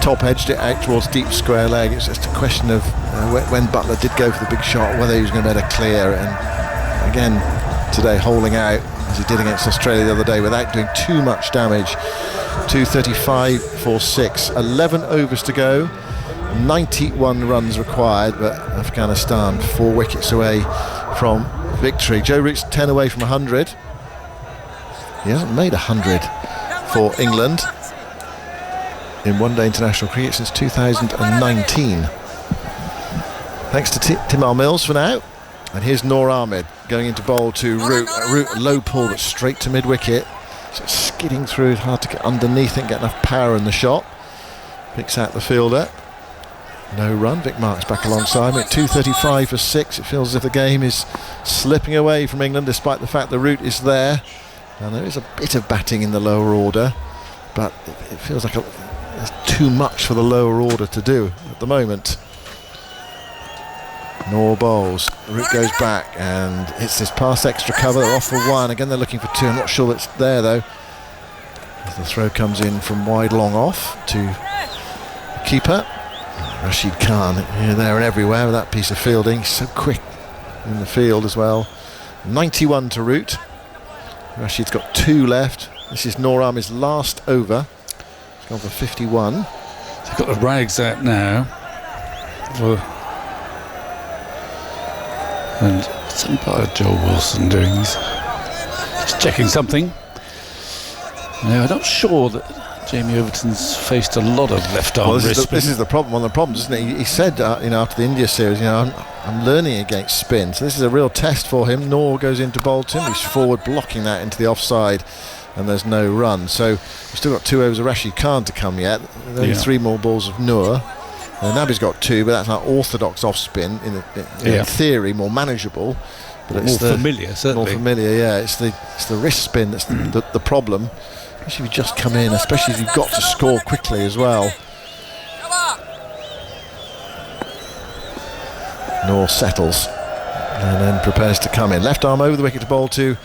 top edged it out towards deep square leg. It's just a question of when Buttler did go for the big shot, whether he was going to be able to clear it. And again today, holding out, as he did against Australia the other day without doing too much damage. 235 for 6, 11 overs to go, 91 runs required, but Afghanistan 4 wickets away from victory. Joe Root's 10 away from 100. He hasn't made 100 for England in one-day international cricket since 2019. Thanks to Timar Mills for now. And here's Noor Ahmed going into bowl to Root. Root, low pull, but straight to mid-wicket. So skidding through, it's hard to get underneath and get enough power in the shot. Picks out the fielder. No run. Vic Marks back alongside me at 235 for 6. It feels as if the game is slipping away from England, despite the fact the Root is there. And there is a bit of batting in the lower order, but it feels like there's too much for the lower order to do at the moment. Noor bowls. Root goes back and hits this past extra cover. They're off for 1. Again, they're looking for 2. I'm not sure it's there though. As the throw comes in from wide long off to the keeper. Rashid Khan here, there and everywhere with that piece of fielding. He's so quick in the field as well. 91 to Root. Rashid's got 2 left. This is Noor Ahmed's last over. He's gone for 51. They've got the rags out now. And it's umpire Joel Wilson doing this. Just checking something. Now, I'm not sure that Jamie Overton's faced a lot of left-arm wrist spin. This is the problem. One of the problems, isn't it? He said, after the India series, I'm learning against spin. So this is a real test for him. Noor goes into bowl to him. He's forward, blocking that into the offside, and there's no run. So we've still got 2 overs of Rashid Khan to come yet. There's only 3 more balls of Noor. Nabi's got 2, but that's an orthodox off spin. In theory, more manageable. But it's more familiar, certainly. More familiar, yeah. It's the wrist spin that's the problem. Especially if you just come in, especially if you've got to score quickly as well. Noor settles and then prepares to come in. Left arm over the wicket to bowl to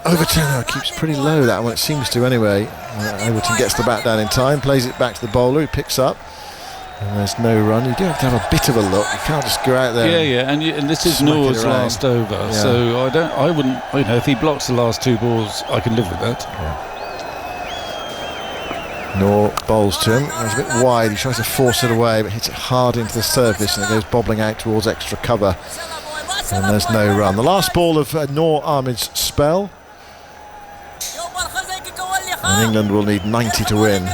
Overton. Keeps pretty low, that one, it seems to anyway. Overton gets the bat down in time, plays it back to the bowler, who picks up. And there's no run. You do have to have a bit of a look. You can't just go out there. And this is Noor's last over. Yeah. So I wouldn't. If he blocks the last 2 balls, I can live with that. Yeah. Noor bowls to him. It's a bit wide. He tries to force it away, but hits it hard into the surface, and it goes bobbling out towards extra cover. And there's no run. The last ball of Noor Ahmed's spell. And England will need 90 to win.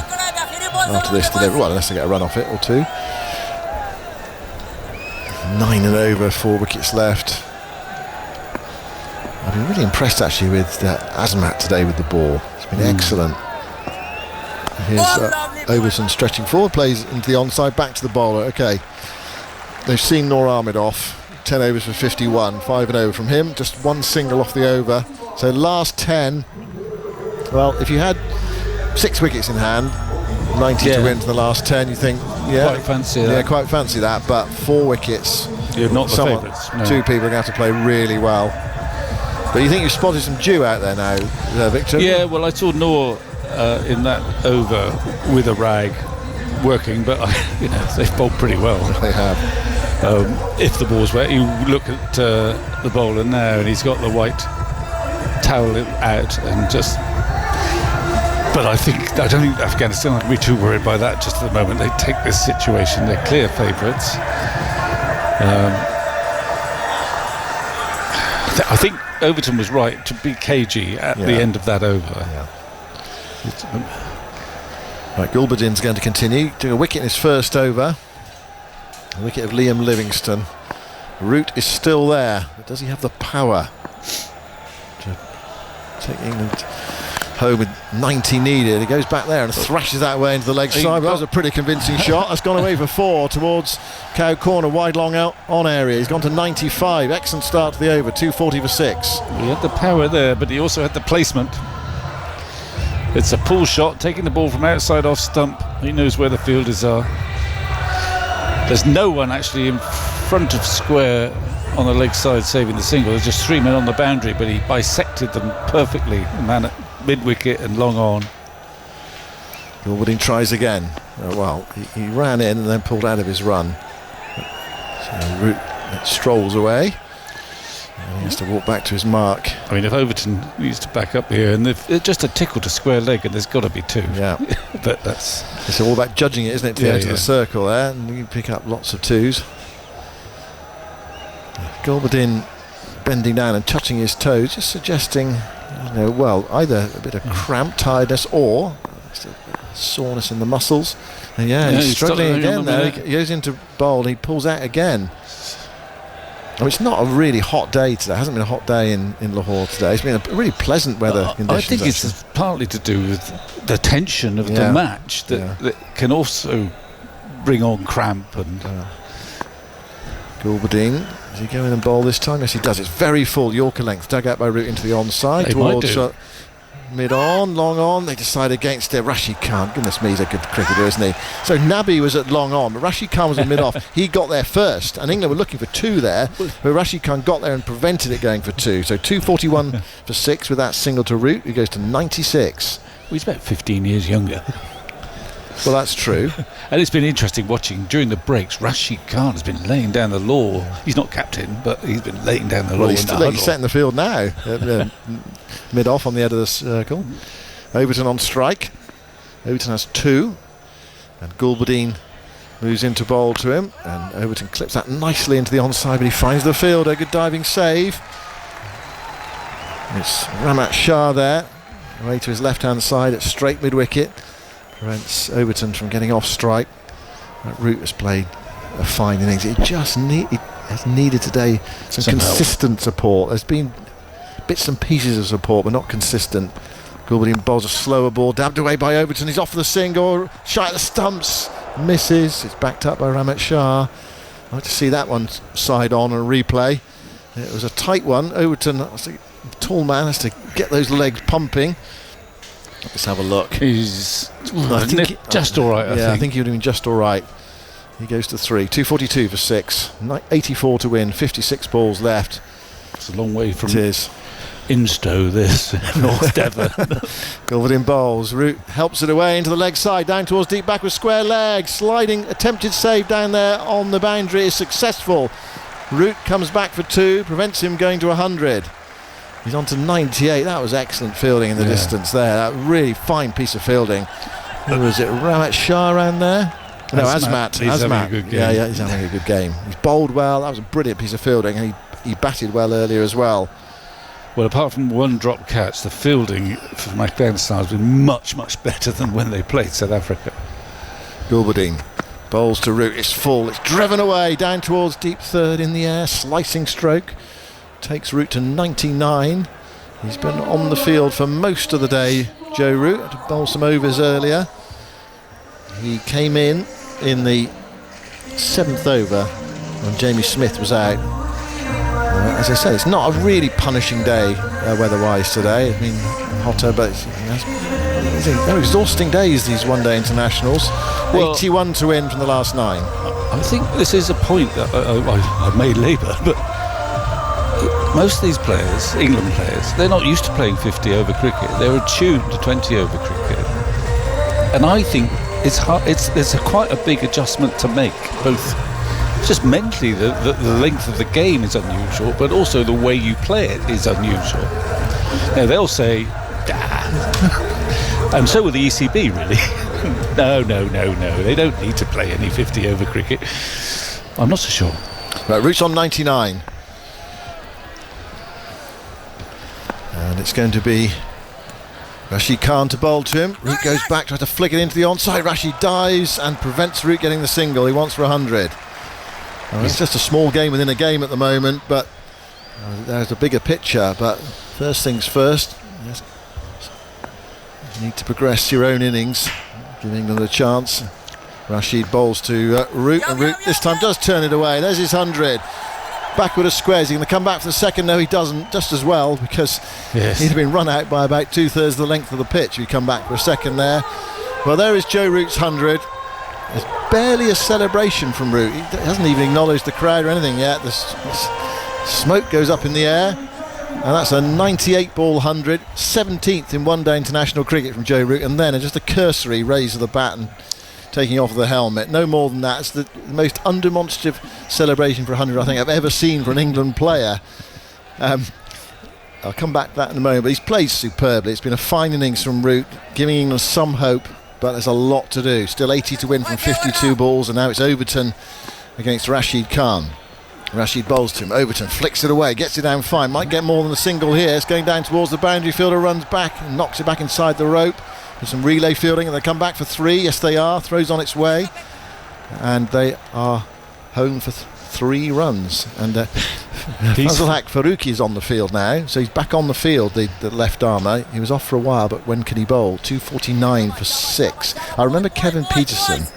After this delivery, unless they get a run off it or 2. 9 and over, 4 wickets left. I've been really impressed actually with Azmat today with the ball. It's been excellent. Here's Overton stretching forward, plays into the onside, back to the bowler. Okay, they've seen Noor Ahmed off. 10 overs for 51, 5 and over from him. Just 1 single off the over. So last 10. Well, if you had 6 wickets in hand, 90 to win to the last 10, you think, quite fancy that. Yeah, quite fancy that. But 4 wickets. You're not the favourites. No. 2 people are going to have to play really well. But you think you've spotted some dew out there now, Victor? Yeah, well, I saw Noor in that over with a rag working, but they've bowled pretty well. They have. If the ball's wet, you look at the bowler now, and he's got the white towel out and just. But I don't think Afghanistan are going to be too worried by that just at the moment. They take this situation; they're clear favourites. I think Overton was right to be cagey at the end of that over. Yeah. Right, Gulbadin's going to continue. Doing a wicket in his first over. A wicket of Liam Livingstone. Root is still there, but does he have the power to take England home with 90 needed? He goes back there and thrashes that way into the leg side. That was a pretty convincing shot. That's gone away for 4 towards Cow Corner, wide long out on area. He's gone to 95. Excellent start to the over, 240 for 6. He had the power there, but he also had the placement. It's a pull shot, taking the ball from outside off stump. He knows where the fielders are. There's no one actually in front of square on the leg side saving the single. There's just 3 men on the boundary, but he bisected them perfectly. The man at mid-wicket and long on. Gulbadin tries again. He ran in and then pulled out of his run. So Root strolls away. And he has to walk back to his mark. I mean, if Overton needs to back up here, and if just a tickle to square leg, and there's got to be 2. Yeah. But that's... It's all about judging it, isn't it, to the edge of the circle there, and you pick up lots of 2s. Gulbadin bending down and touching his toes, just suggesting, either a bit of cramp, tiredness, or soreness in the muscles. And he's struggling again there. He goes into bowl, he pulls out again. It's not a really hot day today. It hasn't been a hot day in Lahore today. It's been a really pleasant weather conditions. I think it's partly to do with the tension of the match that can also bring on cramp. And Gulbadin, does he go in and bowl this time? Yes, he does. It's very full Yorker length, dug out by Root into the onside towards mid-on, long on. They decide against it. Rashid Khan, goodness me, he's a good cricketer, isn't he? So Nabi was at long on, but Rashid Khan was in mid-off. He got there first, and England were looking for 2 there, but Rashid Khan got there and prevented it going for 2. So 241 for 6 with that single to Root, who goes to 96. Well, he's about 15 years younger. Well, that's true. And it's been interesting watching during the breaks. Rashid Khan has been laying down the law. He's not captain, but he's been laying down the law. He's setting the field now. Mid-off on the end of the circle. Overton on strike. Overton has 2. And Gulbadin moves into bowl to him. And Overton clips that nicely into the onside, but he finds the field. A good diving save. It's Ramat Shah there. Away to his left-hand side at straight mid-wicket. Prevents Overton from getting off strike. That Root has played a fine innings. It just has needed today some consistent support. There's been bits and pieces of support, but not consistent. Gulbadin bowls a slower ball, dabbed away by Overton. He's off for the single, shy at the stumps, misses. It's backed up by Ramat Shah. I'd like to see that one side on and replay. It was a tight one. Overton, a tall man, has to get those legs pumping. Let's have a look. He's just all right, I think. I think he would have been just all right. He goes to 3. 242 for 6. 84 to win. 56 balls left. It's a long way from Instow, this. North Devon. Gulbadin bowls. Root helps it away into the leg side. Down towards deep back with square leg. Sliding, attempted save down there on the boundary is successful. Root comes back for 2. Prevents him going to 100. He's on to 98. That was excellent fielding in the distance there. That really fine piece of fielding. Who was it? Ramat Shah around there? No, Azmat. He's having a good game. Yeah, he's having a good game. He's bowled well. That was a brilliant piece of fielding, and he batted well earlier as well. Well, apart from one drop catch, the fielding from Afghanistan has been much, much better than when they played South Africa. Gulbadin bowls to Root. It's full. It's driven away down towards deep third in the air. Slicing stroke. Takes Root to 99. He's been on the field for most of the day, Joe Root. Had to bowl some overs earlier. He came in the 7th over when Jamie Smith was out. As I say, it's not a really punishing day weather-wise today. It's been hotter, but they're exhausting days, these one-day internationals. Well, 81 to win from the last 9. I think this is a point that I may labour, but most of these players, England players, they're not used to playing 50-over cricket. They're attuned to 20-over cricket, and I think it's hard. There's quite a big adjustment to make. Both just mentally, the length of the game is unusual, but also the way you play it is unusual. Now they'll say, and so will the ECB, really. No. They don't need to play any 50-over cricket. I'm not so sure. Right, Root's on 99. And it's going to be Rashid Khan to bowl to him. Root goes back, tries to flick it into the onside. Rashid dives and prevents Root getting the single. He wants for 100. It's just a small game within a game at the moment, but there's a bigger picture. But first things first, you need to progress your own innings, give England a chance. Rashid bowls to Root, and Root this time does turn it away. There's his 100. Backward of squares. He's going to come back for the second. No, he doesn't, just as well, because he'd been run out by about 2/3 the length of the pitch. He come back for a second there. Well, there is Joe Root's 100. There's barely a celebration from Root. He hasn't even acknowledged the crowd or anything yet. The smoke goes up in the air, and that's a 98-ball 100, 17th in one-day international cricket from Joe Root, and then just a cursory raise of the bat and taking off the helmet. No more than that. It's the most undemonstrative celebration for 100 I think I've ever seen for an England player. I'll come back to that in a moment, but he's played superbly. It's been a fine innings from Root, giving England some hope, but there's a lot to do. Still 80 to win from 52 balls, and now it's Overton against Rashid Khan. Rashid bowls to him. Overton flicks it away, gets it down fine, might get more than a single here. It's going down towards the boundary. Fielder runs back and knocks it back inside the rope. There's some relay fielding, and they come back for 3. Yes, they are. Throws on its way, and they are home for 3 runs. And Fazal Haq Faruqi is on the field now, so he's back on the field, the left armour. He was off for a while, but when can he bowl? 249 for 6. I remember Kevin Peterson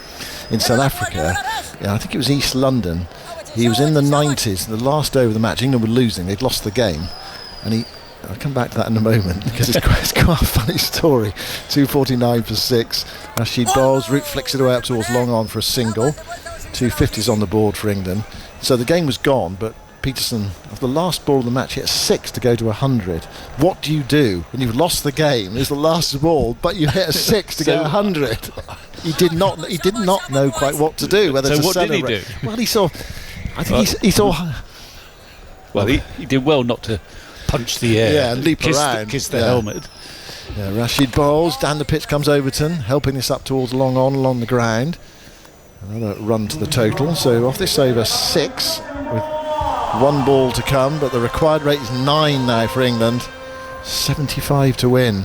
in South Africa, I think it was East London. He was in the 90s, the last over of the match. England were losing, they'd lost the game, and I'll come back to that in a moment because it's quite a funny story. 249 for 6. Rashid bowls, Root flicks it away up towards long on for a single. 250s on the board for England. So the game was gone, but Peterson, of the last ball of the match, hit 6 to go to 100. What do you do when you've lost the game? It's the last ball, but you hit a 6 to go 100. He did not know quite what to do. Whether so to what did he do? Well, he saw. I think he saw. Well, he did well not to punch the air. And leap around. Kiss the helmet. Yeah, Rashid bowls. Down the pitch comes Overton, helping this up towards long on along the ground. Another run to the total. So off this over 6 with 1 ball to come, but the required rate is 9 now for England. 75 to win.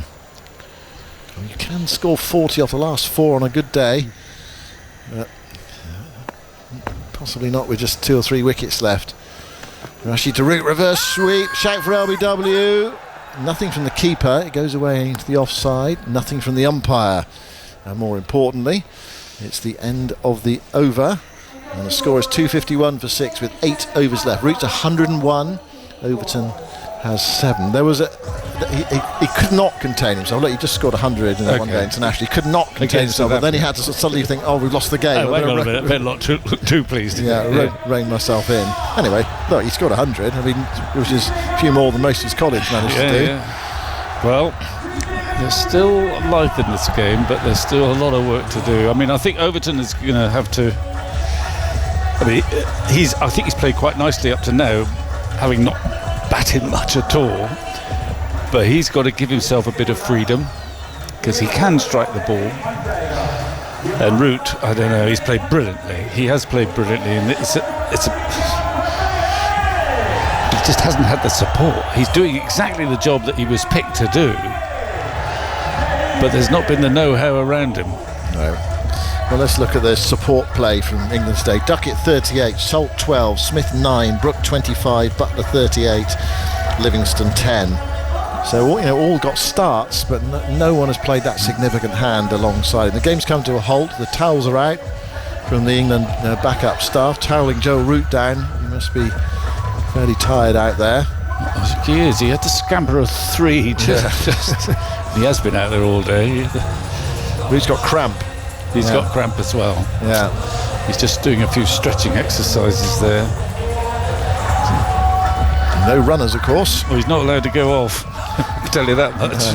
Well, you can score 40 off the last 4 on a good day, but possibly not with just 2 or 3 wickets left. Rashid to Root, reverse sweep, shout for LBW. Nothing from the keeper, it goes away into the offside. Nothing from the umpire. And more importantly, it's the end of the over, and the score is 251 for 6 with 8 overs left. Root's 101, Overton has 7. There was he could not contain himself. Look, he just scored 100 in one day internationally. He could not contain himself, but then he had to suddenly think, oh, we've lost the game. Oh, hang on a minute, I better not too pleased. Rein myself in. Anyway, look, he scored 100. I mean, which is a few more than most of his colleagues managed to do. Yeah. Well, there's still life in this game, but there's still a lot of work to do. I mean, I think Overton is going to have to. I mean, I think he's played quite nicely up to now, having not batted much at all. But he's got to give himself a bit of freedom because he can strike the ball. And Root, I don't know, he's played brilliantly. He has played brilliantly, and he just hasn't had the support. He's doing exactly the job that he was picked to do, but there's not been the know-how around him. No. Well, let's look at the support play from England today. Duckett 38, Salt 12, Smith 9, Brook 25, Butler 38, Livingston 10. So all got starts, but no one has played that significant hand alongside. The game's come to a halt. The towels are out from the England backup staff, toweling Joe Root down. He must be fairly tired out there. He is. He had to scamper a 3. He has been out there all day. Root's got cramp. He's got cramp as well. Yeah. He's just doing a few stretching exercises there. No runners, of course. Well, he's not allowed to go off. I can tell you that much.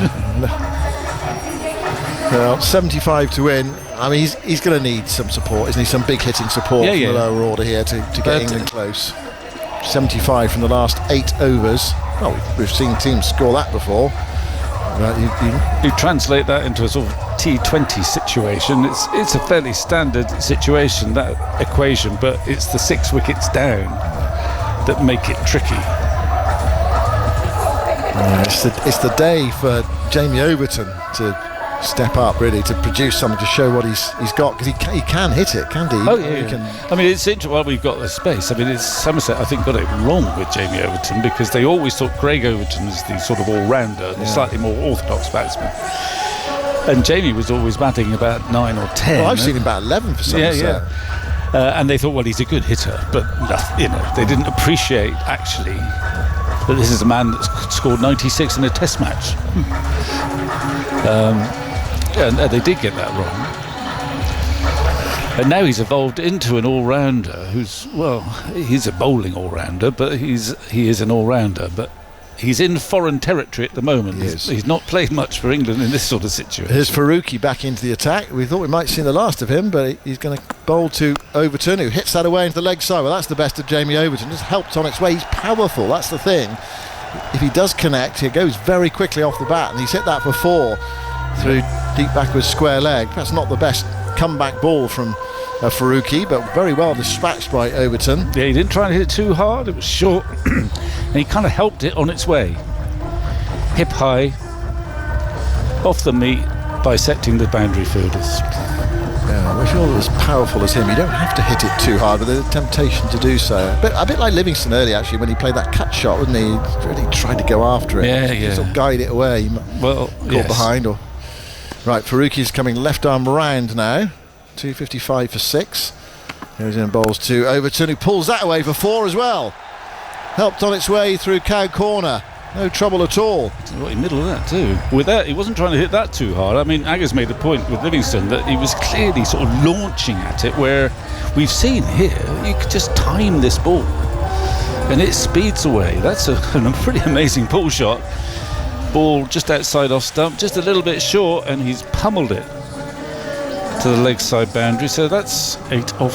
Well, 75 to win. I mean, he's going to need some support, isn't he? Some big hitting support from the lower order here to get England close. 75 from the last 8 overs. Well, we've seen teams score that before. You translate that into a sort of T20 situation. It's a fairly standard situation, that equation, but it's the 6 wickets down that make it tricky. It's the day for Jamie Overton to step up, really, to produce something, to show what he's got, because he can hit it, can't he? Oh yeah. I mean, it's interesting. Well, we've got the space. I mean, Somerset, I think, got it wrong with Jamie Overton, because they always thought Craig Overton was the sort of all-rounder, the slightly more orthodox batsman. And Jamie was always batting about 9 or 10. Well, I've seen him about 11 for Somerset. And they thought, well, he's a good hitter, but they didn't appreciate actually that this is a man that's scored 96 in a Test match. And they did get that wrong. And now he's evolved into an all-rounder he's a bowling all-rounder, but he is an all-rounder. But he's in foreign territory at the moment. He's not played much for England in this sort of situation. Here's Faruqi back into the attack. We thought we might see the last of him, but he's going to bowl to Overton, who hits that away into the leg side. Well, that's the best of Jamie Overton. Just helped on its way. He's powerful. That's the thing. If he does connect, it goes very quickly off the bat, and he's hit that for 4 through deep backwards square leg. Perhaps not the best comeback ball from Faruqi, but very well dispatched by Overton. Yeah, he didn't try and hit it too hard. It was short, and he kind of helped it on its way. Hip high, off the meat, bisecting the boundary fielders. Yeah, if you're as powerful as him, you don't have to hit it too hard, but there's a temptation to do so. A bit like Livingston earlier, actually, when he played that cut shot, wouldn't he? He really tried to go after it. Yeah. Sort of guide it away. Caught behind. Right, Faruqi's coming left arm round now. 255 for 6. Goes in and bowls to Overton, who pulls that away for 4 as well. Helped on its way through cow corner. No trouble at all. Right in the middle of that too. With that, he wasn't trying to hit that too hard. I mean, Agger's made the point with Livingston that he was clearly sort of launching at it, where we've seen here, you could just time this ball and it speeds away. That's a pretty amazing pull shot. Ball just outside off stump, just a little bit short, and he's pummeled it to the leg side boundary. So that's 8 of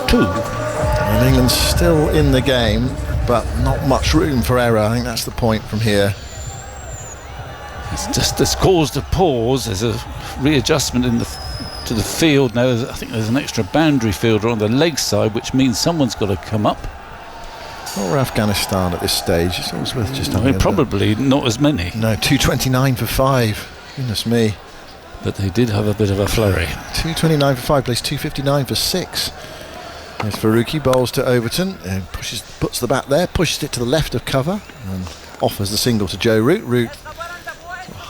2. And England's still in the game, but not much room for error. I think that's the point from here. It's caused a pause. There's a readjustment to the field now. I think there's an extra boundary fielder on the leg side, which means someone's got to come up. Or Afghanistan at this stage. It's always worth just having probably not as many. No, 229 for 5. Goodness me. But they did have a bit of a flurry. 229 for 5 plays 259 for 6. There's Faruqi, bowls to Overton and puts the bat there, pushes it to the left of cover and offers the single to Joe Root. Root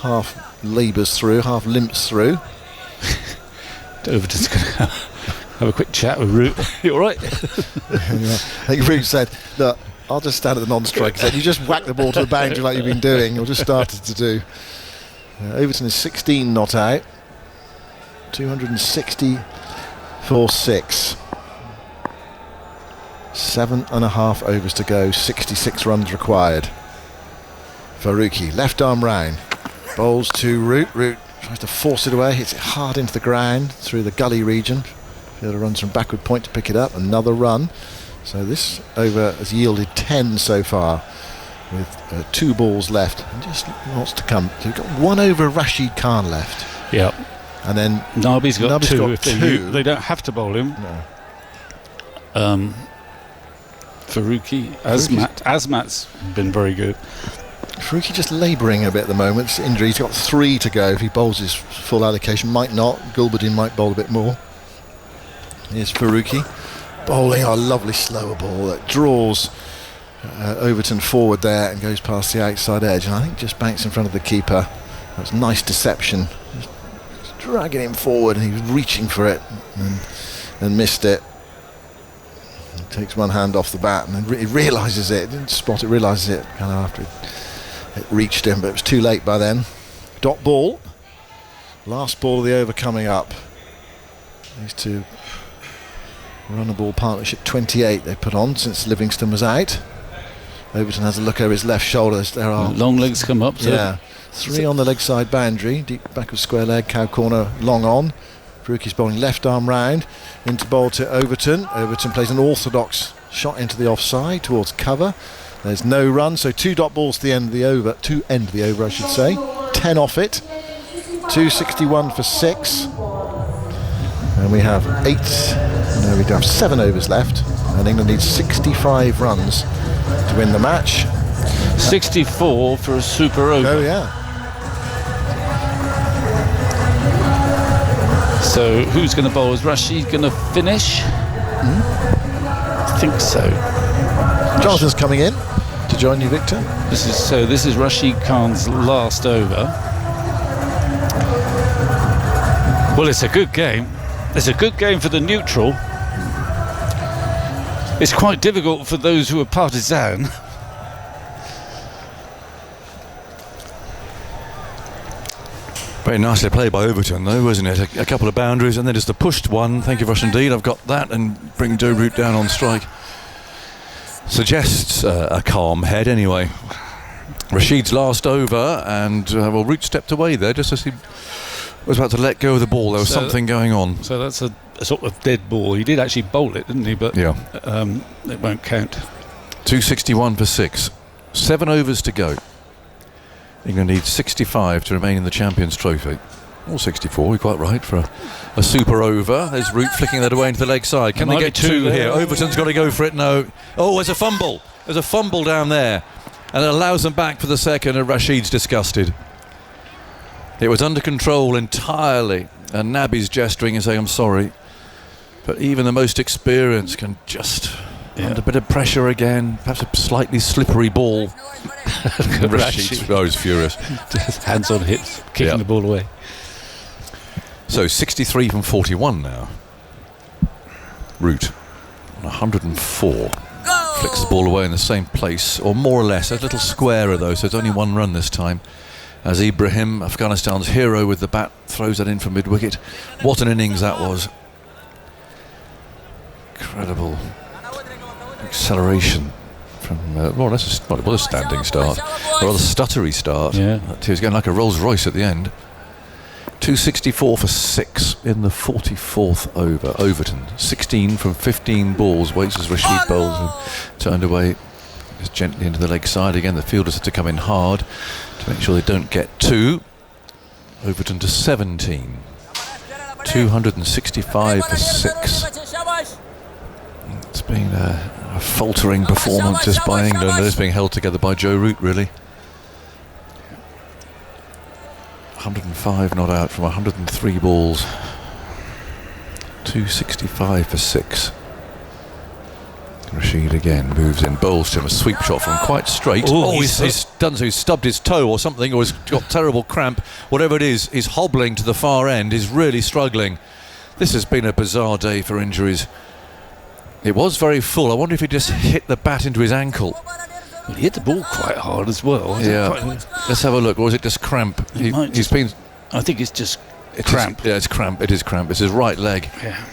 half labours through, half limps through. Overton's going to have a quick chat with Root. You all right? Yeah. I think Root said, look, I'll just stand at the non-strike. He said, you just whack the ball to the boundary like you've been doing, or just started to do. Overton is 16 not out. 260 for 6. 7.5 overs to go, 66 runs required. Faruqi, left arm round, bowls to Root. Root tries to force it away, hits it hard into the ground through the gully region. Fielder runs from backward point to pick it up, another run. So this over has yielded 10 so far, with 2 balls left, and just lots to come. So we've got 1 over Rashid Khan left. Yep. And then Nabi's got 2. If they don't have to bowl him. No. Faruqi, Azmat's been very good. Faruqi just labouring a bit at the moment. It's injury. He's got 3 to go. If he bowls his full allocation, might not. Gulbadin might bowl a bit more. Here's Faruqi bowling a lovely slower ball that draws Overton forward there and goes past the outside edge, and I think just banks in front of the keeper. That's nice deception. Just dragging him forward, and he was reaching for it and missed it. He takes one hand off the bat and he realises it. Didn't spot it, realises it kind of after it reached him, but it was too late by then. Dot ball. Last ball of the over coming up. These two run a ball partnership 28 they put on since Livingston was out. Overton has a look over his left shoulder. There are long legs come up. Yeah, 3 on the leg side boundary. Deep back of square leg, cow corner, long on. Faruqi's bowling left arm round into bowl to Overton. Overton plays an orthodox shot into the offside towards cover. There's no run, so 2 dot balls to the end of the over. To end the over, I should say. 10 off it. 261 for 6. And we have 7 overs left, and England needs 65 runs to win the match. 64 for a super over. Oh yeah. So who's going to bowl? Is Rashid going to finish? I think so. Jonathan's coming in to join you, Victor. This is Rashid Khan's last over. Well, it's a good game. It's a good game for the neutral. It's quite difficult for those who are partisan. Very nicely played by Overton, though, wasn't it? A couple of boundaries and then just a pushed one. Thank you, Rush, indeed. I've got that, and bring Joe Root down on strike. Suggests a calm head, anyway. Rashid's last over, and Root stepped away there just as he was about to let go of the ball. There was something going on. So that's a sort of dead ball. He did actually bowl it, didn't he? But it won't count. 261 for 6. 7 overs to go. England needs 65 to remain in the Champions Trophy. Or 64, you're quite right, for a super over. There's Root flicking that away into the leg side. Can they get 2 here? Overton's got to go for it. No. Oh, there's a fumble. There's a fumble down there. And it allows them back for the second, and Rashid's disgusted. It was under control entirely, and Nabi's gesturing and saying, I'm sorry. But even the most experienced can just, under a bit of pressure again, perhaps a slightly slippery ball. Rashid, he's furious. Just hands on hips, kicking the ball away. So 63 from 41 now. Root on 104. Flicks the ball away in the same place, or more or less. A little squarer though, so it's only 1 run this time. As Ibrahim, Afghanistan's hero with the bat, throws that in from mid-wicket. What an innings that was. Incredible acceleration from, it was a standing start. A rather stuttery start. Yeah. He was going like a Rolls Royce at the end. 264 for 6 in the 44th over. Overton, 16 from 15 balls, waits as Rashid bowls and turned away just gently into the leg side again. The fielders had to come in hard to make sure they don't get 2. Overton to 17. 265 for 6. It's been a faltering performance just by England. It's being held together by Joe Root, really. 105 not out from 103 balls. 265 for 6. Rashid again moves in, bowls to him a sweep shot from quite straight. He's done so. He's stubbed his toe or something, or he's got terrible cramp. Whatever it is, he's hobbling to the far end. He's really struggling. This has been a bizarre day for injuries. It was very full. I wonder if he just hit the bat into his ankle. Well, he hit the ball quite hard as well. Yeah. Let's have a look. Or is it just cramp? He's been. I think it's just cramp. It's cramp. It is cramp. It's his right leg. Yeah.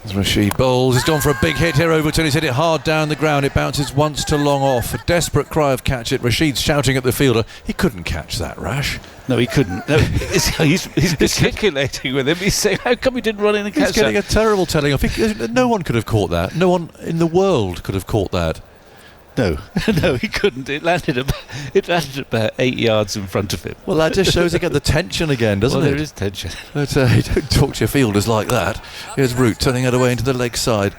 As Rashid bowls, he's gone for a big hit here. Overton. He's hit it hard down the ground. It bounces once to long off. A desperate cry of catch it. Rashid's shouting at the fielder. He couldn't catch that, Rash. No, he couldn't. No, he's gesticulating with him. He's saying, "How come he didn't run in and catch that?" He's getting a terrible telling off. No one could have caught that. No one in the world could have caught that. No, no, he couldn't. It landed about 8 yards in front of him. Well, that just shows again the tension again, doesn't it? There is tension. But you don't talk to your fielders like that. Here's Root turning it away into the leg side.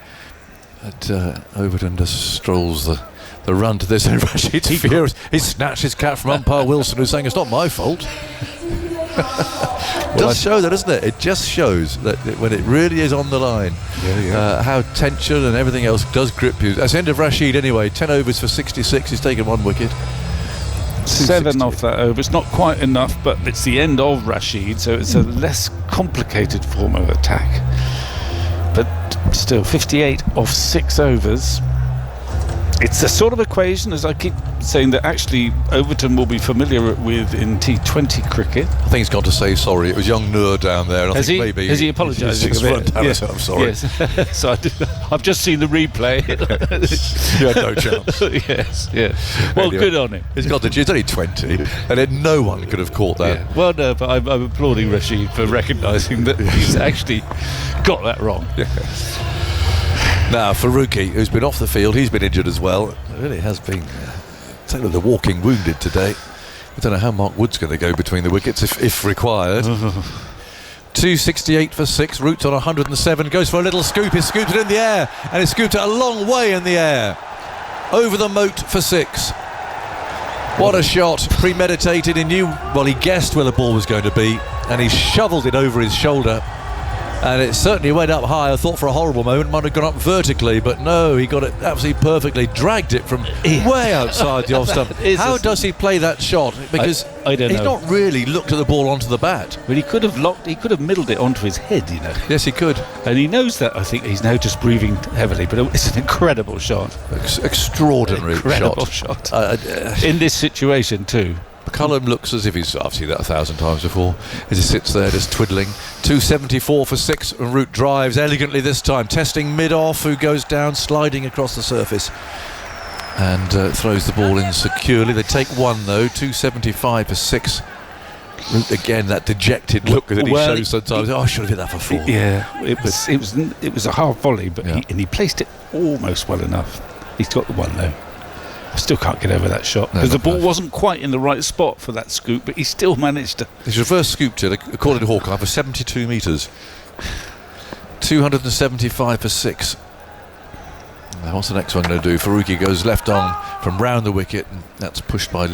But Overton just strolls the run to this. And Rashid's furious. He snatched his cap from umpire Wilson, who's saying it's not my fault. It does show that, doesn't it? It just shows that when it really is on the line, how tension and everything else does grip you. That's the end of Rashid anyway. 10 overs for 66. He's taken 1 wicket. 7 off that over. It's not quite enough, but it's the end of Rashid, so it's a less complicated form of attack. But still, 58 off 6 overs. It's a sort of equation, as I keep saying, that actually Overton will be familiar with in T20 cricket. I think he's got to say sorry. It was young Noor down there. And has he apologised? Yes. I'm sorry. Yes. So I've just seen the replay. You had no chance. yes. Well, anyway, good on him. He's got it's only 20, and no one could have caught that. Yeah. Well, no, but I'm applauding Rashid for recognising that he's actually got that wrong. Now, Faruqi, who's been off the field, he's been injured as well. It really has been the walking wounded today. I don't know how Mark Wood's going to go between the wickets if required. 268 for 6. Root's on 107. Goes for a little scoop. He's scooped it in the air, and he's scooped it a long way in the air. Over the moat for 6. What a shot. Premeditated. He guessed where the ball was going to be, and he shoveled it over his shoulder. And it certainly went up high. I thought for a horrible moment it might have gone up vertically, but no, he got it absolutely perfectly. Dragged it from way outside the off stump. How does he play that shot? Because I don't know. He's not really looked at the ball onto the bat. But he could have middled it onto his head, you know. Yes, he could. And he knows that. I think he's now just breathing heavily, but it's an incredible shot. Extraordinary shot. In this situation too. McCullum looks as if I've seen that 1,000 times before, as he sits there just twiddling. 274 for 6, and Root drives elegantly this time, testing mid-off, who goes down, sliding across the surface. and throws the ball in securely. They take one though, 275 for 6. Again, that dejected look that he shows sometimes. I should have hit that for 4. Yeah, it was a half volley, but he placed it almost well enough. He's got the one though. I still can't get over that shot because the ball wasn't quite in the right spot for that scoop, but he still managed to. He's reverse scooped it, according to Hawkeye, for 72 metres. 275 for 6. Now what's the next one going to do? Faruqi goes left on from round the wicket, and that's pushed by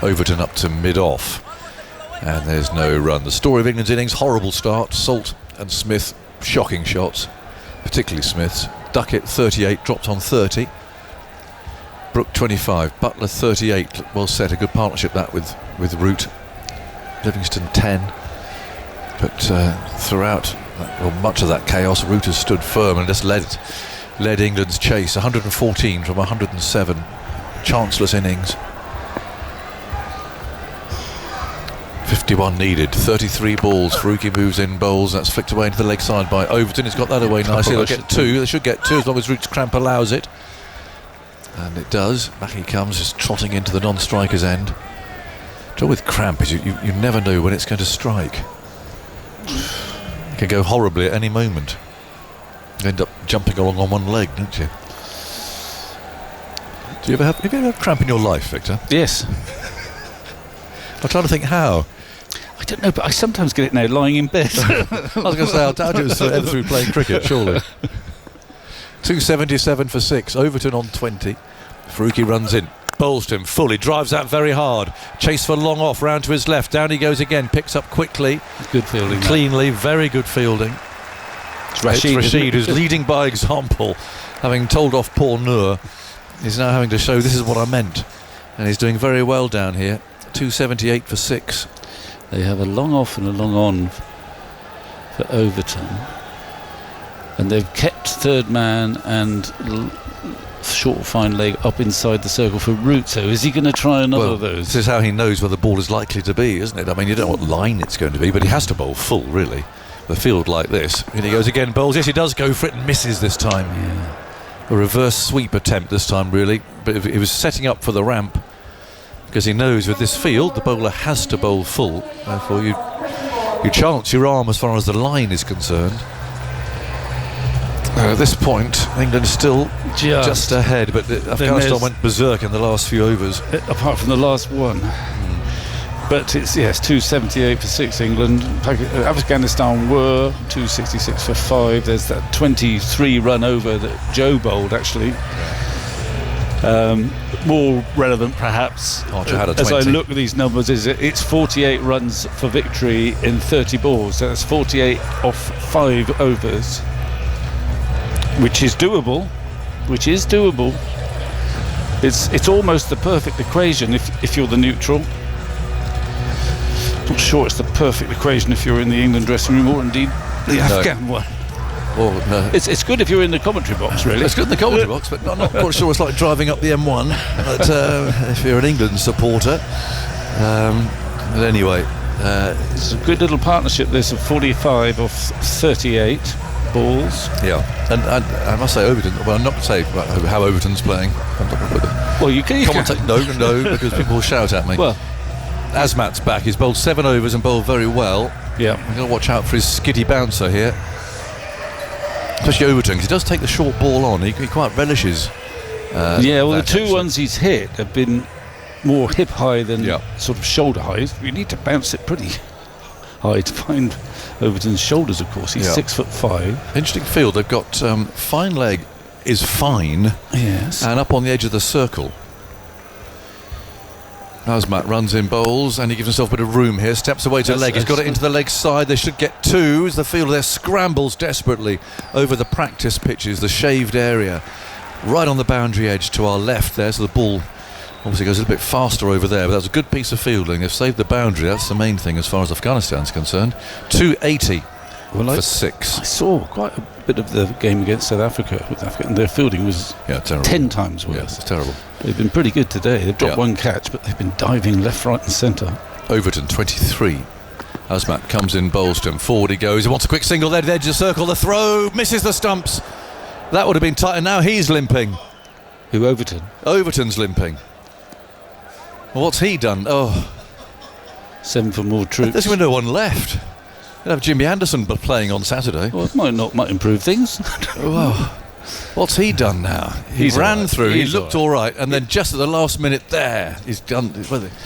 Overton up to mid-off. And there's no run. The story of England's innings, horrible start. Salt and Smith, shocking shots, particularly Smith's. Duckett 38, dropped on 30. Brook 25, Butler 38. Well set, a good partnership that with Root. Livingston 10. But throughout much of that chaos, Root has stood firm and just led England's chase. 114 from 107. Chanceless innings. 51 needed, 33 balls. Faruqi moves in, bowls. That's flicked away into the leg side by Overton. He's got that away nicely. They'll get 2. They should get 2 as long as Root's cramp allows it. And it does. Back he comes, just trotting into the non-striker's end. The trouble with cramp is you never know when it's going to strike. It can go horribly at any moment. You end up jumping along on one leg, don't you? Have you ever had cramp in your life, Victor? Yes. I'm trying to think how. I don't know, but I sometimes get it now lying in bed. I was going to say, I'll doubt it was ever through playing cricket, surely. 277 for 6. Overton on 20. Faruqi runs in. Bowls to him fully. Drives out very hard. Chase for long off. Round to his left. Down he goes again. Picks up quickly. Good fielding. Cleanly. Very good fielding. It's Rashid who's leading by example. Having told off Paul Noor, he's now having to show this is what I meant. And he's doing very well down here. 278 for 6. They have a long off and a long on for Overton, and they've kept third man and short fine leg up inside the circle for Root. So is he going to try another of those? This is how he knows where the ball is likely to be, isn't it? I mean, you don't know what line it's going to be, but he has to bowl full, really. The field like this. And he goes again, bowls. Yes, he does go for it and misses this time. Yeah. A reverse sweep attempt this time, really. But he was setting up for the ramp, because he knows with this field the bowler has to bowl full. Therefore you chance your arm as far as the line is concerned. At this point England still just ahead, but Afghanistan went berserk in the last few overs, apart from the last one. But it's 278 for 6 England. Afghanistan were 266 for 5. There's that 23 run over that Joe bowled actually. More relevant perhaps as I look at these numbers is it's 48 runs for victory in 30 balls. So that's 48 off 5 overs, which is doable. It's almost the perfect equation if you're the neutral. Not sure it's the perfect equation if you're in the England dressing room or indeed the Afghan one. Well, no. It's good if you're in the commentary box, really. It's good in the commentary box, but I'm not quite sure it's like driving up the M1. But if you're an England supporter, but anyway, it's a good little partnership. There's a 45 off 38 balls. Yeah, and I must say Overton. Well, I'm not going to say how Overton's playing. Well, you can commentate. No, because people will shout at me. Well, Azmat's back. He's bowled 7 overs and bowled very well. Yeah, I'm going to watch out for his skiddy bouncer here. Especially Overton, because he does take the short ball on. He quite relishes. The 2 ones he's hit have been more hip high than sort of shoulder high. You need to bounce it pretty high to find Overton's shoulders, of course. He's 6'5". Interesting field. They've got fine leg is fine. Yes. And up on the edge of the circle. Azmat runs in bowls and he gives himself a bit of room here, steps away to leg. He's got it into the leg side. They should get 2 as the fielder there scrambles desperately over the practice pitches, the shaved area, right on the boundary edge to our left there. So the ball obviously goes a little bit faster over there, but that's a good piece of fielding. They've saved the boundary. That's the main thing as far as Afghanistan's concerned. 280 for 6. I saw quite a bit of the game against South Africa with Africa, and their fielding was 10 times worse. Yeah, it's terrible. They've been pretty good today. They've dropped 1 catch, but they've been diving left, right and centre. Overton 23. Azmat comes in, bowls to him. Forward he goes. He wants a quick single there to the edge of the circle. The throw misses the stumps. That would have been tight, and now he's limping. Who, Overton? Overton's limping. Well, what's he done? Oh, 7 for more troops. There's no one left. You'll have Jimmy Anderson playing on Saturday. Well, it might improve things. Well, what's he done now? He ran through, he looked all right, and then just at the last minute there, he's done.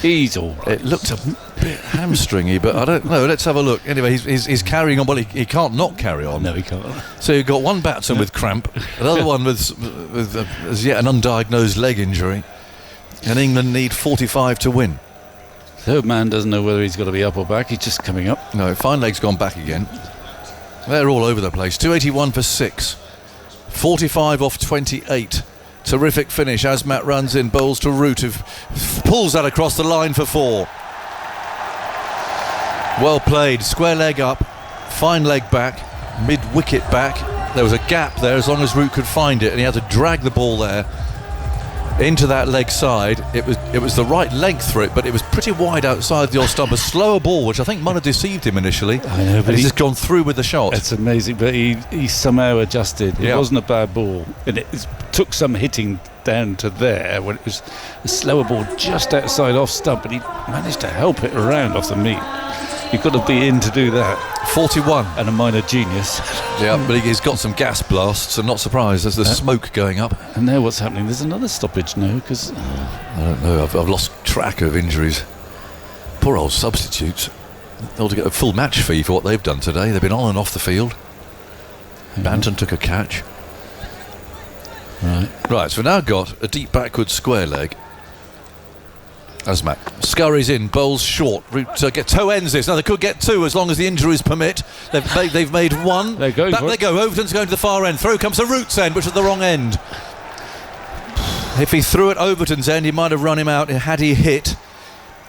He's all right. It looked a bit hamstringy, but I don't know. Let's have a look. Anyway, he's carrying on. Well, he can't not carry on. No, he can't. So you've got one batsman with cramp, another one with as yet an undiagnosed leg injury, and England need 45 to win. Third man doesn't know whether he's got to be up or back. He's just coming up. No, fine leg's gone back again. They're all over the place. 281 for 6. 45 off 28. Terrific finish. Asmat runs in, bowls to Root, who pulls that across the line for 4. Well played. Square leg up. Fine leg back. Mid-wicket back. There was a gap there as long as Root could find it, and he had to drag the ball there into that leg side. It was the right length for it, but it was pretty wide outside the off stump. A slower ball, which I think might have deceived him initially. I know, but he's just gone through with the shot. It's amazing, but he somehow adjusted. It wasn't a bad ball, and it took some hitting down to there when it was a slower ball just outside off stump, and he managed to help it around off the meat. You've got to be in to do that. 41 and a minor genius. Yeah, but he's got some gas blasts. I'm not surprised. There's the smoke going up. And now what's happening? There's another stoppage now because I don't know. I've lost track of injuries. Poor old substitutes. They'll get a full match fee for what they've done today. They've been on and off the field. Banton took a catch. Right, so we've now got a deep backward square leg. Asmat scurries in, bowls short. Root get toe ends this. Now they could get 2 as long as the injuries permit. They've made 1. They're going. Back they go. Overton's going to the far end. Throw comes to Root's end, which is the wrong end. If he threw at Overton's end, he might have run him out had he hit.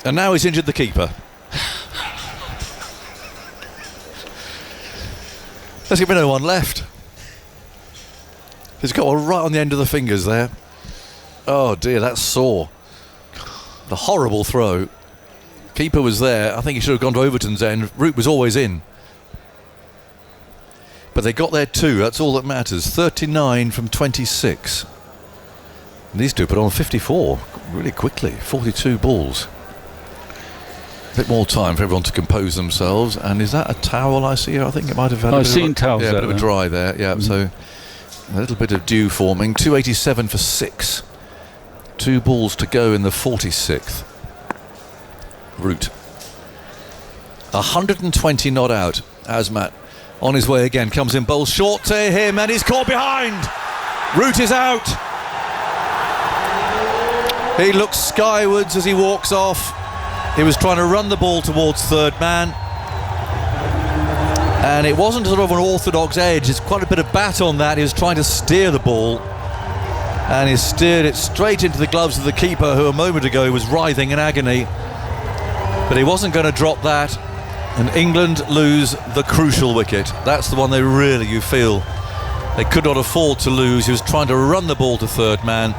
And now he's injured the keeper. There's going to be no one left. He's got one right on the end of the fingers there. Oh dear, that's sore. The horrible throw. Keeper was there. I think he should have gone to Overton's end. Root was always in. But they got there too. That's all that matters. 39 from 26. And these two put on 54 really quickly. 42 balls. A bit more time for everyone to compose themselves. And is that a towel I see here? I think it might have had I've seen towels. Yeah, a bit of a dry there. Yeah, so a little bit of dew forming. 287 for 6. 2 balls to go in the 46th. Root. 120 not out. Asmat on his way again. Comes in, bowls short to him, and he's caught behind. Root is out. He looks skywards as he walks off. He was trying to run the ball towards third man. And it wasn't sort of an orthodox edge. There's quite a bit of bat on that. He was trying to steer the ball. And he steered it straight into the gloves of the keeper, who a moment ago was writhing in agony. But he wasn't going to drop that. And England lose the crucial wicket. That's the one you feel they could not afford to lose. He was trying to run the ball to third man.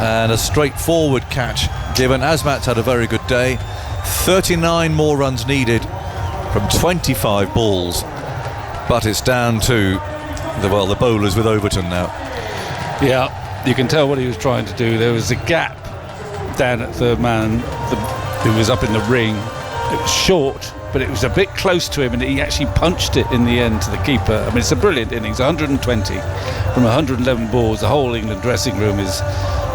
And a straightforward catch given. Asmat's had a very good day. 39 more runs needed from 25 balls. But it's down to the bowlers with Overton now. Yeah, you can tell what he was trying to do. There was a gap down at third man who was up in the ring. It was short, but it was a bit close to him, and he actually punched it in the end to the keeper. I mean, it's a brilliant innings. 120 from 111 balls. The whole England dressing room is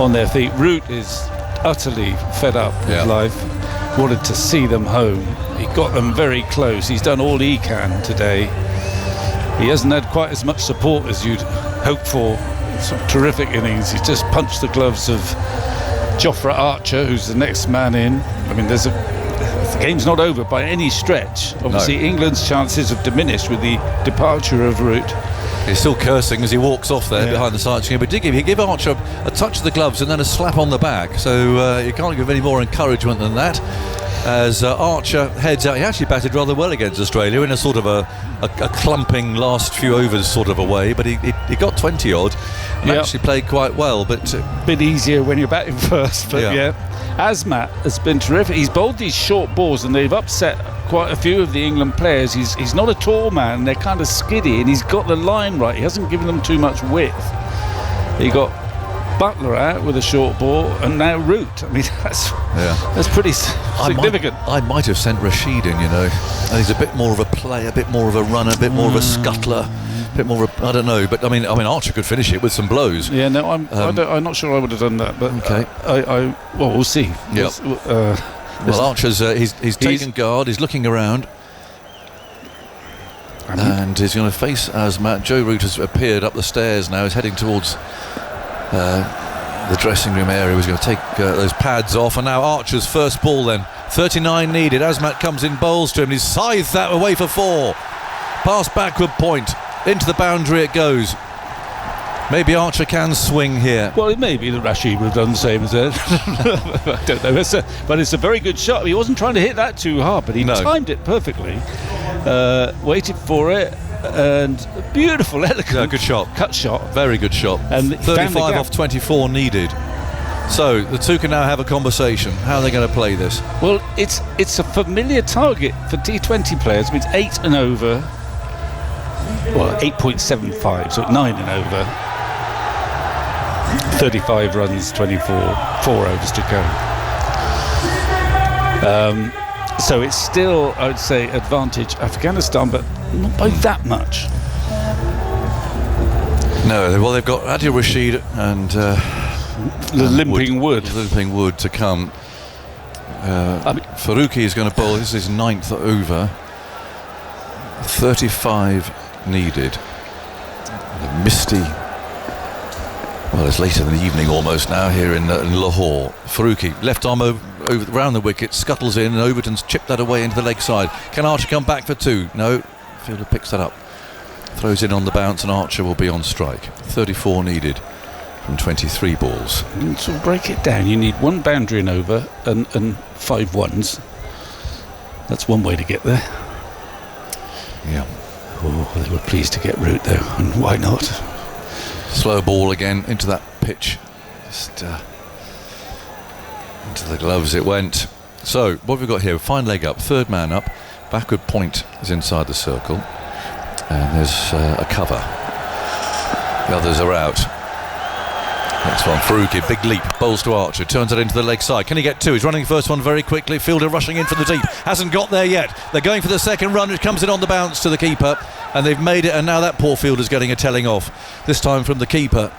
on their feet. Root is utterly fed up with life. Wanted to see them home. He got them very close. He's done all he can today. He hasn't had quite as much support as you'd hope for. Some terrific innings. He's just punched the gloves of Jofra Archer, who's the next man in. I mean, the game's not over by any stretch. Obviously, England's chances have diminished with the departure of Root. He's still cursing as he walks off there behind the side screen, but he gave Archer a touch of the gloves and then a slap on the back, so you can't give any more encouragement than that. As Archer heads out, he actually batted rather well against Australia in a sort of a clumping last few overs sort of a way, but he got 20 odd and actually played quite well. But a bit easier when you're batting first, but Asmat has been terrific. He's bowled these short balls and they've upset quite a few of the England players. He's not a tall man, they're kind of skiddy, and he's got the line right. He hasn't given them too much width. He got Butler out with a short ball, and now Root. I mean, that's pretty significant. I might have sent Rashid in, and he's a bit more of a player, a bit more of a runner, a bit more of a scuttler, a bit more of I don't know, but I mean Archer could finish it with some blows. Yeah, no, I'm not sure I would have done that, but okay. Well, we'll see. Yep. Well, Archer's he's taken guard, he's looking around. And he's going to face Azmat. Joe Root has appeared up the stairs now. He's heading towards the dressing room area. He's going to take those pads off. And now Archer's first ball then. 39 needed. Azmat comes in, bowls to him. He's scythed that away for 4. Pass backward point. Into the boundary it goes. Maybe Archer can swing here. Well, it may be that Rashid would have done the same as that. I don't know. But it's a very good shot. He wasn't trying to hit that too hard, but he timed it perfectly. Waited for it, and beautiful, elegant, good shot, cut shot, very good shot. And 35 off 24 needed. So the two can now have a conversation. How are they going to play this? Well, it's a familiar target for T20 players. It means 8 and over. Well, 8.75, so 9 and over. 35 runs, 24, 4 overs to go. So it's still, I would say, advantage Afghanistan, but not by that much. No, well, they've got Adil Rashid and Limping Wood to come. Faruqi is going to bowl. This is his 9th over. 35 needed. The misty. Well, it's later in the evening almost now here in Lahore. Faruqi, left arm over round the wicket, scuttles in, and Overton's chipped that away into the leg side. Can Archer come back for 2? No. Fielder picks that up. Throws in on the bounce, and Archer will be on strike. 34 needed from 23 balls. So break it down. You need 1 boundary and over and 5 ones. That's one way to get there. Yeah. Oh, they were pleased to get Root though, and why not? Slow ball again into that pitch. Just into the gloves it went. So what have we got here? Fine leg up, 3rd man up, backward point is inside the circle, and there's a cover. The others are out. Next one, Faruqi, big leap, bowls to Archer, turns it into the leg side. Can he get 2? He's running the first one very quickly. Fielder rushing in for the deep, hasn't got there yet. They're going for the second run, which comes in on the bounce to the keeper, and they've made it, and now that poor fielder's getting a telling off, this time from the keeper.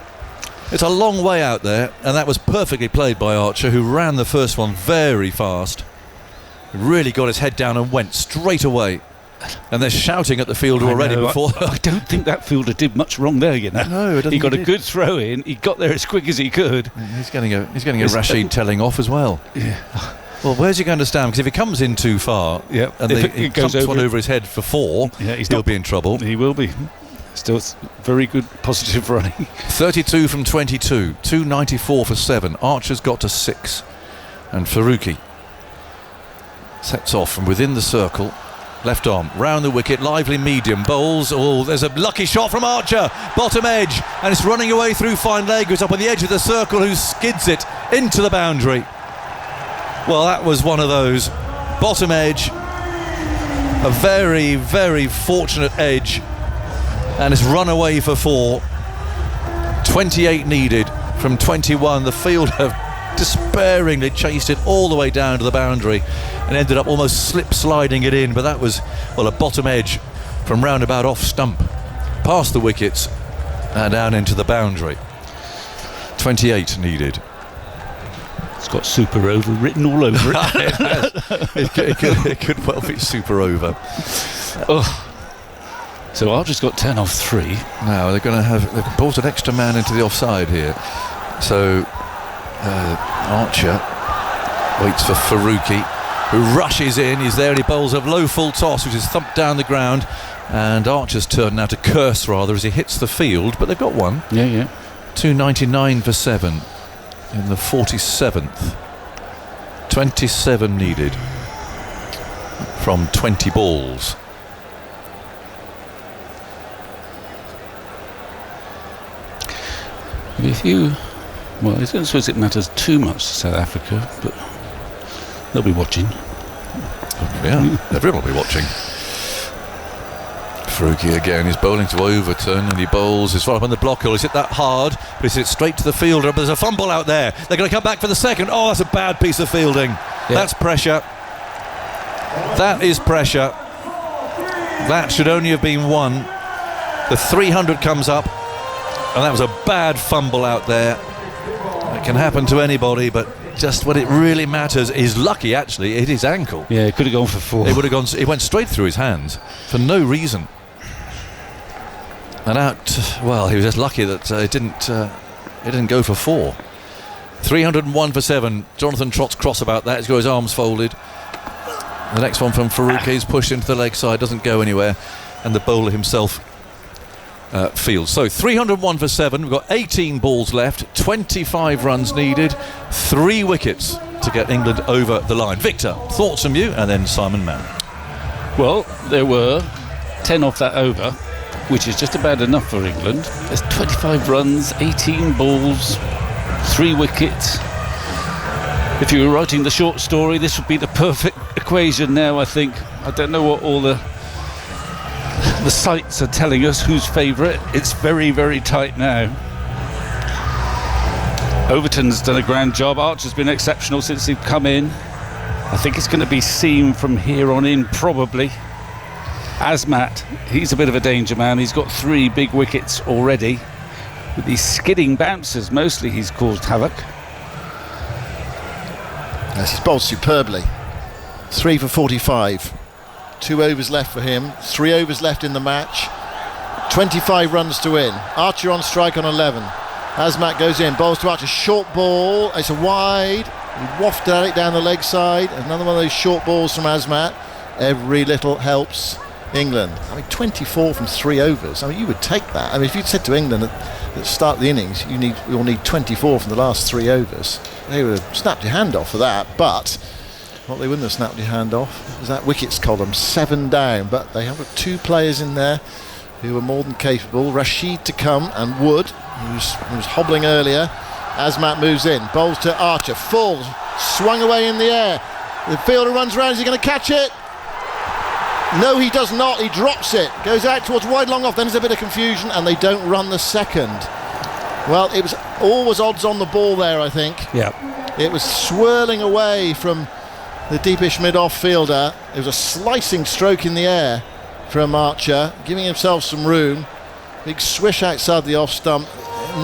It's a long way out there, and that was perfectly played by Archer, who ran the first one very fast. Really got his head down and went straight away. And they're shouting at the fielder already before. I don't think that fielder did much wrong there, No, he got a good throw in. He got there as quick as he could. He's getting a Rashid telling off as well. Yeah. Well, where's he going to stand? Because if he comes in too far, and he comes one over his head for 4, he'll be in trouble. He will be. Still very good positive running. 32 from 22, 294 for 7. Archer's got to 6, and Faruqi sets off from within the circle. Left arm, round the wicket, lively medium, bowls. Oh, there's a lucky shot from Archer, bottom edge, and it's running away through fine leg, who's up on the edge of the circle, who skids it into the boundary. Well, that was one of those. Bottom edge, a very, very fortunate edge, and it's run away for 4. 28 needed from 21. The fielder despairingly chased it all the way down to the boundary and ended up almost slip-sliding it in, but that was, well, a bottom edge from roundabout off stump, past the wickets and down into the boundary. 28 needed. It's got super over written all over it. it could well be super over. So Archer's got 10 off 3. Now they've brought an extra man into the offside here. So Archer waits for Faruqi, who rushes in. He's there and he bowls a low full toss, which is thumped down the ground, and Archer's turn now to curse rather as he hits the field, but they've got one. 299 for 7 in the 47th. 27 needed from 20 balls. Well, I don't suppose it matters too much to South Africa, but they'll be watching. Yeah, everyone will be watching. Faruqi again, he's bowling to Overton and he bowls his far up on the block. He's hit that hard, but he's hit straight to the fielder. But there's a fumble out there. They're going to come back for the second. Oh, that's a bad piece of fielding. Yeah. That's pressure. That is pressure. That should only have been one. The 300 comes up, and that was a bad fumble out there. It can happen to anybody, but just when it really matters is lucky, actually, it hit his ankle. Yeah, it could have gone for 4. It would have gone. It went straight through his hands for no reason. And out. Well, he was just lucky that it didn't go for 4. 301 for 7. Jonathan Trott's cross about that. He's got his arms folded. The next one from Faruqi is pushed into the leg side, doesn't go anywhere, and the bowler himself fields. So 301 for 7. We've got 18 balls left, 25 runs needed, 3 wickets to get England over the line. Victor, thoughts from you, and then Simon Mann. Well, there were 10 off that over, which is just about enough for England. There's 25 runs, 18 balls, 3 wickets. If you were writing the short story, this would be the perfect equation now, I think. I don't know what all the sites are telling us who's favourite. It's very, very tight now. Overton's done a grand job. Archer's been exceptional since he's come in. I think it's going to be Seam from here on in, probably. Asmat, he's a bit of a danger man. He's got 3 big wickets already. With these skidding bounces, mostly he's caused havoc. Yes, he's bowled superbly. 3 for 45. 2 overs left for him. 3 overs left in the match. 25 runs to win. Archer on strike on 11. Asmat goes in, bowls to Archer. Short ball. It's a wide. He wafted at it down the leg side. Another one of those short balls from Asmat. Every little helps England. I mean, 24 from 3 overs. I mean, you would take that. I mean, if you'd said to England at the start of the innings, you'll need 24 from the last 3 overs, they would have snapped your hand off for that. But what they wouldn't have snapped your hand off was that wickets column, 7 down. But they have 2 players in there who are more than capable. Rashid to come and Wood, who's hobbling earlier. Asmat moves in, bowls to Archer, full, swung away in the air. The fielder runs round. Is he going to catch it? No, he does not. He drops it. Goes out towards wide long off. Then there's a bit of confusion and they don't run the second. Well, it was always odds on the ball there, I think. Yeah. It was swirling away from the deepish mid-off fielder. It was a slicing stroke in the air from Archer, giving himself some room. Big swish outside the off stump.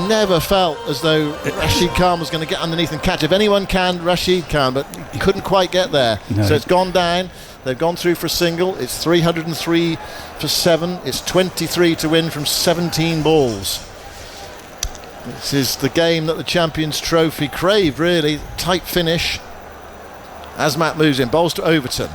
Never felt as though Rashid Khan was going to get underneath and catch. If anyone can, Rashid Khan, but he couldn't quite get there. No. So it's gone down. They've gone through for a single. It's 303 for 7. It's 23 to win from 17 balls. This is the game that the Champions Trophy craved, really. Tight finish. Asmat moves in, bowls to Overton.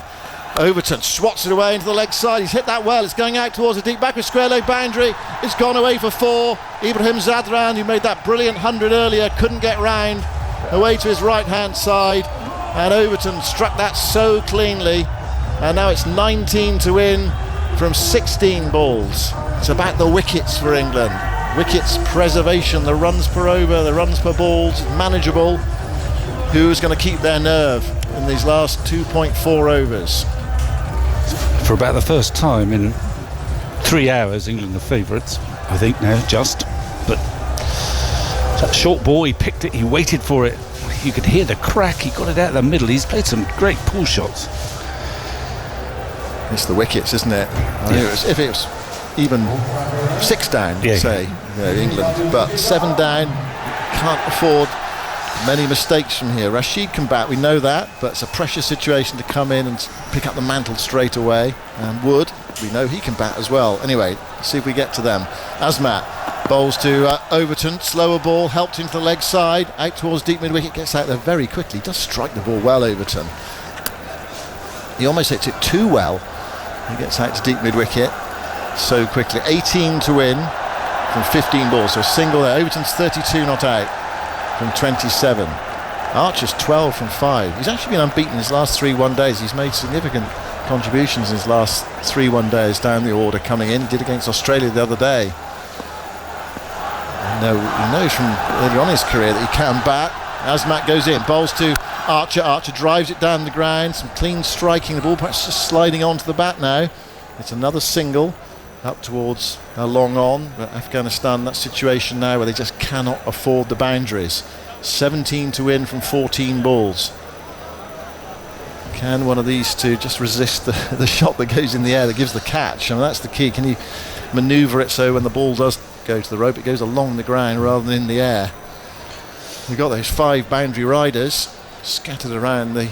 Overton swats it away into the leg side. He's hit that well. It's going out towards a deep backward square leg boundary. It's gone away for 4. Ibrahim Zadran, who made that brilliant 100 earlier, couldn't get round. Away to his right hand side. And Overton struck that so cleanly. And now it's 19 to win from 16 balls. It's about the wickets for England. Wickets preservation, the runs per over, the runs per balls, manageable. Who's going to keep their nerve in these last 2.4 overs? For about the first time in 3 hours, England are favourites, I think now, just. But that short ball, he picked it, he waited for it. You could hear the crack, he got it out of the middle. He's played some great pull shots. It's the wickets, isn't it? I mean, if it was even 6 down, say, England, but 7 down, can't afford many mistakes from here. Rashid can bat, we know that, but it's a pressure situation to come in and pick up the mantle straight away. And Wood, we know he can bat as well. Anyway, let's see if we get to them. Asmat bowls to Overton, slower ball, helped into the leg side, out towards deep mid wicket, gets out there very quickly, does strike the ball well, Overton. He almost hits it too well. He gets out to deep mid wicket so quickly. 18 to win from 15 balls, so a single there. Overton's 32 not out from 27. Archer's 12 from 5. He's actually been unbeaten in his last 3 one-days. He's made significant contributions in his last 3 one-days down the order coming in. He did against Australia the other day. He knows from early on in his career that he can bat. Asmat goes in, bowls to Archer. Archer drives it down the ground. Some clean striking. The ball perhaps just sliding onto the bat now. It's another single. up towards long on, but Afghanistan, that situation now where they just cannot afford the boundaries. 17 to win from 14 balls. Can one of these two just resist the shot that goes in the air that gives the catch? I mean, that's the key. Can you manoeuvre it so when the ball does go to the rope, it goes along the ground rather than in the air? We've got those 5 boundary riders scattered around the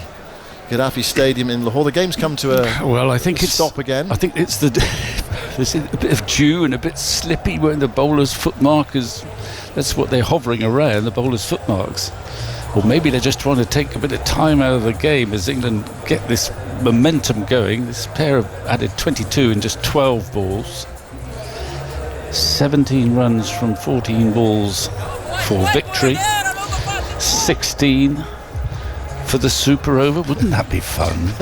Gaddafi Stadium in Lahore. The game's come to a stop again. I think it's there's a bit of dew and a bit slippy when the bowler's foot markers. That's what they're hovering around, the bowler's foot marks. Or maybe they're just trying to take a bit of time out of the game as England get this momentum going. This pair have added 22 in just 12 balls. 17 runs from 14 balls for victory. 16 for the super over. Wouldn't that be fun?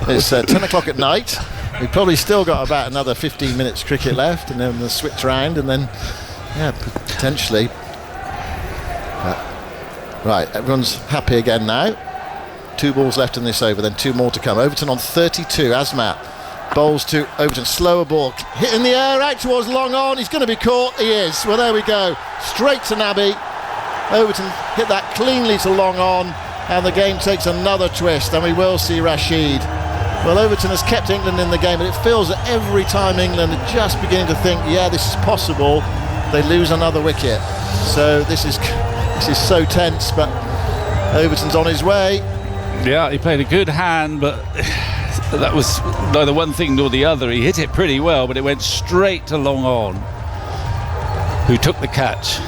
It's 10 o'clock at night. We've probably still got about another 15 minutes cricket left, and then we'll switch round, and then potentially. Right, everyone's happy again now. 2 balls left in this over, then 2 more to come. Overton on 32. Azmat bowls to Overton. Slower ball, hit in the air, out towards long on. He's going to be caught. He is. Well, there we go. Straight to Nabi. Overton hit that cleanly to long on, and the game takes another twist, and we will see Rashid. Well, Overton has kept England in the game, but it feels that every time England are just beginning to think, yeah, this is possible, they lose another wicket. So this is so tense, but Overton's on his way. Yeah, he played a good hand, but that was neither one thing nor the other. He hit it pretty well, but it went straight to long on, who took the catch.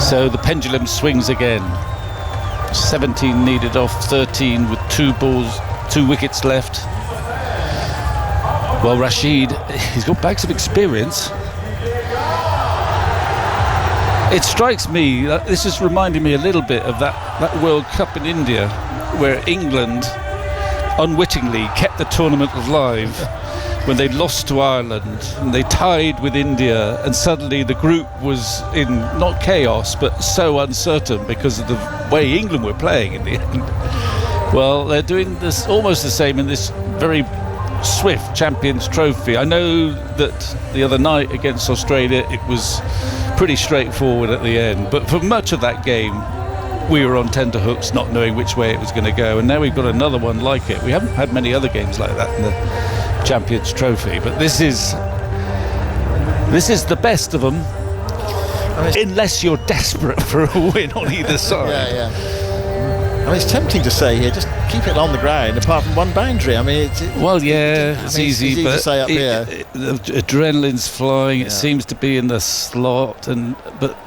So the pendulum swings again. 17 needed off 13 with 2 wickets left. Well, Rashid, he's got bags of experience. It strikes me that this is reminding me a little bit of that World Cup in India, where England unwittingly kept the tournament alive when they lost to Ireland and they tied with India, and suddenly the group was in not chaos but so uncertain because of the way England were playing in the end. Well, they're doing this almost the same in this very swift Champions Trophy. I know that the other night against Australia it was pretty straightforward at the end, but for much of that game we were on tenterhooks, not knowing which way it was going to go, and now we've got another one like it. We haven't had many other games like that in the Champions Trophy, but this is the best of them, unless you're desperate for a win on either side. I mean, it's tempting to say here, just keep it on the ground, apart from one boundary. I mean, it's easy, but to say up here. The adrenaline's flying. It seems to be in the slot, but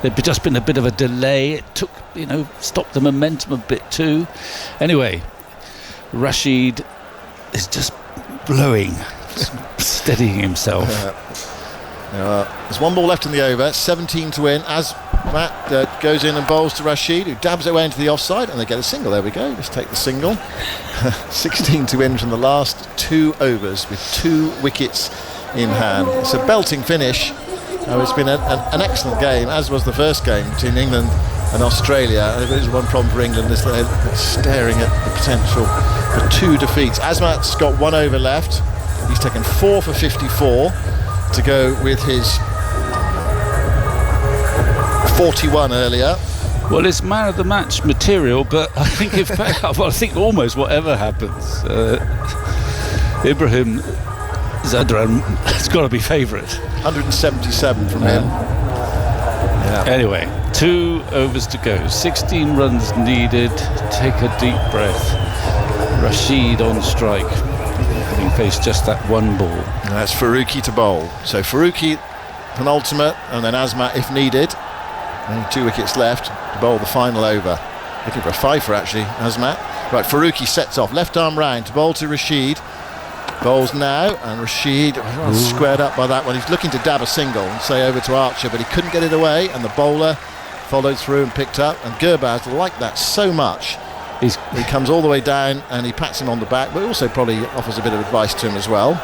there'd just been a bit of a delay. It took, stopped the momentum a bit too. Anyway, Rashid is just blowing, steadying himself. There's 1 ball left in the over, 17 to win. As Matt goes in and bowls to Rashid, who dabs it away into the offside, and they get a single. There we go. Let's take the single. 16 to win from the last 2 overs with 2 wickets in hand. It's a belting finish. It's been an excellent game, as was the first game between England and Australia. There is one problem for England, is they're staring at the potential for 2 defeats. Azmat's got 1 over left. He's taken 4 for 54 to go with his 41 earlier. Well, it's man of the match material, but I think I think almost whatever happens, Ibrahim Zadran has got to be favourite. 177 from him. Anyway, 2 overs to go, 16 runs needed. Take a deep breath. Rashid on strike, having faced just that 1 ball. And that's Farooqi to bowl. So Farooqi penultimate, and then Azmat if needed. Only 2 wickets left to bowl the final over. Looking for a 5-fer actually, Azmat. Right, Farooqi sets off, left arm round to bowl to Rashid. Bowls now, and Rashid squared up by that one. He's looking to dab a single and say over to Archer, but he couldn't get it away, and the bowler followed through and picked up. And Gurbaz liked that so much. He comes all the way down and he pats him on the back, but also probably offers a bit of advice to him as well.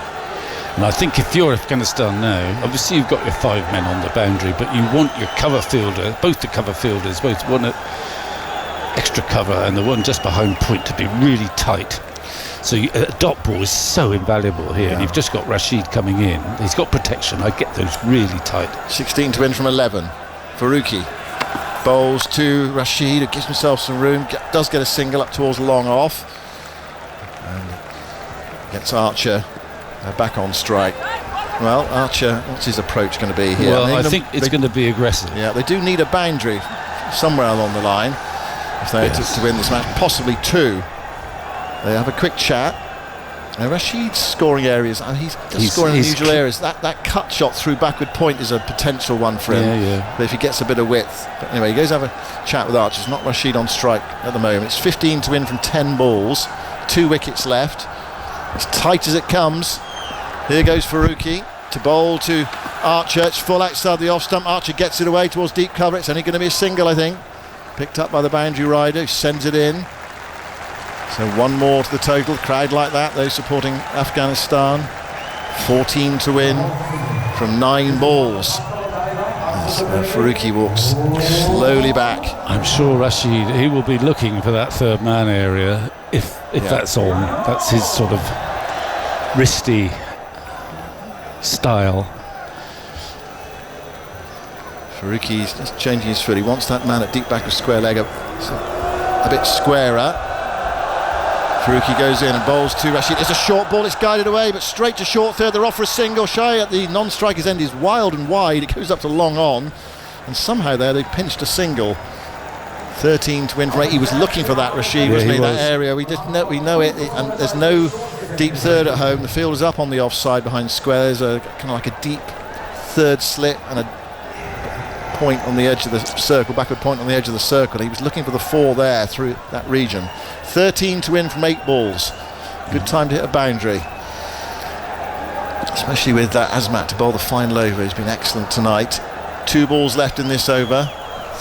And I think if you're Afghanistan now, obviously you've got your 5 men on the boundary, but you want your cover fielder, both the cover fielders, both one at extra cover and the one just behind point, to be really tight. So a dot ball is so invaluable here. And you've just got Rashid coming in. He's got protection. I get those really tight. 16 to win from 11. Faruqi bowls to Rashid, who gives himself some room, does get a single up towards long off, and gets Archer back on strike. Well, Archer, what's his approach going to be here? Well, I think it's going to be aggressive. Yeah, they do need a boundary somewhere along the line if they to win this match, possibly two. They have a quick chat. Now Rashid's scoring areas, he's scoring unusual areas. That cut shot through backward point is a potential one for him. Yeah. But if he gets a bit of width. But anyway, he goes to have a chat with Archer. It's not Rashid on strike at the moment. It's 15 to win from 10 balls. 2 wickets left. As tight as it comes. Here goes Faruqi to bowl to Archer. It's full outside the off stump. Archer gets it away towards deep cover. It's only going to be a single, I think. Picked up by the boundary rider, who sends it in. So one more to the total. Crowd like that, those supporting Afghanistan. 14 to win from 9 balls. As Faruqi walks slowly back. I'm sure Rashid, he will be looking for that third man area if that's on. That's his sort of wristy style. Faruqi's just changing his foot. He wants that man at deep back of square leg a bit squarer. Faruqi goes in and bowls to Rashid. It's a short ball, it's guided away, but straight to short third. They're off for a single. Shy at the non-striker's end is wild and wide. It goes up to long on, and somehow there they pinched a single. 13 to win from 8. He was looking for that, Rashid, wasn't he? That area. We know it, and there's no deep third at home. The field is up on the offside behind square. There's a kind of like a deep third slit and a point on the edge of the circle, backward point on the edge of the circle. He was looking for the 4 there through that region. 13 to win from 8 balls. Good time to hit a boundary, especially with Azmat to bowl the final over. He's been excellent tonight. 2 balls left in this over.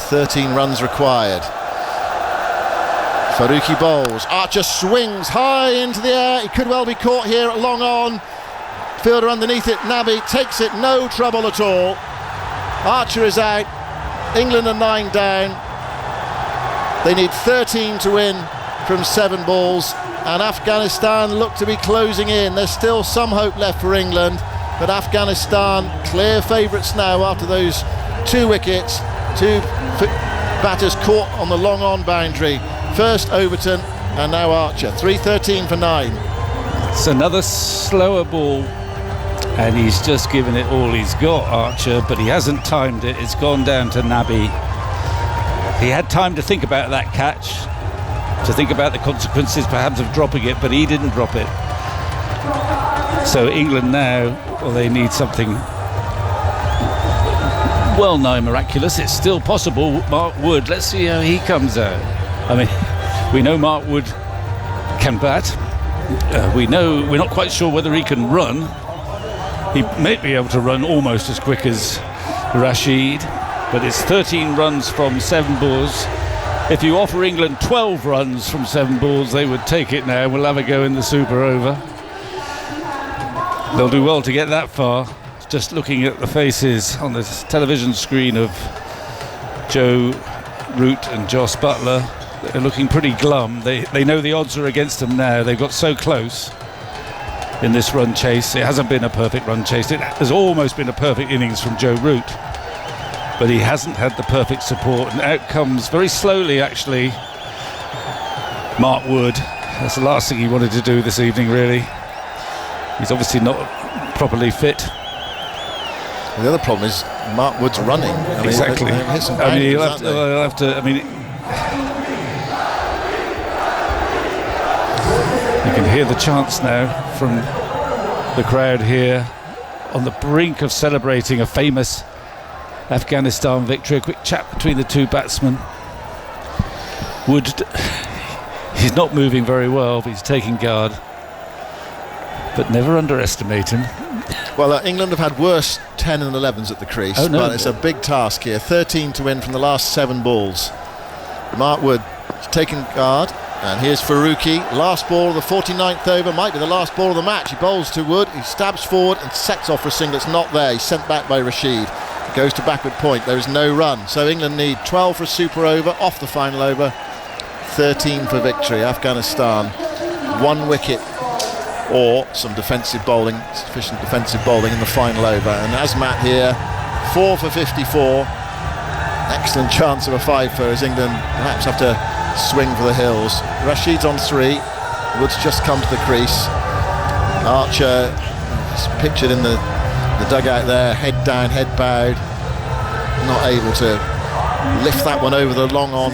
13 runs required. Faruqi bowls. Archer swings high into the air. He could well be caught here at long on. Fielder underneath it. Nabi takes it, no trouble at all. Archer is out. England are 9 down. They need 13 to win from 7 balls, and Afghanistan look to be closing in. There's still some hope left for England, but Afghanistan clear favourites now after those 2 wickets. 2 batters caught on the long on boundary. First Overton and now Archer. 3:13 for 9. It's another slower ball, and he's just given it all he's got, Archer, but he hasn't timed it. It's gone down to Nabi. He had time to think about that catch, to think about the consequences perhaps of dropping it, but he didn't drop it. So England now, well, they need something well nigh miraculous. It's still possible. Mark Wood, let's see how he comes out. I mean, we know Mark Wood can bat. We know, we're not quite sure whether he can run. He may be able to run almost as quick as Rashid, but it's 13 runs from 7 balls. If you offer England 12 runs from 7 balls, they would take it now. We'll have a go in the super over. They'll do well to get that far. Just looking at the faces on the television screen of Joe Root and Jos Buttler, they're looking pretty glum. They know the odds are against them now. They've got so close in this run chase. It hasn't been a perfect run chase. It has almost been a perfect innings from Joe Root, but he hasn't had the perfect support, and out comes very slowly actually Mark Wood. That's the last thing he wanted to do this evening, really. He's obviously not properly fit. The other problem is Mark Wood's running. Exactly. He'll have to. I mean, you can hear the chants now from the crowd here on the brink of celebrating a famous Afghanistan victory. A quick chat between the 2 batsmen. Wood, he's not moving very well, but he's taking guard. But never underestimate him. Well, England have had worse 10 and 11s at the crease, but it's a big task here. 13 to win from the last 7 balls. Mark Wood is taking guard, and here's Faruqi. Last ball of the 49th over, might be the last ball of the match. He bowls to Wood, he stabs forward and sets off for a single. It's not there. He's sent back by Rashid. Goes to backward point. There is no run. So England need 12 for a super over, off the final over. 13 for victory. Afghanistan 1 wicket or some defensive bowling, sufficient defensive bowling in the final over. And Azmat here, 4 for 54. Excellent chance of a 5 for as England perhaps have to swing for the hills. Rashid's on 3. Wood's just come to the crease. Archer is pictured in the dugout there, head down, head bowed. Not able to lift that one over the long on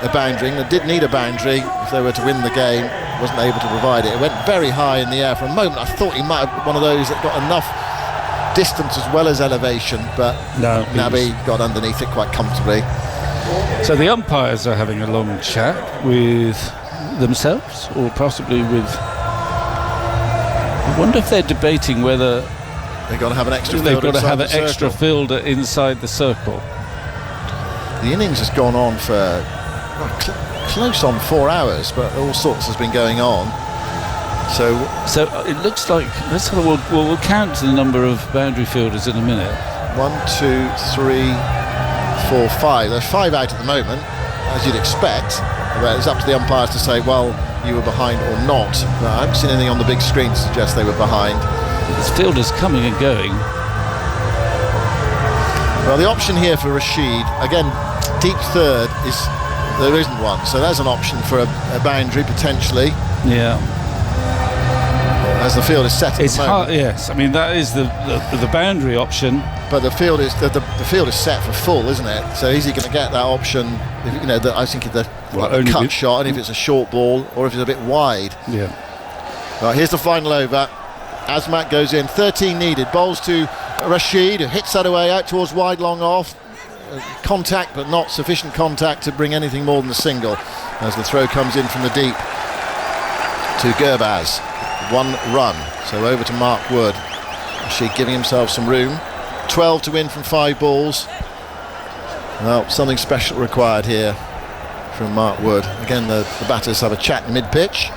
the boundary. England did need a boundary if they were to win the game. Wasn't able to provide it. It went very high in the air. For a moment I thought he might have been one of those that got enough distance as well as elevation, but no, Nabi got underneath it quite comfortably. So the umpires are having a long chat with themselves, or possibly with... I wonder if they're debating whether they've got to have an extra they've fielder got to have an inside the extra circle. fielder inside the circle. The innings has gone on for close on 4 hours, but all sorts has been going on. So it looks like we'll count the number of boundary fielders in a minute. 1, 2, 3, 4, 5. There's 5 out at the moment, as you'd expect. But it's up to the umpires to say, well, you were behind or not. But I haven't seen anything on the big screen to suggest they were behind. There's fielders coming and going. Well, the option here for Rashid, again, deep third, there isn't one. So there's an option for a boundary potentially. Yeah. As the field is set at it's the moment. hard, yes. I mean, that is the boundary option. But the field is the field is set for full, isn't it? So is he going to get that option? I think the cut shot, and if it's a short ball or if it's a bit wide. Yeah. Right, here's the final over. Azmat goes in, 13 needed. Bowls to Rashid, who hits that away out towards wide, long off. Contact, but not sufficient contact to bring anything more than a single. As the throw comes in from the deep to Gurbaz. 1 run, so over to Mark Wood. Rashid giving himself some room. 12 to win from 5 balls. Well, something special required here from Mark Wood. Again, the batters have a chat mid-pitch.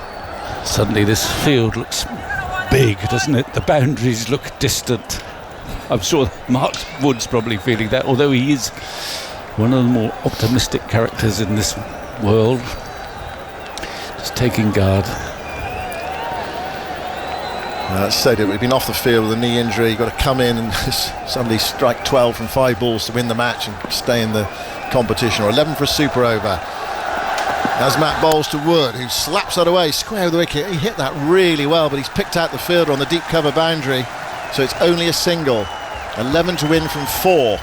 Suddenly this field looks big, doesn't it? The boundaries look distant. I'm sure Mark Wood's probably feeling that, although he is one of the more optimistic characters in this world. Just taking guard. We've been off the field with a knee injury. You've got to come in and somebody strike 12 from 5 balls to win the match and stay in the competition, or 11 for a super over. Azmat bowls to Wood, who slaps that away square of the wicket. He hit that really well, but he's picked out the fielder on the deep cover boundary, so it's only a single. 11 to win from 4. A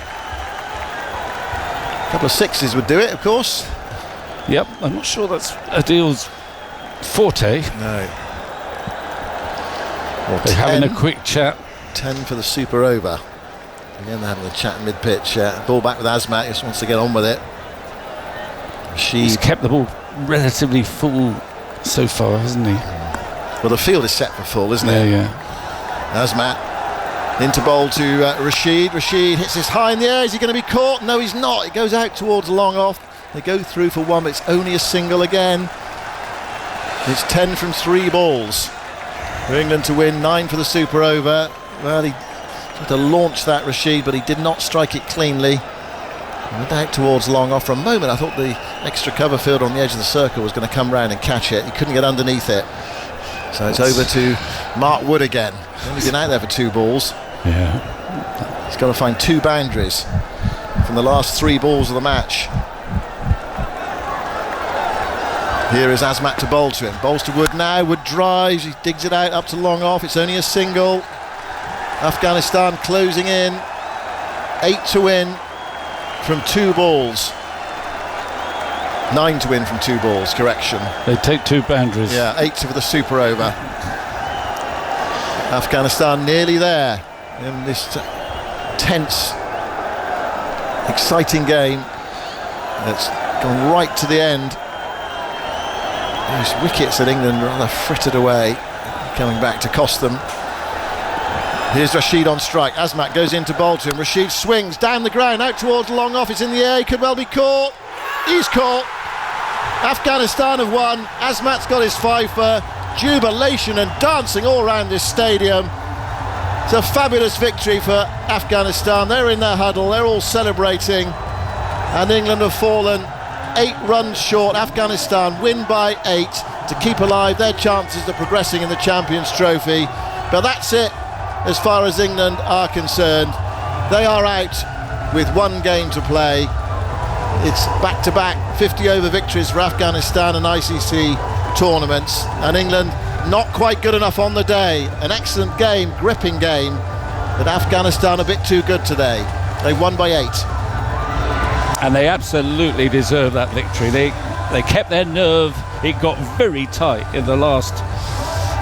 couple of 6s would do it, of course. Yep, I'm not sure that's Adil's forte. No. They're having a quick chat. 10 for the super over. Again, they're having a chat mid-pitch. Ball back with Azmat, he just wants to get on with it. He's kept the ball relatively full so far, hasn't he? Well, the field is set for full, isn't it? Yeah. Azmat into bowl to Rashid. Rashid hits this high in the air. Is he going to be caught? No, he's not. It goes out towards long off. They go through for 1, but it's only a single again. It's 10 from 3 balls. For England to win, 9 for the super over. Well, he tried to launch that, Rashid, but he did not strike it cleanly. He went out towards long off. For a moment I thought the extra cover fielder on the edge of the circle was going to come round and catch it. He couldn't get underneath it. So it's over to Mark Wood again. He's only been out there for 2 balls. Yeah. He's got to find 2 boundaries from the last 3 balls of the match. Here is Azmat to bowl to him. Bowls to Wood now. Wood drives. He digs it out up to long off. It's only a single. Afghanistan closing in. 8 to win from 2 balls. 9 to win from 2 balls. Correction. They take 2 boundaries. Yeah, 8 for the super over. Afghanistan nearly there in this tense, exciting game that's gone right to the end. Those wickets that England rather frittered away, coming back to cost them. Here's Rashid on strike. Azmat goes in to bowl to him. Rashid swings down the ground, out towards long off. It's in the air. He could well be caught. He's caught. Afghanistan have won. Azmat's got his 5 for. Jubilation and dancing all around this stadium. It's a fabulous victory for Afghanistan. They're in their huddle. They're all celebrating. And England have fallen 8 runs short. Afghanistan win by 8. to keep alive their chances of progressing in the Champions Trophy. But that's it as far as England are concerned. They are out with one game to play. It's back-to-back 50-over victories for Afghanistan and ICC tournaments, and England not quite good enough on the day. An excellent game, gripping game, but Afghanistan a bit too good today. They won by 8. And they absolutely deserve that victory. They kept their nerve. It got very tight in the last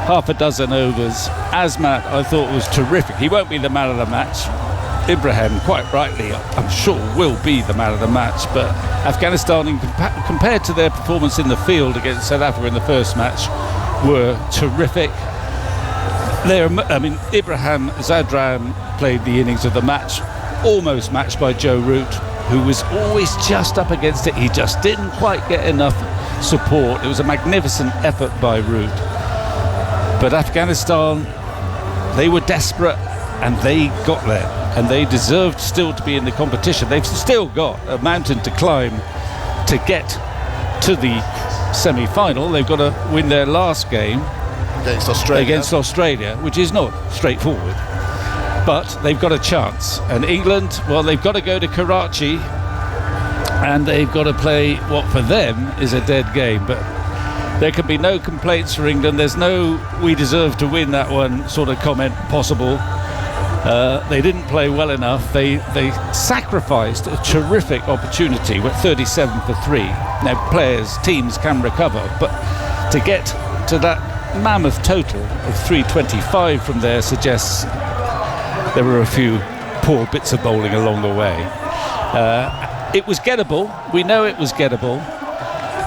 half a dozen overs. Azmat, I thought, was terrific. He won't be the man of the match. Ibrahim, quite rightly, I'm sure, will be the man of the match. But Afghanistan, compared to their performance in the field against South Africa in the first match, were terrific. Ibrahim Zadran played the innings of the match, almost matched by Joe Root, who was always just up against it. He just didn't quite get enough support. It was a magnificent effort by Root. But Afghanistan, they were desperate and they got there, and they deserved still to be in the competition. They've still got a mountain to climb to get to the semi-final. They've got to win their last game against Australia, which is not straightforward, but they've got a chance. And England, well, they've got to go to Karachi and they've got to play what for them is a dead game. But there can be no complaints for England. There's no "we deserve to win that one" sort of comment possible. They didn't play well enough. They sacrificed a terrific opportunity with 37 for 3. Now teams can recover, but to get to that mammoth total of 325 from there suggests there were a few poor bits of bowling along the way. It was gettable. We know it was gettable,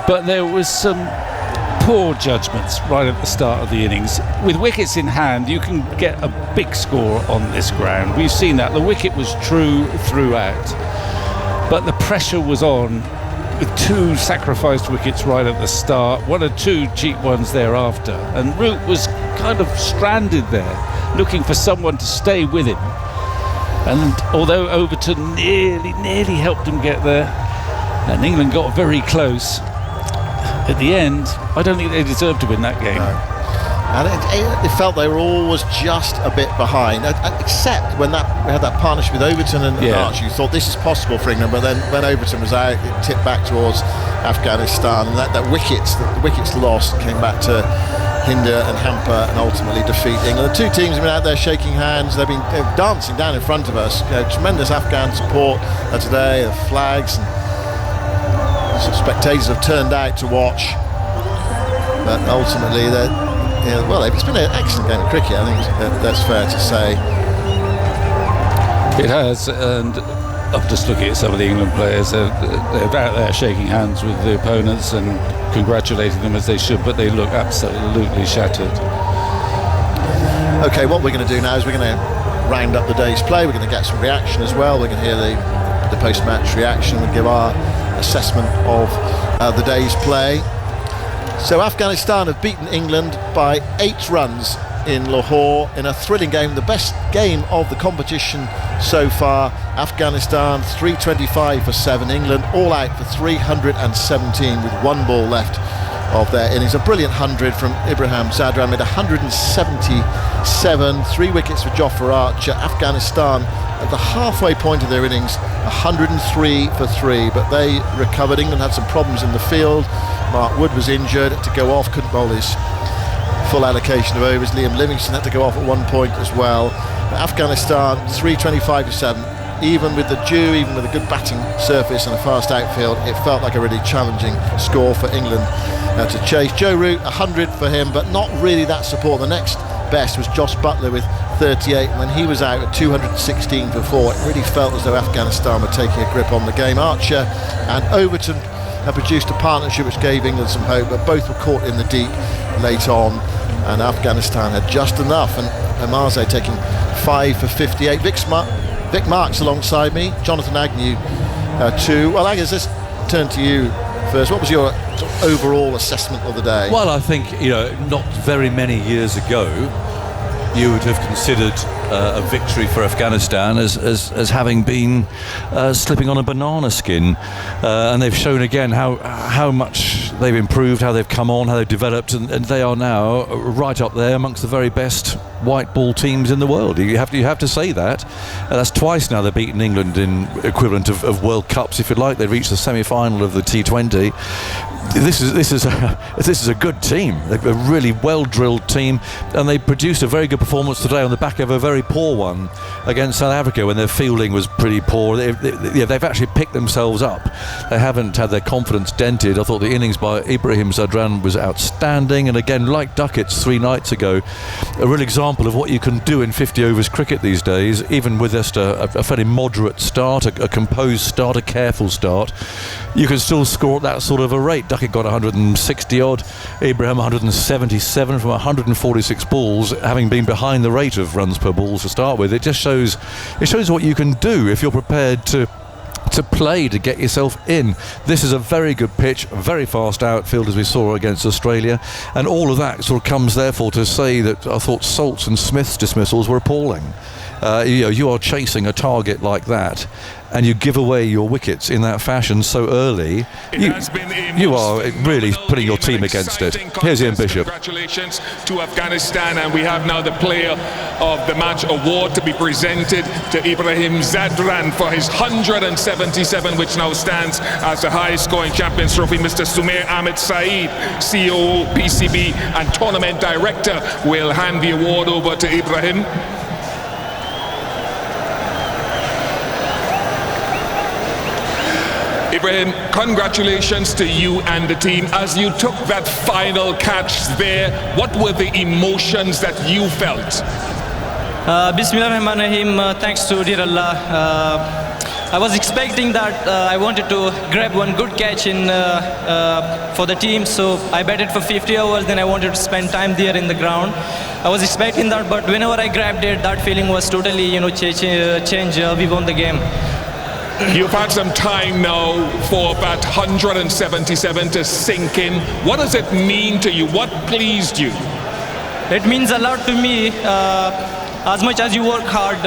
but there was some poor judgments right at the start of the innings. With wickets in hand, you can get a big score on this ground. We've seen that. The wicket was true throughout, but the pressure was on with 2 sacrificed wickets right at the start, 1 or 2 cheap ones thereafter, and Root was kind of stranded there, looking for someone to stay with him. And although Overton nearly helped him get there, and England got very close, at the end, I don't think they deserved to win that game. No. And it felt they were always just a bit behind, except when we had that partnership with Overton and Arch. You thought this is possible for England, but then when Overton was out, it tipped back towards Afghanistan, and the wickets lost came back to hinder and hamper and ultimately defeat England. The two teams have been out there shaking hands. They're dancing down in front of us. Tremendous Afghan support today, the flags, and some spectators have turned out to watch. But ultimately, it's been an excellent game of cricket. I think that's fair to say. It has, and I'm just looking at some of the England players. They're out there shaking hands with the opponents and congratulating them as they should, but they look absolutely shattered. Okay, what we're going to do now is we're going to round up the day's play. We're going to get some reaction as well. We're going to hear the post-match reaction and give our assessment of the day's play. So Afghanistan have beaten England by 8 runs in Lahore in a thrilling game, the best game of the competition so far. Afghanistan 325 for 7, England all out for 317 with 1 ball left of their innings. A brilliant 100 from Ibrahim Zadran, made 177, 3 wickets for Jofra Archer. Afghanistan at the halfway point of their innings, 103 for 3, but they recovered. England had some problems in the field. Mark Wood was injured, had to go off, couldn't bowl his full allocation of overs. Liam Livingston had to go off at one point as well. But Afghanistan 325 for 7, even with the dew, even with a good batting surface and a fast outfield, it felt like a really challenging score for England to chase. Joe Root, 100 for him, but not really that support. The next best was Josh Buttler with 38, and when he was out at 216 for 4, it really felt as though Afghanistan were taking a grip on the game. Archer and Overton had produced a partnership which gave England some hope, but both were caught in the deep late on, and Afghanistan had just enough. And Amaze taking 5 for 58. Vic Marks alongside me, Jonathan Agnew 2. Well, Agnes, let's turn to you first. What was your overall assessment of the day? Well, I think, not very many years ago you would have considered a victory for Afghanistan as having been slipping on a banana skin, and they've shown again how much they've improved, how they've come on, how they've developed, and they are now right up there amongst the very best white ball teams in the world. You have to say that. That's twice now they've beaten England in equivalent of World Cups, if you like. They reached the semi-final of the T20. This is a good team. They're a really well-drilled team, and they produced a very good performance today on the back of a very poor one against South Africa when their fielding was pretty poor. They've actually picked themselves up. They haven't had their confidence dented. I thought the innings by Ibrahim Zadran was outstanding, and again, like Duckett's 3 nights ago, a real example of what you can do in 50 overs cricket these days, even with just a fairly moderate start, a composed start, a careful start. You can still score at that sort of a rate. Duckett got 160 odd, Ibrahim 177 from 146 balls, having been behind the rate of runs per ball to start with. It just shows what you can do if you're prepared to play to get yourself in. This is a very good pitch, a very fast outfield as we saw against Australia, and all of that sort of comes therefore to say that I thought Salt's and Smith's dismissals were appalling. You are chasing a target like that, and you give away your wickets in that fashion so early. You are really putting your team against it. Here's Ian Bishop. Congratulations to Afghanistan, and we have now the Player of the Match award to be presented to Ibrahim Zadran for his 177, which now stands as the highest scoring Champions Trophy. Mr. Sumair Ahmed Saeed, CEO, PCB and Tournament Director, will hand the award over to Ibrahim. Ibrahim, congratulations to you and the team. As you took that final catch there, what were the emotions that you felt? Bismillahirrahmanirrahim. Thanks to dear Allah. I was expecting that I wanted to grab one good catch for the team, so I batted for 50 overs, then I wanted to spend time there in the ground. I was expecting that, but whenever I grabbed it, that feeling was totally, change. We won the game. You've had some time now for that 177 to sink in. What does it mean to you? What pleased you? It means a lot to me. As much as you work hard,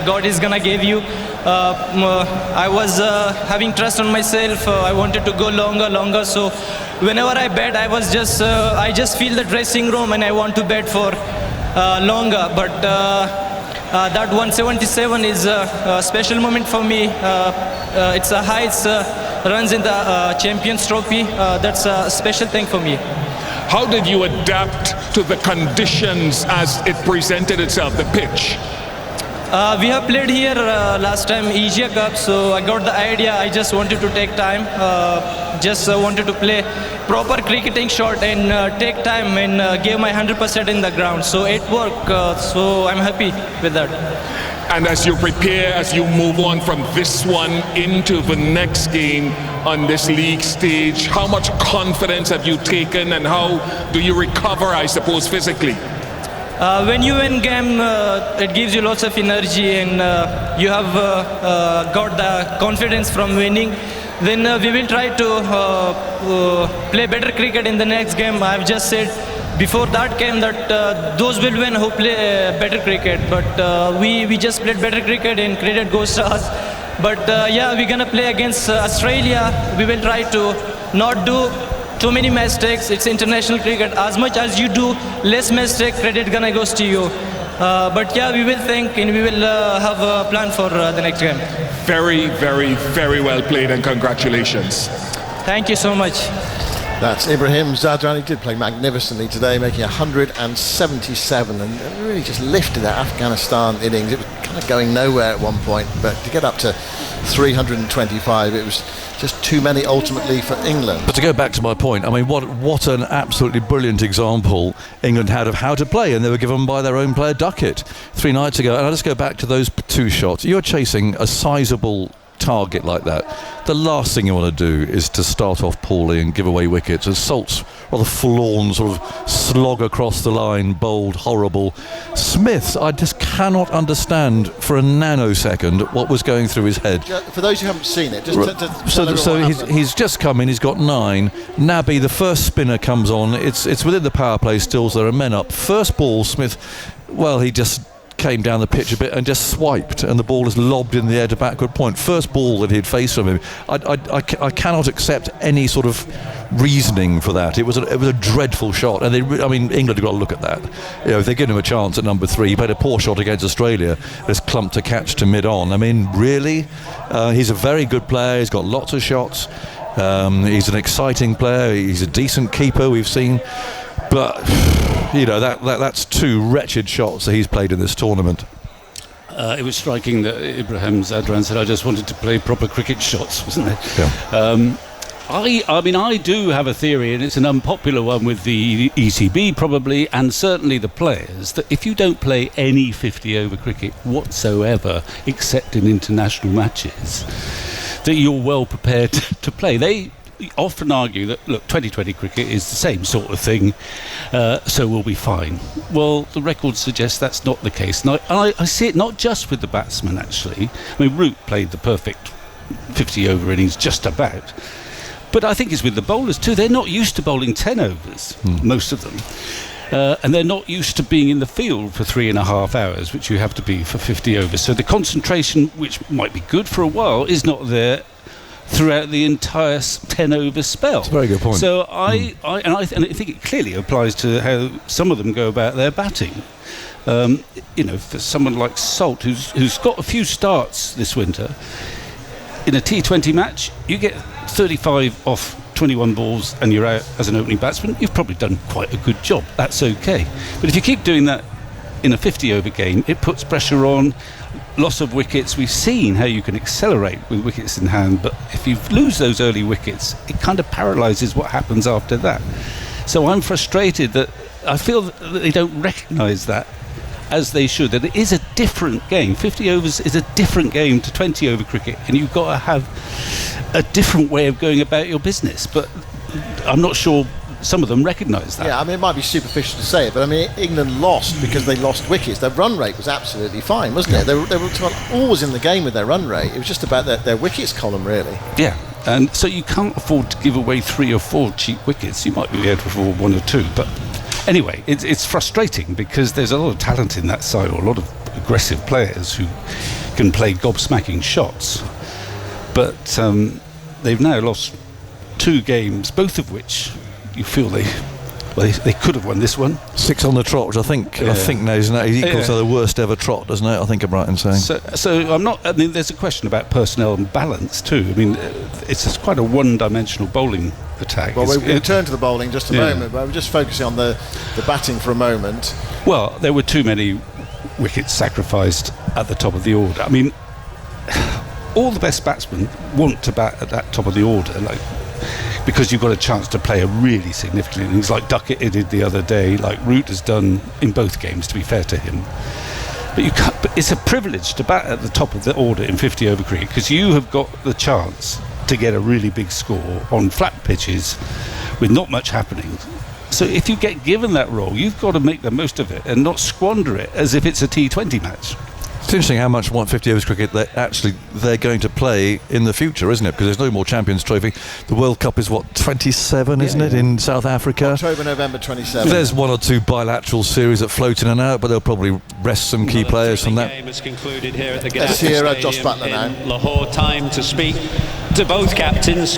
God is gonna give you. I was having trust on myself. I wanted to go longer. So whenever I bet, I just feel the dressing room and I want to bet for longer. But that 177 is a special moment for me. It's the highest runs in the Champions Trophy. That's a special thing for me. How did you adapt to the conditions as it presented itself, the pitch? We have played here last time Asia Cup, so I got the idea. I just wanted to take time, wanted to play proper cricketing shot and take time and give my 100% in the ground. So it worked, so I'm happy with that. And as you prepare, as you move on from this one into the next game on this league stage, how much confidence have you taken and how do you recover, I suppose, physically? When you win game, it gives you lots of energy and you have got the confidence from winning. Then we will try to play better cricket in the next game. I've just said before that game that those will win who play better cricket. But we just played better cricket and credit goes to us. But yeah, we're gonna play against Australia. We will try to not do too many mistakes. It's international cricket. As much as you do less mistake, credit gonna goes to you. But yeah, we will think and we will have a plan for the next game. Very, very, very well played and congratulations. Thank you so much. That's Ibrahim Zadran. He did play magnificently today, making 177 and really just lifted that Afghanistan innings. It was kind of going nowhere at one point, but to get up to 325, it was just too many ultimately for England. But to go back to my point, I mean, what an absolutely brilliant example England had of how to play, and they were given by their own player Duckett 3 nights ago. And I'll just go back to those 2 shots. You're chasing a sizable target like that. The last thing you want to do is to start off poorly and give away wickets. And Salt's rather forlorn sort of slog across the line, bold, horrible. Smith, I just cannot understand for a nanosecond what was going through his head. For those who haven't seen it, just so he's just come in, he's got 9. Nabi, the first spinner, comes on. It's within the power play still, so there are men up. First ball, Smith, well, he just came down the pitch a bit and just swiped, and the ball is lobbed in the air to backward point. First ball that he'd faced from him. I cannot accept any sort of reasoning for that. It was a dreadful shot, and England have got to look at that. If they give him a chance at number 3, he played a poor shot against Australia. This clumped to catch to mid-on. Really, he's a very good player. He's got lots of shots. He's an exciting player. He's a decent keeper, we've seen. But that's 2 wretched shots that he's played in this tournament. It was striking that Ibrahim Zadran said, "I just wanted to play proper cricket shots," wasn't it? Yeah. I do have a theory, and it's an unpopular one with the ECB probably, and certainly the players, that if you don't play any 50-over cricket whatsoever, except in international matches, that you're well prepared to play. They often argue that, look, 2020 cricket is the same sort of thing, so we'll be fine. Well, the record suggests that's not the case. And I see it not just with the batsmen, actually. Root played the perfect 50-over innings just about. But I think it's with the bowlers too. They're not used to bowling 10 overs, most of them. And they're not used to being in the field for 3.5 hours, which you have to be for 50 overs. So the concentration, which might be good for a while, is not there throughout the entire 10-over spell. That's a very good point. So I think it clearly applies to how some of them go about their batting. For someone like Salt, who's got a few starts this winter, in a T20 match, you get 35 off 21 balls and you're out as an opening batsman. You've probably done quite a good job. That's okay. But if you keep doing that in a 50-over game, it puts pressure on. Loss of wickets. We've seen how you can accelerate with wickets in hand, but if you lose those early wickets, it kind of paralyses what happens after that. So I'm frustrated that I feel that they don't recognise that as they should, that it is a different game. 50 overs is a different game to 20-over cricket, and you've got to have a different way of going about your business. But I'm not sure some of them recognise that. Yeah, it might be superficial to say it, but England lost because they lost wickets. Their run rate was absolutely fine, wasn't it? They were always in the game with their run rate. It was just about their wickets column, really. Yeah, and so you can't afford to give away 3 or 4 cheap wickets. You might be able to afford 1 or 2, but anyway, it's frustrating because there's a lot of talent in that side, or a lot of aggressive players who can play gobsmacking shots. But they've now lost 2 games, both of which you feel they could have won this one. 6 on the trot, which I think now is equal to the worst ever trot, doesn't it? I think I'm right in saying. So I'm not. There's a question about personnel and balance too. It's quite a one-dimensional bowling attack. Well, we'll return to the bowling just a moment, but we're just focusing on the batting for a moment. Well, there were too many wickets sacrificed at the top of the order. All the best batsmen want to bat at that top of the order, because you've got a chance to play a really significant innings, like Duckett did the other day, like Root has done in both games, to be fair to him. But it's a privilege to bat at the top of the order in 50-over cricket, because you have got the chance to get a really big score on flat pitches with not much happening. So if you get given that role, you've got to make the most of it and not squander it as if it's a T20 match. It's interesting how much 50 overs cricket they're going to play in the future, isn't it? Because there's no more Champions Trophy. The World Cup is 27, isn't it, in South Africa? October, November 27. There's 1 or 2 bilateral series that float in and out, but they'll probably rest some key players from that. The game has concluded here at the Let's hear Josh Buttler now. Lahore. Time to speak to both captains.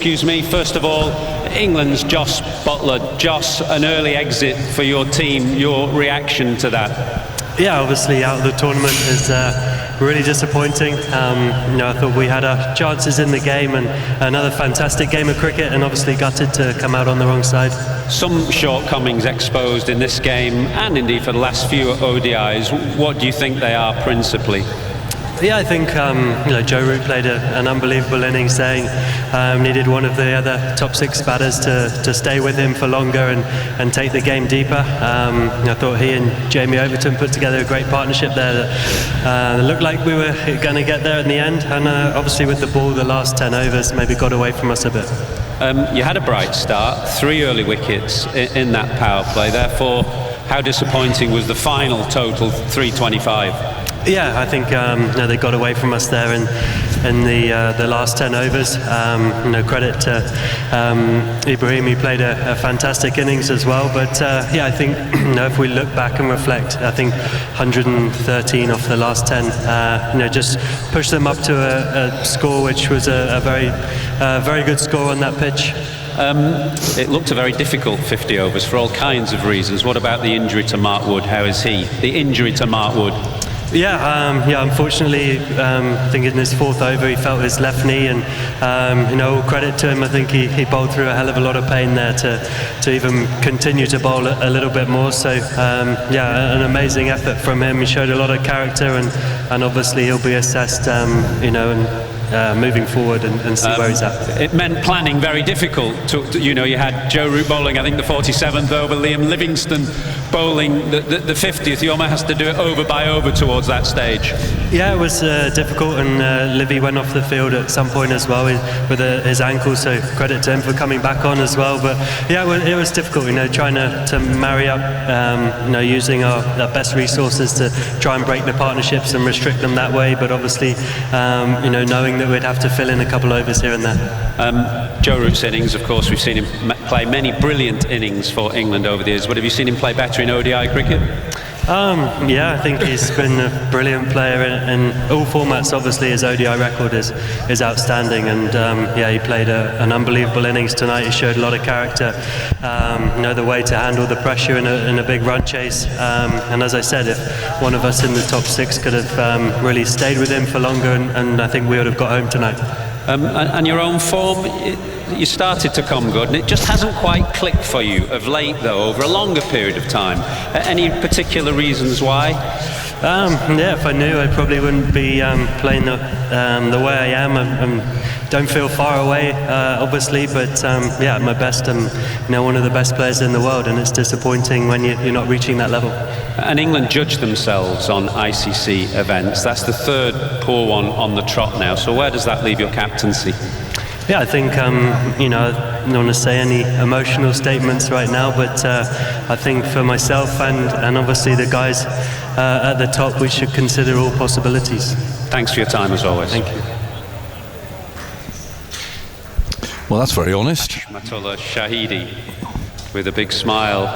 First of all, England's Josh Buttler. Josh, an early exit for your team. Your reaction to that? Yeah, obviously out of the tournament is really disappointing. I thought we had our chances in the game and another fantastic game of cricket, and obviously gutted to come out on the wrong side. Some shortcomings exposed in this game and indeed for the last few ODIs. What do you think they are principally? Yeah, I think Joe Root played an unbelievable innings, saying needed one of the other top 6 batters to stay with him for longer and take the game deeper. I thought he and Jamie Overton put together a great partnership there that looked like we were going to get there in the end, and obviously with the ball, the last 10 overs maybe got away from us a bit. You had a bright start, 3 early wickets in that power play, therefore how disappointing was the final total, 325? Yeah, I think they got away from us there in the last 10 overs. Credit to Ibrahim, he played a fantastic innings as well. But I think if we look back and reflect, I think 113 off the last 10, just pushed them up to a score which was a very good score on that pitch. It looked a very difficult 50 overs for all kinds of reasons. What about the injury to Mark Wood? How is he? The injury to Mark Wood? Unfortunately, I think in his fourth over he felt his left knee, and all credit to him. I think he bowled through a hell of a lot of pain there to even continue to bowl a little bit more. So an amazing effort from him. He showed a lot of character, and obviously he'll be assessed, moving forward and see where he's at. It meant planning very difficult. You had Joe Root bowling, I think, the 47th over, Liam Livingstone bowling the 50th. You almost has to do it over by over towards that stage. Yeah, it was difficult, and Livy went off the field at some point as well with his ankle, so credit to him for coming back on as well. But it was difficult, trying to marry up, using our best resources to try and break the partnerships and restrict them that way, but obviously, knowing that we'd have to fill in a couple overs here and there. Joe Root's innings, of course, we've seen him play many brilliant innings for England over the years. But have you seen him play better in ODI cricket? I think he's been a brilliant player in all formats. Obviously, his ODI record is outstanding, and he played an unbelievable innings tonight. He showed a lot of character, the way to handle the pressure in a big run chase. And as I said, if one of us in the top six could have really stayed with him for longer, and I think we would have got home tonight. And your own form, you started to come good, and it just hasn't quite clicked for you of late, though, over a longer period of time. Any particular reasons why? If I knew, I probably wouldn't be playing the way I am. I don't feel far away, obviously, but at my best, I'm one of the best players in the world, and it's disappointing when you're not reaching that level. And England judge themselves on ICC events. That's the third poor one on the trot now. So where does that leave your captaincy? Yeah, I think, I don't want to say any emotional statements right now, but I think for myself and obviously the guys at the top, we should consider all possibilities. Thanks for your time, as always. Thank you. Well, that's very honest. Rahmatullah Shahidi, with a big smile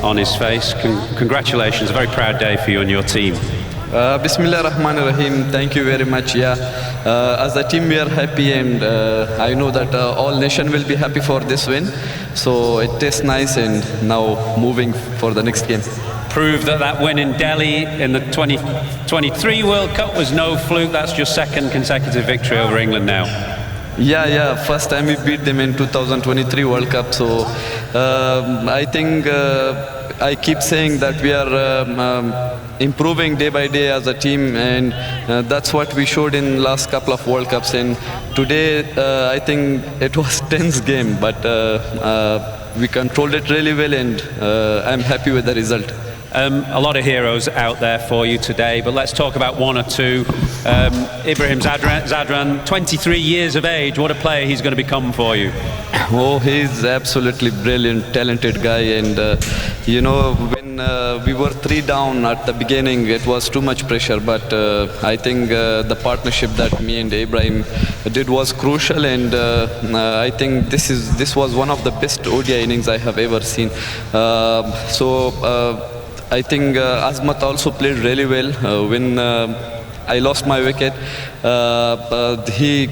on his face. Congratulations, a very proud day for you and your team. Bismillah Rahman Rahim, thank you very much. As a team we are happy, and I know that all nation will be happy for this win. So it is nice, and now moving for the next game. Prove that win in Delhi in the 2023 World Cup was no fluke. That's your second consecutive victory over England now. Yeah. First time we beat them in 2023 World Cup. So I think I keep saying that we are improving day by day as a team, and that's what we showed in last couple of World Cups. And today I think it was tense game, but we controlled it really well, and I'm happy with the result. A lot of heroes out there for you today, but let's talk about one or two. Ibrahim Zadran, 23 years of age. What a player he's going to become for you. Oh, he's absolutely brilliant, talented guy, and when we were 3 down at the beginning, it was too much pressure, but I think the partnership that me and Ibrahim did was crucial, and I think this was one of the best ODI innings I have ever seen. I think Azmat also played really well. When I lost my wicket, he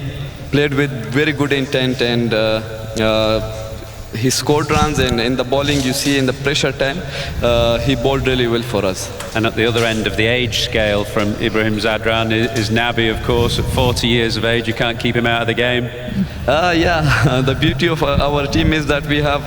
played with very good intent, and he scored runs, and in the bowling you see in the pressure time, he bowled really well for us. And at the other end of the age scale from Ibrahim Zadran is Nabi, of course, at 40 years of age. You can't keep him out of the game. The beauty of our team is that we have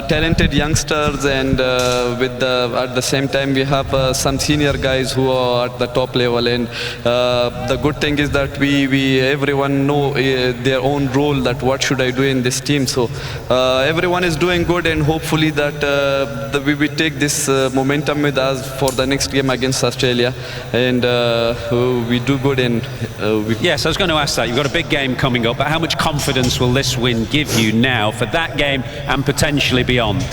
talented youngsters, and at the same time we have some senior guys who are at the top level, and the good thing is that everyone know their own role, that what should I do in this team. So everyone is doing good, and hopefully that we take this momentum with us for the next game against Australia, and we do good. And yes, I was going to ask that. You've got a big game coming up, but how much confidence will this win give you now for that game and potentially beyond?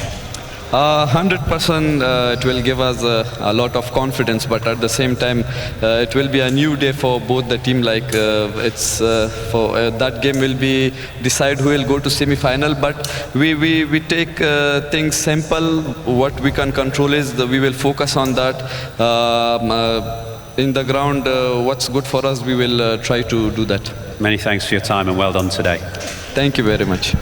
100% it will give us a lot of confidence, but at the same time it will be a new day for both the team. Like it's for that game will be decide who will go to semi-final, but we take things simple. What we can control is we will focus on that. In the ground, what's good for us, we will try to do that. Many thanks for your time and well done today. Thank you very much.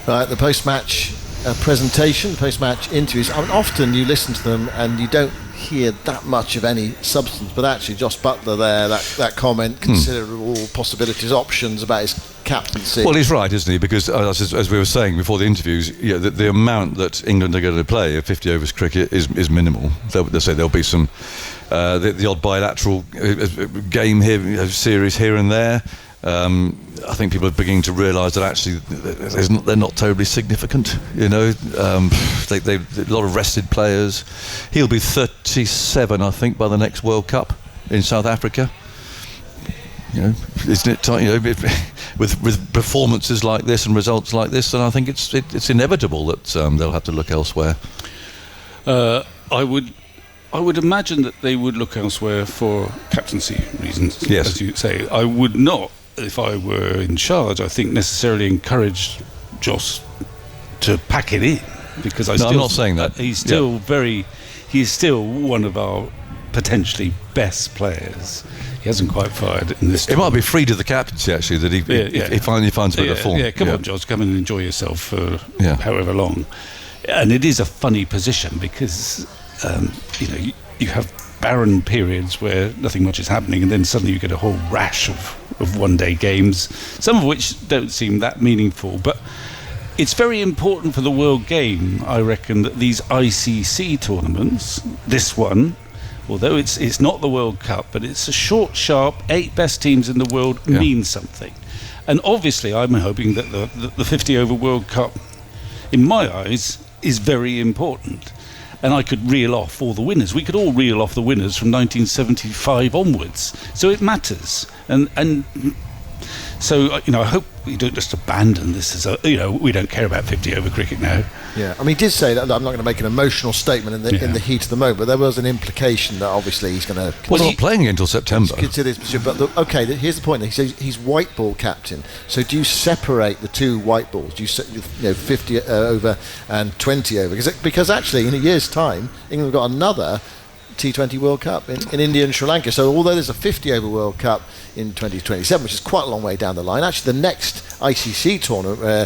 Right, the post-match presentation, post-match interviews. I mean, often you listen to them and you don't hear that much of any substance, but actually Josh Buttler there, that comment, consider all possibilities, options about his captaincy. Well, he's right, isn't he? Because as we were saying before the interviews, the amount that England are going to play of 50 overs cricket is minimal. They'll say there'll be some the odd bilateral game here, series here and there. I think people are beginning to realise that actually they're not terribly significant. They a lot of rested players. He'll be 37, I think, by the next World Cup in South Africa. Isn't it? With performances like this and results like this, then I think it's inevitable that they'll have to look elsewhere. I would imagine that they would look elsewhere for captaincy reasons, yes. As you say. I would not, if I were in charge, I think necessarily encourage Joss to pack it in, because I'm not saying that. He's still one of our potentially best players. He hasn't quite fired in this. It might be free to the captaincy actually that he finally finds a bit of form. Yeah, come on, Joss, come and enjoy yourself for however long. And it is a funny position because you have barren periods where nothing much is happening, and then suddenly you get a whole rash of one-day games, some of which don't seem that meaningful. But it's very important for the world game, I reckon, that these ICC tournaments, this one, although it's not the World Cup, but it's a short, sharp 8 best teams in the world, means something. And obviously I'm hoping that the 50 over World Cup, in my eyes, is very important. And I could reel off all the winners. We could all reel off the winners from 1975 onwards. So it matters. And so, I hope we don't just abandon this as we don't care about 50 over cricket now. Yeah, I mean, he did say that I'm not going to make an emotional statement in the heat of the moment, but there was an implication that obviously he's going to... Well, not playing until September. Consider his position, but here's the point. He says he's white ball captain. So do you separate the two white balls? Do you 50 over and 20 over? Because actually, in a year's time, England have got another T20 World Cup in India and Sri Lanka. So although there's a 50 over World Cup in 2027, which is quite a long way down the line, actually the next ICC tournament where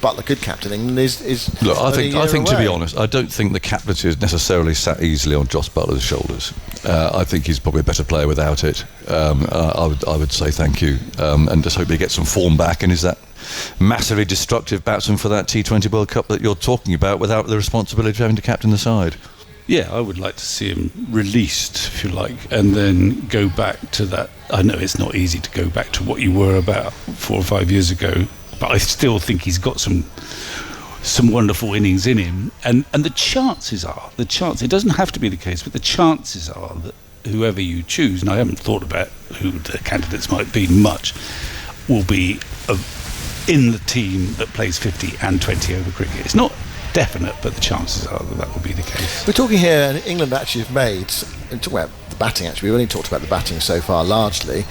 Buttler could captain England is look, I think to be honest, I don't think the captaincy is necessarily sat easily on Joss Buttler's shoulders. I think he's probably a better player without it. I would say thank you, and just hope he gets some form back and is that massively destructive batsman for that T20 World Cup that you're talking about without the responsibility of having to captain the side. Yeah, I would like to see him released, if you like, and then go back to that. I know it's not easy to go back to what you were about 4 or 5 years ago, but I still think he's got some wonderful innings in him. And the chances are, it doesn't have to be the case, but the chances are that whoever you choose, and I haven't thought about who the candidates might be much, will be in the team that plays 50 and 20 over cricket. It's not definite, but the chances are that will be the case. We're talking here, and England actually have made, and talking about the batting actually, we've only talked about the batting so far largely,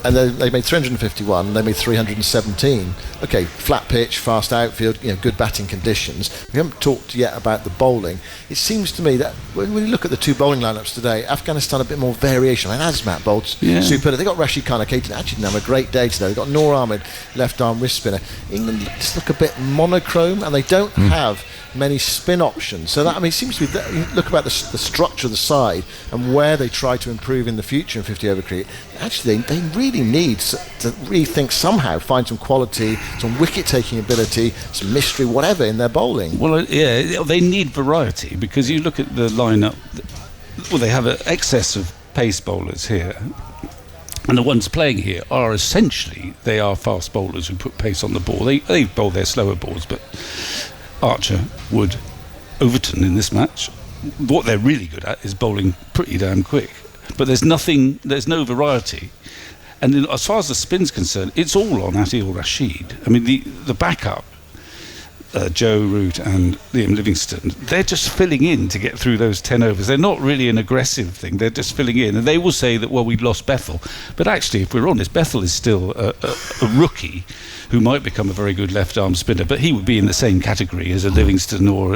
and they made 351, they made 317. Okay, flat pitch, fast outfield, good batting conditions. We haven't talked yet about the bowling. It seems to me that when you look at the two bowling lineups today, Afghanistan a bit more variation. I mean, Azmat bowled superb. They got Rashid Khan actually didn't have a great day today. They got Noor Ahmed, left arm wrist spinner. England just look a bit monochrome, and they don't have many spin options. So that, I mean, it seems to be that you look about the structure of the side and where they try to improve in the future in 50 over cricket. Actually, they really need to rethink somehow, find some quality, some wicket-taking ability, some mystery, whatever in their bowling. Well, they need variety, because you look at the lineup. Well, they have an excess of pace bowlers here, and the ones playing here are essentially fast bowlers who put pace on the ball. They bowl their slower balls, but Archer, Wood, Overton in this match, what they're really good at is bowling pretty damn quick. But there's no variety. And then, as far as the spin's concerned, it's all on Adil Rashid. I mean, the backup, Joe Root and Liam Livingstone, they're just filling in to get through those 10 overs. They're not really an aggressive thing, they're just filling in. And they will say that, well, we'd lost Bethel. But actually, if we're honest, Bethel is still a rookie who might become a very good left-arm spinner, but he would be in the same category as a Livingstone or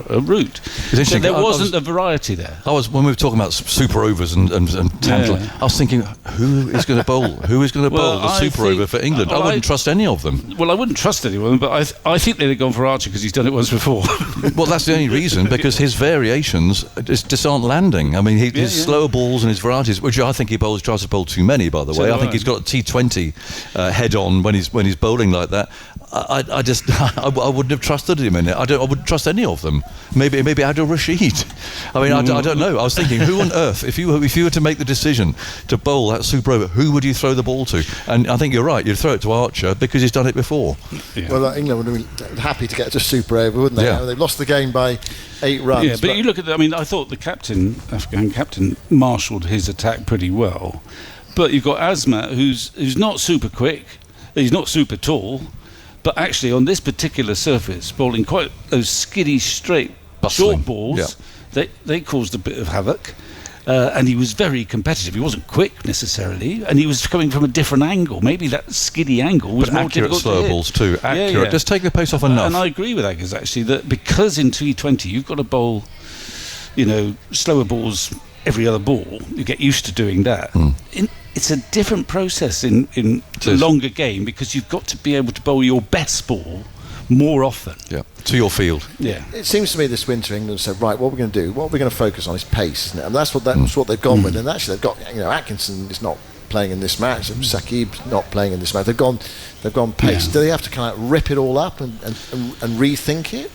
a Root. So there wasn't a variety there. When we were talking about super overs and Tantler, I was thinking, who is going to bowl? Who is going to bowl the super over for England? I wouldn't trust any of them. Well, I wouldn't trust anyone, but I think they'd have gone for Archer because he's done it once before. Well, that's the only reason, because his variations just aren't landing. I mean, his slower balls and his varieties, which I think he tries to bowl too many, by the way. I think he's got a T20 head on when he's bowling like that. I wouldn't have trusted him in it. I wouldn't trust any of them. Maybe Adil Rashid. I mean, I don't know. I was thinking, who on earth, if you were to make the decision to bowl that super over, who would you throw the ball to? And I think you're right. You'd throw it to Archer because he's done it before. Yeah. Well, England would have been happy to get to super over, wouldn't they? Yeah. They've lost the game by 8 runs. Yeah, but you look at. I mean, I thought the Afghan captain, marshalled his attack pretty well. But you've got Azmat, who's not super quick. He's not super tall, but actually on this particular surface, bowling quite those skiddy, straight, short balls, they caused a bit of havoc. And he was very competitive. He wasn't quick necessarily, and he was coming from a different angle. Maybe that skiddy angle was but more accurate difficult slow to balls too. Accurate. Yeah. Just take the pace off enough. And I agree with Aggers actually that because in T20 you've got to bowl, slower balls every other ball. You get used to doing that. It's a different process in the longer game because you've got to be able to bowl your best ball more often. Yeah, to your field. Yeah. It seems to me this winter England said, right, what we're going to do, what we're going to focus on is pace, isn't it? And that's what they've gone with. And actually they've got, Atkinson is not playing in this match, Sakib's not playing in this match. They've gone pace. Yeah. Do they have to kind of rip it all up and rethink it?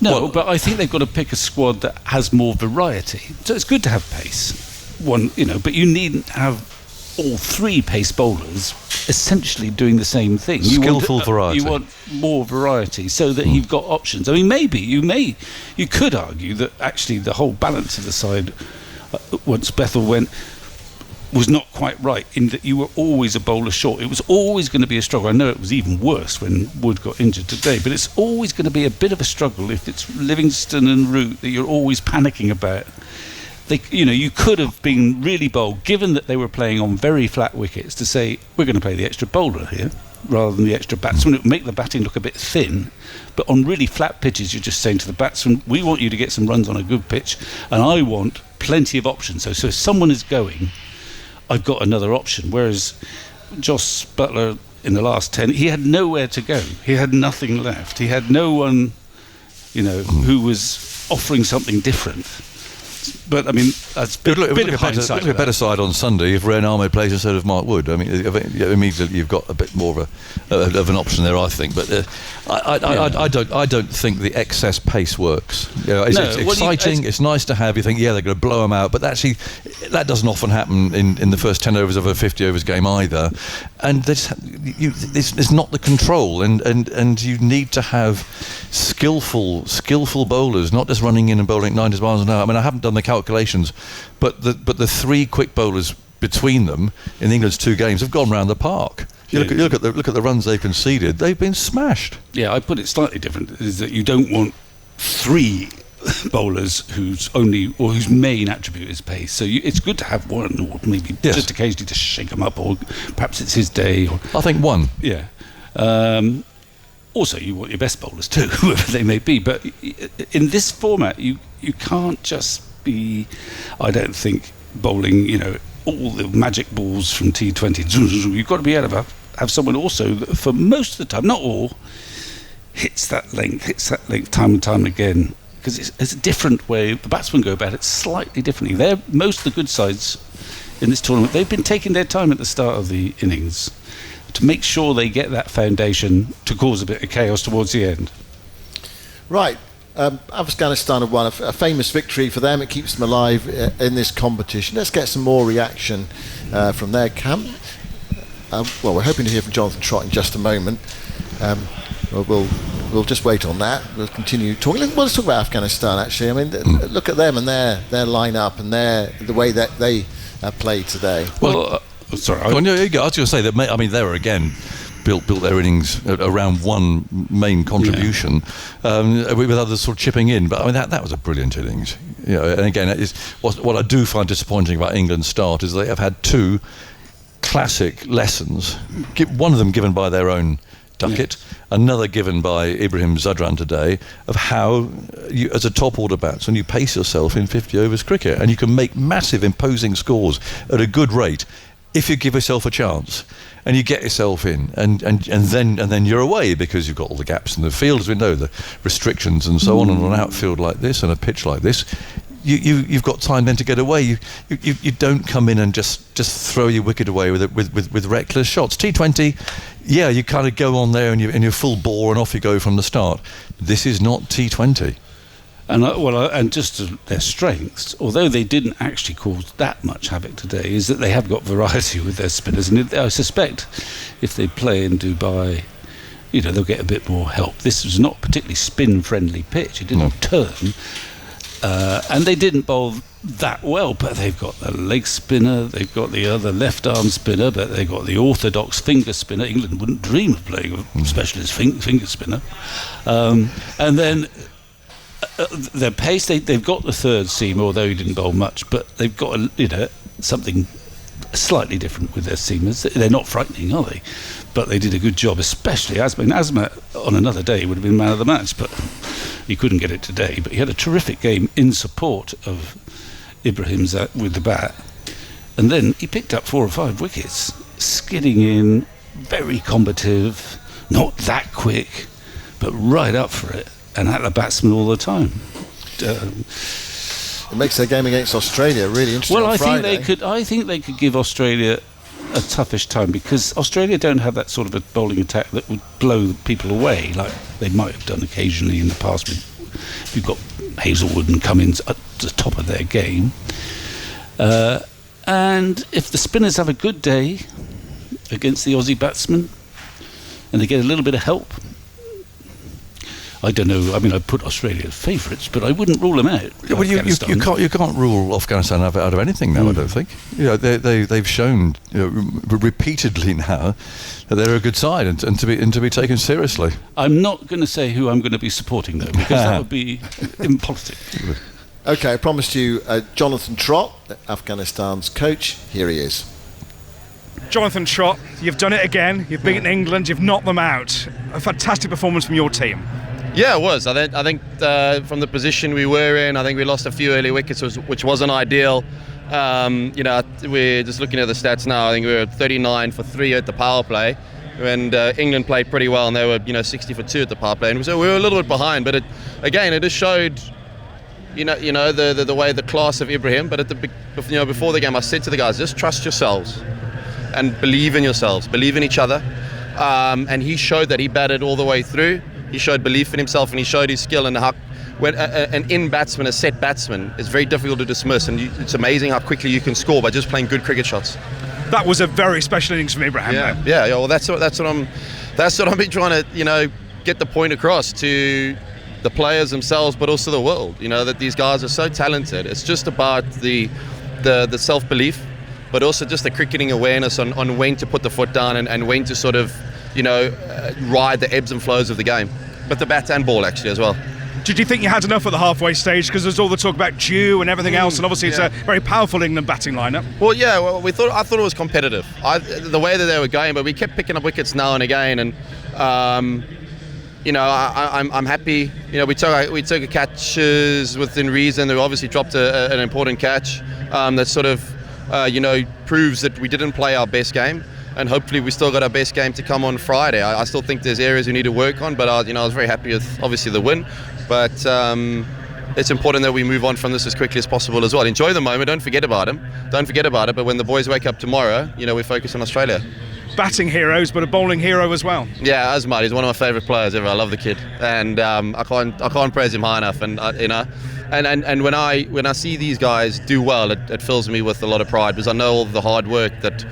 No, but I think they've got to pick a squad that has more variety. So it's good to have pace, but you needn't have all 3 pace bowlers essentially doing the same thing. Skillful variety. You want more variety so that you've got options. I mean, maybe you could argue that actually the whole balance of the side, once Bethel went, was not quite right in that you were always a bowler short. It was always going to be a struggle. I know it was even worse when Wood got injured today, but it's always going to be a bit of a struggle if it's Livingstone and Root that you're always panicking about. You could have been really bold, given that they were playing on very flat wickets, to say, we're going to play the extra bowler here, rather than the extra batsman. It would make the batting look a bit thin, but on really flat pitches, you're just saying to the batsman, we want you to get some runs on a good pitch, and I want plenty of options. So if someone is going, I've got another option. Whereas Joss Buttler, in the last 10, he had nowhere to go. He had nothing left. He had no one, who was offering something different. But I mean, that's a bit of hindsight. Look a better side on Sunday if Ren Ahmed plays instead of Mark Wood. I mean, immediately you've got a bit more of an option there, I think. But I don't think the excess pace works. It's exciting. It's nice to have. You think, they're going to blow them out, but actually, that doesn't often happen in the first 10 overs of a 50 overs game either. And it's not the control, and you need to have skillful bowlers, not just running in and bowling at 90 miles an hour. I mean, I haven't done the calculations, but the 3 quick bowlers between them in England's 2 games have gone round the park. You look at the runs they've conceded; they've been smashed. Yeah, I put it slightly different. Is that you don't want 3 bowlers whose main attribute is pace. So it's good to have one, or maybe just occasionally to shake them up, or perhaps it's his day. I think one. Yeah. Also, you want your best bowlers too, whoever they may be. But in this format, you can't just be, I don't think, bowling, all the magic balls from T20. You've got to be able to have someone also that for most of the time, not all, hits that length time and time again. Because it's a different way. The batsmen go about it slightly differently. Most of the good sides in this tournament, they've been taking their time at the start of the innings to make sure they get that foundation to cause a bit of chaos towards the end. Right. Afghanistan have won a famous victory for them. It keeps them alive in this competition. Let's get some more reaction from their camp. We're hoping to hear from Jonathan Trott in just a moment. We'll just wait on that. We'll continue talking. Let's talk about Afghanistan, actually. I mean, look at them and their line-up and the way that they play today. Sorry. I was going to say that. I mean, they were again built their innings around one main contribution, with others sort of chipping in. But I mean, that was a brilliant innings. And again, what I do find disappointing about England's start is they have had two classic lessons. One of them given by their own Duckett, another given by Ibrahim Zadran today, of how you, as a top order batsman, you pace yourself in 50 overs cricket, and you can make massive imposing scores at a good rate if you give yourself a chance and you get yourself in, and then you're away, because you've got all the gaps in the field, as we know, the restrictions and so on, and an outfield like this and a pitch like this. You've got time then to get away. You don't come in and just throw your wicket away with reckless shots. T20, you kind of go on there and you're full bore and off you go from the start. This is not T20. And just to their strengths, although they didn't actually cause that much havoc today, is that they have got variety with their spinners, and I suspect if they play in Dubai, they'll get a bit more help. This was not a particularly spin-friendly pitch. It didn't turn. And they didn't bowl that well, but they've got the leg spinner, they've got the other left arm spinner, but they've got the orthodox finger spinner. England wouldn't dream of playing a specialist finger spinner. And then their pace, they've got the third seam, although he didn't bowl much, but they've got something slightly different with their seamers. They're not frightening, are they? But they did a good job, especially Azmat on another day would have been man of the match, but he couldn't get it today. But he had a terrific game in support of Ibrahim's with the bat, and then he picked up 4 or 5 wickets, skidding in, very combative, not that quick, but right up for it, and at the batsman all the time. It makes their game against Australia really interesting. Well, on Friday. I think they could give Australia a toughish time, because Australia don't have that sort of a bowling attack that would blow people away like they might have done occasionally in the past. If you've got Hazelwood and Cummins at the top of their game, and if the spinners have a good day against the Aussie batsmen and they get a little bit of help, I don't know. I mean, I put Australia as favourites, but I wouldn't rule them out. Well, you can't rule Afghanistan out of anything now. I don't think. They've shown repeatedly now that they're a good side and to be taken seriously. I'm not going to say who I'm going to be supporting though, because that would be impolitic. Okay, I promised you Jonathan Trott, Afghanistan's coach. Here he is. Jonathan Trott, you've done it again. You've beaten England. You've knocked them out. A fantastic performance from your team. Yeah, it was. I think from the position we were in, I think we lost a few early wickets, which wasn't ideal. We're just looking at the stats now. I think we were 39 for 3 at the power play, and England played pretty well, and they were 60 for 2 at the power play, and so we were a little bit behind. But it just showed, the way, the class of Ibrahim. But before the game, I said to the guys, just trust yourselves and believe in yourselves, believe in each other. And he showed that. He batted all the way through. He showed belief in himself, and he showed his skill. And how, when an in batsman, a set batsman, is very difficult to dismiss, and it's amazing how quickly you can score by just playing good cricket shots. That was a very special innings from Ibrahim. Yeah. Well, that's what I've been trying to get the point across to the players themselves, but also the world. That these guys are so talented. It's just about the self-belief, but also just the cricketing awareness on when to put the foot down and when to sort of ride the ebbs and flows of the game, but the bat and ball actually as well. Did you think you had enough at the halfway stage? Because there's all the talk about Dew and everything else, and obviously it's a very powerful England batting lineup. Well, I thought it was competitive. The way that they were going, but we kept picking up wickets now and again, and I'm happy. We took catches within reason. They obviously dropped an important catch that sort of proves that we didn't play our best game. And hopefully we still got our best game to come on Friday. I still think there's areas we need to work on, but I was very happy with obviously the win. But it's important that we move on from this as quickly as possible as well. Enjoy the moment. Don't forget about him. Don't forget about it. But when the boys wake up tomorrow, we focus on Australia. Batting heroes, but a bowling hero as well. Yeah, Azmat, he's one of my favourite players ever. I love the kid, and I can't praise him high enough. And And when I see these guys do well, it fills me with a lot of pride, because I know all the hard work that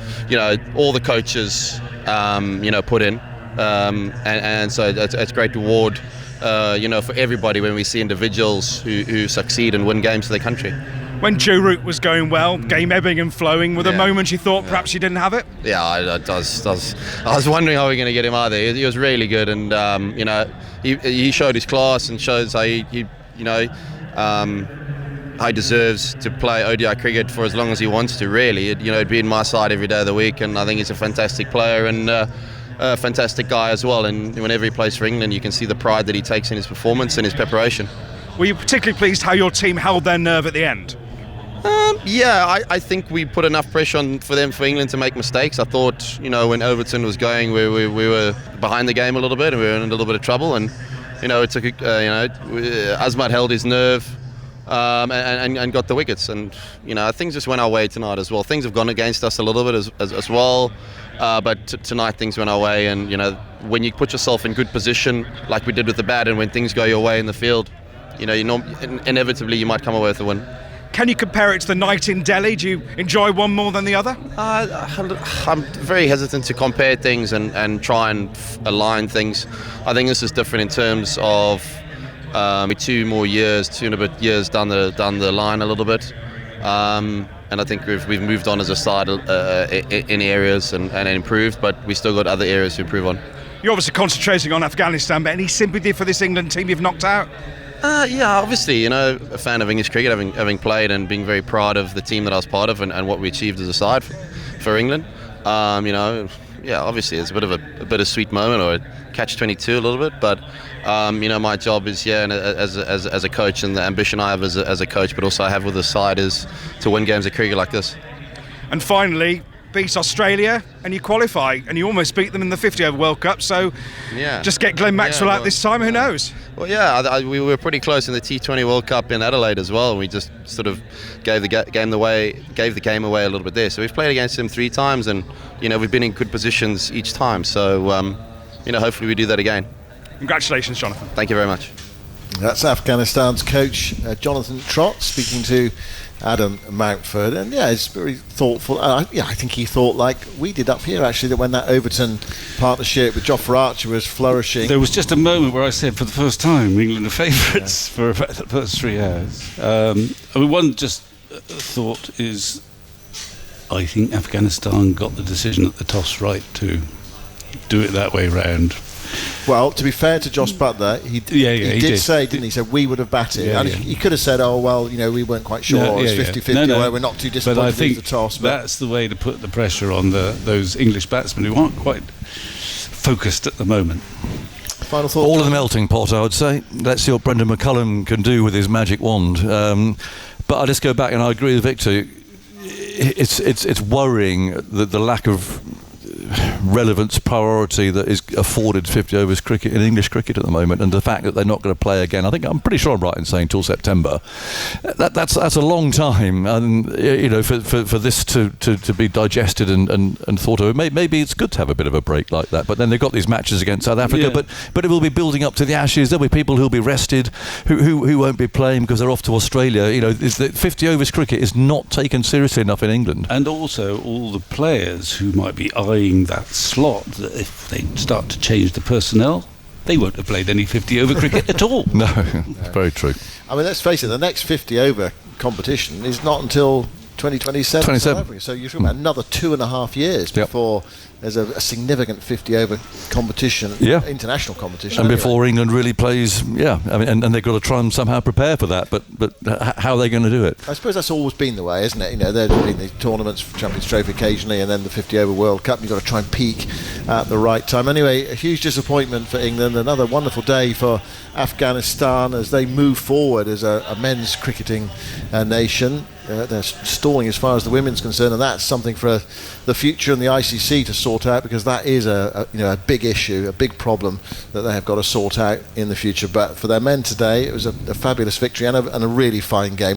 all the coaches put in, and so it's great reward for everybody when we see individuals who succeed and win games for their country. When Joe Root was going well, game ebbing and flowing, were there moments you thought perhaps you didn't have it? Yeah, I was wondering how we were going to get him out there. He was really good, and he showed his class and shows how how he deserves to play ODI cricket for as long as he wants to. Really, he'd be in my side every day of the week, and I think he's a fantastic player and a fantastic guy as well. And whenever he plays for England, you can see the pride that he takes in his performance and his preparation. Were you particularly pleased how your team held their nerve at the end? I think we put enough pressure on for England to make mistakes. I thought, when Overton was going, we were behind the game a little bit, and we were in a little bit of trouble. And it took, Azmat held his nerve and got the wickets. And things just went our way tonight as well. Things have gone against us a little bit as well. But tonight things went our way. And when you put yourself in good position, like we did with the bat, and when things go your way in the field, inevitably you might come away with a win. Can you compare it to the night in Delhi? Do you enjoy one more than the other? I'm very hesitant to compare things and try and align things. I think this is different in terms of 2 and a bit years down the line a little bit. And I think we've moved on as a side in areas and improved, but we still got other areas to improve on. You're obviously concentrating on Afghanistan, but any sympathy for this England team you've knocked out? Yeah, obviously, a fan of English cricket, having played and being very proud of the team that I was part of and what we achieved as a side for England. Obviously it's a bit of a bittersweet moment, or a catch-22 a little bit, but my job is as a coach, and the ambition I have as a coach, but also I have with the side, is to win games of cricket like this. And finally, beat Australia and you qualify, and you almost beat them in the 50 over World Cup, so just get Glenn Maxwell out this time, who knows? Well, we were pretty close in the T20 World Cup in Adelaide as well. We just sort of gave the game away a little bit there. So we've played against them 3 times, and we've been in good positions each time. So hopefully we do that again. Congratulations, Jonathan. Thank you very much. That's Afghanistan's coach, Jonathan Trott, speaking to Adam Mountford, and it's very thoughtful. I think he thought like we did up here, actually, that when that Overton partnership with Jofra Archer was flourishing, there was just a moment where I said, for the first time, England are favourites for about the first 3 hours. One just thought is, I think Afghanistan got the decision at the toss right to do it that way round. Well, to be fair to Josh Butler, he did say, didn't he? He said we would have batted. And he could have said, we weren't quite sure. It's 50-50. We're not too disappointed but I think with the toss. That's the way to put the pressure on those English batsmen who aren't quite focused at the moment. Final thought. All in the melting pot, I would say. Let's see what Brendan McCullum can do with his magic wand. But I just go back, and I agree with Victor. It's worrying that the lack of relevance, priority that is afforded 50 overs cricket in English cricket at the moment, and the fact that they're not going to play again. I'm pretty sure I'm right in saying till September. That's a long time, and for this to be digested and thought of. Maybe it's good to have a bit of a break like that. But then they've got these matches against South Africa. But it will be building up to the Ashes. There'll be people who'll be rested, who won't be playing because they're off to Australia. 50 overs cricket is not taken seriously enough in England. And also all the players who might be eyeing that slot, that if they start to change the personnel, they won't have played any 50 over cricket at all. No, very true. I mean, let's face it, the next 50 over competition is not until 2027. So you're talking about another 2.5 years before there's a significant 50 over competition, international competition. And before England really plays, and they've got to try and somehow prepare for that. But how are they going to do it? I suppose that's always been the way, isn't it? There's been the tournaments, Champions Trophy occasionally, and then the 50 over World Cup. You've got to try and peak at the right time. Anyway, a huge disappointment for England. Another wonderful day for Afghanistan as they move forward as a men's cricketing nation. They're stalling as far as the women's concerned, and that's something for the future and the ICC to sort out, because that is a big issue, a big problem that they have got to sort out in the future. But for their men today, it was a fabulous victory and a really fine game.